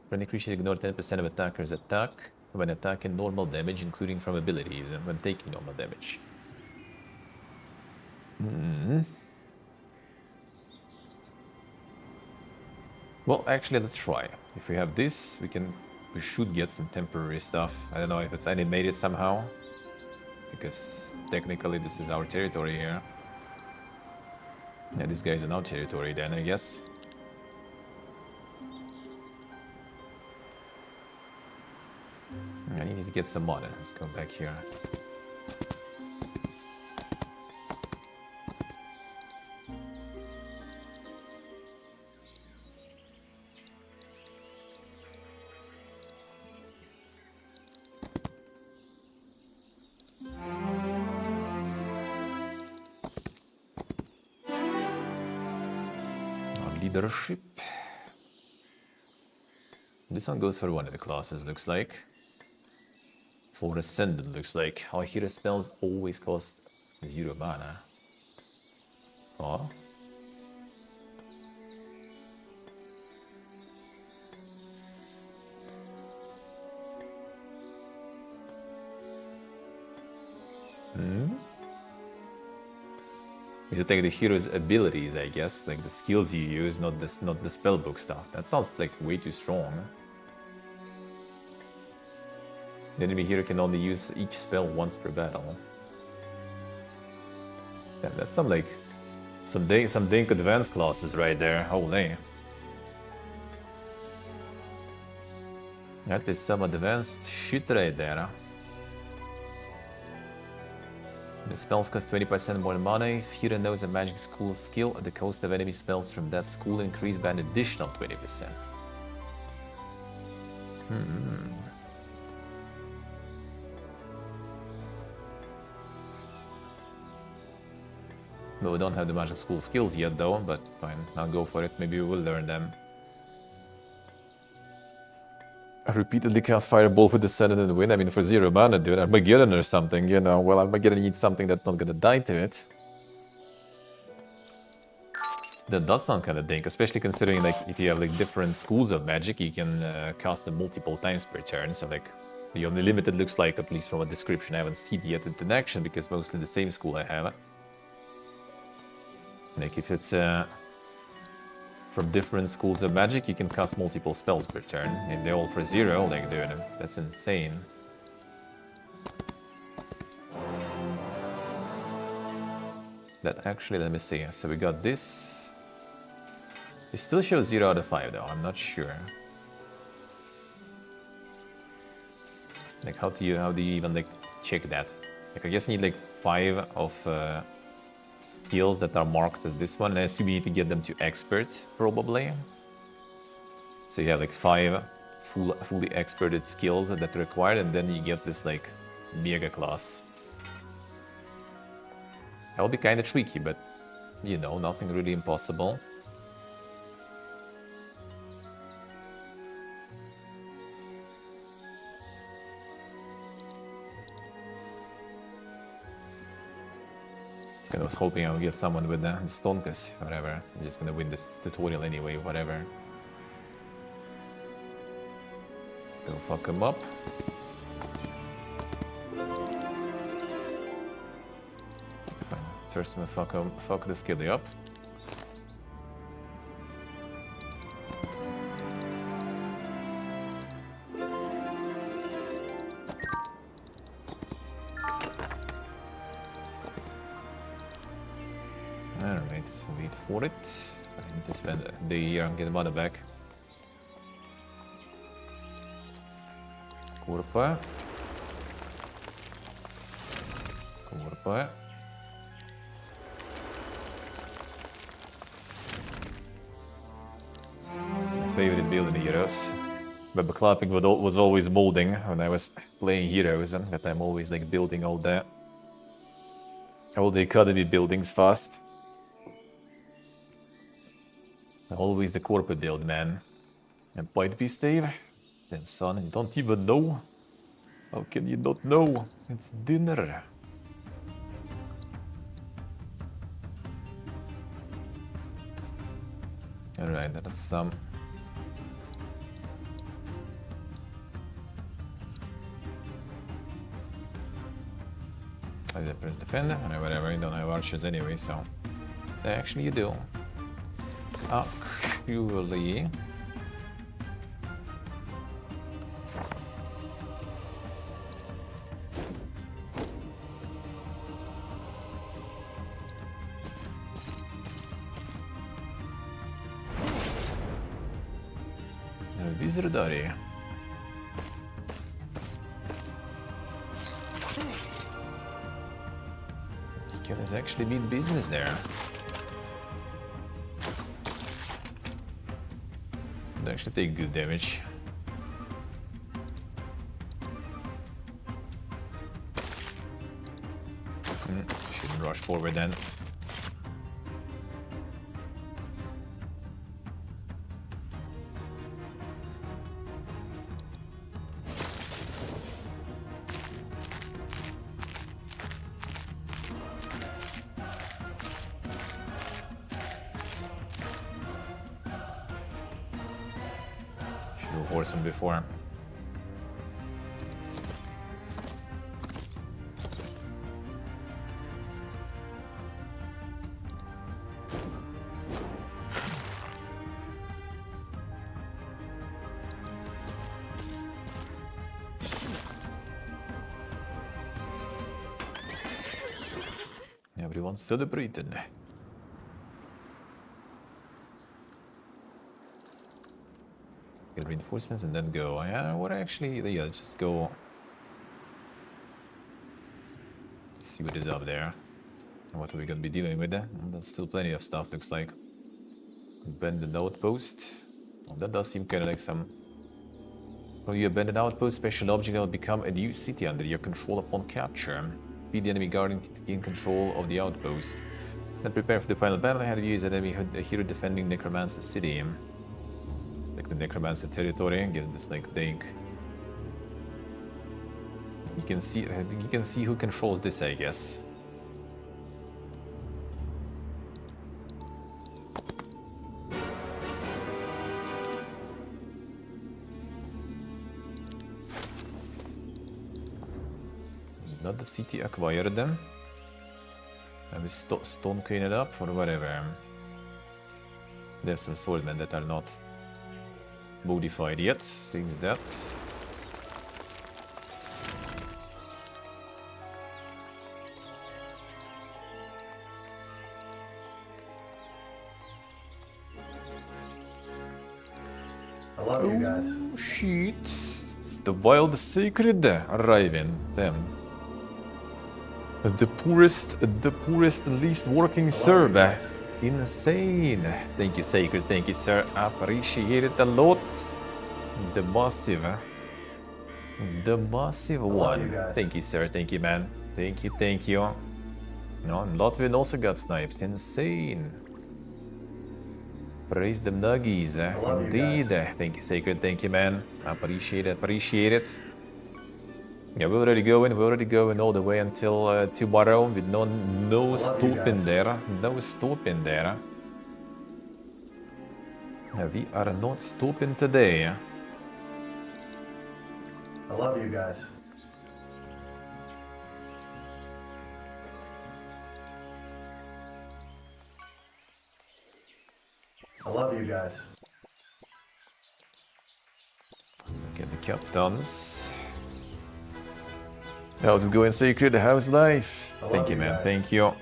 Friendly creatures ignore 10% of attackers' attack when attacking normal damage, including from abilities, and when taking normal damage. Well, actually, let's try. If we have this, we should get some temporary stuff. I don't know if it's animated somehow, because technically this is our territory here. Yeah, this guy's in our territory then, I guess. I need to get some money. Let's go back here. Our leadership. This one goes for one of the classes, looks like. For Ascendant, looks like. Our hero spells always cost 0 mana. Oh. Is it like the hero's abilities, I guess? Like the skills you use, not the spellbook stuff. That sounds like way too strong. The enemy hero can only use each spell once per battle. Yeah, that's some like some dink advanced classes right there. Holy. That is some advanced shit right there. The spells cost 20% more mana. If hero knows a magic school skill, the cost of enemy spells from that school increase by an additional 20%. Well, we don't have the magic school skills yet though, but fine, I'll go for it. Maybe we will learn them. I repeatedly cast Fireball with Descendant and win. I mean, for 0 mana, dude, Armageddon or something, you know. Well, Armageddon needs something that's not gonna die to it. That does sound kind of dank, especially considering, like, if you have, like, different schools of magic, you can cast them multiple times per turn. So, like, the only limited looks like, at least from a description, I haven't seen yet in action, because mostly the same school I have. Like, if it's from different schools of magic, you can cast multiple spells per turn. If they're all for 0, like, dude, that's insane. That actually, let me see. So we got this. It still shows 0 out of 5 though, I'm not sure. Like how do you even like check that? Like I guess you need like 5 of skills that are marked as this one, and I assume you need to get them to expert probably. So you have like 5 fully experted skills that are required, and then you get this like mega class. That'll be kind of tricky, but you know, nothing really impossible. I was hoping I would get someone with the Stonkus, whatever. I'm just gonna win this tutorial anyway, whatever. Go fuck him up. Fine. First I'm gonna fuck this kid up. Alright, so wait for it. I need to spend a day here and get the money back. Kurpa. Kurpa. My favorite building Heroes. But clapping was always molding when I was playing Heroes, and that I'm always like building all the academy buildings fast. Always the corporate build, man. And Bite Beast Dave? Damn son, you don't even know? How can you not know? It's dinner. Alright, that's some... I did press defend, or whatever, you don't have archers anyway, so... Actually you do. Actually... Wizardary. Skill has actually been business there. They actually take good damage. Shouldn't rush forward then. Horse him before. Everyone's celebrating. Get reinforcements and then go. Yeah, what actually? Yeah, let's just go. See what is up there. And what are we gonna be dealing with there? There's still plenty of stuff, looks like. Abandoned outpost. Well, that does seem kind of like some. Well, you abandoned outpost, special object that will become a new city under your control upon capture. Be the enemy guarding to gain control of the outpost. Then prepare for the final battle. Ahead of you is an enemy hero defending Necromancer City. Like the Necromancer territory, gives this like think. You can see who controls this, I guess. Not the city acquired them. And we stone clean it up or whatever. There's some swordmen that are not modified yet, things that. I love you guys. Oh shit. It's the wild sacred arriving. Damn. The poorest and least working serb. Insane. Thank you, Sacred. Thank you, sir. Appreciate it a lot. The massive. The massive love you one. guys. Thank you, sir. Thank you, man. Thank you, thank you. No, and Latvian also got sniped. Insane. Praise the nuggies. love you Indeed. guys. Thank you, Sacred. Thank you, man. Appreciate it. Appreciate it. Yeah, we're already going. We're already going all the way until tomorrow with no stopping guys. there. No stopping there. We are not stopping today. I love you guys. I love you guys. Look at the captains. How's it going, Sacred? How's life? I Thank love you, you man. guys. Thank you.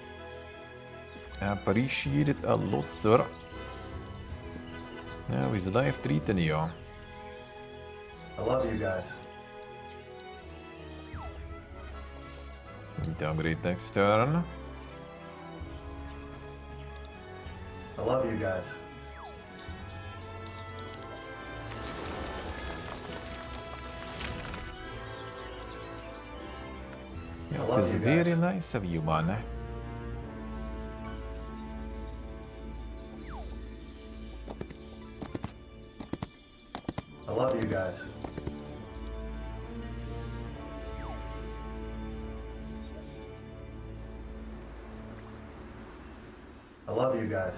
Appreciate it a lot, sir. How is life treating you? I love you guys. Downgrade next turn. I love you guys. Yeah, love it's you very guys. nice of you, man. I love you guys. I love you guys.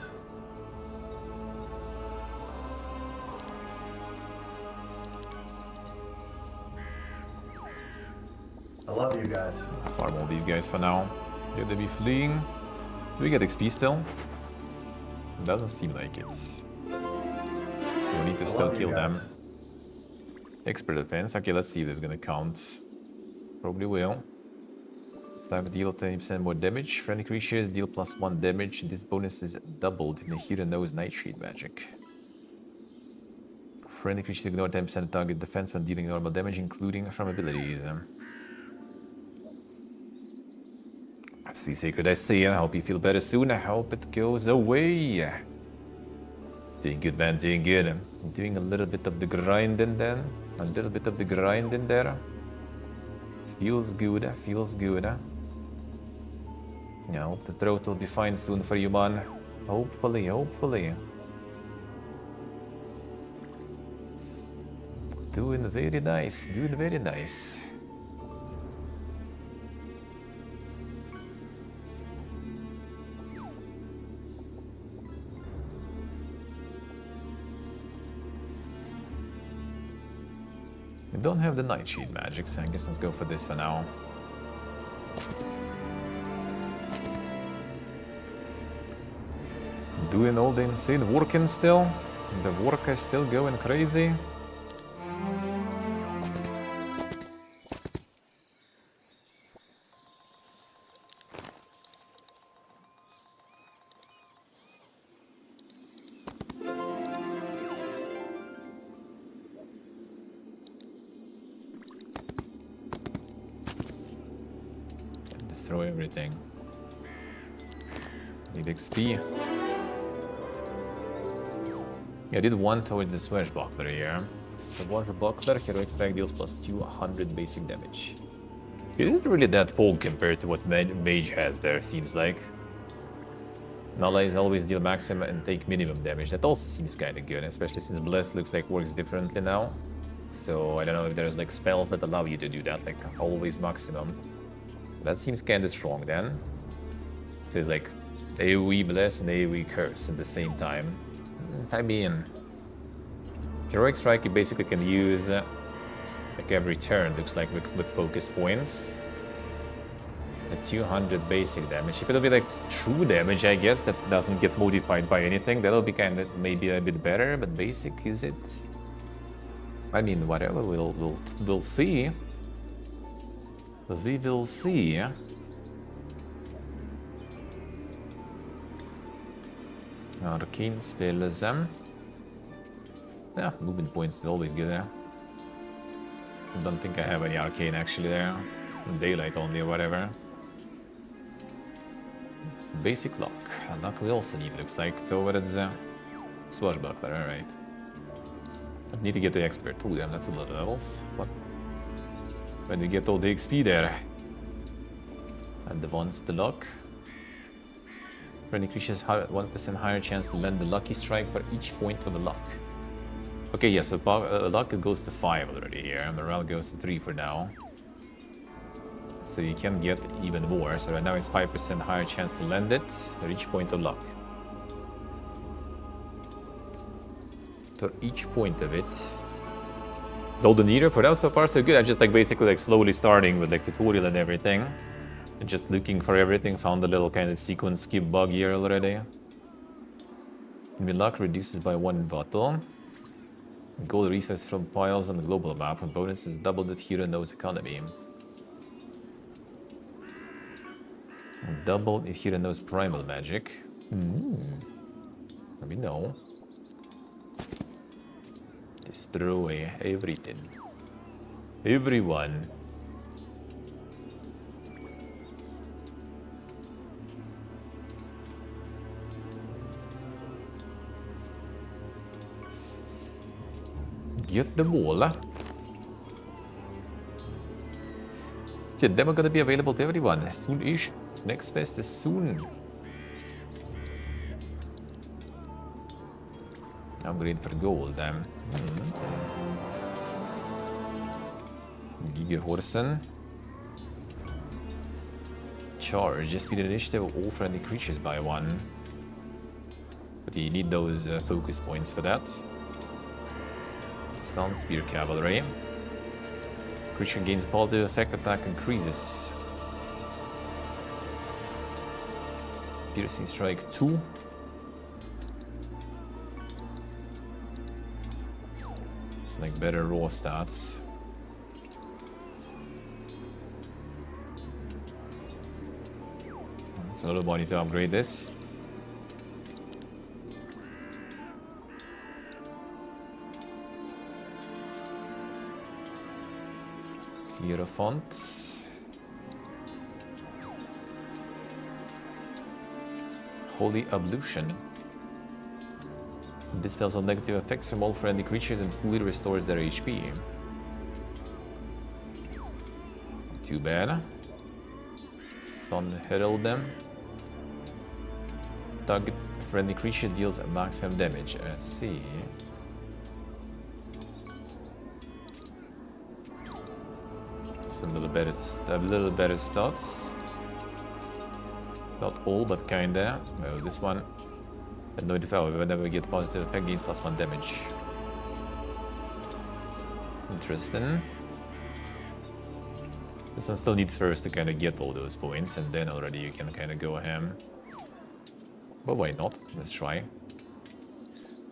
I love you guys. Farm all these guys for now. Should they be fleeing? Do we get XP still? Doesn't seem like it. So we need to still love you kill them. guys. Expert defense. Okay, let's see if this is gonna count. Probably will. Attack deal 10% more damage. Friendly creatures deal +1 damage. This bonus is doubled in the Hero Knows Nightshade magic. Friendly creatures ignore 10% target defense when dealing normal damage, including from abilities. See, Sacred, I see. I hope you feel better soon. I hope it goes away. Doing good, man. Doing good. I'm doing a little bit of the grinding then. A little bit of the grinding there. Feels good. Feels good. Yeah, I hope the throat will be fine soon for you, man. Hopefully, hopefully. Doing very nice. Doing very nice. I don't have the Nightshade magic, so I guess let's go for this for now. Doing all the insane working still. The work is still going crazy. Destroy everything. Need XP. Yeah, I did one towards the Swashbuckler here. Swashbuckler, heroic strike deals +200 basic damage. It isn't really that poor compared to what Mage has there, seems like. Allies always deal maximum and take minimum damage. That also seems kinda good, especially since Bless looks like works differently now. So I don't know if there's like spells that allow you to do that, like always maximum. That seems kinda strong then. So it's like AoE Bless and AoE Curse at the same time. I mean, Heroic Strike you basically can use like every turn, looks like with focus points. The 200 basic damage. If it'll be like true damage, I guess, that doesn't get modified by anything, that'll be kind of maybe a bit better, but basic, is it? I mean, whatever, we'll see. We will see. Arcane spells. Yeah, movement points is always good there. I don't think I have any arcane actually there. Daylight only or whatever. Basic luck. Luck we also need, looks like, towards Swashbuckler, alright. I need to get the expert. Oh damn, that's a lot of levels. What? When you get all the XP there. And the ones, the luck. Friendly creatures have 1% higher chance to land the lucky strike for each point of the luck. Okay, yes, so luck goes to 5 already here. Morale goes to 3 for now. So you can get even more. So right now it's 5% higher chance to land it for each point of luck. For each point of it. Zolden Eater, for that so far so good. I just like basically like slowly starting with like tutorial and everything. And just looking for everything. Found a little kind of sequence skip bug here already. Enemy luck reduces by 1 bottle. Gold resource from piles on the global map. And bonus is doubled at Hero Knows economy. Doubled if Hero Knows primal magic. Let me know. Destroy everything. Everyone. Get the wall. The demo gonna be available to everyone soon-ish. Next fest is soon. Upgrade for gold. Giga Horsen. Charge. Just speed initiative of all friendly creatures by 1. But you need those focus points for that. Sun Spear Cavalry. Creature gains positive effect, attack increases. Piercing Strike 2. It's like better raw stats. It's a little body to upgrade this. Hierophant. Holy Ablution. Dispels all negative effects from all friendly creatures and fully restores their HP. Too bad. Sun Herald them. Target friendly creature deals maximum damage. I see. A little better stats. Not all, but kinda. No, this one. And notify whenever we get positive effect gains +1 damage. Interesting. This one still needs first to kind of get all those points, and then already you can kind of go ham. But why not? Let's try.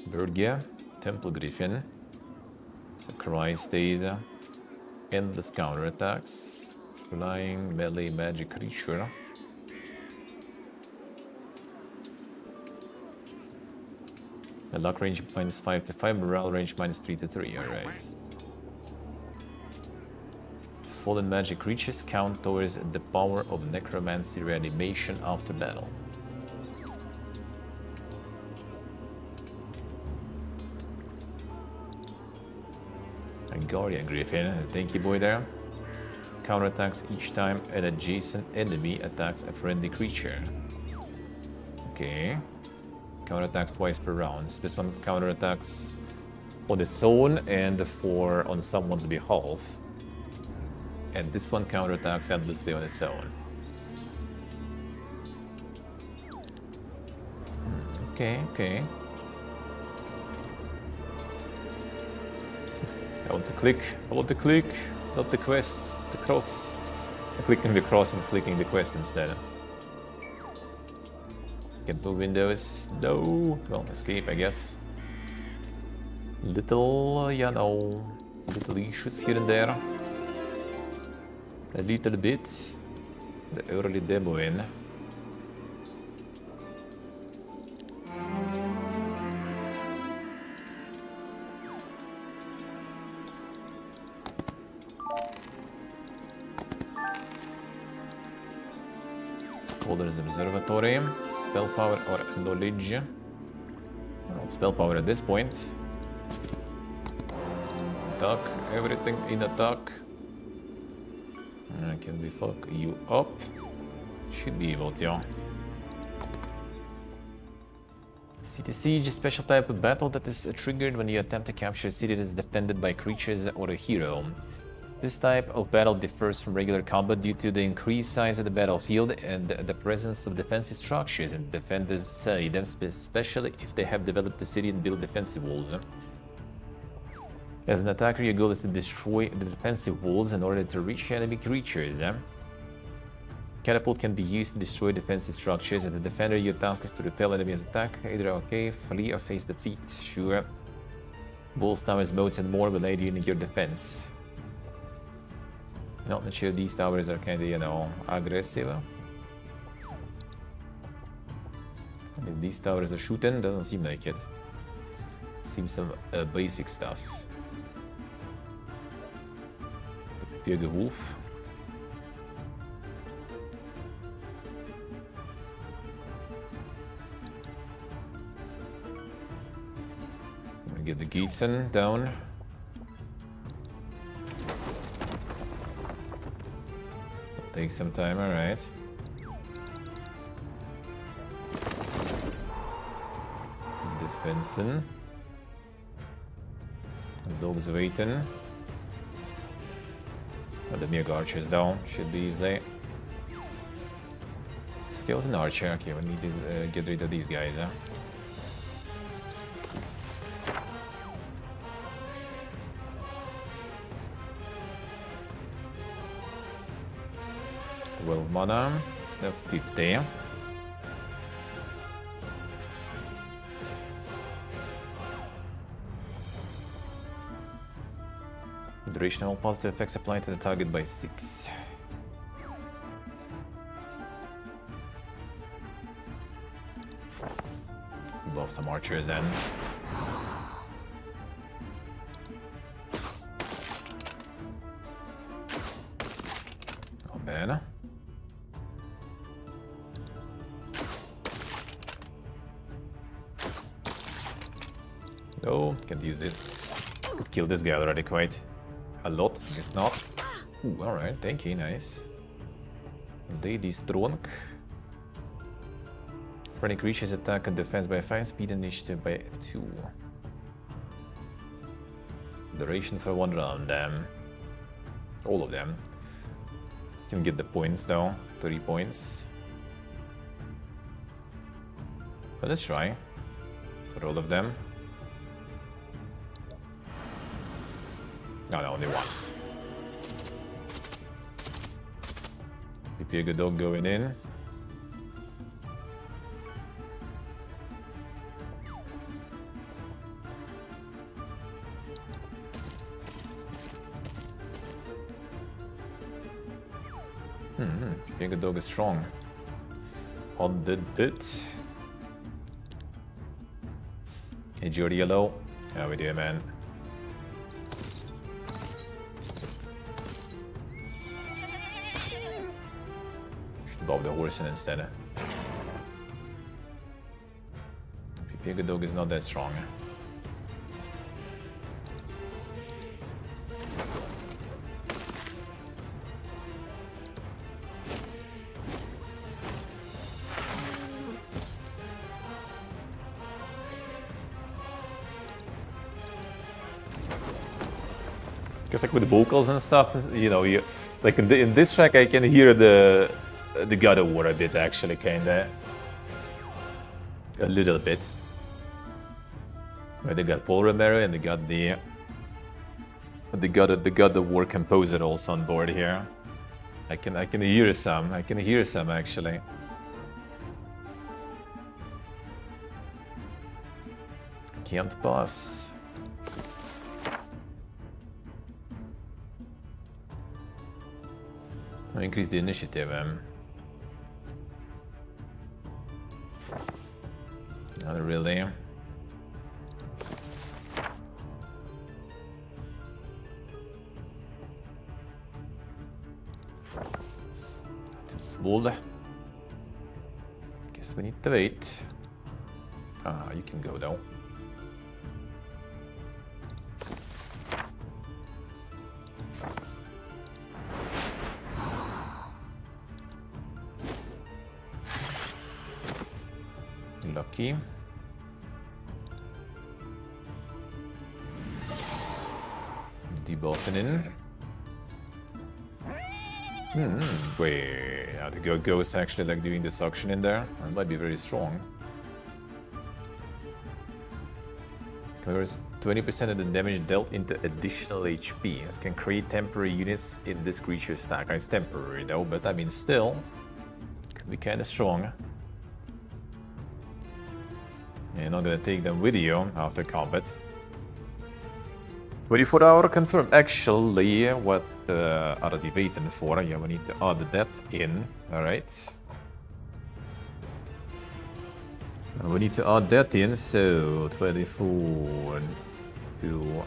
Bird Gear, Temple Griffin. Sakurai stays. Endless counterattacks. Flying melee magic creature. The luck range -5 to 5, morale range -3 to 3, alright. Fallen magic creatures count towards the power of necromancy reanimation after battle. A Guardian Griffin, thank you boy there. Counterattacks each time an adjacent enemy attacks a friendly creature. Okay. Counterattacks twice per round. This one counterattacks on its own and on someone's behalf. And this one counterattacks endlessly on its own. Okay, okay. I want to click, not the quest, the cross. I'm clicking the cross and clicking the quest instead. Can't move windows. No. Well, escape, I guess. Little issues here and there. A little bit. The early demo in. Beholder's Observatory. Spell power or knowledge. Well, spell power at this point. Attack, everything in attack. Can we fuck you up? Should be able to. City Siege, a special type of battle that is triggered when you attempt to capture a city that is defended by creatures or a hero. This type of battle differs from regular combat due to the increased size of the battlefield and the presence of defensive structures in the defender's side, especially if they have developed the city and built defensive walls. As an attacker, your goal is to destroy the defensive walls in order to reach enemy creatures. Catapult can be used to destroy defensive structures. As a defender, your task is to repel enemies' attack. Either flee or face defeat. Sure. Walls, towers, moats, and more will aid you in your defense. Not sure these towers are kind of, you know, aggressive. And if these towers are shooting, doesn't seem like it. Seems some basic stuff. Big wolf. Get the Geetson down. Take some time, alright. Defensin. Dogs waiting. Oh, the Mirg Archer's down, should be easy. Skeleton Archer, okay, we need to get rid of these guys, huh? Well, mana, 50. Duration all positive effects applied to the target by 6. Love some archers then. Oh man. Oh, can't use this. Could kill this guy already quite a lot, guess not. Ooh, alright, thank you, nice. Lady Strong. Friendly creatures attack and defense by 5, speed initiative by 2. Duration for 1 round, all of them. Can get the points though, 30 points. But let's try. For all of them. No, only one. PP Dog going in. PP Dog is strong. On the bit. Hey, Jordy, hello. How we doing, man? Bob the horse instead. PP Dog is not that strong. Because like with vocals and stuff, you know, you like in this track I can hear the God of War a bit actually, kinda. A little bit. But they got Paul Romero and they got the God of War composer also on board here. I can hear some. I can hear some actually. Can't pass. I'll increase the initiative. Not really. Small. Guess we need to wait. Ah, you can go though. Lucky. Debuffing in. Wait, now the ghost actually like doing the suction in there. That might be very strong. Covers 20% of the damage dealt into additional HP. This can create temporary units in this creature's stack. It's temporary though, but I mean still could be kind of strong. You're not gonna take them with you after combat. 24-hour confirmed. Actually, what are they waiting for? Yeah, we need to add that in. Alright. We need to add that in, so 24 to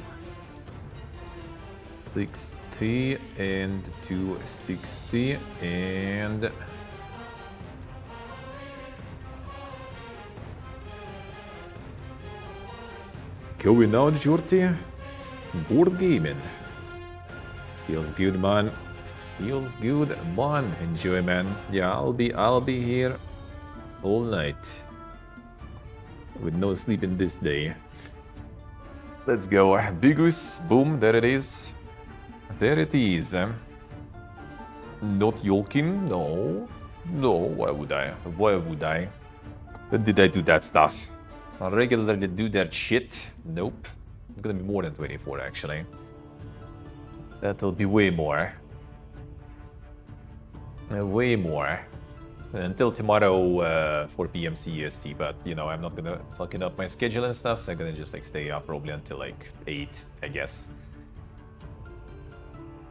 60 and to 60 and going out, Jorty. Board gaming. Feels good, man. Feels good, man. Enjoy, man. Yeah, I'll be here all night. With no sleep in this day. Let's go. Bigus. Boom. There it is. There it is. Not Yolkin. No. No. Why would I? Why would I? When did I do that stuff? I regularly do that shit. Nope. It's gonna be more than 24 actually. That'll be way more. Way more. Until tomorrow 4 p.m. CEST, but you know, I'm not gonna fucking up my schedule and stuff, so I'm gonna just like stay up probably until like 8, I guess.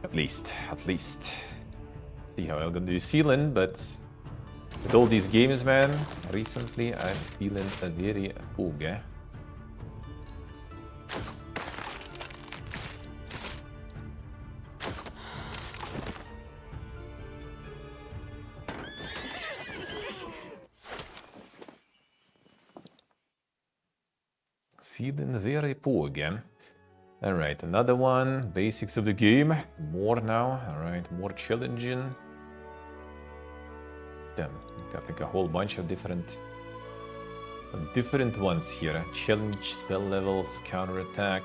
At least. See how I'm gonna be feeling, but with all these games, man, recently I'm feeling very poog. Feeling very poor again. Alright, another one. Basics of the game. More now. Alright, more challenging. Damn, got like a whole bunch of different ones here. Challenge, spell levels, counterattack,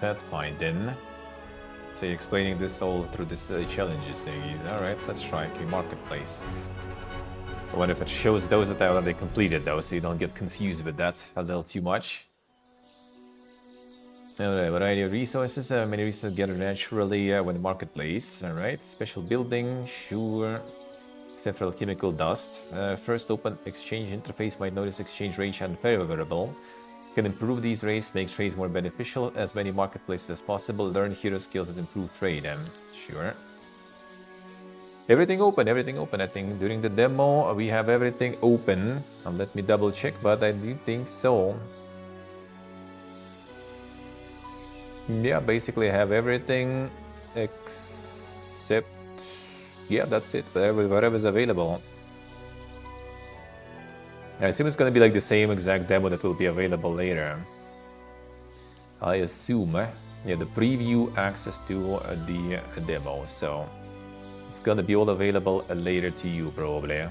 pathfinding. So you're explaining this all through this challenges thingies. Alright, let's try a marketplace. I wonder if it shows those that I already completed though, so you don't get confused with that a little too much. Alright, variety of resources. Many resources get naturally when the marketplace. Alright, special building, sure. Several chemical dust. First open exchange interface might notice exchange range unfavorable. Can improve these rates, make trades more beneficial. As many marketplaces as possible. Learn hero skills that improve trade. Sure. Everything open. I think during the demo we have everything open. Let me double check, but I do think so. Yeah, basically I have everything except... yeah, that's it, whatever's available. I assume it's gonna be like the same exact demo that will be available later. I assume, yeah, the preview access to the demo, so... it's gonna be all available later to you, probably.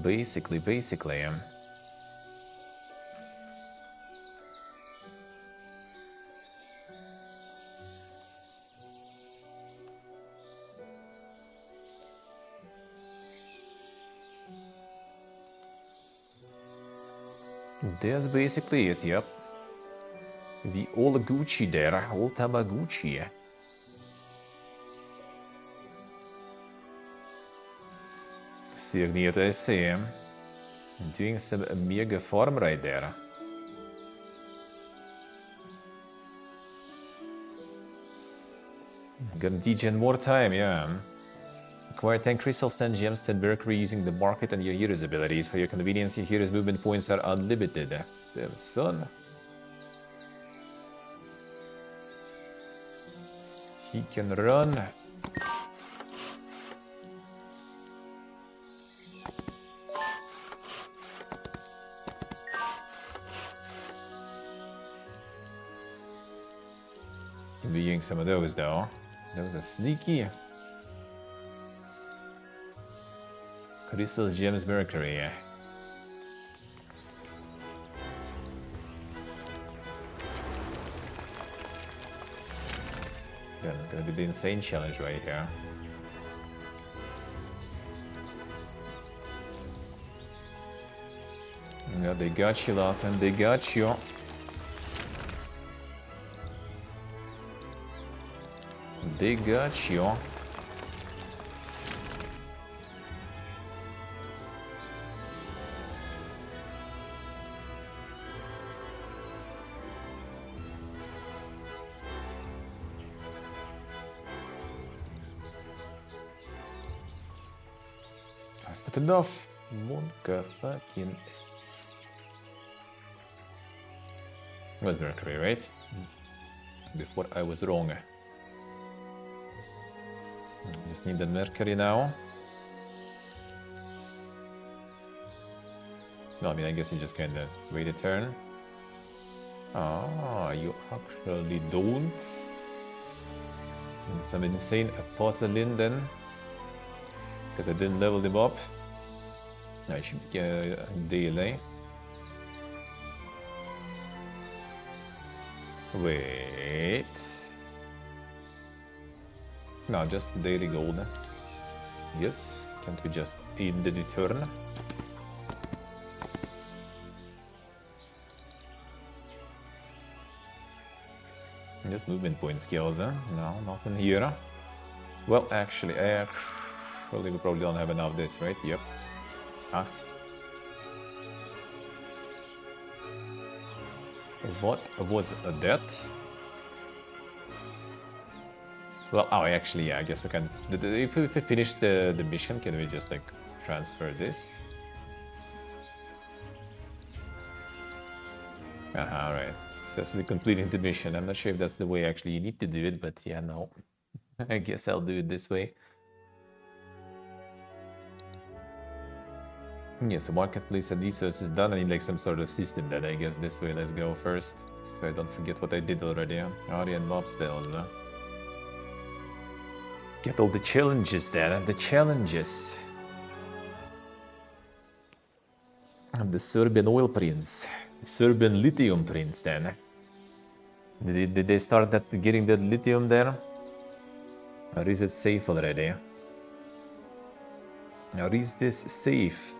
Basically. That's basically it, yep. The old Gucci there, old Tamaguchi. Ser neat, I see. Doing some mega farm right there. Gonna degen more time, yeah. Acquire 10 crystals, 10 gems, 10 mercury using the market and your hero's abilities. For your convenience, your hero's movement points are unlimited. Damn son. He can run. Being some of those though. Those are sneaky. Crystals, gems, mercury. Yeah, gonna be the insane challenge right here. Yeah, they got you, Lawton. They got you. They got you. That's not enough. Monka fucking ace. It was Mercury, right? Before I was wrong. Just need the Mercury now. No, I mean, I guess you just kinda wait a turn. Ah, you actually don't. And some insane Apostolin then. Because I didn't level him up. I should get a delay. Wait. No, just daily gold. Yes, can't we just end the turn? Just movement point skills, huh? No, nothing here. Well, actually, we probably don't have enough of this, right? Yep. Huh? What was that? Well, oh, actually, yeah, I guess we can... If we finish the mission, can we just, like, transfer this? Alright, successfully completing the mission. I'm not sure if that's the way actually you need to do it, but yeah, no. I guess I'll do it this way. Yeah, so marketplace and resources done. I need like some sort of system that I guess this way. Let's go first, so I don't forget what I did already. Aryan mob spells, huh? Get all the challenges there, the challenges. And the Serbian oil prince, the Serbian lithium prince then. Did they start getting that lithium there? Or is it safe already? Or is this safe?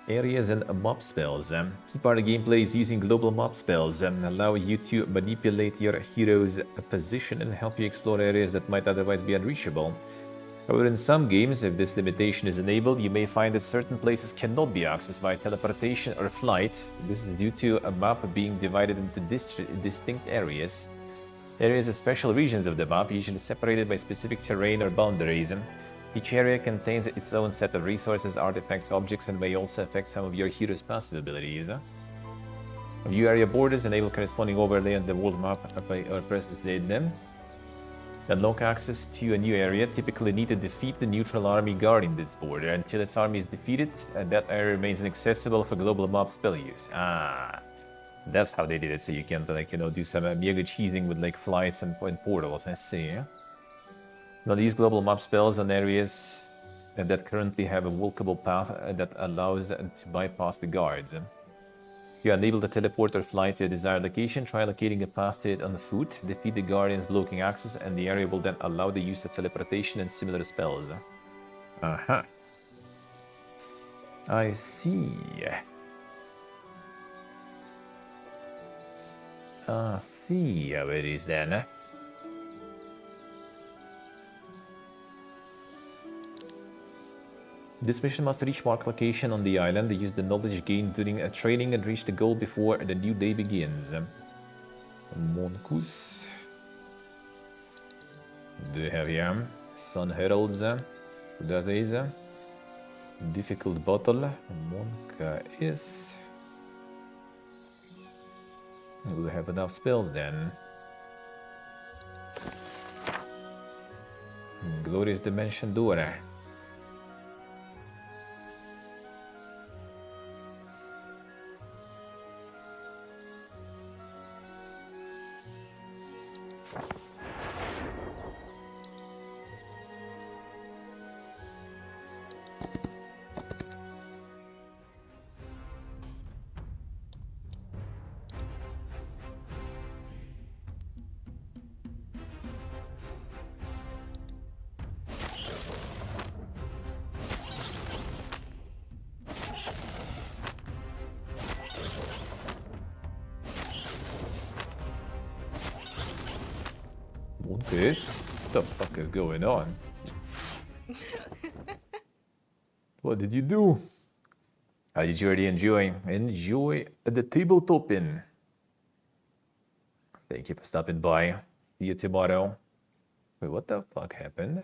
Areas and mob spells. Key part of the gameplay is using global mob spells and allow you to manipulate your hero's position and help you explore areas that might otherwise be unreachable. However, in some games, if this limitation is enabled, you may find that certain places cannot be accessed via teleportation or flight. This is due to a map being divided into distinct areas. Areas are special regions of the map, usually separated by specific terrain or boundaries. Each area contains its own set of resources, artifacts, objects, and may also affect some of your hero's passive abilities. View area borders, enable corresponding overlay on the world map or press Z them. Unlock access to a new area, typically need to defeat the neutral army guarding this border. Until its army is defeated, that area remains inaccessible for global mob spell use. Ah, that's how they did it, so you can, like, you know, do some mega cheesing with, like, flights and portals, I see. Now, these global mob spells on areas that currently have a walkable path that allows to bypass the guards. You are unable to teleport or fly to a desired location, try locating a path to it on foot, defeat the guardians blocking access, and the area will then allow the use of teleportation and similar spells. Aha. I see. I see how it is then. This mission must reach marked location on the island, use the knowledge gained during a training and reach the goal before the new day begins. Monkus. Do you have here? Sun Heralds. Who does this? Difficult battle. Monka is. We'll have enough spells then. glorious dimension door. This? What the fuck is going on? What did you do? How did you already enjoy? Enjoy the tabletop in. Thank you for stopping by. See you tomorrow. Wait, what the fuck happened?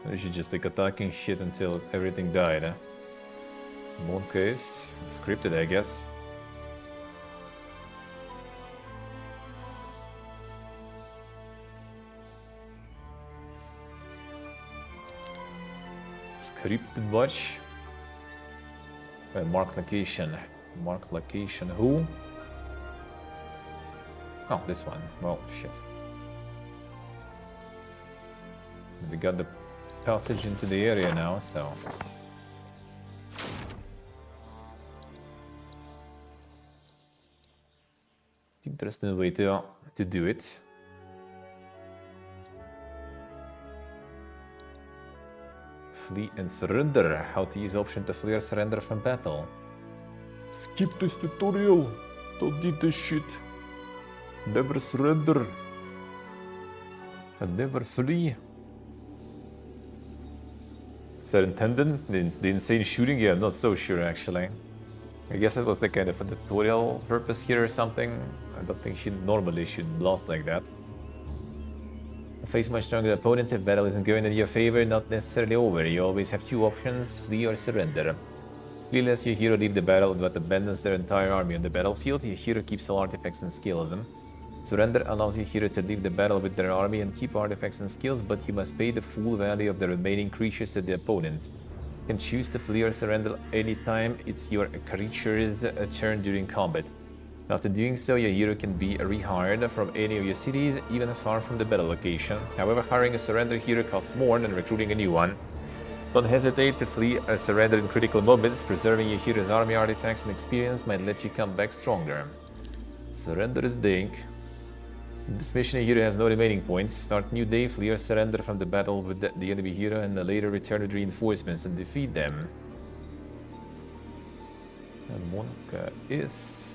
I should just like attacking shit until everything died, huh? Monkey's scripted, I guess. Scripted watch. Mark location. Mark location. Who? Oh, this one. Well, shit. We got the passage into the area now, so. Interesting way to do it. Flee and surrender. How to use option to flee or surrender from battle. Skip this tutorial. Don't do this shit. Never surrender. And never flee. Is that intended? The insane shooting? Yeah, I'm not so sure actually. I guess it was like kind of a tutorial purpose here or something. I don't think she normally should blast like that. Face much stronger opponent if battle isn't going in your favor, not necessarily over. You always have two options, flee or surrender. Flee lets your hero leave the battle but abandons their entire army on the battlefield. Your hero keeps all artifacts and skills. Surrender allows your hero to leave the battle with their army and keep artifacts and skills, but you must pay the full value of the remaining creatures to the opponent. You can choose to flee or surrender anytime it's your creature's turn during combat. After doing so, your hero can be rehired from any of your cities, even far from the battle location. However, hiring a surrender hero costs more than recruiting a new one. Don't hesitate to flee or surrender in critical moments. Preserving your hero's army artifacts and experience might let you come back stronger. Surrender is dink. In this mission, your hero has no remaining points. Start new day, flee or surrender from the battle with the enemy hero, and later return with reinforcements and defeat them. And Monka is...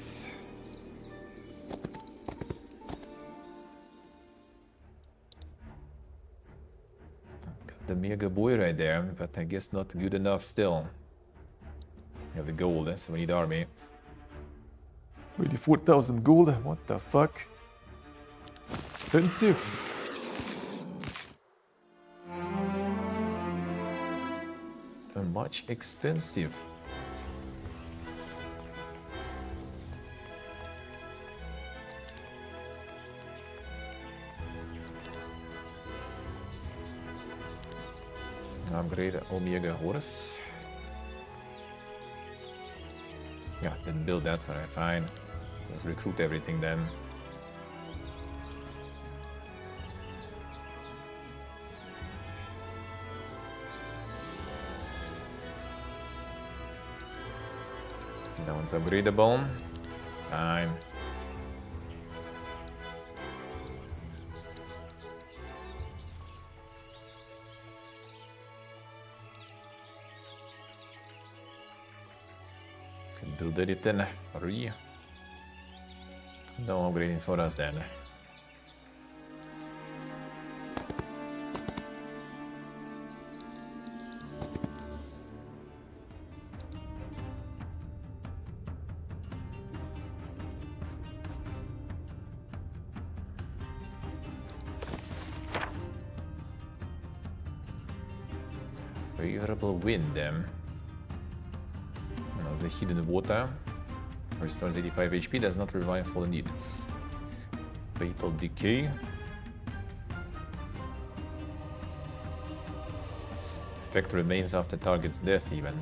the mega boy right there, but I guess not good enough still. You have the gold, so we need army. 24,000 gold? What the fuck? Expensive. Much expensive. Upgrade Omega horse. Yeah, didn't build that, alright, fine. Let's recruit everything then. That one's upgradable. Fine. Build it then. Hurry. No upgrading for us then. Favorable wind then. The hidden water restores 85 HP, does not revive fallen units. Fatal Decay. Effect remains after target's death even.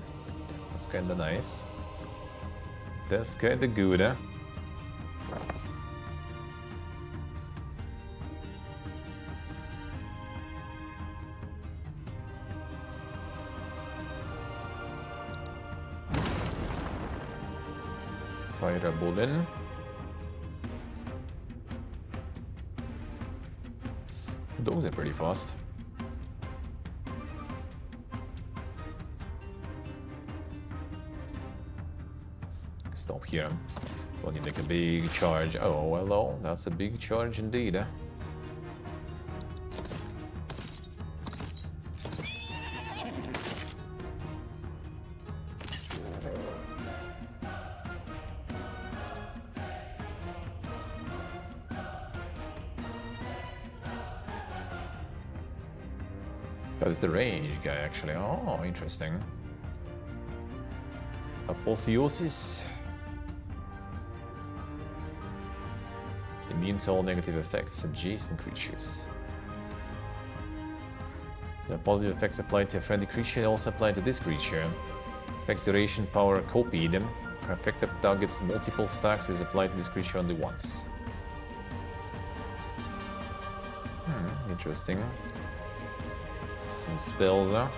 That's kinda nice. That's kinda good, huh? Fire a ball in. Those are pretty fast. Stop here. Well, you make a big charge. Oh, hello. That's a big charge indeed. Huh? That is the range guy, actually. Oh, interesting. Apotheosis. Immune to all negative effects, adjacent creatures. The positive effects applied to a friendly creature also apply to this creature. Effects duration power copied. Affected targets multiple stacks is applied to this creature only once. Interesting. Some spells.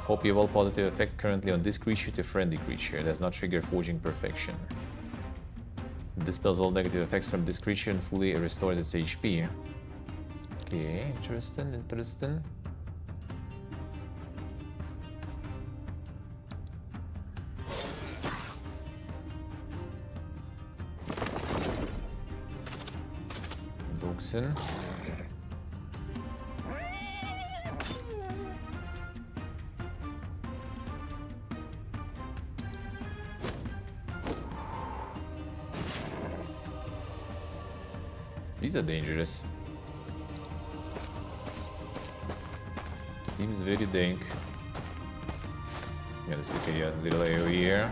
Copy of all positive effect currently on this creature to friendly creature. It does not trigger Forging Perfection. It dispels all negative effects from this creature and fully restores its HP. Okay, interesting. Doxin. These are dangerous. Seems very dank. Yeah, let's look at a little AoE here.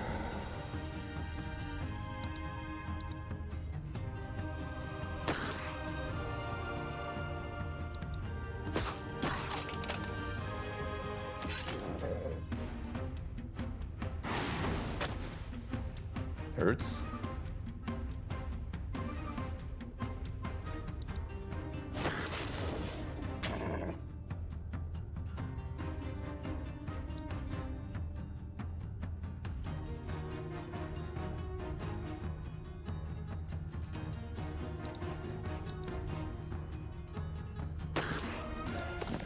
Hurts.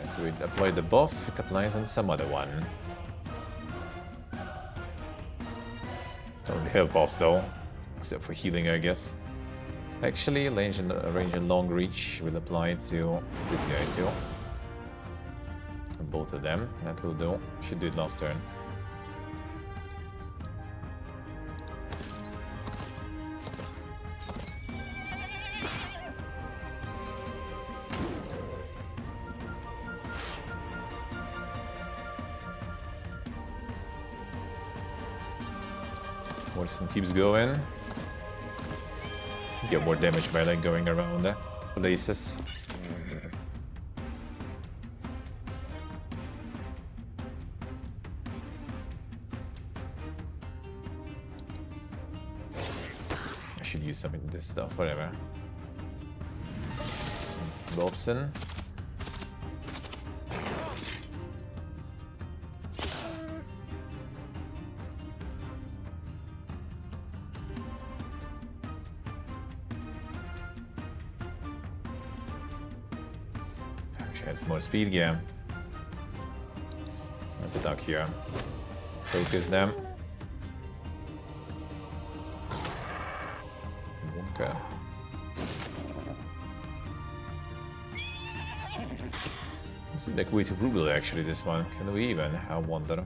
So it applied the buff, it applies on some other one. Don't really have buffs though, except for healing, I guess. Actually, range and long reach will apply to this guy too. Both of them, that will do. Should do it last turn. Watson keeps going. Get more damage by like going around the places. I should use some of this stuff, whatever. Wolfson. Has more speed, yeah. Let's attack here. Focus them. Okay. Seems like way too brutal actually, this one. Can we even? I wonder.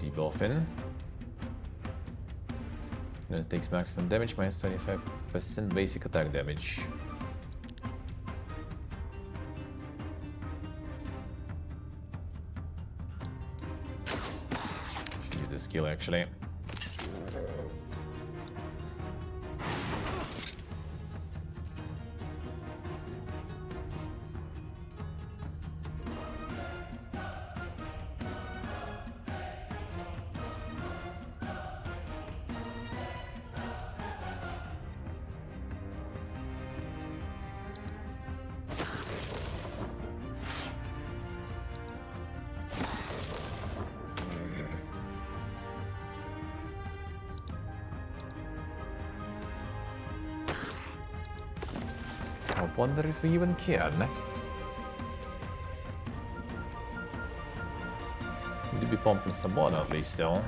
Debuffing. It takes maximum damage, minus 25% basic attack damage. the skill actually. I wonder if we even can. Need to be pumping some water at least though.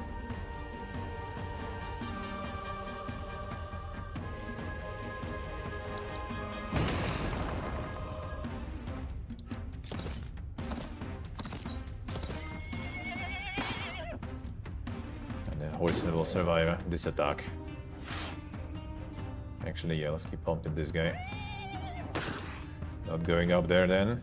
And then Horseman will survive this attack. Actually, yeah, let's keep pumping this guy. Not going up there then.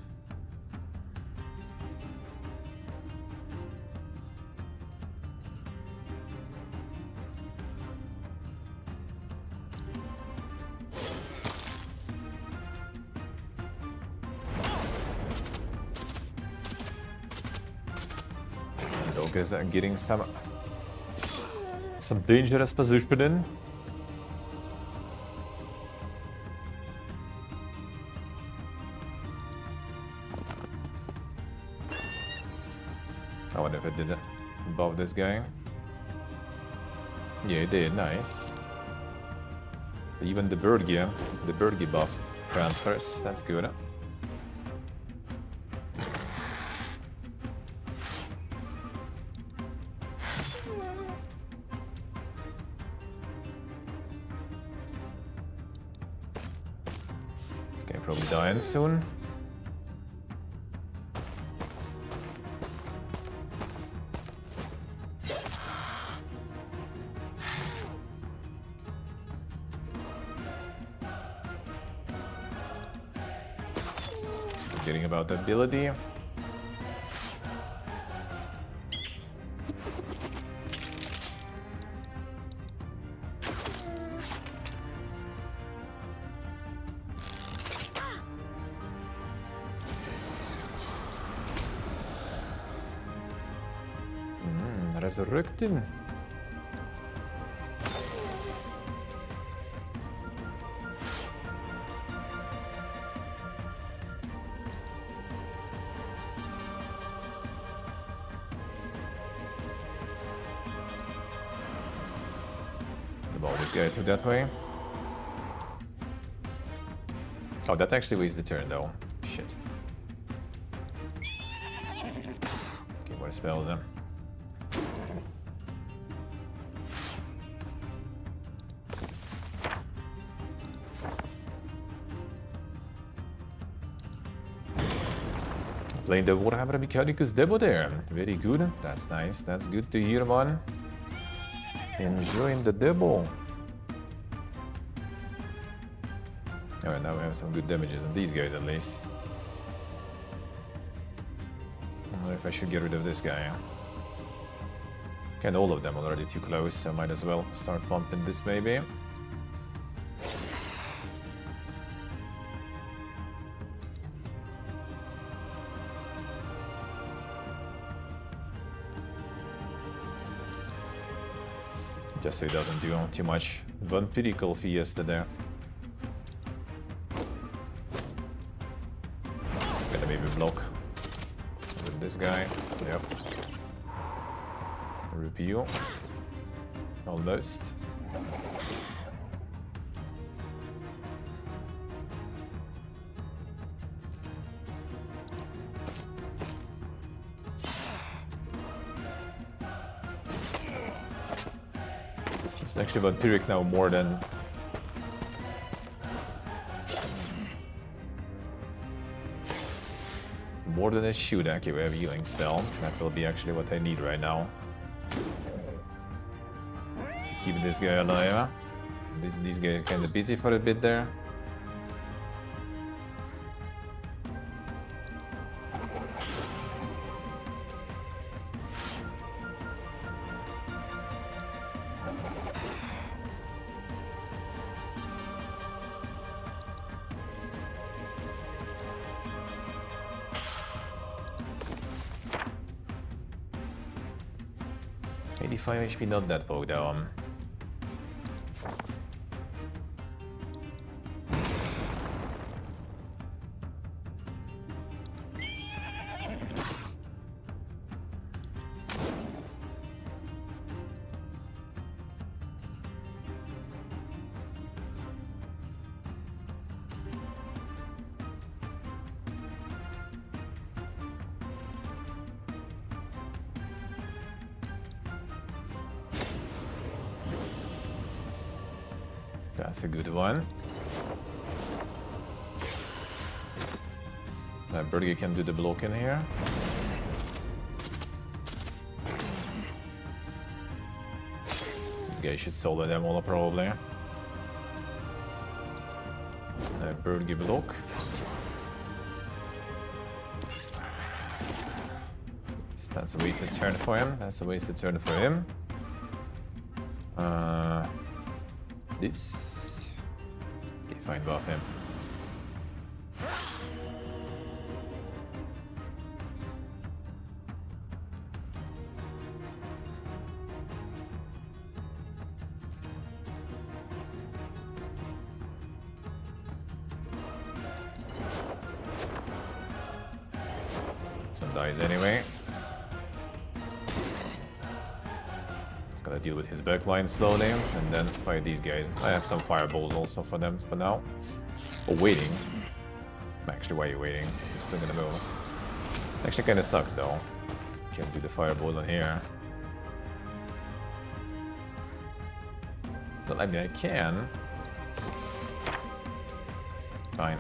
Dog is getting some dangerous positioning. I wonder if it did it above this guy. Yeah, it did. Nice. So even the birdie buff transfers. That's good. This guy probably dying soon. Forgetting about the ability. Resurrect him. This guy took that way. Oh, that actually wastes the turn though. Shit. Okay, what spells him? Playing the Warhammer Mechanicus demo there. Very good. That's nice. That's good to hear, man. Enjoying the demo. Alright, now we have some good damages on these guys at least. I wonder if I should get rid of this guy. And all of them already too close, so might as well start pumping this maybe. Just so it doesn't do too much vampirical fiesta there. Gonna maybe block with this guy. Yep. Repeal. Almost. It's actually vampiric now more than a shoot. Okay, we have a healing spell. That will be actually what I need right now to keep this guy alive. This guy is kind of busy for a bit there. 85 HP, not that poke though. That's a good one. Birdie can do the block in here. Okay, should solo them all probably. Birdie block. That's a wasted turn for him. That's a wasted turn for him. This. Okay, fine, buff him. Some dies anyway. Gotta deal with his backline slowly and then fight these guys. I have some fireballs also for them for now. Oh, waiting. Actually, why are you waiting? You're still gonna move. Actually, kinda sucks though. Can't do the fireball on here. But I mean, I can. Fine.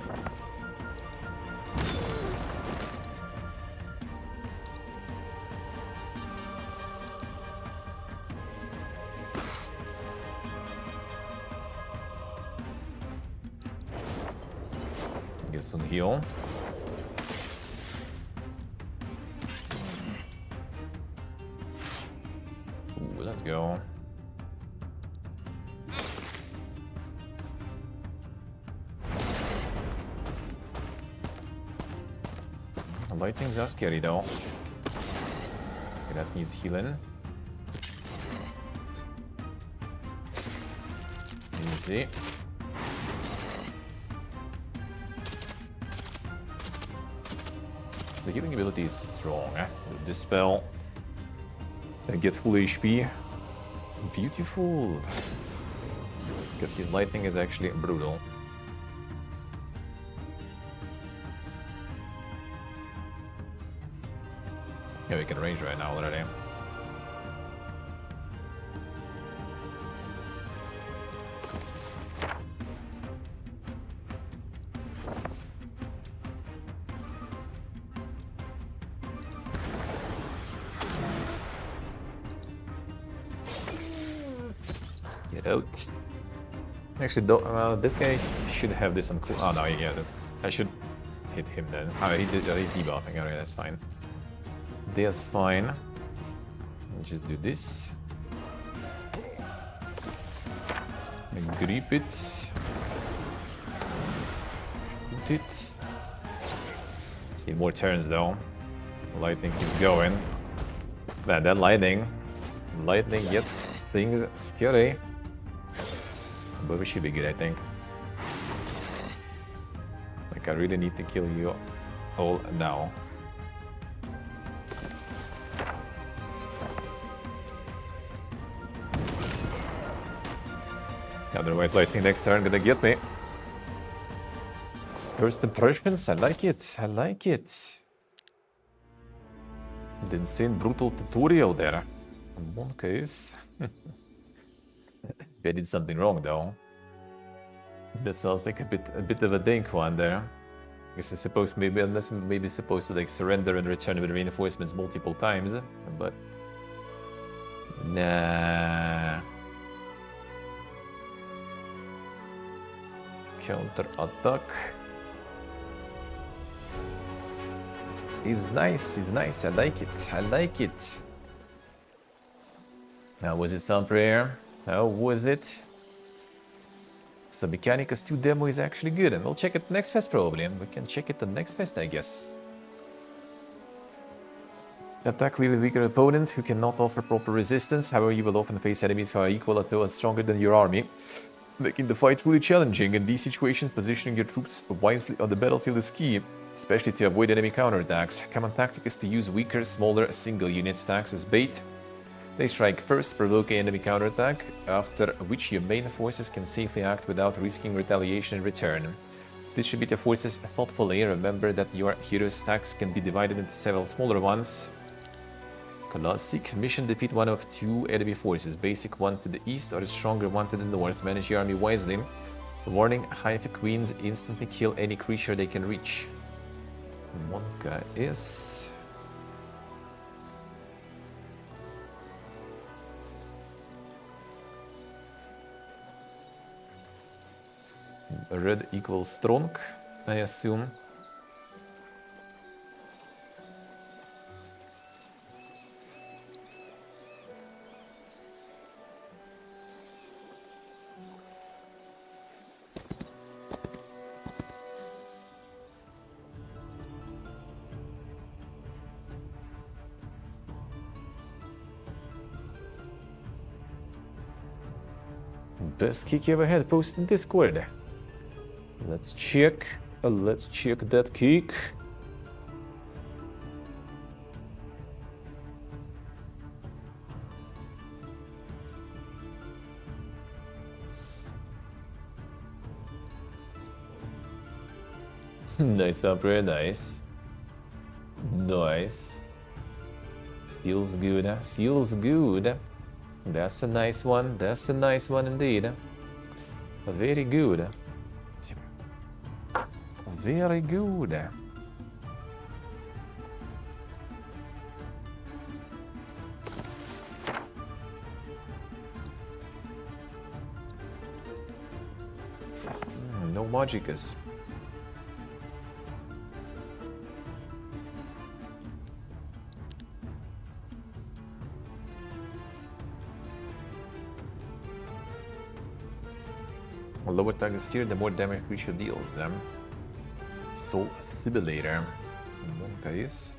Get some heal. Ooh, let's go. The lightnings are scary though. Okay, that needs healing. Easy. The healing ability is strong, eh? With this spell. And get full HP. Beautiful. Because his lightning is actually brutal. Yeah, we can range right now already. Get out. Actually, this guy should have this on cool. Oh no, yeah, I should hit him then. Oh, he did. He's debuffing. Alright, that's fine. That's fine. Just do this. And grip it. Shoot it. See more turns though. Lightning keeps going. Man, that lightning gets things scary. But we should be good, I think. Like, I really need to kill you all now. Otherwise, lightning next turn gonna get me. First impressions, I like it. I like it. The insane brutal tutorial there. In one case. I did something wrong though. That sounds like a bit of a dink one there. I guess it's supposed maybe supposed to like surrender and return with reinforcements multiple times, but nah. Counter attack is nice. I like it. Now, was it some prayer? How was it? So Mechanicus 2 demo is actually good, and we'll check it next fest probably, and we can check it the next fest, I guess. Attack clearly weaker opponent who cannot offer proper resistance. However, you will often face enemies who are equal or stronger than your army, making the fight truly challenging. In these situations, positioning your troops wisely on the battlefield is key, especially to avoid enemy counterattacks. Common tactic is to use weaker, smaller single-unit stacks as bait. They strike first, provoking enemy counterattack, after which your main forces can safely act without risking retaliation in return. Distribute your forces thoughtfully. Remember that your hero stacks can be divided into several smaller ones. Classic mission: defeat one of two enemy forces, basic one to the east or a stronger one to the north. Manage your army wisely. Warning: Hive Queens instantly kill any creature they can reach. Monka is... red equals strong, I assume. Best kick you ever had, post in Discord. Let's check that kick. Nice up, very nice. Nice. Feels good, feels good. That's a nice one, that's a nice one indeed. Very good. Very good. No magicus. The lower target is steered, the more damage creature deals them. Soul Assimilator. Guys.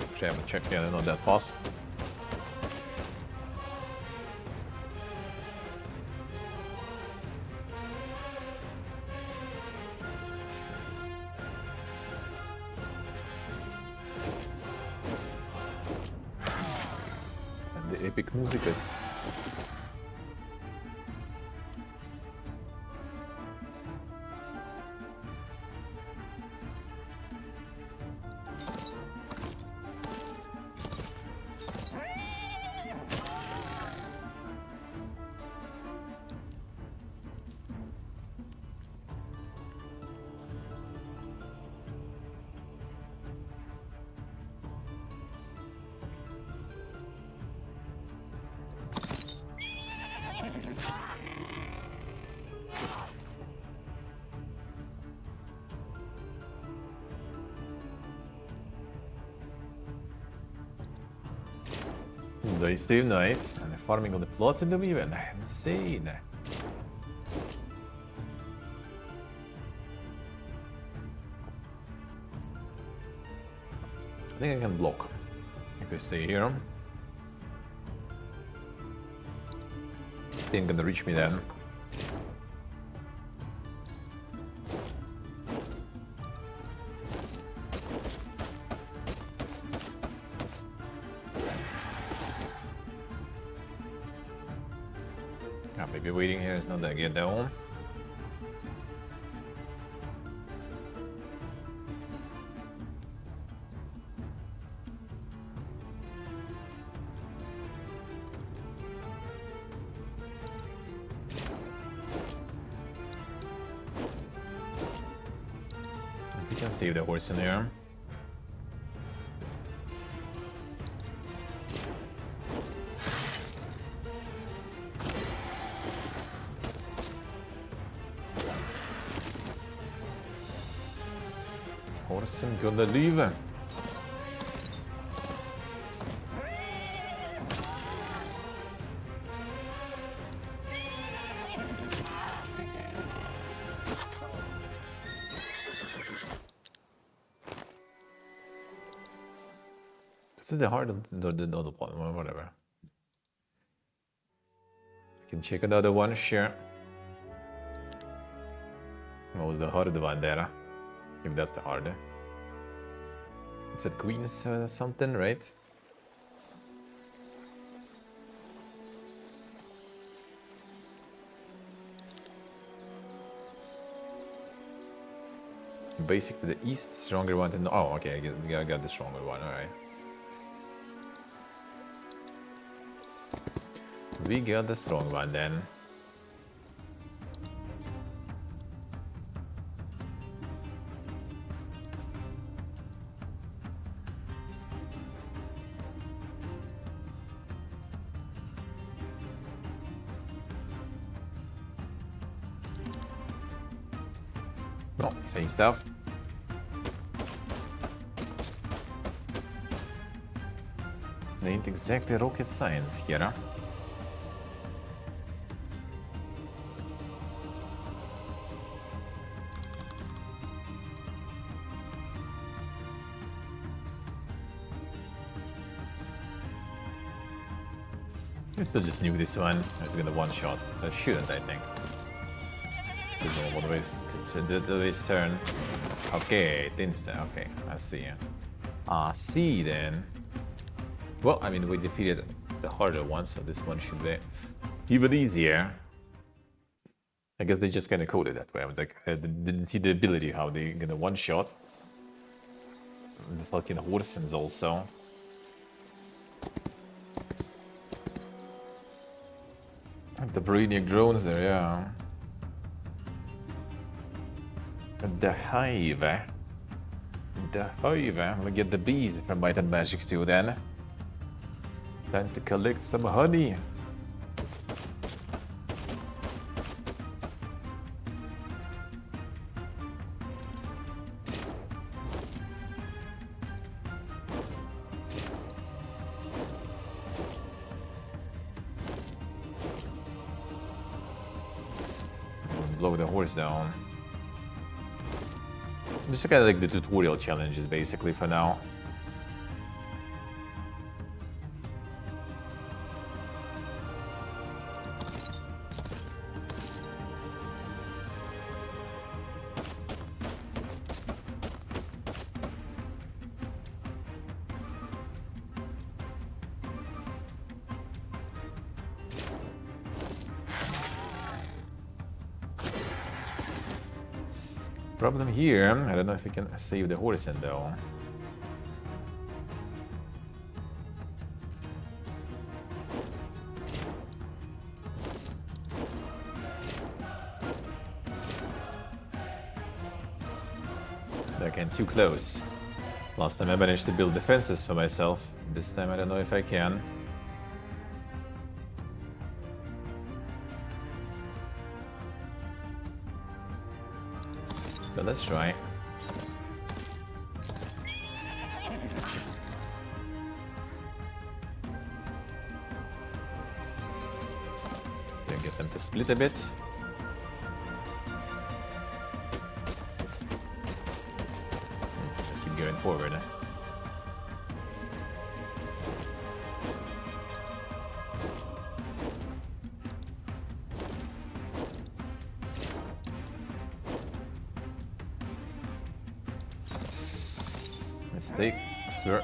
Actually, I haven't checked yet, not that fast. Epic Musicus. They stay nice, and the farming on the platinum even. Insane. I think I can block if I stay here. They ain't gonna reach me then. Maybe waiting here is not that good though. We can save the horse in there. Horsen gonna leave. This is the hard the other one, or whatever. I can check another one, sure. What was the hard one there? If that's the hard. It's at Queen's something, right? Basic to the east, stronger one to the... Oh, okay, I got the stronger one, alright. We got the strong one then. Oh, same stuff. Ain't exactly rocket science here, huh? I still just nuke this one. It's gonna one shot. I shouldn't, I think. The normal ways the ways turn. Okay, it insta. Okay, I see. I see then. Well, I mean, we defeated the harder one, so this one should be even easier. I guess they just kind of coded that way. I was like, I didn't see the ability how they gonna one shot. The fucking Horsens also. The Brainiac drones there, yeah. The Hive. The Hive. We get the bees from Might and Magic too then. Time to collect some honey. Blow the horse down. Just kind of like the tutorial challenges basically for now. Problem here, I don't know if we can save the horse in though. They're getting too close. Last time I managed to build defenses for myself. This time I don't know if I can. But let's try. Then get them to split a bit. Keep going forward. Mistake, sir.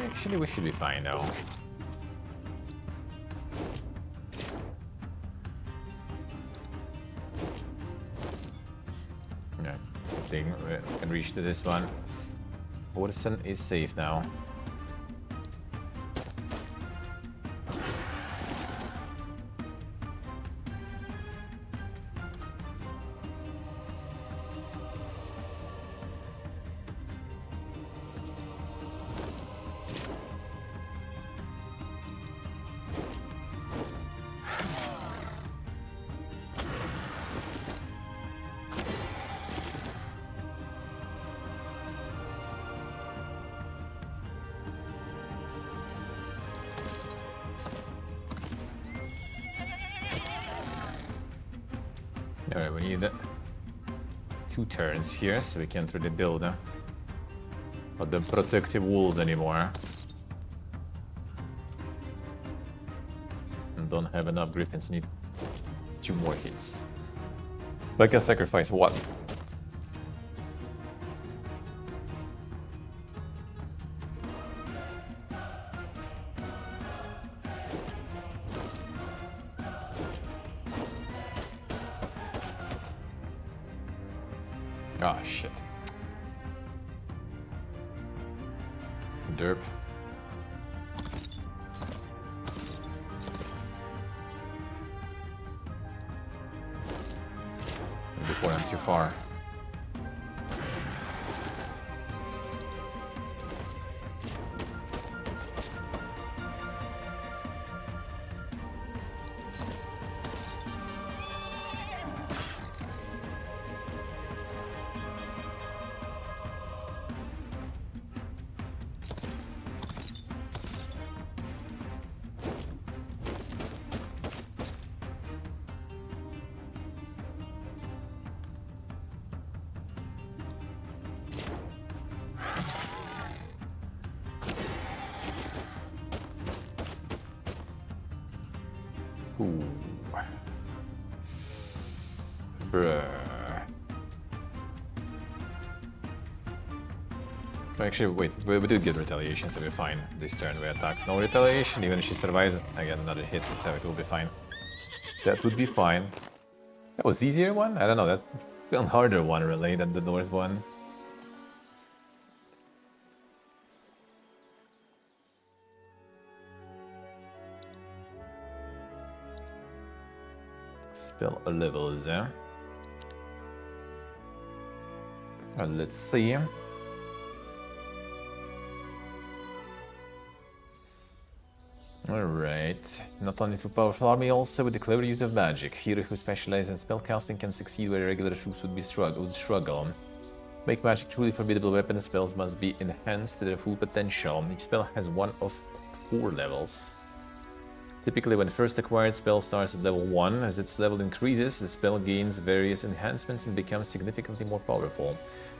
Actually, we should be fine now. Yeah, good thing we can reach to this one. Orson is safe now. Alright, we need 2 turns here so we can't really build the protective walls anymore. don't have enough griffins, need 2 more hits. But I can sacrifice 1. Ah, shit. Derp. Before I'm too far. Ooh. Bruh. Actually, wait, we did get retaliation, so we're fine. This turn we attack. No retaliation, even if she survives, I get another hit, so it will be fine. That would be fine. That was easier one? I don't know, that felt harder one really than the north one. Spell levels, eh? Let's see. Alright. Not only through powerful army, also with the clever use of magic. Hero who specializes in spellcasting can succeed where regular troops would struggle. Make magic truly formidable weapon spells must be enhanced to their full potential. Each spell has one of 4 levels. Typically, when first acquired spell starts at level 1, as its level increases, the spell gains various enhancements and becomes significantly more powerful.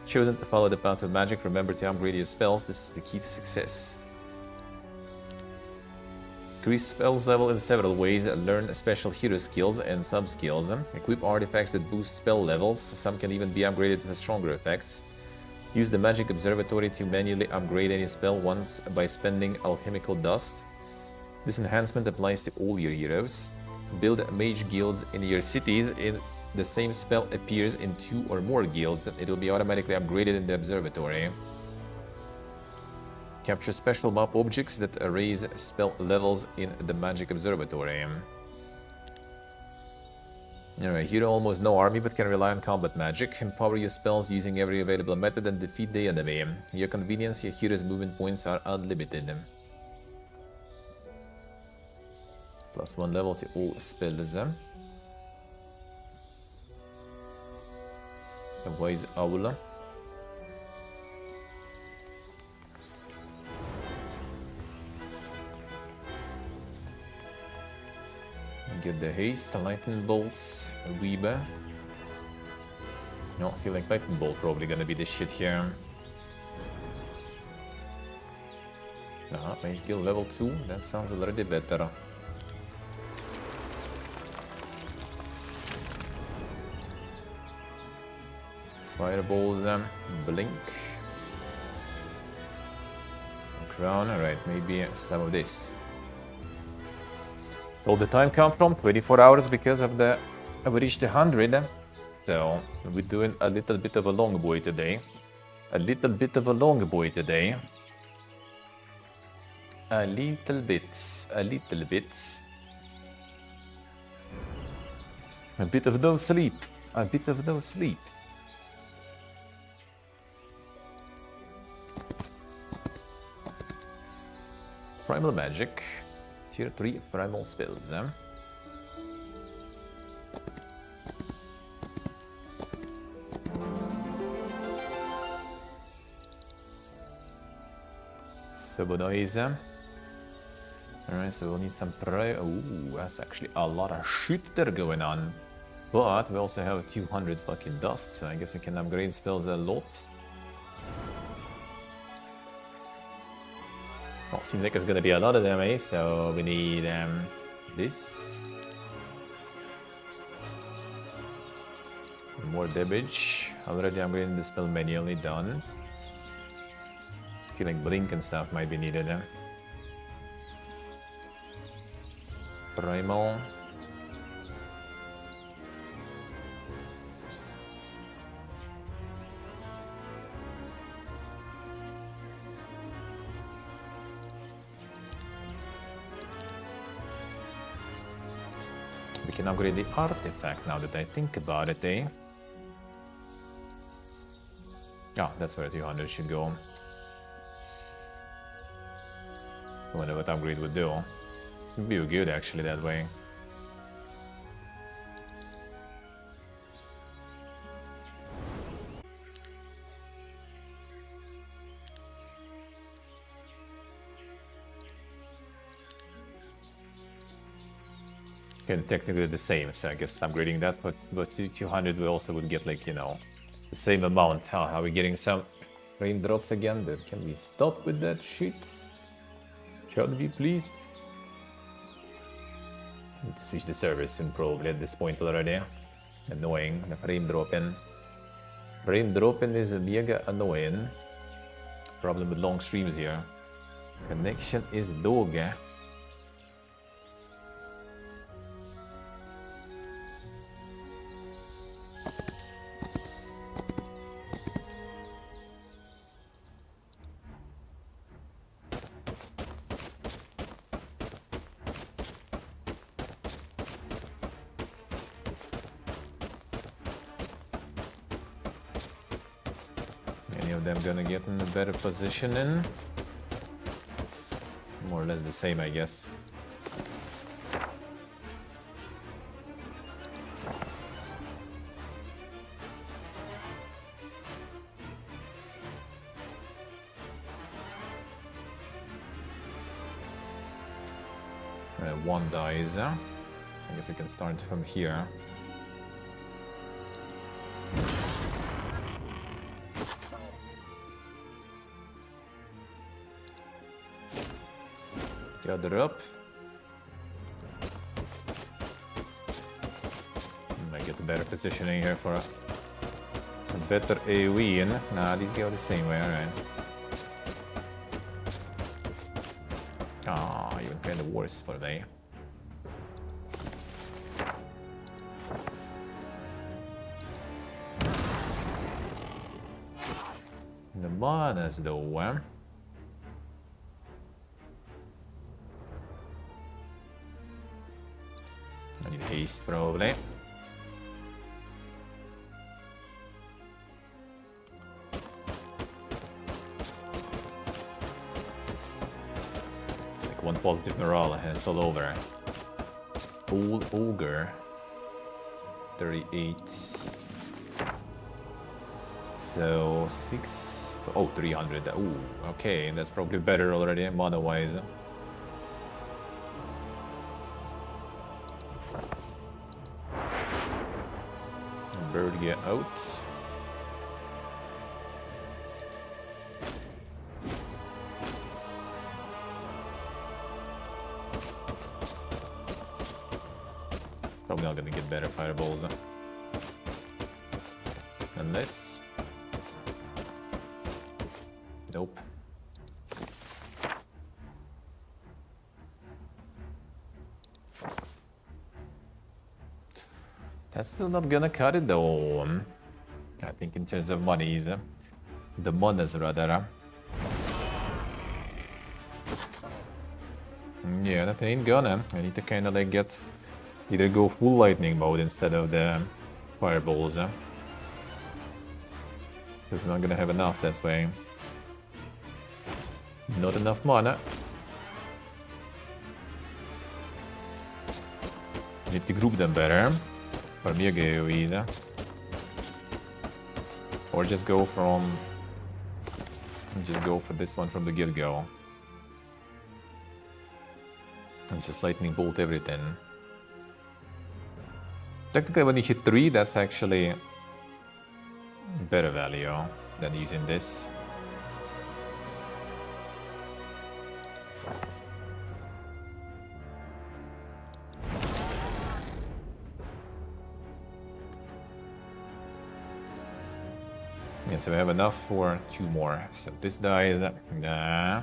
Chosen to follow the path of magic, remember to upgrade your spells, this is the key to success. Increase spells level in several ways, learn special hero skills and sub-skills, equip artifacts that boost spell levels, some can even be upgraded to stronger effects. Use the magic observatory to manually upgrade any spell once by spending alchemical dust. This enhancement applies to all your heroes. Build mage guilds in your cities. If the same spell appears in 2 or more guilds, it will be automatically upgraded in the observatory. Capture special map objects that raise spell levels in the magic observatory. Alright, hero almost no army but can rely on combat magic. Empower your spells using every available method and defeat the enemy. Your convenience, your hero's movement points are unlimited. +1 level to all spells. A wise owl. Get the haste, lightning bolts, Weaver. No, I feel like lightning bolt probably gonna be the shit here. Mage guild level 2, that sounds already better. Fireballs, blink. Crown, alright, maybe some of this. All the time come from 24 hours because of the we reached 100. So we're doing a little bit of a long boy today. A little bit of a long boy today. A little bit. A little bit. A bit of no sleep. A bit of no sleep. Primal magic. Tier 3 primal spells. Subathon. Alright, so we'll need some Ooh, that's actually a lot of shit there going on. But we also have 200 fucking dust, so I guess we can upgrade spells a lot. Well, seems like it's gonna be a lot of them, eh? So we need this. More damage. Already I'm getting the spell manually done. Feel like blink and stuff might be needed. Primal. We can upgrade the artifact now that I think about it, eh? Ah, that's where 200 should go. I wonder what upgrade would do. It'd be good actually that way. Okay, technically the same, so I guess upgrading that, but 200 we also would get like, you know, the same amount. Huh? Are we getting some raindrops again? Then can we stop with that shit? Can we please? Need to switch the server soon probably at this point already. Annoying, the frame dropping. Frame dropping is mega annoying. Problem with long streams here. Connection is dog. Any of them gonna get in a better positioning? More or less the same, I guess. One dies. I guess we can start from here. The other up. Might get a better positioning here for a better AoE in. Nah, these go the same way, alright. Ah, even kind of worse for me. The manas though, I need haste probably. It's like one positive morale and it's all over. Full ogre. 38. So 6. Oh, 300. Ooh, okay, that's probably better already, mana-wise. Bird get out. Probably not gonna get better fireballs. Unless... Nope. That's still not gonna cut it though. I think in terms of monies. The monas rather. Yeah, that ain't gonna. I need to kinda like get... Either go full lightning mode instead of the fireballs. Because I'm not gonna have enough this way. Not enough mana. Need to group them better. For me, AoEs. Or just go from... Just go for this one from the get-go. And just lightning bolt everything. Technically, when you hit 3, that's actually better value than using this. Yeah, so we have enough for 2 more. So this dies. Nah.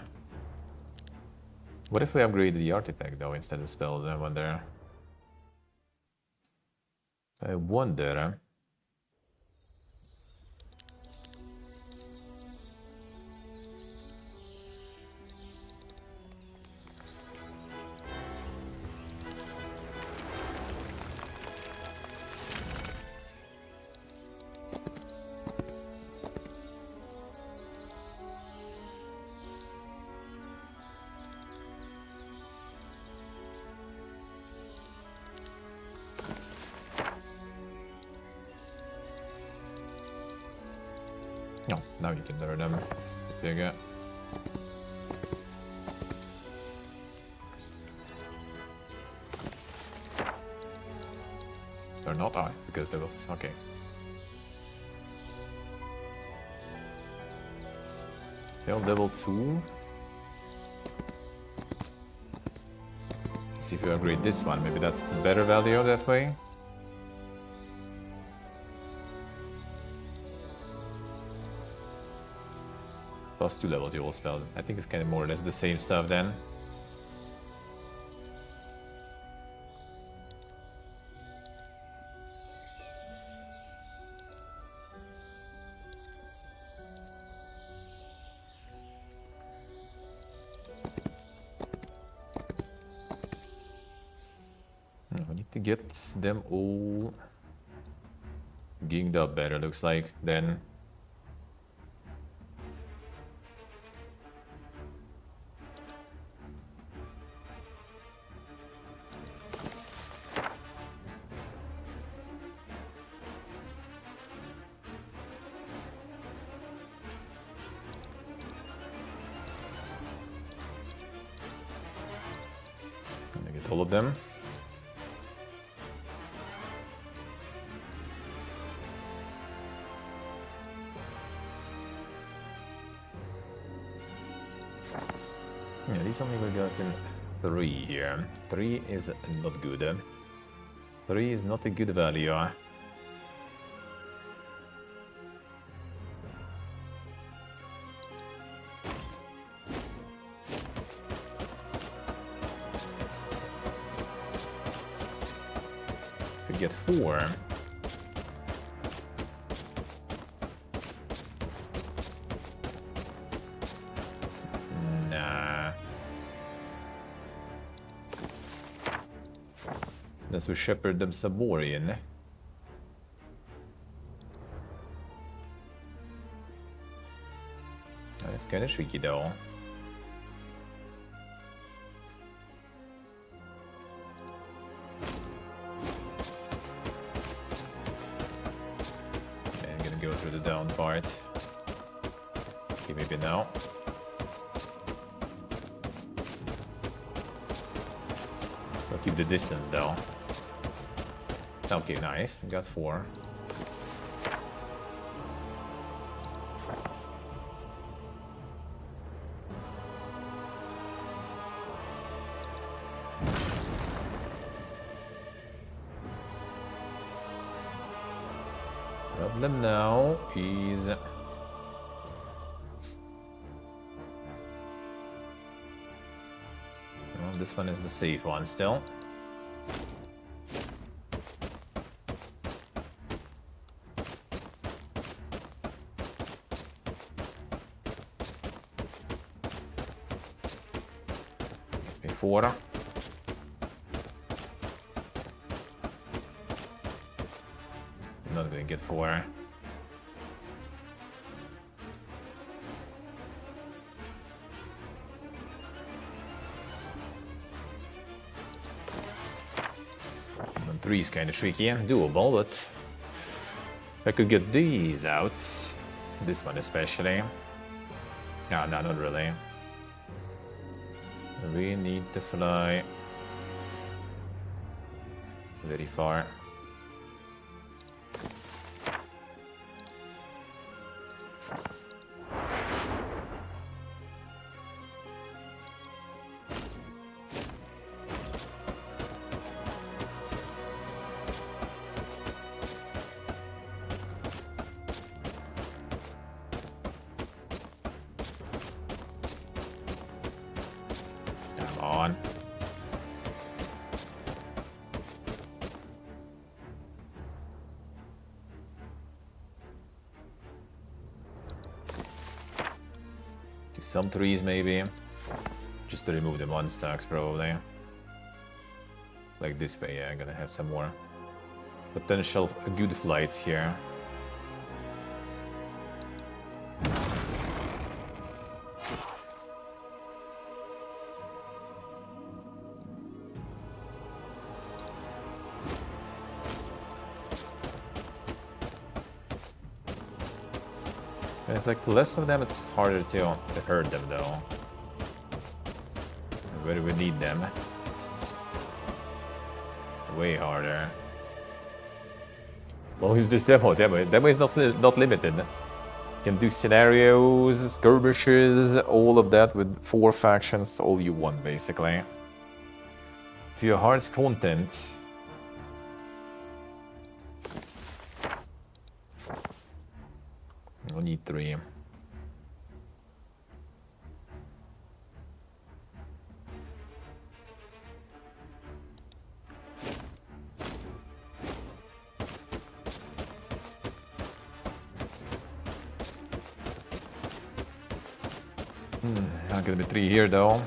What if we upgrade the artifact though instead of spells? I wonder. I wonder. No, now you can lower them. Bigger. Or not I, because there was okay. Well, level 2. See if you upgrade this one, maybe that's better value that way. Plus 2 levels you will spell. I think it's kind of more or less the same stuff then. We need to get them all ginged up better, looks like, then. Gonna get all of them. Yeah, these only will get in 3 here. 3 is not good. 3 is not a good value. If we get 4. Unless we shepherd them Saborian. That's kind of tricky though. Okay, I'm gonna go through the down part. Okay, maybe now. Still keep the distance though. Okay, nice. Got 4. Problem now is well, this one is the safe one still. Before. Not gonna get 4. And 3 is kind of tricky, doable, but if I could get these out, this one especially. No, not really. We need to fly very far. on. Do some trees maybe. Just to remove the one stacks probably. Like this way, yeah, I'm gonna have some more potential good flights here. And it's like less of them, it's harder to hurt them though. Where do we need them? Way harder. Well, who's this demo? Demo is not limited. Can do scenarios, skirmishes, all of that with 4 factions, all you want basically. To your heart's content. We'll need 3. Not gonna be 3 here though.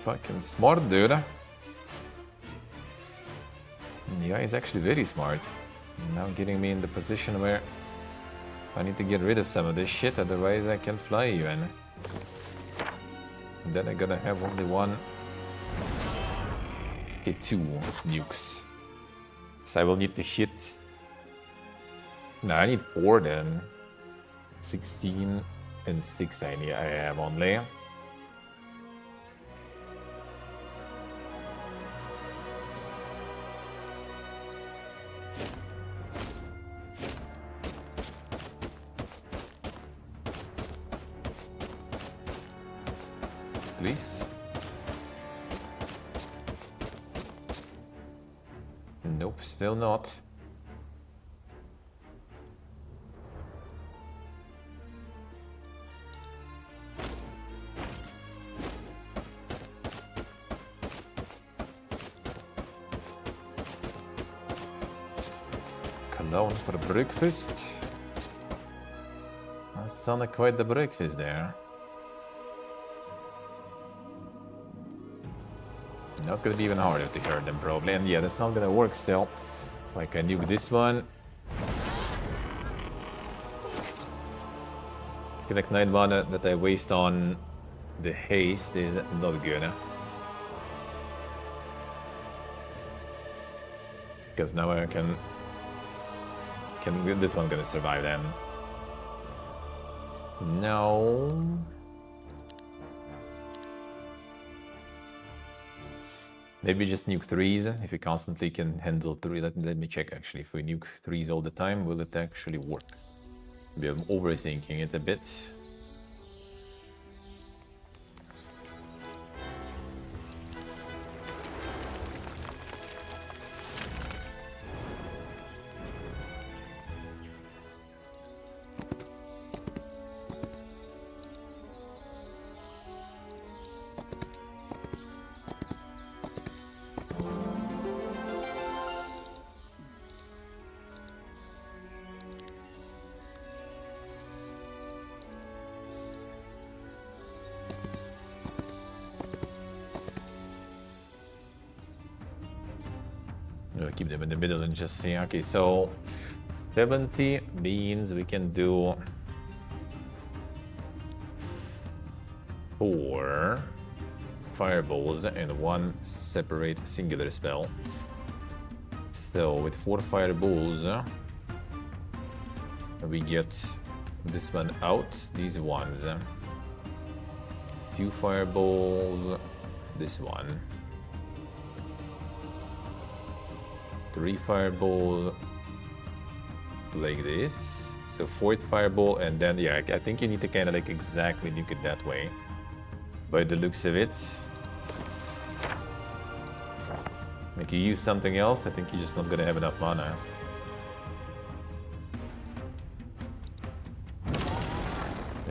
Fucking smart, dude. Yeah, he's actually very smart. Now getting me in the position where I need to get rid of some of this shit, otherwise I can't fly even. And then I'm gonna have only 1. Okay, 2 nukes. So I will need to hit... No, I need 4 then. 16 and 6 I have only. Please. Nope, still not. Cologne for breakfast. That sounded quite the breakfast there. Now it's gonna be even harder to hurt them probably, and yeah, that's not gonna work still. Like I nuke this one. Like 9 mana that I waste on the haste is not good. Because now I can this one gonna survive then? No. Maybe just nuke 3s if we constantly can handle 3. Let me check actually. If we nuke 3s all the time, will it actually work? Maybe I'm overthinking it a bit. We'll keep them in the middle and just see. Okay, so 70 means we can do 4 fireballs and 1 separate singular spell. So with 4 fireballs, we get this one out, these ones. 2 fireballs, this one. 3 fireball like this. So 4th fireball, and then yeah, I think you need to kind of like exactly nuke it that way. By the looks of it. Like you use something else, I think you're just not gonna have enough mana.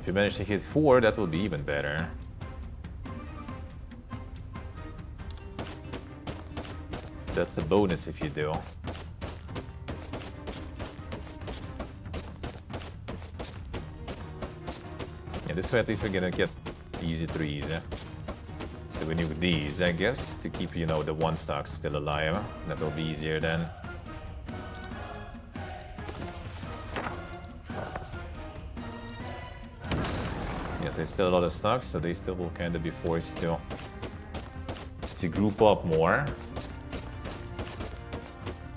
If you manage to hit 4, that will be even better. That's a bonus if you do. Yeah, this way at least we're gonna get easy threes. So we need these, I guess, to keep, you know, the 1 stock still alive. That'll be easier then. Yes, there's still a lot of stocks, so they still will kind of be forced to group up more.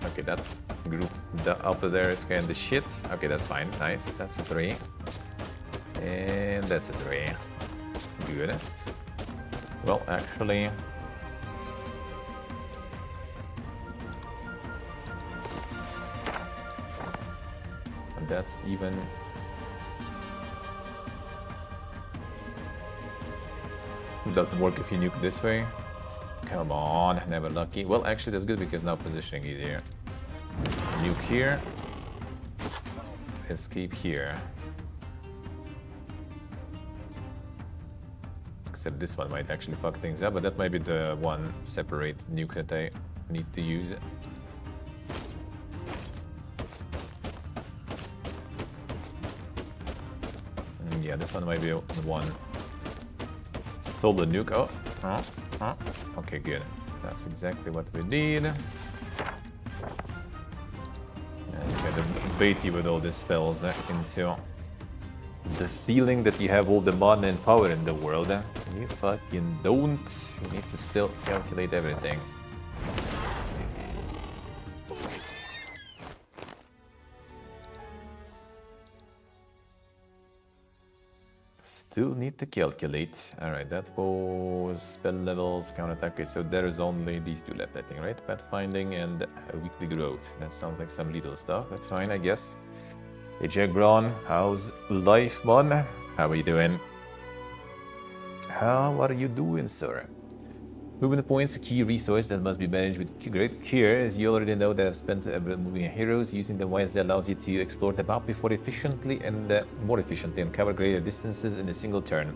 Okay, that group up there is kind of shit. Okay, that's fine. Nice. That's a 3. And that's a 3. Good. Well, actually... And that's even... It doesn't work if you nuke this way. Come on, never lucky. Well, actually that's good because now positioning easier. Nuke here. Escape here. Except this one might actually fuck things up, but that might be the one separate nuke that I need to use. Yeah, this one might be the one solid nuke. Oh. Okay, good. That's exactly what we need. It's kind of bait you with all these spells into the feeling that you have all the mana and power in the world. You fucking don't. You need to still calculate everything. Still need to calculate. Alright, that was spell levels, counterattack. Okay, so there is only these 2 left, I think, right? Pathfinding and weekly growth. That sounds like some little stuff, but fine, I guess. Hey, Jack Brown, how's life, man? How are you doing? How are you doing, sir? Movement points, a key resource that must be managed with great care. As you already know, that I've spent moving heroes. Using them wisely allows you to explore the map more efficiently and cover greater distances in a single turn.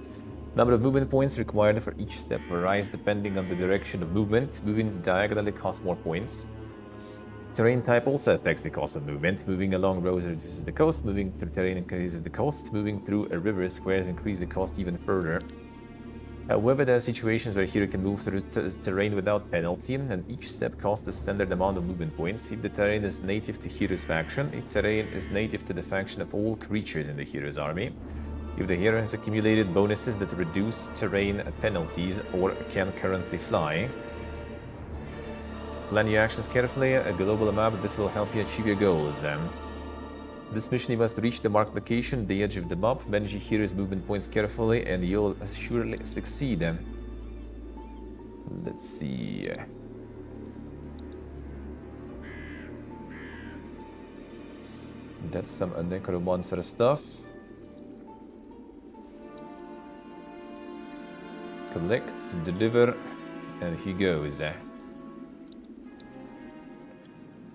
Number of movement points required for each step varies depending on the direction of movement. Moving diagonally costs more points. Terrain type also affects the cost of movement. Moving along roads reduces the cost. Moving through terrain increases the cost. Moving through a river squares increase the cost even further. However, there are situations where a hero can move through terrain without penalty, and each step costs a standard amount of movement points if the terrain is native to hero's faction, if terrain is native to the faction of all creatures in the hero's army, if the hero has accumulated bonuses that reduce terrain penalties or can currently fly. Plan your actions carefully. A global map, this will help you achieve your goals. This mission, you must reach the marked location, the edge of the map, manage your hero's movement points carefully, and you'll surely succeed. Let's see. That's some necromancer stuff. Collect, deliver, and he goes.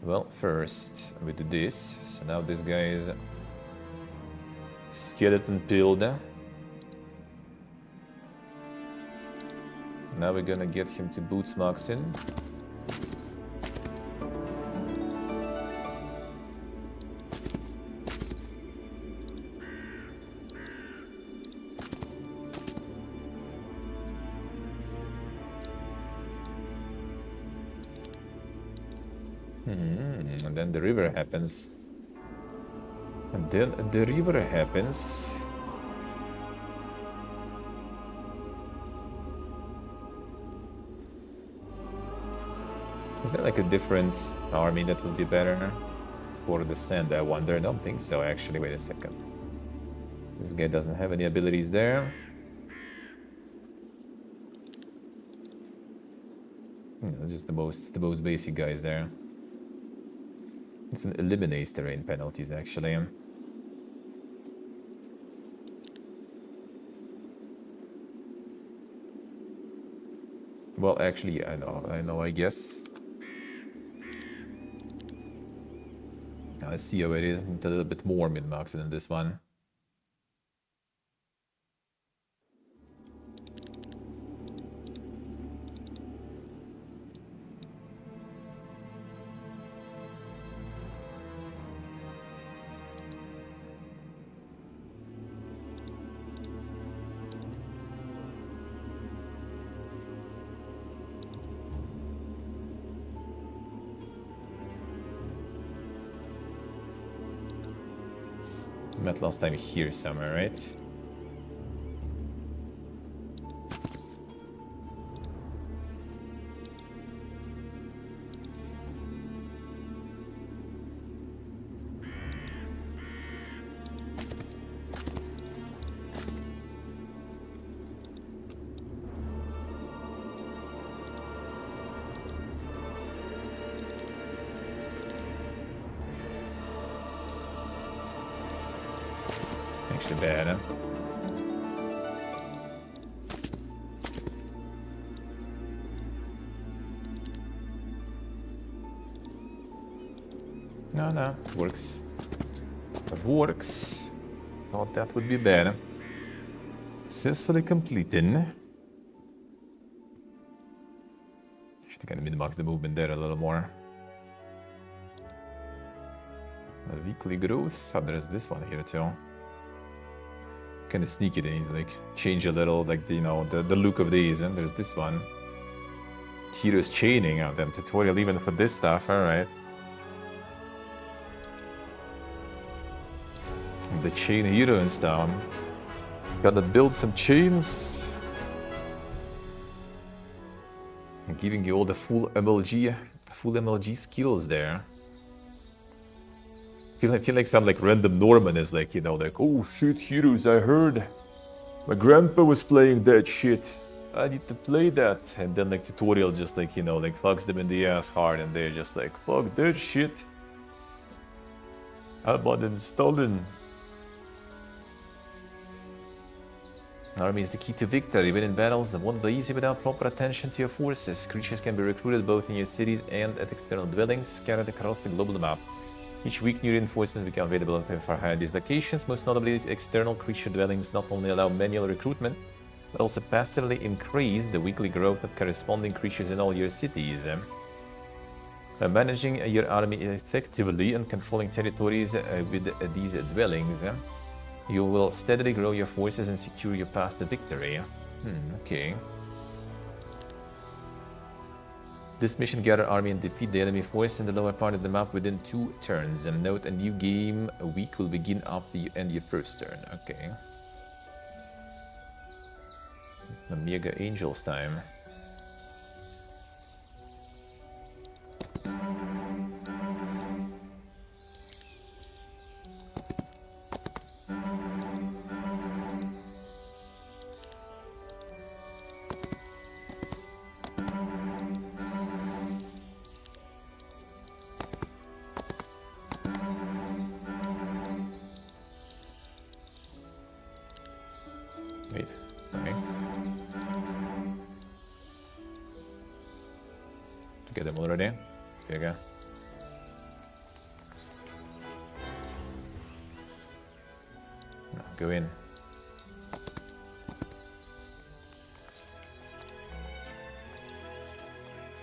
Well, first we do this. So now this guy is skeleton build. Now we're gonna get him to boots Maxin. And then the river happens. And then the river happens. Is there like a different army that would be better for the sand? I wonder. I don't think so, actually. Wait a second. This guy doesn't have any abilities there. No, just the most basic guys there. It's an eliminates terrain penalties, actually. Well, actually, I know, I guess. Now, let's see how it is. It's a little bit more min-max than this one. met last time here somewhere, right? Actually bad, huh? No, it works. It works. Thought that would be bad. Successfully completed. Should kind of min-max the movement there a little more. The weekly growth. Oh, there's this one here too. Kind of sneaky, they need to like change a little, like the look of these. And there's this one. Heroes chaining out them tutorial even for this stuff. All right. The chain hero and stuff. Gotta build some chains. And giving you all the full MLG skills there. I feel like some like random Norman is like, like, oh shit, heroes, I heard my grandpa was playing that shit. I need to play that. And then like tutorial just like, like fucks them in the ass hard and they're just like, fuck that shit. I'm uninstalling. Army is the key to victory. Winning battles won't be easy without proper attention to your forces. Creatures can be recruited both in your cities and at external dwellings scattered across the global map. Each week, new reinforcements become available for higher these locations. Most notably, external creature dwellings not only allow manual recruitment, but also passively increase the weekly growth of corresponding creatures in all your cities. By managing your army effectively and controlling territories with these dwellings, you will steadily grow your forces and secure your path to victory. Okay. This mission, gather army and defeat the enemy force in the lower part of the map within 2 turns. And note, a new game a week will begin after you end your first turn. Okay. Omega Angels time. Wait, okay. To get them already. Here we go. No, go in.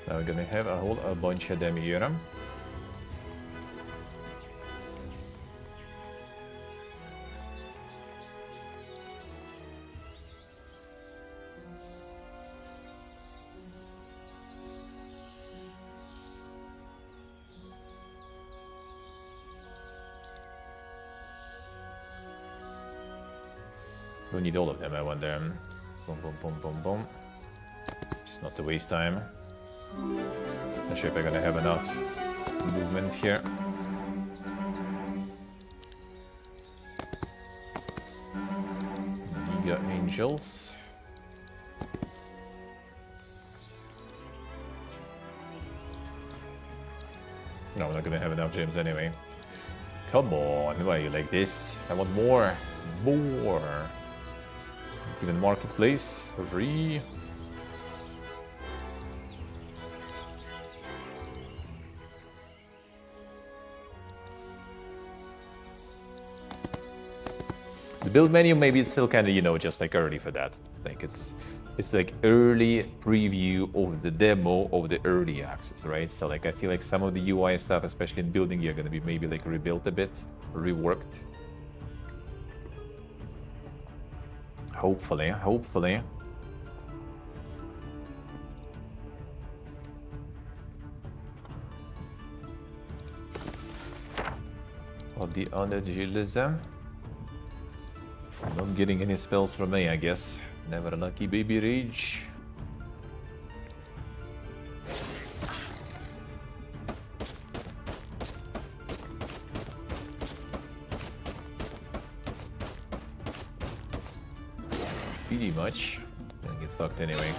Now we're gonna have a whole bunch of them here. We need all of them, I wonder. Boom, boom, boom, boom, boom. Just not to waste time. Not sure if I'm gonna have enough movement here. Giga Angels. No, we're not gonna have enough gems anyway. Come on, why are you like this? I want more. More. Even marketplace, free. The build menu maybe it's still kind of just like early for that. Like it's like early preview of the demo of the early access, right? So like I feel like some of the UI stuff, especially in building, you're gonna be maybe like rebuilt a bit, reworked. Hopefully. Or the unagilism. Not getting any spells from me, I guess. Never a lucky baby rage. Speedy much. Gonna get fucked anyway.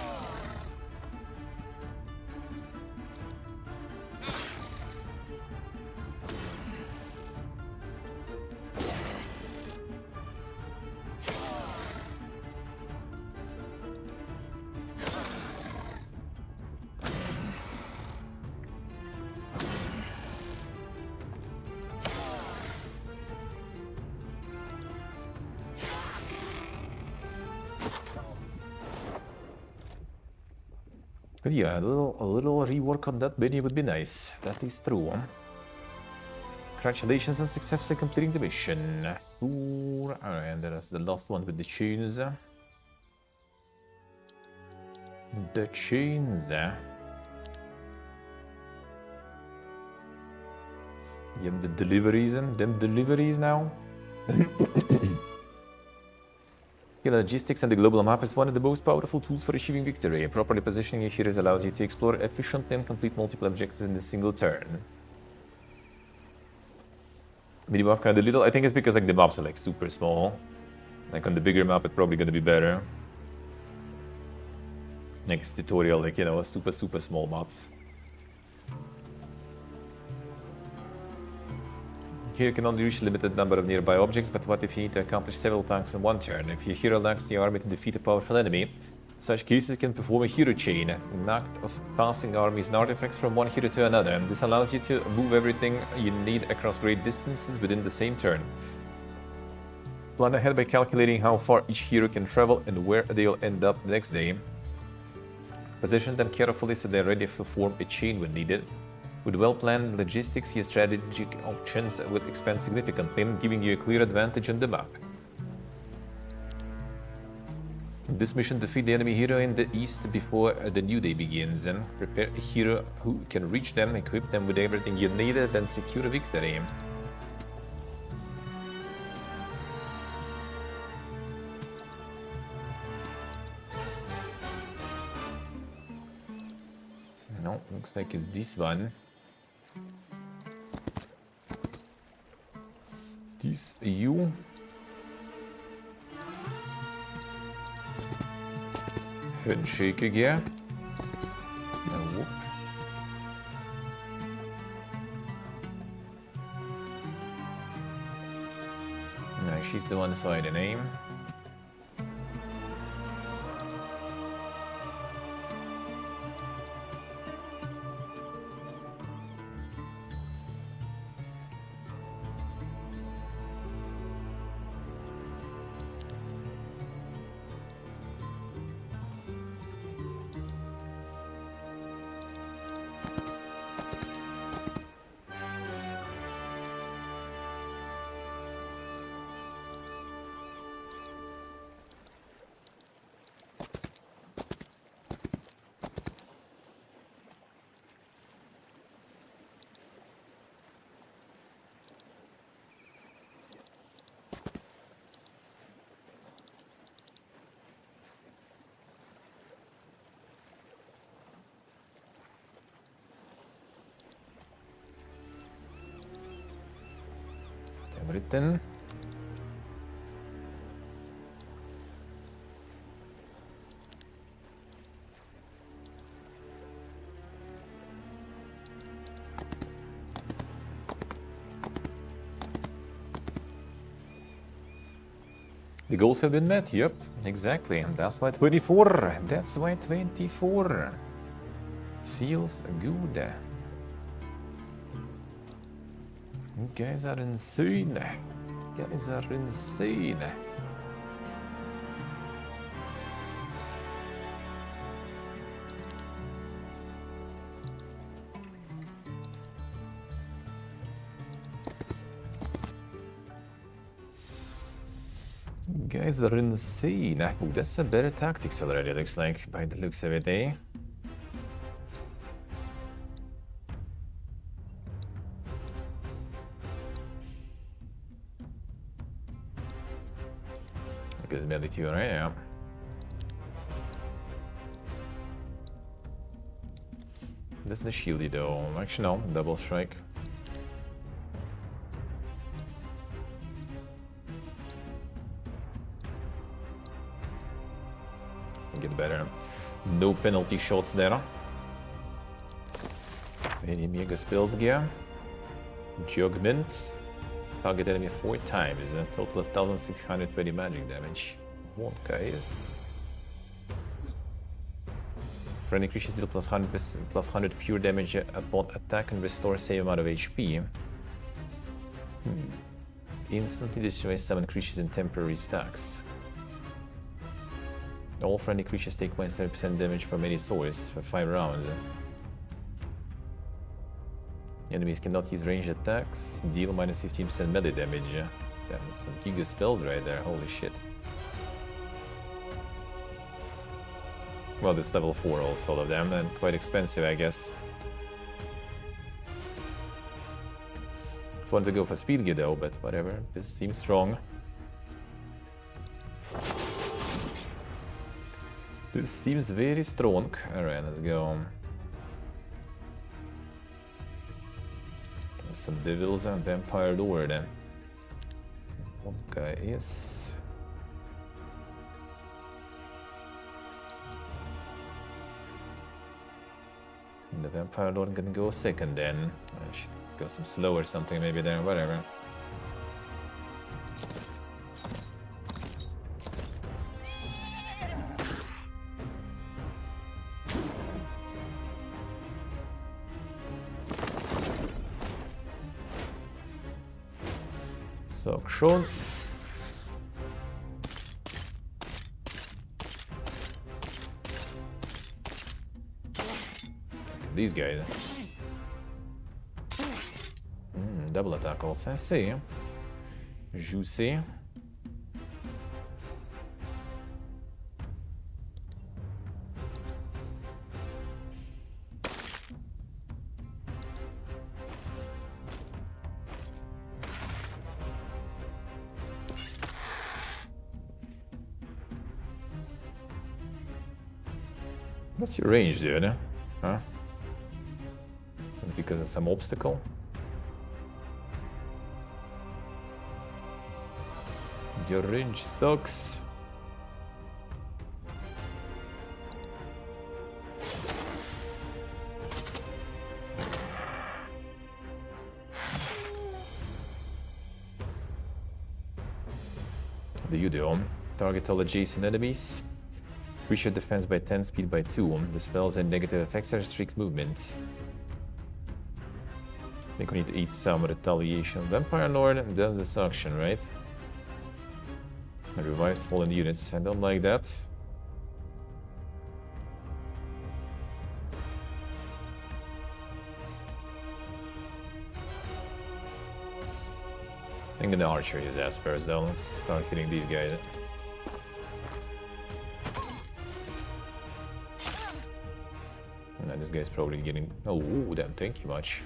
But yeah, a little rework on that menu would be nice. That is true. Congratulations on successfully completing the mission. Ooh, alright, and there's the last one with the chains. The chains. Yep, the deliveries. Them deliveries now. The logistics and the global map is one of the most powerful tools for achieving victory. Properly positioning your heroes allows you to explore efficiently and complete multiple objectives in a single turn. Minimap kind of little. I think it's because like the maps are like super small. Like on the bigger map, it's probably gonna be better. Next tutorial, like you know, super small maps. Here can only reach a limited number of nearby objects, but what if you need to accomplish several tasks in one turn? If your hero lacks the army to defeat a powerful enemy, such cases can perform a hero chain, an act of passing armies and artifacts from one hero to another. This allows you to move everything you need across great distances within the same turn. Plan ahead by calculating how far each hero can travel and where they'll end up the next day. Position them carefully so they're ready to form a chain when needed. With well-planned logistics, your strategic options will expand significantly, giving you a clear advantage on the map. In this mission, defeat the enemy hero in the east before the new day begins, and prepare a hero who can reach them, equip them with everything you need, then secure a victory. No, looks like it's this one. This you. Handshake again. Now whoop. No, she's the one fighting aim. Written. The goals have been met, yep, exactly. And that's why 24. That's why 24 feels good. You guys are insane. You guys are insane. You guys are insane. Ooh, that's a better tactics already, looks like, by the looks of it, eh? Because melee 2, right? Yeah. Doesn't the shieldy though? Actually, no. Double strike. Let's get better. No penalty shots there. Any mega spells gear. Jugment. Target enemy 4 times. A total of 1620 magic damage. Okay, yes. Friendly creatures deal plus 100 pure damage upon attack and restore same amount of HP. Instantly destroys summon creatures in temporary stacks. All friendly creatures take minus 30% damage from any source for 5 rounds. Enemies cannot use ranged attacks, deal minus 15% melee damage. Damn, some giga spells right there, holy shit. Well, this level 4 also, all of them, and quite expensive, I guess. Just wanted to go for speed gear though, but whatever, this seems strong. This seems very strong. Alright, let's go. Some devils and vampire lord then. Okay, yes. The vampire lord can go second then. I should go some slow or something maybe there, whatever. So, Kshon. These guys. Double attack also, I see. Juicy. What's your range, dude? Huh? Because of some obstacle? Your range sucks. What do you do? Target all adjacent enemies. Increase your defense by 10, speed by 2. The spells and negative effects are strict movement. I think we need to eat some retaliation. Vampire Lord does the suction, right? Revised fallen units. I don't like that. I think the archer is as first though. Let's start hitting these guys. And this guy's probably getting... Oh, damn, thank you much.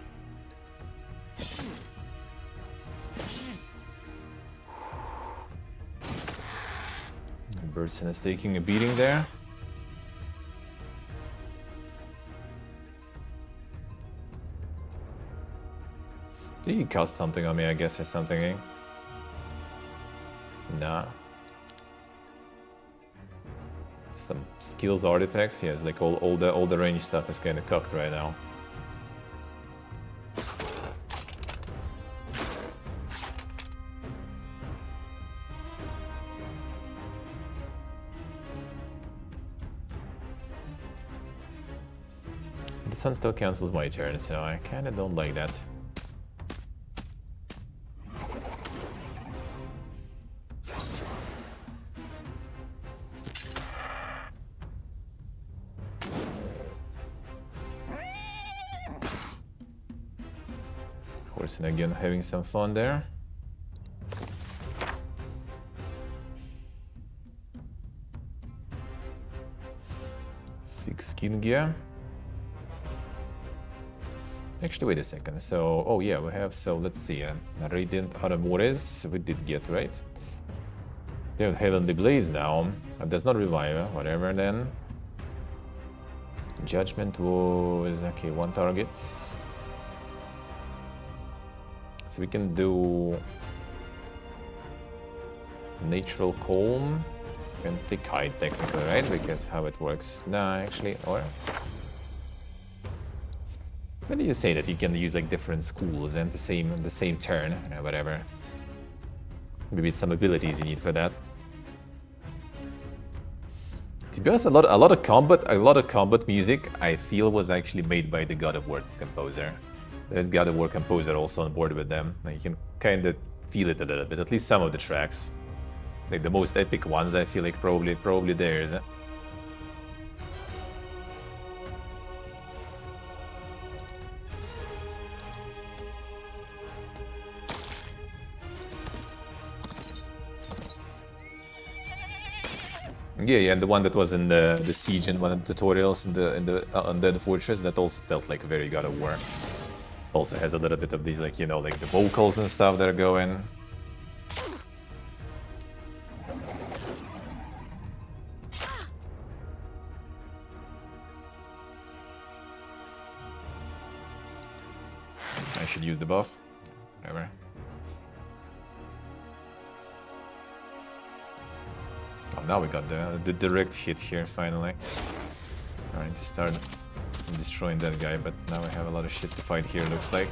Birdson is taking a beating there. Did he cast something on me, I guess, or something, eh? Nah. Some skills artifacts, yeah, it's like all the range stuff is kinda cocked right now. The sun still cancels my turn, so I kinda don't like that. And again, having some fun there. Six skin gear. Actually, wait a second. So, oh yeah, we have, so let's see. Radiant Armores we did get, right? They have Heavenly Blaze now. That's not Reviver, whatever then. Judgment was, okay, 1 target. So we can do Natural Calm. Can take Hide technically, right? Because how it works. Nah, actually, or... When do you say that you can use like different schools and the same turn, whatever? Maybe some abilities you need for that. To be honest, a lot of combat music I feel was actually made by the God of War composer. There's God of War composer also on board with them. Like, you can kind of feel it a little bit. At least some of the tracks, like the most epic ones, I feel like probably theirs. Yeah, and the one that was in the siege and one of the tutorials in the fortress, that also felt like very God of War. Also has a little bit of these, like, you know, like the vocals and stuff that are going. I should use the buff. Whatever. Oh, now we got the direct hit here, finally. I need to start destroying that guy, but now I have a lot of shit to fight here, looks like.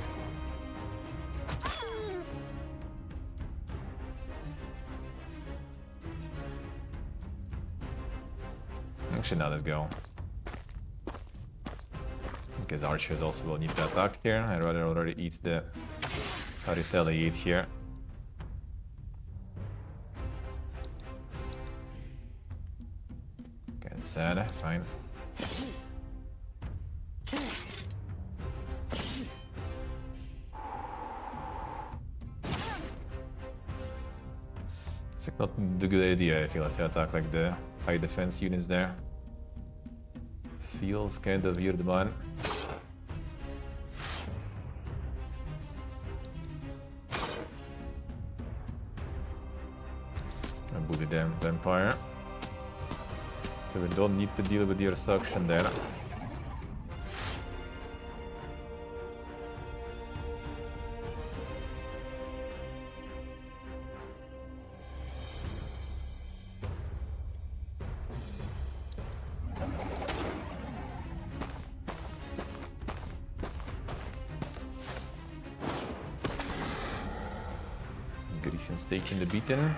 Actually, now let's go. Because archers also will need to attack here. I'd rather already eat the... retaliate here. Sad, fine. It's like not the good idea, I feel, to attack like the high defense units there. Feels kind of weird, man. I bully them vampire. We don't need to deal with your suction there. Griffin's taking the beating.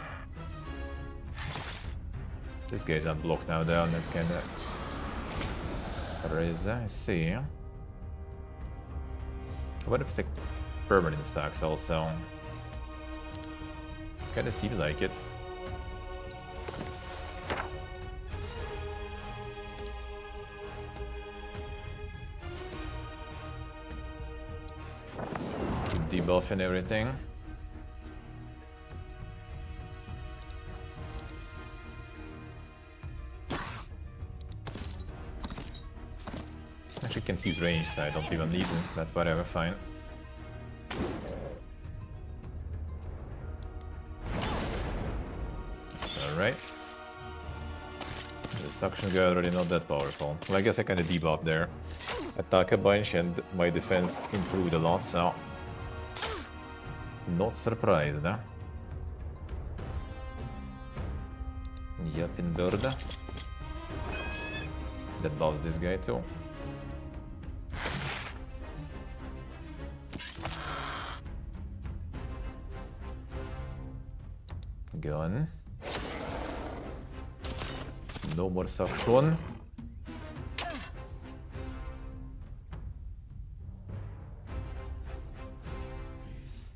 This guy's unblocked now, though, and that kind of raise. I see. What if it's like permanent stacks also? Kind of seems like it. Debuff and everything. Actually can't use range, so I don't even need it, but whatever, fine. That's alright. The suction guy already not that powerful. Well, I guess I kinda debuffed there. Attack a bunch and my defense improved a lot, so... Not surprised, huh? Yep, endured. That buffs this guy too. Gun. No more suction.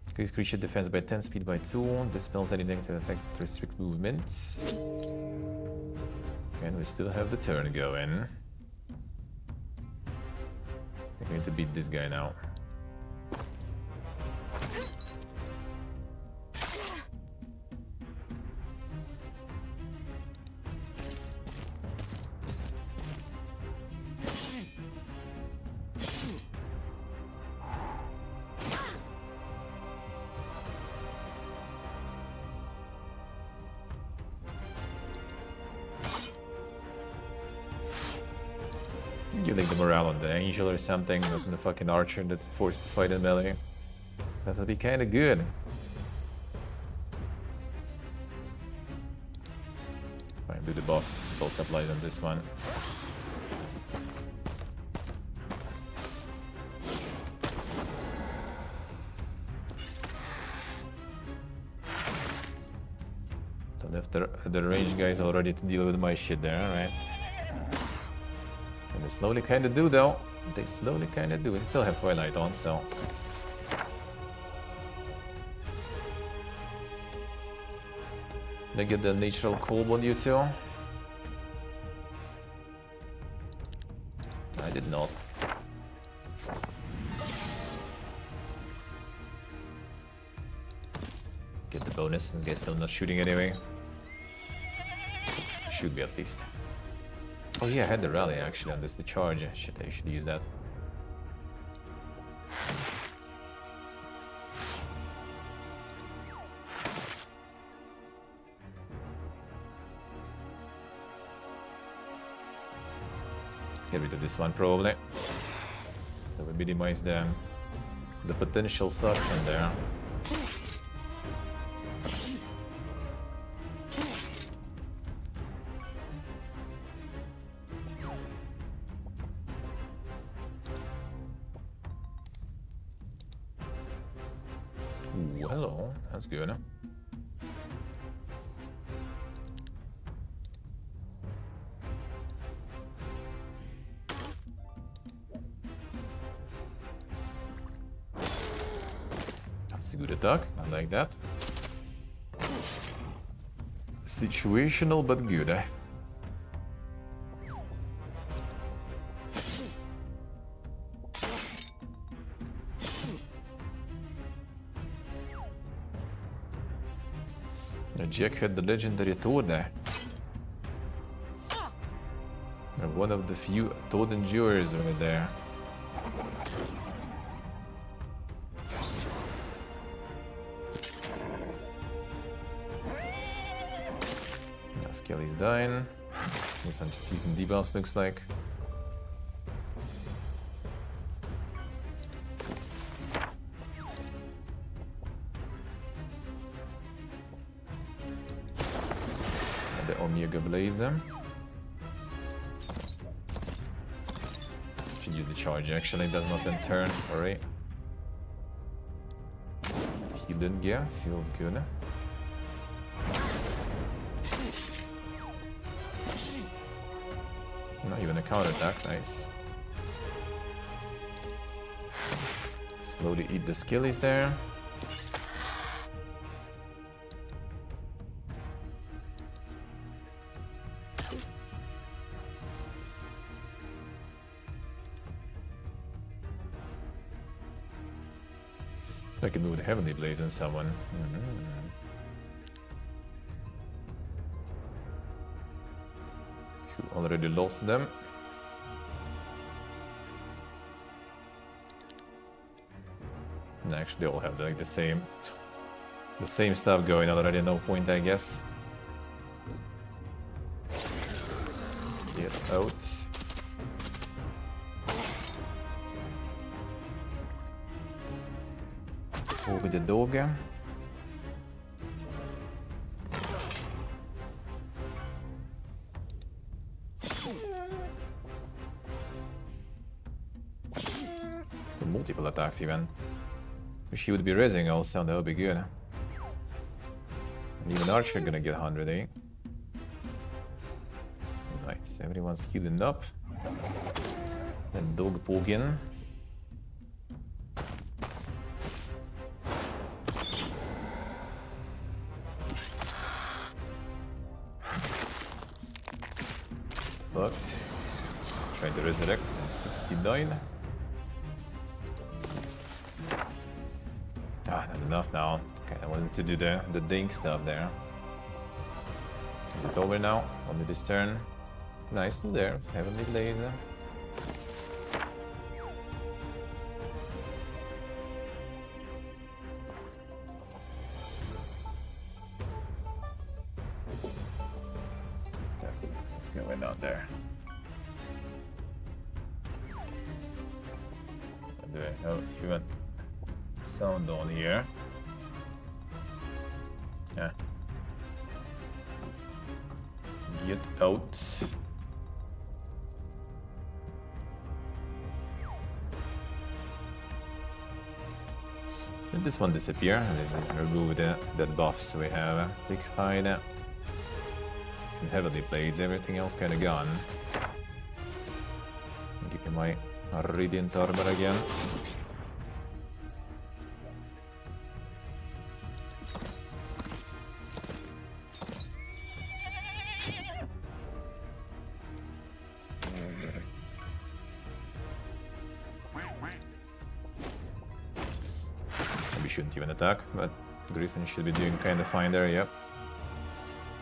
Increase creature defense by 10, speed by 2. Dispels any negative effects that restrict movement. And we still have the turn going. I think we need to beat this guy now. Killing the morale on the angel or something, not on the fucking archer that's forced to fight in melee. That would be kinda good. Fine, do the buff supplies on this one. So left the range guys already to deal with my shit there, alright. And they slowly kinda do though. They slowly kinda do. They still have Twilight on, so. They get the natural cold on you too. I did not. Get the bonus, I guess I'm not shooting anyway. Should be at least. Oh yeah, I had the rally actually on this, the charge. Shit, I should use that. Get rid of this one probably. That would minimize the potential suction there. Ooh, hello, that's good. That's a good attack, I like that. Situational but good, eh? Jack had the legendary Toad there. And one of the few Toad endurers over there. Skelly's dying. This one just season debuffs looks like. The Omega Blazer. Should use the charge actually, does not then turn. Alright. Hidden gear, feels good. Not even a counter attack, nice. Slowly eat the skillies there. I can move the Heavenly Blaze on someone. Who already lost them. And actually they all have like the same stuff going on already, no point I guess. Get out. Over the dog. The multiple attacks even. Wish he would be raising also, that would be good. And even Archer gonna get 100, eh? Nice, everyone's healing up. Then dog poke in. Fucked. Trying to resurrect at 69. Ah, not enough now. Okay, I wanted to do the dink stuff there. Is it over now? Only this turn. Nice, still there. Heavenly Blazer. What's going on there? Do I have even sound on here? Yeah. Get out. Did this one disappear? And then remove that buffs we have. Big hide. And heavily blades, everything else kinda gone. Give me my radiant armor again. We shouldn't even attack, but Griffin should be doing kinda fine there, yep.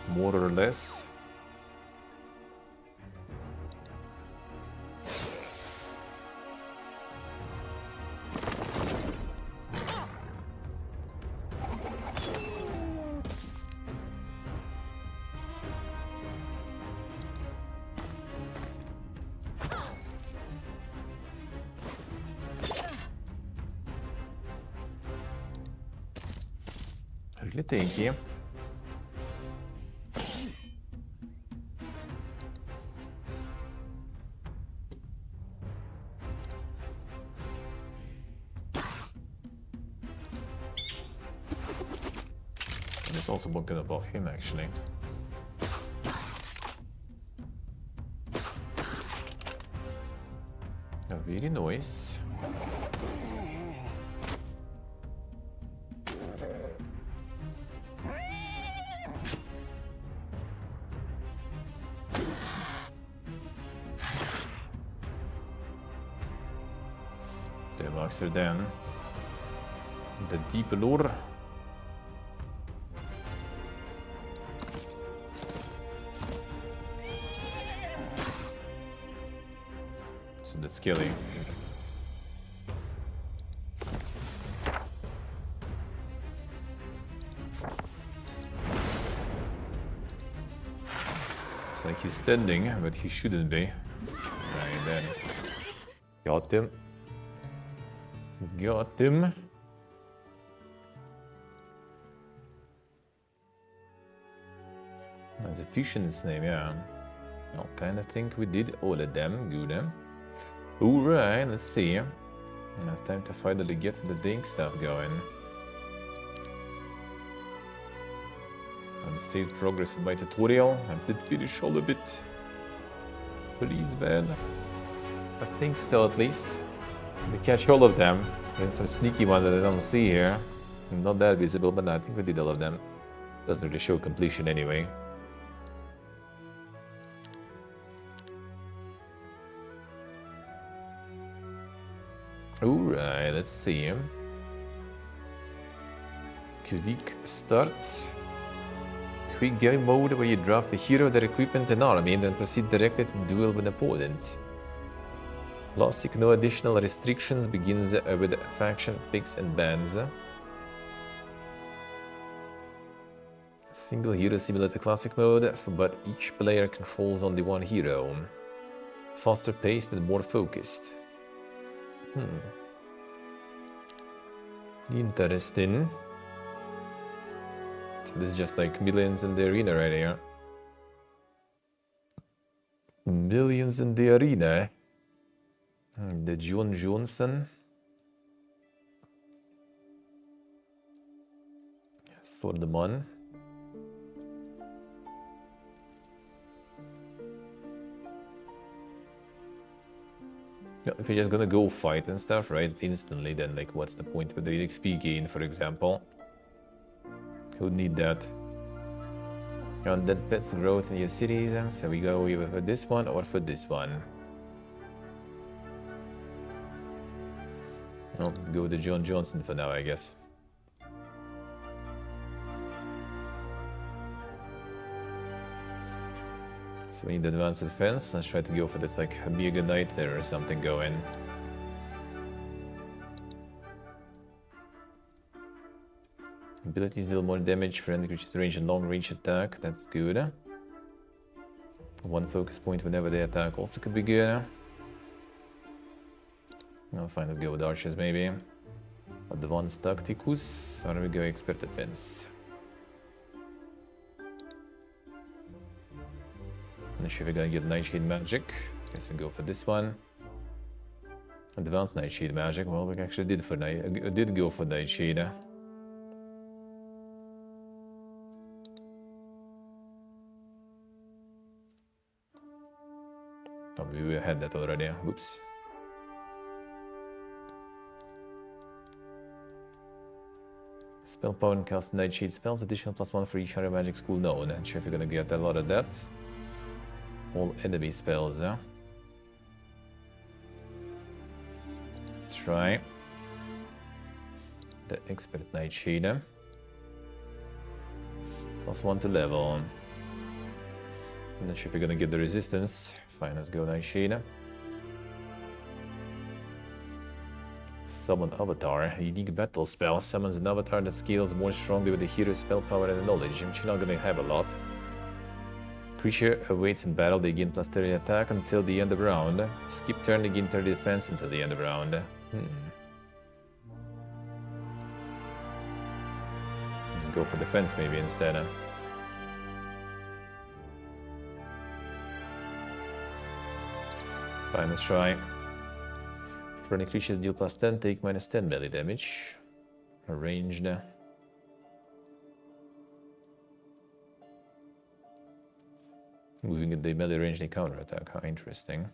More or less. Really tanky. There's also one kind above him actually. Very nice. The marks are down. The deep lure. So that's killing. It's like he's standing, but he shouldn't be. Right then. Got him. Got him. That's a fish in its name, yeah. I kind of think we did all of them. Good. Alright, let's see. Now it's time to finally get the dink stuff going. Unsaved progress in my tutorial. I did finish all of it. Please, man. I think so, at least. We catch all of them. And some sneaky ones that I don't see here. Not that visible, but I think we did all of them. Doesn't really show completion anyway. Alright, let's see. Quick start. Quick game mode where you draft the hero, their equipment and army and then proceed directly to duel with an opponent. Classic, no additional restrictions, begins with faction picks and bans. Single hero similar to classic mode, but each player controls only one hero. Faster paced and more focused. Interesting. So this is just like millions in the arena right here. Millions in the arena. The John Johnson. For the man. Yeah, if you're just gonna go fight and stuff, right, instantly, then like what's the point with the XP gain, for example? Who'd need that? Undead pets growth in your cities, so we go either for this one or for this one. Oh, go with the John Johnson for now, I guess. So we need advanced defense. Let's try to go for this like Amiga Knight there or something going. Abilities deal more damage, friendly creatures range and long range attack. That's good. One focus point whenever they attack also could be good. I'll find let's go with archers maybe. Advanced Tacticus, or we go Expert Defense. Not sure if we're gonna get Nightshade Magic. Guess we go for this one. Advanced Nightshade Magic. Well, we actually did go for Nightshade. Oh, we had that already. Whoops. Spell power and cast Nightshade spells. Additional +1 for each other magic school. No, not sure if you're gonna get a lot of that. All enemy spells, huh? Let's try the Expert Nightshade. +1 to level. I'm not sure if you're gonna get the resistance. Fine, let's go Nightshade. Summon Avatar. A unique battle spell. Summons an avatar that scales more strongly with the hero's spell power and knowledge, which you're not gonna have a lot. Creature awaits in battle. They gain +30 attack until the end of round. Skip turn, they gain 30 defense until the end of round. Just go for defense maybe instead. Fine, let's try. Friendly creatures deal +10, take -10 melee damage. Ranged. Moving at the melee range, they counter attack. How interesting.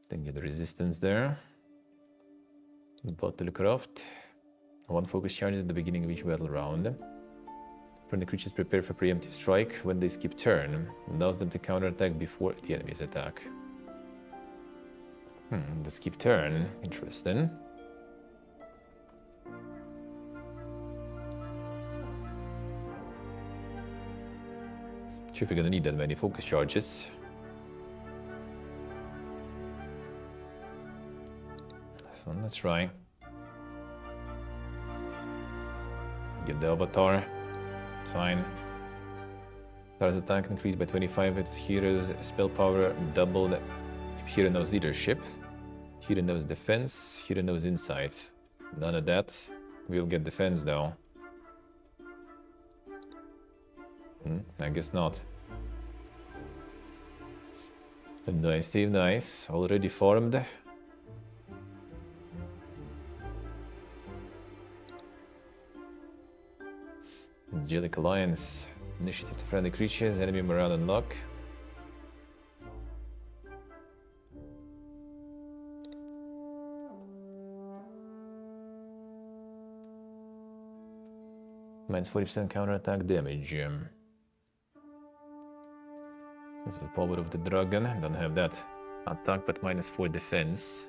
Then get the resistance there. Battlecraft. One focus charges at the beginning of each battle round. Friendly creatures prepare for preemptive strike when they skip turn. Allows them to counterattack before the enemy's attack. The skip turn. Interesting. Sure if we're gonna need that many focus charges. So let's try. Get the avatar. Fine. Avatar's attack increased by 25. Its hero's spell power doubled. Hero knows leadership. Hero knows defense. Hero knows insight. None of that. We'll get defense though. I guess not. Nice, Steve, nice. Already formed. Angelic Alliance. Initiative to friendly creatures, enemy morale and luck. -40% counterattack damage. This is the power of the dragon. Don't have that attack, but -4 defense.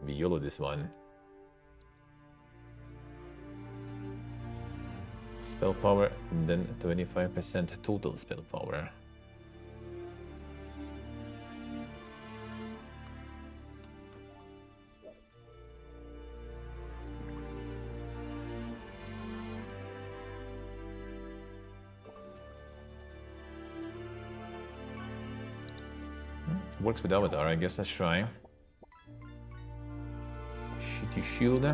We YOLO this one. Spell power, then 25% total spell power. Works with Avatar, I guess. Let's try. Shitty shield.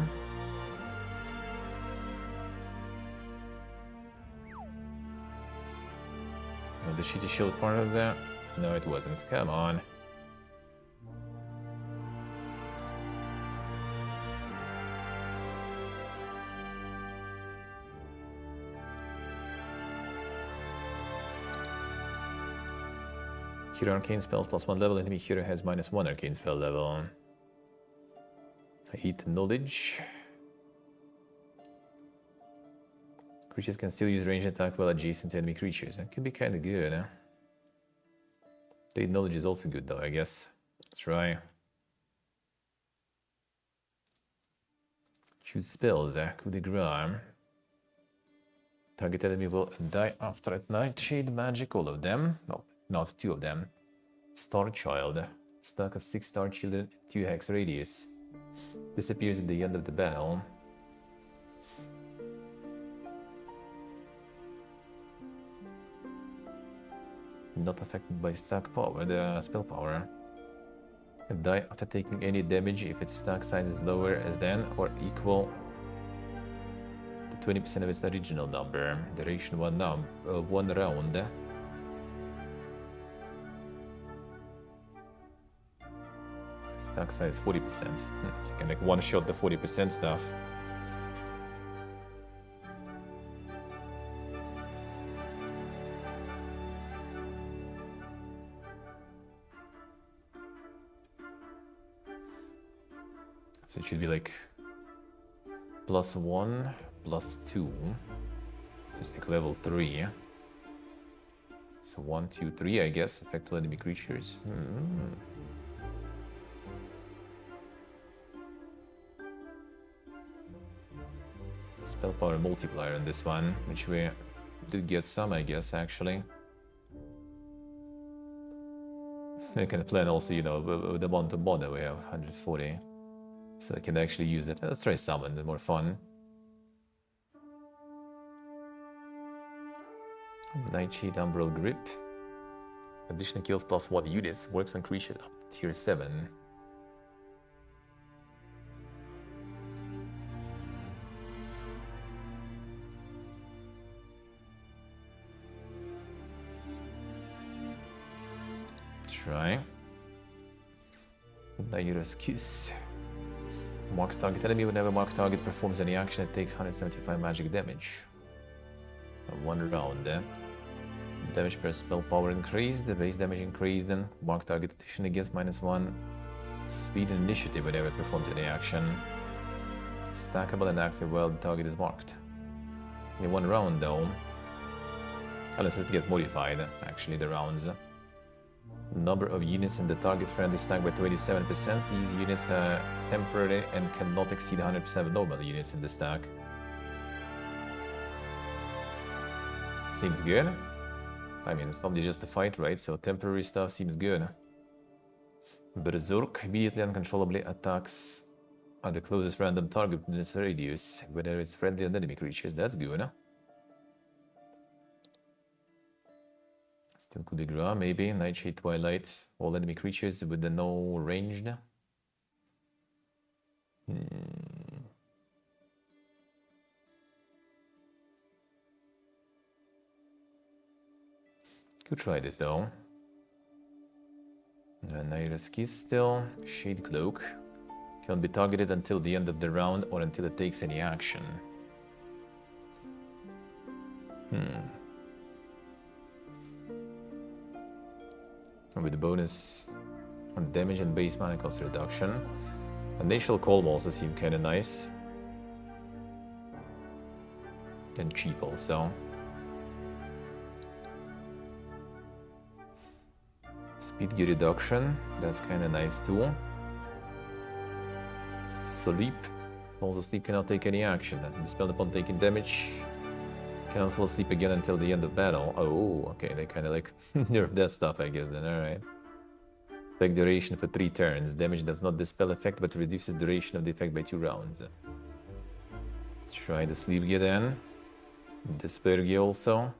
The shitty shield part of that? No, it wasn't. Come on. Hero arcane spells +1 level. Enemy hero has -1 arcane spell level. 8 knowledge. Creatures can still use ranged attack while adjacent to enemy creatures. That could be kind of good, huh? 8 knowledge is also good though, I guess. Let's try. Choose spells, coup de grace. Target enemy will die after at Nightshade magic, all of them. No, not 2 of them. Star Child. Stack of 6 star children, 2 hex radius. Disappears at the end of the battle. Not affected by stack power, the spell power. Die after taking any damage if its stack size is lower than or equal to 20% of its original number. Duration 1 round. Stack size 40%. So you can like one shot the 40% stuff. So it should be like +1, +2. Just like level 3. So 1, 2, 3, I guess. Affect all enemy creatures. Spell power multiplier in this one, which we did get some, I guess, actually. I can plan also, you know, with the amount of mana we have, 140. So I can actually use that. Let's try summon, it's more fun. Nightshade Umbral Grip. Additional kills +1 units. Works on creatures up to tier 7. Try. Naira's Kiss. Marks target enemy. Whenever mark target performs any action, it takes 175 magic damage. 1 round. Damage per spell power increased. The base damage increased. Then mark target addition against -1. Speed and initiative whenever it performs any action. Stackable and active while the target is marked. In 1 round though. Unless it gets modified, actually, the rounds. Number of units in the target friendly stack by 27%. These units are temporary and cannot exceed 100% of normal units in the stack. Seems good. I mean, it's only just a fight, right? So temporary stuff seems good. Berserk immediately uncontrollably attacks at the closest random target within its radius, whether it's friendly and enemy creatures. That's good. Still coup de grace, maybe. Nightshade Twilight. All enemy creatures with the no ranged. Could try this though. Naira's Kiss still. Shade Cloak. Can be targeted until the end of the round or until it takes any action. With the bonus on damage and base mana cost reduction. Initial Calm also seem kinda nice. And cheap also. Speed gear reduction, that's kinda nice too. Sleep. Falls asleep, cannot take any action. Dispelled upon taking damage. Cannot fall asleep again until the end of battle. Oh, okay, they kinda like nerfed that stuff, I guess then, alright. Effect duration for 3 turns. Damage does not dispel effect, but reduces duration of the effect by 2 rounds. Try the sleep gear then. Despair gear also.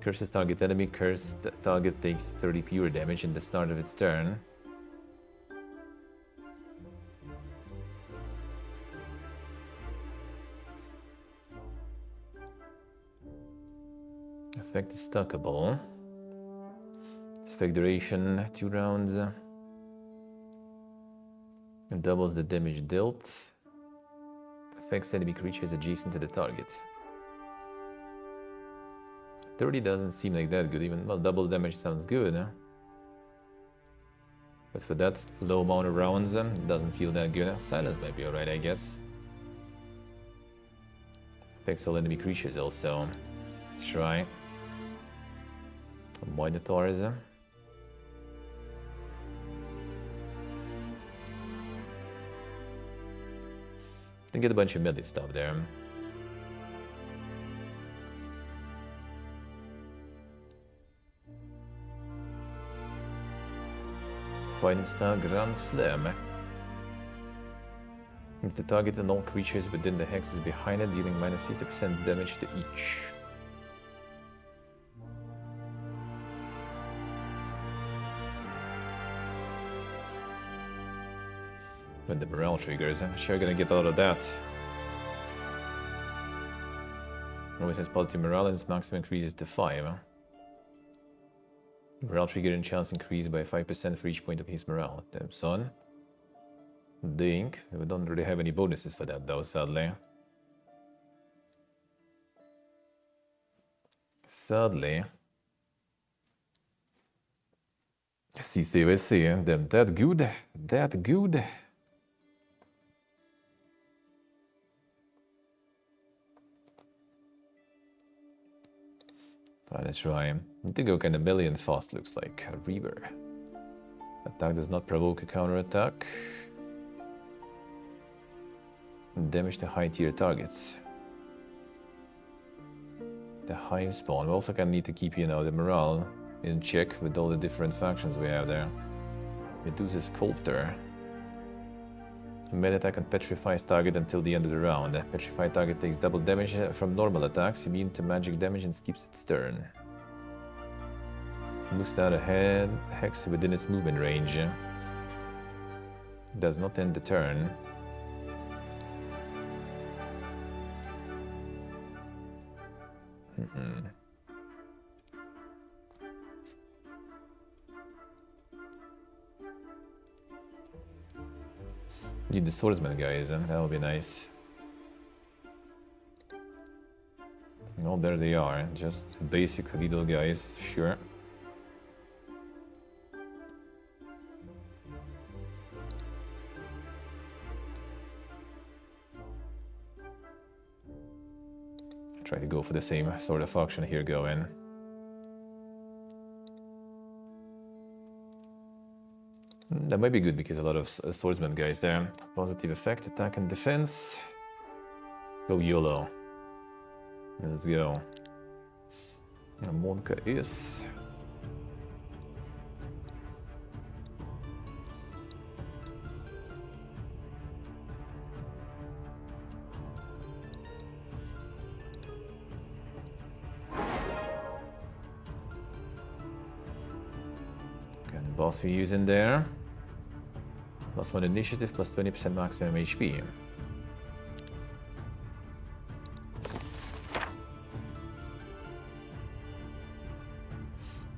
Curses target enemy. Cursed target takes 30 pure damage in the start of its turn. Effect is stackable. Effect duration 2 rounds. And doubles the damage dealt. Affects enemy creatures adjacent to the target. 30 doesn't seem like that good, even well, double damage sounds good. But for that low amount of rounds, it doesn't feel that good. Silence might be alright, I guess. Affects all enemy creatures also. Let's try. Minotaurs. And get a bunch of melee stuff there. fighting style Grand Slam. If the target and all creatures within the hex is behind it, dealing minus 50% damage to each. When the morale triggers, I'm sure gonna get a lot of that. Always has positive morale and its maximum increases to 5. Morale trigger and chance increase by 5% for each point of his morale. Damn son. Dink. We don't really have any bonuses for that though, sadly. Sadly. CCVC, them that good. That good. Let's try. Need to go kind of melee and fast, looks like. A Reaver. Attack does not provoke a counterattack. Damage to high tier targets. The high spawn. We also kind of need to keep, you know, the morale in check with all the different factions we have there. Medusa Sculptor. Melee attack and petrifies target until the end of the round. Petrified target takes double damage from normal attacks, immune to magic damage and skips its turn. Moves out ahead, hex within its movement range. Does not end the turn. Need the swordsman guys, that would be nice. Oh, there they are, just basic little guys, sure. Try to go for the same sort of faction here going. That might be good because a lot of swordsman guys there. Positive effect, attack and defense. Go YOLO. Let's go. Monka is. And boss we use in there. +1 initiative, plus 20% maximum HP.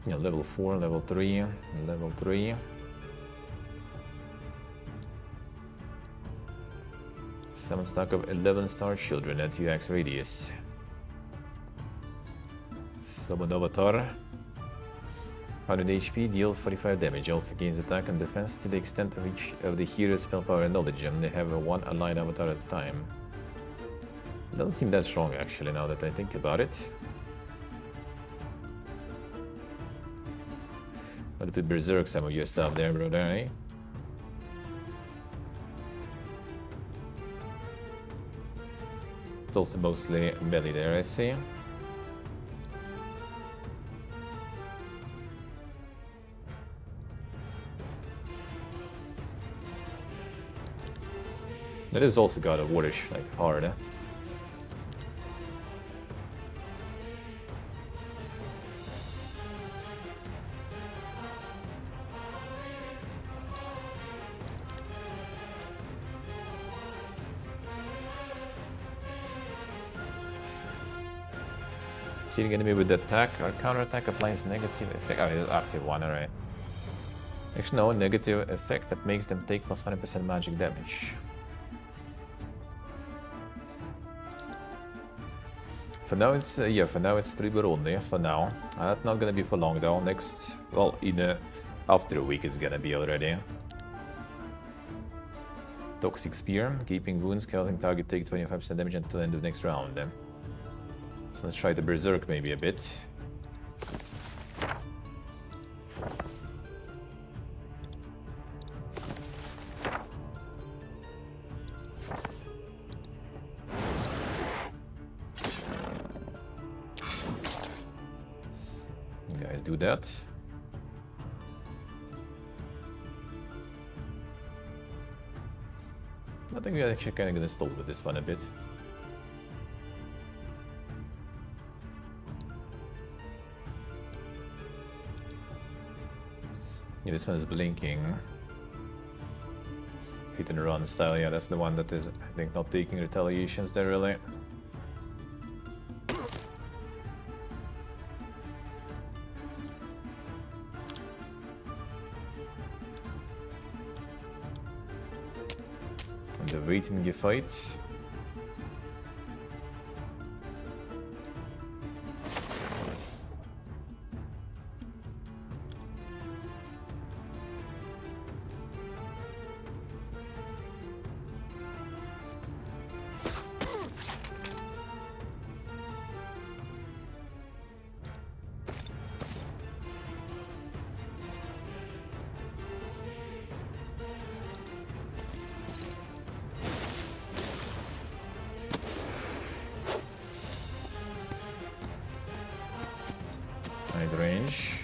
Yeah, level 4, level 3, level 3. 7 stack of 11-star children at 2x radius. Summon Avatar. 100 HP, deals 45 damage, also gains attack and defense to the extent of each of the hero's spell power and knowledge, and they have one aligned avatar at a time. Doesn't seem that strong actually, now that I think about it. But if we berserk some of your stuff there, brother, eh? It's also mostly melee there, I see. It is also got a wardish, like, hard. Cheating enemy with the attack or counterattack applies negative effect. Oh, it's active one, alright. Actually, no, negative effect that makes them take plus 100% magic damage. For now it's for now it's 3 only, for now. That's not gonna be for long though. Next, well, after a week it's gonna be already. Toxic Spear, keeping wounds, causing target take 25% damage until the end of the next round. So let's try the Berserk maybe a bit. Do that. think we're actually kind of gonna stall with this one a bit. Yeah, this one is blinking. Hit and run style, yeah, that's the one that is, I think, not taking retaliations there really. And the waiting fight. Nice range.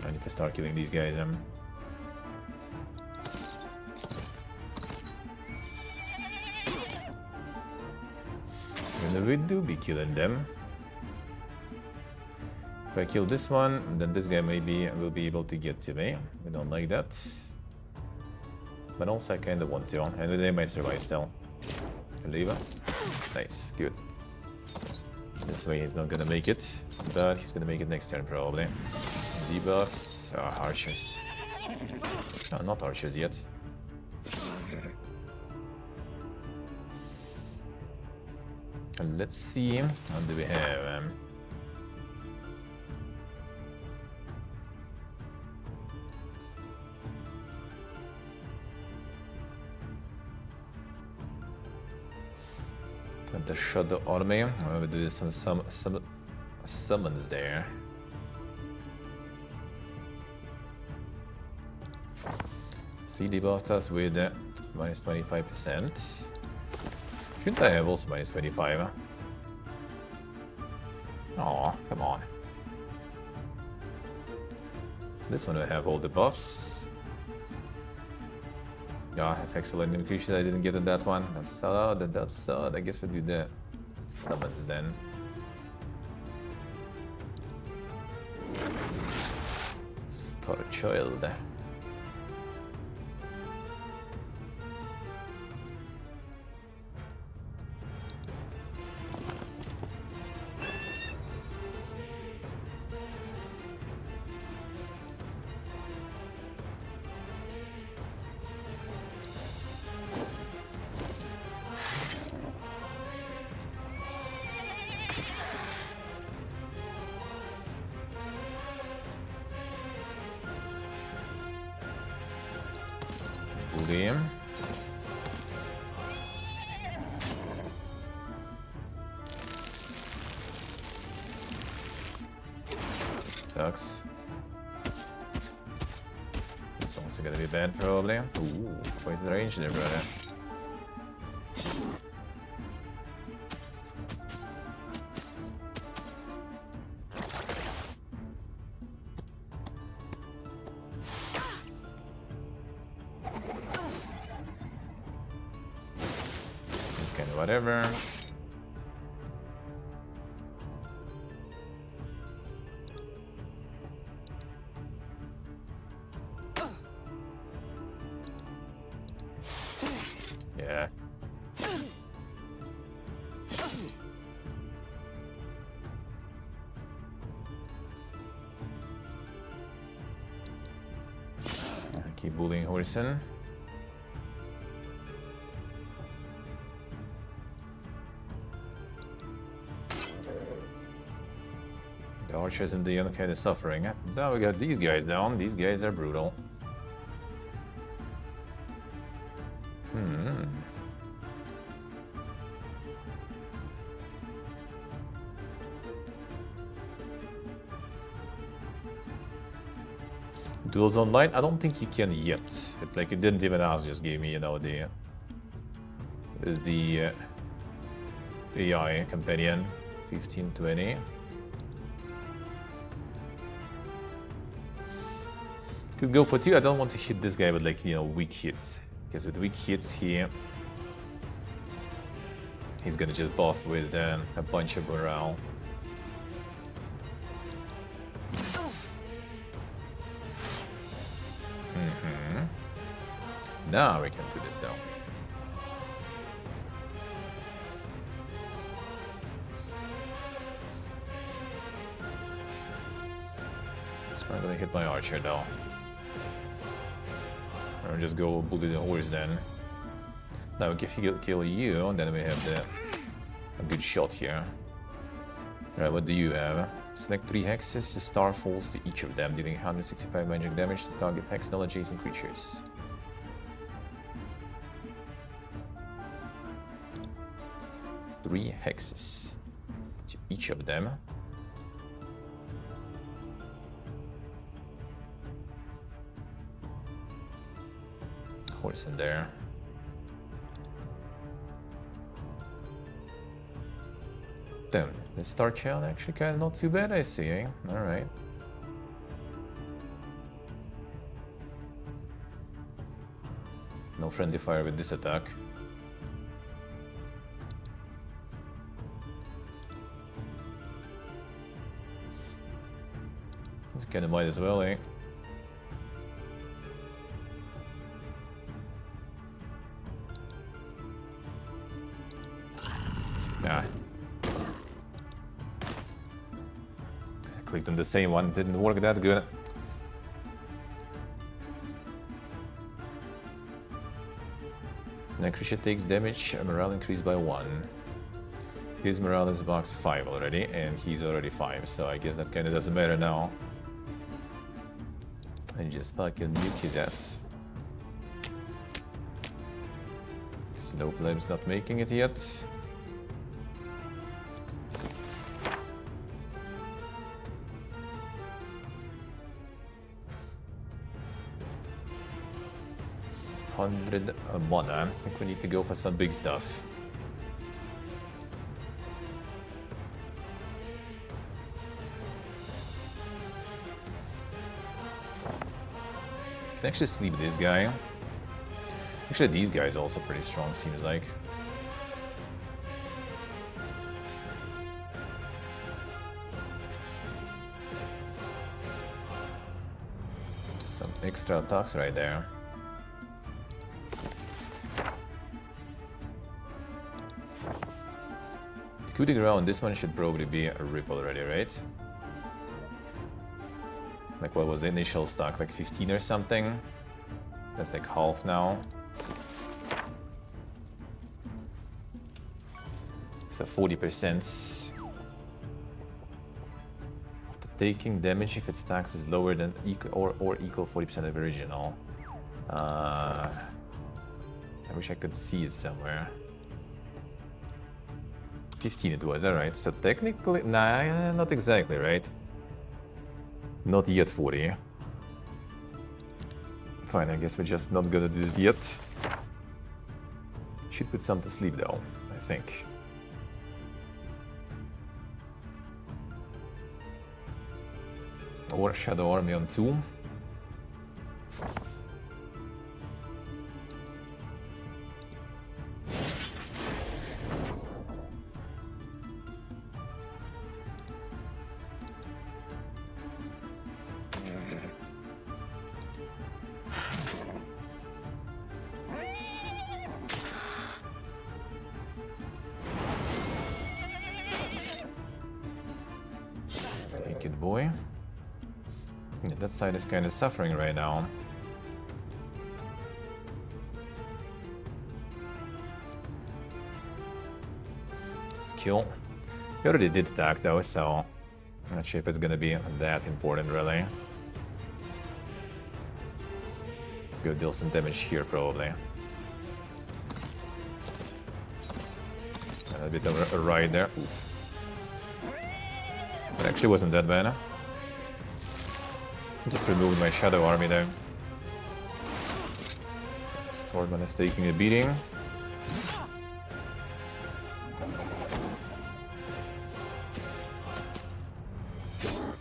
I need to start killing these guys. And we do be killing them. If I kill this one, then this guy maybe will be able to get to me. We don't like that. But also I kinda want to, and they might survive still. Leave. Nice, good. This way he's not gonna make it, but he's gonna make it next turn probably. Debuffs, archers. No, not archers yet. And let's see, what do we have? And the Shadow Army. We'll do some summons there. See, debuffed us with minus 25%. Shouldn't I have also minus 25? Aw, come on. This one will have all the buffs. Yeah, excellent increases. I didn't get on that one. That's odd. That's odd. I guess we'll do the summons then. Star Child. Game. Sucks. It's also gonna be bad probably. Ooh, quite the range there, brother. Whatever. Yeah. Keep bullying Horson. The archers and the other kind of suffering. Now we got these guys down. These guys are brutal. Duels online? I don't think you can yet. It didn't even ask, just gave me, you know, the AI companion 1520. Could go for 2. I don't want to hit this guy with, like, you know, weak hits, because with weak hits he's gonna just buff with a bunch of morale. Now we can do this though. It's not gonna hit my archer though. I'll just go bully the horse then. Now if he kill you, then we have a good shot here. Alright, what do you have? Select 3 hexes, the star falls to each of them, dealing 165 magic damage to target hex non-adjacent creatures. Three hexes to each of them. Horse in there. Damn, the star child actually kind of not too bad, I see. Eh? All right. No friendly fire with this attack. Kind of might as well, eh? Nah. Clicked on the same one, didn't work that good. Necrisha takes damage, morale increased by 1. His morale is box 5 already, and he's already 5, so I guess that kind of doesn't matter now. And just fucking nuke his ass. Snow Pleb's not making it yet. $100 mana. I think we need to go for some big stuff. Can actually sleep this guy. Actually, these guys are also pretty strong, seems like. Some extra attacks right there. Coup de grace on this one should probably be a rip already, right? Like, what was the initial stock? Like 15 or something? That's like half now. So 40%. After taking damage, if its stacks is lower than equal or equal 40% of original. I wish I could see it somewhere. 15 it was, alright. So technically, nah, not exactly, right? Not yet 40. Fine, I guess we're just not gonna do it yet. Should put some to sleep though, I think. Or Shadow Army on 2. Good boy. Yeah, that side is kind of suffering right now. Skill. He already did attack though, so I'm not sure if it's gonna be that important really. Go deal some damage here probably. A bit of a ride there. Oof. It actually wasn't that bad. Just removed my shadow army there. Swordman is taking a beating.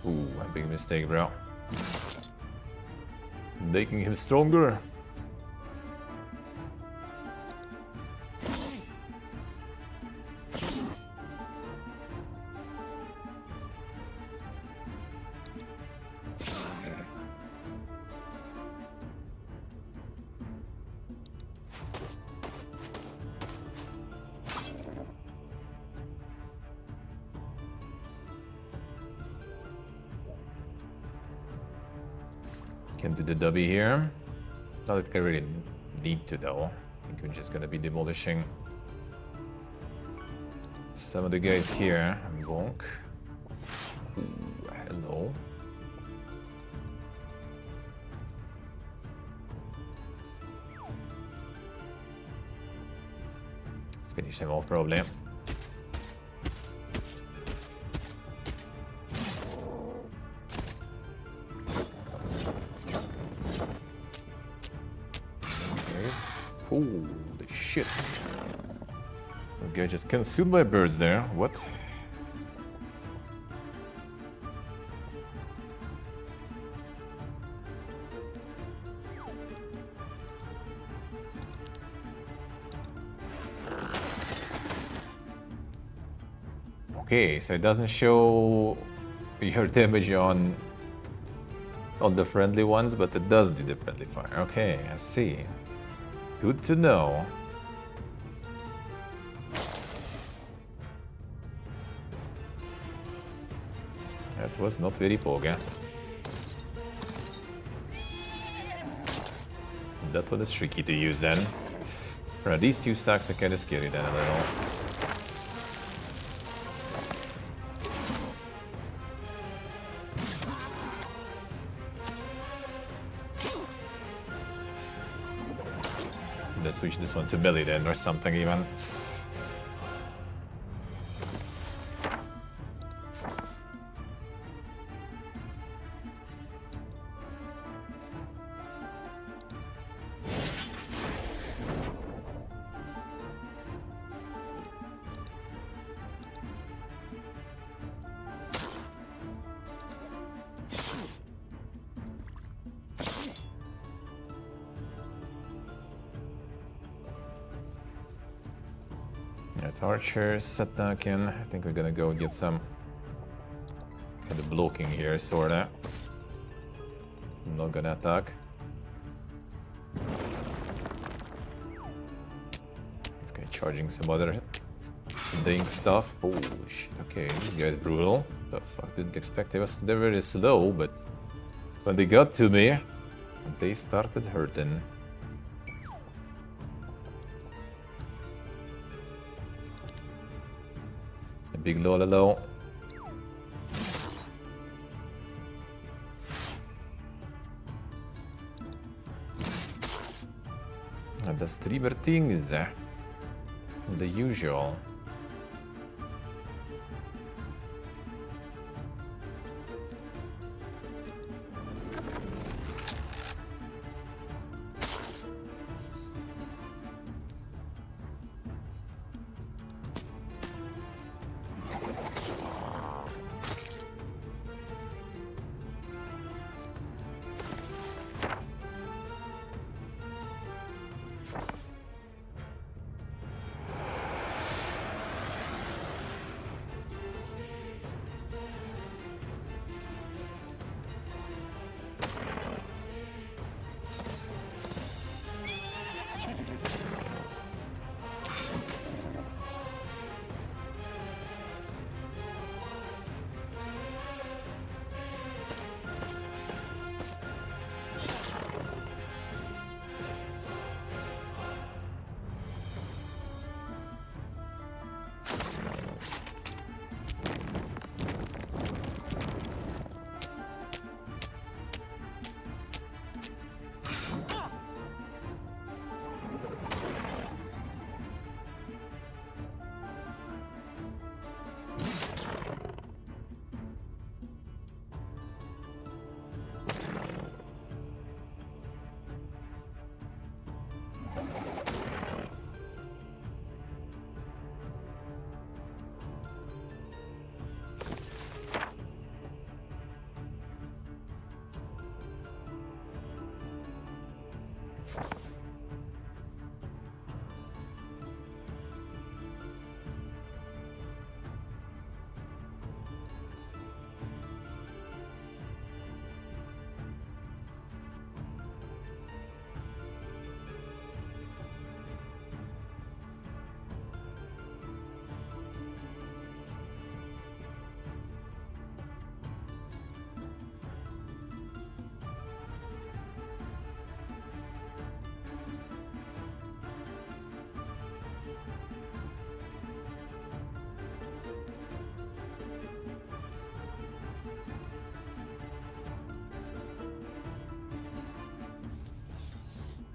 Ooh, a big mistake, bro. Making him stronger. Can do the W here. Not that I really need to though. I think we're just gonna be demolishing some of the guys here. Bonk. Ooh, hello. Let's finish him off probably. Holy shit. That guy just consumed my birds there. What? Okay, so it doesn't show your damage on the friendly ones, but it does do the friendly fire. Okay, I see. Good to know. That was not very poga. That one is tricky to use then. These two stacks are kind of scary then a little. Let's switch this one to melee then, or something even. At archers attacking. I think we're gonna go get some kind of blocking here, sorta. I'm not gonna attack. This guy charging some other dink stuff. Oh shit, okay, this guy's brutal. The fuck, didn't expect it. They're very slow, but when they got to me, they started hurting. Big Lololo. And the streamer things. The usual.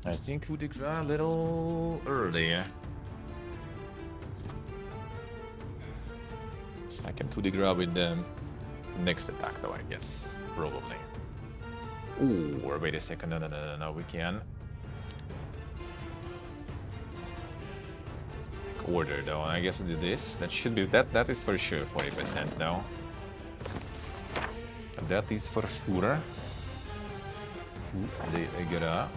I think coup de grace a little early. I can coup de grace with the next attack though, I guess. Probably. Ooh, or wait a second. No, we can. Order though, I guess we do this. That should be that is for sure 40% though. That is for sure. They get up.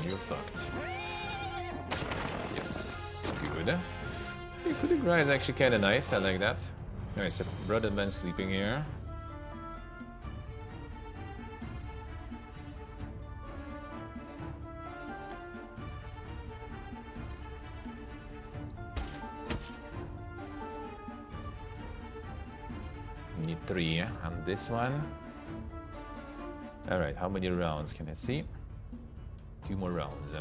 You're fucked. Yes, good. Coup de grace is actually kind of nice. I like that. Alright, so brother man sleeping here. Need 3 on this one. Alright, how many rounds can I see? 2 more rounds.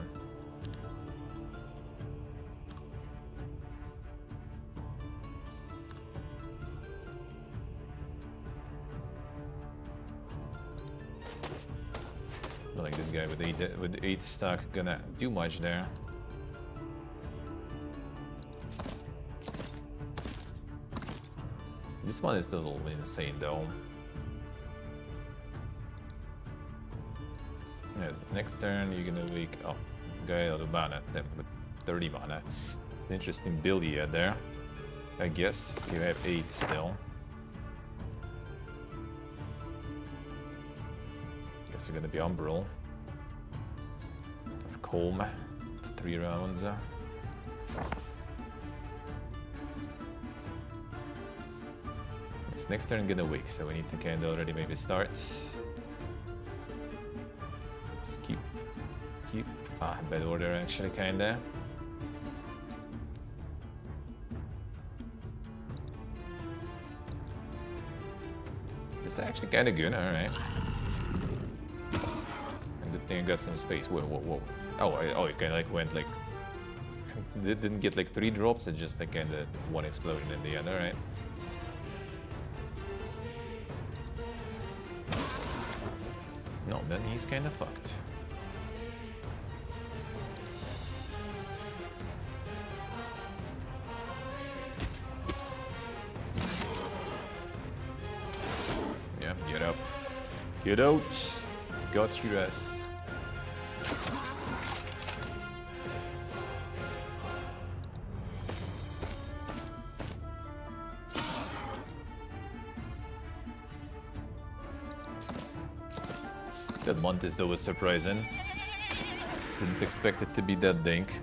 Not like this guy with 8 stock gonna do much there. This one is a little insane though. Yeah, next turn you're gonna wake up. Guy out of mana, then with 30 mana. It's an interesting build you had there. I guess you have 8 still. Guess you're gonna be Umbral. Or Colm. 3 rounds. Next turn gonna wake, so we need to kind of already maybe start. Let's keep. Bad order actually kinda. This is actually kinda good, alright. And good thing I got some space. Whoa. Oh, it kinda like went like... didn't get like 3 drops, it just like kinda 1 explosion in the end, alright. No, then he's kind of fucked. Yeah, get up. Get out. Got your ass. That Montes though was surprising. Didn't expect it to be that dink.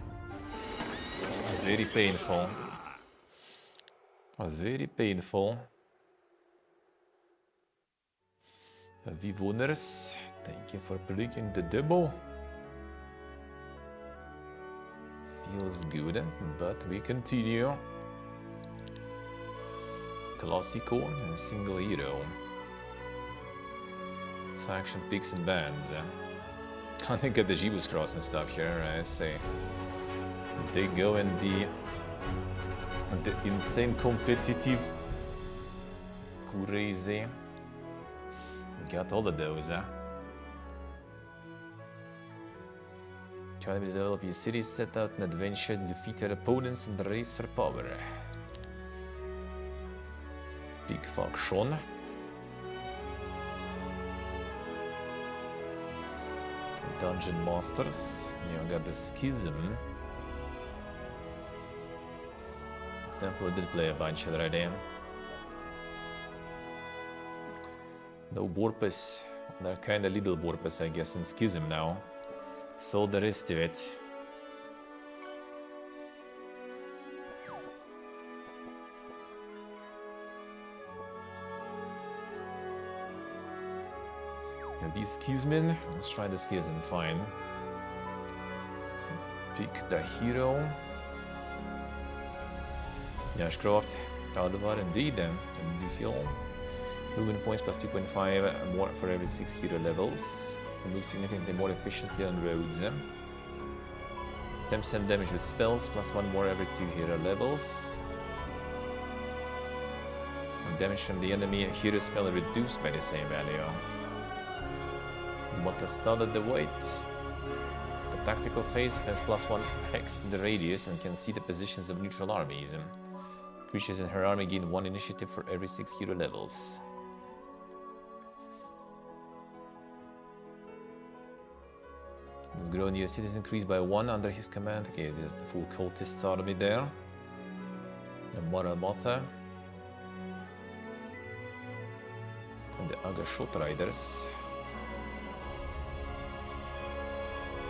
Very painful. Very painful. Vivoners, thank you for breaking the double. Feels good, but we continue. Classico and single hero. Faction picks and bans. I think at the Jeebus Cross and stuff here, I say. They go in the insane competitive. Crazy. Got all of those, Try to develop your cities, set out an adventure, defeat your opponents, and race for power. Big faction. Dungeon Masters. You got the Schism. Templar did play a bunch already. No Borpus. They're kinda little Borpus, I guess, in Schism now. So there is to it. And these Schismen, let's try the Schism, fine. Pick the hero. Yashcraft, Aldevar, indeed, and the heal. Movement points plus 2.5 more for every 6 hero levels. Move significantly more efficiently on roads. 10% damage with spells plus 1 more every 2 hero levels. And damage from the enemy hero spell reduced by the same value. What has started the wait? The tactical phase has +1 hex to the radius and can see the positions of neutral armies. Creatures in her army gain 1 initiative for every 6 hero levels. Let's grow new cities increased by 1 under his command. Okay, there's the full cultist army there. The Maramotha. And the Agashot Riders.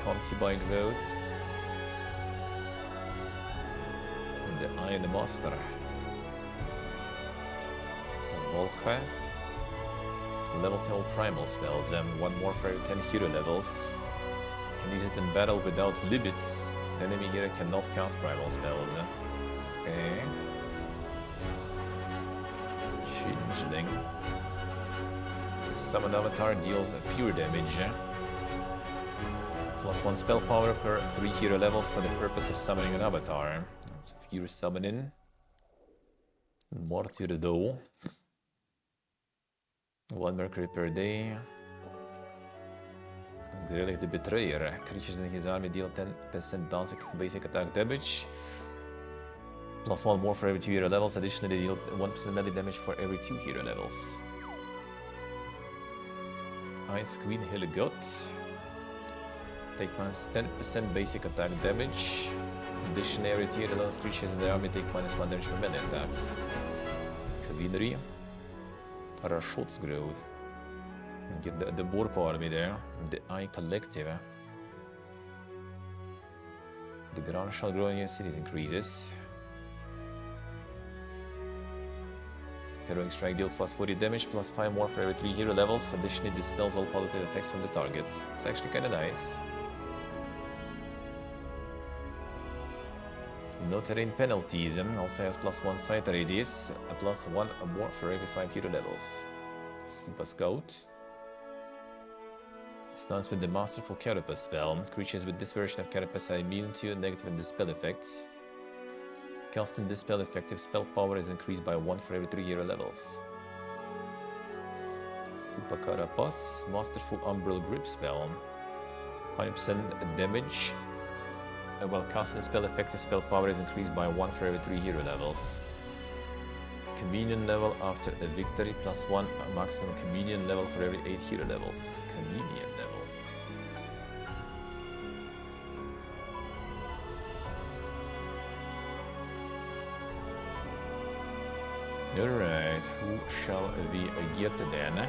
Concubine growth. And the Iron Master. The Volcha. Level 10 primal spells and 1 more for every 10 hero levels. Can use it in battle without limits. The enemy hero cannot cast primal spells. Okay. Changeling. Summon avatar deals pure damage. +1 spell power per 3 hero levels for the purpose of summoning an avatar. So if you're summoning Mortir Do. 1 mercury per day. Relic the Betrayer. Creatures in his army deal 10% basic attack damage. +1 more for every 2 hero levels. Additionally, they deal 1% melee damage for every 2 hero levels. Ice Queen Hilligot. Take -10% basic attack damage. Additionally, every 2 hero levels creatures in the army take -1 damage for melee attacks. Cavalry. Rashot's Growth. Get the Borpo army there. The Eye Collective. The ground shall grow in your cities increases. Heroic Strike deals +40 damage, +5 more for every 3 hero levels. Additionally, dispels all positive effects from the target. It's actually kinda nice. No terrain penalties. Also has +1 sight radius, a +1 more for every 5 hero levels. Super Scout. Starts with the Masterful Carapace spell. Creatures with this version of Carapace are immune to negative and dispel effects. Casting dispel effective spell power is increased by 1 for every 3 hero levels. Super Carapace. Masterful Umbral Grip spell. 100% damage. While casting spell effective spell power is increased by 1 for every 3 hero levels. Communion level after a victory +1 maximum communion level for every 8 hero levels. Communion level. Alright, who shall we get then?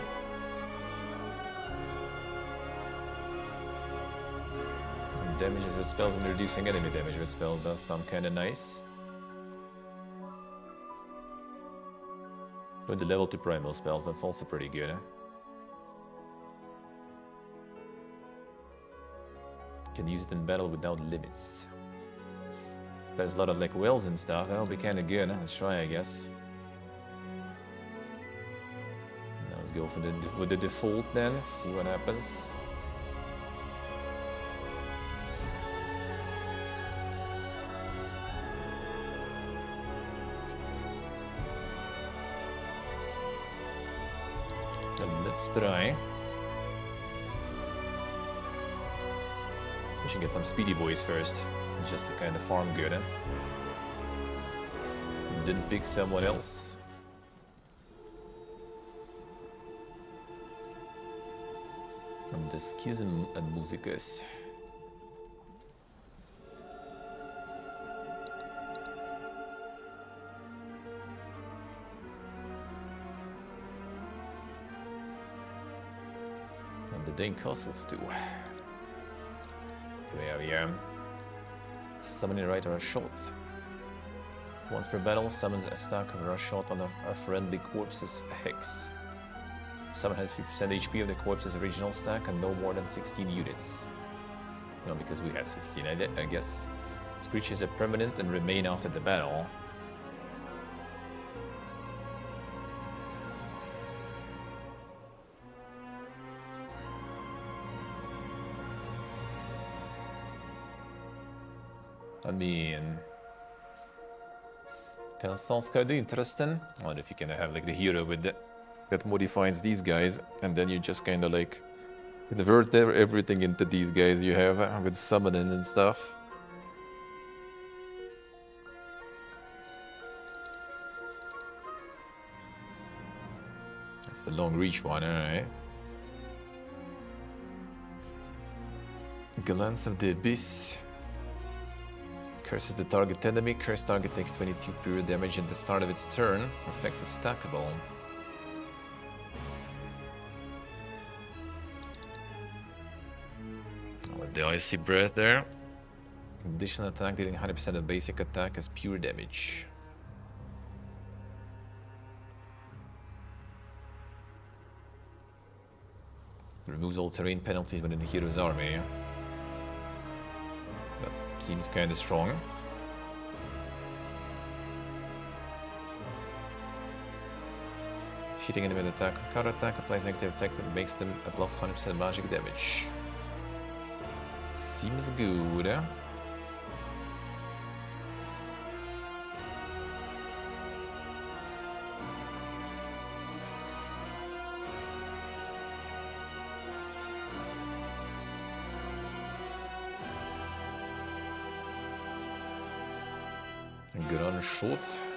Damages with spells and reducing enemy damage with spells does sound kinda nice. With the level 2 primal spells, that's also pretty good. Can use it in battle without limits. There's a lot of like wells and stuff, that'll be kinda good. Let's try, I guess. Now let's go with the default then, see what happens. Let's try. We should get some speedy boys first, just to kind of farm good. Didn't pick someone else. And the Schism and Musicus. The Dane Castles too. Here we are. Summoning Rider Rashot. Once per battle, summons a stack of Rashot on a friendly corpse's hex. Summon has 50% HP of the corpse's original stack and no more than 16 units. No, because we have 16, I guess. These creatures are permanent and remain after the battle. I mean, That sounds kind of interesting. I wonder if you can have like the hero with that modifies these guys, and then you just kind of like convert everything into these guys you have with summoning and stuff. That's the long reach one, alright. Glance of the Abyss. Curses the target enemy. Cursed target takes 22 pure damage at the start of its turn. Effect is stackable. With the icy breath there. Additional attack dealing 100% of basic attack as pure damage. Removes all terrain penalties within the hero's army. That seems kinda strong. Hitting enemy with attack or counter attack applies negative effect that makes them a plus 100% magic damage. Seems good. Grön shot.